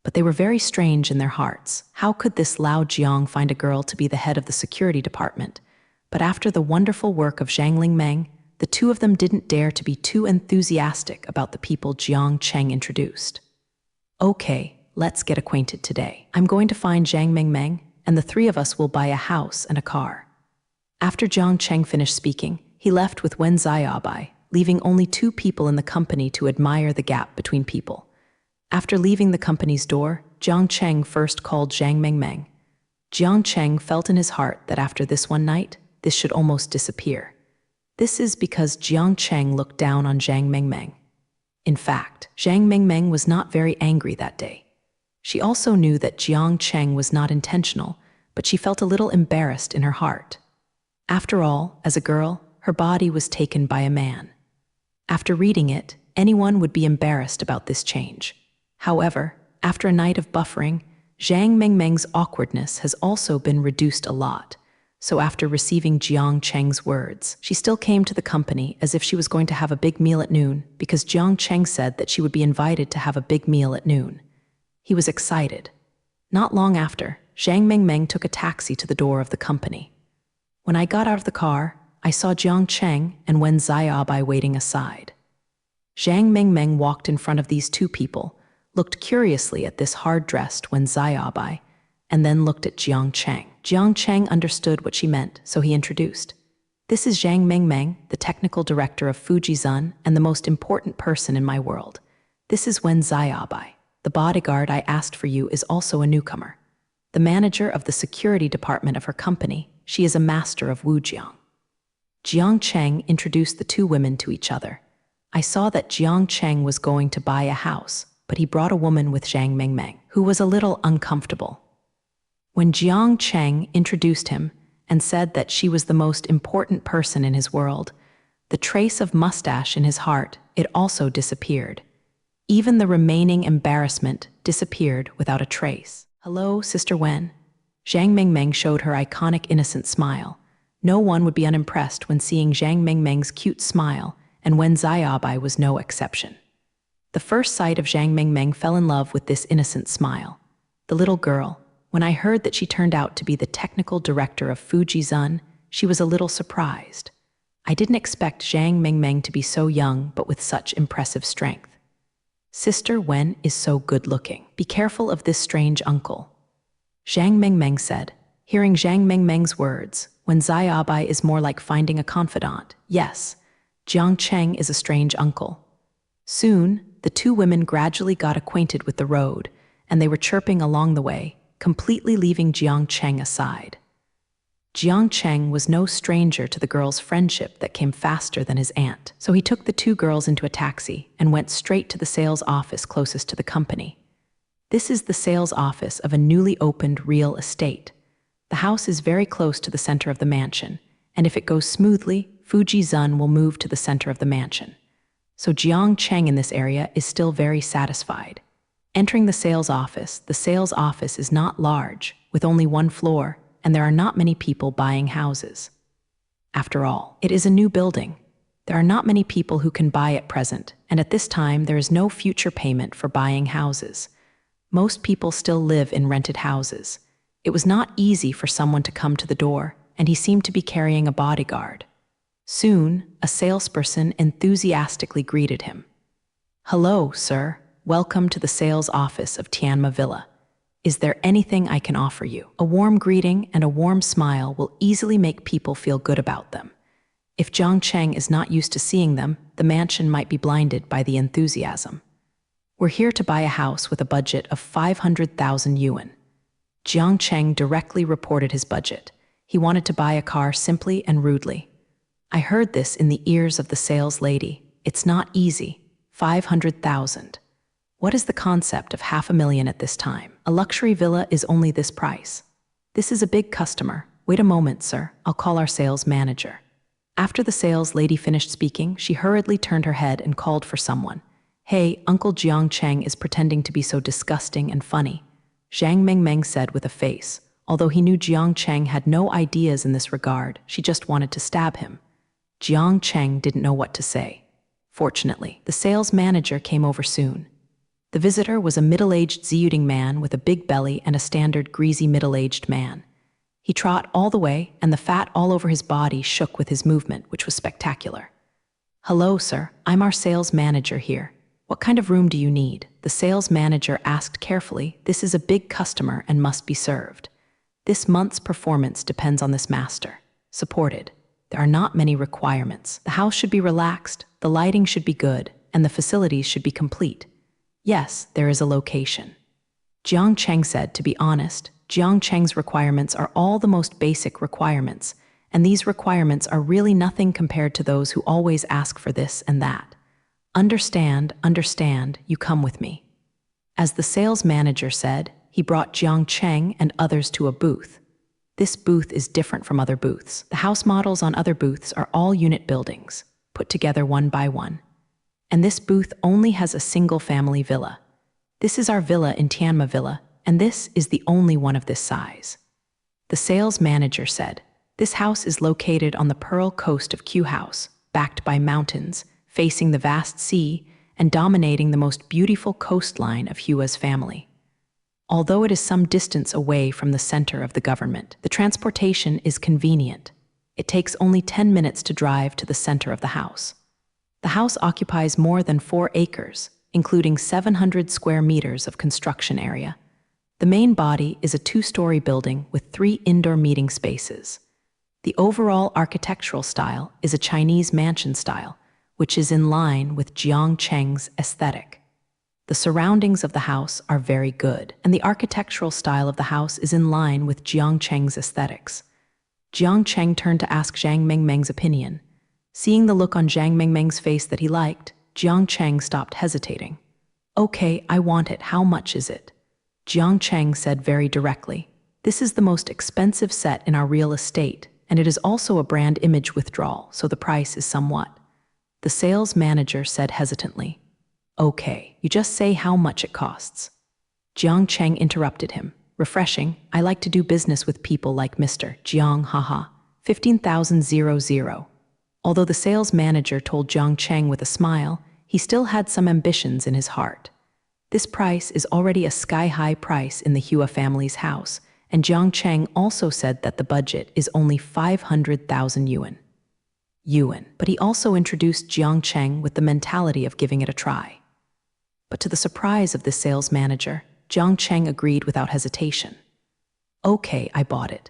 But they were very strange in their hearts. How could this Lao Jiang find a girl to be the head of the security department? But after the wonderful work of Zhang Lingmeng, the two of them didn't dare to be too enthusiastic about the people Jiang Cheng introduced. Okay. Let's get acquainted today. I'm going to find Zhang Mingmeng, and the three of us will buy a house and a car. After Jiang Cheng finished speaking, he left with Wen Xiaobai, leaving only two people in the company to admire the gap between people. After leaving the company's door, Jiang Cheng first called Zhang Mingmeng. Jiang Cheng felt in his heart that after this one night, this should almost disappear. This is because Jiang Cheng looked down on Zhang Mingmeng. In fact, Zhang Mingmeng was not very angry that day. She also knew that Jiang Cheng was not intentional, but she felt a little embarrassed in her heart. After all, as a girl, her body was taken by a man. After reading it, anyone would be embarrassed about this change. However, after a night of buffering, Zhang Mingmeng's awkwardness has also been reduced a lot. So after receiving Jiang Cheng's words, she still came to the company as if she was going to have a big meal at noon, because Jiang Cheng said that she would be invited to have a big meal at noon. He was excited. Not long after, Zhang Mingmeng took a taxi to the door of the company. When I got out of the car, I saw Jiang Cheng and Wen Xiaobai waiting aside. Zhang Mingmeng walked in front of these two people, looked curiously at this hard-dressed Wen Xiaobai, and then looked at Jiang Cheng. Jiang Cheng understood what she meant, so he introduced. This is Zhang Mingmeng, the technical director of Fujizun and the most important person in my world. This is Wen Xiaobai. The bodyguard I asked for you is also a newcomer. The manager of the security department of her company, she is a master of Wujiang. Jiang Cheng introduced the two women to each other. I saw that Jiang Cheng was going to buy a house, but he brought a woman with Zhang Mingmeng, who was a little uncomfortable. When Jiang Cheng introduced him and said that she was the most important person in his world, the trace of mustache in his heart, it also disappeared. Even the remaining embarrassment disappeared without a trace. Hello, Sister Wen. Zhang Mingmeng showed her iconic innocent smile. No one would be unimpressed when seeing Zhang Mingmeng's cute smile, and Wen Xiaobai was no exception. The first sight of Zhang Mingmeng fell in love with this innocent smile. The little girl, when I heard that she turned out to be the technical director of Fujizun, she was a little surprised. I didn't expect Zhang Mingmeng to be so young but with such impressive strength. Sister Wen is so good-looking. Be careful of this strange uncle. Zhang Mingmeng said. Hearing Zhang Mingmeng's words, Wen Xiaobai is more like finding a confidant. Yes, Jiang Cheng is a strange uncle. Soon, the two women gradually got acquainted with the road, and they were chirping along the way, completely leaving Jiang Cheng aside. Jiang Cheng was no stranger to the girl's friendship that came faster than his aunt, so he took the two girls into a taxi and went straight to the sales office closest to the company. This is the sales office of a newly opened real estate. The house is very close to the center of the mansion, and if it goes smoothly, Fuji-zun will move to the center of the mansion. So Jiang Cheng in this area is still very satisfied. Entering the sales office is not large, with only one floor, and there are not many people buying houses. After all, it is a new building. There are not many people who can buy at present, and at this time there is no future payment for buying houses. Most people still live in rented houses. It was not easy for someone to come to the door, and he seemed to be carrying a bodyguard. Soon, a salesperson enthusiastically greeted him. "Hello, sir. Welcome to the sales office of Tianma Villa. Is there anything I can offer you?" A warm greeting and a warm smile will easily make people feel good about them. If Jiang Cheng is not used to seeing them, the mansion might be blinded by the enthusiasm. "We're here to buy a house with a budget of 500,000 yuan. Jiang Cheng directly reported his budget. He wanted to buy a car simply and rudely. I heard this in the ears of the sales lady. It's not easy. 500,000. What is the concept of 500,000 at this time? A luxury villa is only this price. This is a big customer. Wait a moment, sir. I'll call our sales manager. After the sales lady finished speaking, she hurriedly turned her head and called for someone. Hey, Uncle Jiang Cheng is pretending to be so disgusting and funny, Zhang Mengmeng said with a face. Although he knew Jiang Cheng had no ideas in this regard, she just wanted to stab him. Jiang Cheng didn't know what to say. Fortunately, the sales manager came over soon. The visitor was a middle-aged Ziyuding man with a big belly and a standard greasy middle-aged man. He trot all the way, and the fat all over his body shook with his movement, which was spectacular. Hello, sir. I'm our sales manager here. What kind of room do you need? The sales manager asked carefully. This is a big customer and must be served. This month's performance depends on this master. Supported. There are not many requirements. The house should be relaxed, the lighting should be good, and the facilities should be complete. Yes, there is a location. Jiang Cheng said, to be honest, Jiang Cheng's requirements are all the most basic requirements, and these requirements are really nothing compared to those who always ask for this and that. Understand, you come with me. As the sales manager said, he brought Jiang Cheng and others to a booth. This booth is different from other booths. The house models on other booths are all unit buildings, put together one by one. And this booth only has a single family villa. This is our villa in Tianma Villa, and this is the only one of this size. The sales manager said, this house is located on the Pearl Coast of Q House, backed by mountains, facing the vast sea, and dominating the most beautiful coastline of Hua's family. Although it is some distance away from the center of the government, the transportation is convenient. It takes only 10 minutes to drive to the center of the house. The house occupies more than 4 acres, including 700 square meters of construction area. The main body is a 2-story building with 3 indoor meeting spaces. The overall architectural style is a Chinese mansion style, which is in line with Jiang Cheng's aesthetic. The surroundings of the house are very good, and the architectural style of the house is in line with Jiang Cheng's aesthetics. Jiang Cheng turned to ask Zhang Mengmeng's opinion. Seeing the look on Zhang Mengmeng's face that he liked, Jiang Cheng stopped hesitating. Okay, I want it. How much is it? Jiang Cheng said very directly. This is the most expensive set in our real estate, and it is also a brand image withdrawal, so the price is somewhat. The sales manager said hesitantly. Okay, you just say how much it costs. Jiang Cheng interrupted him. Refreshing, I like to do business with people like Mr. Jiang, haha. 15,000. Although the sales manager told Jiang Cheng with a smile, he still had some ambitions in his heart. This price is already a sky-high price in the Hua family's house, and Jiang Cheng also said that the budget is only 500,000 yuan. But he also introduced Jiang Cheng with the mentality of giving it a try. But to the surprise of this sales manager, Jiang Cheng agreed without hesitation. Okay, I bought it.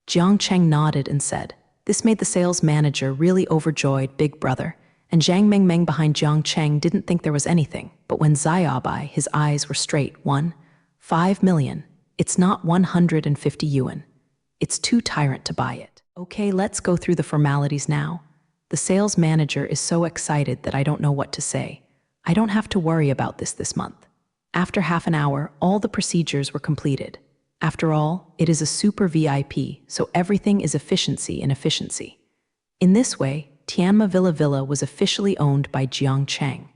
Jiang Cheng nodded and said, this made the sales manager really overjoyed, big brother, and Zhang Mengmeng behind Jiang Cheng didn't think there was anything, but when Xiaobai, his eyes were straight. 5 million. It's not 150 yuan. It's too tyrant to buy it. Okay, let's go through the formalities now. The sales manager is so excited that I don't know what to say. I don't have to worry about this month. After half an hour, all the procedures were completed. After all, it is a super VIP, so everything is efficiency in efficiency. In this way, Tianma Villa was officially owned by Jiang Cheng.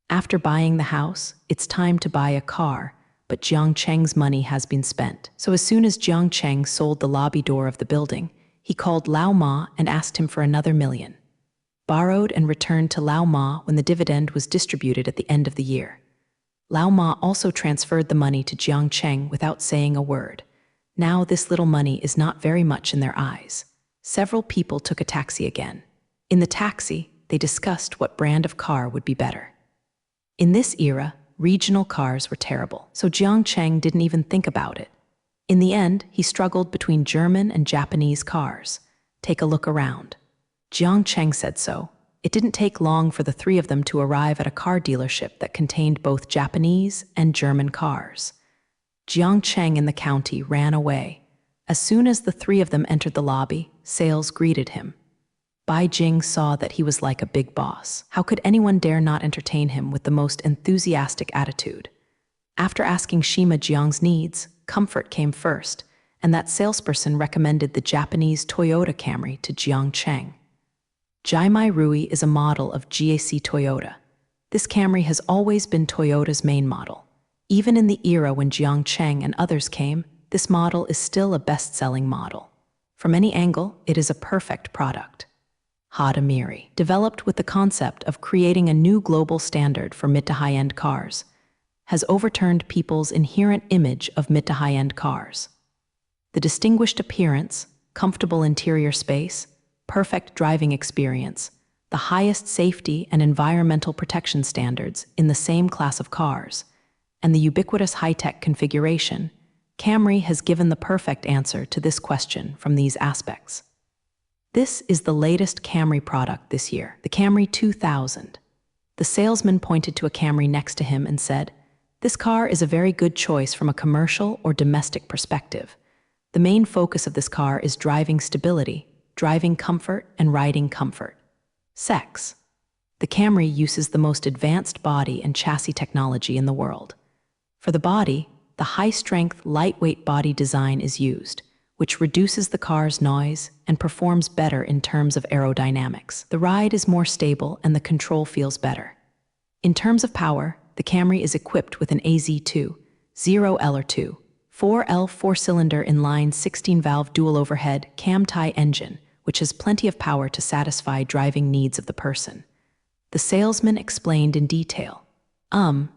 After buying the house, it's time to buy a car, but Jiang Cheng's money has been spent. So as soon as Jiang Cheng sold the lobby door of the building, he called Lao Ma and asked him for another $1 million. Borrowed and returned to Lao Ma when the dividend was distributed at the end of the year. Lao Ma also transferred the money to Jiang Cheng without saying a word. Now this little money is not very much in their eyes. Several people took a taxi again. In the taxi, they discussed what brand of car would be better. In this era, regional cars were terrible, so Jiang Cheng didn't even think about it. In the end, he struggled between German and Japanese cars. Take a look around. Jiang Cheng said so. It didn't take long for the three of them to arrive at a car dealership that contained both Japanese and German cars. Jiang Cheng in the county ran away. As soon as the three of them entered the lobby, sales greeted him. Bai Jing saw that he was like a big boss. How could anyone dare not entertain him with the most enthusiastic attitude? After asking Shima Jiang's needs, comfort came first, and that salesperson recommended the Japanese Toyota Camry to Jiang Cheng. Jaimai Rui is a model of GAC Toyota. This Camry has always been Toyota's main model. Even in the era when Jiang Cheng and others came, this model is still a best-selling model. From any angle, it is a perfect product. Hadamiri, developed with the concept of creating a new global standard for mid to high-end cars, has overturned people's inherent image of mid to high-end cars. The distinguished appearance, comfortable interior space, perfect driving experience, the highest safety and environmental protection standards in the same class of cars, and the ubiquitous high-tech configuration, Camry has given the perfect answer to this question from these aspects. This is the latest Camry product this year, the Camry 2000. The salesman pointed to a Camry next to him and said, "This car is a very good choice from a commercial or domestic perspective. The main focus of this car is driving stability, driving comfort, and riding comfort. Sex. The Camry uses the most advanced body and chassis technology in the world. For the body, the high-strength, lightweight body design is used, which reduces the car's noise and performs better in terms of aerodynamics. The ride is more stable and the control feels better. In terms of power, the Camry is equipped with an AZ2, 0L2, 4L 4-cylinder inline 16-valve dual-overhead cam-tie engine, which has plenty of power to satisfy driving needs of the person." The salesman explained in detail.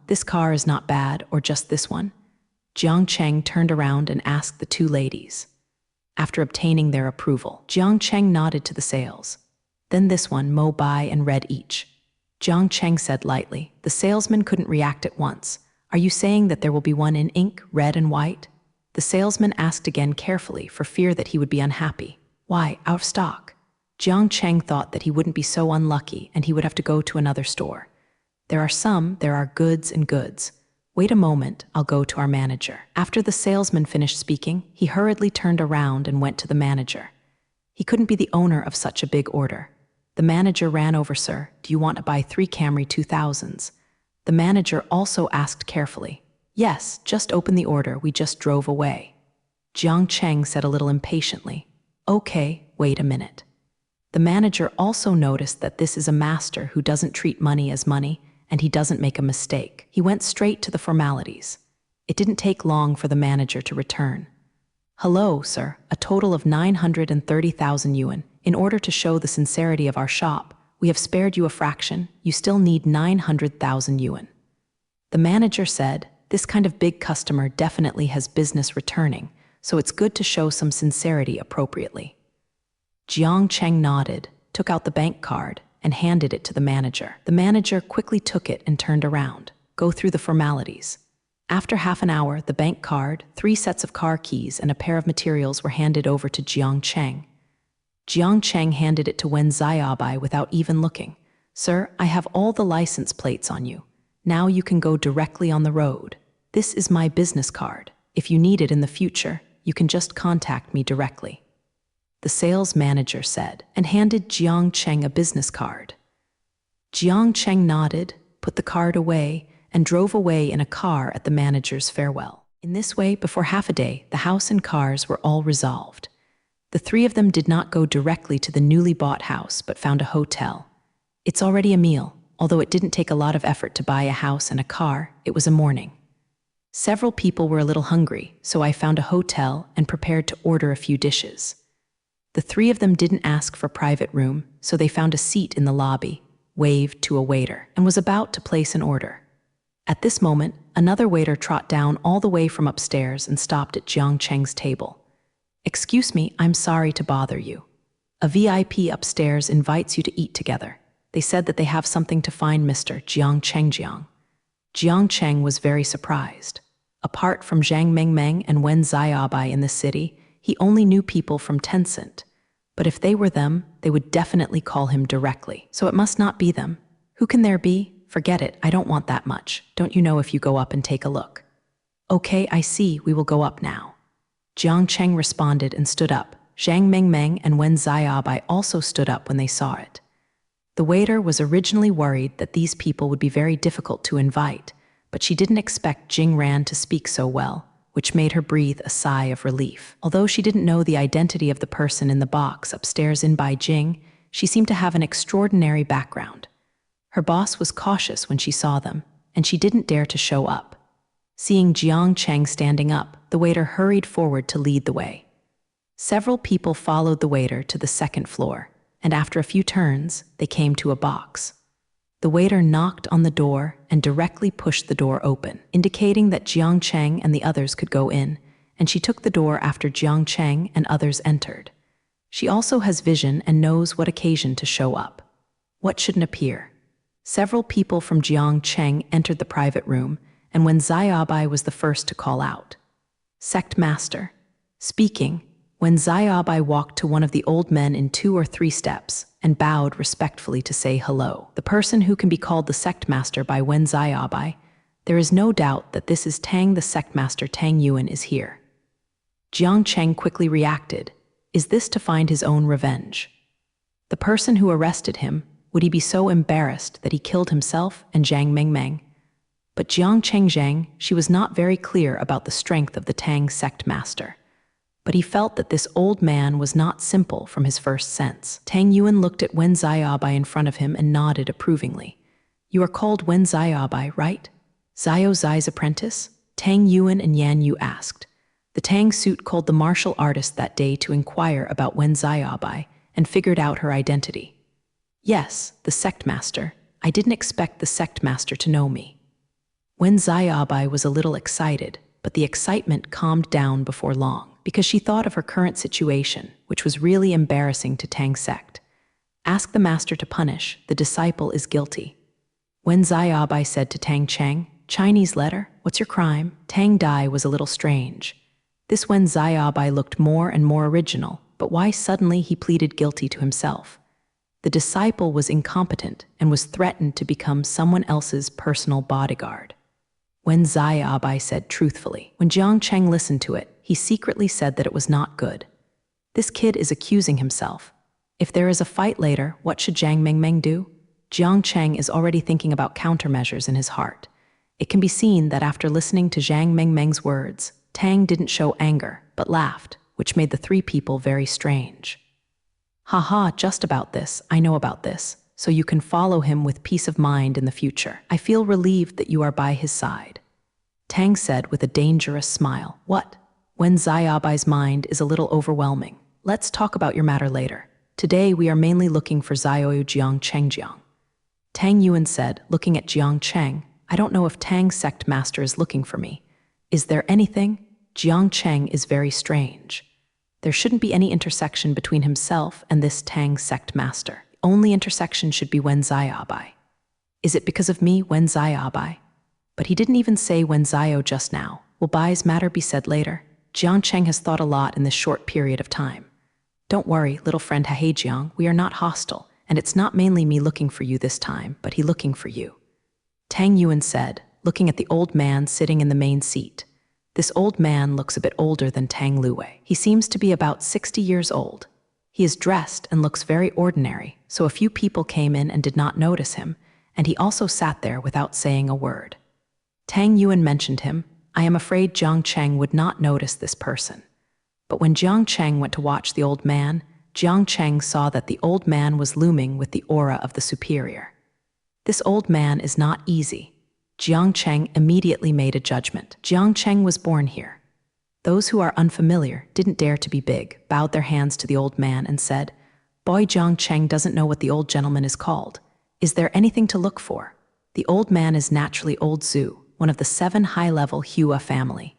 This car is not bad, or just this one?" Jiang Cheng turned around and asked the two ladies. After obtaining their approval, Jiang Cheng nodded to the sales. "Then this one, Mo Bai and red each." Jiang Cheng said lightly. The salesman couldn't react at once. "Are you saying that there will be one in ink, red and white?" The salesman asked again carefully for fear that he would be unhappy. "Why, out of stock." Jiang Cheng thought that he wouldn't be so unlucky and he would have to go to another store. There are goods and goods. Wait a moment, I'll go to our manager." After the salesman finished speaking, he hurriedly turned around and went to the manager. He couldn't be the owner of such a big order. The manager ran over. "Sir, do you want to buy 3 Camry 2000s? The manager also asked carefully. "Yes, just open the order, we just drove away." Jiang Cheng said a little impatiently. "Okay, wait a minute." The manager also noticed that this is a master who doesn't treat money as money, and he doesn't make a mistake. He went straight to the formalities. It didn't take long for the manager to return. "Hello, sir, a total of 930,000 yuan. In order to show the sincerity of our shop, we have spared you a fraction. You still need 900,000 yuan." The manager said, "This kind of big customer definitely has business returning, so it's good to show some sincerity appropriately." Jiang Cheng nodded, took out the bank card, and handed it to the manager. The manager quickly took it and turned around. "Go through the formalities." After half an hour, the bank card, 3 sets of car keys, and a pair of materials were handed over to Jiang Cheng. Jiang Cheng handed it to Wen Xiaobai without even looking. "Sir, I have all the license plates on you. Now you can go directly on the road. This is my business card. If you need it in the future, you can just contact me directly," the sales manager said, and handed Jiang Cheng a business card. Jiang Cheng nodded, put the card away, and drove away in a car at the manager's farewell. In this way, before half a day, the house and cars were all resolved. The three of them did not go directly to the newly bought house, but found a hotel. It's already a meal. Although it didn't take a lot of effort to buy a house and a car, it was a morning. Several people were a little hungry, so I found a hotel and prepared to order a few dishes. The three of them didn't ask for private room, so they found a seat in the lobby, waved to a waiter, and was about to place an order. At this moment, another waiter trotted down all the way from upstairs and stopped at Jiang Cheng's table. "Excuse me, I'm sorry to bother you. A VIP upstairs invites you to eat together. They said that they have something to find Mr. Jiang Cheng Jiang." Jiang Cheng was very surprised. Apart from Zhang Mengmeng and Wen Xiaobai in the city, he only knew people from Tencent. But if they were them, they would definitely call him directly. So it must not be them. Who can there be? Forget it, I don't want that much. Don't you know if you go up and take a look? Okay, I see, we will go up now. Jiang Cheng responded and stood up. Zhang Mengmeng and Wen Xiaobai also stood up when they saw it. The waiter was originally worried that these people would be very difficult to invite, but she didn't expect Jing Ran to speak so well, which made her breathe a sigh of relief. Although she didn't know the identity of the person in the box upstairs in Beijing, she seemed to have an extraordinary background. Her boss was cautious when she saw them, and she didn't dare to show up. Seeing Jiang Cheng standing up, the waiter hurried forward to lead the way. Several people followed the waiter to the second floor, and after a few turns, they came to a box. The waiter knocked on the door and directly pushed the door open, indicating that Jiang Cheng and the others could go in, and she took the door after Jiang Cheng and others entered. She also has vision and knows what occasion to show up. What shouldn't appear? Several people from Jiang Cheng entered the private room, and when Xiaobai was the first to call out. "Sect Master." Speaking, when Xiaobai walked to one of the old men in 2 or 3 steps and bowed respectfully to say hello. The person who can be called the sect master by Wen Xiaobai, there is no doubt that this is Tang. The sect master Tang Yuan is here. Jiang Cheng quickly reacted. Is this to find his own revenge? The person who arrested him, would he be so embarrassed that he killed himself and Zhang Mengmeng? But Jiang Cheng Zhang, she was not very clear about the strength of the Tang sect master. But he felt that this old man was not simple from his first sense. Tang Yuan looked at Wen Xiaobai in front of him and nodded approvingly. "You are called Wen Xiaobai, right? Xiao Zai's apprentice?" Tang Yuan and Yan Yu asked. The Tang suit called the martial artist that day to inquire about Wen Xiaobai and figured out her identity. "Yes, the sect master. I didn't expect the sect master to know me." Wen Xiaobai was a little excited, but the excitement calmed down before long, because she thought of her current situation, which was really embarrassing to Tang sect. "Ask the master to punish, the disciple is guilty." Wen Xiaobai said to Tang Cheng, "Chinese letter, what's your crime?" Tang Dai was a little strange. This Wen Xiaobai looked more and more original, but why suddenly he pleaded guilty to himself? The disciple was incompetent and was threatened to become someone else's personal bodyguard. Wen Xiaobai said truthfully. When Jiang Cheng listened to it, he secretly said that it was not good. This kid is accusing himself. If there is a fight later, what should Zhang Mengmeng do? Jiang Cheng is already thinking about countermeasures in his heart. It can be seen that after listening to Zhang Mengmeng's words, Tang didn't show anger, but laughed, which made the 3 people very strange. "Haha, just about this, I know about this, so you can follow him with peace of mind in the future. I feel relieved that you are by his side," Tang said with a dangerous smile. "What?" Wen Xiaobai's mind is a little overwhelming. "Let's talk about your matter later. Today we are mainly looking for Xiaoyu Jiang Chengjiang." Tang Yuan said, looking at Jiang Cheng, "I don't know if Tang sect master is looking for me. Is there anything?" Jiang Cheng is very strange. There shouldn't be any intersection between himself and this Tang sect master. The only intersection should be Wen Xiaobai. Is it because of me, Wen Xiaobai? But he didn't even say Wen Xiao just now. Will Bai's matter be said later? Jiang Cheng has thought a lot in this short period of time. "Don't worry, little friend Hejiang, we are not hostile, and it's not mainly me looking for you this time, but he looking for you," Tang Yuan said, looking at the old man sitting in the main seat. This old man looks a bit older than Tang Luwei. He seems to be about 60 years old. He is dressed and looks very ordinary, so a few people came in and did not notice him, and he also sat there without saying a word. Tang Yuan mentioned him. I am afraid Jiang Cheng would not notice this person. But when Jiang Cheng went to watch the old man, Jiang Cheng saw that the old man was looming with the aura of the superior. This old man is not easy. Jiang Cheng immediately made a judgment. Jiang Cheng was born here. Those who are unfamiliar didn't dare to be big, bowed their hands to the old man and said, "Boy, Jiang Cheng doesn't know what the old gentleman is called. Is there anything to look for?" The old man is naturally old Zhu, one of the 7 high-level Hua family.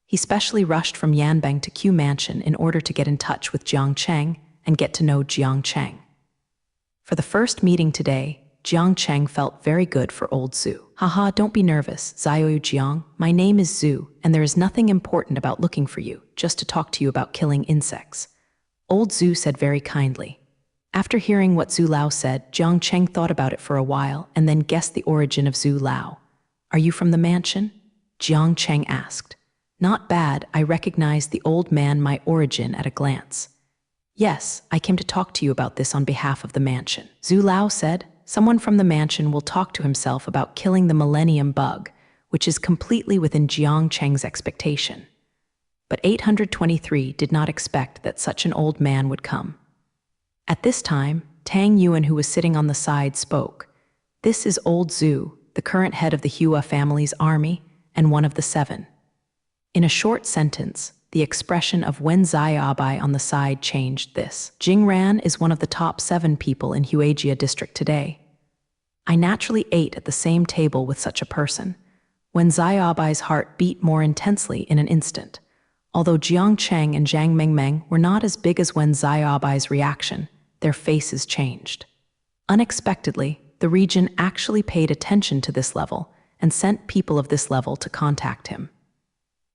He specially rushed from Yanbang to Q Mansion in order to get in touch with Jiang Cheng and get to know Jiang Cheng. For the first meeting today, Jiang Cheng felt very good for old Zhu. "Haha, don't be nervous, Xiaoyu Jiang. My name is Zhu, and there is nothing important about looking for you, just to talk to you about killing insects," old Zhu said very kindly. After hearing what Zhu Lao said, Jiang Cheng thought about it for a while and then guessed the origin of Zhu Lao. "Are you from the mansion?" Jiang Cheng asked. "Not bad, I recognized the old man my origin at a glance." "Yes, I came to talk to you about this on behalf of the mansion," Zhu Lao said. "Someone from the mansion will talk to himself about killing the Millennium Bug, which is completely within Jiang Cheng's expectation." But 823 did not expect that such an old man would come. At this time, Tang Yuan, who was sitting on the side, spoke. "This is old Zhu, the current head of the Hua family's army, and one of the 7. In a short sentence, the expression of Wen Xiaobai on the side changed this. "Jing Ran is one of the top 7 people in Huajia district today. I naturally ate at the same table with such a person." Wen Xiaobai's heart beat more intensely in an instant. Although Jiang Cheng and Zhang Mengmeng were not as big as Wen Xiaobai's reaction, their faces changed. Unexpectedly, the region actually paid attention to this level and sent people of this level to contact him.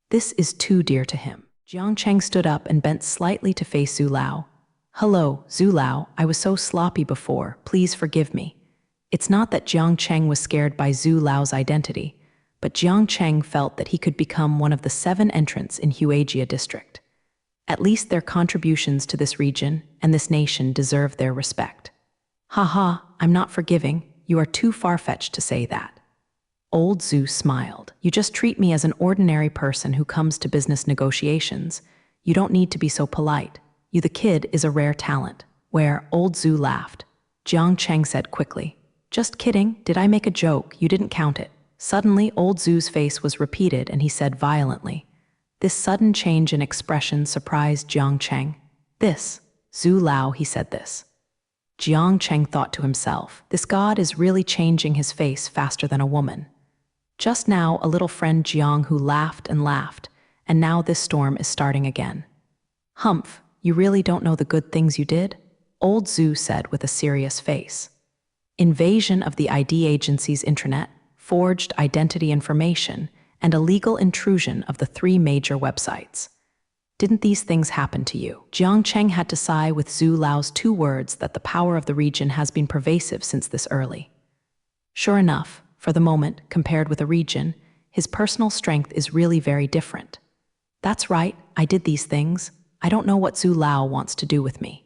This is too dear to him. Jiang Cheng stood up and bent slightly to face Zhu Lao. "Hello, Zhu Lao, I was so sloppy before, please forgive me." It's not that Jiang Cheng was scared by Zhu Lao's identity, but Jiang Cheng felt that he could become one of the 7 entrants in Huajia district. At least their contributions to this region and this nation deserve their respect. "Haha, I'm not forgiving, you are too far-fetched to say that." Old Zhu smiled. "You just treat me as an ordinary person who comes to business negotiations. You don't need to be so polite. You the kid is a rare talent." Where old Zhu laughed. Jiang Cheng said quickly, "Just kidding, did I make a joke? You didn't count it." Suddenly, old Zhu's face was repeated and he said violently. This sudden change in expression surprised Jiang Cheng. "This, Zhu Lao," he said this. Jiang Cheng thought to himself, this god is really changing his face faster than a woman. Just now, a little friend Jiang who laughed, and now this storm is starting again. "Humph, you really don't know the good things you did?" old Zhu said with a serious face. "Invasion of the ID agency's intranet, forged identity information, and illegal intrusion of the 3 major websites. Didn't these things happen to you?" Jiang Cheng had to sigh with Zhu Lao's 2 words that the power of the region has been pervasive since this early. Sure enough, for the moment, compared with a region, his personal strength is really very different. "That's right, I did these things. I don't know what Zhu Lao wants to do with me."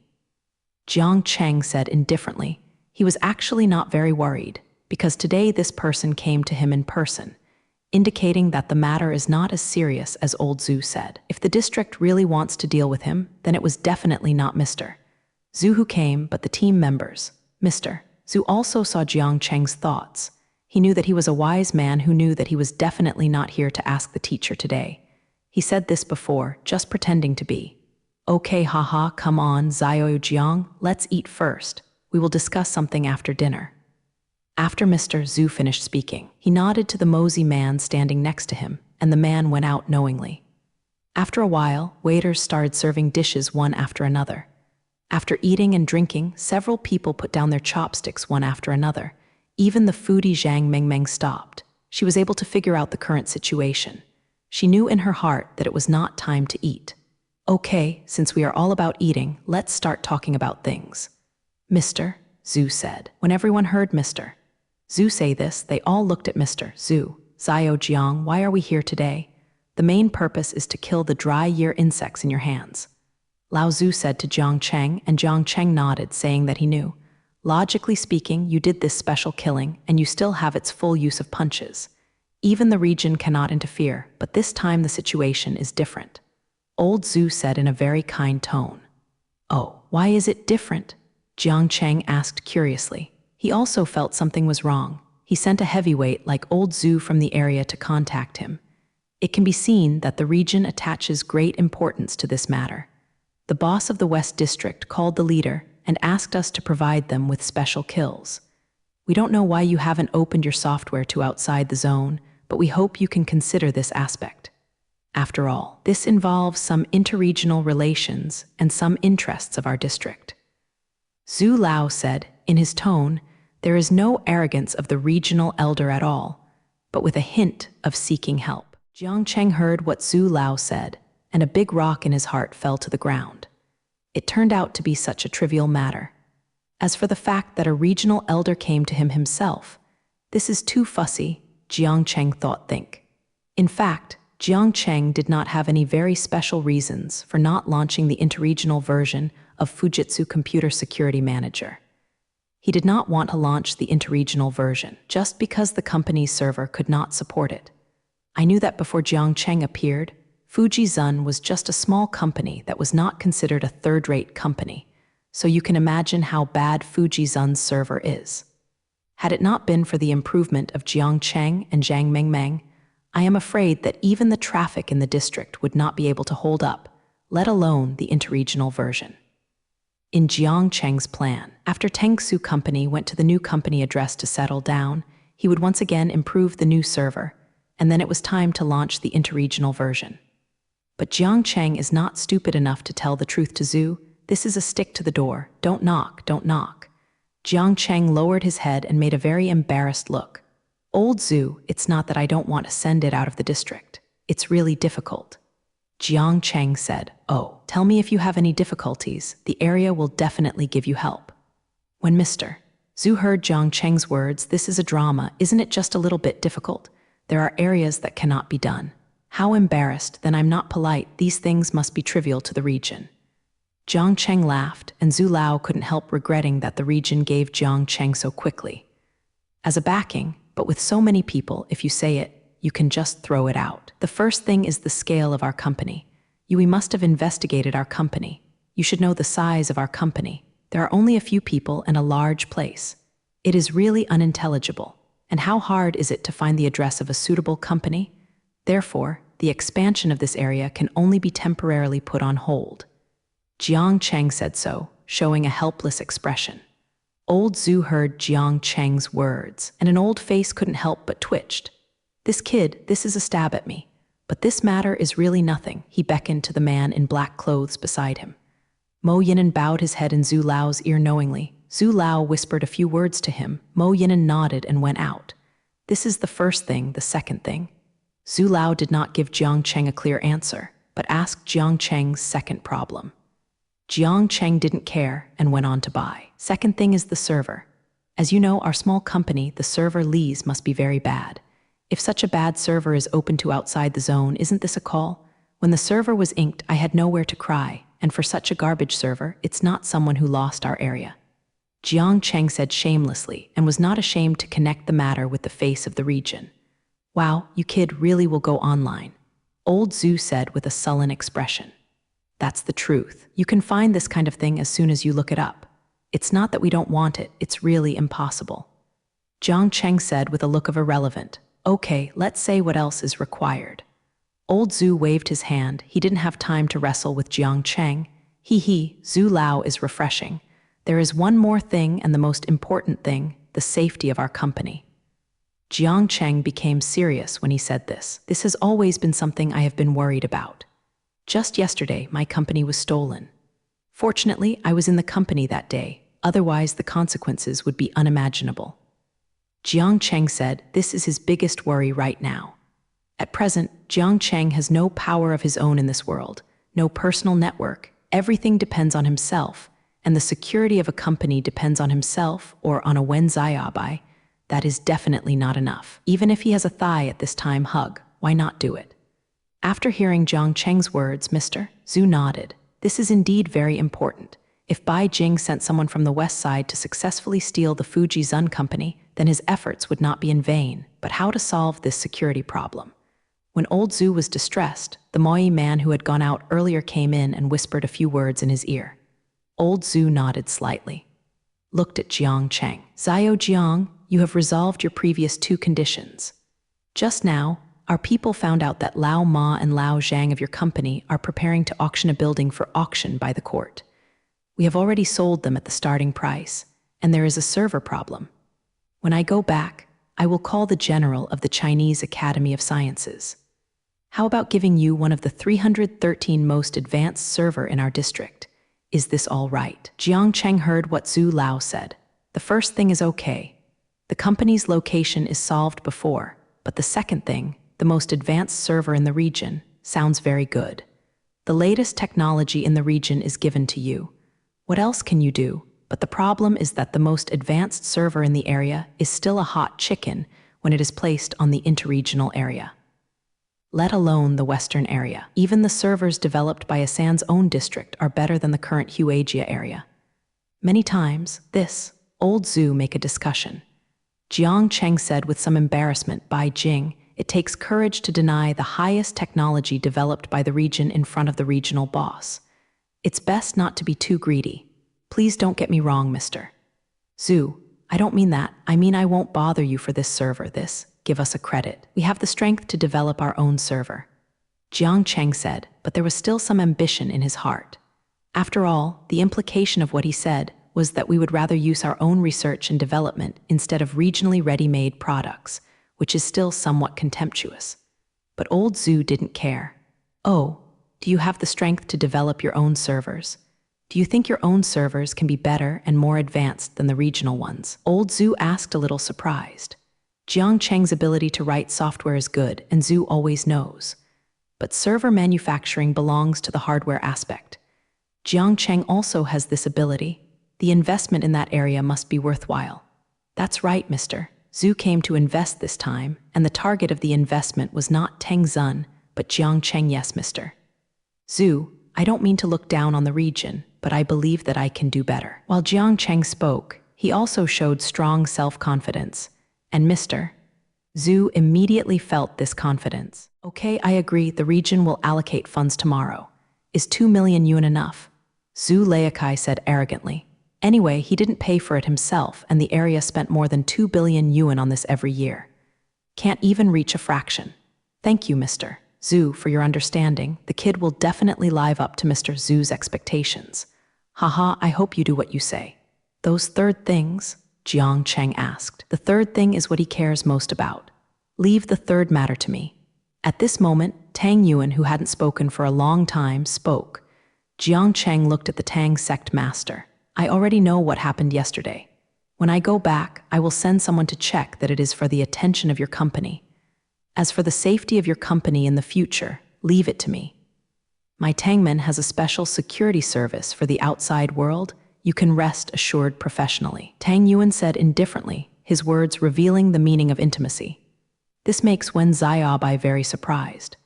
Jiang Cheng said indifferently. He was actually not very worried, because today this person came to him in person, indicating that the matter is not as serious as old Zhu said. If the district really wants to deal with him, then it was definitely not Mr. Zhu who came, but the team members. Mr. Zhu also saw Jiang Cheng's thoughts. He knew that he was a wise man who knew that he was definitely not here to ask the teacher today. He said this before, just pretending to be. "Okay, haha, come on, Xiaoyu Jiang, let's eat first. We will discuss something after dinner." After Mr. Zhu finished speaking, he nodded to the mosey man standing next to him, and the man went out knowingly. After a while, waiters started serving dishes one after another. After eating and drinking, several people put down their chopsticks one after another. Even the foodie Zhang Mengmeng stopped. She was able to figure out the current situation. She knew in her heart that it was not time to eat. "Okay, since we are all about eating, let's start talking about things." "Mr. Zhu said. When everyone heard Mr. Zhu say this, they all looked at Mr. Zhu. "Xiao Jiang, why are we here today?" "The main purpose is to kill the dry year insects in your hands," Lao Zhu said to Jiang Cheng, and Jiang Cheng nodded, saying that he knew. "Logically speaking, you did this special killing, and you still have its full use of punches. Even the region cannot interfere, but this time the situation is different. Old Zhu said in a very kind tone. Oh, why is it different? Jiang Cheng asked curiously. He also felt something was wrong. He sent a heavyweight like Old Zhu from the area to contact him. It can be seen that the region attaches great importance to this matter. The boss of the West District called the leader and asked us to provide them with special kills. We don't know why you haven't opened your software to outside the zone, but we hope you can consider this aspect. After all, this involves some interregional relations and some interests of our district. Zhu Lao said, in his tone, there is no arrogance of the regional elder at all, but with a hint of seeking help. Jiang Cheng heard what Zhu Lao said, and a big rock in his heart fell to the ground. It turned out to be such a trivial matter. As for the fact that a regional elder came to him himself, this is too fussy, Jiang Cheng think. In fact, Jiang Cheng did not have any very special reasons for not launching the interregional version of Fujitsu Computer Security Manager. He did not want to launch the interregional version just because the company's server could not support it. I knew that before Jiang Cheng appeared, Fujizun was just a small company that was not considered a third-rate company, so you can imagine how bad Fujizun's server is. Had it not been for the improvement of Jiang Cheng and Zhang Mengmeng, I am afraid that even the traffic in the district would not be able to hold up, let alone the interregional version. In Jiang Cheng's plan, after Tengsu Company went to the new company address to settle down, he would once again improve the new server, and then it was time to launch the interregional version. But Jiang Cheng is not stupid enough to tell the truth to Zhu. This is a stick to the door. Don't knock, don't knock. Jiang Cheng lowered his head and made a very embarrassed look. Old Zhu, it's not that I don't want to send it out of the district. It's really difficult. Jiang Cheng said, oh, tell me if you have any difficulties. The area will definitely give you help. When Mr. Zhu heard Jiang Cheng's words, this is a drama, isn't it just a little bit difficult? There are areas that cannot be done. How embarrassed, then I'm not polite, these things must be trivial to the region. Jiang Cheng laughed, and Zhu Lao couldn't help regretting that the region gave Jiang Cheng so quickly. As a backing, but with so many people, if you say it, you can just throw it out. The first thing is the scale of our company. We must have investigated our company. You should know the size of our company. There are only a few people and a large place. It is really unintelligible. And how hard is it to find the address of a suitable company? Therefore, the expansion of this area can only be temporarily put on hold. Jiang Cheng said so, showing a helpless expression. Old Zhu heard Jiang Cheng's words, and an old face couldn't help but twitched. This kid, this is a stab at me. But this matter is really nothing, he beckoned to the man in black clothes beside him. Mo Yinan bowed his head in Zhu Lao's ear knowingly. Zhu Lao whispered a few words to him. Mo Yinan nodded and went out. This is the first thing, the second thing. Zhu Lao did not give Jiang Cheng a clear answer, but asked Jiang Cheng's second problem. Jiang Cheng didn't care and went on to buy. Second thing is the server. As you know, our small company, the server lease must be very bad. If such a bad server is open to outside the zone, isn't this a call? When the server was inked, I had nowhere to cry, and for such a garbage server, it's not someone who lost our area. Jiang Cheng said shamelessly, and was not ashamed to connect the matter with the face of the region. Wow, you kid really will go online. Old Zhu said with a sullen expression. That's the truth. You can find this kind of thing as soon as you look it up. It's not that we don't want it, it's really impossible. Jiang Cheng said with a look of irrelevant. Okay, let's say what else is required. Old Zhu waved his hand. He didn't have time to wrestle with Jiang Cheng. Zhu Lao is refreshing. There is one more thing, and the most important thing, the safety of our company. Jiang Cheng became serious when he said this. This has always been something I have been worried about. Just yesterday, my company was stolen. Fortunately, I was in the company that day. Otherwise, the consequences would be unimaginable. Jiang Cheng said this is his biggest worry right now. At present, Jiang Cheng has no power of his own in this world, no personal network. Everything depends on himself, and the security of a company depends on himself or on a Wenziabai. That is definitely not enough. Even if he has a thigh at this time hug, why not do it? After hearing Jiang Cheng's words, Mr. Zhu nodded. This is indeed very important. If Bai Jing sent someone from the west side to successfully steal the Fujizun company, then his efforts would not be in vain. But how to solve this security problem? When old Zhu was distressed, the Moi man who had gone out earlier came in and whispered a few words in his ear. Old Zhu nodded slightly, looked at Jiang Cheng. Xiao Jiang, you have resolved your previous 2 conditions. Just now, our people found out that Lao Ma and Lao Zhang of your company are preparing to auction a building for auction by the court. We have already sold them at the starting price, and there is a server problem. When I go back, I will call the general of the Chinese Academy of Sciences. How about giving you one of the 313 most advanced server in our district? Is this all right? Jiang Cheng heard what Zhu Lao said. The first thing is okay. The company's location is solved before, but the second thing, the most advanced server in the region, sounds very good. The latest technology in the region is given to you. What else can you do? But the problem is that the most advanced server in the area is still a hot chicken when it is placed on the interregional area, let alone the western area. Even the servers developed by Asan's own district are better than the current Huaijia area. Many times, this, old Zhu make a discussion. Jiang Cheng said with some embarrassment, by Jing, it takes courage to deny the highest technology developed by the region in front of the regional boss. It's best not to be too greedy. Please don't get me wrong, Mr. Zhu, I don't mean that. I mean I won't bother you for this server. Give us a credit. We have the strength to develop our own server. Jiang Cheng said, but there was still some ambition in his heart. After all, the implication of what he said was that we would rather use our own research and development instead of regionally ready-made products, which is still somewhat contemptuous. But old Zhu didn't care. Oh, do you have the strength to develop your own servers? Do you think your own servers can be better and more advanced than the regional ones? Old Zhu asked, a little surprised. Jiang Cheng's ability to write software is good, and Zhu always knows. But server manufacturing belongs to the hardware aspect. Jiang Cheng also has this ability. The investment in that area must be worthwhile. That's right, Mr. Zhu came to invest this time, and the target of the investment was not Teng Zun, but Jiang Cheng. Yes, Mr. Zhu, I don't mean to look down on the region, but I believe that I can do better. While Jiang Cheng spoke, he also showed strong self-confidence, and Mr. Zhu immediately felt this confidence. Okay, I agree, the region will allocate funds tomorrow. Is 2 million yuan enough? Zhu Laokai said arrogantly. Anyway, he didn't pay for it himself, and the area spent more than 2 billion yuan on this every year. Can't even reach a fraction. Thank you, Mr. Zhu, for your understanding. The kid will definitely live up to Mr. Zhu's expectations. Haha, I hope you do what you say. Those third things? Jiang Cheng asked. The third thing is what he cares most about. Leave the third matter to me. At this moment, Tang Yuan, who hadn't spoken for a long time, spoke. Jiang Cheng looked at the Tang sect master. I already know what happened yesterday. When I go back, I will send someone to check that it is for the attention of your company. As for the safety of your company in the future, leave it to me. My Tangman has a special security service for the outside world. You can rest assured professionally. Tang Yuan said indifferently, his words revealing the meaning of intimacy. This makes Wen Xiaobai very surprised.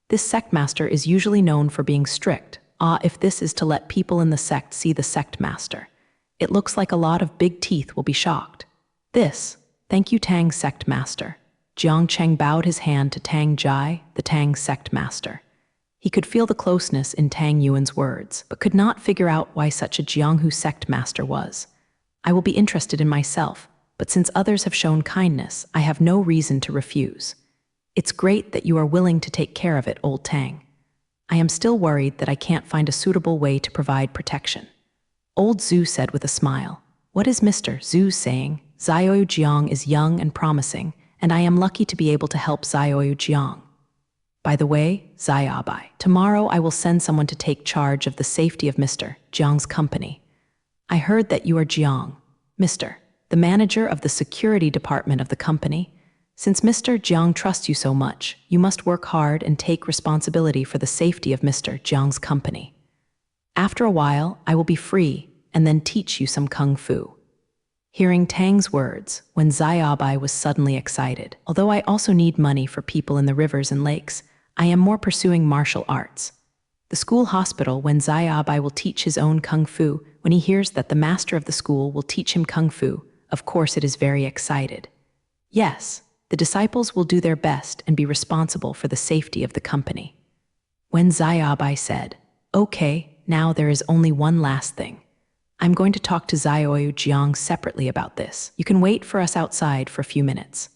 This sect master is usually known for being strict. If this is to let people in the sect see the sect master, it looks like a lot of big teeth will be shocked. Thank you, Tang sect master. Jiang Cheng bowed his hand to Tang Jai, the Tang sect master. He could feel the closeness in Tang Yuan's words, but could not figure out why such a Jianghu sect master was. I will be interested in myself, but since others have shown kindness, I have no reason to refuse. It's great that you are willing to take care of it, old Tang. I am still worried that I can't find a suitable way to provide protection. Old Zhu said with a smile. What is Mr. Zhu saying? Xiaoyu Jiang is young and promising, and I am lucky to be able to help Xiaoyu Jiang. By the way, Xiaobai, tomorrow I will send someone to take charge of the safety of Mr. Jiang's company. I heard that you are Jiang, Mr. the manager of the security department of the company. Since Mr. Jiang trusts you so much, you must work hard and take responsibility for the safety of Mr. Jiang's company. After a while, I will be free and then teach you some kung fu. Hearing Tang's words, Wen Xiaobai was suddenly excited. Although I also need money for people in the rivers and lakes, I am more pursuing martial arts. The school hospital, Wen Xiaobai will teach his own kung fu. When he hears that the master of the school will teach him kung fu, of course it is very excited. Yes, the disciples will do their best and be responsible for the safety of the company. When Xiaobai said, "Okay, now there is only one last thing. I'm going to talk to Xiaoyu Jiang separately about this. You can wait for us outside for a few minutes."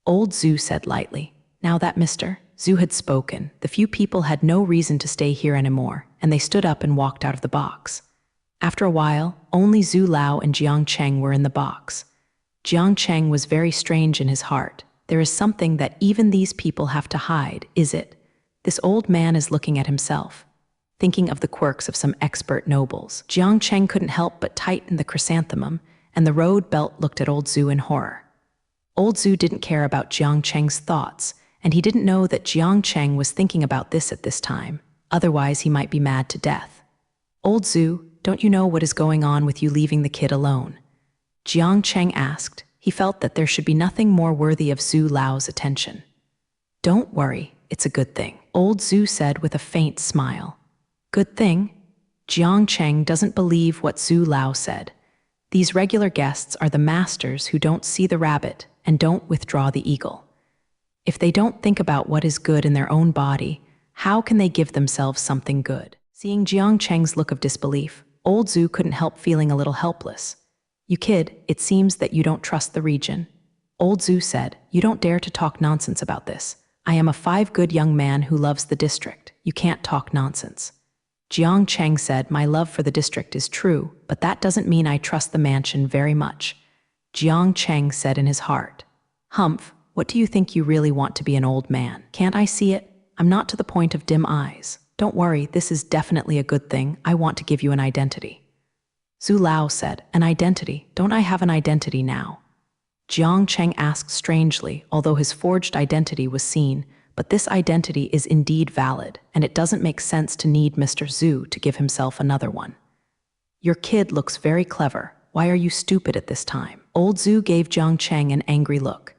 Old Zhu said lightly. Now that Mr. Zhu had spoken, the few people had no reason to stay here anymore, and they stood up and walked out of the box. After a while, only Zhu Lao and Jiang Cheng were in the box. Jiang Cheng was very strange in his heart. There is something that even these people have to hide, is it? This old man is looking at himself, thinking of the quirks of some expert nobles. Jiang Cheng couldn't help but tighten the chrysanthemum, and the road belt looked at old Zhu in horror. Old Zhu didn't care about Jiang Cheng's thoughts, and he didn't know that Jiang Cheng was thinking about this at this time. Otherwise, he might be mad to death. "Old Zhu, don't you know what is going on with you leaving the kid alone?" Jiang Cheng asked. He felt that there should be nothing more worthy of Zhu Lao's attention. "Don't worry, it's a good thing," Old Zhu said with a faint smile. "Good thing?" Jiang Cheng doesn't believe what Zhu Lao said. These regular guests are the masters who don't see the rabbit and don't withdraw the eagle. If they don't think about what is good in their own body, how can they give themselves something good? Seeing Jiang Cheng's look of disbelief, Old Zhu couldn't help feeling a little helpless. "You kid, it seems that you don't trust the region." Old Zhu said, "You don't dare to talk nonsense about this. I am a 5 good young man who loves the district. You can't talk nonsense." Jiang Cheng said, "My love for the district is true, but that doesn't mean I trust the mansion very much." Jiang Cheng said in his heart, "Humph, what do you think you really want to be an old man? Can't I see it? I'm not to the point of dim eyes. Don't worry, this is definitely a good thing. I want to give you an identity." Zhu Lao said, "An identity? Don't I have an identity now?" Jiang Cheng asked strangely, although his forged identity was seen, but this identity is indeed valid, and it doesn't make sense to need Mr. Zhu to give himself another one. "Your kid looks very clever. Why are you stupid at this time?" Old Zhu gave Jiang Cheng an angry look.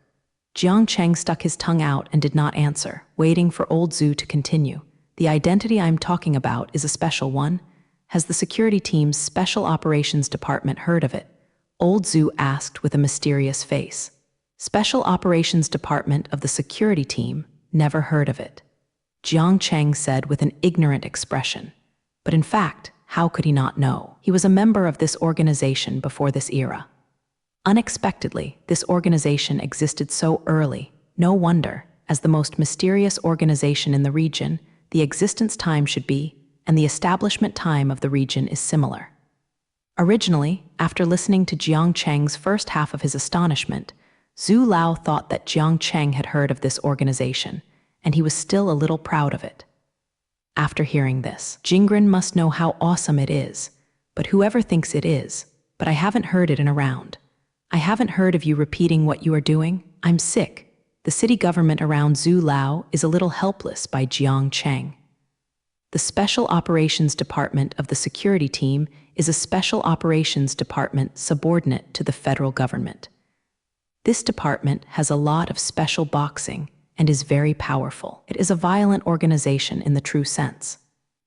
Jiang Cheng stuck his tongue out and did not answer, waiting for Old Zhu to continue. "The identity I'm talking about is a special one. Has the security team's Special Operations Department heard of it?" Old Zhu asked with a mysterious face. "Special Operations Department of the security team? Never heard of it," Jiang Cheng said with an ignorant expression. But in fact, how could he not know? He was a member of this organization before this era. Unexpectedly, this organization existed so early. No wonder, as the most mysterious organization in the region, the existence time should be, and the establishment time of the region is similar. Originally, after listening to Jiang Cheng's first half of his astonishment, Zhu Lao thought that Jiang Cheng had heard of this organization, and he was still a little proud of it. After hearing this, Jingren must know how awesome it is, but whoever thinks it is, but I haven't heard it in a round. I haven't heard of you repeating what you are doing. I'm sick. The city government around Zhu Lao is a little helpless by Jiang Cheng. The Special Operations Department of the security team is a special operations department subordinate to the federal government. This department has a lot of special boxing and is very powerful. It is a violent organization in the true sense.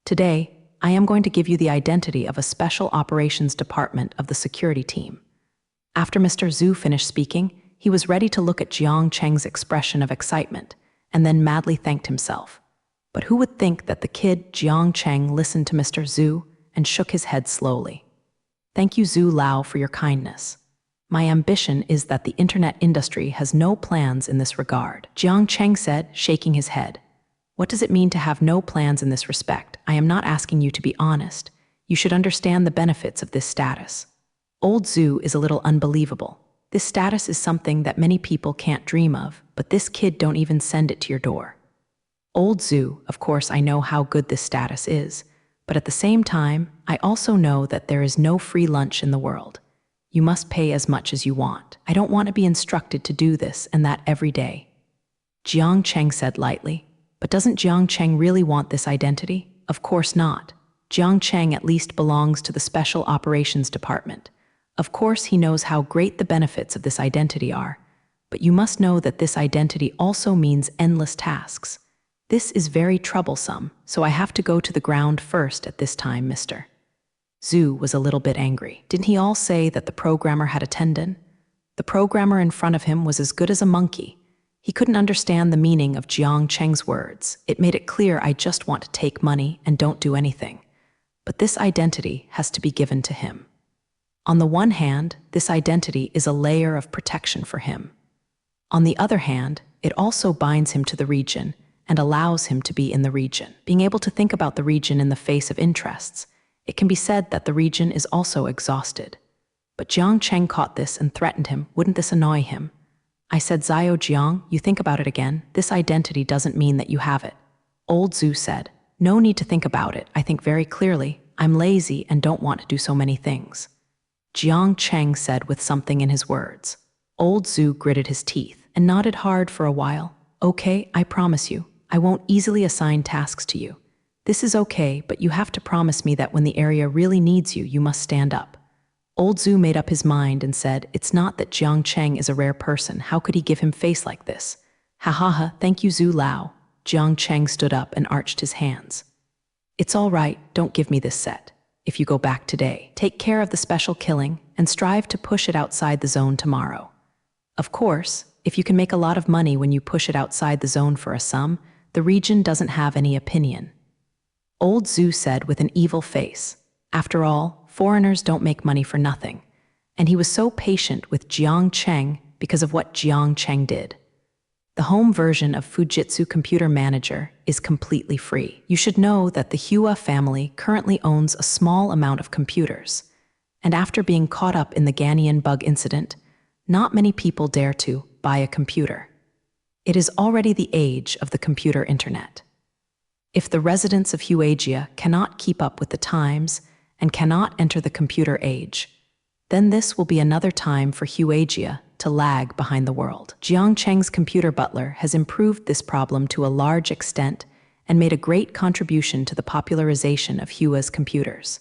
Today, I am going to give you the identity of a special operations department of the security team. After Mr. Zhu finished speaking, he was ready to look at Jiang Cheng's expression of excitement and then madly thanked himself. But who would think that the kid Jiang Cheng listened to Mr. Zhu and shook his head slowly. "Thank you, Zhu Lao, for your kindness. My ambition is that the internet industry has no plans in this regard," Jiang Cheng said, shaking his head. "What does it mean to have no plans in this respect? I am not asking you to be honest. You should understand the benefits of this status." Old Zhu is a little unbelievable. This status is something that many people can't dream of, but this kid don't even send it to your door. Old Zhu, of course I know how good this status is, but at the same time, I also know that there is no free lunch in the world. You must pay as much as you want. I don't want to be instructed to do this and that every day. Jiang Cheng said lightly. But doesn't Jiang Cheng really want this identity? Of course not. Jiang Cheng at least belongs to the Special Operations Department. Of course he knows how great the benefits of this identity are, but you must know that this identity also means endless tasks. This is very troublesome, so I have to go to the ground first at this time, Mr. Zhu was a little bit angry. Didn't he all say that the programmer had a tendon? The programmer in front of him was as good as a monkey. He couldn't understand the meaning of Jiang Cheng's words. It made it clear, I just want to take money and don't do anything. But this identity has to be given to him. On the one hand, this identity is a layer of protection for him. On the other hand, it also binds him to the region and allows him to be in the region. Being able to think about the region in the face of interests, it can be said that the region is also exhausted. But Jiang Cheng caught this and threatened him. Wouldn't this annoy him? I said, Xiao Jiang, you think about it again. This identity doesn't mean that you have it. Old Zhu said, no need to think about it. I think very clearly. I'm lazy and don't want to do so many things. Jiang Cheng said with something in his words. Old Zhu gritted his teeth and nodded hard for a while. Okay, I promise you, I won't easily assign tasks to you. This is okay, but you have to promise me that when the area really needs you, you must stand up. Old Zhu made up his mind and said, it's not that Jiang Cheng is a rare person. How could he give him face like this? Ha ha ha, thank you Zhu Lao. Jiang Cheng stood up and arched his hands. It's all right, don't give me this set. If you go back today, take care of the special killing and strive to push it outside the zone tomorrow. Of course, if you can make a lot of money when you push it outside the zone for a sum, the region doesn't have any opinion. Old Zhu said with an evil face. After all, foreigners don't make money for nothing. And he was so patient with Jiang Cheng because of what Jiang Cheng did. The home version of Fujitsu Computer Manager is completely free. You should know that the Hua family currently owns a small amount of computers. And after being caught up in the Ghanaian bug incident, not many people dare to buy a computer. It is already the age of the computer internet. If the residents of Huagia cannot keep up with the times and cannot enter the computer age, then this will be another time for Huagia to lag behind the world. Jiang Cheng's computer butler has improved this problem to a large extent and made a great contribution to the popularization of Hua's computers.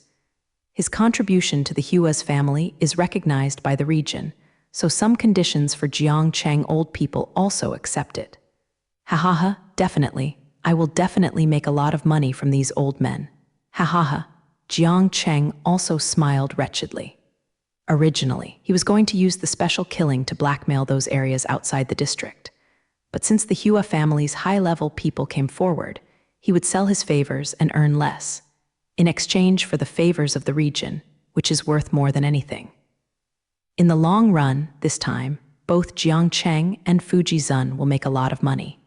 His contribution to the Hua's family is recognized by the region, so some conditions for Jiang Cheng old people also accept it. Ha ha ha, definitely. I will definitely make a lot of money from these old men. Ha ha ha. Jiang Cheng also smiled wretchedly. Originally, he was going to use the special killing to blackmail those areas outside the district. But since the Hua family's high-level people came forward, he would sell his favors and earn less, in exchange for the favors of the region, which is worth more than anything. In the long run, this time, both Jiang Cheng and Fuji Zun will make a lot of money.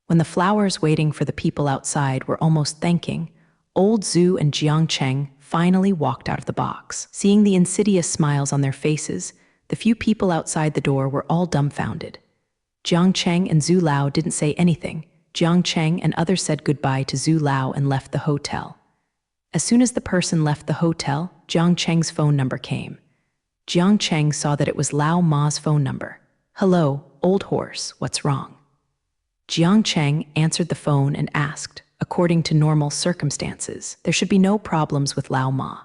When the flowers waiting for the people outside were almost thanking, Old Zhu and Jiang Cheng finally walked out of the box. Seeing the insidious smiles on their faces, the few people outside the door were all dumbfounded. Jiang Cheng and Zhu Lao didn't say anything. Jiang Cheng and others said goodbye to Zhu Lao and left the hotel. As soon as the person left the hotel, Jiang Cheng's phone number came. Jiang Cheng saw that it was Lao Ma's phone number. Hello, old horse, what's wrong? Jiang Cheng answered the phone and asked, according to normal circumstances, there should be no problems with Lao Ma.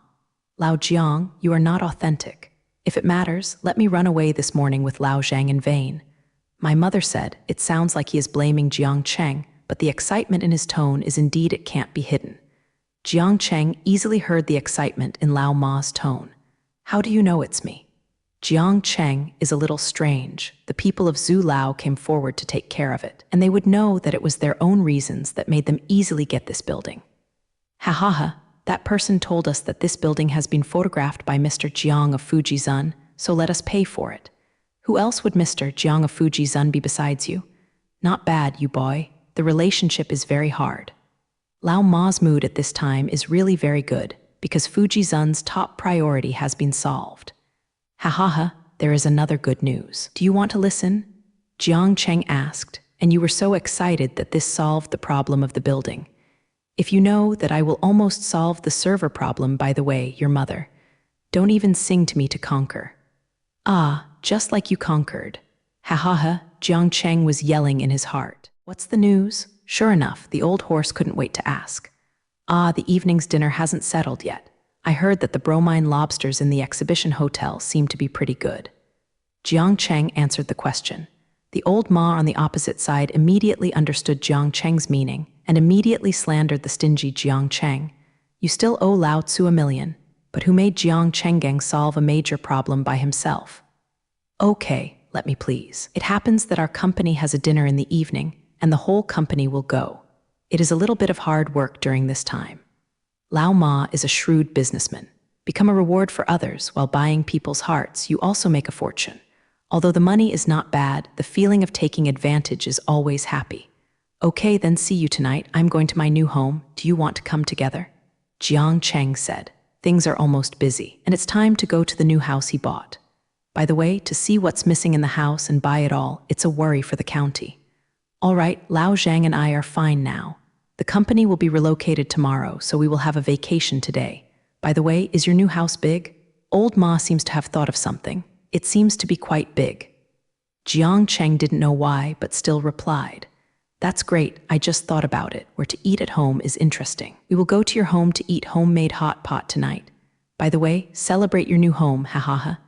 Lao Jiang, you are not authentic. If it matters, let me run away this morning with Lao Zhang in vain. My mother said, it sounds like he is blaming Jiang Cheng, but the excitement in his tone is indeed it can't be hidden. Jiang Cheng easily heard the excitement in Lao Ma's tone. How do you know it's me? Jiang Cheng is a little strange. The people of Zhu Lao came forward to take care of it, and they would know that it was their own reasons that made them easily get this building. Ha ha ha, that person told us that this building has been photographed by Mr. Jiang of Fuji Zun, so let us pay for it. Who else would Mr. Jiang of Fuji Zun be besides you? Not bad, you boy. The relationship is very hard. Lao Ma's mood at this time is really very good, because Fuji Zun's top priority has been solved. Ha ha ha, there is another good news. Do you want to listen? Jiang Cheng asked, and you were so excited that this solved the problem of the building. If you know that I will almost solve the server problem, by the way, your mother. Don't even sing to me to conquer. Ah, just like you conquered. Ha ha ha, Jiang Cheng was yelling in his heart. What's the news? Sure enough, the old horse couldn't wait to ask. Ah, the evening's dinner hasn't settled yet. I heard that the bromine lobsters in the exhibition hotel seem to be pretty good. Jiang Cheng answered the question. The old ma on the opposite side immediately understood Jiang Cheng's meaning and immediately slandered the stingy Jiang Cheng. You still owe Lao Tzu $1 million, but who made Jiang Chenggang solve a major problem by himself? Okay, let me please. It happens that our company has a dinner in the evening, and the whole company will go. It is a little bit of hard work during this time. Lao Ma is a shrewd businessman. Become a reward for others while buying people's hearts, you also make a fortune. Although the money is not bad, the feeling of taking advantage is always happy. Okay, then see you tonight. I'm going to my new home. Do you want to come together? Jiang Cheng said. Things are almost busy, and it's time to go to the new house he bought. By the way, to see what's missing in the house and buy it all, it's a worry for the county. All right, Lao Zhang and I are fine now. The company will be relocated tomorrow, so we will have a vacation today. By the way, is your new house big? Old Ma seems to have thought of something. It seems to be quite big. Jiang Cheng didn't know why, but still replied. That's great, I just thought about it. Where to eat at home is interesting. We will go to your home to eat homemade hot pot tonight. By the way, celebrate your new home, ha ha ha.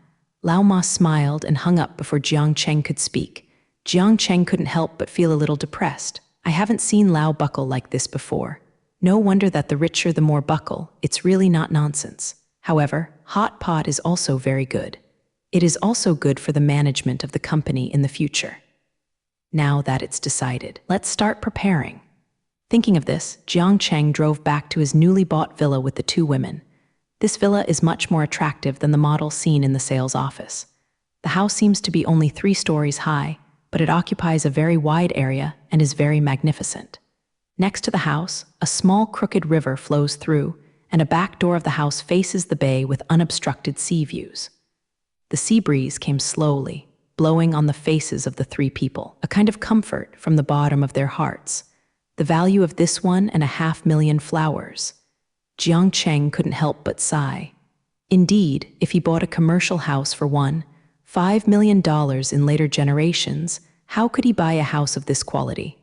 Lao Ma smiled and hung up before Jiang Cheng could speak. Jiang Cheng couldn't help but feel a little depressed. I haven't seen Lao buckle like this before. No wonder that the richer the more buckle, it's really not nonsense. However, hot pot is also very good. It is also good for the management of the company in the future. Now that it's decided, let's start preparing. Thinking of this, Jiang Cheng drove back to his newly bought villa with the two women. This villa is much more attractive than the model seen in the sales office. The house seems to be only 3 stories high, but it occupies a very wide area and is very magnificent. Next to the house, a small crooked river flows through, and a back door of the house faces the bay with unobstructed sea views. The sea breeze came slowly, blowing on the faces of the 3 people, a kind of comfort from the bottom of their hearts. The value of this 1.5 million flowers. Jiang Cheng couldn't help but sigh. Indeed, if he bought a commercial house for $1.5 million in later generations, how could he buy a house of this quality?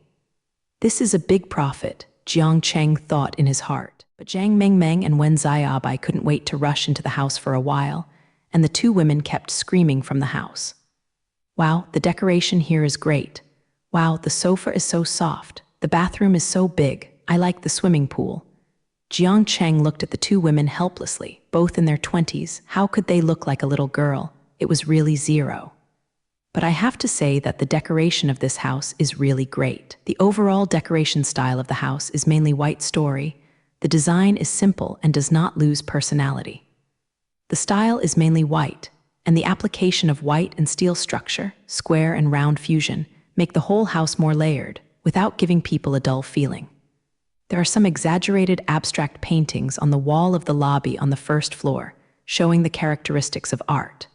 This is a big profit, Jiang Cheng thought in his heart. But Zhang Mengmeng and Wen Xiaobai couldn't wait to rush into the house for a while, and the 2 women kept screaming from the house. Wow, the decoration here is great. Wow, the sofa is so soft. The bathroom is so big. I like the swimming pool. Jiang Cheng looked at the 2 women helplessly, both in their 20s. How could they look like a little girl? It was really zero. But I have to say that the decoration of this house is really great. The overall decoration style of the house is mainly white story. The design is simple and does not lose personality. The style is mainly white, and the application of white and steel structure, square and round fusion, make the whole house more layered, without giving people a dull feeling. There are some exaggerated abstract paintings on the wall of the lobby on the first floor, showing the characteristics of art.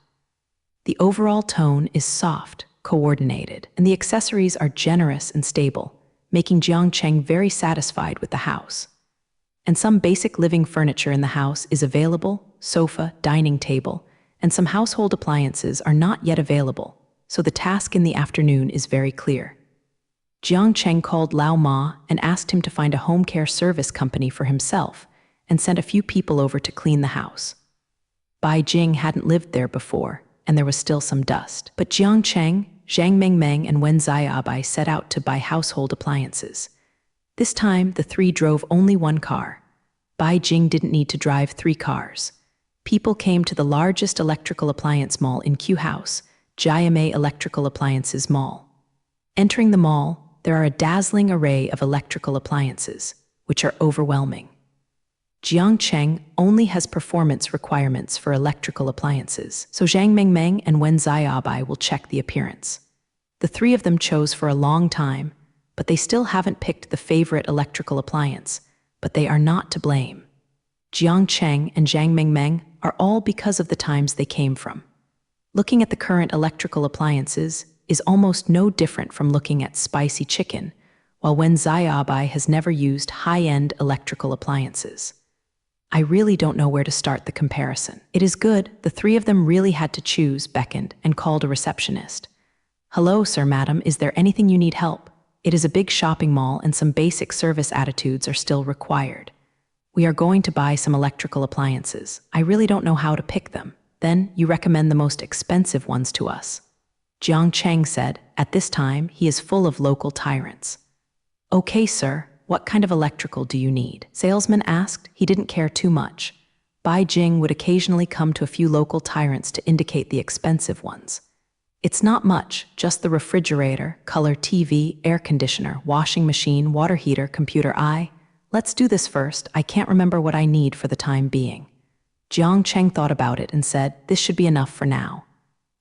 The overall tone is soft, coordinated, and the accessories are generous and stable, making Jiang Cheng very satisfied with the house. And some basic living furniture in the house is available, sofa, dining table, and some household appliances are not yet available, so the task in the afternoon is very clear. Jiang Cheng called Lao Ma and asked him to find a home care service company for himself and sent a few people over to clean the house. Bai Jing hadn't lived there before, and there was still some dust. But Jiang Cheng, Zhang Mengmeng, and Wen Xiaobai set out to buy household appliances. This time, the 3 drove only 1 car. Bai Jing didn't need to drive 3 cars. People came to the largest electrical appliance mall in Q House, Jiame Electrical Appliances Mall. Entering the mall, there are a dazzling array of electrical appliances, which are overwhelming. Jiang Cheng only has performance requirements for electrical appliances, so Zhang Mengmeng and Wen Xiaobai will check the appearance. The 3 of them chose for a long time, but they still haven't picked the favorite electrical appliance, but they are not to blame. Jiang Cheng and Zhang Mengmeng are all because of the times they came from. Looking at the current electrical appliances is almost no different from looking at spicy chicken, while Wen Xiaobai has never used high-end electrical appliances. I really don't know where to start the comparison. It is good, the 3 of them really had to choose, beckoned, and called a receptionist. Hello, sir, madam, is there anything you need help? It is a big shopping mall and some basic service attitudes are still required. We are going to buy some electrical appliances. I really don't know how to pick them. Then you recommend the most expensive ones to us. Jiang Cheng said, at this time, he is full of local tyrants. Okay, sir, what kind of electrical do you need? Salesman asked. He didn't care too much. Bai Jing would occasionally come to a few local tyrants to indicate the expensive ones. It's not much, just the refrigerator, color TV, air conditioner, washing machine, water heater, computer. Let's do this first. I can't remember what I need for the time being. Jiang Cheng thought about it and said, this should be enough for now.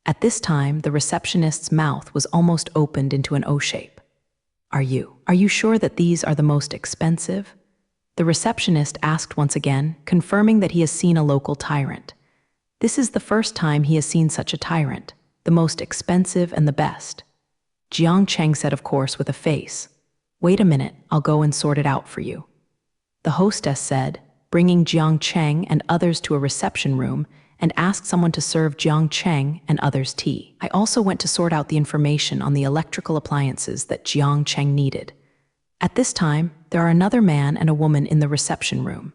At this time, the receptionist's mouth was almost opened into an O shape. Are you sure that these are the most expensive? The receptionist asked once again, confirming that he has seen a local tyrant. This is the first time he has seen such a tyrant, the most expensive and the best. Jiang Cheng said, of course, with a face. Wait a minute, I'll go and sort it out for you. The hostess said, bringing Jiang Cheng and others to a reception room and asked someone to serve Jiang Cheng and others tea. I also went to sort out the information on the electrical appliances that Jiang Cheng needed. At this time, there are another man and a woman in the reception room.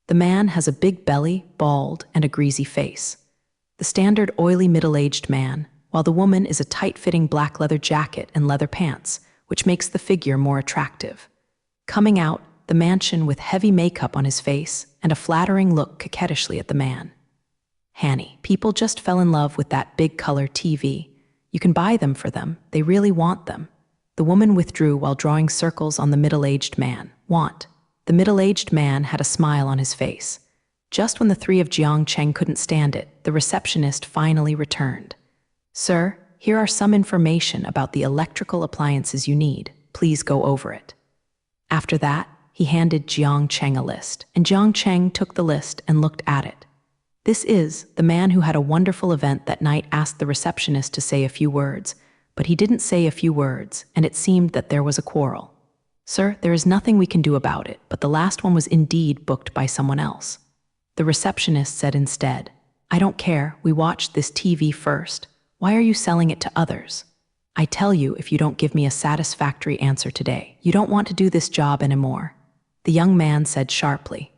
The man has a big belly, bald, and a greasy face. The standard oily middle-aged man, while the woman is a tight-fitting black leather jacket and leather pants, which makes the figure more attractive. Coming out, the mansion with heavy makeup on his face and a flattering look coquettishly at the man. Hanny, people just fell in love with that big color TV. You can buy them for them, they really want them. The woman withdrew while drawing circles on the middle-aged man. Want. The middle-aged man had a smile on his face. Just when the three of Jiang Cheng couldn't stand it, the receptionist finally returned. Sir, here are some information about the electrical appliances you need. Please go over it. After that, he handed Jiang Cheng a list, and Jiang Cheng took the list and looked at it. This is, the man who had a wonderful event that night asked the receptionist to say a few words, but he didn't say a few words, and it seemed that there was a quarrel. Sir, there is nothing we can do about it, but the last one was indeed booked by someone else. The receptionist said instead, I don't care, we watched this TV first. Why are you selling it to others? I tell you, if you don't give me a satisfactory answer today, you don't want to do this job anymore. The young man said sharply.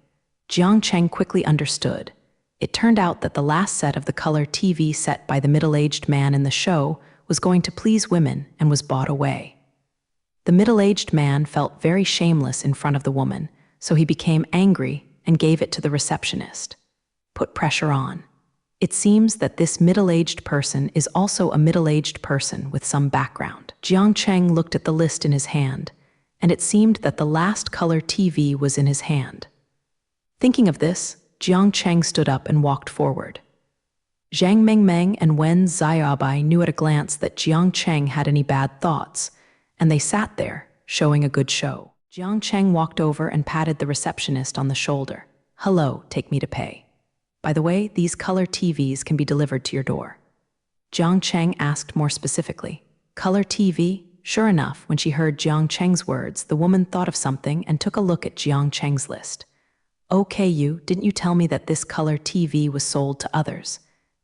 Jiang Cheng quickly understood. It turned out that the last set of the color TV set by the middle-aged man in the show was going to please women and was bought away. The middle-aged man felt very shameless in front of the woman, so he became angry and gave it to the receptionist. Put pressure on. It seems that this middle-aged person is also a middle-aged person with some background. Jiang Cheng looked at the list in his hand, and it seemed that the last color TV was in his hand. Thinking of this, Jiang Cheng stood up and walked forward. Zhang Mengmeng and Wen Xiaobai knew at a glance that Jiang Cheng had any bad thoughts, and they sat there, showing a good show. Jiang Cheng walked over and patted the receptionist on the shoulder. Hello, take me to pay. By the way, these color TVs can be delivered to your door. Jiang Cheng asked more specifically. Color TV? Sure enough, when she heard Jiang Cheng's words, the woman thought of something and took a look at Jiang Cheng's list. Okay, didn't you tell me that this color TV was sold to others?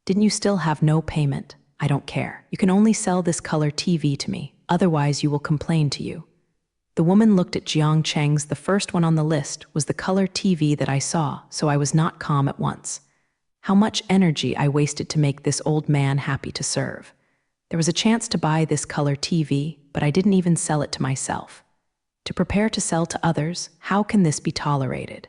Didn't you still have no payment? I don't care. You can only sell this color TV to me, otherwise you will complain to you. The woman looked at Jiang Cheng's. The first one on the list was the color TV that I saw, so I was not calm at once. How much energy I wasted to make this old man happy to serve. There was a chance to buy this color TV, but I didn't even sell it to myself. To prepare to sell to others, how can this be tolerated?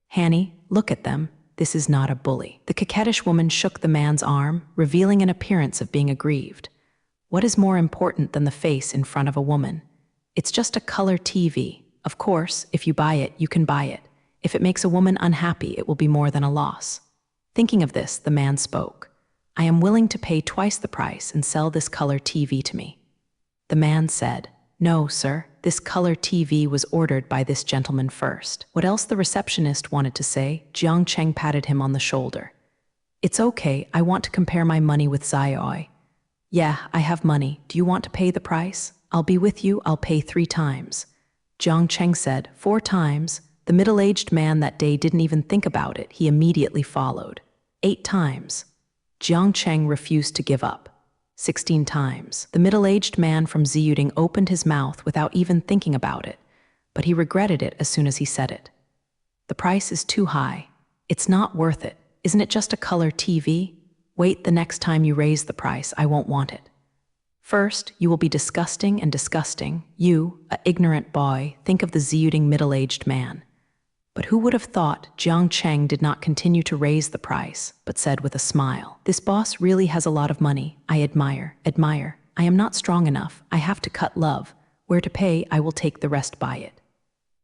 Hanny, look at them. This is not a bully. The coquettish woman shook the man's arm, revealing an appearance of being aggrieved. What is more important than the face in front of a woman? It's just a color TV. Of course, if you buy it, you can buy it. If it makes a woman unhappy, it will be more than a loss. Thinking of this, the man spoke. I am willing to pay twice the price and sell this color TV to me. The man said, No, sir, this color TV was ordered by this gentleman first. What else the receptionist wanted to say, Jiang Cheng patted him on the shoulder. It's okay, I want to compare my money with Xiaoi. Yeah, I have money. Do you want to pay the price? I'll be with you, I'll pay 3 times. Jiang Cheng said, 4 times. The middle-aged man that day didn't even think about it, he immediately followed. 8 times. Jiang Cheng refused to give up. 16 times. The middle-aged man from Ziyuding opened his mouth without even thinking about it, but he regretted it as soon as he said it. The price is too high. It's not worth it. Isn't it just a color TV? Wait, the next time you raise the price, I won't want it. First, you will be disgusting and disgusting. You, a ignorant boy, think of the Ziyuding middle-aged man. But who would have thought Jiang Cheng did not continue to raise the price, but said with a smile, "This boss really has a lot of money. I admire. I am not strong enough. I have to cut love. Where to pay, I will take the rest by it."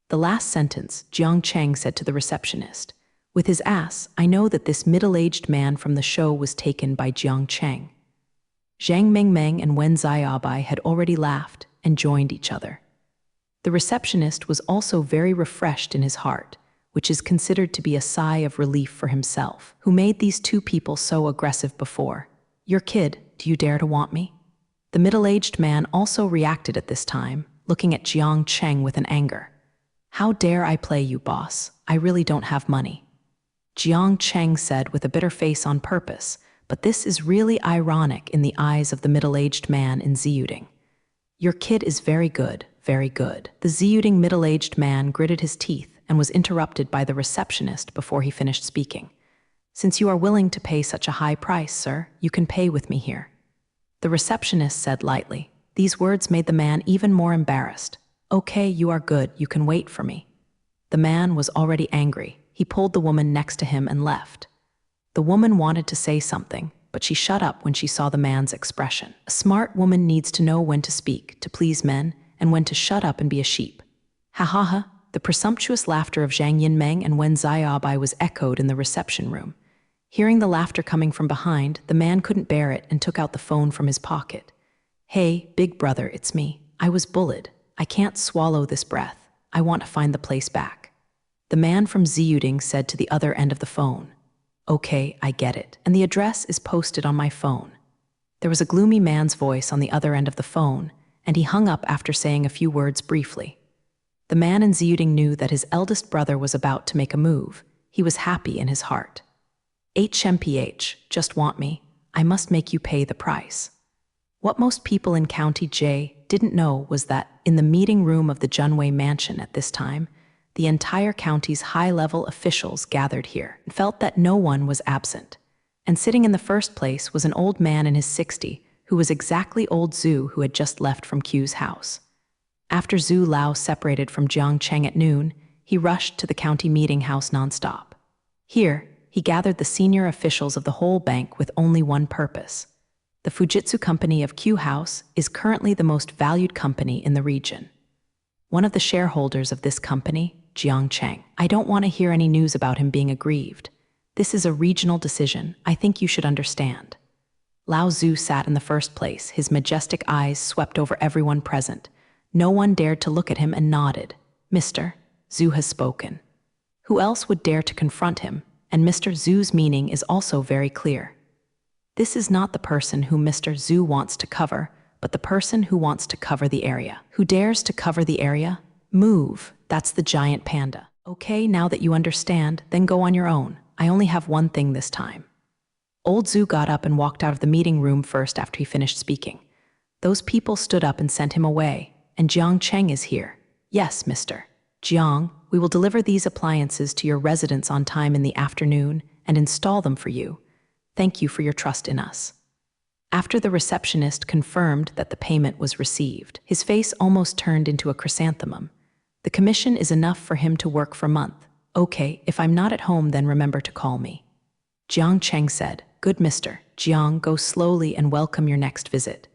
The last sentence, Jiang Cheng said to the receptionist. With his ass, I know that this middle-aged man from the show was taken by Jiang Cheng. Zhang Mengmeng and Wen Xiaobai had already laughed and joined each other. The receptionist was also very refreshed in his heart, which is considered to be a sigh of relief for himself. Who made these two people so aggressive before? Your kid, do you dare to want me? The middle-aged man also reacted at this time, looking at Jiang Cheng with an anger. How dare I play you, boss? I really don't have money. Jiang Cheng said with a bitter face on purpose, but this is really ironic in the eyes of the middle-aged man in Ziyuding. Your kid is very good, very good. The Ziyuding middle-aged man gritted his teeth and was interrupted by the receptionist before he finished speaking. Since you are willing to pay such a high price, sir, you can pay with me here. The receptionist said lightly. These words made the man even more embarrassed. Okay, you are good, you can wait for me. The man was already angry. He pulled the woman next to him and left. The woman wanted to say something, but she shut up when she saw the man's expression. A smart woman needs to know when to speak, to please men, and when to shut up and be a sheep. Ha ha ha. The presumptuous laughter of Zhang Yinmeng and Wen Xiaobai was echoed in the reception room. Hearing the laughter coming from behind, the man couldn't bear it and took out the phone from his pocket. Hey, big brother, it's me. I was bullied. I can't swallow this breath. I want to find the place back. The man from Ziyuding said to the other end of the phone. Okay, I get it. And the address is posted on my phone. There was a gloomy man's voice on the other end of the phone, and he hung up after saying a few words briefly. The man in Ziyuding knew that his eldest brother was about to make a move. He was happy in his heart. HMPH, just want me. I must make you pay the price. What most people in County J didn't know was that in the meeting room of the Junwei mansion at this time, the entire county's high-level officials gathered here and felt that no one was absent. And sitting in the first place was an old man in his 60s, who was exactly old Zhu who had just left from Q's house. After Zhu Lao separated from Jiang Cheng at noon, he rushed to the county meeting house nonstop. Here, he gathered the senior officials of the whole bank with only one purpose. The Fujitsu company of Q House is currently the most valued company in the region. One of the shareholders of this company, Jiang Cheng. I don't want to hear any news about him being aggrieved. This is a regional decision. I think you should understand. Lao Zhu sat in the first place. His majestic eyes swept over everyone present. No one dared to look at him and nodded. Mr. Zhu has spoken. Who else would dare to confront him? And Mr. Zhu's meaning is also very clear. This is not the person whom Mr. Zhu wants to cover, but the person who wants to cover the area. Who dares to cover the area? Move. That's the giant panda. Okay, now that you understand, then go on your own. I only have one thing this time. Old Zhu got up and walked out of the meeting room first after he finished speaking. Those people stood up and sent him away. And Jiang Cheng is here. Yes, Mr. Jiang, we will deliver these appliances to your residence on time in the afternoon and install them for you. Thank you for your trust in us. After the receptionist confirmed that the payment was received, his face almost turned into a chrysanthemum. The commission is enough for him to work for a month. Okay, if I'm not at home, then remember to call me. Jiang Cheng said, Good Mr. Jiang, go slowly and welcome your next visit.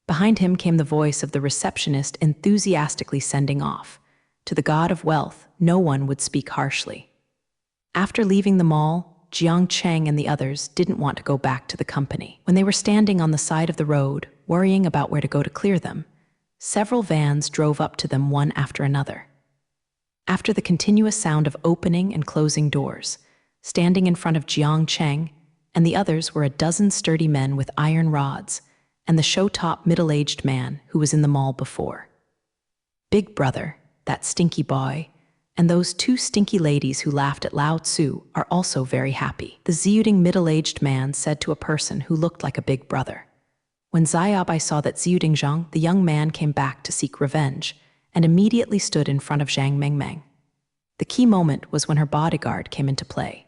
Behind him came the voice of the receptionist enthusiastically sending off. To the god of wealth, no one would speak harshly. After leaving the mall, Jiang Cheng and the others didn't want to go back to the company. When they were standing on the side of the road, worrying about where to go to clear them, several vans drove up to them one after another. After the continuous sound of opening and closing doors, standing in front of Jiang Cheng and the others were a dozen sturdy men with iron rods, and the show-top middle-aged man who was in the mall before. Big Brother, that stinky boy, and those two stinky ladies who laughed at Lao Tzu are also very happy. The Ziyuding middle-aged man said to a person who looked like a big brother. When Xiaobai saw that Ziyuding Zhang, the young man came back to seek revenge, and immediately stood in front of Zhang Mengmeng. The key moment was when her bodyguard came into play.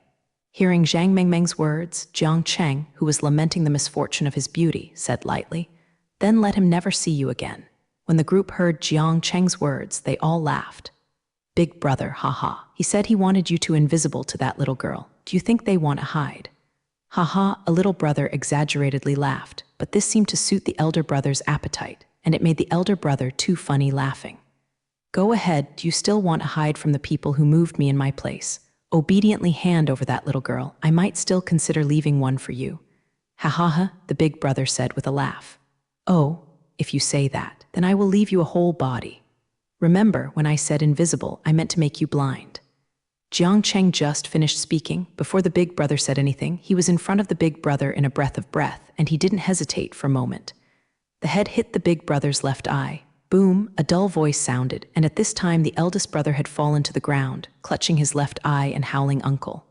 Hearing Zhang Mengmeng's words, Jiang Cheng, who was lamenting the misfortune of his beauty, said lightly, Then let him never see you again. When the group heard Jiang Cheng's words, they all laughed. Big brother, ha ha. He said he wanted you to invisible to that little girl. Do you think they want to hide? Haha, a little brother exaggeratedly laughed, but this seemed to suit the elder brother's appetite, and it made the elder brother too funny laughing. Go ahead, do you still want to hide from the people who moved me in my place? Obediently hand over that little girl. I might still consider leaving one for you. Ha ha ha, the big brother said with a laugh. Oh, if you say that, then I will leave you a whole body. Remember, when I said invisible, I meant to make you blind. Jiang Cheng just finished speaking. Before the big brother said anything, he was in front of the big brother in a breath of breath, and he didn't hesitate for a moment. The head hit the big brother's left eye. Boom, a dull voice sounded, and at this time the eldest brother had fallen to the ground, clutching his left eye and howling uncle.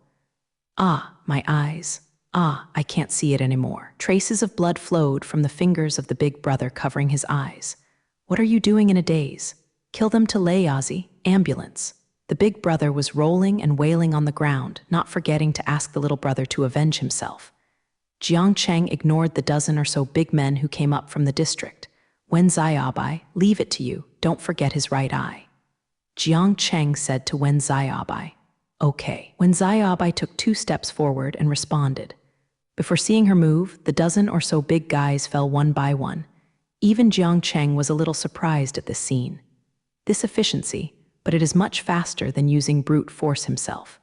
Ah, my eyes. Ah, I can't see it anymore. Traces of blood flowed from the fingers of the big brother covering his eyes. What are you doing in a daze? Kill them to lay, Ozzy. Ambulance. The big brother was rolling and wailing on the ground, not forgetting to ask the little brother to avenge himself. Jiang Cheng ignored the dozen or so big men who came up from the district. Wen Xiaobai, leave it to you, don't forget his right eye. Jiang Cheng said to Wen Xiaobai. Okay. Wen Xiaobai took 2 steps forward and responded. Before seeing her move, the dozen or so big guys fell one by one. Even Jiang Cheng was a little surprised at this scene. This efficiency, but it is much faster than using brute force himself.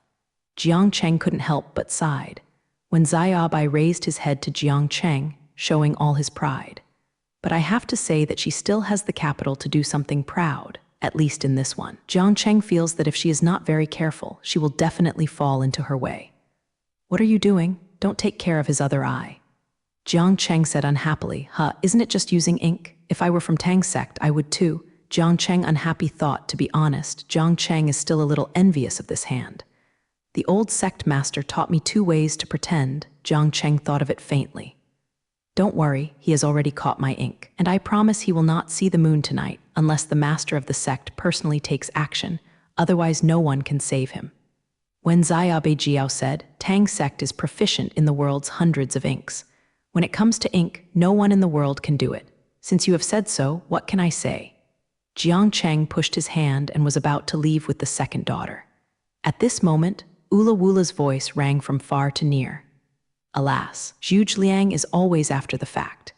Jiang Cheng couldn't help but sighed. When Xiaobai raised his head to Jiang Cheng, showing all his pride. But I have to say that she still has the capital to do something proud, at least in this one. Jiang Cheng feels that if she is not very careful, she will definitely fall into her way. What are you doing? Don't take care of his other eye. Jiang Cheng said unhappily, isn't it just using ink? If I were from Tang's sect, I would too. Jiang Cheng unhappy thought, to be honest, Jiang Cheng is still a little envious of this hand. The old sect master taught me 2 ways to pretend. Jiang Cheng thought of it faintly. Don't worry, he has already caught my ink, and I promise he will not see the moon tonight unless the master of the sect personally takes action, otherwise no one can save him. When Xiaobai Jiao said, Tang's sect is proficient in the world's hundreds of inks. When it comes to ink, no one in the world can do it. Since you have said so, what can I say? Jiang Cheng pushed his hand and was about to leave with the second daughter. At this moment, Ula Wula's voice rang from far to near. Alas, Zhu Liang is always after the fact.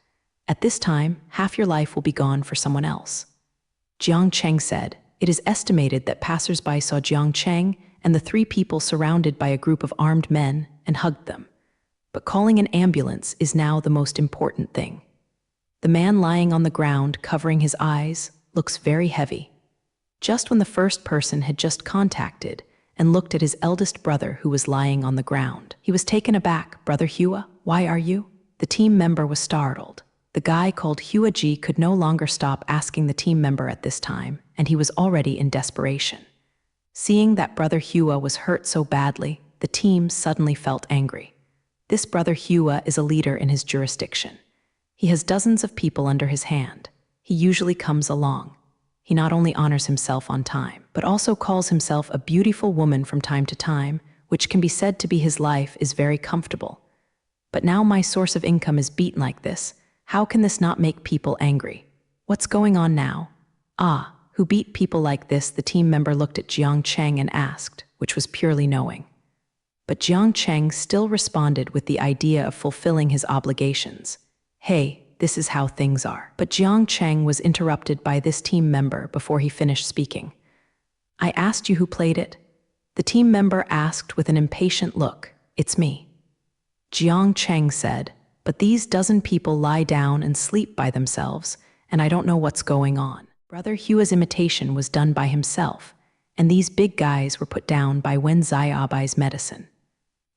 At this time, half your life will be gone for someone else. Jiang Cheng said, it is estimated that passers-by saw Jiang Cheng and the 3 people surrounded by a group of armed men and hugged them. But calling an ambulance is now the most important thing. The man lying on the ground, covering his eyes, looks very heavy. Just when the first person had just contacted and looked at his eldest brother who was lying on the ground, he was taken aback. Brother Hua, why are you? The team member was startled. The guy called Hua Ji could no longer stop asking the team member at this time, and he was already in desperation. Seeing that brother Hua was hurt so badly, the team suddenly felt angry. This brother Hua is a leader in his jurisdiction. He has dozens of people under his hand. He usually comes along. He not only honors himself on time, but also calls himself a beautiful woman from time to time, which can be said to be his life is very comfortable. But now my source of income is beaten like this. How can this not make people angry? What's going on now? Ah, who beat people like this? The team member looked at Jiang Cheng and asked, which was purely knowing. But Jiang Cheng still responded with the idea of fulfilling his obligations. Hey, this is how things are. But Jiang Cheng was interrupted by this team member before he finished speaking. I asked you who played it. The team member asked with an impatient look. It's me. Jiang Cheng said, but these dozen people lie down and sleep by themselves, and I don't know what's going on. Brother Hua's imitation was done by himself, and these big guys were put down by Wen Xiaobai's medicine.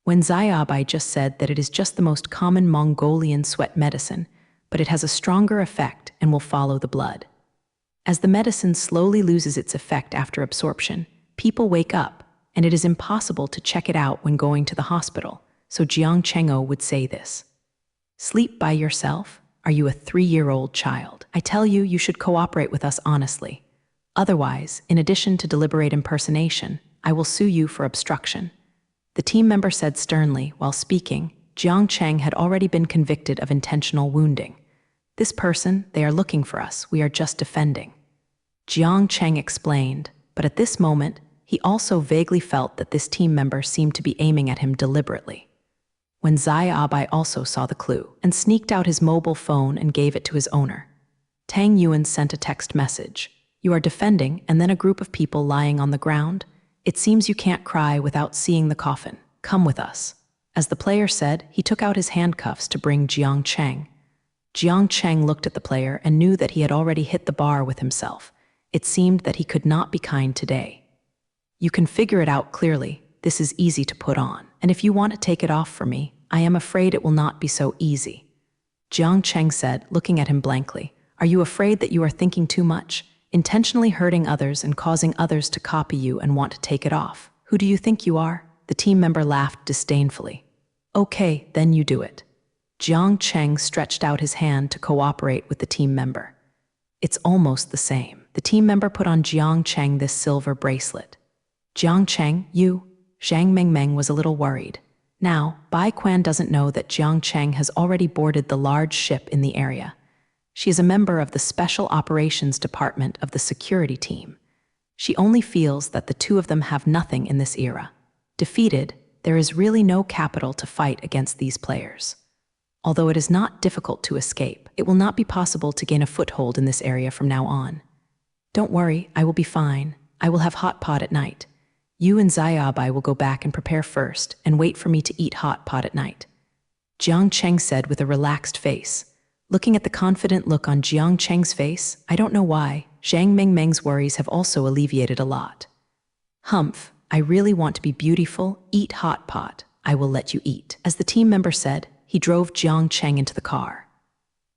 Wen Xiaobai just said that it is just the most common Mongolian sweat medicine, but it has a stronger effect and will follow the blood. As the medicine slowly loses its effect after absorption, people wake up, and it is impossible to check it out when going to the hospital, so Jiang Cheng'o would say this. Sleep by yourself? Are you a 3-year-old child? I tell you, you should cooperate with us honestly. Otherwise, in addition to deliberate impersonation, I will sue you for obstruction. The team member said sternly while speaking. Jiang Cheng had already been convicted of intentional wounding. This person, they are looking for us, we are just defending. Jiang Cheng explained, but at this moment, he also vaguely felt that this team member seemed to be aiming at him deliberately. When Zai Abai also saw the clue and sneaked out his mobile phone and gave it to his owner, Tang Yuan sent a text message. You are defending, and then a group of people lying on the ground? It seems you can't cry without seeing the coffin. Come with us. As the player said, he took out his handcuffs to bring Jiang Cheng. Jiang Cheng looked at the player and knew that he had already hit the bar with himself. It seemed that he could not be kind today. You can figure it out clearly. This is easy to put on. And if you want to take it off for me, I am afraid it will not be so easy. Jiang Cheng said, looking at him blankly. Are you afraid that you are thinking too much, intentionally hurting others and causing others to copy you and want to take it off? Who do you think you are? The team member laughed disdainfully. Okay, then you do it. Jiang Cheng stretched out his hand to cooperate with the team member. It's almost the same. The team member put on Jiang Cheng this silver bracelet. Jiang Cheng, you? Zhang Mengmeng was a little worried. Now, Bai Quan doesn't know that Jiang Cheng has already boarded the large ship in the area. She is a member of the Special Operations Department of the security team. She only feels that the two of them have nothing in this era. Defeated, there is really no capital to fight against these players. Although it is not difficult to escape, it will not be possible to gain a foothold in this area from now on. Don't worry, I will be fine. I will have hot pot at night. You and Zai Abai will go back and prepare first and wait for me to eat hot pot at night. Jiang Cheng said with a relaxed face. Looking at the confident look on Jiang Cheng's face, I don't know why, Zhang Mengmeng's worries have also alleviated a lot. Humph, I really want to be beautiful, eat hot pot, I will let you eat. As the team member said, he drove Jiang Cheng into the car.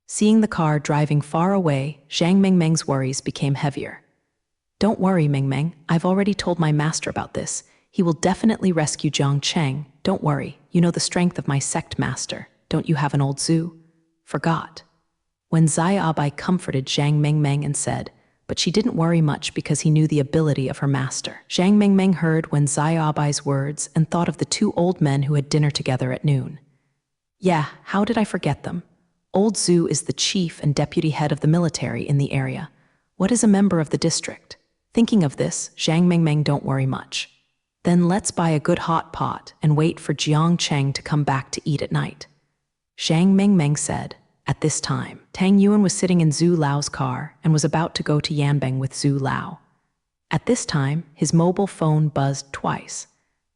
Seeing the car driving far away, Zhang Mengmeng's worries became heavier. Don't worry, Mengmeng, I've already told my master about this. He will definitely rescue Jiang Cheng. Don't worry, you know the strength of my sect master. Don't you have an old zoo? Forgot. When Zai Abai comforted Zhang Mengmeng and said, but she didn't worry much because he knew the ability of her master. Zhang Mengmeng heard when Zai Abai's words and thought of the two old men who had dinner together at noon. Yeah, how did I forget them? Old Zhu is the chief and deputy head of the military in the area. What is a member of the district? Thinking of this, Zhang Mengmeng don't worry much. Then let's buy a good hot pot and wait for Jiang Cheng to come back to eat at night. Zhang Mengmeng said. At this time, Tang Yuan was sitting in Zhu Lao's car and was about to go to Yanbeng with Zhu Lao. At this time, his mobile phone buzzed twice.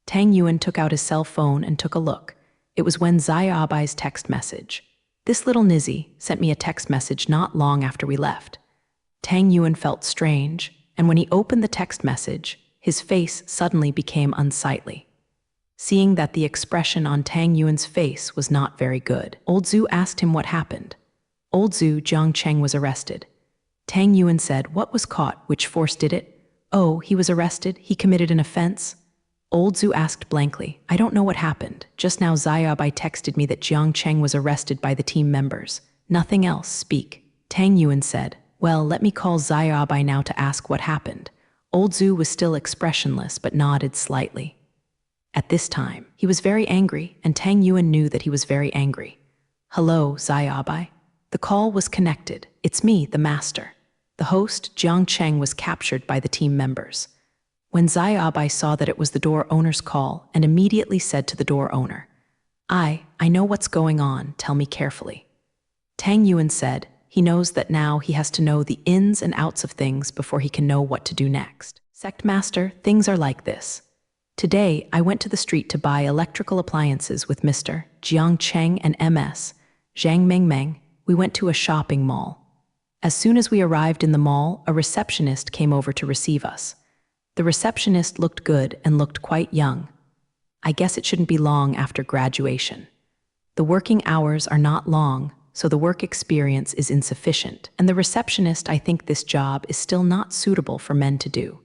Tang Yuan took out his cell phone and took a look. It was when Zai Abai's text message. This little nizzy sent me a text message not long after we left. Tang Yuan felt strange, and when he opened the text message, his face suddenly became unsightly. Seeing that the expression on Tang Yuan's face was not very good, Old Zhu asked him what happened. Old Zhu, Jiang Cheng was arrested. Tang Yuan said, what was caught, which force did it? Oh, he was arrested, he committed an offense? Old Zhu asked blankly, I don't know what happened. Just now Zai Abai texted me that Jiang Cheng was arrested by the team members. Nothing else, speak. Tang Yuan said, well, let me call Zai Abai now to ask what happened. Old Zhu was still expressionless but nodded slightly. At this time, he was very angry, and Tang Yuan knew that he was very angry. Hello, Zai Abai. The call was connected. It's me, the master. The host, Jiang Cheng, was captured by the team members. When Zai Abai saw that it was the door owner's call and immediately said to the door owner, I know what's going on, tell me carefully. Tang Yuan said, he knows that now he has to know the ins and outs of things before he can know what to do next. Sect master, things are like this. Today, I went to the street to buy electrical appliances with Mr. Jiang Cheng and MS. Zhang Mengmeng. We went to a shopping mall. As soon as we arrived in the mall, a receptionist came over to receive us. The receptionist looked good and looked quite young. I guess it shouldn't be long after graduation. The working hours are not long, so the work experience is insufficient, and the receptionist, I think this job is still not suitable for men to do.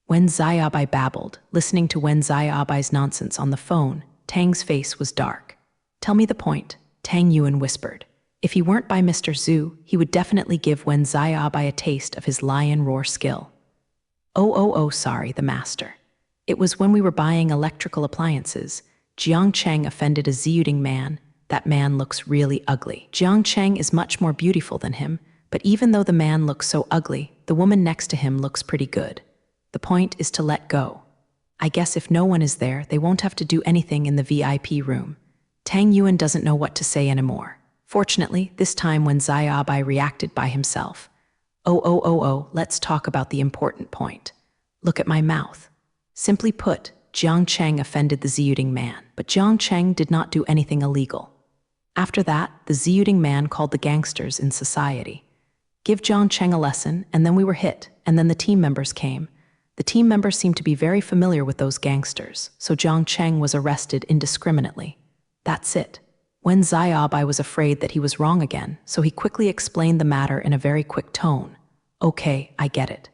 When Zai Abai babbled, listening to Wen Zai Abai's nonsense on the phone, Tang's face was dark. Tell me the point, Tang Yuan whispered. If he weren't by Mr. Zhu, he would definitely give Wen Zai Abai a taste of his lion roar skill. Oh, sorry, the master. It was when we were buying electrical appliances. Jiang Cheng offended a Ziyuding man. That man looks really ugly. Jiang Cheng is much more beautiful than him, but even though the man looks so ugly, the woman next to him looks pretty good. The point is to let go. I guess if no one is there, they won't have to do anything in the VIP room. Tang Yuan doesn't know what to say anymore. Fortunately, this time when Xiaobai reacted by himself. Oh, let's talk about the important point. Look at my mouth. Simply put, Jiang Cheng offended the Ziyuding man, but Jiang Cheng did not do anything illegal. After that, the Ziyuding man called the gangsters in society. Give Jiang Cheng a lesson, and then we were hit, and then the team members came. The team members seemed to be very familiar with those gangsters, so Jiang Cheng was arrested indiscriminately. That's it. Wen Xiaobai was afraid that he was wrong again, so he quickly explained the matter in a very quick tone. Okay, I get it.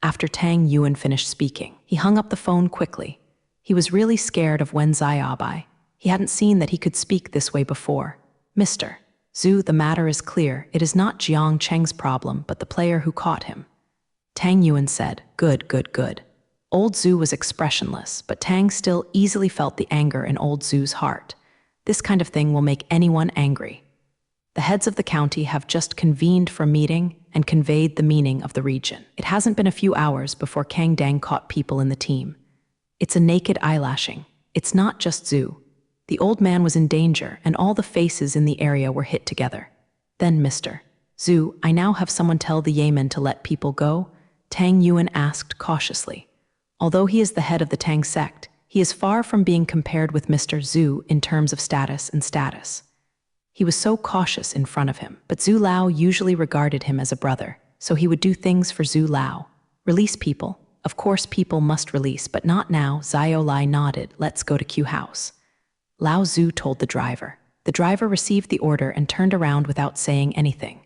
After Tang Yuan finished speaking, he hung up the phone quickly. He was really scared of Wen Xiaobai. He hadn't seen that he could speak this way before. Mr. Zhu, the matter is clear. It is not Jiang Cheng's problem, but the player who caught him. Tang Yuan said, Good. Old Zhu was expressionless, but Tang still easily felt the anger in old Zhu's heart. This kind of thing will make anyone angry. The heads of the county have just convened for a meeting and conveyed the meaning of the region. It hasn't been a few hours before Kang Dang caught people in the team. It's a naked eyelashing. It's not just Zhu. The old man was in danger, and all the faces in the area were hit together. Then, Mr. Zhu, I now have someone tell the Yemen to let people go? Tang Yuan asked cautiously. Although he is the head of the Tang sect, he is far from being compared with Mr. Zhu in terms of status. He was so cautious in front of him, but Zhu Lao usually regarded him as a brother, so he would do things for Zhu Lao. Release people. Of course people must release, but not now. Xiao Lai nodded. Let's go to Q House. Lao Zhu told the driver. The driver received the order and turned around without saying anything.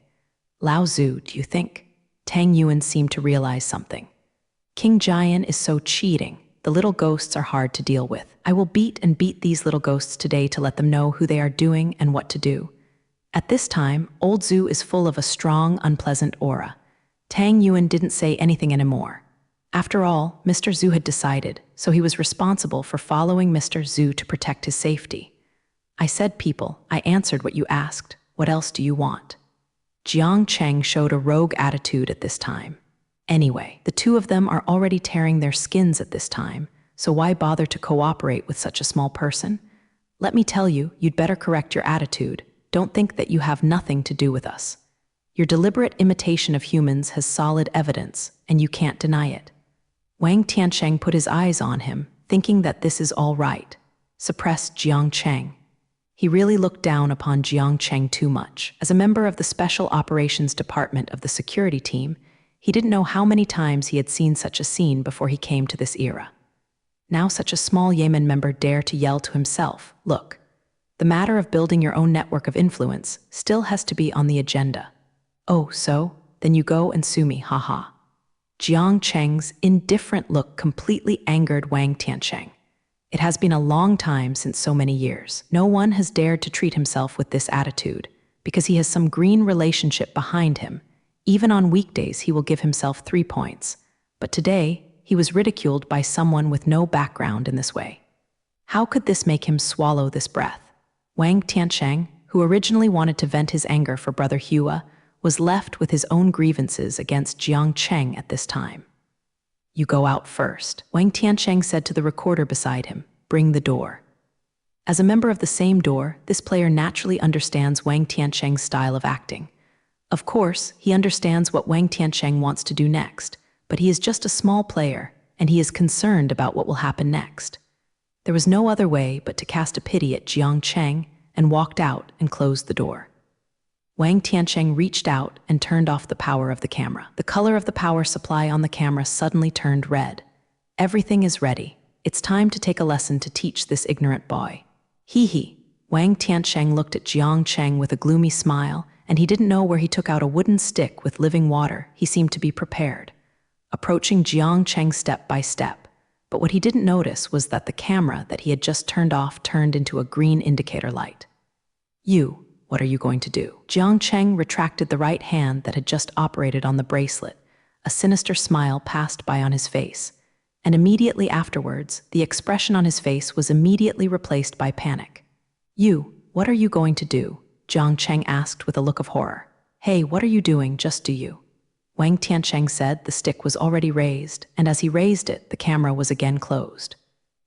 Lao Zhu, do you think? Tang Yuan seemed to realize something. King Jian is so cheating. The little ghosts are hard to deal with. I will beat these little ghosts today to let them know who they are doing and what to do. At this time, old Zhu is full of a strong, unpleasant aura. Tang Yuan didn't say anything anymore. After all, Mr. Zhu had decided, so he was responsible for following Mr. Zhu to protect his safety. I said people, I answered what you asked. What else do you want? Jiang Cheng showed a rogue attitude at this time. Anyway, the two of them are already tearing their skins at this time, so why bother to cooperate with such a small person? Let me tell you, you'd better correct your attitude. Don't think that you have nothing to do with us. Your deliberate imitation of humans has solid evidence, and you can't deny it. Wang Tiancheng put his eyes on him, thinking that this is all right. Suppressed Jiang Cheng. He really looked down upon Jiang Cheng too much. As a member of the Special Operations Department of the security team, he didn't know how many times he had seen such a scene before he came to this era. Now such a small Yemen member dared to yell to himself, look, the matter of building your own network of influence still has to be on the agenda. Oh, so? Then you go and sue me, haha. Jiang Cheng's indifferent look completely angered Wang Tiancheng. It has been a long time since so many years. No one has dared to treat himself with this attitude, because he has some green relationship behind him. Even on weekdays he will give himself 3 points. But today, he was ridiculed by someone with no background in this way. How could this make him swallow this breath? Wang Tiancheng, who originally wanted to vent his anger for Brother Hua, was left with his own grievances against Jiang Cheng at this time. You go out first, Wang Tiancheng said to the recorder beside him. Bring the door. As a member of the same door, this player naturally understands Wang Tiancheng's style of acting. Of course, he understands what Wang Tiancheng wants to do next, but he is just a small player, and he is concerned about what will happen next. There was no other way but to cast a pity at Jiang Cheng and walked out and closed the door. Wang Tiancheng reached out and turned off the power of the camera. The color of the power supply on the camera suddenly turned red. Everything is ready. It's time to take a lesson to teach this ignorant boy. Hee. Wang Tiancheng looked at Jiang Cheng with a gloomy smile, and he didn't know where he took out a wooden stick with living water. He seemed to be prepared, approaching Jiang Cheng step by step. But what he didn't notice was that the camera that he had just turned off turned into a green indicator light. What are you going to do? Jiang Cheng retracted the right hand that had just operated on the bracelet. A sinister smile passed by on his face, and immediately afterwards, the expression on his face was immediately replaced by panic. What are you going to do? Jiang Cheng asked with a look of horror. Hey, what are you doing? Just do you. Wang Tiancheng said. The stick was already raised, and as he raised it, the camera was again closed.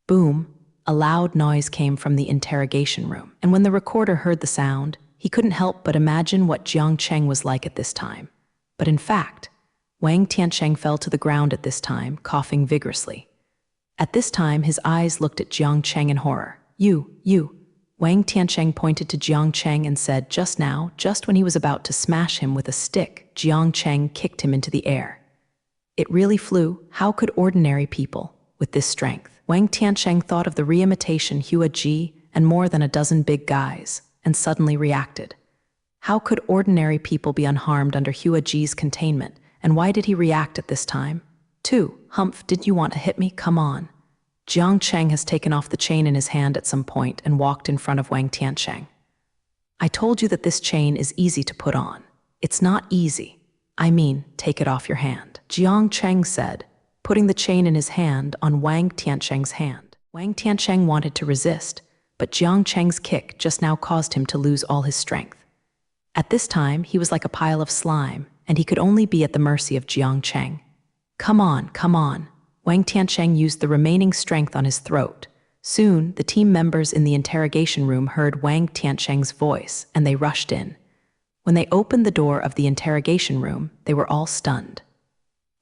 Boom! A loud noise came from the interrogation room, and when the recorder heard the sound, he couldn't help but imagine what Jiang Cheng was like at this time. But in fact, Wang Tiancheng fell to the ground at this time, coughing vigorously. At this time, his eyes looked at Jiang Cheng in horror. You. Wang Tiancheng pointed to Jiang Cheng and said, just now, just when he was about to smash him with a stick, Jiang Cheng kicked him into the air. It really flew. How could ordinary people, with this strength? Wang Tiancheng thought of the re-imitation Hua Ji and more than a dozen big guys, and suddenly reacted. How could ordinary people be unharmed under Hua Ji's containment, and why did he react at this time? 2. Humph, didn't you want to hit me? Come on. Jiang Cheng has taken off the chain in his hand at some point and walked in front of Wang Tiancheng. I told you that this chain is easy to put on. It's not easy. I mean, take it off your hand, Jiang Cheng said, putting the chain in his hand on Wang Tiancheng's hand. Wang Tiancheng wanted to resist, but Jiang Cheng's kick just now caused him to lose all his strength. At this time, he was like a pile of slime, and he could only be at the mercy of Jiang Cheng. Come on. Wang Tiancheng used the remaining strength on his throat. Soon, the team members in the interrogation room heard Wang Tiancheng's voice, and they rushed in. When they opened the door of the interrogation room, they were all stunned.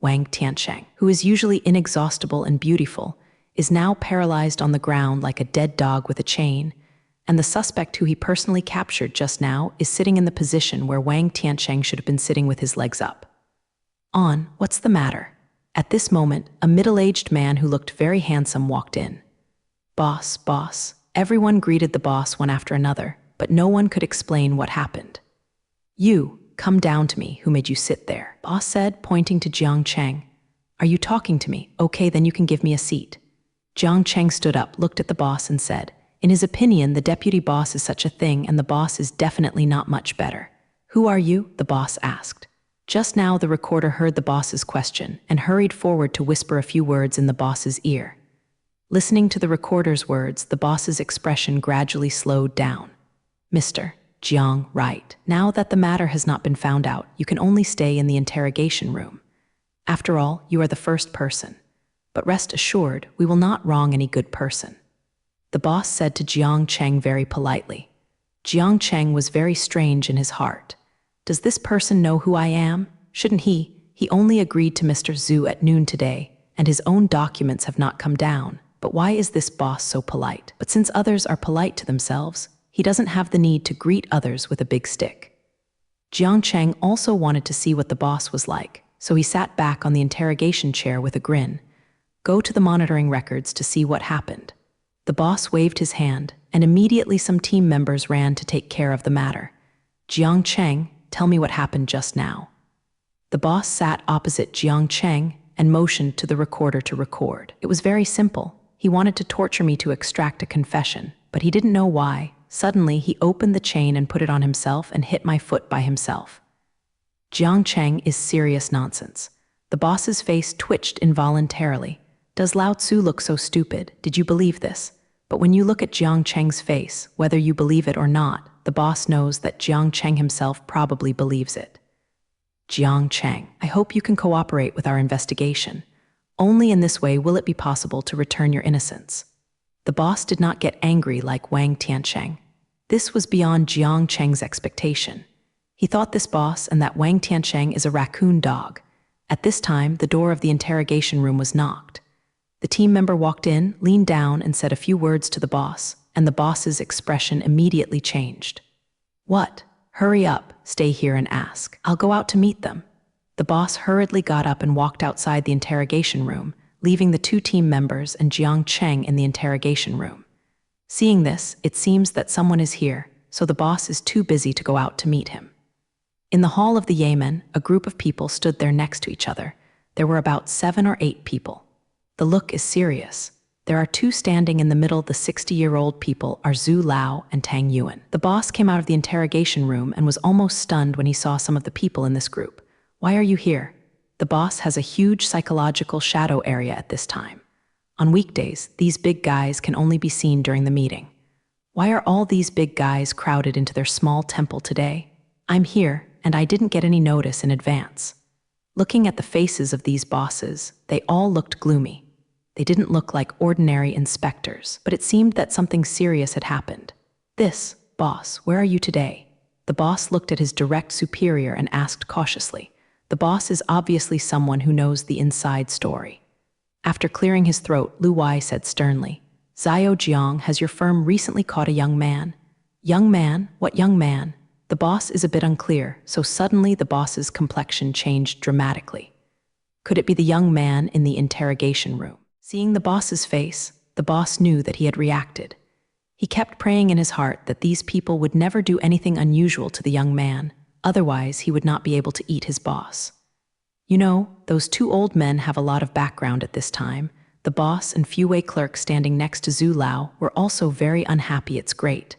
Wang Tiancheng, who is usually inexhaustible and beautiful, is now paralyzed on the ground like a dead dog with a chain, and the suspect who he personally captured just now is sitting in the position where Wang Tiancheng should have been sitting with his legs up. What's the matter? At this moment, a middle-aged man who looked very handsome walked in. Boss. Everyone greeted the boss one after another, but no one could explain what happened. You, come down to me. Who made you sit there? Boss said, pointing to Jiang Cheng. Are you talking to me? Okay, then you can give me a seat. Jiang Cheng stood up, looked at the boss and said, in his opinion, the deputy boss is such a thing and the boss is definitely not much better. Who are you? The boss asked. Just now, the recorder heard the boss's question and hurried forward to whisper a few words in the boss's ear. Listening to the recorder's words, the boss's expression gradually slowed down. Mr. Jiang, right. Now that the matter has not been found out, you can only stay in the interrogation room. After all, you are the first person. But rest assured, we will not wrong any good person. The boss said to Jiang Cheng very politely. Jiang Cheng was very strange in his heart. Does this person know who I am? Shouldn't he? He only agreed to Mr. Zhu at noon today, and his own documents have not come down. But why is this boss so polite? But since others are polite to themselves, he doesn't have the need to greet others with a big stick. Jiang Cheng also wanted to see what the boss was like, so he sat back on the interrogation chair with a grin. Go to the monitoring records to see what happened. The boss waved his hand, and immediately some team members ran to take care of the matter. Jiang Cheng, tell me what happened just now. The boss sat opposite Jiang Cheng and motioned to the recorder to record. It was very simple. He wanted to torture me to extract a confession, but he didn't know why. Suddenly, he opened the chain and put it on himself and hit my foot by himself. Jiang Cheng is serious nonsense. The boss's face twitched involuntarily. Does Lao Tzu look so stupid? Did you believe this? But when you look at Jiang Cheng's face, whether you believe it or not, the boss knows that Jiang Cheng himself probably believes it. Jiang Cheng, I hope you can cooperate with our investigation. Only in this way will it be possible to return your innocence. The boss did not get angry like Wang Tiancheng. This was beyond Jiang Cheng's expectation. He thought this boss and that Wang Tiancheng is a raccoon dog. At this time, the door of the interrogation room was knocked. The team member walked in, leaned down, and said a few words to the boss, and the boss's expression immediately changed. What? Hurry up, stay here and ask. I'll go out to meet them. The boss hurriedly got up and walked outside the interrogation room, leaving the two team members and Jiang Cheng in the interrogation room. Seeing this, it seems that someone is here, so the boss is too busy to go out to meet him. In the hall of the Yamen, a group of people stood there next to each other. There were about 7 or 8 people. The look is serious. There are 2 standing in the middle. The 60-year-old people are Zhu Lao and Tang Yuan. The boss came out of the interrogation room and was almost stunned when he saw some of the people in this group. Why are you here? The boss has a huge psychological shadow area at this time. On weekdays, these big guys can only be seen during the meeting. Why are all these big guys crowded into their small temple today? I'm here, and I didn't get any notice in advance. Looking at the faces of these bosses, they all looked gloomy. They didn't look like ordinary inspectors, but it seemed that something serious had happened. "This, boss, where are you today?" The boss looked at his direct superior and asked cautiously. The boss is obviously someone who knows the inside story. After clearing his throat, Lu Wei said sternly, "Zhao Jiang, has your firm recently caught a young man?" "Young man? What young man?" The boss is a bit unclear, so suddenly the boss's complexion changed dramatically. Could it be the young man in the interrogation room? Seeing the boss's face, the boss knew that he had reacted. He kept praying in his heart that these people would never do anything unusual to the young man, otherwise he would not be able to eat his boss. You know, those two old men have a lot of background at this time. The boss and Fuwei clerk standing next to Zhu Lao were also very unhappy. It's great.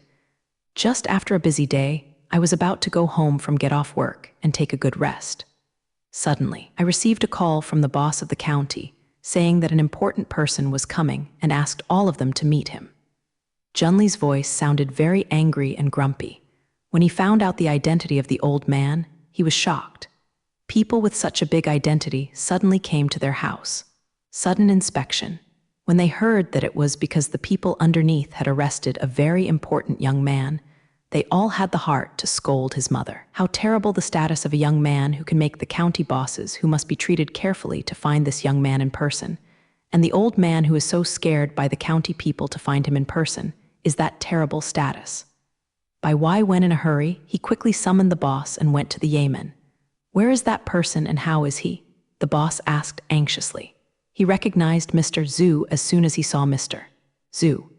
Just after a busy day, I was about to go home from get off work and take a good rest. Suddenly, I received a call from the boss of the county, saying that an important person was coming and asked all of them to meet him. Junli's voice sounded very angry and grumpy. When he found out the identity of the old man, he was shocked. People with such a big identity suddenly came to their house. Sudden inspection. When they heard that it was because the people underneath had arrested a very important young man, they all had the heart to scold his mother. How terrible the status of a young man who can make the county bosses who must be treated carefully to find this young man in person. And the old man who is so scared by the county people to find him in person is that terrible status. Bai Wei went in a hurry. He quickly summoned the boss and went to the Yamen. "Where is that person and how is he?" the boss asked anxiously. He recognized Mr. Zhu as soon as he saw Mr. Zhu.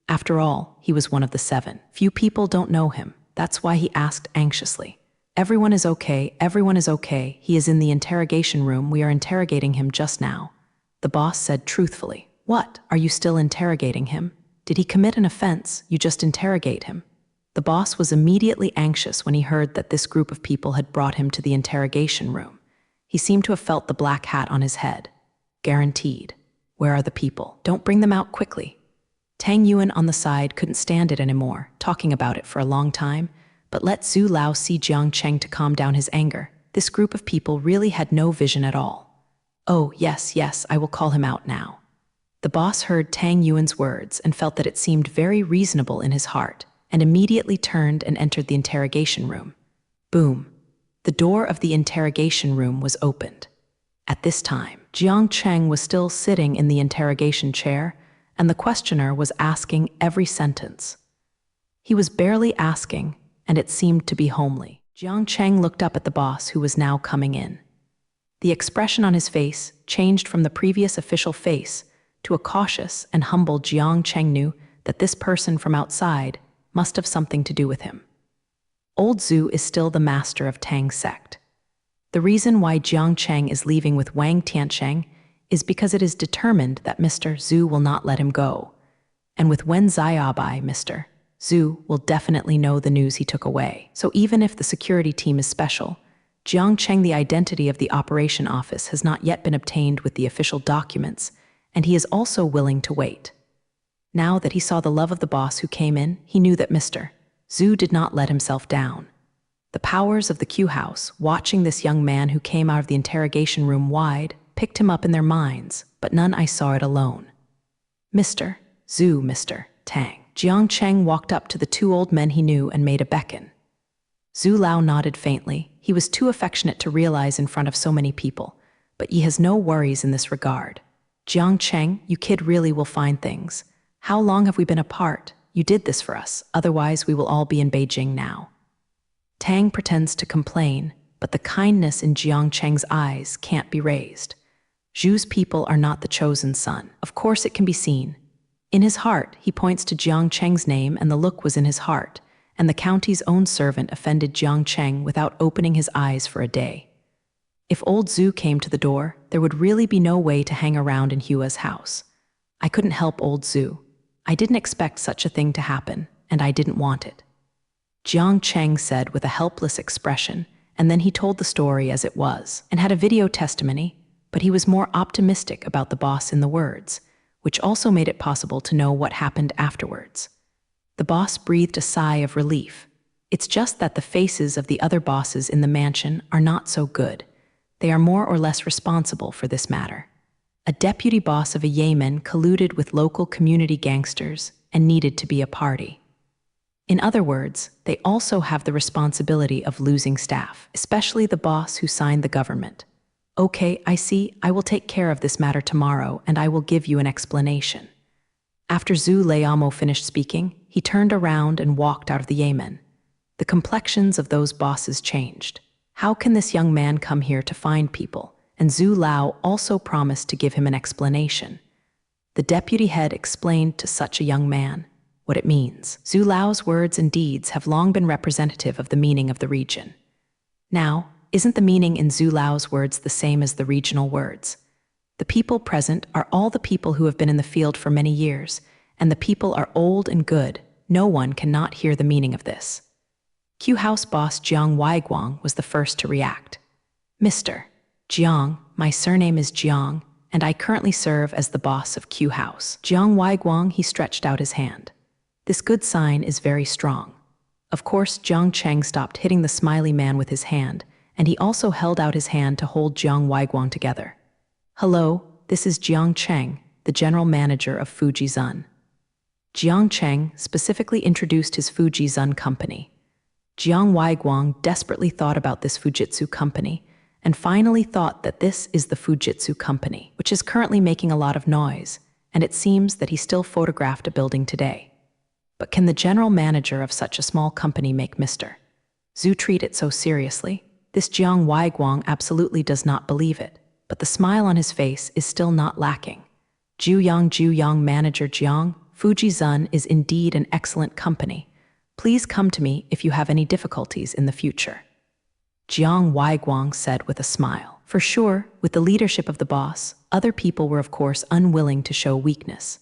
After all, he was one of the 7. Few people don't know him. That's why he asked anxiously. "Everyone is okay, everyone is okay. He is in the interrogation room. We are interrogating him just now." The boss said truthfully. "What? Are you still interrogating him? Did he commit an offense? You just interrogate him." The boss was immediately anxious when he heard that this group of people had brought him to the interrogation room. He seemed to have felt the black hat on his head. Guaranteed. "Where are the people? Don't bring them out quickly." Tang Yuan on the side couldn't stand it anymore, talking about it for a long time, but let Zhu Lao see Jiang Cheng to calm down his anger. This group of people really had no vision at all. "Oh, yes, I will call him out now." The boss heard Tang Yuan's words and felt that it seemed very reasonable in his heart, and immediately turned and entered the interrogation room. Boom. The door of the interrogation room was opened. At this time, Jiang Cheng was still sitting in the interrogation chair, and the questioner was asking every sentence. He was barely asking, and it seemed to be homely. Jiang Cheng looked up at the boss who was now coming in. The expression on his face changed from the previous official face to a cautious and humble. Jiang Cheng knew that this person from outside must have something to do with him. Old Zhu is still the master of Tang's sect. The reason why Jiang Cheng is leaving with Wang Tiancheng is because it is determined that Mr. Zhu will not let him go. And with Wen Xiaobai, Mr. Zhu will definitely know the news he took away. So even if the security team is special, Jiang Cheng, the identity of the operation office, has not yet been obtained with the official documents, and he is also willing to wait. Now that he saw the love of the boss who came in, he knew that Mr. Zhu did not let himself down. The powers of the Q house, watching this young man who came out of the interrogation room wide, picked him up in their minds, but none I saw it alone. "Mr. Zhu, Mr. Tang." Jiang Cheng walked up to the two old men he knew and made a beckon. Zhu Lao nodded faintly. He was too affectionate to realize in front of so many people, but he has no worries in this regard. "Jiang Cheng, you kid really will find things. How long have we been apart? You did this for us, otherwise we will all be in Beijing now." Tang pretends to complain, but the kindness in Jiang Cheng's eyes can't be raised. Zhu's people are not the chosen son. Of course it can be seen. In his heart, he points to Jiang Cheng's name, and the look was in his heart, and the county's own servant offended Jiang Cheng without opening his eyes for a day. If old Zhu came to the door, there would really be no way to hang around in Hua's house. I couldn't help old Zhu. I didn't expect such a thing to happen, and I didn't want it. Jiang Cheng said with a helpless expression, and then he told the story as it was, and had a video testimony, but he was more optimistic about the boss in the words, which also made it possible to know what happened afterwards. The boss breathed a sigh of relief. It's just that the faces of the other bosses in the mansion are not so good. they are more or less responsible for this matter. A deputy boss of a Yemen colluded with local community gangsters and needed to be a party. In other words, they also have the responsibility of losing staff, especially the boss who signed the government. Okay, I see, I will take care of this matter tomorrow and I will give you an explanation. After Zhu Leamo finished speaking, he turned around and walked out of the Yemen. The complexions of those bosses changed. How can this young man come here to find people? And Zhu Lao also promised to give him an explanation. The deputy head explained to such a young man what it means. Zhu Lao's words and deeds have long been representative of the meaning of the region. Now, isn't the meaning in Zhu Lao's words the same as the regional words? The people present are all the people who have been in the field for many years, and the people are old and good. No one cannot hear the meaning of this. Q House boss Jiang Weiguang was the first to react. Mr. Jiang, my surname is Jiang, and I currently serve as the boss of Q House. Jiang Weiguang, he stretched out his hand. This good sign is very strong. Of course, Jiang Cheng stopped hitting the smiley man with his hand, and he also held out his hand to hold Jiang Weiguang together. Hello, this is Jiang Cheng, the general manager of Fuji Zun. Jiang Cheng specifically introduced his Fuji Zun company. Jiang Weiguang desperately thought about this Fujitsu company, and finally thought that this is the Fujitsu company, which is currently making a lot of noise, and it seems that he still photographed a building today. But can the general manager of such a small company make Mr. Zhu treat it so seriously? This Jiang Weiguang absolutely does not believe it, but the smile on his face is still not lacking. Jiuyang manager Jiang, Fuji Zun is indeed an excellent company. Please come to me if you have any difficulties in the future. Jiang Weiguang said with a smile. For sure, with the leadership of the boss, other people were of course unwilling to show weakness.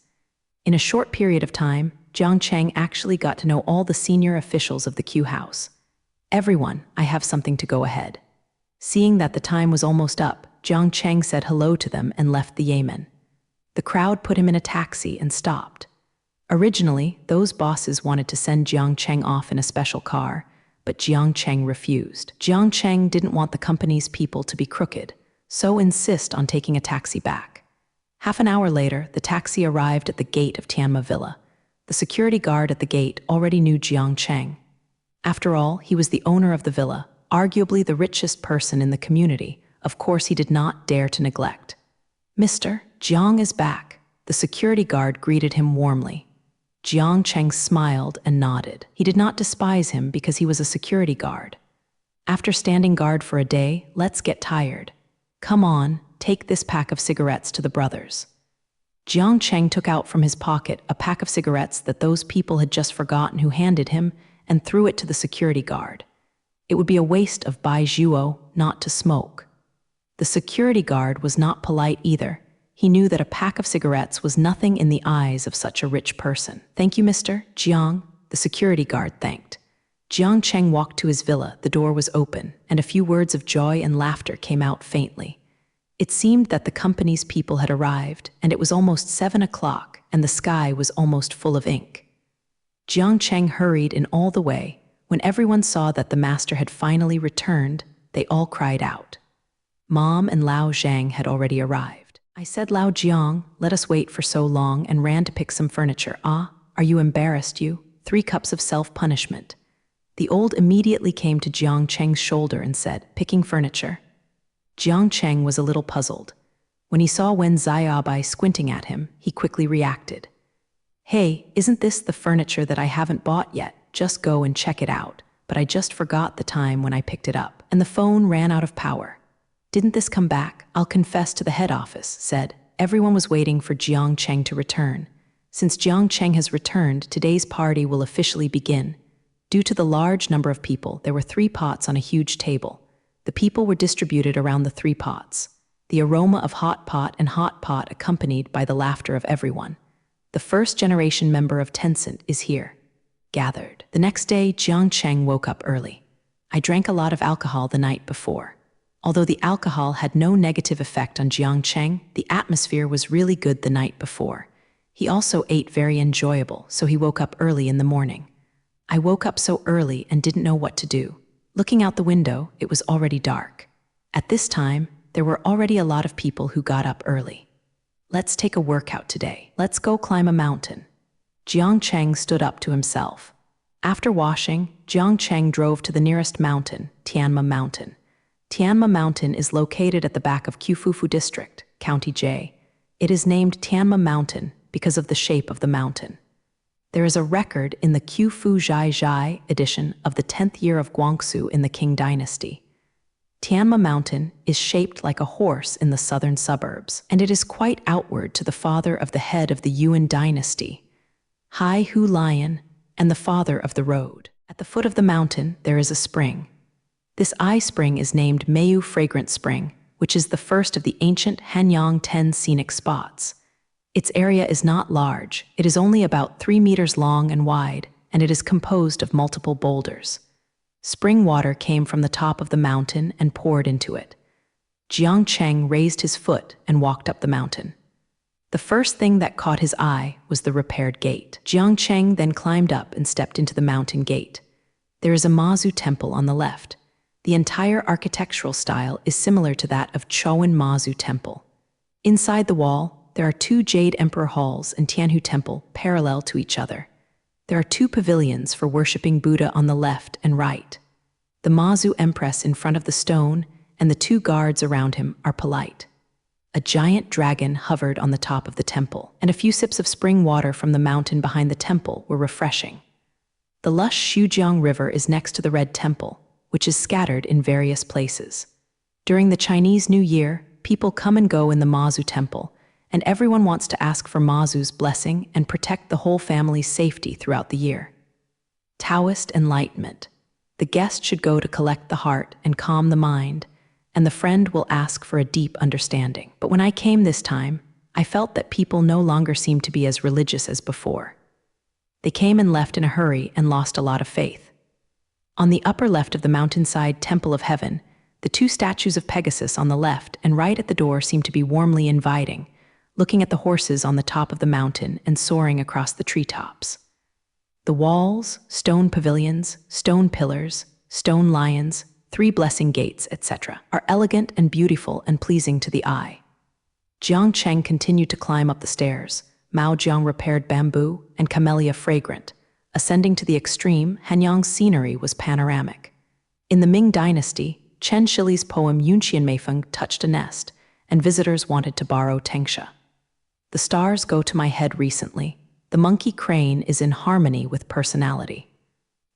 In a short period of time, Jiang Cheng actually got to know all the senior officials of the Q House. Everyone, I have something to go ahead. Seeing that the time was almost up, Jiang Cheng said hello to them and left the Yemen. The crowd put him in a taxi and stopped. Originally, those bosses wanted to send Jiang Cheng off in a special car, but Jiang Cheng refused. Jiang Cheng didn't want the company's people to be crooked, so insist on taking a taxi back. Half an hour later, the taxi arrived at the gate of Tianma Villa. The security guard at the gate already knew Jiang Cheng. After all, he was the owner of the villa, arguably the richest person in the community. Of course, he did not dare to neglect. Mr. Jiang is back. The security guard greeted him warmly. Jiang Cheng smiled and nodded. He did not despise him because he was a security guard. After standing guard for a day, let's get tired. Come on, take this pack of cigarettes to the brothers. Jiang Cheng took out from his pocket a pack of cigarettes that those people had just forgotten who handed him and threw it to the security guard. It would be a waste of Bai Zhuo not to smoke. The security guard was not polite either. He knew that a pack of cigarettes was nothing in the eyes of such a rich person. Thank you, Mr. Jiang, the security guard thanked. Jiang Cheng walked to his villa, the door was open, and a few words of joy and laughter came out faintly. It seemed that the company's people had arrived, and it was almost 7 o'clock, and the sky was almost full of ink. Jiang Cheng hurried in all the way. When everyone saw that the master had finally returned, they all cried out. Mom and Lao Zhang had already arrived. I said, Lao Jiang, let us wait for so long, and ran to pick some furniture. Ah, are you embarrassed, you? 3 cups of self-punishment. The old immediately came to Jiang Cheng's shoulder and said, picking furniture. Jiang Cheng was a little puzzled. When he saw Wen Xiaobai squinting at him, he quickly reacted. Hey, isn't this the furniture that I haven't bought yet? Just go and check it out. But I just forgot the time when I picked it up, and the phone ran out of power. Didn't this come back? I'll confess to the head office, said. Everyone was waiting for Jiang Cheng to return. Since Jiang Cheng has returned, today's party will officially begin. Due to the large number of people, there were 3 pots on a huge table. The people were distributed around the 3 pots. The aroma of hot pot and hot pot accompanied by the laughter of everyone. The first-generation member of Tencent is here. Gathered. The next day, Jiang Cheng woke up early. I drank a lot of alcohol the night before. Although the alcohol had no negative effect on Jiang Cheng, the atmosphere was really good the night before. He also ate very enjoyable, so he woke up early in the morning. I woke up so early and didn't know what to do. Looking out the window, it was already dark. At this time, there were already a lot of people who got up early. Let's take a workout today. Let's go climb a mountain. Jiang Cheng stood up to himself. After washing, Jiang Cheng drove to the nearest mountain, Tianma Mountain. Tianma Mountain is located at the back of Qufufu District, County J. It is named Tianma Mountain because of the shape of the mountain. There is a record in the Qufu Zhai edition of the 10th year of Guangxu in the Qing dynasty. Tianma Mountain is shaped like a horse in the southern suburbs, and it is quite outward to the father of the head of the Yuan dynasty, Hai Hu Lion, and the father of the road. At the foot of the mountain, there is a spring. This eye spring is named Meiyu Fragrant Spring, which is the first of the ancient Hanyang 10 scenic spots. Its area is not large. It is only about 3 meters long and wide, and it is composed of multiple boulders. Spring water came from the top of the mountain and poured into it. Jiang Cheng raised his foot and walked up the mountain. The first thing that caught his eye was the repaired gate. Jiang Cheng then climbed up and stepped into the mountain gate. There is a Mazu temple on the left. The entire architectural style is similar to that of Chowan Mazu Temple. Inside the wall, there are 2 Jade Emperor Halls and Tianhu Temple parallel to each other. There are 2 pavilions for worshipping Buddha on the left and right. The Mazu Empress in front of the stone and the 2 guards around him are polite. A giant dragon hovered on the top of the temple, and a few sips of spring water from the mountain behind the temple were refreshing. The lush Xujiang River is next to the Red Temple, which is scattered in various places. During the Chinese New Year, people come and go in the Mazu Temple, and everyone wants to ask for Mazu's blessing and protect the whole family's safety throughout the year. Taoist enlightenment. The guest should go to collect the heart and calm the mind, and the friend will ask for a deep understanding. But when I came this time, I felt that people no longer seemed to be as religious as before. They came and left in a hurry and lost a lot of faith. On the upper left of the mountainside Temple of Heaven, the 2 statues of Pegasus on the left and right at the door seemed to be warmly inviting, looking at the horses on the top of the mountain and soaring across the treetops. The walls, stone pavilions, stone pillars, stone lions, 3 blessing gates, etc., are elegant and beautiful and pleasing to the eye. Jiang Cheng continued to climb up the stairs, Mao Jiang repaired bamboo, and camellia fragrant. Ascending to the extreme, Hanyang's scenery was panoramic. In the Ming dynasty, Chen Shili's poem Yunqian Meifeng touched a nest, and visitors wanted to borrow Tengsha. The stars go to my head recently. The monkey crane is in harmony with personality.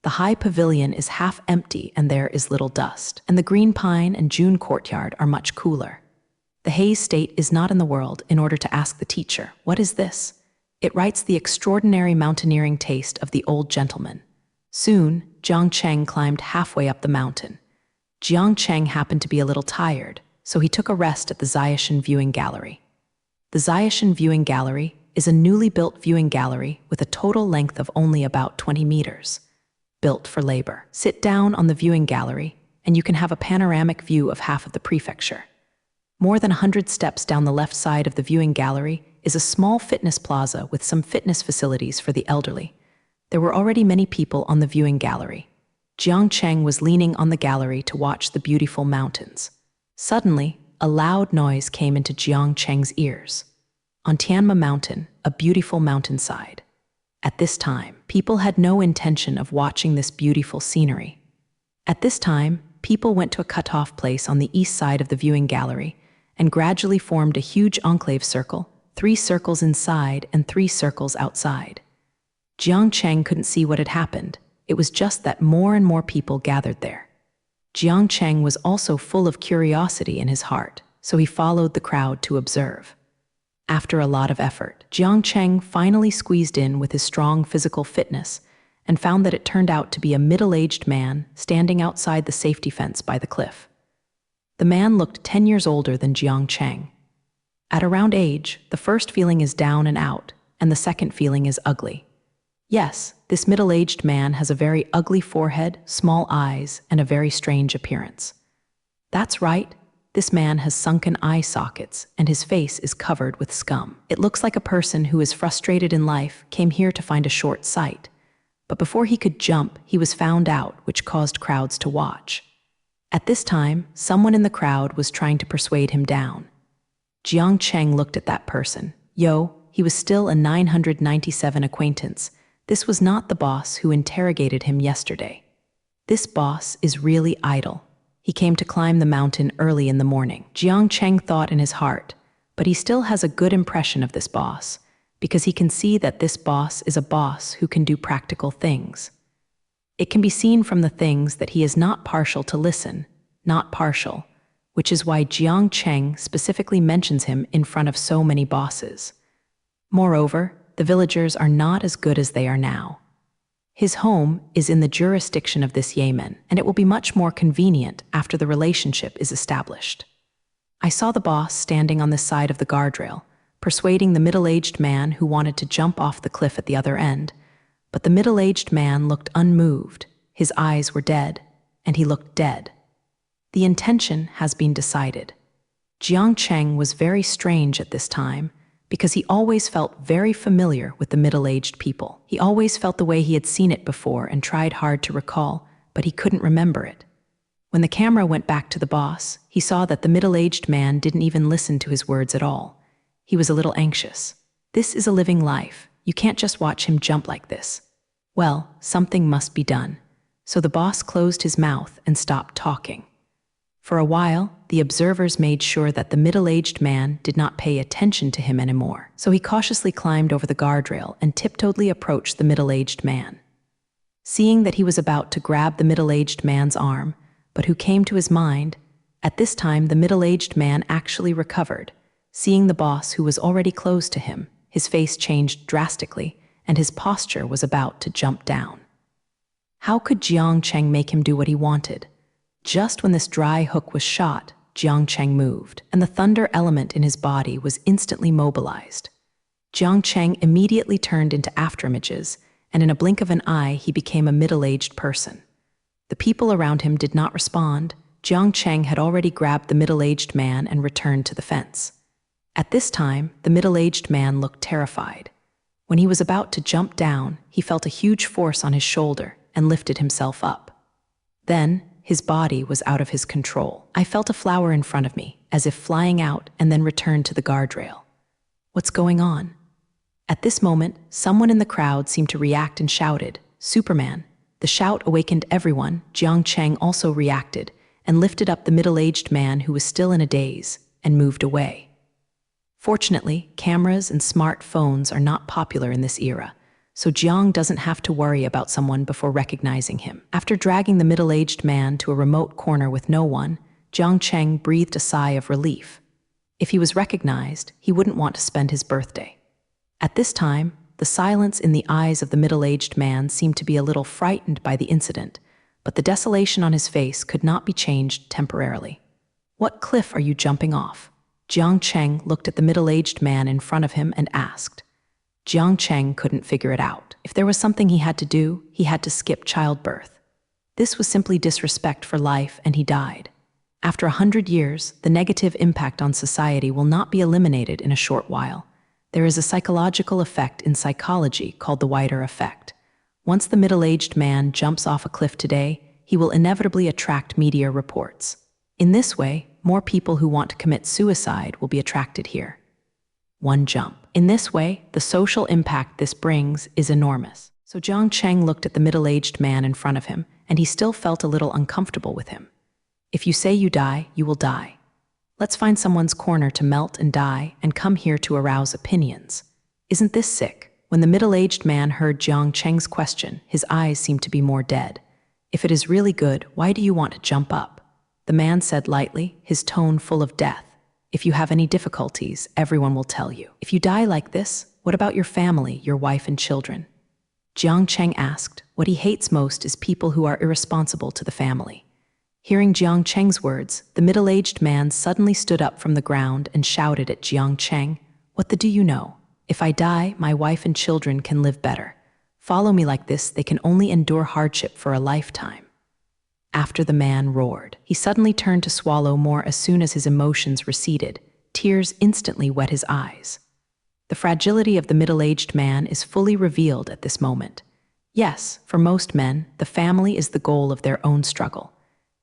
The high pavilion is half empty and there is little dust, and the green pine and June courtyard are much cooler. The haze state is not in the world in order to ask the teacher, what is this? It writes the extraordinary mountaineering taste of the old gentleman. Soon, Jiang Cheng climbed halfway up the mountain. Jiang Cheng happened to be a little tired, so he took a rest at the Zayashan Viewing Gallery. The Zayashan Viewing Gallery is a newly built viewing gallery with a total length of only about 20 meters. Built for labor. Sit down on the viewing gallery, and you can have a panoramic view of half of the prefecture. More than 100 steps down the left side of the viewing gallery is a small fitness plaza with some fitness facilities for the elderly. There were already many people on the viewing gallery. Jiang Cheng was leaning on the gallery to watch the beautiful mountains. Suddenly, a loud noise came into Jiang Cheng's ears. On Tianma Mountain, a beautiful mountainside. At this time, people had no intention of watching this beautiful scenery. At this time, people went to a cut-off place on the east side of the viewing gallery and gradually formed a huge enclave circle, 3 circles inside and 3 circles outside. Jiang Cheng couldn't see what had happened. It was just that more and more people gathered there. Jiang Cheng was also full of curiosity in his heart, so he followed the crowd to observe. After a lot of effort, Jiang Cheng finally squeezed in with his strong physical fitness and found that it turned out to be a middle-aged man standing outside the safety fence by the cliff. The man looked 10 years older than Jiang Cheng. At around age, the first feeling is down and out, and the second feeling is ugly. Yes, this middle-aged man has a very ugly forehead, small eyes, and a very strange appearance. That's right. This man has sunken eye sockets, and his face is covered with scum. It looks like a person who is frustrated in life came here to find a short sight. But before he could jump, he was found out, which caused crowds to watch. At this time, someone in the crowd was trying to persuade him down. Jiang Cheng looked at that person. Yo, he was still a 997 acquaintance. This was not the boss who interrogated him yesterday. This boss is really idle. He came to climb the mountain early in the morning. Jiang Cheng thought in his heart, but he still has a good impression of this boss, because he can see that this boss is a boss who can do practical things. It can be seen from the things that he is not partial to listen, not partial, which is why Jiang Cheng specifically mentions him in front of so many bosses. Moreover, the villagers are not as good as they are now. His home is in the jurisdiction of this Yemen, and it will be much more convenient after the relationship is established. I saw the boss standing on the side of the guardrail, persuading the middle-aged man who wanted to jump off the cliff at the other end, but the middle-aged man looked unmoved, his eyes were dead, and he looked dead. The intention has been decided. Jiang Cheng was very strange at this time, because he always felt very familiar with the middle-aged people. He always felt the way he had seen it before and tried hard to recall, but he couldn't remember it. When the camera went back to the boss, he saw that the middle-aged man didn't even listen to his words at all. He was a little anxious. This is a living life. You can't just watch him jump like this. Well, something must be done. So the boss closed his mouth and stopped talking. For a while, the observers made sure that the middle-aged man did not pay attention to him anymore. So he cautiously climbed over the guardrail and tiptoedly approached the middle-aged man. Seeing that he was about to grab the middle-aged man's arm, but who came to his mind, at this time the middle-aged man actually recovered. Seeing the boss who was already close to him, his face changed drastically, and his posture was about to jump down. How could Jiang Cheng make him do what he wanted? Just when this dry hook was shot, Jiang Cheng moved, and the thunder element in his body was instantly mobilized. Jiang Cheng immediately turned into afterimages, and in a blink of an eye he became a middle-aged person. The people around him did not respond. Jiang Cheng had already grabbed the middle-aged man and returned to the fence. At this time, the middle-aged man looked terrified. When he was about to jump down, he felt a huge force on his shoulder and lifted himself up. Then, his body was out of his control. I felt a flower in front of me, as if flying out and then returned to the guardrail. What's going on? At this moment, someone in the crowd seemed to react and shouted, "Superman!" The shout awakened everyone. Jiang Cheng also reacted and lifted up the middle-aged man who was still in a daze and moved away. Fortunately, cameras and smartphones are not popular in this era, so Jiang doesn't have to worry about someone before recognizing him. After dragging the middle-aged man to a remote corner with no one, Jiang Cheng breathed a sigh of relief. If he was recognized, he wouldn't want to spend his birthday. At this time, the silence in the eyes of the middle-aged man seemed to be a little frightened by the incident, but the desolation on his face could not be changed temporarily. "What cliff are you jumping off?" Jiang Cheng looked at the middle-aged man in front of him and asked. Jiang Cheng couldn't figure it out. If there was something he had to do, he had to skip childbirth. This was simply disrespect for life, and he died. After 100 years, the negative impact on society will not be eliminated in a short while. There is a psychological effect in psychology called the Whiter effect. Once the middle-aged man jumps off a cliff today, he will inevitably attract media reports. In this way, more people who want to commit suicide will be attracted here. One jump. In this way, the social impact this brings is enormous. So Jiang Cheng looked at the middle-aged man in front of him, and he still felt a little uncomfortable with him. If you say you die, you will die. Let's find someone's corner to melt and die and come here to arouse opinions. Isn't this sick? When the middle-aged man heard Jiang Cheng's question, his eyes seemed to be more dead. If it is really good, why do you want to jump up? The man said lightly, his tone full of death. If you have any difficulties, everyone will tell you. If you die like this, what about your family, your wife and children? Jiang Cheng asked. What he hates most is people who are irresponsible to the family. Hearing Jiang Cheng's words, the middle-aged man suddenly stood up from the ground and shouted at Jiang Cheng, "What the do you know? If I die, my wife and children can live better. Follow me like this, they can only endure hardship for a lifetime." After the man roared, he suddenly turned to swallow more as soon as his emotions receded. Tears instantly wet his eyes. The fragility of the middle-aged man is fully revealed at this moment. Yes, for most men, the family is the goal of their own struggle.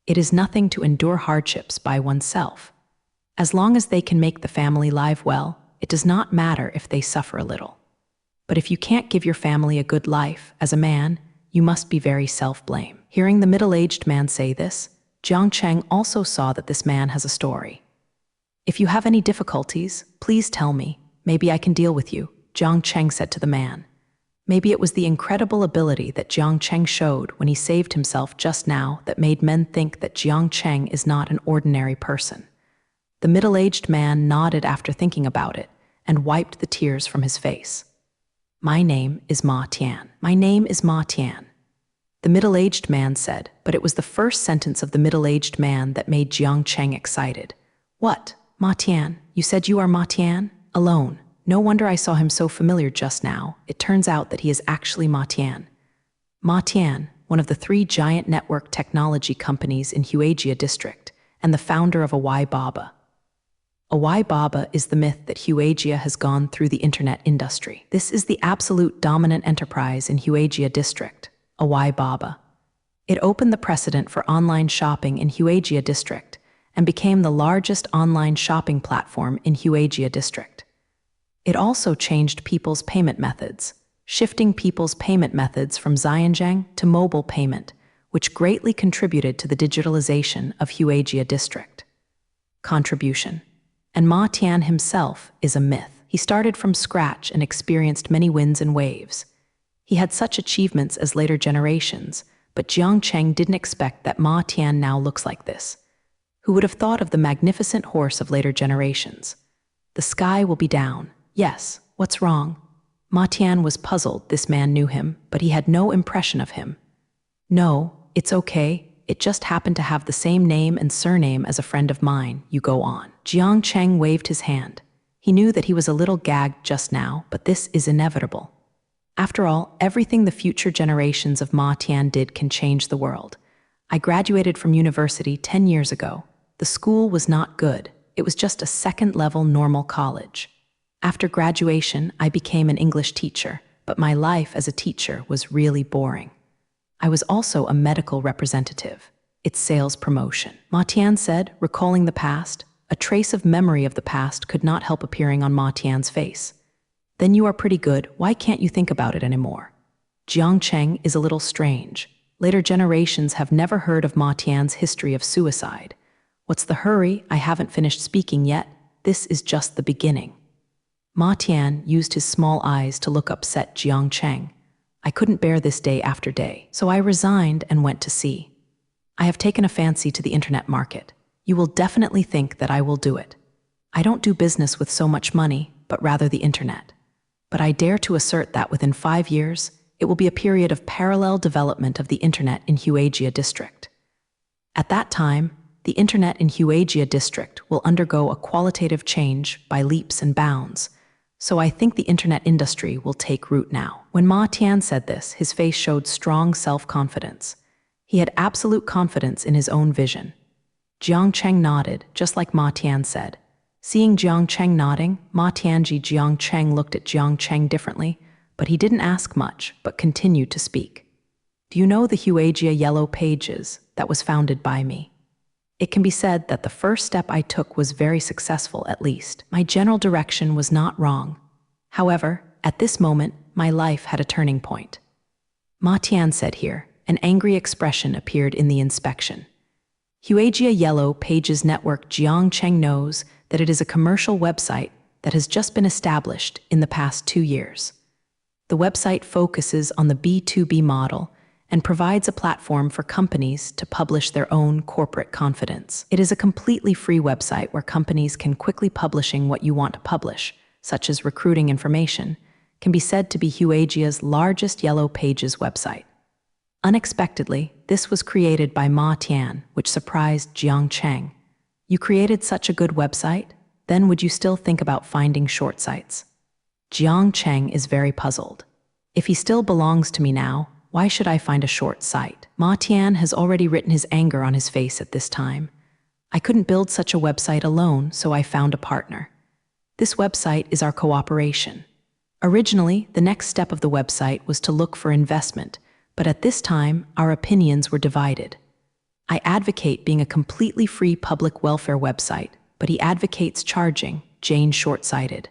It is nothing to endure hardships by oneself. As long as they can make the family live well, it does not matter if they suffer a little. But if you can't give your family a good life, as a man, you must be very self-blame. Hearing the middle-aged man say this, Jiang Cheng also saw that this man has a story. If you have any difficulties, please tell me. Maybe I can deal with you, Jiang Cheng said to the man. Maybe it was the incredible ability that Jiang Cheng showed when he saved himself just now that made men think that Jiang Cheng is not an ordinary person. The middle-aged man nodded after thinking about it and wiped the tears from his face. My name is Ma Tian. My name is Ma Tian. The middle-aged man said, but it was the first sentence of the middle-aged man that made Jiang Cheng excited. What? Ma Tian? You said you are Ma Tian? Alone. No wonder I saw him so familiar just now. It turns out that he is actually Ma Tian. Ma Tian, one of the 3 giant network technology companies in Huaijia district, and the founder of Alibaba. Alibaba is the myth that Huaijia has gone through the internet industry. This is the absolute dominant enterprise in Huaijia district, Alibaba. It opened the precedent for online shopping in Huaijia district and became the largest online shopping platform in Huaijia district. It also changed people's payment methods, shifting people's payment methods from Xianzhang to mobile payment, which greatly contributed to the digitalization of Huaijia district. Contribution. And Ma Tian himself is a myth. He started from scratch and experienced many winds and waves. He had such achievements as later generations, but Jiang Cheng didn't expect that Ma Tian now looks like this. Who would have thought of the magnificent horse of later generations? The sky will be down. Yes, what's wrong? Ma Tian was puzzled. This man knew him, but he had no impression of him. No, it's okay. It just happened to have the same name and surname as a friend of mine. You go on. Jiang Cheng waved his hand. He knew that he was a little gagged just now, but this is inevitable. After all, everything the future generations of Ma Tian did can change the world. I graduated from university 10 years ago. The school was not good. It was just a second-level normal college. After graduation, I became an English teacher, but my life as a teacher was really boring. I was also a medical representative. It's sales promotion. Ma Tian said, recalling the past. A trace of memory of the past could not help appearing on Ma Tian's face. Then you are pretty good. Why can't you think about it anymore? Jiang Cheng is a little strange. Later generations have never heard of Ma Tian's history of suicide. What's the hurry? I haven't finished speaking yet. This is just the beginning. Ma Tian used his small eyes to look upset Jiang Cheng. I couldn't bear this day after day, so I resigned and went to sea. I have taken a fancy to the internet market. You will definitely think that I will do it. I don't do business with so much money, but rather the internet. But I dare to assert that within 5 years, it will be a period of parallel development of the internet in Huaijia district. At that time, the internet in Huaijia district will undergo a qualitative change by leaps and bounds. So I think the internet industry will take root now. When Ma Tian said this, his face showed strong self-confidence. He had absolute confidence in his own vision. Jiang Cheng nodded, just like Ma Tian said. Seeing Jiang Cheng nodding, Jiang Cheng looked at Jiang Cheng differently, but he didn't ask much, but continued to speak. Do you know the Huaijia Yellow Pages that was founded by me? It can be said that the first step I took was very successful, at least. My general direction was not wrong. However, at this moment, my life had a turning point. Ma Tian said here. An angry expression appeared in the inspection. Huaijia Yellow Pages Network. Jiang Cheng knows that it is a commercial website that has just been established in the past 2 years. The website focuses on the B2B model and provides a platform for companies to publish their own corporate confidence. It is a completely free website where companies can quickly publishing what you want to publish, such as recruiting information, can be said to be Huaijia's largest Yellow Pages website. Unexpectedly, this was created by Ma Tian, which surprised Jiang Cheng. You created such a good website? Then would you still think about finding short sites? Jiang Cheng is very puzzled. If he still belongs to me now, why should I find a short site? Ma Tian has already written his anger on his face at this time. I couldn't build such a website alone, so I found a partner. This website is our cooperation. Originally, the next step of the website was to look for investment, but at this time, our opinions were divided. I advocate being a completely free public welfare website, but he advocates charging, Jane short-sighted.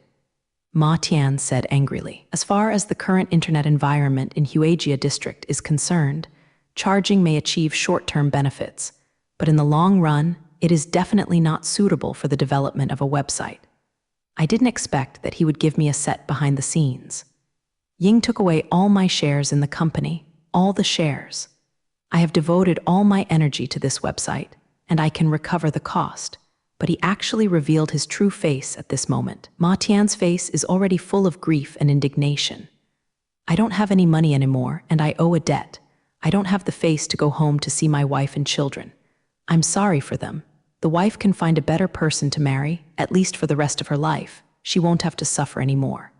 Ma Tian said angrily. As far as the current internet environment in Huajia district is concerned, charging may achieve short-term benefits, but in the long run, it is definitely not suitable for the development of a website. I didn't expect that he would give me a set behind the scenes. Ying took away all my shares in the company, all the shares. I have devoted all my energy to this website, and I can recover the cost. But he actually revealed his true face at this moment. Ma Tian's face is already full of grief and indignation. I don't have any money anymore, and I owe a debt. I don't have the face to go home to see my wife and children. I'm sorry for them. The wife can find a better person to marry, at least for the rest of her life. She won't have to suffer anymore.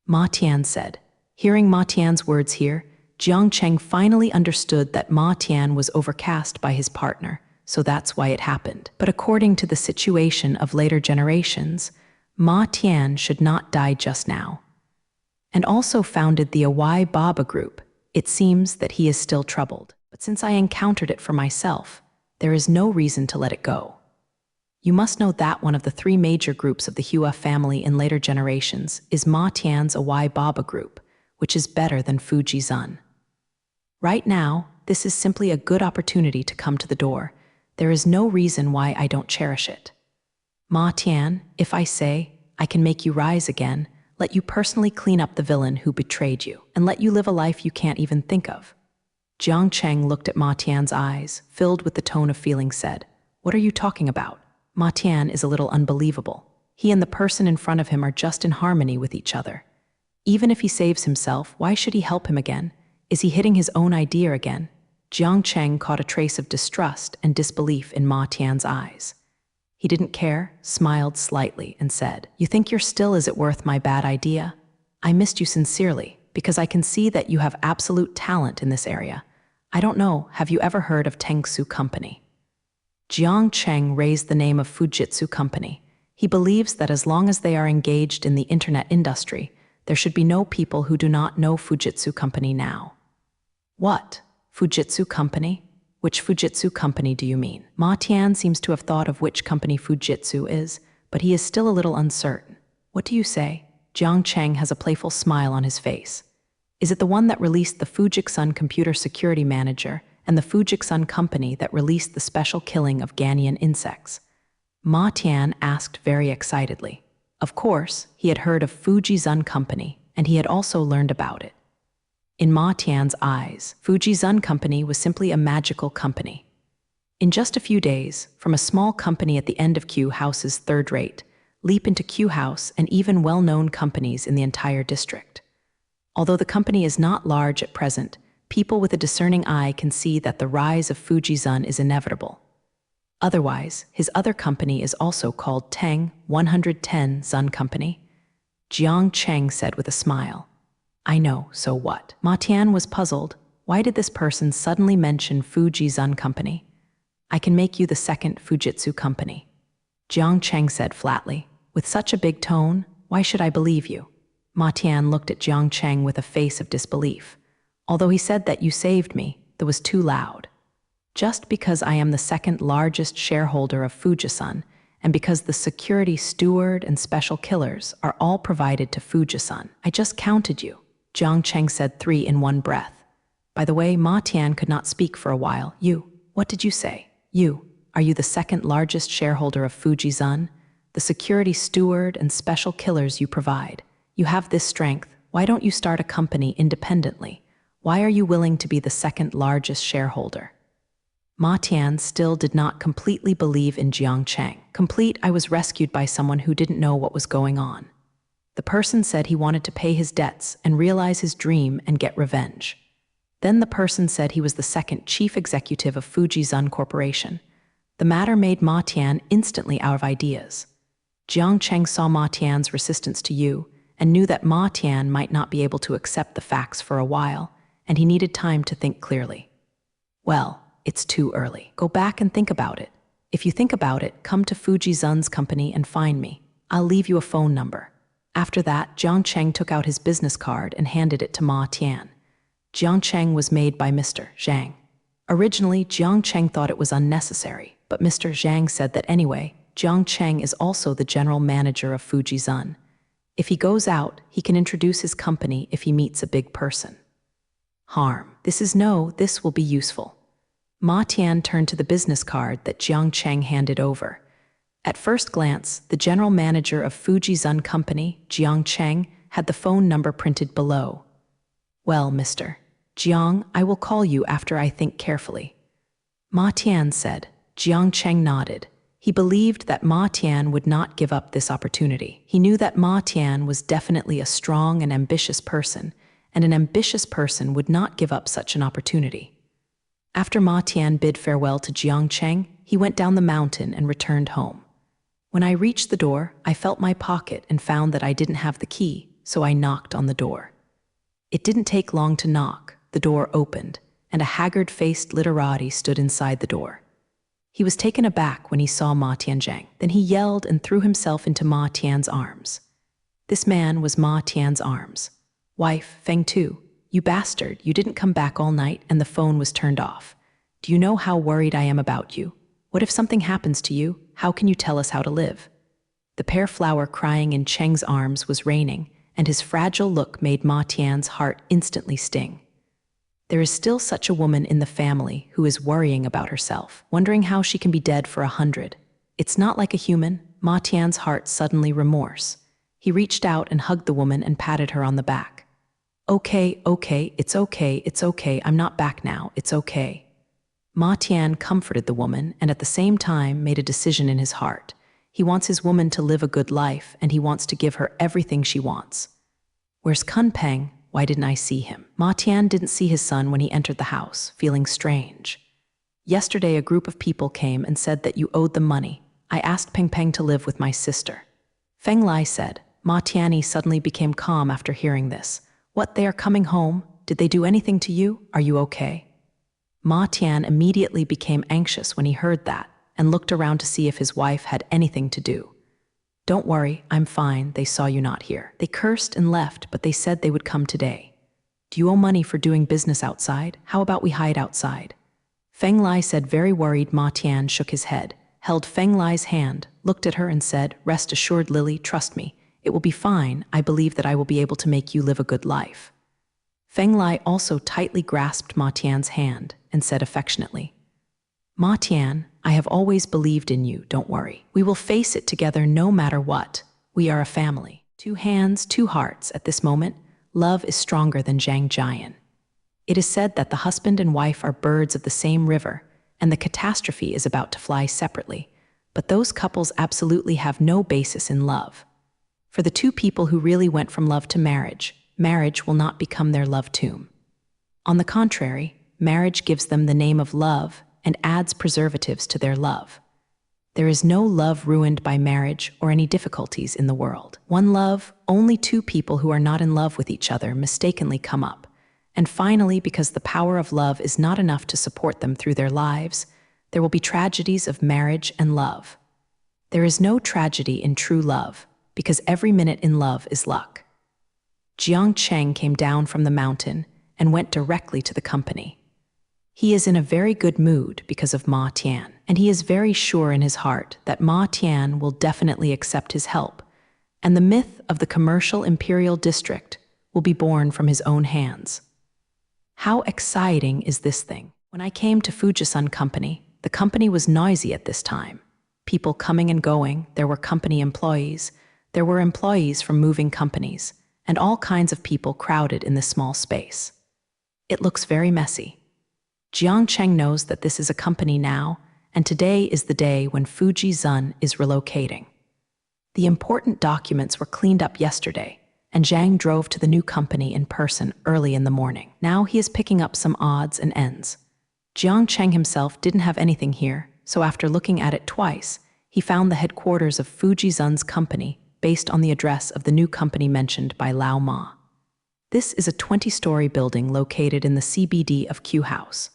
Ma Tian said. Hearing Ma Tian's words here, Jiang Cheng finally understood that Ma Tian was overcast by his partner, so that's why it happened. But according to the situation of later generations, Ma Tian should not die just now. And also founded the Awai Baba group, it seems that he is still troubled. But since I encountered it for myself, there is no reason to let it go. You must know that one of the three major groups of the Hua family in later generations is Ma Tian's Awai Baba group, which is better than Fuji Zun. Right now, this is simply a good opportunity to come to the door. There is no reason why I don't cherish it. Ma Tian, if I say, I can make you rise again, let you personally clean up the villain who betrayed you, and let you live a life you can't even think of. Jiang Cheng looked at Ma Tian's eyes, filled with the tone of feeling, said, What are you talking about? Ma Tian is a little unbelievable. He and the person in front of him are just in harmony with each other. Even if he saves himself, why should he help him again? Is he hitting his own idea again? Jiang Cheng caught a trace of distrust and disbelief in Ma Tian's eyes. He didn't care, smiled slightly, and said, You think you're still is it worth my bad idea? I missed you sincerely, because I can see that you have absolute talent in this area. I don't know, have you ever heard of Tengsu Company? Jiang Cheng raised the name of Fujitsu Company. He believes that as long as they are engaged in the internet industry, there should be no people who do not know Fujitsu Company now. What? Fujitsu Company? Which Fujitsu Company do you mean? Ma Tian seems to have thought of which company Fujitsu is, but he is still a little uncertain. What do you say? Jiang Cheng has a playful smile on his face. Is it the one that released the Fujitsu Computer Security Manager and the Fujitsu Company that released the special killing of Ghanaian insects? Ma Tian asked very excitedly. Of course, he had heard of Fujitsu Company, and he had also learned about it. In Ma Tian's eyes, Fujitsu Company was simply a magical company. In just a few days, from a small company at the end of Q House's third rate, leap into Q House and even well-known companies in the entire district. Although the company is not large at present, people with a discerning eye can see that the rise of Fujitsu is inevitable. Otherwise, his other company is also called Teng 110 Zun Company. Jiang Cheng said with a smile. I know, so what? Ma Tian was puzzled. Why did this person suddenly mention Fujitsu Company? I can make you the second Fujitsu Company. Jiang Cheng said flatly. With such a big tone, why should I believe you? Ma Tian looked at Jiang Cheng with a face of disbelief. Although he said that you saved me, that was too loud. Just because I am the second largest shareholder of Fujitsu, and because the security steward and special killers are all provided to Fujitsu, I just counted you. Jiang Cheng said 3 in one breath. By the way, Ma Tian could not speak for a while. You, what did you say? You, are you the second largest shareholder of Fujitsu? The security steward and special killers you provide. You have this strength. Why don't you start a company independently? Why are you willing to be the second largest shareholder? Ma Tian still did not completely believe in Jiang Cheng. I was rescued by someone who didn't know what was going on. The person said he wanted to pay his debts and realize his dream and get revenge. Then the person said he was the second chief executive of Fujitsu Corporation. The matter made Ma Tian instantly out of ideas. Jiang Cheng saw Ma Tian's resistance to you and knew that Ma Tian might not be able to accept the facts for a while, and he needed time to think clearly. Well, it's too early. Go back and think about it. If you think about it, come to Fujitsu's company and find me. I'll leave you a phone number. After that, Jiang Cheng took out his business card and handed it to Ma Tian. Jiang Cheng was made by Mr. Zhang. Originally, Jiang Cheng thought it was unnecessary, but Mr. Zhang said that anyway. Jiang Cheng is also the general manager of Fujizun. If he goes out, he can introduce his company if he meets a big person. This will be useful. Ma Tian turned to the business card that Jiang Cheng handed over. At first glance, the general manager of Fujizun Company, Jiang Cheng, had the phone number printed below. Well, Mr. Jiang, I will call you after I think carefully. Ma Tian said. Jiang Cheng nodded. He believed that Ma Tian would not give up this opportunity. He knew that Ma Tian was definitely a strong and ambitious person, and an ambitious person would not give up such an opportunity. After Ma Tian bid farewell to Jiang Cheng, he went down the mountain and returned home. When I reached the door, I felt my pocket and found that I didn't have the key, so I knocked on the door. It didn't take long to knock. The door opened, and a haggard-faced literati stood inside the door. He was taken aback when he saw Ma Tianzhang. Then he yelled and threw himself into Ma Tian's arms. This man was Ma Tian's arms. Wife, Feng Tu, you bastard, you didn't come back all night and the phone was turned off. Do you know how worried I am about you? What if something happens to you? How can you tell us how to live? The pear flower crying in Cheng's arms was raining, and his fragile look made Ma Tian's heart instantly sting. There is still such a woman in the family who is worrying about herself, wondering how she can be dead for 100. It's not like a human. Ma Tian's heart suddenly remorse. He reached out and hugged the woman and patted her on the back. Okay, it's okay, I'm not back now, it's okay. Ma Tian comforted the woman and at the same time made a decision in his heart. He wants his woman to live a good life and he wants to give her everything she wants. Where's Kun Peng? Why didn't I see him? Ma Tian didn't see his son when he entered the house, feeling strange. Yesterday a group of people came and said that you owed them money. I asked Peng Peng to live with my sister. Feng Lai said. Ma Tianyi suddenly became calm after hearing this. What, they are coming home? Did they do anything to you? Are you okay? Ma Tian immediately became anxious when he heard that and looked around to see if his wife had anything to do. Don't worry, I'm fine, they saw you not here. They cursed and left, but they said they would come today. Do you owe money for doing business outside? How about we hide outside? Feng Lai said. Very worried, Ma Tian shook his head, held Feng Lai's hand, looked at her and said, Rest assured, Lily, trust me. It will be fine. I believe that I will be able to make you live a good life. Feng Lai also tightly grasped Ma Tian's hand and said affectionately, Ma Tian, I have always believed in you, don't worry. We will face it together no matter what. We are a family. 2 hands, 2 hearts. At this moment, love is stronger than Zhang Jian. It is said that the husband and wife are birds of the same river, and the catastrophe is about to fly separately. But those couples absolutely have no basis in love. For the 2 people who really went from love to marriage, marriage will not become their love tomb. On the contrary, marriage gives them the name of love and adds preservatives to their love. There is no love ruined by marriage or any difficulties in the world. One love, only 2 people who are not in love with each other mistakenly come up. And finally, because the power of love is not enough to support them through their lives, there will be tragedies of marriage and love. There is no tragedy in true love, because every minute in love is luck. Jiang Cheng came down from the mountain and went directly to the company. He is in a very good mood because of Ma Tian, and he is very sure in his heart that Ma Tian will definitely accept his help, and the myth of the commercial imperial district will be born from his own hands. How exciting is this thing? When I came to Fujizun Company, the company was noisy at this time. People coming and going, there were company employees, there were employees from moving companies, and all kinds of people crowded in this small space. It looks very messy. Jiang Cheng knows that this is a company now, and today is the day when Fujizun is relocating. The important documents were cleaned up yesterday, and Zhang drove to the new company in person early in the morning. Now he is picking up some odds and ends. Jiang Cheng himself didn't have anything here, so after looking at it twice, he found the headquarters of Fujizun's company based on the address of the new company mentioned by Lao Ma. This is a 20-story building located in the CBD of Q House.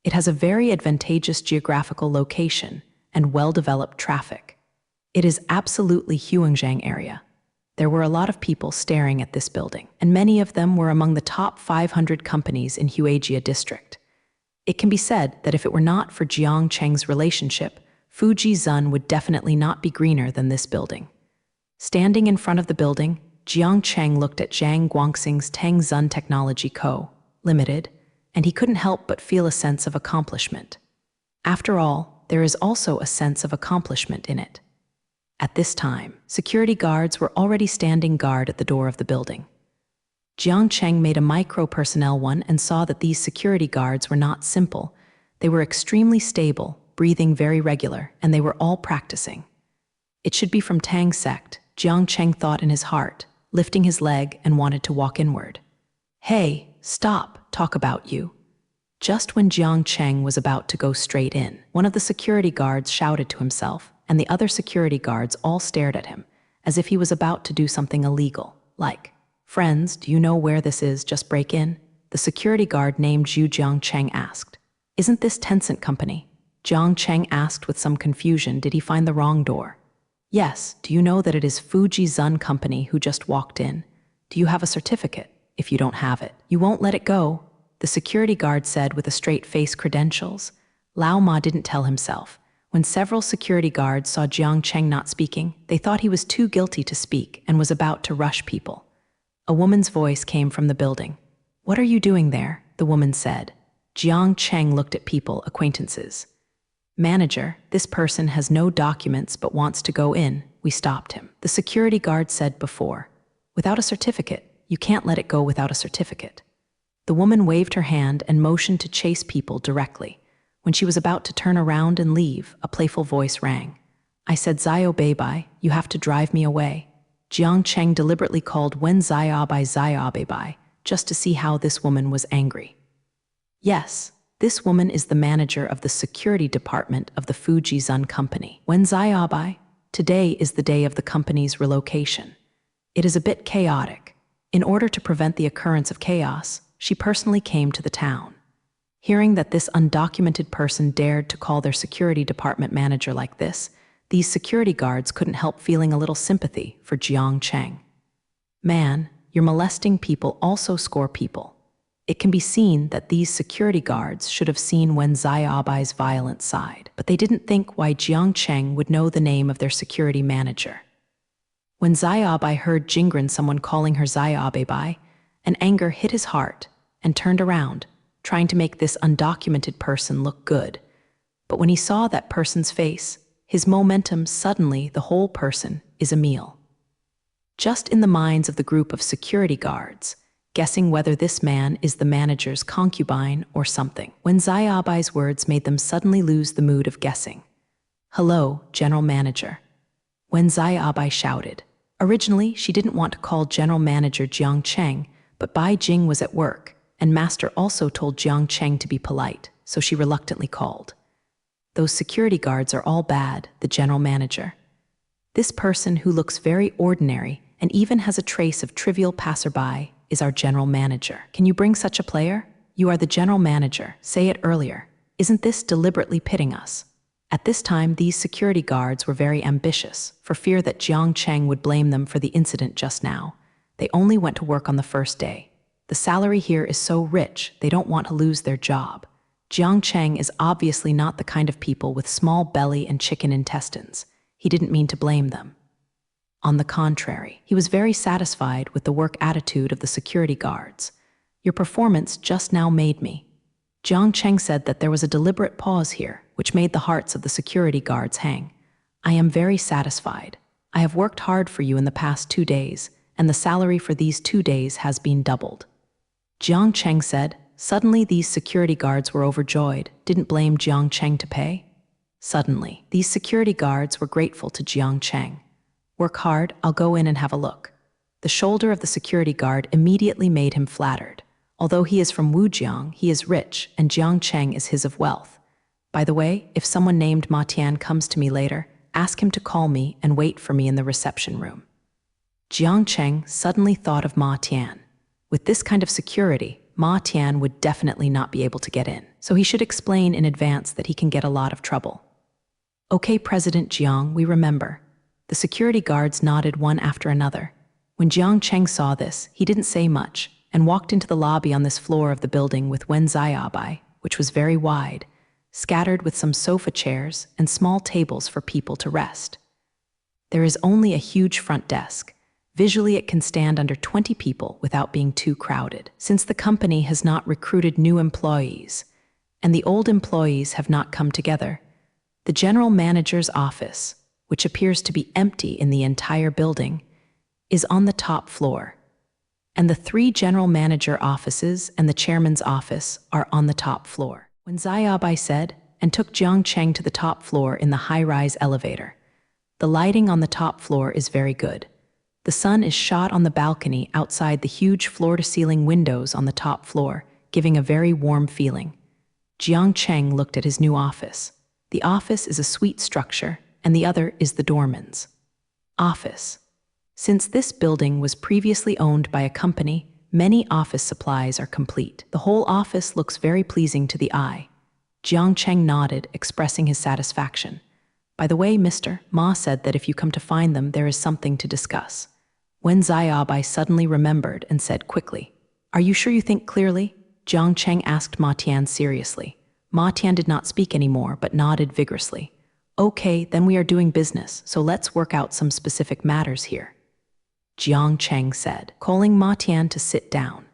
It has a very advantageous geographical location and well-developed traffic. It is absolutely Huangjiang area. There were a lot of people staring at this building, and many of them were among the top 500 companies in Huajia district. It can be said that if it were not for Jiang Cheng's relationship, Fuji Zun would definitely not be greener than this building. Standing in front of the building, Jiang Cheng looked at Zhang Guangxing's Tang Zun Technology Co., Limited, and he couldn't help but feel a sense of accomplishment. After all, there is also a sense of accomplishment in it. At this time, security guards were already standing guard at the door of the building. Jiang Cheng made a micro-personnel one and saw that these security guards were not simple. They were extremely stable, breathing very regular, and they were all practicing. It should be from Tang sect, Jiang Cheng thought in his heart, lifting his leg and wanted to walk inward. Hey, stop, talk about you. Just when Jiang Cheng was about to go straight in, one of the security guards shouted to himself, and the other security guards all stared at him, as if he was about to do something illegal, like, "Friends, do you know where this is? Just break in." The security guard named Zhu Jiang Cheng asked. "Isn't this Tencent Company?" Jiang Cheng asked with some confusion. Did he find the wrong door? "Yes, do you know that it is Fuji Zun Company who just walked in? Do you have a certificate? If you don't have it, you won't let it go," the security guard said with a straight face. Credentials? Lao Ma didn't tell himself. When several security guards saw Jiang Cheng not speaking, they thought he was too guilty to speak and was about to rush people. A woman's voice came from the building. "What are you doing there?" the woman said. Jiang Cheng looked at people, acquaintances. "Manager, this person has no documents but wants to go in. We stopped him," the security guard said before. "Without a certificate, you can't let it go without a certificate." The woman waved her hand and motioned to chase people directly. When she was about to turn around and leave, a playful voice rang. "I said Zio Beibai, you have to drive me away." Jiang Cheng deliberately called Wen Zio Beibai, just to see how this woman was angry. Yes, this woman is the manager of the security department of the Fuji Zun Company. Wen Zio Bai, today is the day of the company's relocation. It is a bit chaotic. In order to prevent the occurrence of chaos, she personally came to the town. Hearing that this undocumented person dared to call their security department manager like this, these security guards couldn't help feeling a little sympathy for Jiang Cheng. "Man, you're molesting people also score people." It can be seen that these security guards should have seen Wen Xiaobai's violent side, but they didn't think why Jiang Cheng would know the name of their security manager. When Xiaobai heard Jingren someone calling her Xiaobai, an anger hit his heart and turned around, trying to make this undocumented person look good. But when he saw that person's face, his momentum suddenly, the whole person is a meal. Just in the minds of the group of security guards, guessing whether this man is the manager's concubine or something, when Xiaobai's words made them suddenly lose the mood of guessing. "Hello, General Manager," Wen Xiaobai shouted. Originally, she didn't want to call General Manager Jiang Cheng, but Bai Jing was at work, and Master also told Jiang Cheng to be polite, so she reluctantly called. "Those security guards are all bad," the General Manager. "This person who looks very ordinary and even has a trace of trivial passerby is our General Manager. Can you bring such a player? You are the General Manager, say it earlier. Isn't this deliberately pitting us?" At this time, these security guards were very ambitious, for fear that Jiang Cheng would blame them for the incident just now. They only went to work on the first day. The salary here is so rich, they don't want to lose their job. Jiang Cheng is obviously not the kind of people with small belly and chicken intestines. He didn't mean to blame them. On the contrary, he was very satisfied with the work attitude of the security guards. "Your performance just now made me." Jiang Cheng said that there was a deliberate pause here, which made the hearts of the security guards hang. "I am very satisfied. I have worked hard for you in the past 2 days, and the salary for these 2 days has been doubled." Jiang Cheng said. Suddenly, these security guards were overjoyed, didn't blame Jiang Cheng to pay. Suddenly, these security guards were grateful to Jiang Cheng. "Work hard, I'll go in and have a look." The shoulder of the security guard immediately made him flattered. Although he is from Wujiang, he is rich, and Jiang Cheng is his of wealth. "By the way, if someone named Ma Tian comes to me later, ask him to call me and wait for me in the reception room." Jiang Cheng suddenly thought of Ma Tian. With this kind of security, Ma Tian would definitely not be able to get in, so he should explain in advance that he can get a lot of trouble. "Okay, President Jiang, we remember." The security guards nodded one after another. When Jiang Cheng saw this, he didn't say much, and walked into the lobby on this floor of the building with Wen Xiaobai, which was very wide, scattered with some sofa chairs and small tables for people to rest. There is only a huge front desk. Visually, it can stand under 20 people without being too crowded. Since the company has not recruited new employees, and the old employees have not come together, the general manager's office, which appears to be empty in the entire building, is on the top floor, and the 3 general manager offices and the chairman's office are on the top floor. When Xiaobai said and took Jiang Cheng to the top floor in the high-rise elevator, the lighting on the top floor is very good. The sun is shot on the balcony outside the huge floor-to-ceiling windows on the top floor, giving a very warm feeling. Jiang Cheng looked at his new office. The office is a suite structure, and the other is the doorman's office. Since this building was previously owned by a company, many office supplies are complete. The whole office looks very pleasing to the eye. Jiang Cheng nodded, expressing his satisfaction. By the way, Mr. Ma said that if you come to find them, there is something to discuss. Wen Xiaobai suddenly remembered and said quickly, "Are you sure you think clearly?" Jiang Cheng asked Ma Tian seriously. Ma Tian did not speak anymore, but nodded vigorously. "Okay, then we are doing business, so let's work out some specific matters here," Jiang Cheng said, calling Ma Tian to sit down.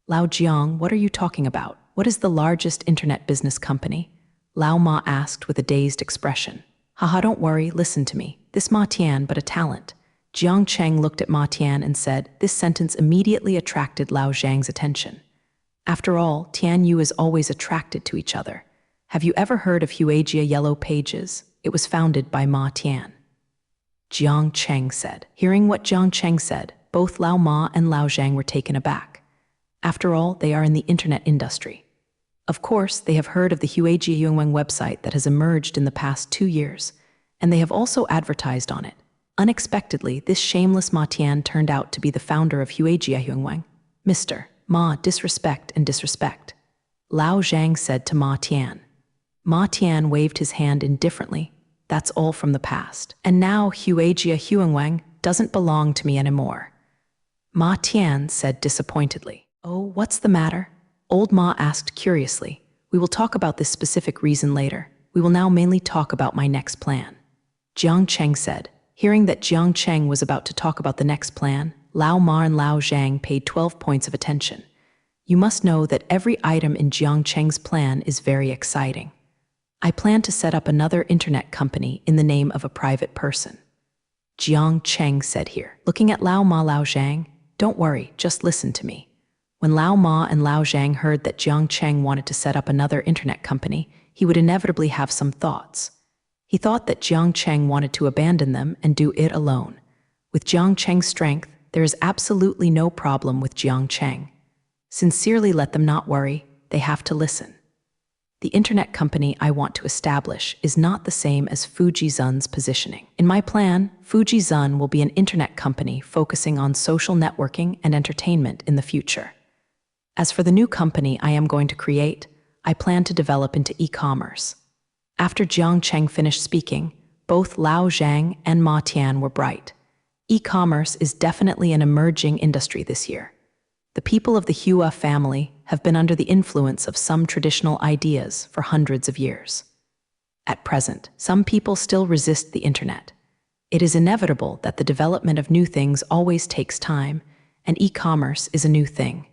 "Lao Jiang, what are you talking about? What is the largest internet business company?" Lao Ma asked with a dazed expression. "Haha, don't worry, listen to me. This Ma Tian, but a talent." Jiang Cheng looked at Ma Tian and said, this sentence immediately attracted Lao Zhang's attention. After all, Tian Yu is always attracted to each other. Have you ever heard of Huaijia Yellow Pages? It was founded by Ma Tian, Jiang Cheng said. Hearing what Jiang Cheng said, both Lao Ma and Lao Zhang were taken aback. After all, they are in the internet industry. Of course, they have heard of the Huaijia Yuanwang website that has emerged in the past 2 years, and they have also advertised on it. Unexpectedly, this shameless Ma Tian turned out to be the founder of Huaijia Yuanwang. "Mr. Ma, disrespect and disrespect," Lao Zhang said to Ma Tian. Ma Tian waved his hand indifferently. "That's all from the past. And now Huaijia Yuanwang doesn't belong to me anymore," Ma Tian said disappointedly. "Oh, what's the matter?" Old Ma asked curiously. "We will talk about this specific reason later. We will now mainly talk about my next plan," Jiang Cheng said. Hearing that Jiang Cheng was about to talk about the next plan, Lao Ma and Lao Zhang paid 12 points of attention. You must know that every item in Jiang Cheng's plan is very exciting. "I plan to set up another internet company in the name of a private person," Jiang Cheng said here. Looking at Lao Ma, Lao Zhang, "Don't worry, just listen to me." When Lao Ma and Lao Zhang heard that Jiang Cheng wanted to set up another internet company, he would inevitably have some thoughts. He thought that Jiang Cheng wanted to abandon them and do it alone. With Jiang Cheng's strength, there is absolutely no problem with Jiang Cheng. Sincerely let them not worry, they have to listen. The internet company I want to establish is not the same as Fujizun's positioning. In my plan, Fujizun will be an internet company focusing on social networking and entertainment in the future. As for the new company I am going to create, I plan to develop into e-commerce. After Jiang Cheng finished speaking, both Lao Zhang and Ma Tian were bright. E-commerce is definitely an emerging industry this year. The people of the Hua family have been under the influence of some traditional ideas for hundreds of years. At present, some people still resist the internet. It is inevitable that the development of new things always takes time, and e-commerce is a new thing.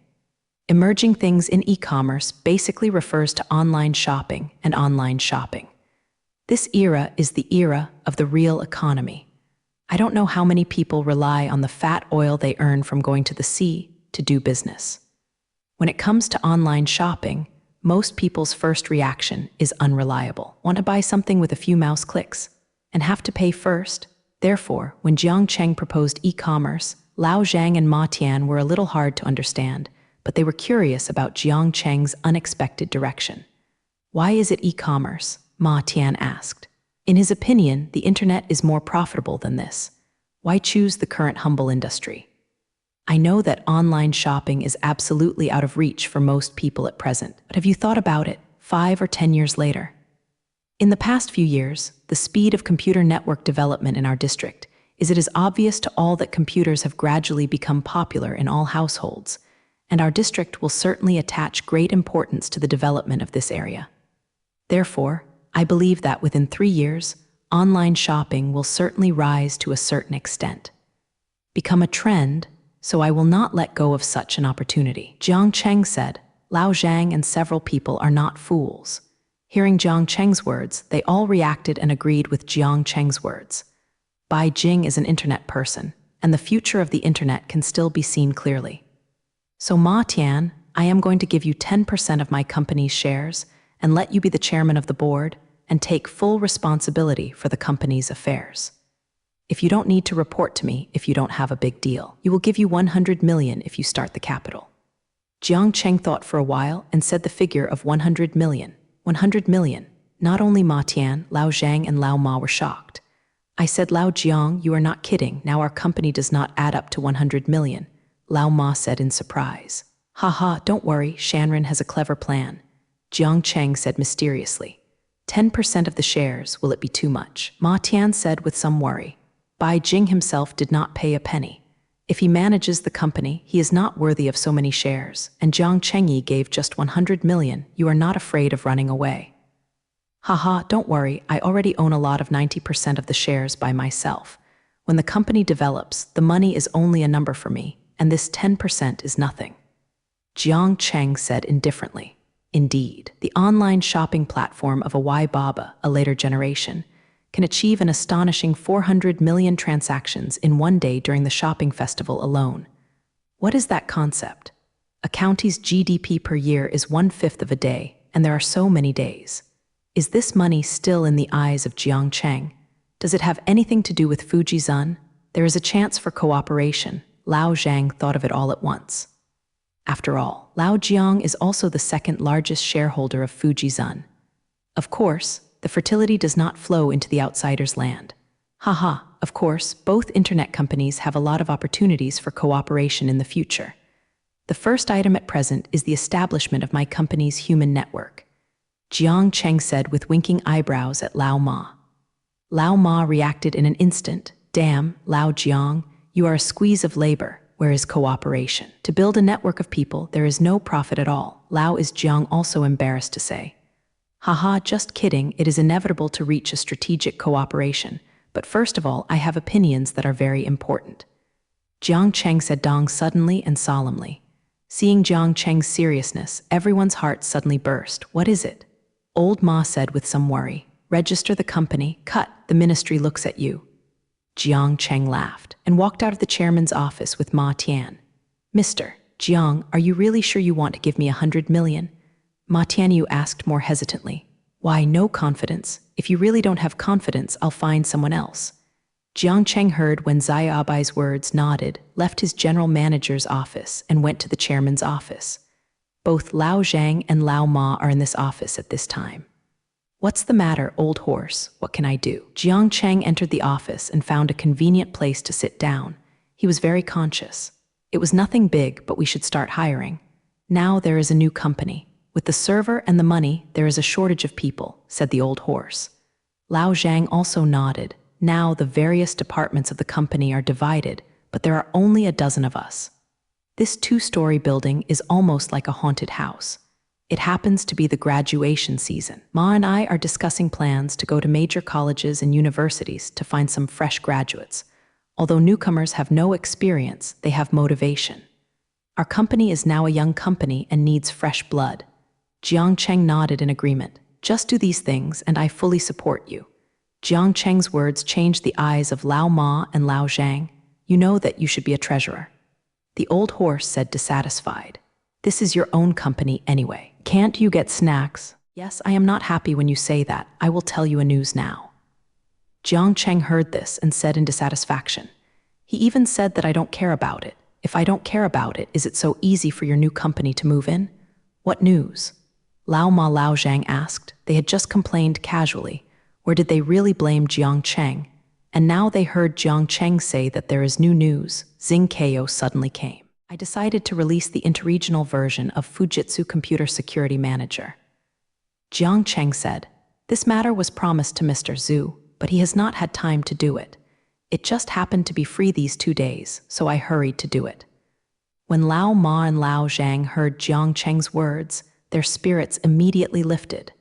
Emerging things in e-commerce basically refers to online shopping and online shopping. This era is the era of the real economy. I don't know how many people rely on the fat oil they earn from going to the sea to do business. When it comes to online shopping, most people's first reaction is unreliable. Want to buy something with a few mouse clicks and have to pay first? Therefore, when Jiang Cheng proposed e-commerce, Lao Zhang and Ma Tian were a little hard to understand, but they were curious about Jiang Cheng's unexpected direction. "Why is it e-commerce?" Ma Tian asked. In his opinion, the internet is more profitable than this. Why choose the current humble industry? I know that online shopping is absolutely out of reach for most people at present, but have you thought about it 5 or 10 years later? In the past few years, the speed of computer network development in our district is it is obvious to all that computers have gradually become popular in all households, and our district will certainly attach great importance to the development of this area. Therefore, I believe that within 3 years, online shopping will certainly rise to a certain extent, become a trend, so I will not let go of such an opportunity. Jiang Cheng said. Lao Zhang and several people are not fools. Hearing Jiang Cheng's words, they all reacted and agreed with Jiang Cheng's words. Bai Jing is an internet person, and the future of the internet can still be seen clearly. So Ma Tian, I am going to give you 10% of my company's shares and let you be the chairman of the board and take full responsibility for the company's affairs. If you don't need to report to me if you don't have a big deal, you will give you 100 million if you start the capital. Jiang Cheng thought for a while and said the figure of 100 million. 100 million. Not only Ma Tian, Lao Zhang and Lao Ma were shocked. I said, Lao Jiang, you are not kidding. Now our company does not add up to 100 million. Lao Ma said in surprise. Haha, don't worry, Shanren has a clever plan. Jiang Cheng said mysteriously. 10% of the shares, will it be too much? Ma Tian said with some worry. Bai Jing himself did not pay a penny. If he manages the company, he is not worthy of so many shares, and Jiang Chengyi gave just 100 million. You are not afraid of running away. Haha, don't worry, I already own a lot of 90% of the shares by myself. When the company develops, the money is only a number for me, and this 10% is nothing. Jiang Cheng said indifferently. Indeed, the online shopping platform of Alibaba, a later generation, can achieve an astonishing 400 million transactions in one day during the shopping festival alone. What is that concept? A county's GDP per year is 1/5 of a day, and there are so many days. Is this money still in the eyes of Jiang Cheng? Does it have anything to do with Fujizun? There is a chance for cooperation. Lao Zhang thought of it all at once. After all, Lao Jiang is also the second largest shareholder of Fujizun. Of course, the fertility does not flow into the outsider's land. Haha, of course, both internet companies have a lot of opportunities for cooperation in the future. The first item at present is the establishment of my company's human network. Jiang Cheng said with winking eyebrows at Lao Ma. Lao Ma reacted in an instant. Damn, Lao Jiang, you are a squeeze of labor. Where is cooperation? To build a network of people, there is no profit at all. Lao is Jiang also embarrassed to say. Haha, just kidding, it is inevitable to reach a strategic cooperation. But first of all, I have opinions that are very important. Jiang Cheng said Dong suddenly and solemnly. Seeing Jiang Cheng's seriousness, everyone's heart suddenly burst. What is it? Old Ma said with some worry. Register the company, cut, the ministry looks at you. Jiang Cheng laughed and walked out of the chairman's office with Ma Tian. Mr. Jiang, are you really sure you want to give me 100 million? Ma Tianyu asked more hesitantly. Why, no confidence. If you really don't have confidence, I'll find someone else. Jiang Cheng heard when Zai Abai's words, nodded, left his general manager's office, and went to the chairman's office. Both Lao Zhang and Lao Ma are in this office at this time. What's the matter, old horse? What can I do? Jiang Cheng entered the office and found a convenient place to sit down. He was very conscious. It was nothing big, but we should start hiring. Now there is a new company. With the server and the money, there is a shortage of people, said the old horse. Lao Zhang also nodded. Now the various departments of the company are divided, but there are only a dozen of us. This 2-story building is almost like a haunted house. It happens to be the graduation season. Ma and I are discussing plans to go to major colleges and universities to find some fresh graduates. Although newcomers have no experience, they have motivation. Our company is now a young company and needs fresh blood. Jiang Cheng nodded in agreement. Just do these things and I fully support you. Jiang Cheng's words changed the eyes of Lao Ma and Lao Zhang. You know that you should be a treasurer. The old horse said dissatisfied. This is your own company anyway. Can't you get snacks? Yes, I am not happy when you say that. I will tell you a news now. Jiang Cheng heard this and said in dissatisfaction. He even said that I don't care about it. If I don't care about it, is it so easy for your new company to move in? What news? Lao Ma Lao Zhang asked. They had just complained casually. Or did they really blame Jiang Cheng? And now they heard Jiang Cheng say that there is new news. Xing Keo suddenly came. I decided to release the interregional version of Fujitsu Computer Security Manager. Jiang Cheng said, this matter was promised to Mr. Zhu, but he has not had time to do it. It just happened to be free these 2 days, so I hurried to do it. When Lao Ma and Lao Zhang heard Jiang Cheng's words, their spirits immediately lifted.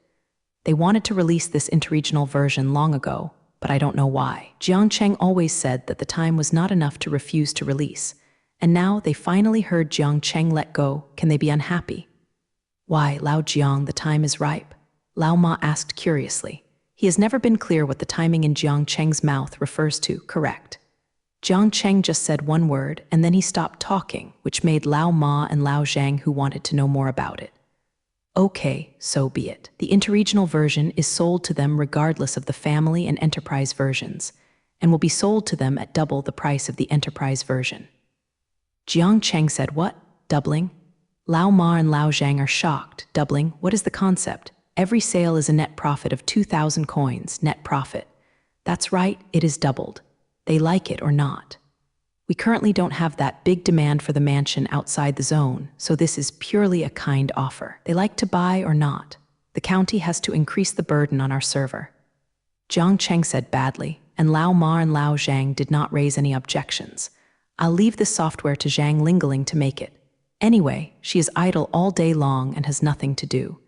They wanted to release this interregional version long ago, but I don't know why. Jiang Cheng always said that the time was not enough to refuse to release, and now they finally heard Jiang Cheng let go. Can they be unhappy? Why, Lao Jiang, the time is ripe, Lao Ma asked curiously. He has never been clear what the timing in Jiang Cheng's mouth refers to, correct? Jiang Cheng just said one word, and then he stopped talking, which made Lao Ma and Lao Zhang who wanted to know more about it. Okay, so be it. The interregional version is sold to them regardless of the family and enterprise versions, and will be sold to them at double the price of the enterprise version. Jiang Cheng said, what? Doubling? Lao Ma and Lao Zhang are shocked. Doubling? What is the concept? Every sale is a net profit of 2,000 coins, net profit. That's right, it is doubled. They like it or not. We currently don't have that big demand for the mansion outside the zone, so this is purely a kind offer. They like to buy or not. The county has to increase the burden on our server. Jiang Cheng said badly, and Lao Ma and Lao Zhang did not raise any objections. I'll leave this software to Zhang Lingling to make it. Anyway, she is idle all day long and has nothing to do.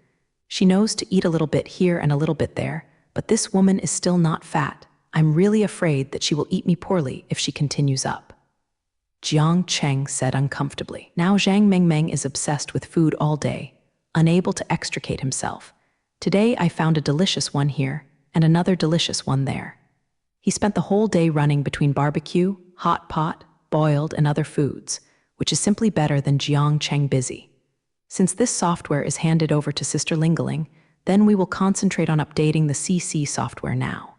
She knows to eat a little bit here and a little bit there, but this woman is still not fat. I'm really afraid that she will eat me poorly if she continues up. Jiang Cheng said uncomfortably. Now Zhang Mengmeng is obsessed with food all day, unable to extricate himself. Today I found a delicious one here and another delicious one there. He spent the whole day running between barbecue, hot pot, boiled, and other foods, which is simply better than Jiang Cheng busy. Since this software is handed over to Sister Lingling, then we will concentrate on updating the CC software now.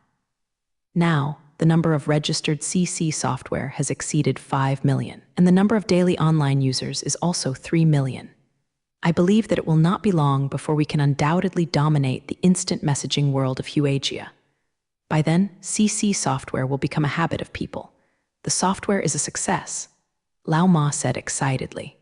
Now, the number of registered CC software has exceeded 5 million, and the number of daily online users is also 3 million. I believe that it will not be long before we can undoubtedly dominate the instant messaging world of Huagia. By then, CC software will become a habit of people. The software is a success, Lao Ma said excitedly.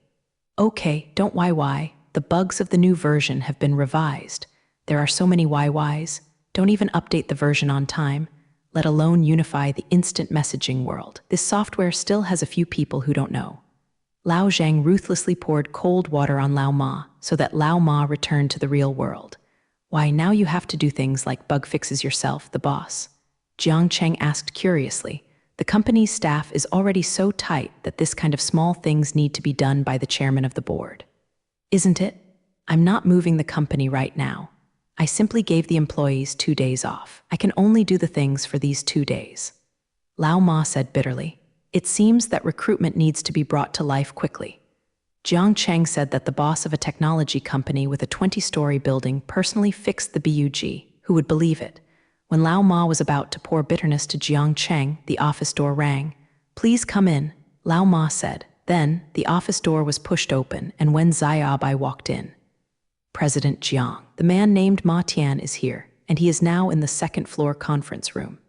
Okay, don't why. The bugs of the new version have been revised. There are so many whys. Don't even update the version on time, let alone unify the instant messaging world. This software still has a few people who don't know. Lao Zhang ruthlessly poured cold water on Lao Ma so that Lao Ma returned to the real world. Why, now you have to do things like bug fixes yourself, the boss? Jiang Cheng asked curiously. The company's staff is already so tight that this kind of small things need to be done by the chairman of the board. Isn't it? I'm not moving the company right now. I simply gave the employees 2 days off. I can only do the things for these 2 days. Lao Ma said bitterly. It seems that recruitment needs to be brought to life quickly. Jiang Cheng said that the boss of a technology company with a 20-story building personally fixed the bug. Who would believe it? When Lao Ma was about to pour bitterness to Jiang Cheng, the office door rang. Please come in, Lao Ma said. Then, the office door was pushed open, and Wen Xiaobai walked in. President Jiang, the man named Ma Tian is here, and he is now in the second-floor conference room.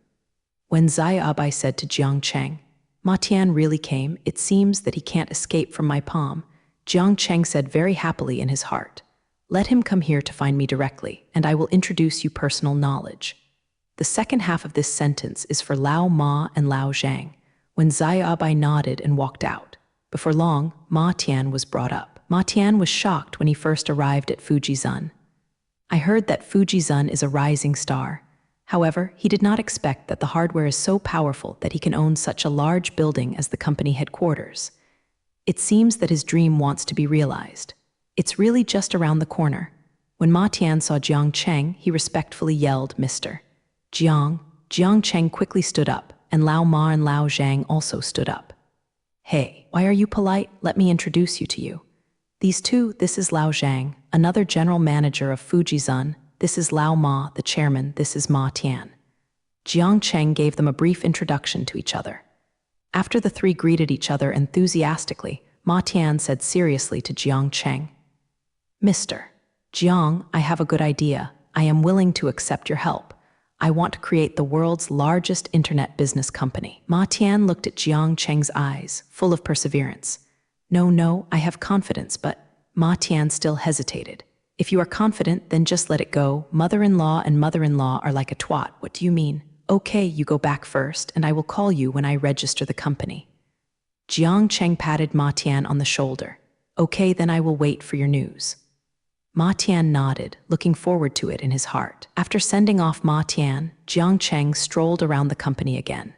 Wen Xiaobai said to Jiang Cheng, Ma Tian really came. It seems that he can't escape from my palm. Jiang Cheng said very happily in his heart. Let him come here to find me directly, and I will introduce you personal knowledge. The second half of this sentence is for Lao Ma and Lao Zhang. When Xiaobai nodded and walked out. Before long, Ma Tian was brought up. Ma Tian was shocked when he first arrived at Fujizun. I heard that Fujizun is a rising star. However, he did not expect that the hardware is so powerful that he can own such a large building as the company headquarters. It seems that his dream wants to be realized. It's really just around the corner. When Ma Tian saw Jiang Cheng, he respectfully yelled, Mr. Jiang. Jiang Cheng quickly stood up, and Lao Ma and Lao Zhang also stood up. Hey, why are you polite? Let me introduce you to you. These two, this is Lao Zhang, another general manager of Fujizun. This is Lao Ma, the chairman. This is Ma Tian. Jiang Cheng gave them a brief introduction to each other. After the three greeted each other enthusiastically, Ma Tian said seriously to Jiang Cheng, Mr. Jiang, I have a good idea. I am willing to accept your help. I want to create the world's largest internet business company. Ma Tian looked at Jiang Cheng's eyes, full of perseverance. No, I have confidence, but Ma Tian still hesitated. If you are confident, then just let it go. Mother-in-law and mother-in-law are like a twat. What do you mean? Okay, you go back first, and I will call you when I register the company. Jiang Cheng patted Ma Tian on the shoulder. Okay, then I will wait for your news. Ma Tian nodded, looking forward to it in his heart. After sending off Ma Tian, Jiang Cheng strolled around the company again.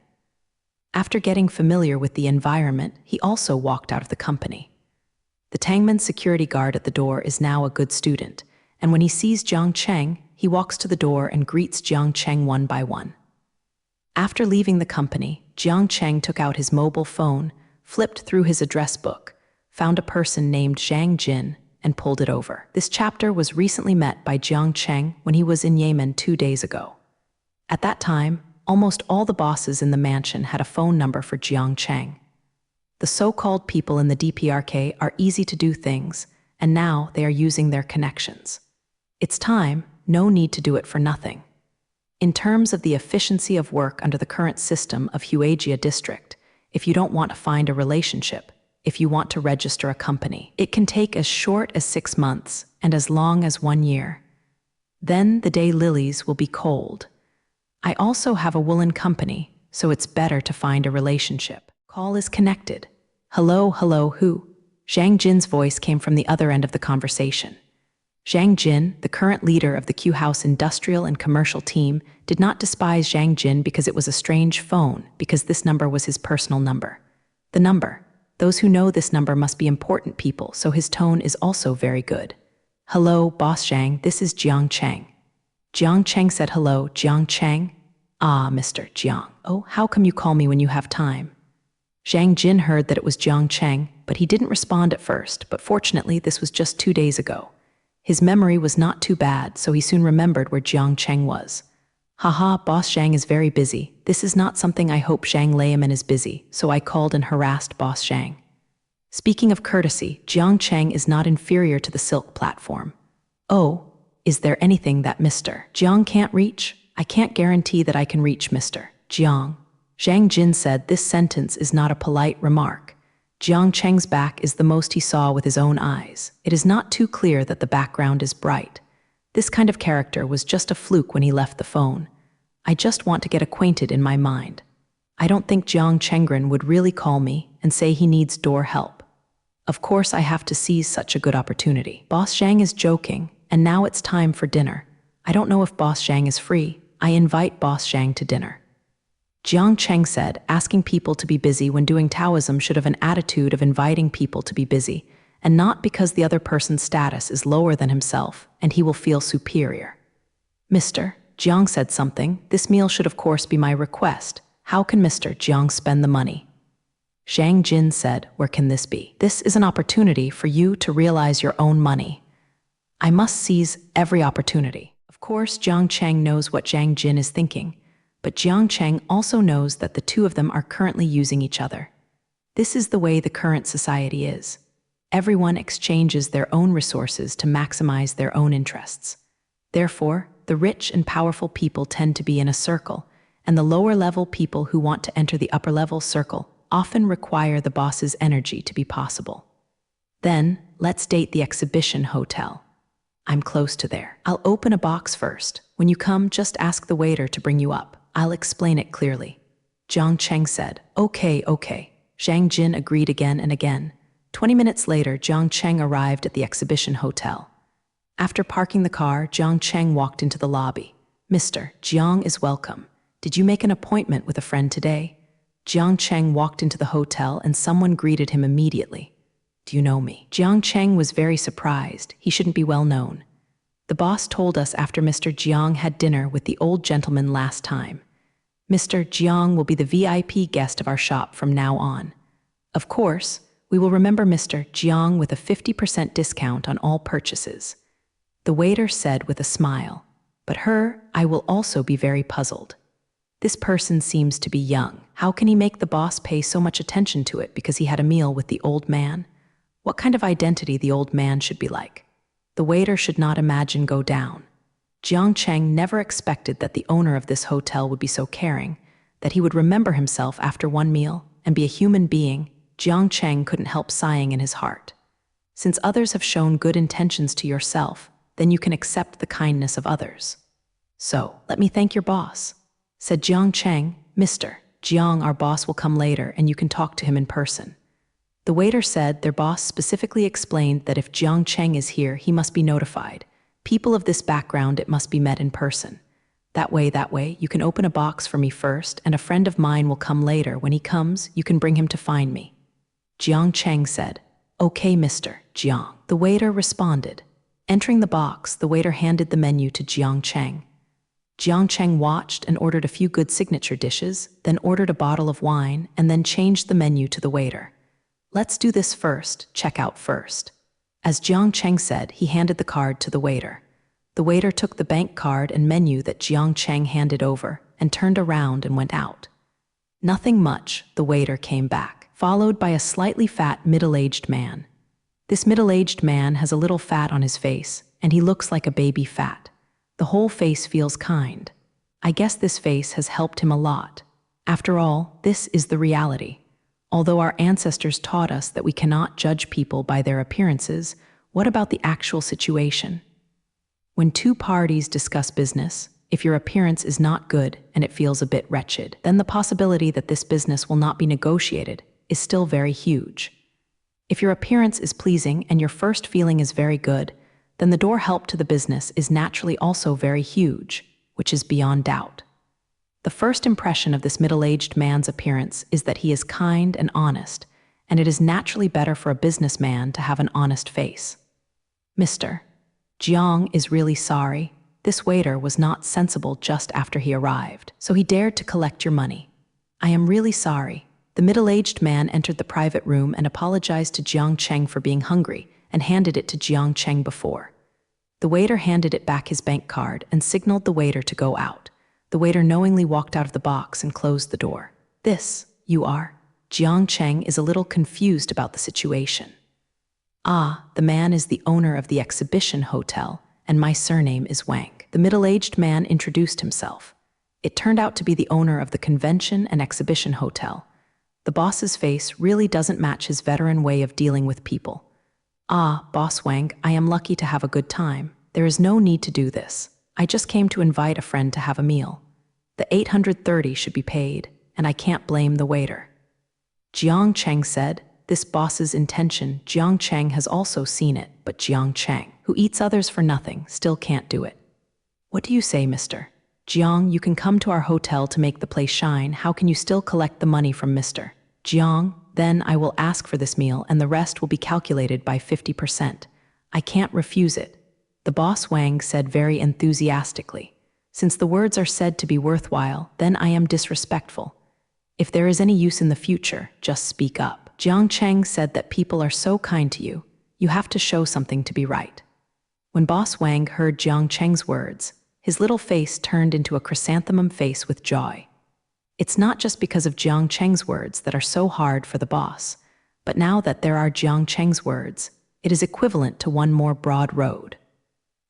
After getting familiar with the environment, he also walked out of the company. The Tangman security guard at the door is now a good student, and when he sees Jiang Cheng, he walks to the door and greets Jiang Cheng one by one. After leaving the company, Jiang Cheng took out his mobile phone, flipped through his address book, found a person named Zhang Jin, and pulled it over. This chapter was recently met by Jiang Cheng when he was in Yemen 2 days ago. At that time, almost all the bosses in the mansion had a phone number for Jiang Cheng. The so-called people in the DPRK are easy to do things, and now they are using their connections. It's time, no need to do it for nothing. In terms of the efficiency of work under the current system of Huaijia district, if you don't want to find a relationship, if you want to register a company, it can take as short as 6 months and as long as 1 year. Then the day lilies will be cold. I also have a woolen company, so it's better to find a relationship. Call is connected. Hello, who? Zhang Jin's voice came from the other end of the conversation. Zhang Jin, the current leader of the Q House industrial and commercial team, did not despise Zhang Jin because it was a strange phone, because this number was his personal number. The number. Those who know this number must be important people, so his tone is also very good. Hello, Boss Zhang, this is Jiang Cheng. Jiang Cheng said hello, Jiang Cheng? Ah, Mr. Jiang. Oh, how come you call me when you have time? Zhang Jin heard that it was Jiang Cheng, but he didn't respond at first, but fortunately this was just 2 days ago. His memory was not too bad, so he soon remembered where Jiang Cheng was. Haha, Boss Zhang is very busy. This is not something I hope Zhang Liamen is busy, so I called and harassed Boss Zhang. Speaking of courtesy, Jiang Cheng is not inferior to the silk platform. Oh, is there anything that Mr. Jiang can't reach? I can't guarantee that I can reach Mr. Jiang. Zhang Jin said this sentence is not a polite remark. Jiang Cheng's back is the most he saw with his own eyes. It is not too clear that the background is bright. This kind of character was just a fluke when he left the phone. I just want to get acquainted in my mind. I don't think Jiang Chenggren would really call me and say he needs door help. Of course I have to seize such a good opportunity. Boss Zhang is joking, and now it's time for dinner. I don't know if Boss Zhang is free. I invite Boss Zhang to dinner. Jiang Cheng said, asking people to be busy when doing Taoism should have an attitude of inviting people to be busy, and not because the other person's status is lower than himself, and he will feel superior. Mr. Jiang said something. This meal should of course be my request. How can Mr. Jiang spend the money? Zhang Jin said, where can this be? This is an opportunity for you to realize your own money. I must seize every opportunity. Of course, Jiang Cheng knows what Zhang Jin is thinking, but Jiang Cheng also knows that the two of them are currently using each other. This is the way the current society is. Everyone exchanges their own resources to maximize their own interests. Therefore, the rich and powerful people tend to be in a circle, and the lower-level people who want to enter the upper-level circle often require the boss's energy to be possible. Then, let's date the exhibition hotel. I'm close to there. I'll open a box first. When you come, just ask the waiter to bring you up. I'll explain it clearly. Jiang Cheng said, okay. Zhang Jin agreed again and again. 20 minutes later, Jiang Cheng arrived at the exhibition hotel. After parking the car, Jiang Cheng walked into the lobby. Mr. Jiang is welcome. Did you make an appointment with a friend today? Jiang Cheng walked into the hotel and someone greeted him immediately. Do you know me? Jiang Cheng was very surprised. He shouldn't be well known. The boss told us after Mr. Jiang had dinner with the old gentleman last time. Mr. Jiang will be the VIP guest of our shop from now on. Of course, we will remember Mr. Jiang with a 50% discount on all purchases. The waiter said with a smile, but I will also be very puzzled. This person seems to be young. How can he make the boss pay so much attention to it because he had a meal with the old man? What kind of identity the old man should be like? The waiter should not imagine go down. Jiang Cheng never expected that the owner of this hotel would be so caring, that he would remember himself after one meal and be a human being. Jiang Cheng couldn't help sighing in his heart. Since others have shown good intentions to yourself, then you can accept the kindness of others. So, let me thank your boss, said Jiang Cheng. Mr. Jiang, our boss will come later and you can talk to him in person. The waiter said their boss specifically explained that if Jiang Cheng is here, he must be notified. People of this background, it must be met in person. That way, you can open a box for me first, and a friend of mine will come later. When he comes, you can bring him to find me. Jiang Cheng said, "Okay, Mr. Jiang." The waiter responded. Entering the box, the waiter handed the menu to Jiang Cheng. Jiang Cheng watched and ordered a few good signature dishes, then ordered a bottle of wine, and then changed the menu to the waiter. "Let's do this first, check out first." As Jiang Cheng said, he handed the card to the waiter. The waiter took the bank card and menu that Jiang Cheng handed over and turned around and went out. Nothing much, the waiter came back, followed by a slightly fat middle-aged man. This middle-aged man has a little fat on his face, and he looks like a baby fat. The whole face feels kind. I guess this face has helped him a lot. After all, this is the reality. Although our ancestors taught us that we cannot judge people by their appearances, what about the actual situation? When two parties discuss business, if your appearance is not good and it feels a bit wretched, then the possibility that this business will not be negotiated is still very huge. If your appearance is pleasing and your first feeling is very good, then the door help to the business is naturally also very huge, which is beyond doubt. The first impression of this middle-aged man's appearance is that he is kind and honest, and it is naturally better for a businessman to have an honest face. "Mr. Jiang is really sorry. This waiter was not sensible just after he arrived, so he dared to collect your money. I am really sorry." The middle-aged man entered the private room and apologized to Jiang Cheng for being hungry and handed it to Jiang Cheng before. The waiter handed it back his bank card and signaled the waiter to go out. The waiter knowingly walked out of the box and closed the door. "This, you are?" Jiang Cheng is a little confused about the situation. "Ah, the man is the owner of the exhibition hotel, and my surname is Wang." The middle-aged man introduced himself. It turned out to be the owner of the convention and exhibition hotel. The boss's face really doesn't match his veteran way of dealing with people. "Ah, Boss Wang, I am lucky to have a good time. There is no need to do this. I just came to invite a friend to have a meal. The 830 should be paid, and I can't blame the waiter." Jiang Cheng said, this boss's intention. Jiang Cheng has also seen it, but Jiang Cheng, who eats others for nothing, still can't do it. "What do you say, Mr. Jiang? You can come to our hotel to make the place shine. How can you still collect the money from Mr. Jiang? Then I will ask for this meal, and the rest will be calculated by 50%. I can't refuse it." The boss Wang said very enthusiastically. "Since the words are said to be worthwhile, then I am disrespectful. If there is any use in the future, just speak up." Jiang Cheng said that people are so kind to you, you have to show something to be right. When Boss Wang heard Jiang Cheng's words, his little face turned into a chrysanthemum face with joy. It's not just because of Jiang Cheng's words that are so hard for the boss, but now that there are Jiang Cheng's words, it is equivalent to one more broad road.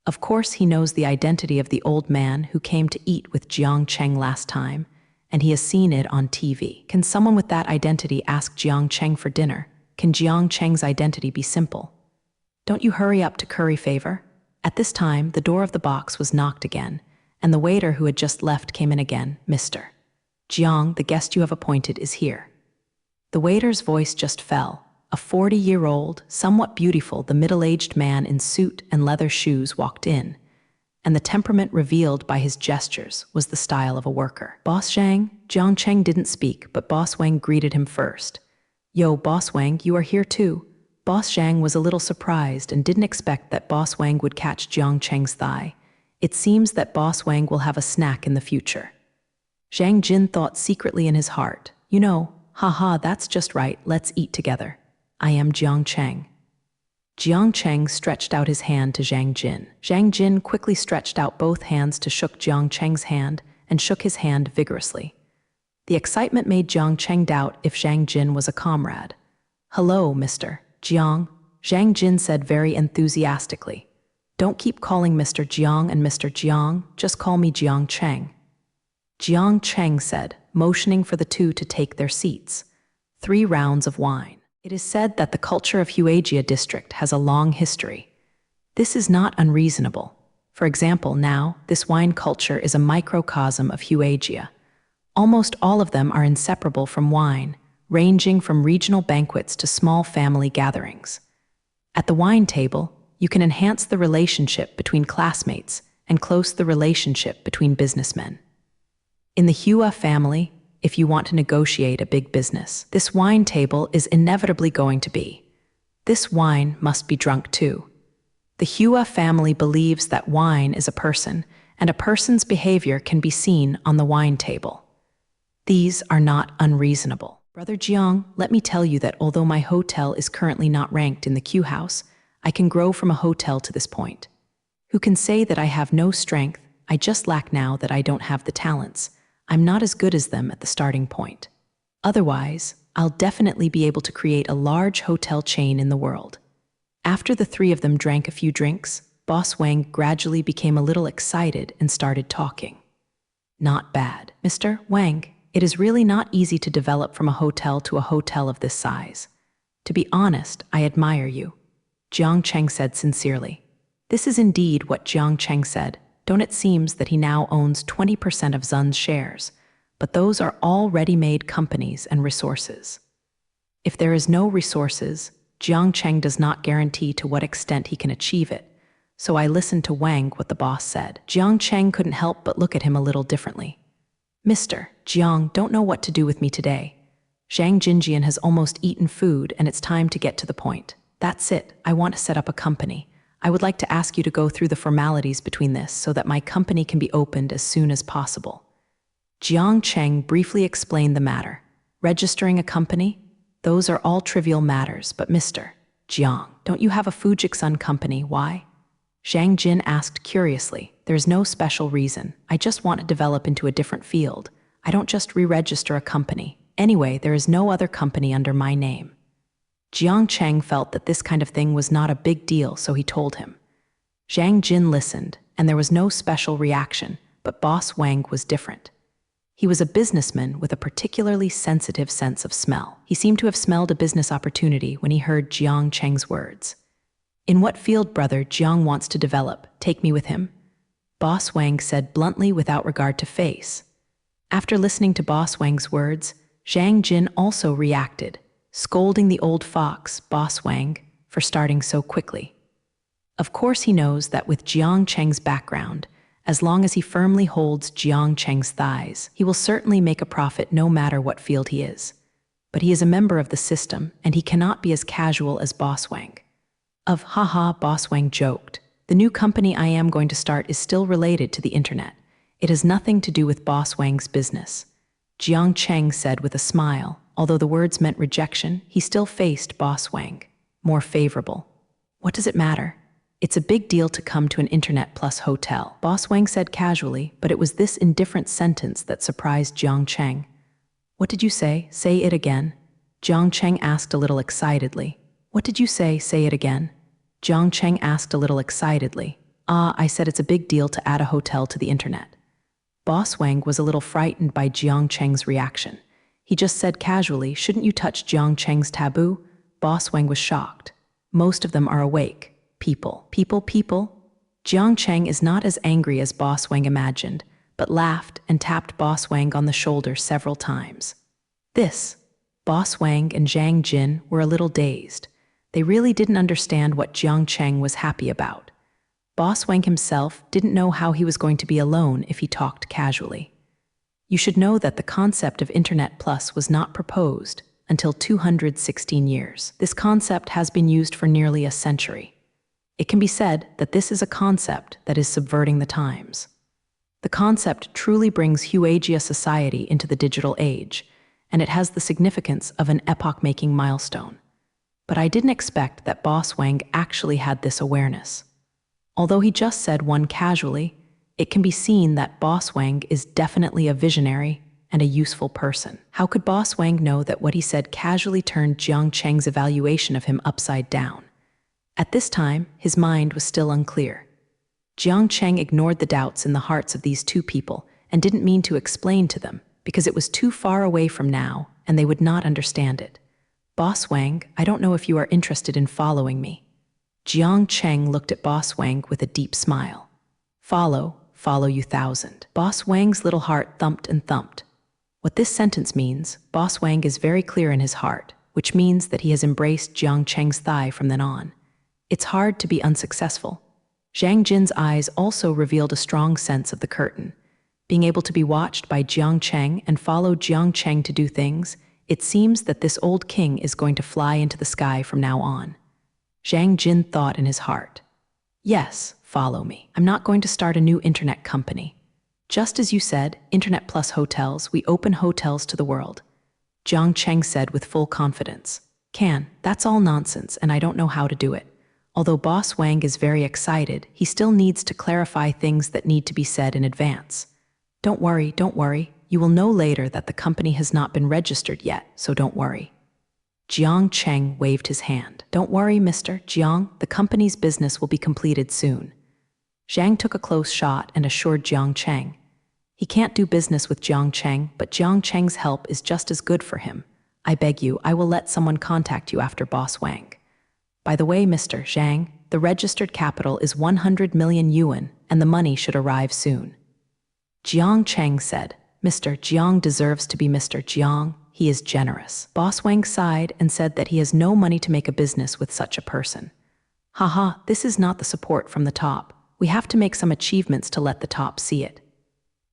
Of course, he knows the identity of the old man who came to eat with Jiang Cheng last time, and he has seen it on TV. Can someone with that identity ask Jiang Cheng for dinner? Can Jiang Cheng's identity be simple? "Don't you hurry up to curry favor?" At this time, the door of the box was knocked again, and the waiter who had just left came in again. "Mr. Jiang, the guest you have appointed is here." The waiter's voice just fell. A 40-year-old, somewhat beautiful, the middle-aged man in suit and leather shoes walked in, and the temperament revealed by his gestures was the style of a worker. "Boss Zhang?" Jiang Cheng didn't speak, but Boss Wang greeted him first. "Yo, Boss Wang, you are here too?" Boss Zhang was a little surprised and didn't expect that Boss Wang would catch Jiang Cheng's thigh. It seems that Boss Wang will have a snack in the future. Zhang Jin thought secretly in his heart, "You know, haha, that's just right, let's eat together. I am Jiang Cheng." Jiang Cheng stretched out his hand to Zhang Jin. Zhang Jin quickly stretched out both hands to shook Jiang Cheng's hand and shook his hand vigorously. The excitement made Jiang Cheng doubt if Zhang Jin was a comrade. "Hello, Mr. Jiang," Zhang Jin said very enthusiastically. "Don't keep calling Mr. Jiang and Mr. Jiang, just call me Jiang Cheng." Jiang Cheng said, motioning for the two to take their seats. 3 rounds of wine. It is said that the culture of Huaijia district has a long history. This is not unreasonable. For example, now, this wine culture is a microcosm of Huaijia. Almost all of them are inseparable from wine, ranging from regional banquets to small family gatherings. At the wine table, you can enhance the relationship between classmates and close the relationship between businessmen. In the Hua family, if you want to negotiate a big business, this wine table is inevitably going to be. This wine must be drunk too. The Hua family believes that wine is a person, and a person's behavior can be seen on the wine table. These are not unreasonable. Brother Jiang, let me tell you that although my hotel is currently not ranked in the Q house, I can grow from a hotel to this point. Who can say that I have no strength? I just lack now that I don't have the talents. I'm not as good as them at the starting point. Otherwise, I'll definitely be able to create a large hotel chain in the world. After the three of them drank a few drinks, Boss Wang gradually became a little excited and started talking. Not bad. Mr. Wang, it is really not easy to develop from a hotel to a hotel of this size. To be honest, I admire you, Jiang Cheng said sincerely. This is indeed what Jiang Cheng said. Don't it seems that he now owns 20% of Zun's shares, but those are all ready-made companies and resources. If there is no resources, Jiang Cheng does not guarantee to what extent he can achieve it, so I listened to Wang what the boss said. Jiang Cheng couldn't help but look at him a little differently. Mr. Jiang, don't know what to do with me today. Zhang Jinjian has almost eaten food and it's time to get to the point. That's it, I want to set up a company. I would like to ask you to go through the formalities between this so that my company can be opened as soon as possible. Jiang Cheng briefly explained the matter. Registering a company? Those are all trivial matters, but Mr. Jiang, don't you have a Fujixun company? Why? Zhang Jin asked curiously. There's no special reason. I just want to develop into a different field. I don't just re-register a company. Anyway, there is no other company under my name. Jiang Cheng felt that this kind of thing was not a big deal, so he told him. Zhang Jin listened, and there was no special reaction, but Boss Wang was different. He was a businessman with a particularly sensitive sense of smell. He seemed to have smelled a business opportunity when he heard Jiang Cheng's words. In what field, brother, Jiang wants to develop? Take me with him? Boss Wang said bluntly without regard to face. After listening to Boss Wang's words, Zhang Jin also reacted, scolding the old fox, Boss Wang, for starting so quickly. Of course he knows that with Jiang Cheng's background, as long as he firmly holds Jiang Cheng's thighs, he will certainly make a profit no matter what field he is. But he is a member of the system, and he cannot be as casual as Boss Wang. Haha, Boss Wang joked. The new company I am going to start is still related to the internet. It has nothing to do with Boss Wang's business. Jiang Cheng said with a smile. Although the words meant rejection, he still faced Boss Wang, more favorable. What does it matter? It's a big deal to come to an internet plus hotel, Boss Wang said casually, but it was this indifferent sentence that surprised Jiang Cheng. What did you say? Say it again. Jiang Cheng asked a little excitedly. What did you say? Say it again. Jiang Cheng asked a little excitedly. I said it's a big deal to add a hotel to the internet. Boss Wang was a little frightened by Jiang Cheng's reaction. He just said casually, shouldn't you touch Jiang Cheng's taboo? Boss Wang was shocked. Most of them are awake. People. Jiang Cheng is not as angry as Boss Wang imagined, but laughed and tapped Boss Wang on the shoulder several times. Boss Wang and Zhang Jin were a little dazed. They really didn't understand what Jiang Cheng was happy about. Boss Wang himself didn't know how he was going to be alone if he talked casually. You should know that the concept of Internet Plus was not proposed until 216 years. This concept has been used for nearly a century. It can be said that this is a concept that is subverting the times. The concept truly brings Huagia society into the digital age, and it has the significance of an epoch-making milestone. But I didn't expect that Boss Wang actually had this awareness. Although he just said one casually, it can be seen that Boss Wang is definitely a visionary and a useful person. How could Boss Wang know that what he said casually turned Jiang Cheng's evaluation of him upside down? At this time, his mind was still unclear. Jiang Cheng ignored the doubts in the hearts of these two people and didn't mean to explain to them because it was too far away from now and they would not understand it. Boss Wang, I don't know if you are interested in following me. Jiang Cheng looked at Boss Wang with a deep smile. Follow you 1,000. Boss Wang's little heart thumped and thumped. What this sentence means, Boss Wang is very clear in his heart, which means that he has embraced Jiang Cheng's thigh from then on. It's hard to be unsuccessful. Zhang Jin's eyes also revealed a strong sense of the curtain. Being able to be watched by Jiang Cheng and follow Jiang Cheng to do things, it seems that this old king is going to fly into the sky from now on. Zhang Jin thought in his heart, "Yes, follow me. I'm not going to start a new internet company. Just as you said, internet plus hotels, we open hotels to the world." Jiang Cheng said with full confidence, That's all nonsense and I don't know how to do it." Although Boss Wang is very excited, he still needs to clarify things that need to be said in advance. Don't worry. You will know later that the company has not been registered yet, so don't worry." Jiang Cheng waved his hand. "Don't worry, Mr. Jiang, the company's business will be completed soon." Zhang took a close shot and assured Jiang Cheng. He can't do business with Jiang Cheng, but Jiang Cheng's help is just as good for him. "I beg you, I will let someone contact you after Boss Wang. By the way, Mr. Zhang, the registered capital is 100 million yuan, and the money should arrive soon." Jiang Cheng said, "Mr. Jiang deserves to be Mr. Jiang. He is generous." Boss Wang sighed and said that he has no money to make a business with such a person. Haha, this is not the support from the top. We have to make some achievements to let the top see it."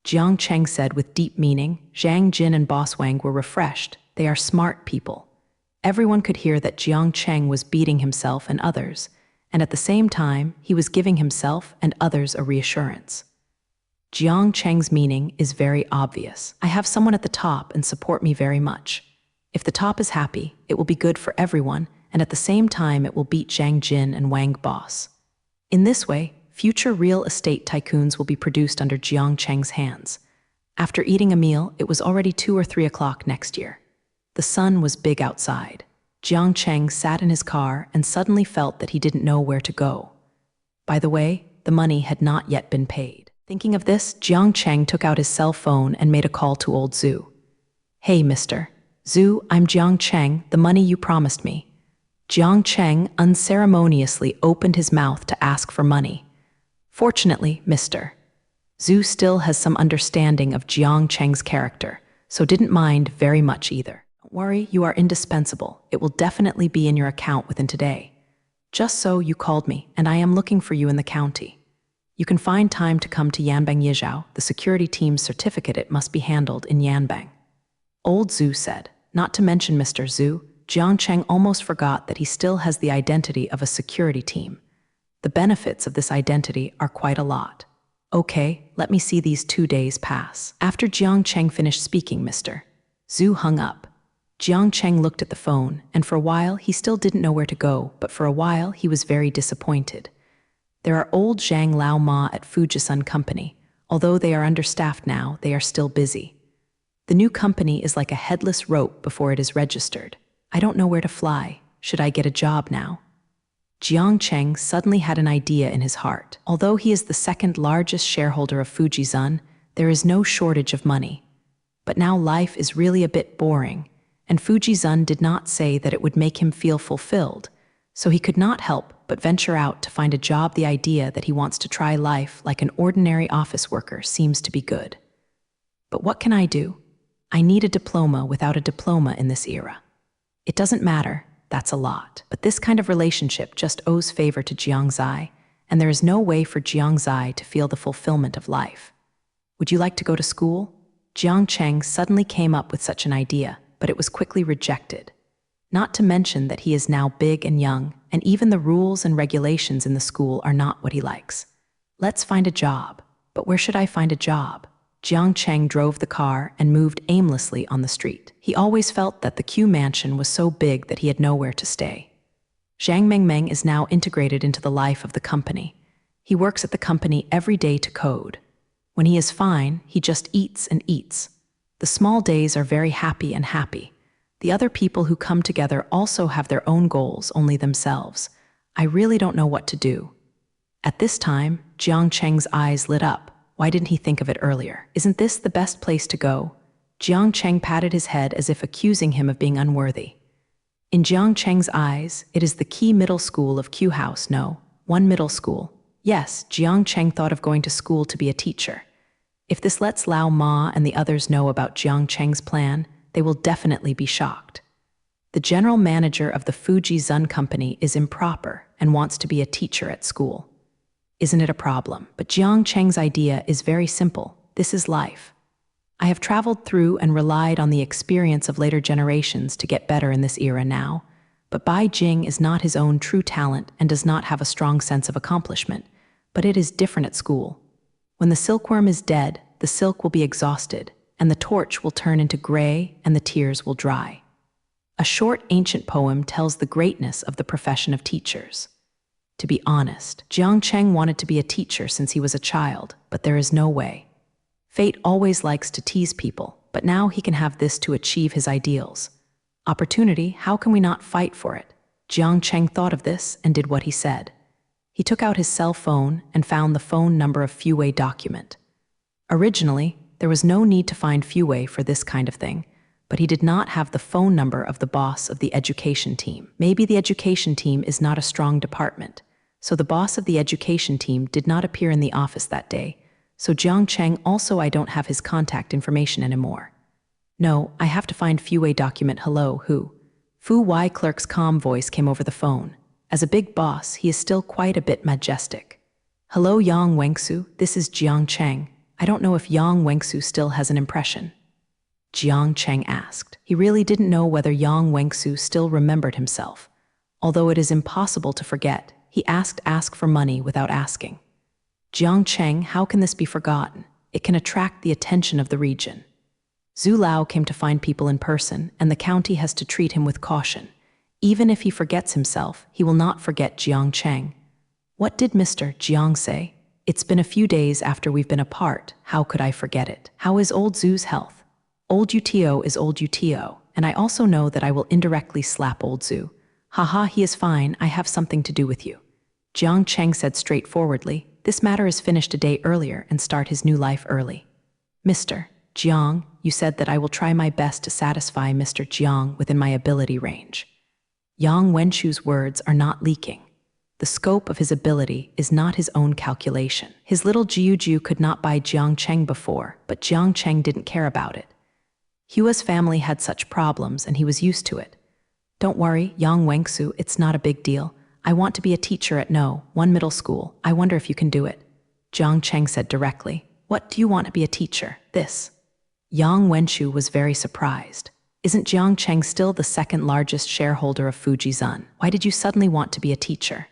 Jiang Cheng said with deep meaning. Zhang Jin and Boss Wang were refreshed. They are smart people. Everyone could hear that Jiang Cheng was beating himself and others, and at the same time, he was giving himself and others a reassurance. Jiang Cheng's meaning is very obvious. I have someone at the top and support me very much. If the top is happy, it will be good for everyone, and at the same time it will beat Zhang Jin and Wang Boss. In this way, future real estate tycoons will be produced under Jiang Cheng's hands. After eating a meal, it was already 2 or 3 o'clock next year. The sun was big outside. Jiang Cheng sat in his car and suddenly felt that he didn't know where to go. By the way, the money had not yet been paid. Thinking of this, Jiang Cheng took out his cell phone and made a call to old Zhu. "Hey, Mr. Zhu, I'm Jiang Cheng, the money you promised me." Jiang Cheng unceremoniously opened his mouth to ask for money. Fortunately, Mr. Zhu still has some understanding of Jiang Cheng's character, so didn't mind very much either. "Don't worry, you are indispensable. It will definitely be in your account within today. Just so you called me, and I am looking for you in the county. You can find time to come to Yanbang Yizhao. The security team's certificate it must be handled in Yanbang." Old Zhu said. Not to mention Mr. Zhu, Jiang Cheng almost forgot that he still has the identity of a security team. The benefits of this identity are quite a lot. "Okay, let me see these 2 days pass." After Jiang Cheng finished speaking, Mr. Zhu hung up. Jiang Cheng looked at the phone, and for a while he still didn't know where to go, but for a while he was very disappointed. There are old Zhang Lao Ma at Fujisun Company. Although they are understaffed now, they are still busy. The new company is like a headless rope before it is registered. I don't know where to fly. Should I get a job now? Jiang Cheng suddenly had an idea in his heart. Although he is the second largest shareholder of Fujisun, there is no shortage of money. But now life is really a bit boring, and Fujisun did not say that it would make him feel fulfilled, so he could not help but venture out to find a job. The idea that he wants to try life like an ordinary office worker seems to be good. But what can I do? I need a diploma without a diploma in this era. It doesn't matter. That's a lot. But this kind of relationship just owes favor to Jiang Zai, and there is no way for Jiang Zai to feel the fulfillment of life. Would you like to go to school? Jiang Cheng suddenly came up with such an idea, but it was quickly rejected. Not to mention that he is now big and young, and even the rules and regulations in the school are not what he likes. Let's find a job. But where should I find a job? Jiang Cheng drove the car and moved aimlessly on the street. He always felt that the Q mansion was so big that he had nowhere to stay. Zhang Mengmeng is now integrated into the life of the company. He works at the company every day to code. When he is fine, he just eats and eats. The small days are very happy and happy. The other people who come together also have their own goals, only themselves. I really don't know what to do. At this time, Jiang Cheng's eyes lit up. Why didn't he think of it earlier? Isn't this the best place to go? Jiang Cheng patted his head as if accusing him of being unworthy. In Jiang Cheng's eyes, it is the key middle school of Q House. No, one middle school. Yes, Jiang Cheng thought of going to school to be a teacher. If this lets Lao Ma and the others know about Jiang Cheng's plan, they will definitely be shocked. The general manager of the Fuji Zun Company is improper and wants to be a teacher at school. Isn't it a problem? But Jiang Cheng's idea is very simple. This is life. I have traveled through and relied on the experience of later generations to get better in this era now, but Bai Jing is not his own true talent and does not have a strong sense of accomplishment, but it is different at school. When the silkworm is dead, the silk will be exhausted, and the torch will turn into gray and the tears will dry. A short ancient poem tells the greatness of the profession of teachers. To be honest, Jiang Cheng wanted to be a teacher since he was a child, but there is no way. Fate always likes to tease people, but now he can have this to achieve his ideals. Opportunity, how can we not fight for it? Jiang Cheng thought of this and did what he said. He took out his cell phone and found the phone number of Fuwei document. Originally, there was no need to find Fuwei for this kind of thing, but he did not have the phone number of the boss of the education team. Maybe the education team is not a strong department, so the boss of the education team did not appear in the office that day, so Jiang Cheng also I don't have his contact information anymore. No, I have to find Fuwei document hello who. Fu Wei clerk's calm voice came over the phone. As a big boss, he is still quite a bit majestic. Hello Yang Wengsu, this is Jiang Cheng. I don't know if Yang Wengsu still has an impression. Jiang Cheng asked. He really didn't know whether Yang Wengsu still remembered himself. Although it is impossible to forget, he asked for money without asking. Jiang Cheng, how can this be forgotten? It can attract the attention of the region. Zhu Lao came to find people in person, and the county has to treat him with caution. Even if he forgets himself, he will not forget Jiang Cheng. What did Mr. Jiang say? It's been a few days after we've been apart. How could I forget it? How is old Zhu's health? Old Uto is old Uto, and I also know that I will indirectly slap old Zhu. Haha, he is fine, I have something to do with you. Jiang Cheng said straightforwardly, this matter is finished a day earlier and start his new life early. Mr. Jiang, you said that I will try my best to satisfy Mr. Jiang within my ability range. Yang Wenshu's words are not leaking. The scope of his ability is not his own calculation. His little Jiuju could not buy Jiang Cheng before, but Jiang Cheng didn't care about it. Hua's family had such problems and he was used to it. Don't worry, Yang Wengsu, it's not a big deal. I want to be a teacher at one middle school. I wonder if you can do it. Jiang Cheng said directly. What do you want to be a teacher? This. Yang Wenshu was very surprised. Isn't Jiang Cheng still the second largest shareholder of Fuji Zun? Why did you suddenly want to be a teacher?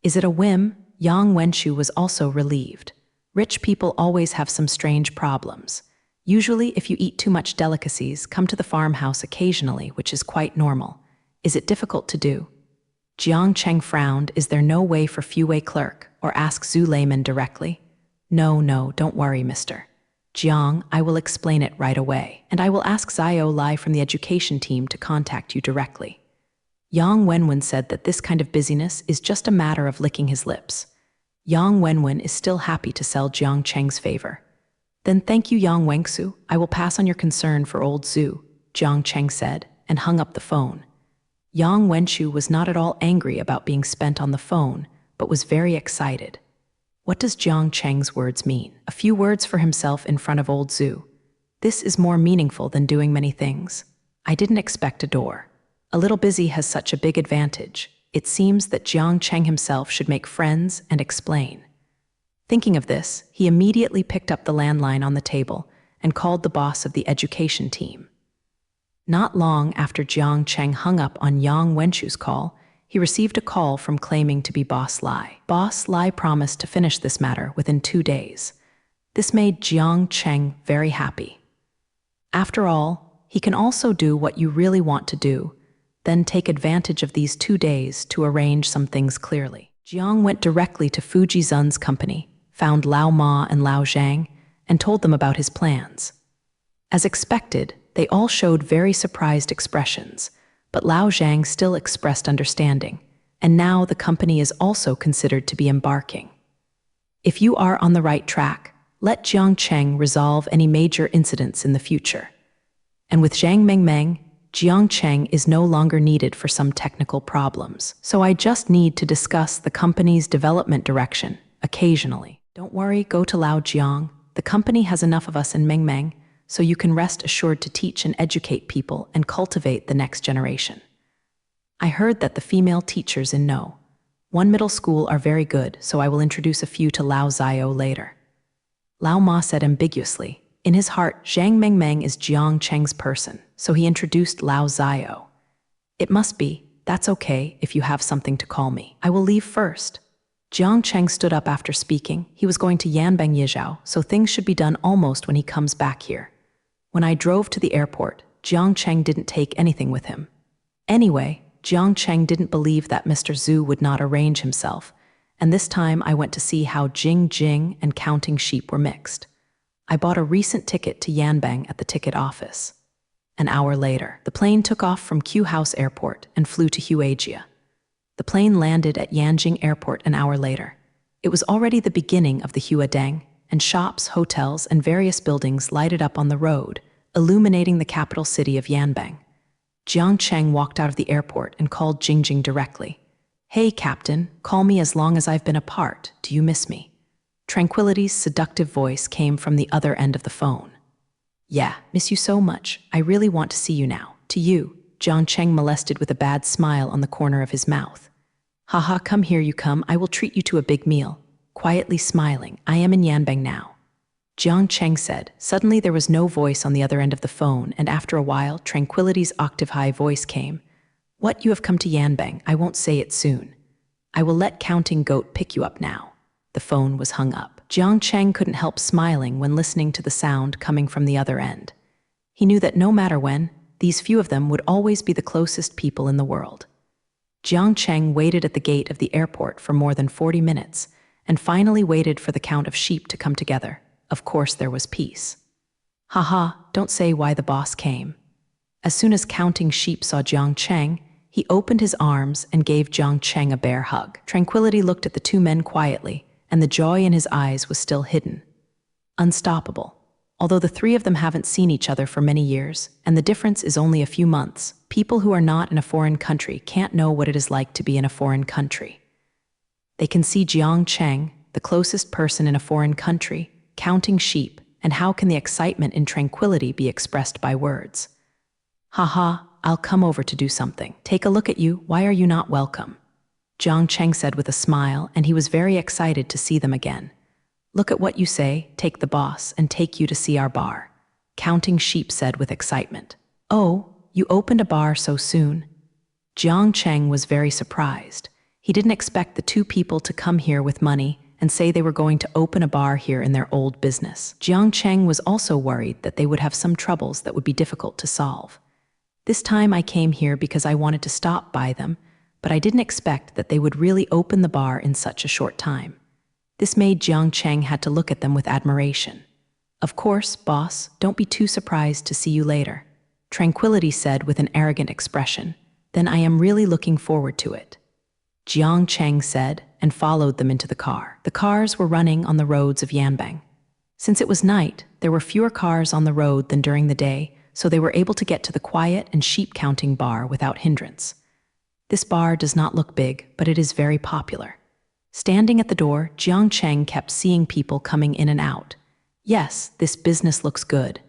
Is it a whim? Yang Wenshu was also relieved. Rich people always have some strange problems. Usually, if you eat too much delicacies, come to the farmhouse occasionally, which is quite normal. Is it difficult to do? Jiang Cheng frowned. Is there no way for Fuwei clerk, or ask Zhu Layman directly? No, don't worry, Mr. Jiang, I will explain it right away, and I will ask Zhao Lai from the education team to contact you directly. Yang Wenwen said that this kind of busyness is just a matter of licking his lips. Yang Wenwen is still happy to sell Jiang Cheng's favor. Then thank you, Yang Wengsu. I will pass on your concern for old Zhu, Jiang Cheng said, and hung up the phone. Yang Wenshu was not at all angry about being spent on the phone, but was very excited. What does Jiang Cheng's words mean? A few words for himself in front of old Zhu. This is more meaningful than doing many things. I didn't expect a door. A little busy has such a big advantage. It seems that Jiang Cheng himself should make friends and explain. Thinking of this, he immediately picked up the landline on the table and called the boss of the education team. Not long after Jiang Cheng hung up on Yang Wenshu's call, he received a call from claiming to be Boss Lai. Boss Lai promised to finish this matter within 2 days. This made Jiang Cheng very happy. After all, he can also do what you really want to do, then take advantage of these 2 days to arrange some things clearly. Jiang went directly to Fuji Zun's company, found Lao Ma and Lao Zhang, and told them about his plans. As expected, they all showed very surprised expressions, but Lao Zhang still expressed understanding, and now the company is also considered to be embarking. If you are on the right track, let Jiang Cheng resolve any major incidents in the future. And with Zhang Mengmeng, Jiang Cheng is no longer needed for some technical problems, so I just need to discuss the company's development direction occasionally. Don't worry, go to Lao Jiang. The company has enough of us in Meng Meng, so you can rest assured to teach and educate people and cultivate the next generation. I heard that the female teachers in No. 1 middle school are very good, so I will introduce a few to Lao Zio later. Lao Ma said ambiguously. In his heart, Zhang Mengmeng is Jiang Cheng's person, so he introduced Lao Zio. It must be. That's okay if you have something to call me. I will leave first. Jiang Cheng stood up after speaking. He was going to Yanbang Yizhao, so things should be done almost when he comes back here. When I drove to the airport, Jiang Cheng didn't take anything with him. Anyway, Jiang Cheng didn't believe that Mr. Zhu would not arrange himself, and this time I went to see how Jing Jing and counting sheep were mixed. I bought a recent ticket to Yanbang at the ticket office. An hour later, the plane took off from Q House Airport and flew to Huaijia. The plane landed at Yanjing Airport an hour later. It was already the beginning of the Huadeng, and shops, hotels, and various buildings lighted up on the road, illuminating the capital city of Yanbang. Jiang Cheng walked out of the airport and called Jingjing directly. Hey, Captain, call me as long as I've been apart. Do you miss me? Tranquility's seductive voice came from the other end of the phone. Yeah, miss you so much. I really want to see you now. To you, Jiang Cheng molested with a bad smile on the corner of his mouth. Haha, come here you come. I will treat you to a big meal. Quietly smiling, I am in Yanbang now. Jiang Cheng said. Suddenly there was no voice on the other end of the phone, and after a while, Tranquility's octave-high voice came. What, you have come to Yanbang? I won't say it soon. I will let Counting Goat pick you up now. The phone was hung up. Jiang Cheng couldn't help smiling when listening to the sound coming from the other end. He knew that no matter when, these few of them would always be the closest people in the world. Jiang Cheng waited at the gate of the airport for more than 40 minutes, and finally waited for the count of sheep to come together. Of course there was peace. Haha, don't say why the boss came. As soon as Counting Sheep saw Jiang Cheng, he opened his arms and gave Jiang Cheng a bear hug. Tranquility looked at the two men quietly, and the joy in his eyes was still hidden. Unstoppable. Although the three of them haven't seen each other for many years, and the difference is only a few months, people who are not in a foreign country can't know what it is like to be in a foreign country. They can see Jiang Cheng, the closest person in a foreign country, counting sheep, and how can the excitement in Tranquility be expressed by words? Haha, I'll come over to do something. Take a look at you, why are you not welcome? Jiang Cheng said with a smile, and he was very excited to see them again. Look at what you say, take the boss, and take you to see our bar. Counting Sheep said with excitement. Oh, you opened a bar so soon? Jiang Cheng was very surprised. He didn't expect the two people to come here with money and say they were going to open a bar here in their old business. Jiang Cheng was also worried that they would have some troubles that would be difficult to solve. This time I came here because I wanted to stop by them, but I didn't expect that they would really open the bar in such a short time. This made Jiang Cheng had to look at them with admiration. Of course, boss, don't be too surprised to see you later. Tranquility said with an arrogant expression. Then I am really looking forward to it. Jiang Cheng said, and followed them into the car. The cars were running on the roads of Yanbang. Since it was night, there were fewer cars on the road than during the day, so they were able to get to the quiet and sheep-counting bar without hindrance. This bar does not look big, but it is very popular. Standing at the door, Jiang Cheng kept seeing people coming in and out. Yes, this business looks good.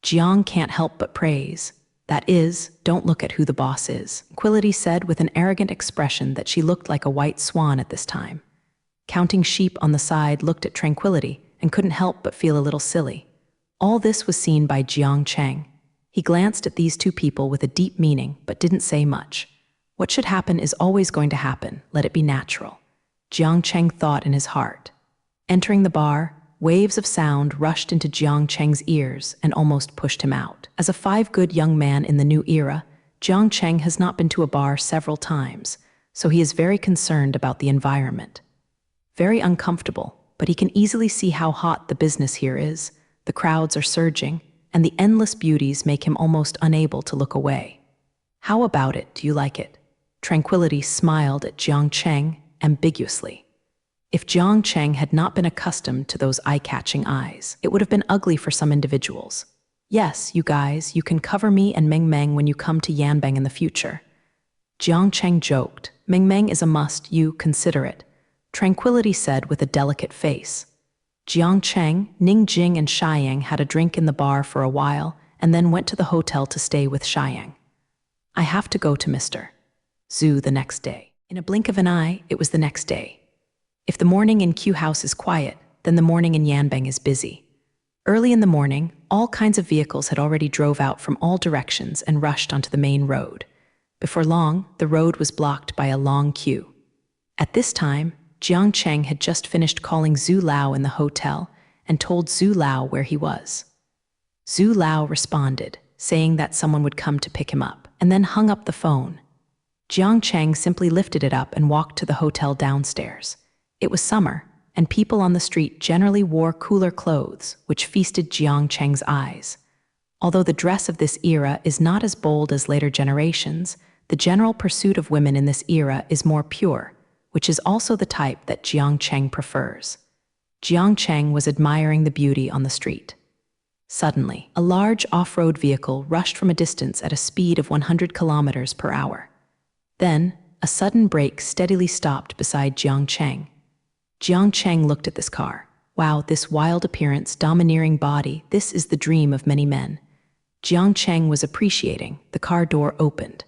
Jiang can't help but praise. That is, don't look at who the boss is. Tranquility said with an arrogant expression that she looked like a white swan at this time. Counting Sheep on the side looked at Tranquility and couldn't help but feel a little silly. All this was seen by Jiang Cheng. He glanced at these two people with a deep meaning, but didn't say much. What should happen is always going to happen, let it be natural. Jiang Cheng thought in his heart. Entering the bar, waves of sound rushed into Jiang Cheng's ears and almost pushed him out. As a five-good young man in the new era, Jiang Cheng has not been to a bar several times, so he is very concerned about the environment. Very uncomfortable, but he can easily see how hot the business here is. The crowds are surging, and the endless beauties make him almost unable to look away. How about it? Do you like it? Tranquility smiled at Jiang Cheng ambiguously. If Jiang Cheng had not been accustomed to those eye-catching eyes, it would have been ugly for some individuals. Yes, you guys, you can cover me and Meng Meng when you come to Yanbang in the future. Jiang Cheng joked. Meng Meng is a must, you consider it. Tranquility said with a delicate face. Jiang Cheng, Ning Jing, and Xiang had a drink in the bar for a while and then went to the hotel to stay with Xiang. I have to go to Mr. Zhu the next day. In a blink of an eye, it was the next day. If the morning in Q House is quiet, then the morning in Yanbang is busy. Early in the morning, all kinds of vehicles had already drove out from all directions and rushed onto the main road. Before long, the road was blocked by a long queue. At this time, Jiang Cheng had just finished calling Zhu Lao in the hotel and told Zhu Lao where he was. Zhu Lao responded, saying that someone would come to pick him up, and then hung up the phone. Jiang Cheng simply lifted it up and walked to the hotel downstairs. It was summer, and people on the street generally wore cooler clothes, which feasted Jiang Cheng's eyes. Although the dress of this era is not as bold as later generations, the general pursuit of women in this era is more pure, which is also the type that Jiang Cheng prefers. Jiang Cheng was admiring the beauty on the street. Suddenly, a large off-road vehicle rushed from a distance at a speed of 100 kilometers per hour. Then, a sudden brake steadily stopped beside Jiang Cheng. Jiang Cheng looked at this car. Wow, this wild appearance, domineering body, this is the dream of many men. Jiang Cheng was appreciating. The car door opened.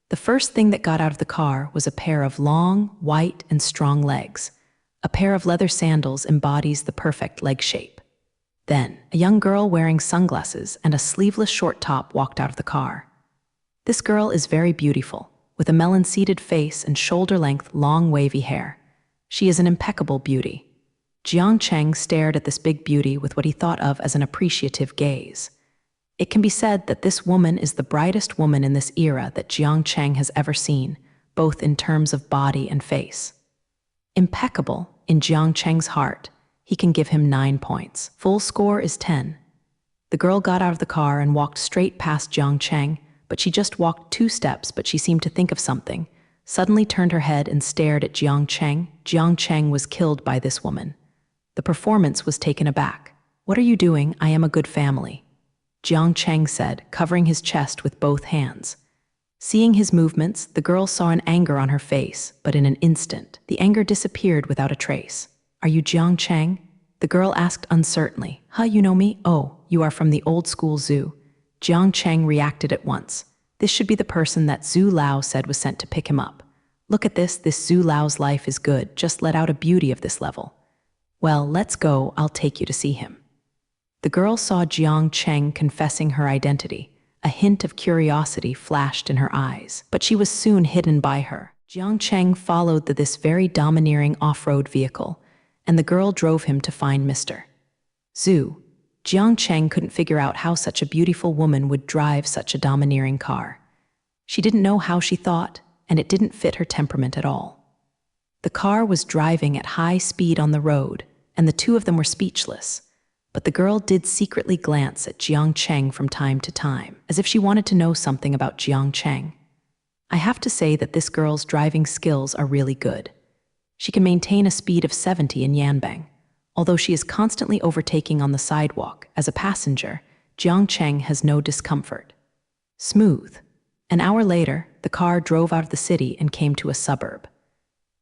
The first thing that got out of the car was a pair of long, white, and strong legs. A pair of leather sandals embodies the perfect leg shape. Then, a young girl wearing sunglasses and a sleeveless short top walked out of the car. This girl is very beautiful, with a melon-seeded face and shoulder-length, long, wavy hair. She is an impeccable beauty. Jiang Cheng stared at this big beauty with what he thought of as an appreciative gaze. It can be said that this woman is the brightest woman in this era that Jiang Cheng has ever seen, both in terms of body and face. Impeccable, in Jiang Cheng's heart, he can give him 9 points. Full score is 10. The girl got out of the car and walked straight past Jiang Cheng, but she just walked 2 steps, but she seemed to think of something, suddenly turned her head and stared at Jiang Cheng. Jiang Cheng was killed by this woman. The performance was taken aback. "What are you doing? I am a good family," Jiang Cheng said, covering his chest with both hands. Seeing his movements, the girl saw an anger on her face, but in an instant, the anger disappeared without a trace. "Are you Jiang Cheng?" the girl asked uncertainly. "Huh, you know me? Oh, you are from the old school zoo." Jiang Cheng reacted at once. This should be the person that Zhu Lao said was sent to pick him up. Look at this Zhu Lao's life is good, just let out a beauty of this level. Well, let's go, I'll take you to see him. The girl saw Jiang Cheng confessing her identity. A hint of curiosity flashed in her eyes, but she was soon hidden by her. Jiang Cheng followed this very domineering off-road vehicle, and the girl drove him to find Mr. Zhu. Jiang Cheng couldn't figure out how such a beautiful woman would drive such a domineering car. She didn't know how she thought, and it didn't fit her temperament at all. The car was driving at high speed on the road, and the two of them were speechless. But the girl did secretly glance at Jiang Cheng from time to time, as if she wanted to know something about Jiang Cheng. I have to say that this girl's driving skills are really good. She can maintain a speed of 70 in Yanbang. Although she is constantly overtaking on the sidewalk, as a passenger, Jiang Cheng has no discomfort. Smooth. An hour later, the car drove out of the city and came to a suburb.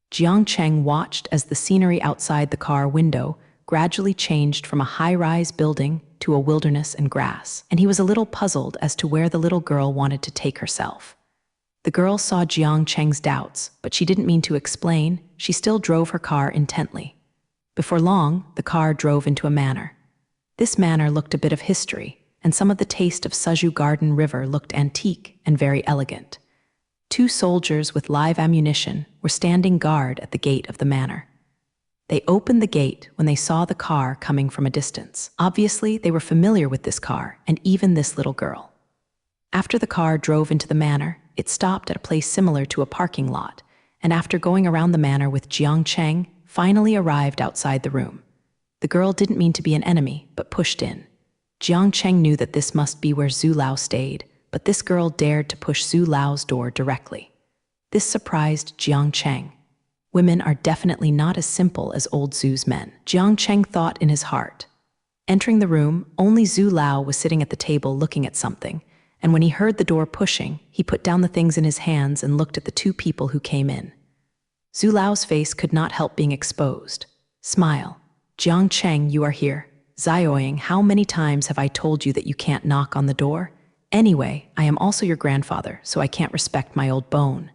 Jiang Cheng watched as the scenery outside the car window gradually changed from a high-rise building to a wilderness and grass, and he was a little puzzled as to where the little girl wanted to take herself. The girl saw Jiang Cheng's doubts, but she didn't mean to explain. She still drove her car intently. Before long, the car drove into a manor. This manor looked a bit of history, and some of the taste of Suju Garden River looked antique and very elegant. 2 soldiers with live ammunition were standing guard at the gate of the manor. They opened the gate when they saw the car coming from a distance. Obviously, they were familiar with this car and even this little girl. After the car drove into the manor, it stopped at a place similar to a parking lot, and after going around the manor with Jiang Cheng, finally arrived outside the room. The girl didn't mean to be an enemy, but pushed in. Jiang Cheng knew that this must be where Zhu Lao stayed, but this girl dared to push Zhu Lao's door directly. This surprised Jiang Cheng. Women are definitely not as simple as old Zhu's men, Jiang Cheng thought in his heart. Entering the room, only Zhu Lao was sitting at the table looking at something, and when he heard the door pushing, he put down the things in his hands and looked at the 2 people who came in. Zhu Lao's face could not help being exposed. Smile. Jiang Cheng, you are here. Zioying, how many times have I told you that you can't knock on the door? Anyway, I am also your grandfather, so I can't respect my old bone.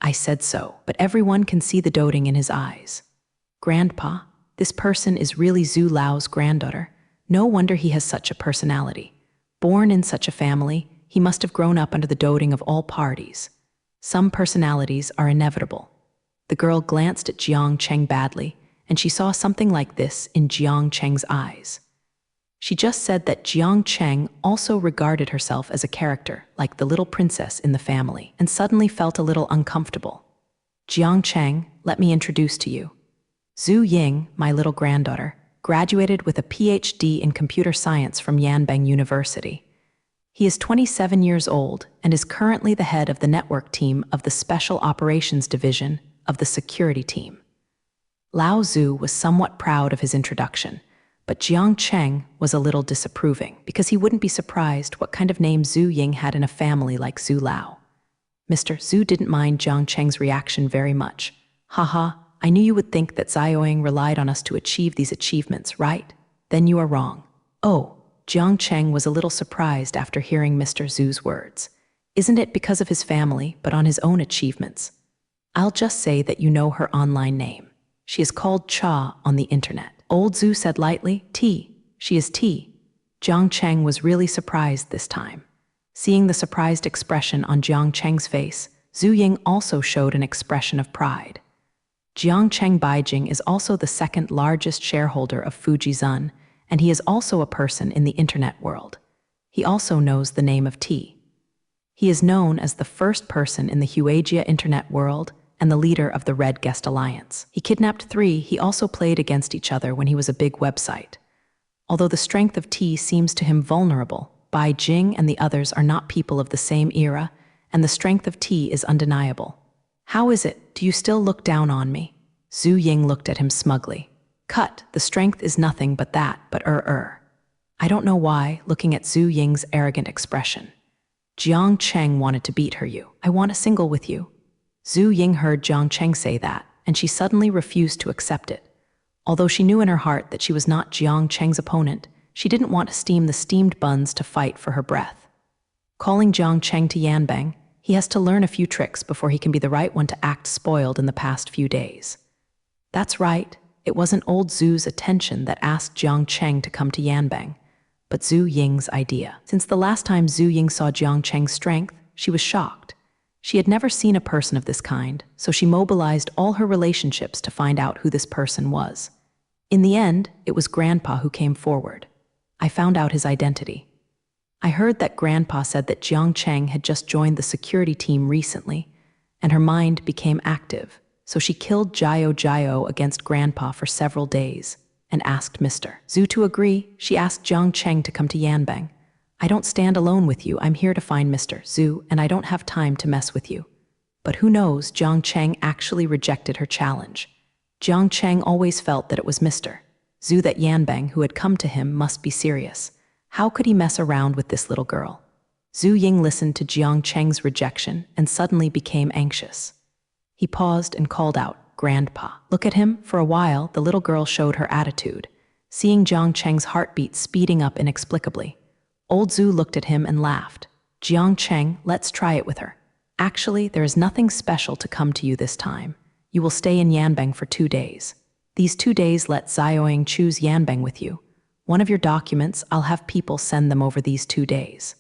I said so, but everyone can see the doting in his eyes. Grandpa, this person is really Zhu Lao's granddaughter. No wonder he has such a personality. Born in such a family, he must have grown up under the doting of all parties. Some personalities are inevitable. The girl glanced at Jiang Cheng badly, and she saw something like this in Jiang Cheng's eyes. She just said that Jiang Cheng also regarded herself as a character, like the little princess in the family, and suddenly felt a little uncomfortable. Jiang Cheng, let me introduce to you. Zhu Ying, my little granddaughter, graduated with a PhD in computer science from Yanbang University. He is 27 years old and is currently the head of the network team of the Special Operations Division of the security team. Lao Zhu was somewhat proud of his introduction, but Jiang Cheng was a little disapproving because he wouldn't be surprised what kind of name Zhu Ying had in a family like Zhu Lao. Mr. Zhu didn't mind Jiang Cheng's reaction very much. Haha, I knew you would think that Zioying relied on us to achieve these achievements, right? Then you are wrong. Oh, Jiang Cheng was a little surprised after hearing Mr. Zhu's words. Isn't it because of his family, but on his own achievements? I'll just say that you know her online name. She is called Cha on the internet. Old Zhu said lightly, T. She is T. Jiang Cheng was really surprised this time. Seeing the surprised expression on Jiang Cheng's face, Zhu Ying also showed an expression of pride. Jiang Cheng Beijing is also the second largest shareholder of Fujizun, and he is also a person in the internet world. He also knows the name of T. He is known as the first person in the Huagia internet world and the leader of the Red Guest Alliance. He kidnapped 3. He also played against each other when he was a big website. Although the strength of T seems to him vulnerable, Bai Jing and the others are not people of the same era, and the strength of T is undeniable. How is it? Do you still look down on me? Zhu Ying looked at him smugly. Cut, the strength is nothing but that, but I don't know why, looking at Zhu Ying's arrogant expression. Jiang Cheng wanted to beat her you. I want a single with you. Zhu Ying heard Jiang Cheng say that, and she suddenly refused to accept it. Although she knew in her heart that she was not Jiang Cheng's opponent, she didn't want to steam the steamed buns to fight for her breath. Calling Jiang Cheng to Yanbang, he has to learn a few tricks before he can be the right one to act spoiled in the past few days. That's right, it wasn't old Zhu's attention that asked Jiang Cheng to come to Yanbang, but Zhu Ying's idea. Since the last time Zhu Ying saw Jiang Cheng's strength, she was shocked. She had never seen a person of this kind, so she mobilized all her relationships to find out who this person was. In the end, it was Grandpa who came forward. I found out his identity. I heard that Grandpa said that Jiang Cheng had just joined the security team recently, and her mind became active, so she killed Jiao against Grandpa for several days, and asked Mr. Zhu to agree. She asked Jiang Cheng to come to Yanbang. I don't stand alone with you, I'm here to find Mr. Zhu, and I don't have time to mess with you. But who knows, Jiang Cheng actually rejected her challenge. Jiang Cheng always felt that it was Mr. Zhu that Yanbang who had come to him must be serious. How could he mess around with this little girl? Zhu Ying listened to Jiang Cheng's rejection and suddenly became anxious. He paused and called out, Grandpa. Look at him. For a while, the little girl showed her attitude, seeing Jiang Cheng's heartbeat speeding up inexplicably. Old Zhu looked at him and laughed. Jiang Cheng, let's try it with her. Actually, there is nothing special to come to you this time. You will stay in Yanbang for 2 days. These 2 days let Zioying choose Yanbang with you. One of your documents, I'll have people send them over these 2 days.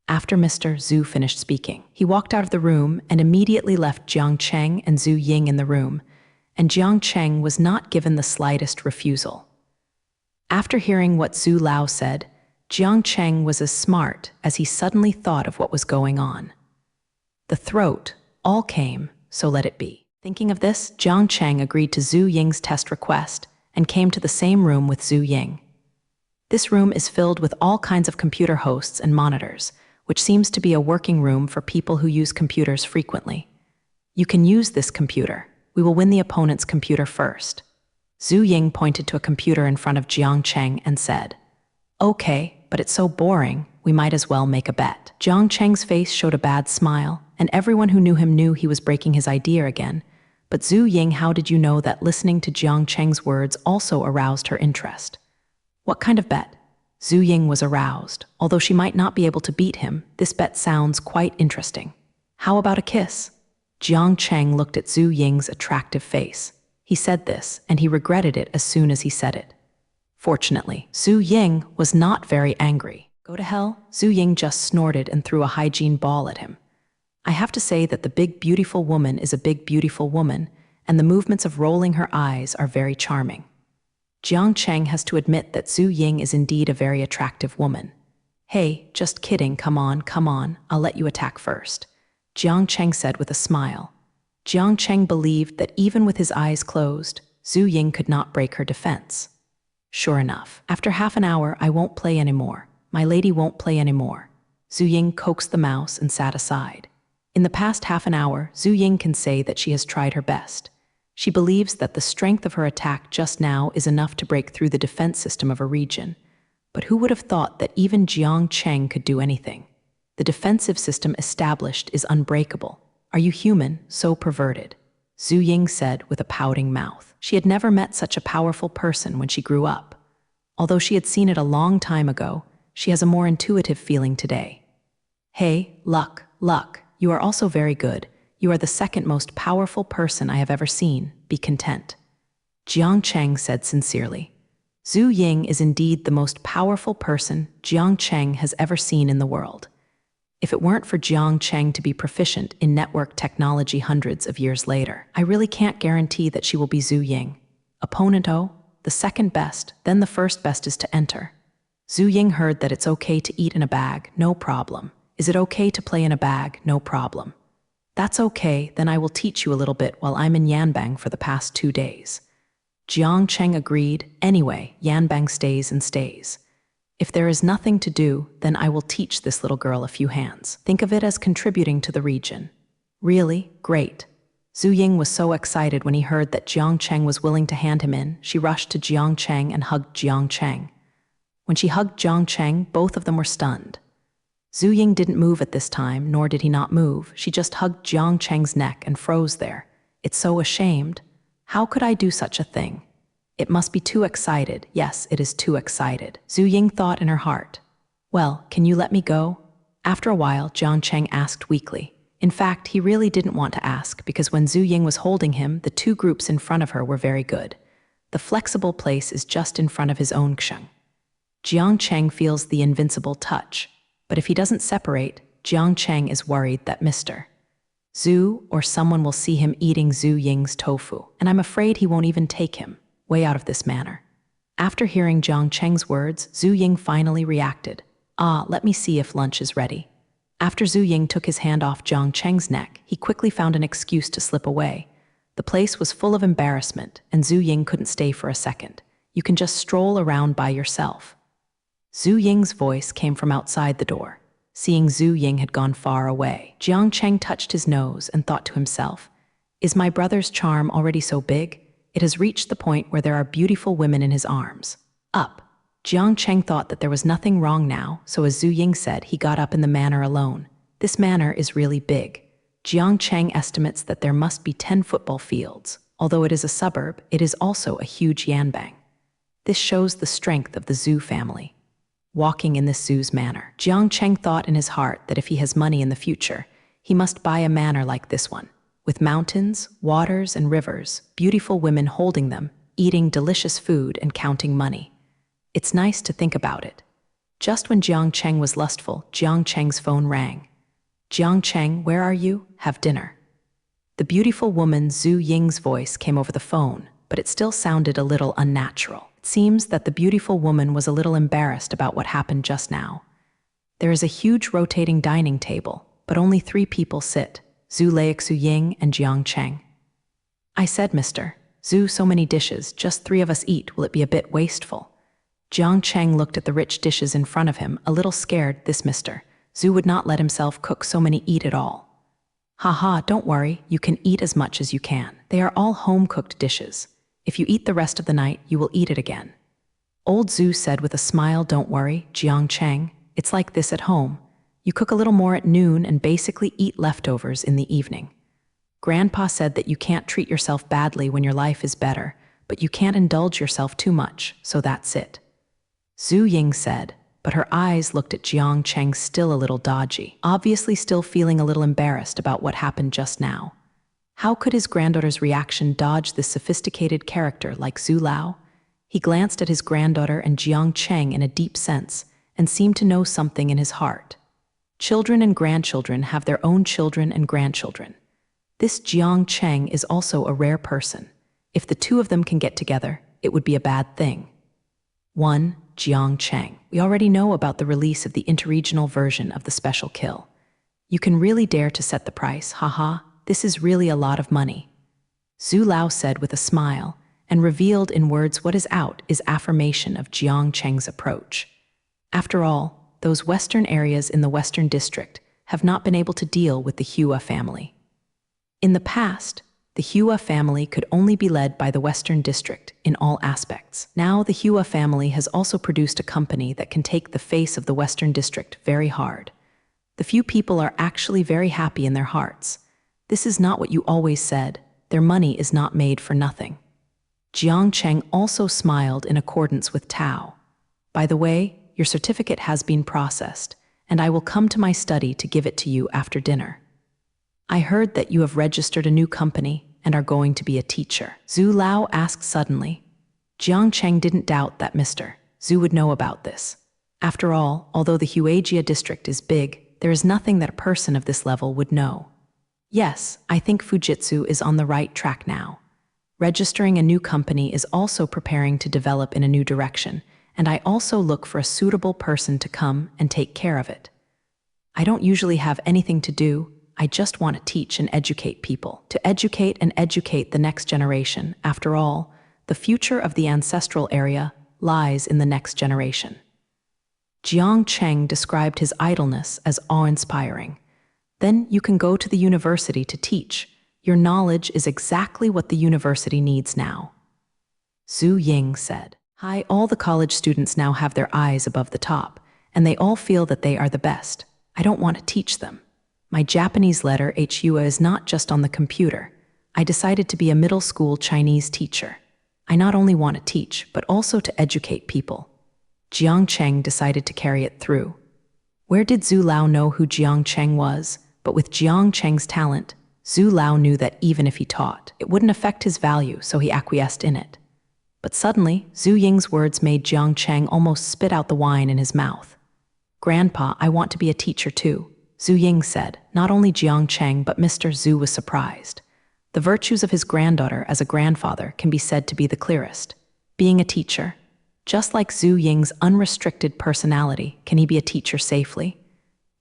After Mr. Zhu finished speaking, he walked out of the room and immediately left Jiang Cheng and Zhu Ying in the room, and Jiang Cheng was not given the slightest refusal. After hearing what Zhu Lao said, Jiang Cheng was as smart as he suddenly thought of what was going on. The throat all came, so let it be. Thinking of this, Jiang Cheng agreed to Zhu Ying's test request and came to the same room with Zhu Ying. This room is filled with all kinds of computer hosts and monitors, which seems to be a working room for people who use computers frequently. You can use this computer. We will win the opponent's computer first. Zhu Ying pointed to a computer in front of Jiang Cheng and said, Okay, but it's so boring, we might as well make a bet. Jiang Cheng's face showed a bad smile, and everyone who knew him knew he was breaking his idea again, But Zhu Ying, how did you know that listening to Jiang Cheng's words also aroused her interest? What kind of bet? Zhu Ying was aroused. Although she might not be able to beat him, this bet sounds quite interesting. How about a kiss? Jiang Cheng looked at Zhu Ying's attractive face. He said this, and he regretted it as soon as he said it. Fortunately, Zhu Ying was not very angry. Go to hell? Zhu Ying just snorted and threw a hygiene ball at him. I have to say that the big beautiful woman is a big beautiful woman, and the movements of rolling her eyes are very charming. Jiang Cheng has to admit that Zhu Ying is indeed a very attractive woman. Hey, just kidding, come on, I'll let you attack first, Jiang Cheng said with a smile. Jiang Cheng believed that even with his eyes closed, Zhu Ying could not break her defense. Sure enough, after half an hour I won't play anymore. My lady won't play anymore. Zhu Ying coaxed the mouse and sat aside. In the past half an hour, Zhu Ying can say that she has tried her best. She believes that the strength of her attack just now is enough to break through the defense system of a region. But who would have thought that even Jiang Cheng could do anything? The defensive system established is unbreakable. Are you human, so perverted? Zhu Ying said with a pouting mouth. She had never met such a powerful person when she grew up. Although she had seen it a long time ago, she has a more intuitive feeling today. Hey, luck, you are also very good. You are the second most powerful person I have ever seen. Be content. Jiang Cheng said sincerely. Zhu Ying is indeed the most powerful person Jiang Cheng has ever seen in the world. If it weren't for Jiang Cheng to be proficient in network technology hundreds of years later, I really can't guarantee that she will be Zhu Ying. Opponent O, the second best, then the first best is to enter. Zhu Ying heard that it's okay to eat in a bag, no problem. Is it okay to play in a bag? No problem. That's okay, then I will teach you a little bit while I'm in Yanbang for the past 2 days. Jiang Cheng agreed. Anyway, Yanbang stays and stays. If there is nothing to do, then I will teach this little girl a few hands. Think of it as contributing to the region. Really? Great. Zhu Ying was so excited when he heard that Jiang Cheng was willing to hand him in. She rushed to Jiang Cheng and hugged Jiang Cheng. When she hugged Jiang Cheng, both of them were stunned. Zhu Ying didn't move at this time, nor did he not move. She just hugged Jiang Cheng's neck and froze there. It's so ashamed. How could I do such a thing? It must be too excited. Yes, it is too excited, Zhu Ying thought in her heart. Well, can you let me go? After a while, Jiang Cheng asked weakly. In fact, he really didn't want to ask because when Zhu Ying was holding him, the two groups in front of her were very good. The flexible place is just in front of his own Xiang. Jiang Cheng feels the invincible touch. But if he doesn't separate, Jiang Cheng is worried that Mr. Zhu or someone will see him eating Zhu Ying's tofu, and I'm afraid he won't even take him, way out of this manner. After hearing Jiang Cheng's words, Zhu Ying finally reacted. Let me see if lunch is ready. After Zhu Ying took his hand off Jiang Cheng's neck, he quickly found an excuse to slip away. The place was full of embarrassment, and Zhu Ying couldn't stay for a second. You can just stroll around by yourself. Zhu Ying's voice came from outside the door. Seeing Zhu Ying had gone far away, Jiang Cheng touched his nose and thought to himself, is my brother's charm already so big? It has reached the point where there are beautiful women in his arms. Up. Jiang Cheng thought that there was nothing wrong now, so as Zhu Ying said, he got up in the manor alone. This manor is really big. Jiang Cheng estimates that there must be 10 football fields. Although it is a suburb, it is also a huge yanbang. This shows the strength of the Zhu family. Walking in this Zhu's manor, Jiang Cheng thought in his heart that if he has money in the future, he must buy a manor like this one, with mountains, waters, and rivers, beautiful women holding them, eating delicious food and counting money. It's nice to think about it. Just when Jiang Cheng was lustful, Jiang Cheng's phone rang. Jiang Cheng, where are you? Have dinner. The beautiful woman Zhu Ying's voice came over the phone, but it still sounded a little unnatural. It seems that the beautiful woman was a little embarrassed about what happened just now. There is a huge rotating dining table, but only 3 people sit, Zhu Leixu Ying and Jiang Cheng. I said, Mr. Zhu, so many dishes, just 3 of us eat, will it be a bit wasteful? Jiang Cheng looked at the rich dishes in front of him, a little scared. This Mr. Zhu would not let himself cook so many eat at all. Haha, don't worry, you can eat as much as you can. They are all home-cooked dishes. If you eat the rest of the night, you will eat it again. Old Zhu said with a smile, don't worry, Jiang Cheng, it's like this at home. You cook a little more at noon and basically eat leftovers in the evening. Grandpa said that you can't treat yourself badly when your life is better, but you can't indulge yourself too much, so that's it. Zhu Ying said, but her eyes looked at Jiang Cheng still a little dodgy, obviously still feeling a little embarrassed about what happened just now. How could his granddaughter's reaction dodge this sophisticated character like Zhu Lao? He glanced at his granddaughter and Jiang Cheng in a deep sense and seemed to know something in his heart. Children and grandchildren have their own children and grandchildren. This Jiang Cheng is also a rare person. If the two of them can get together, it would be a bad thing. 1. Jiang Cheng. We already know about the release of the interregional version of the special kill. You can really dare to set the price, haha, this is really a lot of money. Zhu Lao said with a smile, and revealed in words what is out is affirmation of Jiang Cheng's approach. After all, those western areas in the Western District have not been able to deal with the Hua family. In the past, the Hua family could only be led by the Western District in all aspects. Now the Hua family has also produced a company that can take the face of the Western District very hard. The few people are actually very happy in their hearts. This is not what you always said. Their money is not made for nothing. Jiang Cheng also smiled in accordance with Tao. By the way, your certificate has been processed, and I will come to my study to give it to you after dinner. I heard that you have registered a new company and are going to be a teacher. Zhu Lao asked suddenly. Jiang Cheng didn't doubt that Mr. Zhu would know about this. After all, although the Huaijia district is big, there is nothing that a person of this level would know. Yes, I think Fujitsu is on the right track now. Registering a new company is also preparing to develop in a new direction, and I also look for a suitable person to come and take care of it. I don't usually have anything to do. I just want to teach and educate people. To educate and educate the next generation. After all, the future of the ancestral area lies in the next generation. Jiang Cheng described his idleness as awe-inspiring. Then you can go to the university to teach. Your knowledge is exactly what the university needs now. Zhu Ying said. Hi, all the college students now have their eyes above the top, and they all feel that they are the best. I don't want to teach them. My Japanese letter HUA is not just on the computer. I decided to be a middle school Chinese teacher. I not only want to teach, but also to educate people. Jiang Cheng decided to carry it through. Where did Zhu Lao know who Jiang Cheng was? But with Jiang Cheng's talent, Zhu Lao knew that even if he taught, it wouldn't affect his value, so he acquiesced in it. But suddenly, Zhu Ying's words made Jiang Cheng almost spit out the wine in his mouth. Grandpa, I want to be a teacher too, Zhu Ying said. Not only Jiang Cheng, but Mr. Zhu was surprised. The virtues of his granddaughter as a grandfather can be said to be the clearest. Being a teacher, just like Zhu Ying's unrestricted personality, can he be a teacher safely?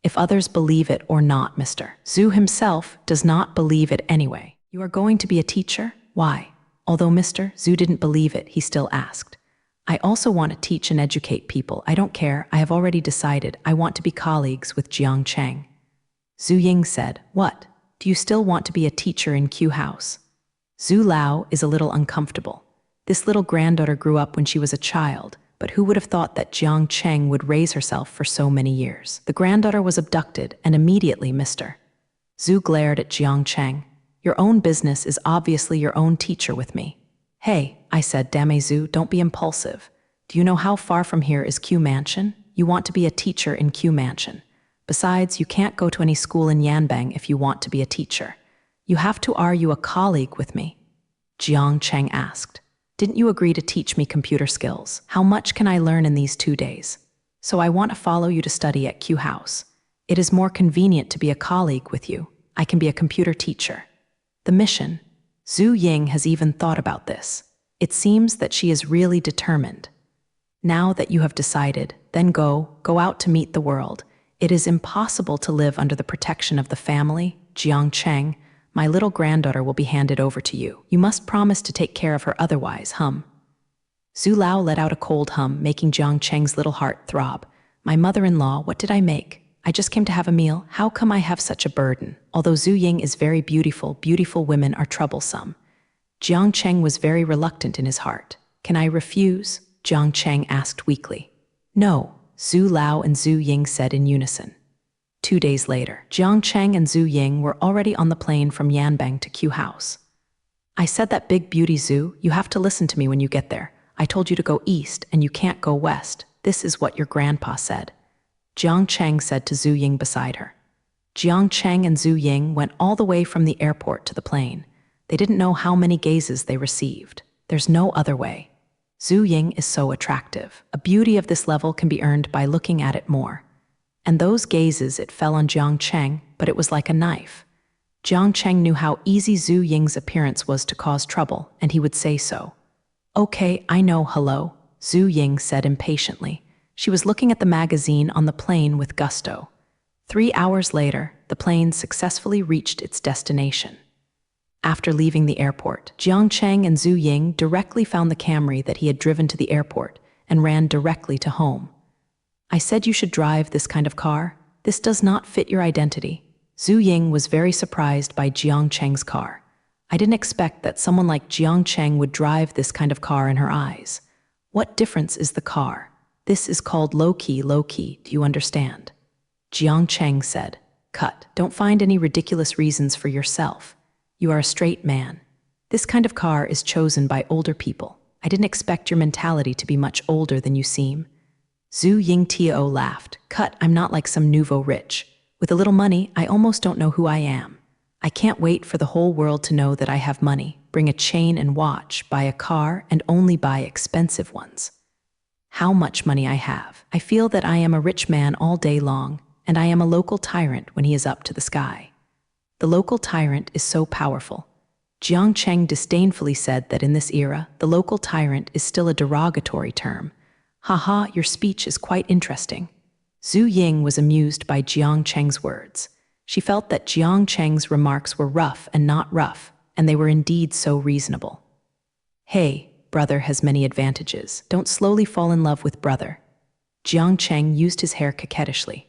If others believe it or not, Mr. Zhu himself does not believe it anyway. You are going to be a teacher? Why? Although Mr. Zhu didn't believe it, he still asked. I also want to teach and educate people. I don't care. I have already decided. I want to be colleagues with Jiang Cheng. Zhu Ying said, What? Do you still want to be a teacher in Q House? Zhu Lao is a little uncomfortable. This little granddaughter grew up when she was a child, but who would have thought that Jiang Cheng would raise herself for so many years? The granddaughter was abducted, and immediately Mr. Zhu glared at Jiang Cheng. Your own business is obviously your own teacher with me. Hey, I said, Dame Zhu, don't be impulsive. Do you know how far from here is Q Mansion? You want to be a teacher in Q Mansion. Besides, you can't go to any school in Yanbang if you want to be a teacher. You have to are you a colleague with me? Jiang Cheng asked. Didn't you agree to teach me computer skills? How much can I learn in these 2 days? So I want to follow you to study at Q House. It is more convenient to be a colleague with you. I can be a computer teacher. The mission. Zhu Ying has even thought about this. It seems that she is really determined. Now that you have decided, then go out to meet the world. It is impossible to live under the protection of the family, Jiang Cheng. My little granddaughter will be handed over to you. You must promise to take care of her otherwise, Zhu Lao let out a cold hum, making Jiang Cheng's little heart throb. My mother-in-law, what did I make? I just came to have a meal. How come I have such a burden? Although Zhu Ying is very beautiful, beautiful women are troublesome. Jiang Cheng was very reluctant in his heart. Can I refuse? Jiang Cheng asked weakly. No, Zhu Lao and Zhu Ying said in unison. 2 days later, Jiang Cheng and Zhu Ying were already on the plane from Yanbang to Q House. I said that big beauty Zhu, you have to listen to me when you get there. I told you to go east and you can't go west. This is what your grandpa said. Jiang Cheng said to Zhu Ying beside her. Jiang Cheng and Zhu Ying went all the way from the airport to the plane. They didn't know how many gazes they received. There's no other way. Zhu Ying is so attractive. A beauty of this level can be earned by looking at it more. And those gazes, it fell on Jiang Cheng, but it was like a knife. Jiang Cheng knew how easy Zhu Ying's appearance was to cause trouble, and he would say so. Okay, I know, hello, Zhu Ying said impatiently. She was looking at the magazine on the plane with gusto. 3 hours later, the plane successfully reached its destination. After leaving the airport, Jiang Cheng and Zhu Ying directly found the Camry that he had driven to the airport and ran directly to home. I said you should drive this kind of car. This does not fit your identity. Zhu Ying was very surprised by Jiang Cheng's car. I didn't expect that someone like Jiang Cheng would drive this kind of car in her eyes. What difference is the car? This is called low-key, do you understand? Jiang Cheng said, Cut, don't find any ridiculous reasons for yourself. You are a straight man. This kind of car is chosen by older people. I didn't expect your mentality to be much older than you seem. Zhu Ying Tao laughed. Cut, I'm not like some nouveau rich. With a little money, I almost don't know who I am. I can't wait for the whole world to know that I have money, bring a chain and watch, buy a car, and only buy expensive ones. How much money I have. I feel that I am a rich man all day long, and I am a local tyrant when he is up to the sky. The local tyrant is so powerful. Jiang Cheng disdainfully said that in this era, the local tyrant is still a derogatory term. Haha, your speech is quite interesting. Zhu Ying was amused by Jiang Cheng's words. She felt that Jiang Cheng's remarks were rough and not rough, and they were indeed so reasonable. Hey, brother has many advantages. Don't slowly fall in love with brother. Jiang Cheng used his hair coquettishly.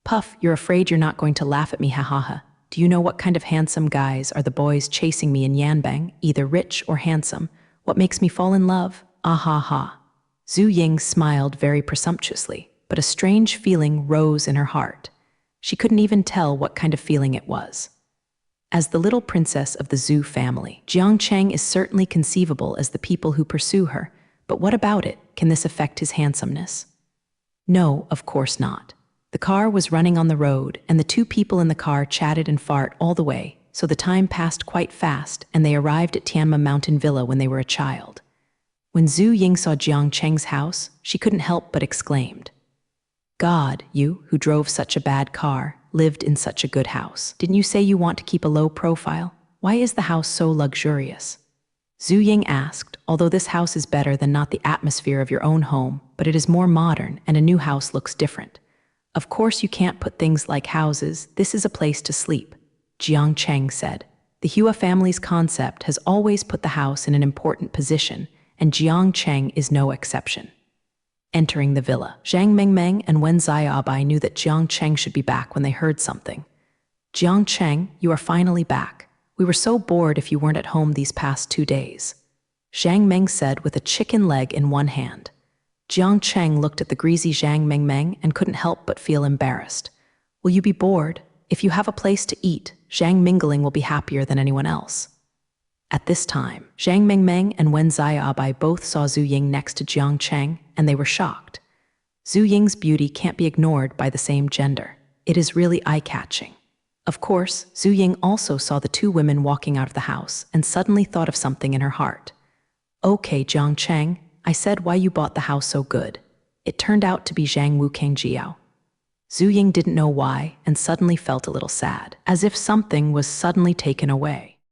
Puff, you're afraid you're not going to laugh at me, ha ha ha. Do you know what kind of handsome guys are the boys chasing me in Yanbang, either rich or handsome? What makes me fall in love? Ah ha ha. Zhu Ying smiled very presumptuously, but a strange feeling rose in her heart. She couldn't even tell what kind of feeling it was. As the little princess of the Zhu family, Jiang Cheng is certainly conceivable as the people who pursue her, but what about it? Can this affect his handsomeness? No, of course not. The car was running on the road, and the two people in the car chatted and fart all the way, so the time passed quite fast, and they arrived at Tianma Mountain Villa when they were a child. When Zhu Ying saw Jiang Cheng's house, she couldn't help but exclaimed, God, you, who drove such a bad car, lived in such a good house. Didn't you say you want to keep a low profile? Why is the house so luxurious? Zhu Ying asked, although this house is better than not the atmosphere of your own home, but it is more modern and a new house looks different. Of course you can't put things like houses, this is a place to sleep, Jiang Cheng said. The Hua family's concept has always put the house in an important position, and Jiang Cheng is no exception. Entering the villa, Zhang Mengmeng and Wen Xiaobai knew that Jiang Cheng should be back when they heard something. Jiang Cheng, you are finally back. We were so bored if you weren't at home these past 2 days. Zhang Meng said with a chicken leg in one hand. Jiang Cheng looked at the greasy Zhang Mengmeng and couldn't help but feel embarrassed. Will you be bored? If you have a place to eat, Zhang Mingling will be happier than anyone else. At this time, Zhang Mengmeng and Wen Xiaobai both saw Zhu Ying next to Jiang Cheng, and they were shocked. Zhu Ying's beauty can't be ignored by the same gender. It is really eye-catching. Of course, Zhu Ying also saw the two women walking out of the house and suddenly thought of something in her heart. Okay, Jiang Cheng, I said why you bought the house so good. It turned out to be Zhang Wukang Jiao. Zhu Ying didn't know why and suddenly felt a little sad, as if something was suddenly taken away.